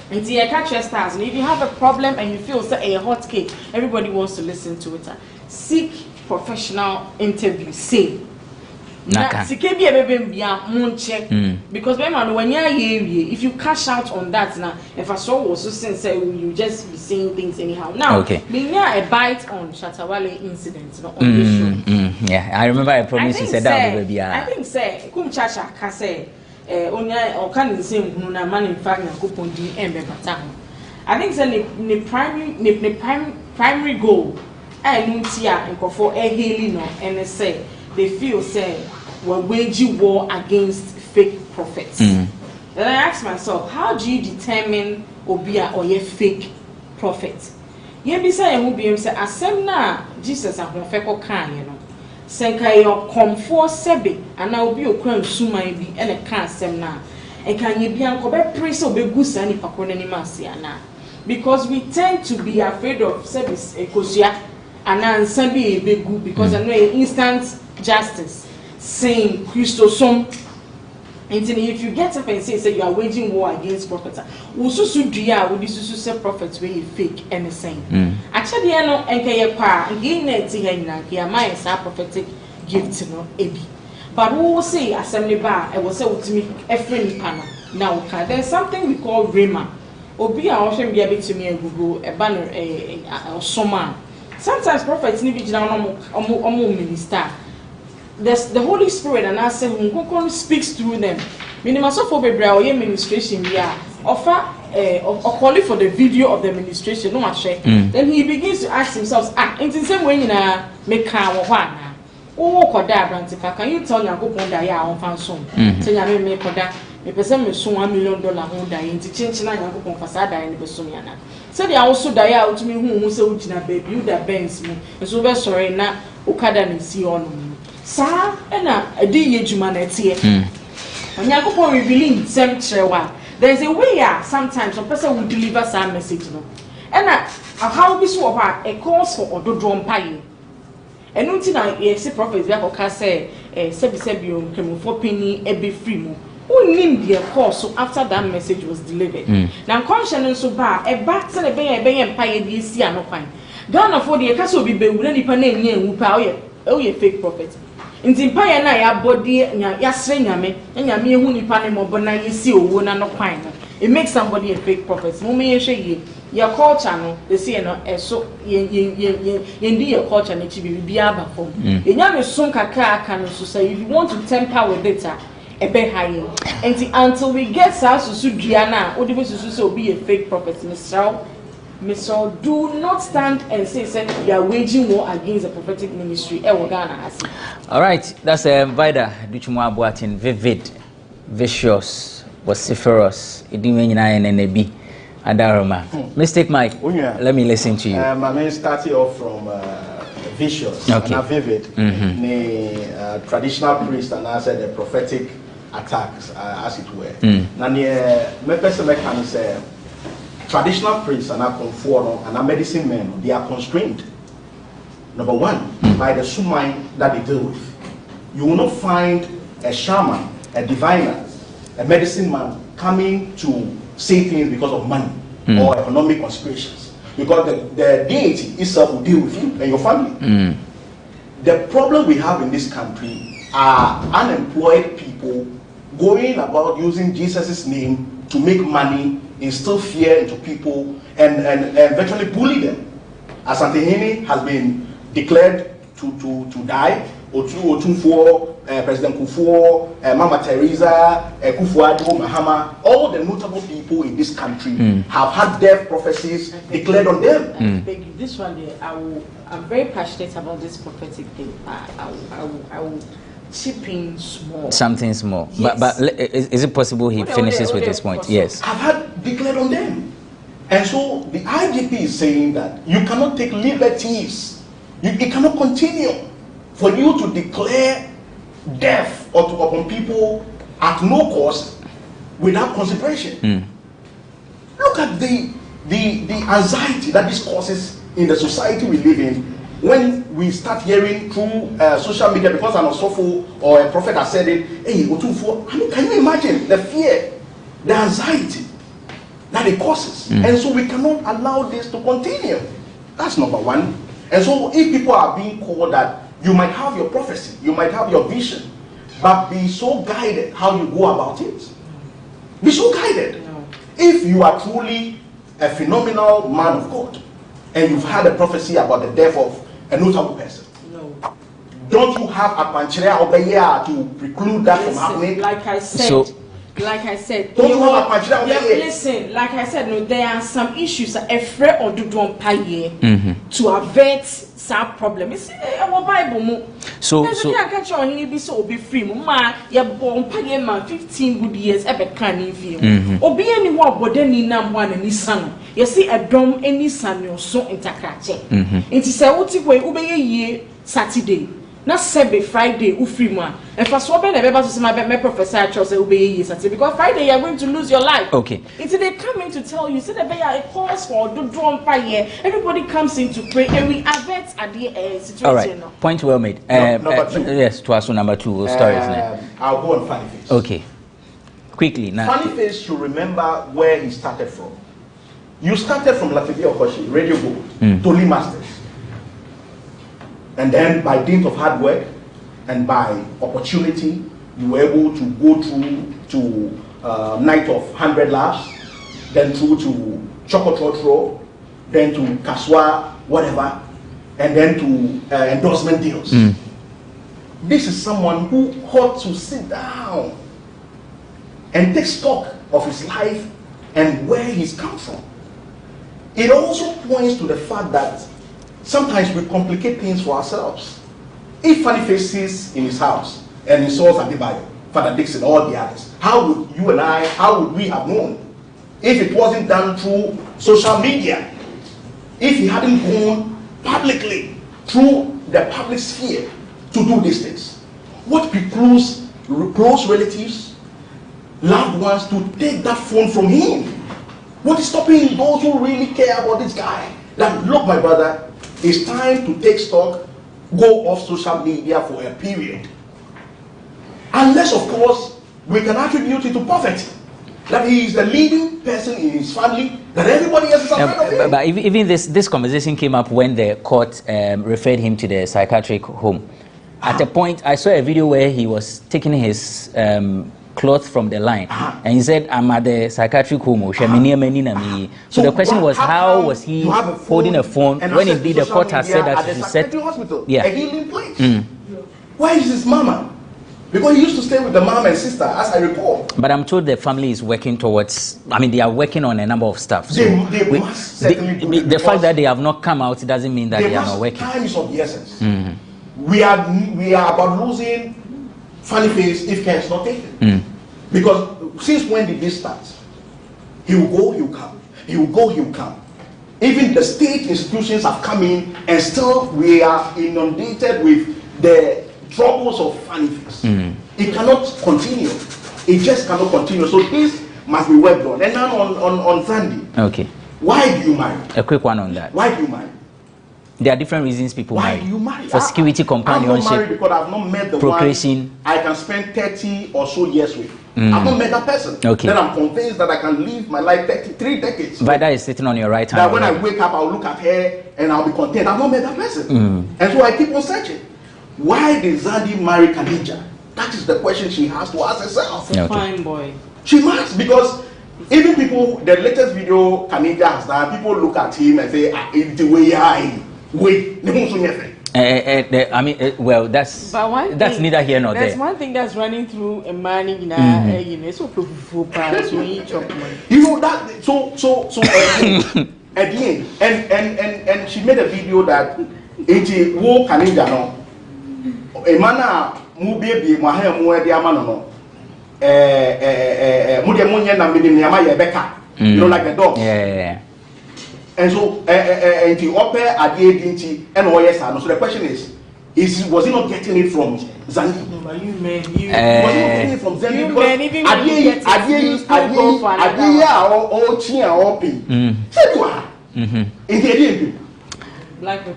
Until you catch your stars, and if you have a problem and you feel say a hot cake, everybody wants to listen to it. Seek professional interview. Say Na sike bi ebebe bia monche because when you if you cash out on that now if I saw was so since you just be saying things anyhow. Now being a bite on Shatawale incident on this show. Yeah, I remember I promised you said that baby. I think say kum chacha ka say onya o kan same hunu na man in fact na kupon di embe bata. I think say the primary goal and ntia nkofo eheli no and say they feel say we're waging war against fake prophets. Then I ask myself, how do you determine obia or ye fake prophet? Ye be say who be say asem na Jesus ahofeko kan ye no. Senka yo komfo sebe ana obi okwan suman bi ene kan asem na. E kan ye bia nko be pray so be gusa ni pakona ni masi ana. Because we tend to be afraid of service ekosia ana nsabi ebegu because I know instant justice. Saying Christosom, and if you get up and say you are waging war against prophets, ususu dia would say prophets where you fake anything. Actually, I know NKA pa again a prophetic gift no ebi. But who will say assembly bar? I will say to me every panel now. There's something we call Rema. Obi a often be a bit to me and Google a banner a soma. Sometimes prophets need to be minister. The Holy Spirit and I say who speaks through them. Minimaso administration offer or calling for the video of the administration. No much. Then he begins to ask himself, in the same way make car oh koda brantifa. Can you tell Yanko Ponda ya on fansom? Say ya me koda me person me so $1 million honda into change na Yanko Pon fasada in the besumiana. Say they also die out to me who say ujina baby you da bends me. So be sorry na ukada ni si on. Sa ena edi yejuma na tie Onyankopon revealing sem chewa. There's a way sometimes a person will deliver some message no ena how be so about a cause for ododro mpaye enu nti na ye say prophet bi akoka say sebi o nkemufo penny ebe free mu unim the cause so after that message was delivered na conscience so ba e ba say be mpaye bi esi anokwan Ghana for the kasa obi be wura nipa na enye enwu pa oye fake prophet nti mpaye na ya body ya sre nyame nyame ehu nipa ne mobo na yesi owo na no kwan no it makes somebody a fake prophet mo me hwe ye your culture no they say no so ye your culture na chi bi aba form nyame som kakra aka no so say if you want to temper with it ebe high until we get susu dua na odi be susu say obi a fake prophet Mr. Do not stand and say you are waging war against the prophetic ministry. All right, that's Vida Duchumu Abuatin, vivid, vicious, vociferous, Idimena Adaroma. Mistake Mike, let me listen to you. My name started off from vicious and vivid, traditional priest, and I said the prophetic attacks, as it were. My person can say, traditional priests are not conform and are medicine men, they are constrained. Number one, by the sumai that they deal with. You will not find a shaman, a diviner, a medicine man coming to say things because of money or economic conspirations. Because the deity itself will deal with you and your family. The problem we have in this country are unemployed people going about using Jesus' name to make money, instill fear into people, and virtually bully them. Asantehene has been declared to die. Otunfuo, President Kufuor, Mama Teresa, Kufuor, Mahama, all the notable people in this country have had death prophecies declared on them. This one, I'm very passionate about this prophetic thing. I will chip in small. Something small. Yes. But is it possible he finishes with this point? Yes. I've had declared on them. And so the IGP is saying that you cannot take liberties. It cannot continue for you to declare death upon people at no cost without consideration. Look at the anxiety that this causes in the society we live in when we start hearing through social media, because an Osofo or a prophet has said it. Hey, Otunfo, I mean, can you imagine the fear, the anxiety that it causes? And so we cannot allow this to continue. That's number one. And so if people are being called that you might have your prophecy, you might have your vision, but be so guided how you go about it. Be so guided. If you are truly a phenomenal man of God and you've had a prophecy about the death of a notable person, don't you have a panchrea over here to preclude that from happening? Like I said, don't you have a panchrea over here? Listen, like I said, no, there are some issues afraid or do don't pay to avert some problem. It's our Bible. So I catch on here be so be free. Ma, ya born pay man 15 good years ever can in film. Obi anyone but then in one and his son. You see a drum any son your so intercrache. It is a what way ube ye Saturday. Not Saturday, Friday, free man. And for so many members to my professor chose obey Saturday because Friday you are going to lose your life. Okay. Until they come in to tell you, say that they are a cause for do drum fire. Everybody comes in to pray and we avert at the situation. All right. Point well made. Number two. Yes, to us number two. We'll start, isn't it? I'll go on Funny Face. Okay. Quickly now. Funny Face should remember where he started from. You started from Latifi Okoshi, Radio Gold, Toli Masters. And then by dint of hard work and by opportunity, you were able to go through to Night of 100 Laughs, then through to Chocotrotro, then to Kaswa, whatever, and then to endorsement deals. This is someone who ought to sit down and take stock of his life and where he's come from. It also points to the fact that sometimes we complicate things for ourselves. If Funny Face sits in his house and he saw Adebayo, Father Dixon, all the others, how would you and I, how would we have known if it wasn't done through social media? If he hadn't gone publicly through the public sphere to do these things? What precludes close relatives, loved ones to take that phone from him? What is stopping those who really care about this guy? That, look, my brother, it's time to take stock, go off social media for a period. Unless, of course, we can attribute it to poverty. That he is the leading person in his family, that everybody else is afraid of him. But even this conversation came up when the court referred him to the psychiatric home. At a point, I saw a video where he was taking his cloth from the line, and he said, "I'm at the psychiatric home." So the question was, how was he holding a phone when indeed the court has said that he should set a healing place? Where is his mama? Because he used to stay with the mom and sister, as I recall. But I'm told the family is working towards, I mean, they are working on a number of stuff. So they must certainly do it, the fact that they have not come out doesn't mean that they are not working. Time is of the essence. We are about losing Funny Face if care is not taken. Because since when did this start? He will go, he will come. He will go, he will come. Even the state institutions have come in, and still we are inundated with the troubles of Funny Face. It cannot continue. It just cannot continue. So this must be worked on. And now on Sunday. Okay. Why do you marry? A quick one on that. Why do you marry? There are different reasons people marry. Why do you marry? For security, companionship, I'm not married because I've not met the procreation. one I can spend 30 or so years with. I've not met that person. Okay. Then I'm convinced that I can live my life 3 decades. Vida is sitting on your right hand. That when I wake up, I'll look at her and I'll be content. I've not met that person. And so I keep on searching. Why did Zandi marry Khadija? That is the question she has to ask herself. Fine boy. She must, because even people, the latest video Khadija has done, people look at him and say, it's the way I wait. I mean, well, that's neither here nor there. There's one thing that's running through a man in so you know that so at the end, and she made a video that it wo Khadija no a man mu baby mo ha mu e dia ma no no mu de mu nya na me de niama ye beka, you know, like the dogs. Yeah. And so the upper at the agency and OSR. So the question is was he not getting it from Zandi? No, but you was he not getting it from Zandi?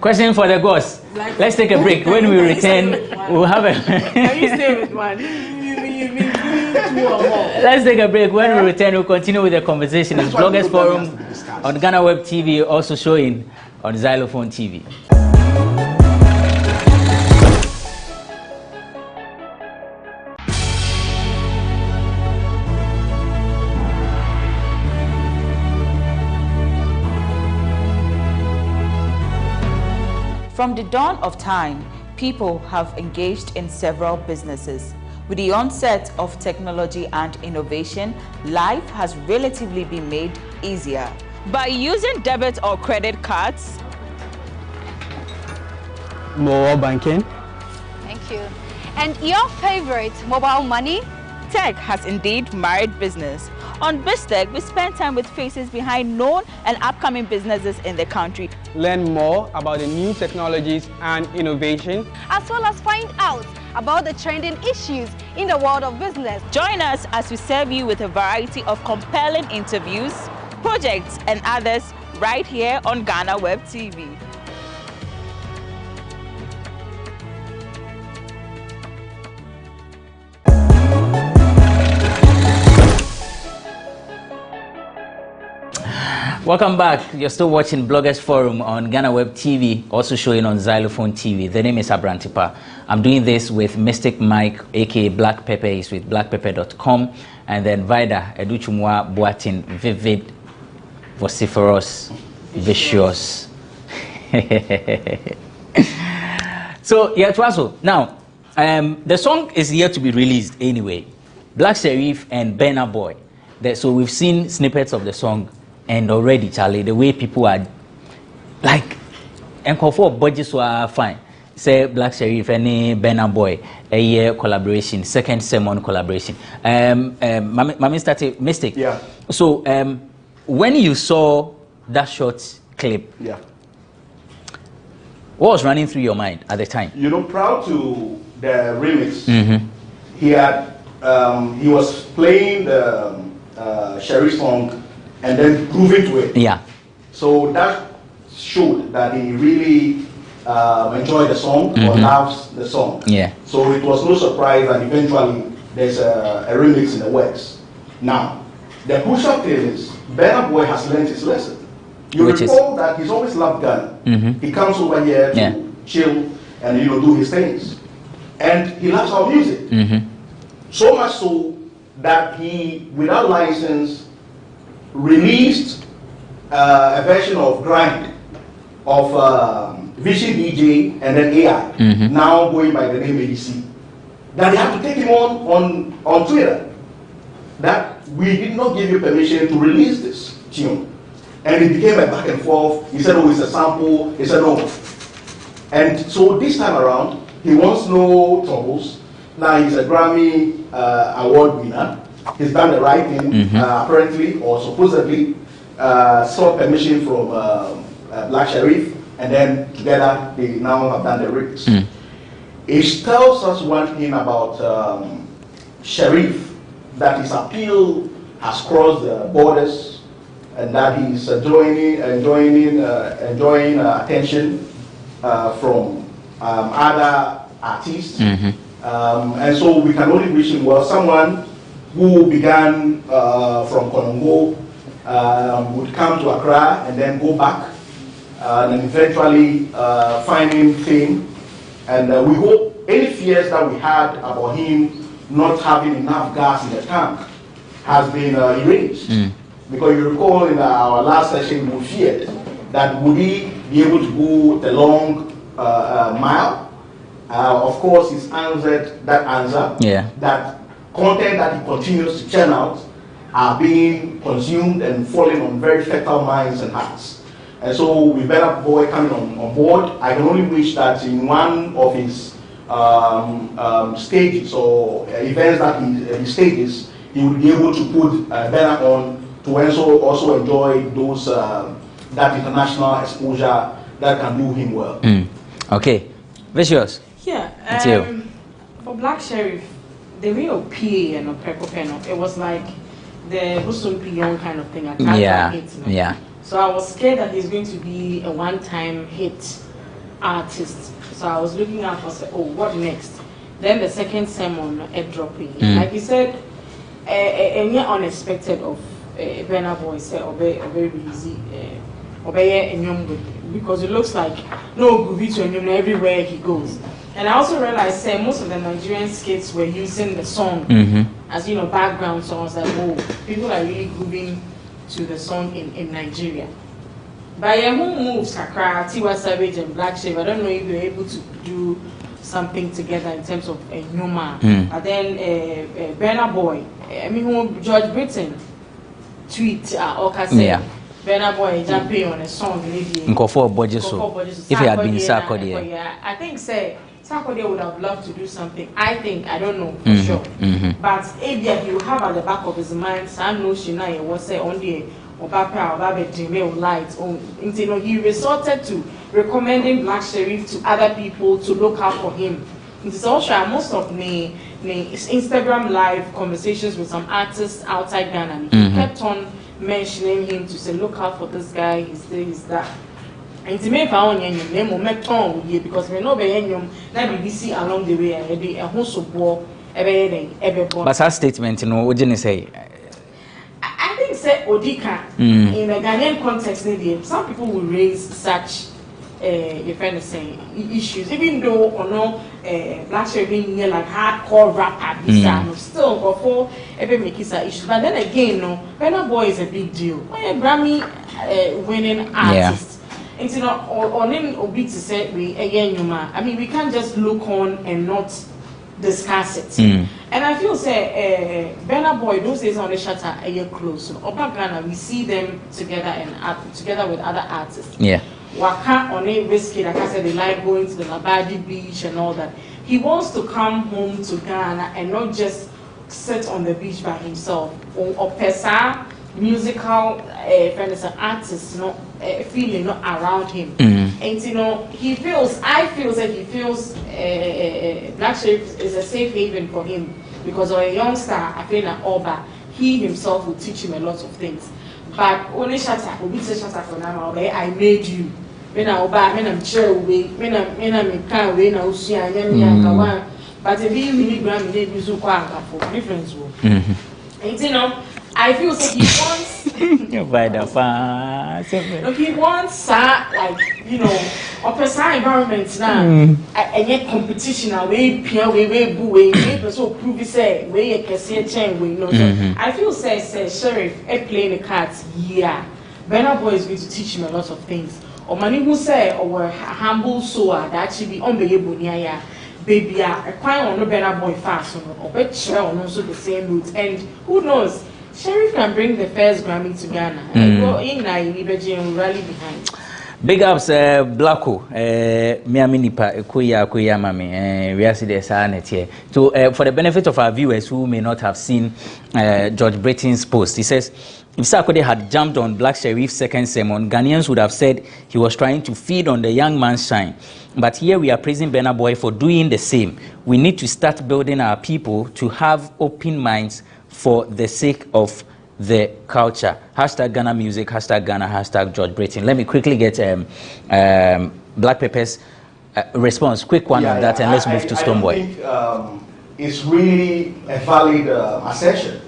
Question for the ghost. Let's take a break. When we return, we'll have a. Can you stay with one? Let's take a break. When we return, we'll continue with the conversation. It's Bloggers Forum on GhanaWeb TV, also showing on Xylophone TV. From the dawn of time, people have engaged in several businesses. With the onset of technology and innovation, life has relatively been made easier. By using debit or credit cards, mobile banking. Thank you. And your favorite, mobile money? Tech has indeed married business. On BizTech, we spend time with faces behind known and upcoming businesses in the country. Learn more about the new technologies and innovation, as well as find out about the trending issues in the world of business. Join us as we serve you with a variety of compelling interviews, projects, and others right here on GhanaWeb TV. Welcome back. You're still watching Bloggers Forum on GhanaWeb TV, also showing on Xylophone TV. The name is Abrantipa. I'm doing this with Mystic Mike, aka Black Pepper. He's with blackpepper.com. And then Vida Educhumwa Boatin, vivid, vociferous, vicious. So, yeah, Twaso. Now, the song is yet to be released anyway. Black Sheriff and Burna Boy. So we've seen snippets of the song. And already, Charlie, the way people are like, and for budgets were fine. Say Black Sheriff, any Burna Boy, a year collaboration, second sermon collaboration. Mami started Mystic. Yeah. So when you saw that short clip, yeah, what was running through your mind at the time? You know, prior to the remix, Mm-hmm. he was playing the Sheriff song and then grooving to it. Yeah. So that showed that he really enjoyed the song or Mm-hmm. loves the song. Yeah. So it was no surprise that eventually there's a remix in the works. Now, the crucial thing is Burna Boy has learned his lesson. You Which recall that he's always loved Ghana. Mm-hmm. He comes over here to chill and do his things. And he loves our music. Mm-hmm. So much so that he, without license, released a version of Grind of Vision DJ and then AI, Mm-hmm. now going by the name ADC. That they have to take him on Twitter. That we did not give you permission to release this tune. And it became a back and forth. He said, oh, it's a sample. He said, no. And so this time around, he wants no troubles. Now he's a Grammy award winner. He's done the right thing, Mm-hmm. apparently or supposedly, sought permission from Black Sheriff, and then together they now have done the remix. Mm. It tells us one thing about Sheriff, that his appeal has crossed the borders, and that he's enjoying attention from other artists. Mm-hmm. And so we can only wish him well. Someone who began from Congo would come to Accra and then go back and eventually finding fame. And we hope any fears that we had about him not having enough gas in the tank has been erased. Mm. Because you recall in our last session we feared that would he be able to go the long mile. Of course, he's answered that answer. Yeah. That content that he continues to churn out are being consumed and falling on very fertile minds and hearts. And so with Burna Boy coming on board, I can only wish that in one of his stages or events that he stages, he would be able to put Burna on to also enjoy those that international exposure that can do him well. Mm. Okay. Vicious. Yeah. For Black Sheriff, the real PA and Peko Peno, it was like the Busum Pion kind of thing. Yeah. So I was scared that he's going to be a one-time hit artist. So I was looking out for, oh, what next? Then the second sermon dropping. Like you said, a near unexpected of Burna Boy said, very easy, because it looks like no groovy to him everywhere he goes. And I also realized most of the Nigerian skits were using the song as background songs. Like, oh, people are really grooving to the song in Nigeria. By your home moves, Kakra, Tiwa Savage, and Black Shave, I don't know if you're able to do something together in terms of a humor. But then Burna Boy, I mean, George Britain tweet or say Burna Boy jumping on a song. If he had been Sarkodie. I think Sarkodie would have loved to do something. I don't know for sure. But if he will have at the back of his mind, some notion I was say on the light. He resorted to recommending Black Sheriff to other people to look out for him. It is also most of the Instagram live conversations with some artists outside Ghana. He kept on mentioning him to say, look out for this guy, he's this, he's that. And to me, if I own him, name will because we know him that BBC along the way, a host of war, but that statement, what didn't say? I think say Odika in a Ghanaian context, some people will raise such your friend is saying issues, even though or no Black Sheriff being like hardcore rapper, still go for every make issues. But then again, no, Burna Boy is a big deal. When a Grammy winning artist, it's not on him obi to say we again I mean we can't just look on and not discuss it. And I feel say Burna Boy those days on the shutter a year close. So Oba Ghana we see them together and together with other artists. Waka on a risky, like I said, they like going to the Labadi beach and all that. He wants to come home to Ghana and not just sit on the beach by himself. Or Pesa musical friends and artists, feeling not around him. And he feels, I feel that he feels Black Sheriff is a safe haven for him because of a youngster, I feel that Oba, he himself will teach him a lot of things. But only shatter, for now, I made you. When I'm chair away, when I'm car away now, but if you really grant me, you for difference. And I feel like he wants. He wants like opposite environments now, and yet competition away, so prove say we can see a change. I feel say Sheriff playing the cards. Burna Boy is going to teach him a lot of things. Or many who say or humble soul that actually be unbelievable near baby a quite on the Burna Boy fast or bet sure on also the same route. And who knows? Sheriff can bring the first Grammy to Ghana. Go in and rally behind. Big ups, Blacko, Miami Nipa, Kuya Mami, we are seeing here. So, for the benefit of our viewers who may not have seen George Britain's post, he says, if Sarkodie had jumped on Black Sheriff's second sermon, Ghanaians would have said he was trying to feed on the young man's shine. But here we are praising Burna Boy for doing the same. We need to start building our people to have open minds for the sake of the culture. Hashtag Ghana music, hashtag Ghana, hashtag George Britain. Let me quickly get Black Pepper's response. Quick one on that, and let's move to Stoneboy. I think it's really a valid assertion.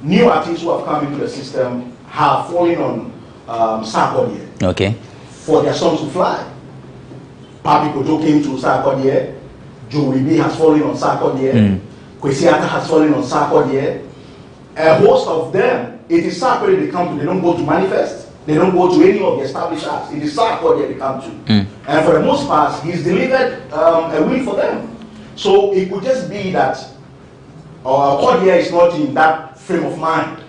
New artists who have come into the system have fallen on Sarkodie for their songs to fly. Papi Kojo came to Sarkodie, Joey B has fallen on Sarkodie, Kwesiata has fallen on Sarkodie. A host of them, it is Sarkodie they come to. They don't go to Manifest. They don't go to any of the established acts. It is Sarkodie they come to. And for the most part, he's delivered a win for them. So it could just be that Kodie is not in that frame of mind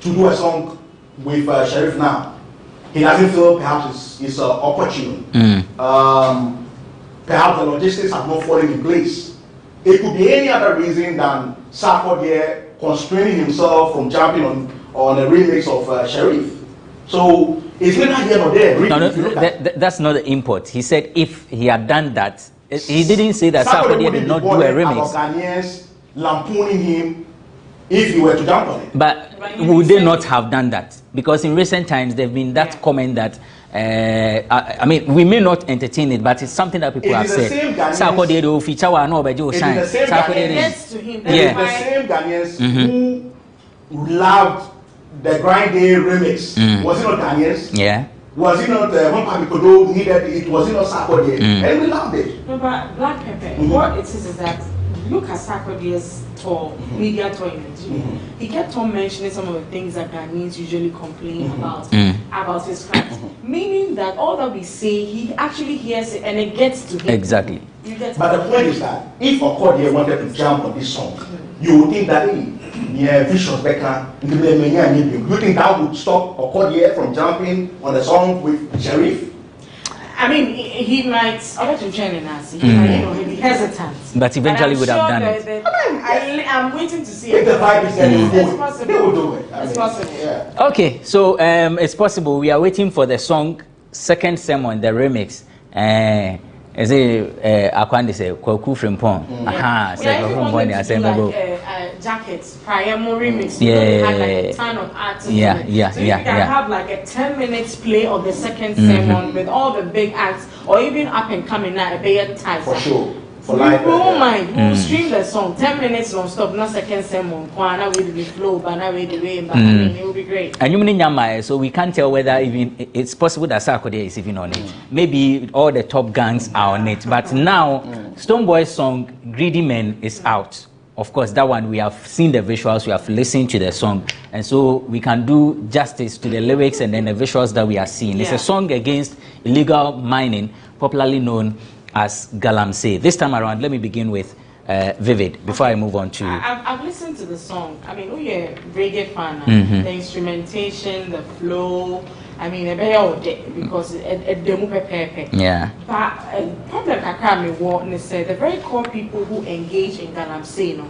to do a song with Sheriff now. He doesn't feel perhaps it's opportune. Perhaps the logistics have not fallen in place. It could be any other reason than Sarkodie constraining himself from jumping on a remix of Sheriff. So it's neither here nor there. Really, that's not the import. He said if he had done that, he didn't say that Sarkodie did not do a remix. Ghanaians lampooning him if he were to jump on it. But would they not have done that? Because in recent times there've been that comment that I mean, we may not entertain it, but it's something that people have said. Sarkodie do feature one over Joe Shine. It is the same Ghanaians who loved the Grind Day remix. Was it not Ghanaians? Yeah. Was it not when Papi Kojo needed it? Was it not Sarkodie? And we loved it. No, but Black Pepper, what it is that look at Sarkodie's tour, media tour in Nigeria, he kept on mentioning some of the things that Ghanaians usually complain about his craft. Meaning that all that we say, he actually hears it and it gets to him. Exactly. But the point is that if Okodie wanted to jump on this song, you would think that visuals better. Do you think that would stop Okodie from jumping on a song with Sheriff? I mean, he might. He'd be hesitant. But eventually would have done it. I'm waiting to see if the vibe is there. It's possible. They will do it. It's possible. Yeah. Okay, so it's possible. We are waiting for the song Second Sermon, the remix. Is it Akwande say Kwaku Frimpong? Aha, say Kwaku Frimpong. I say jackets, prior remix. Yeah, had like a ton of artists. So you can have like a 10 minutes play of the second sermon with all the big acts, or even up and coming now a big time. For sure. For we life. won't mind. We'll stream the song 10 minutes non-stop, not second sermon. Kwana with the flow, but now with the way, but I mean, it will be great. And you mean Nyama, so we can't tell whether even it's possible that Sarkodie is even on it. Maybe all the top gangs are on it, but now Stoneboy's song Greedy Men is out. Of course, that one we have seen the visuals, we have listened to the song, and so we can do justice to the lyrics and then the visuals that we are seeing. It's a song against illegal mining, popularly known as Galamsey. This time around, let me begin with Vivid before I move on to. I've listened to the song. I mean, reggae fan. The instrumentation, the flow. I mean, because yeah. But problem the very core people who engage in Galamsey,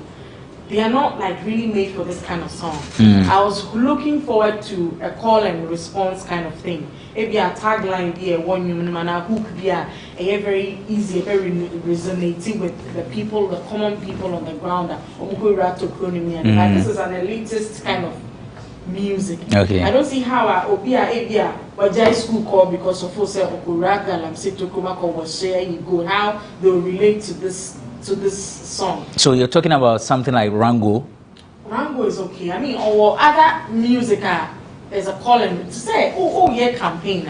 they are not like really made for this kind of song. I was looking forward to a call and response kind of thing. Maybe a tagline be a one human man, a hook be a very easy, very resonating with the people, the common people on the ground. This is an elitist kind of music. Okay. I don't see how Obia school call because of course how they relate to this song. So you're talking about something like Rango? Rango is okay. I mean, or other music, there's a call and to say, campaign.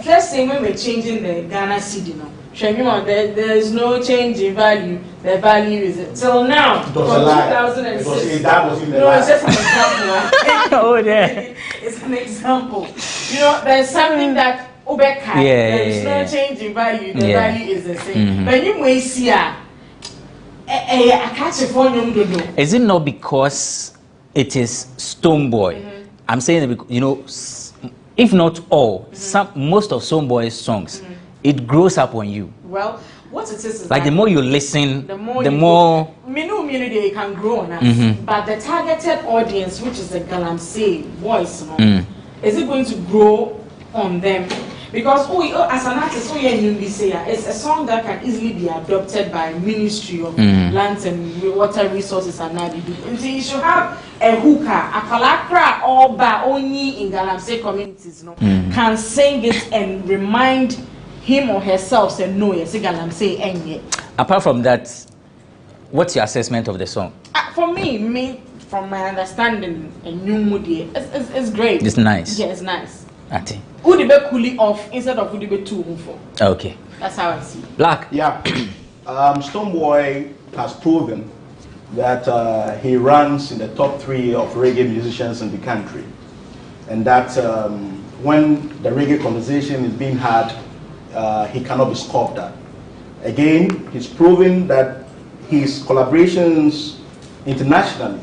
Let's say when we're changing the Ghana CD now. There is no change in value. The value is till now. From 2006. That was in the it's just an example. It's an example. There's something that there is no change in value. The value is the same. But you may see is it not because it is Stoneboy? I'm saying that because, if not all, most of Stoneboy's songs, it grows up on you. Well, what it is like the more you listen, the more they can grow on us. But the targeted audience, which is the Galamsey voice, is it going to grow on them? Because as an artist, it's a song that can easily be adopted by Ministry of Lands and Water Resources and Nadidu. And so you should have a hooker, a kalakra, or ba only in Galamsey communities, can sing it and remind him or herself say no, yes, Galamsey enye. Apart from that, what's your assessment of the song? For me, from my understanding, it's great. It's nice. Yeah, it's nice. Ati. Udibe cooling off instead of Udibe too for. Okay. That's how I see. Black. Yeah. Stoneboy has proven that he ranks in the top 3 of reggae musicians in the country, and that when the reggae conversation is being had, he cannot be scoffed at. Again, he's proven that his collaborations internationally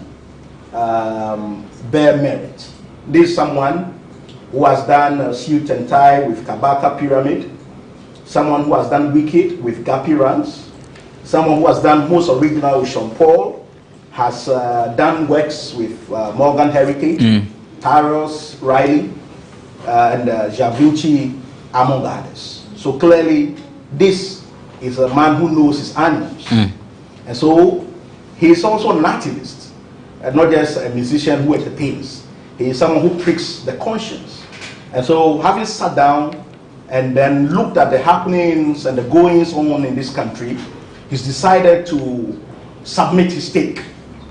bear merit. This is someone who has done Suit and Tie with Kabaka Pyramid, someone who has done Wicked with Gappy Rans, someone who has done Most Original with Sean Paul, has done works with Morgan Heritage, Taros Riley, and Javucci, among others. So clearly, this is a man who knows his animals. And so, he is also an activist, and not just a musician who entertains. He is someone who pricks the conscience. And so, having sat down and then looked at the happenings and the goings on in this country, he's decided to submit his take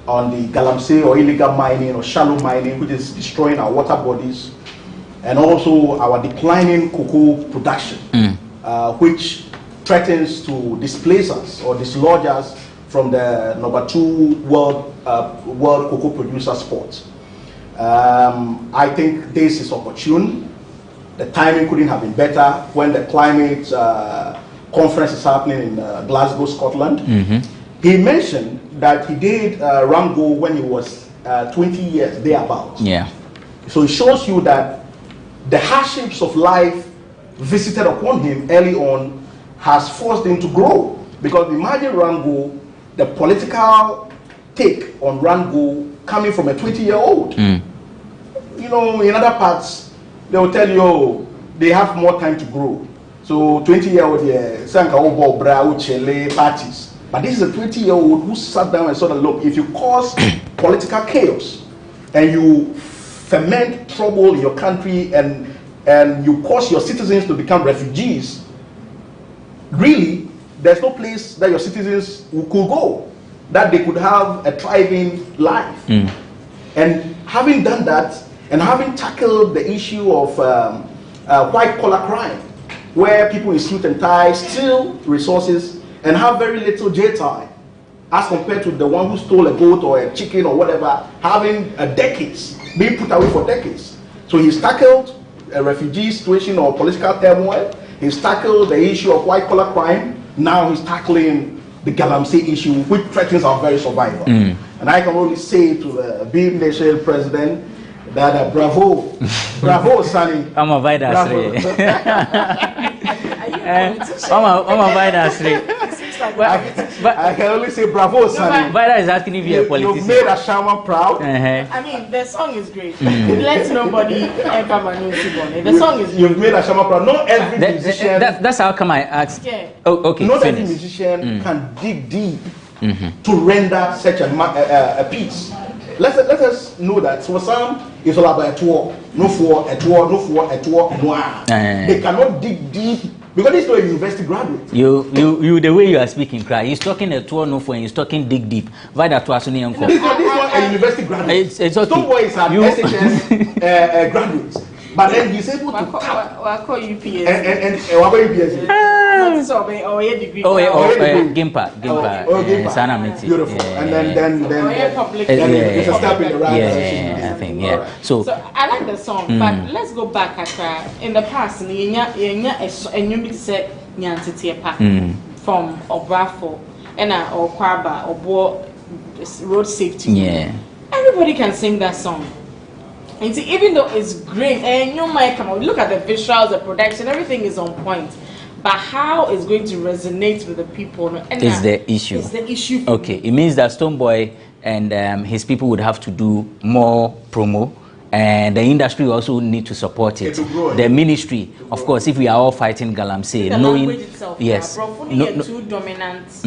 on the Galamsey or illegal mining or shallow mining, which is destroying our water bodies, and also our declining cocoa production, which threatens to displace us or dislodge us from the number 2 world cocoa producer spot. I think this is opportune. The timing couldn't have been better when the climate conference is happening in Glasgow, Scotland. He mentioned that he did Rango when he was 20 years thereabouts. Yeah. So it shows you that the hardships of life visited upon him early on has forced him to grow. Because imagine Rango, the political take on Rango coming from a 20-year-old. You know, in other parts, they will tell you, oh, they have more time to grow. So 20-year-old, parties. But this is a 20-year-old who sat down and sort of, look, if you cause political chaos and you ferment trouble in your country and you cause your citizens to become refugees, really, there's no place that your citizens could go, that they could have a thriving life. And having done that, and having tackled the issue of white-collar crime, where people in suit and tie steal resources and have very little jail time, as compared to the one who stole a goat or a chicken or whatever, having decades, being put away for decades. So he's tackled a refugee situation or political turmoil. He's tackled the issue of white-collar crime. Now he's tackling the Galamsey issue, which threatens our very survival. And I can only say to the Beam Nation president that bravo, bravo, Sonny. I'm a virus. I'm a virus. But I can only say bravo, Sonny. Vida is asking if you're a politician. You've made Ashama proud. I mean, the song is great. It lets nobody ever manage on it. The song is great. You've made Ashama proud. Not every musician. That's how come I asked. Yeah. Oh, okay. Not every musician can dig deep to render such a piece. Let us know that for some, it's all about a tour. No for a tour, no for a tour. They cannot dig deep. Because he's not a university graduate. You, the way you are speaking, cry. He's talking a tour no for, he's talking dig deep. Why that was only uncle? This is not a university graduate. It's okay. Don't worry, it's an SHS graduate. But then he's able to tap. We'll call you PS. And what about UPS? Degree. Gimpa. Sana Meti. Beautiful. And then public. It's a step in the right direction. I think, yeah. So I like the song, but let's go back at in the past. And you said from Obrafo and or Kwaba or road safety. Yeah. Everybody can sing that song. And see, even though it's great, and you might come on, look at the visuals, the production, everything is on point. But how it's going to resonate with the people is the issue. It's the issue. Okay, it means that Stonebwoy and his people would have to do more promo, and the industry also need to support it. The ministry, of course, if we are all fighting Galamsey, knowing itself, yes, too dominant.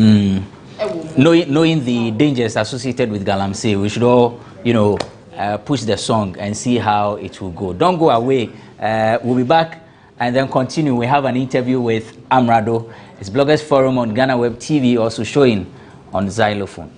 Knowing the dangers associated with Galamsey, we should all, push the song and see how it will go. Don't go away. We'll be back and then continue. We have an interview with Amerado. It's Bloggers Forum on GhanaWeb TV, also showing on xylophone.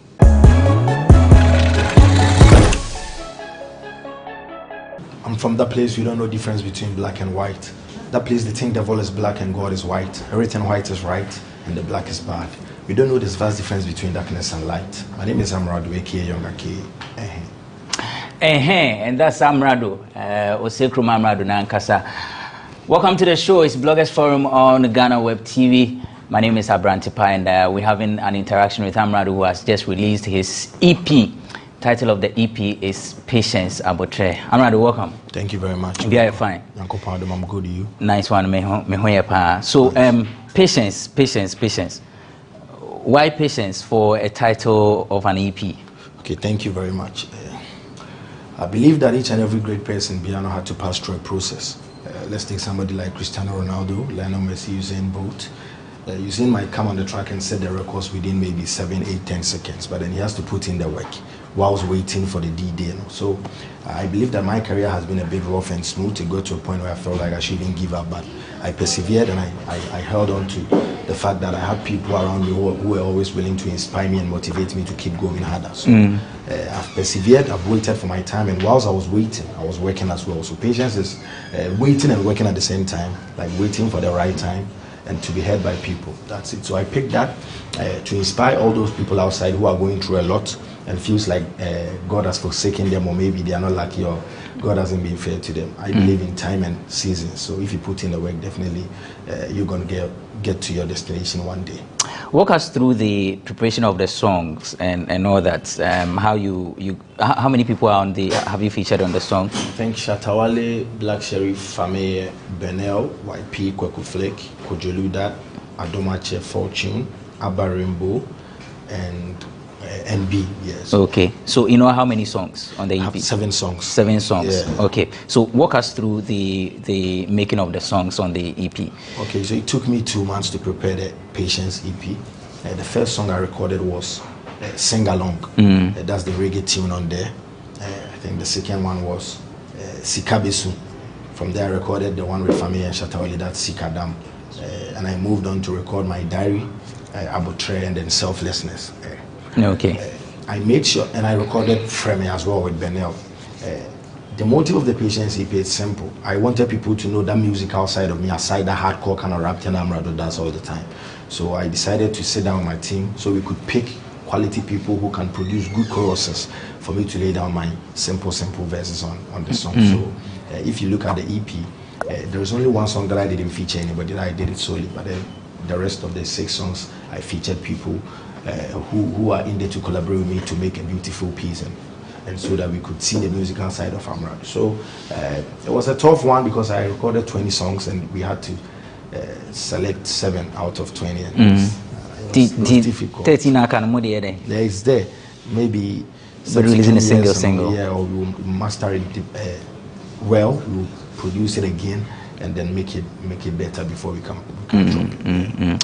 I'm from that place you don't know difference between black and white. That place they think devil is black and God is white. Everything white is right and the black is bad. We don't know this vast difference between darkness and light. My name is Amerado, aka Younger K. And that's Amerado, Osekrum Amerado Nankasa. Welcome to the show. It's Bloggers Forum on GhanaWeb TV. My name is Abrantipa, and we're having an interaction with Amerado, who has just released his EP. Title of the EP is Patience Abotre. Amerado, welcome. Thank you very much. Yeah, fine. I'm good to you. Nice one. So, patience. Why patience for a title of an EP? Okay, thank you very much. I believe that each and every great person had to pass through a process. Let's take somebody like Cristiano Ronaldo, Lionel Messi, Usain Bolt. Usain might come on the track and set the records within maybe 7, 8, 10 seconds, but then he has to put in the work whilst waiting for the D-Day. So I believe that my career has been a bit rough and smooth. It got to a point where I felt like I shouldn't give up, but I persevered and I held on to the fact that I had people around me who were always willing to inspire me and motivate me to keep going harder. So I've persevered, I've waited for my time, and whilst I was waiting, I was working as well. So patience is waiting and working at the same time, like waiting for the right time and to be heard by people. That's it. So I picked that to inspire all those people outside who are going through a lot and feels like God has forsaken them, or maybe they are not lucky, or God hasn't been fair to them. I believe in time and season. So if you put in the work, definitely you're going to get to your destination one day. Walk us through the preparation of the songs and all that. How many people are have you featured on the song? I think Shatawale, Black Sheriff, Fameye, Benel, YP, Kweku Flake, Kojoluda, Adomache, Fortune, Abba Rainbow, and NB, yes. Okay, so you know how many songs on the EP? 7 songs. 7 songs. Yeah. Okay, so walk us through the making of the songs on the EP. Okay, so it took me 2 months to prepare the Patience EP. The first song I recorded was Sing Along. That's the reggae tune on there. I think the second one was Sikabisu. From there I recorded the one with Fami and Shatawali, that's Sikadam. And I moved on to record my diary, Abutre, and then Selflessness. Okay. I made sure, and I recorded Freme as well with Benel. The motive of the Patience EP is simple. I wanted people to know that musical side of me, aside that hardcore kind of rap and Amerado does all the time. So I decided to sit down with my team so we could pick quality people who can produce good choruses for me to lay down my simple verses on the song. So if you look at the EP, there is only one song that I didn't feature anybody, I did it solely, but then the rest of the 6 songs I featured people who are in there to collaborate with me to make a beautiful piece, and so that we could see the musical side of Amerado. So it was a tough one because I recorded 20 songs and we had to select 7 out of 20. And it was difficult. 13 there is there. Maybe releasing a single. Yeah, or we'll master it well, we'll produce it again, and then make it better before we come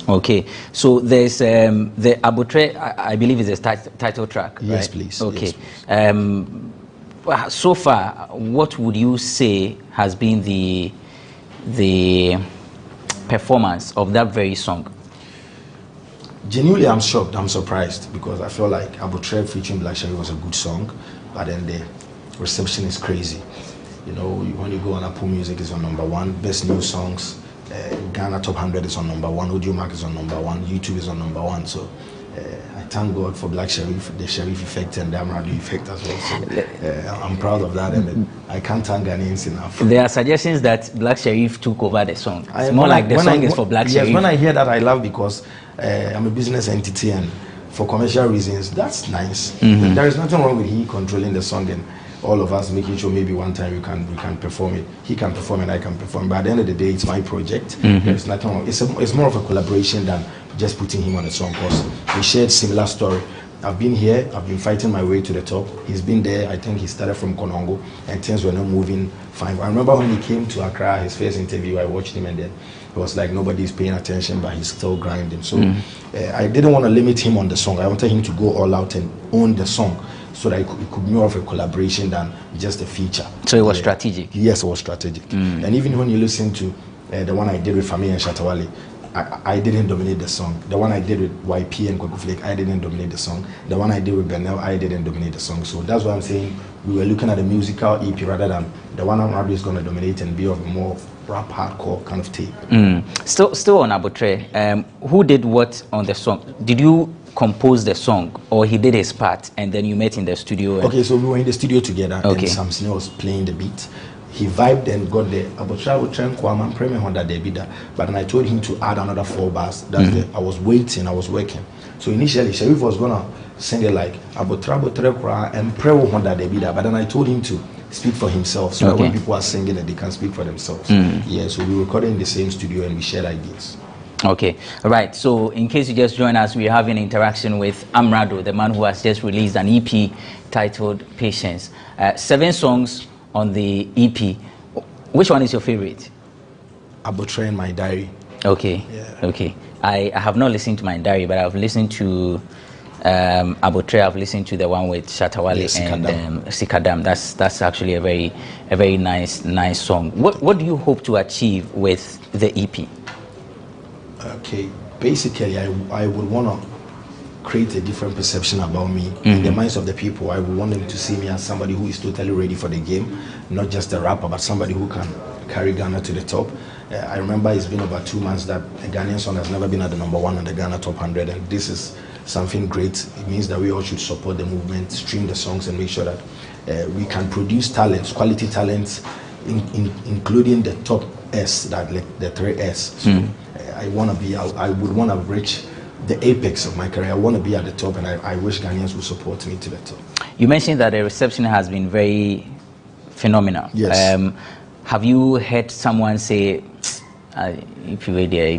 Okay, so there's the Abutre, I believe is the title track, right? Yes, please. Okay. Yes, please. So far, what would you say has been the performance of that very song? Genuinely, I'm shocked, I'm surprised, because I feel like Abutre featuring Black Sherry was a good song, but then the reception is crazy. You know, when you go on Apple Music, it's on #1. Best new songs, Ghana Top 100 is on #1. Audio Mark is on #1. YouTube is on #1. So I thank God for Black Sherif, the Sherif effect, and the Amerado effect as well. So I'm proud of that, and I can't thank Ghanaians enough. There are suggestions that Black Sherif took over the song. It's more like the song is for Black Sherif. Yes, when I hear that, I laugh because I'm a business entity, and for commercial reasons, that's nice. There is nothing wrong with he controlling the song and all of us making sure maybe one time we can perform it. He can perform and I can perform. But at the end of the day, it's my project. There's nothing wrong. It's more of a collaboration than just putting him on the song, because we shared similar story. I've been here, I've been fighting my way to the top. He's been there. I think he started from Konongo and things were not moving fine. I remember when he came to Accra, his first interview, I watched him, and then it was like nobody's paying attention, but he's still grinding. So I didn't want to limit him on the song. I wanted him to go all out and own the song, so that it could be more of a collaboration than just a feature. So it was strategic? Yes, it was strategic. And even when you listen to the one I did with Fami and Shatawale, I didn't dominate the song. The one I did with YP and Kweku Flake, I didn't dominate the song. The one I did with Benel, I didn't dominate the song. So that's why I'm saying we were looking at a musical EP rather than the one Amerado is going to dominate and be of a more rap hardcore kind of tape. Still on Abutre, who did what on the song? Did you compose the song, or he did his part and then you met in the studio? Okay, so we were in the studio together, and Sam Sine was playing the beat. He vibed and got the Abutre Kwama Premier Honda Debida, but then I told him to add another 4 bars. That's I was waiting, I was working. So initially Sharif was gonna sing it like Abutre Kwa and Prewo Honda Debida, but then I told him to speak for himself, so that when people are singing it, they can speak for themselves. Yeah, so we recorded in the same studio and we shared ideas. Okay, all right. So in case you just join us, we're having interaction with Amerado, the man who has just released an EP titled Patience. 7 songs on the EP. Which one is your favorite? Abutre and My Diary. Okay, okay. I have not listened to My Diary, but I've listened to Abutre. I've listened to the one with Shatawale and Sikadam. That's actually a very nice song. What do you hope to achieve with the EP? Okay, basically I would want to create a different perception about me in the minds of the people. I would want them to see me as somebody who is totally ready for the game, not just a rapper, but somebody who can carry Ghana to the top. I remember it's been about 2 months that a Ghanaian song has never been at the #1 on the Ghana Top 100, and this is something great. It means that we all should support the movement, stream the songs, and make sure that we can produce talents, quality talents, including the top S, that like the 3S. So I would want to reach the apex of my career. I want to be at the top, and I wish Ghanaians would support me to the top. You mentioned that the reception has been very phenomenal. Yes. Have you heard someone say, if you were there,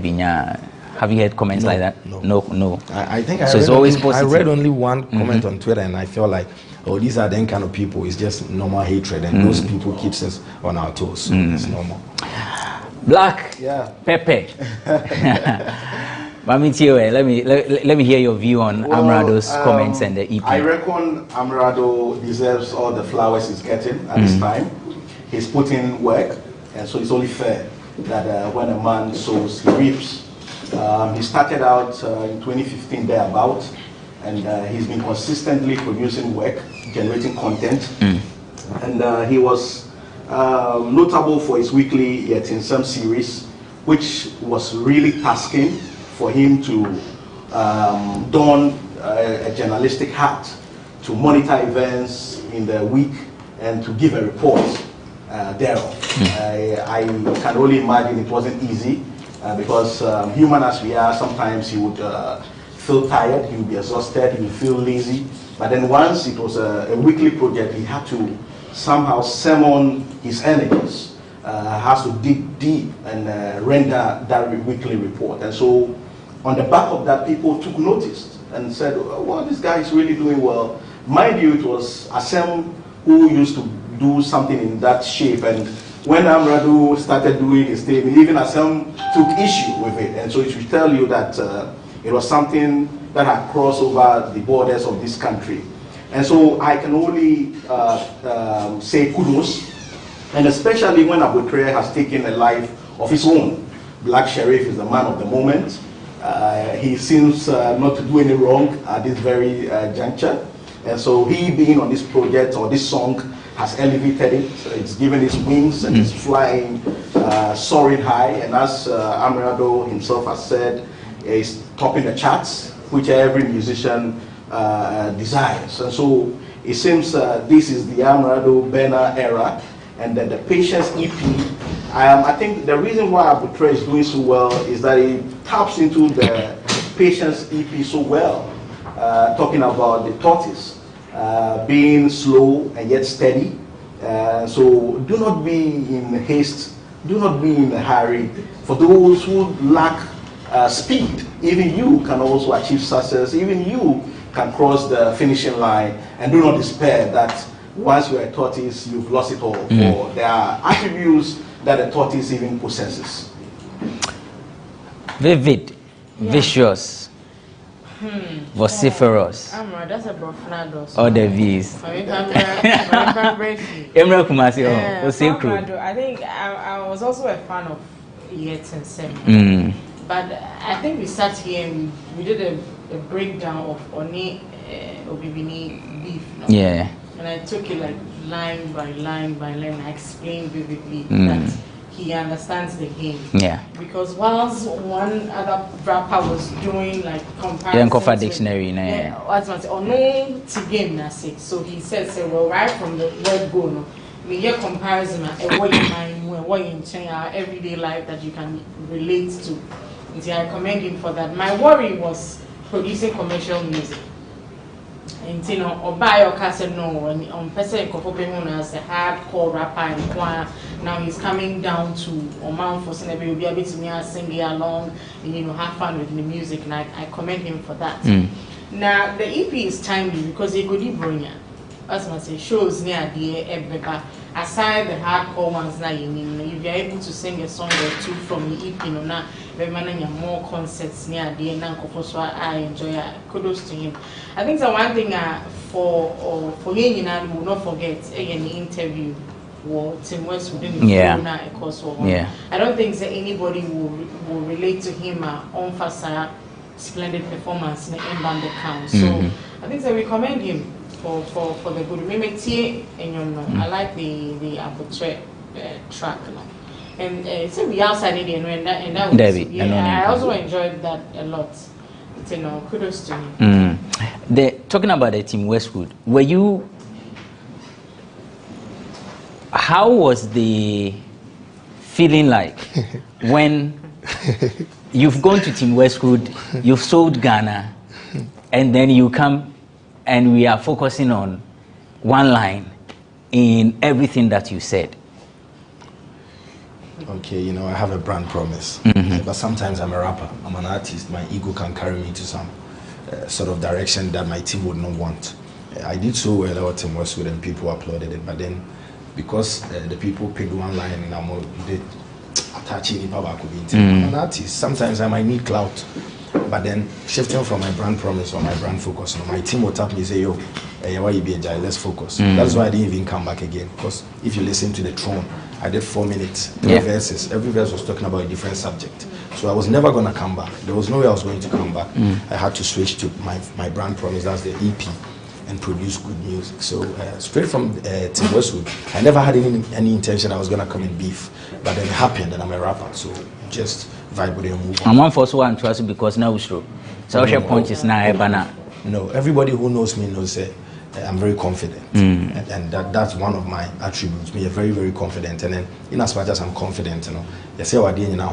have you heard comments like that? No. I think so it's always positive. I read only one comment on Twitter, and I felt like, oh, these are the kind of people. It's just normal hatred, and those people keeps us on our toes. So it's normal. Black, Pepe. Let me hear your view on Amerado's comments and the EP. I reckon Amerado deserves all the flowers he's getting at this time. He's put in work, and so it's only fair that when a man sows, he reaps. He started out in 2015 thereabout, and he's been consistently producing work, generating content, and he was notable for his weekly Yet in Some series, which was really tasking for him to don a journalistic hat, to monitor events in the week and to give a report thereof. I can only imagine it wasn't easy because human as we are, sometimes he would feel tired, he would be exhausted, he would feel lazy. But then once it was a weekly project, he had to somehow summon his energies, has to dig deep and render that weekly report. And so on the back of that, people took notice and said, oh, well, this guy is really doing well. Mind you, it was Asem who used to do something in that shape, and when Amerado started doing his thing, even Asem took issue with it. And so it should tell you that it was something that had crossed over the borders of this country. And so I can only say kudos, and especially when Abutre has taken a life of his own. Black Sheriff is the man of the moment. He seems not to do any wrong at this very juncture. And so he being on this project or this song has elevated it. It's given its wings and it's flying, soaring high. And as Amerado himself has said, is topping the charts, which every musician desires. And so it seems this is the Amerado Bena era, and that the Patience EP, I think the reason why Abutre is doing so well is that he taps into the Patience EP so well, talking about the tortoise being slow and yet steady. So do not be in haste, do not be in a hurry. For those who lack speed, even you can also achieve success, even you can cross the finishing line, and do not despair that once you're a tortoise, you've lost it all. For there are attributes that a tortoise even possesses. Vivid, vicious, vociferous. That's a brofnados. All the V's. I think I was also a fan of Yet and Sem. But I think we sat here and we did a breakdown of Oni Obibini beef. No? Yeah. And I took it like line by line by line. I explained vividly that he understands the game. Yeah. Because whilst one other rapper was doing like comparisons. Yeah, dictionary. So he said, well, right from the word go, no, we hear comparison our everyday life that you can relate to. And I commend him for that. My worry was producing commercial music. And or buy your cassette on person as a hardcore rapper and choir. Now he's coming down to Oman for Senegal, will be able to sing along and have fun with the music, and I commend him for that. Now the EP is timely because he could bring it. As I say, shows near the aside the hardcore ones now if you're able to sing a song or two from the EP now more concerts near the end I enjoy it. Kudos to him. I think the one thing for him we will not forget in the interview Tim West within the I don't think that anybody will relate to him on Fasa splendid performance in the band account. So I think that we commend him for the good. I like the Abutre track. and so we outside it and that was, I also enjoyed that a lot. You know, kudos to me. Talking about the Team Westwood, were you? How was the feeling like when you've gone to Team Westwood, you've sold Ghana, and then you come and we are focusing on one line in everything that you said? Okay, you know, I have a brand promise, but sometimes I'm a rapper, I'm an artist, my ego can carry me to some sort of direction that my team would not want. I did so well at Team Westwood and people applauded it, but then because the people picked one line and I'm attaching it, I'm an artist, sometimes I might need clout, but then shifting from my brand promise or my brand focus, you know, my team will tap me and say, yo, why you be a guy, let's focus. That's why I didn't even come back again, because if you listen to the Throne, I did 4 minutes, 3 verses. Every verse was talking about a different subject. So I was never going to come back. There was no way I was going to come back. I had to switch to my brand promise, that's the EP, and produce good music. So straight from Team Westwood, I never had any intention I was going to come in beef. But then it happened and I'm a rapper. So just vibe with it and move on. I'm one for so one trust because now it's true. So your punches now, no, everybody who knows me knows that I'm very confident, and that's one of my attributes. Me, very, very confident, and then in as much as I'm confident, you know, you say what you know,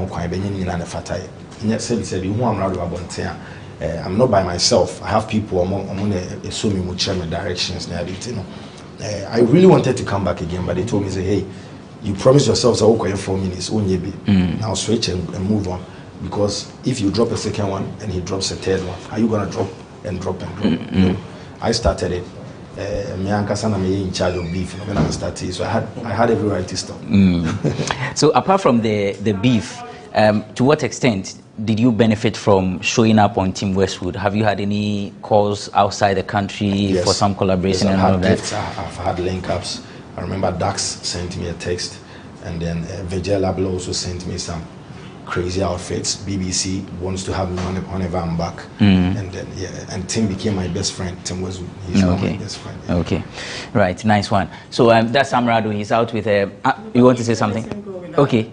I'm not by myself. I have people. I'm on a directions. You know, I really wanted to come back again, but they told me, say, hey, you promised yourself so okay 4 minutes, now switch and move on, because if you drop a second one and he drops a third one, are you gonna drop and drop and drop? You know, I started it. Me and Kasana me in charge of beef when I started, so I had every right to stop. So apart from the beef, to what extent did you benefit from showing up on Team Westwood? Have you had any calls outside the country for some collaboration and all that? I've had link-ups. I remember Dax sent me a text, and then Vijay Lablo also sent me some crazy outfits. BBC wants to have me whenever I'm back, and then and Tim became my best friend. Tim was he's my best friend. Okay, right, nice one. So that's Amerado. He's out with a. You want to say something? Okay.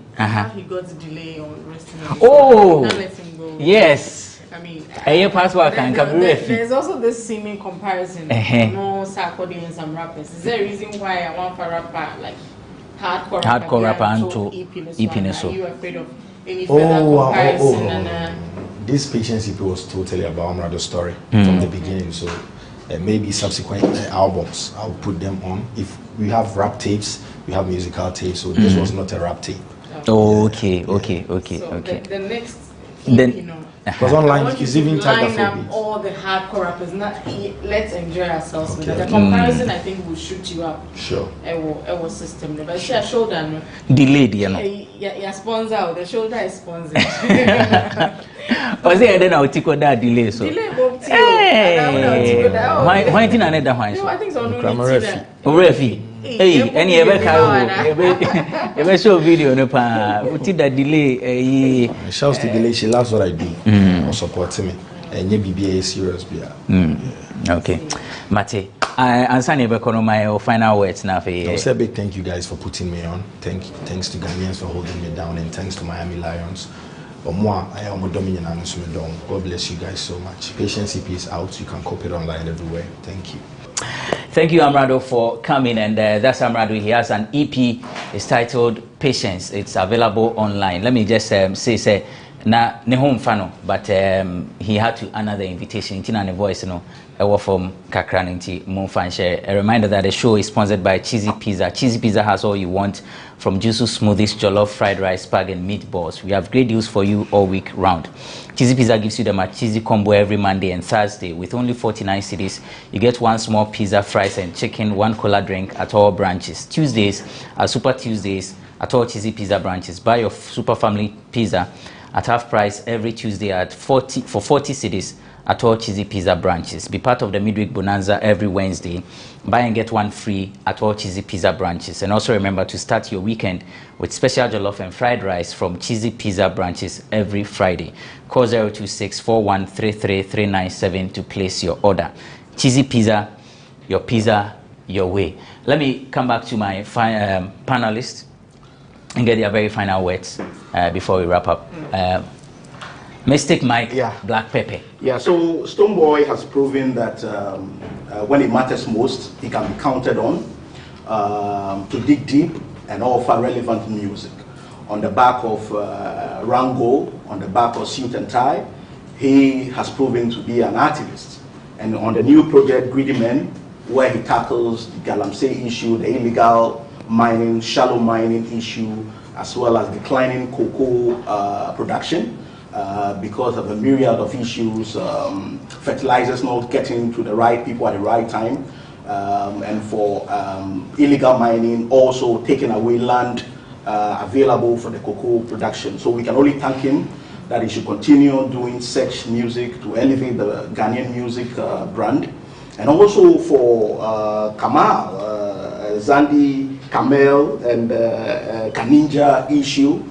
He got the delay on resting. Oh, let him go. Yes. I mean, there's also this seeming comparison. No, Sarkodie and some rappers. Is there a reason why I want for rapper like hardcore rapper and to EP? Are you afraid of any further comparison? This Patience EP was totally about Amerado's story from the beginning. So maybe subsequent albums, I'll put them on. If we have rap tapes, we have musical tapes. So this was not a rap tape. Okay. The next, because online is even line up all the hardcore rappers. Let's enjoy ourselves with that. The comparison, I think, will shoot you up. Sure. Our system, but she a shoulder. Delayed, you know. Yeah, sponsor. The shoulder is sponsored. Was there then I'll take that delay? So. Delay, why didn't another one? No, I think so. Refi. Hey, any ever show video no pa. What did that delay? Shouts to delay. She loves what I do. Or supporting me. And you be serious, Okay, Mate. I answer my final words now. I'll say a big thank you guys for putting me on. Thanks to Ghanaians for holding me down, and thanks to Miami Lions. God bless you guys so much. Patience EP is out. You can copy it online everywhere. Thank you. Thank you, Amerado, for coming. And that's Amerado. He has an EP. It's titled Patience. It's available online. Let me just say na ne home fano, but he had to honor the invitation. Tina ne voice, from Kakraniti Moonfanshare. A reminder that the show is sponsored by Cheesy Pizza. Cheesy Pizza has all you want, from juicy smoothies, jollof, fried rice, spag, and meatballs. We have great deals for you all week round. Cheesy Pizza gives you the Machizi combo every Monday and Thursday. With only 49 cedis, you get one small pizza, fries, and chicken, one cola drink at all branches. Tuesdays are Super Tuesdays at all Cheesy Pizza branches. Buy your Super Family Pizza at half price every Tuesday at 40 cedis at all Cheesy Pizza branches. Be part of the midweek bonanza every Wednesday. Buy and get one free at all Cheesy Pizza branches. And also remember to start your weekend with special jollof and fried rice from Cheesy Pizza branches every Friday. Call 026-4133-397 to place your order. Cheesy Pizza, your way. Let me come back to my panelists. and get their very final words before we wrap up. Mystic Mike, Black Pepper. Yeah, so Stonebwoy has proven that when it matters most, he can be counted on to dig deep and offer relevant music. On the back of Rango, on the back of Suit and Tie, he has proven to be an activist. And on the new project, Greedy Men, where he tackles the Galamsey issue, the illegal mining, shallow mining issue, as well as declining cocoa production because of a myriad of issues, fertilizers not getting to the right people at the right time, and for illegal mining also taking away land available for the cocoa production. So we can only thank him that he should continue doing such music to elevate the Ghanaian music brand. And also for Kamal, Zandi, Kamel, and Kaninja issue,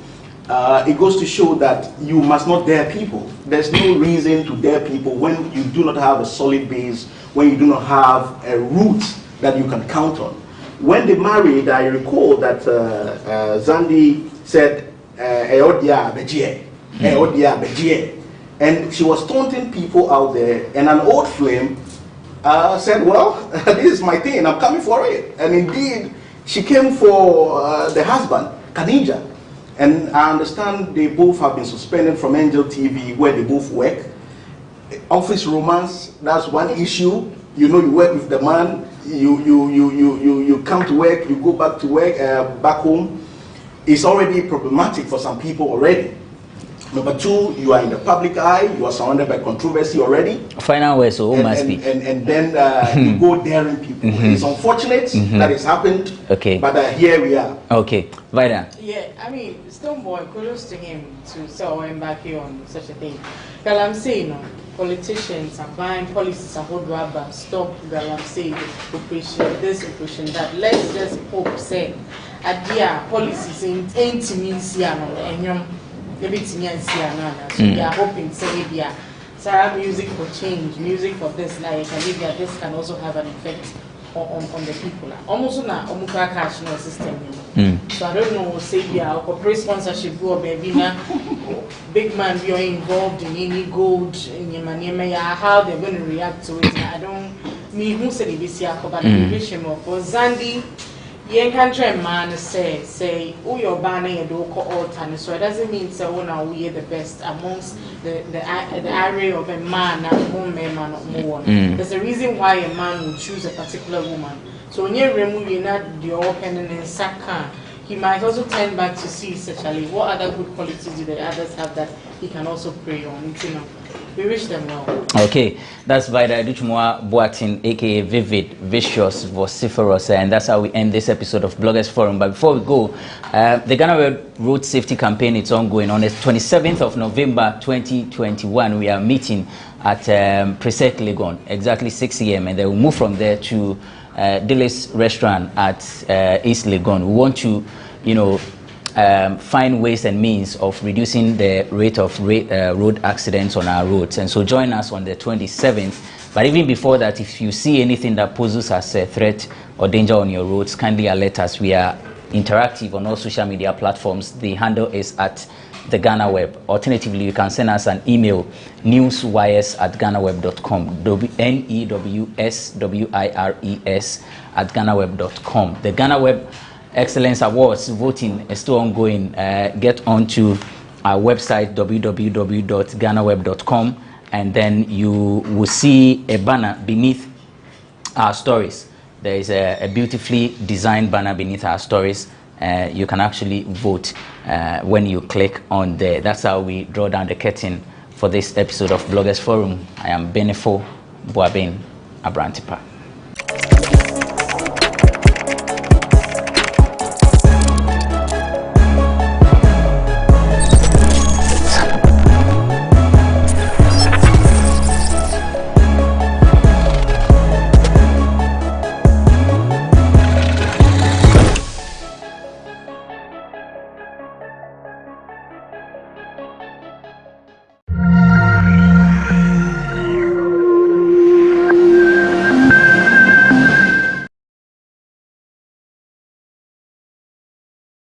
it goes to show that you must not dare people. There's no reason to dare people when you do not have a solid base, when you do not have a root that you can count on. When they married, I recall that Zandi said, and she was taunting people out there, and an old flame said, well, this is my thing, I'm coming for it. And indeed, she came for the husband, Khadija. And I understand they both have been suspended from Angel TV where they both work. Office romance, that's one issue. You know, you work with the man, you come to work, you go back to work, back home. It's already problematic for some people already. Number two, you are in the public eye, you are surrounded by controversy already. Final way, so who must be? And then you go daring people. It's unfortunate that it's happened, but here we are. Okay, Vida. Yeah, I mean, Stonebwoy, kudos to him to sell him back here on such a thing. Galamsey, no, politicians are buying policies are hold rubber, stop Galamsey, this operation, that. Let's just hope, say, at policies ain't to me, and so we are hoping say Sarah music for change, music for this like this can also have an effect on the people. Almost na omuka cash no system. So I don't know say corporate sponsorship go baby na big man be involved in any gold in your how they're going to react to it. I don't me who said this year but for Zandi yen country man say oh your banner you do alter, so it doesn't mean so now we are the best amongst the array of a man and woman or more. There's a reason why a man would choose a particular woman. So when you remove not the open and saka, he might also turn back to see essentially what other good qualities do the others have that he can also prey on. You know, we wish them well. Okay, that's Vida Duchumwa Boatin, aka Vivid, Vicious, Vociferous, and that's how we end this episode of Bloggers Forum. But before we go, the GhanaWeb Road Safety Campaign is ongoing. On the 27th of November 2021, we are meeting at Preset Legon, exactly 6 a.m. and then we'll move from there to Dillis Restaurant at East Legon. We want to, find ways and means of reducing the rate of road accidents on our roads. And so join us on the 27th. But even before that, if you see anything that poses as a threat or danger on your roads, kindly alert us. We are interactive on all social media platforms. The handle is at the GhanaWeb. Alternatively, you can send us an email, newswires@ghanaweb.com, newswires@ghanaweb.com. The GhanaWeb Excellence Awards voting is still ongoing. Get onto our website, www.ghanaweb.com, and then you will see a banner beneath our stories. There is a beautifully designed banner beneath our stories. You can actually vote when you click on there. That's how we draw down the curtain for this episode of Bloggers Forum. I am Benefo Boabin Abrantipa.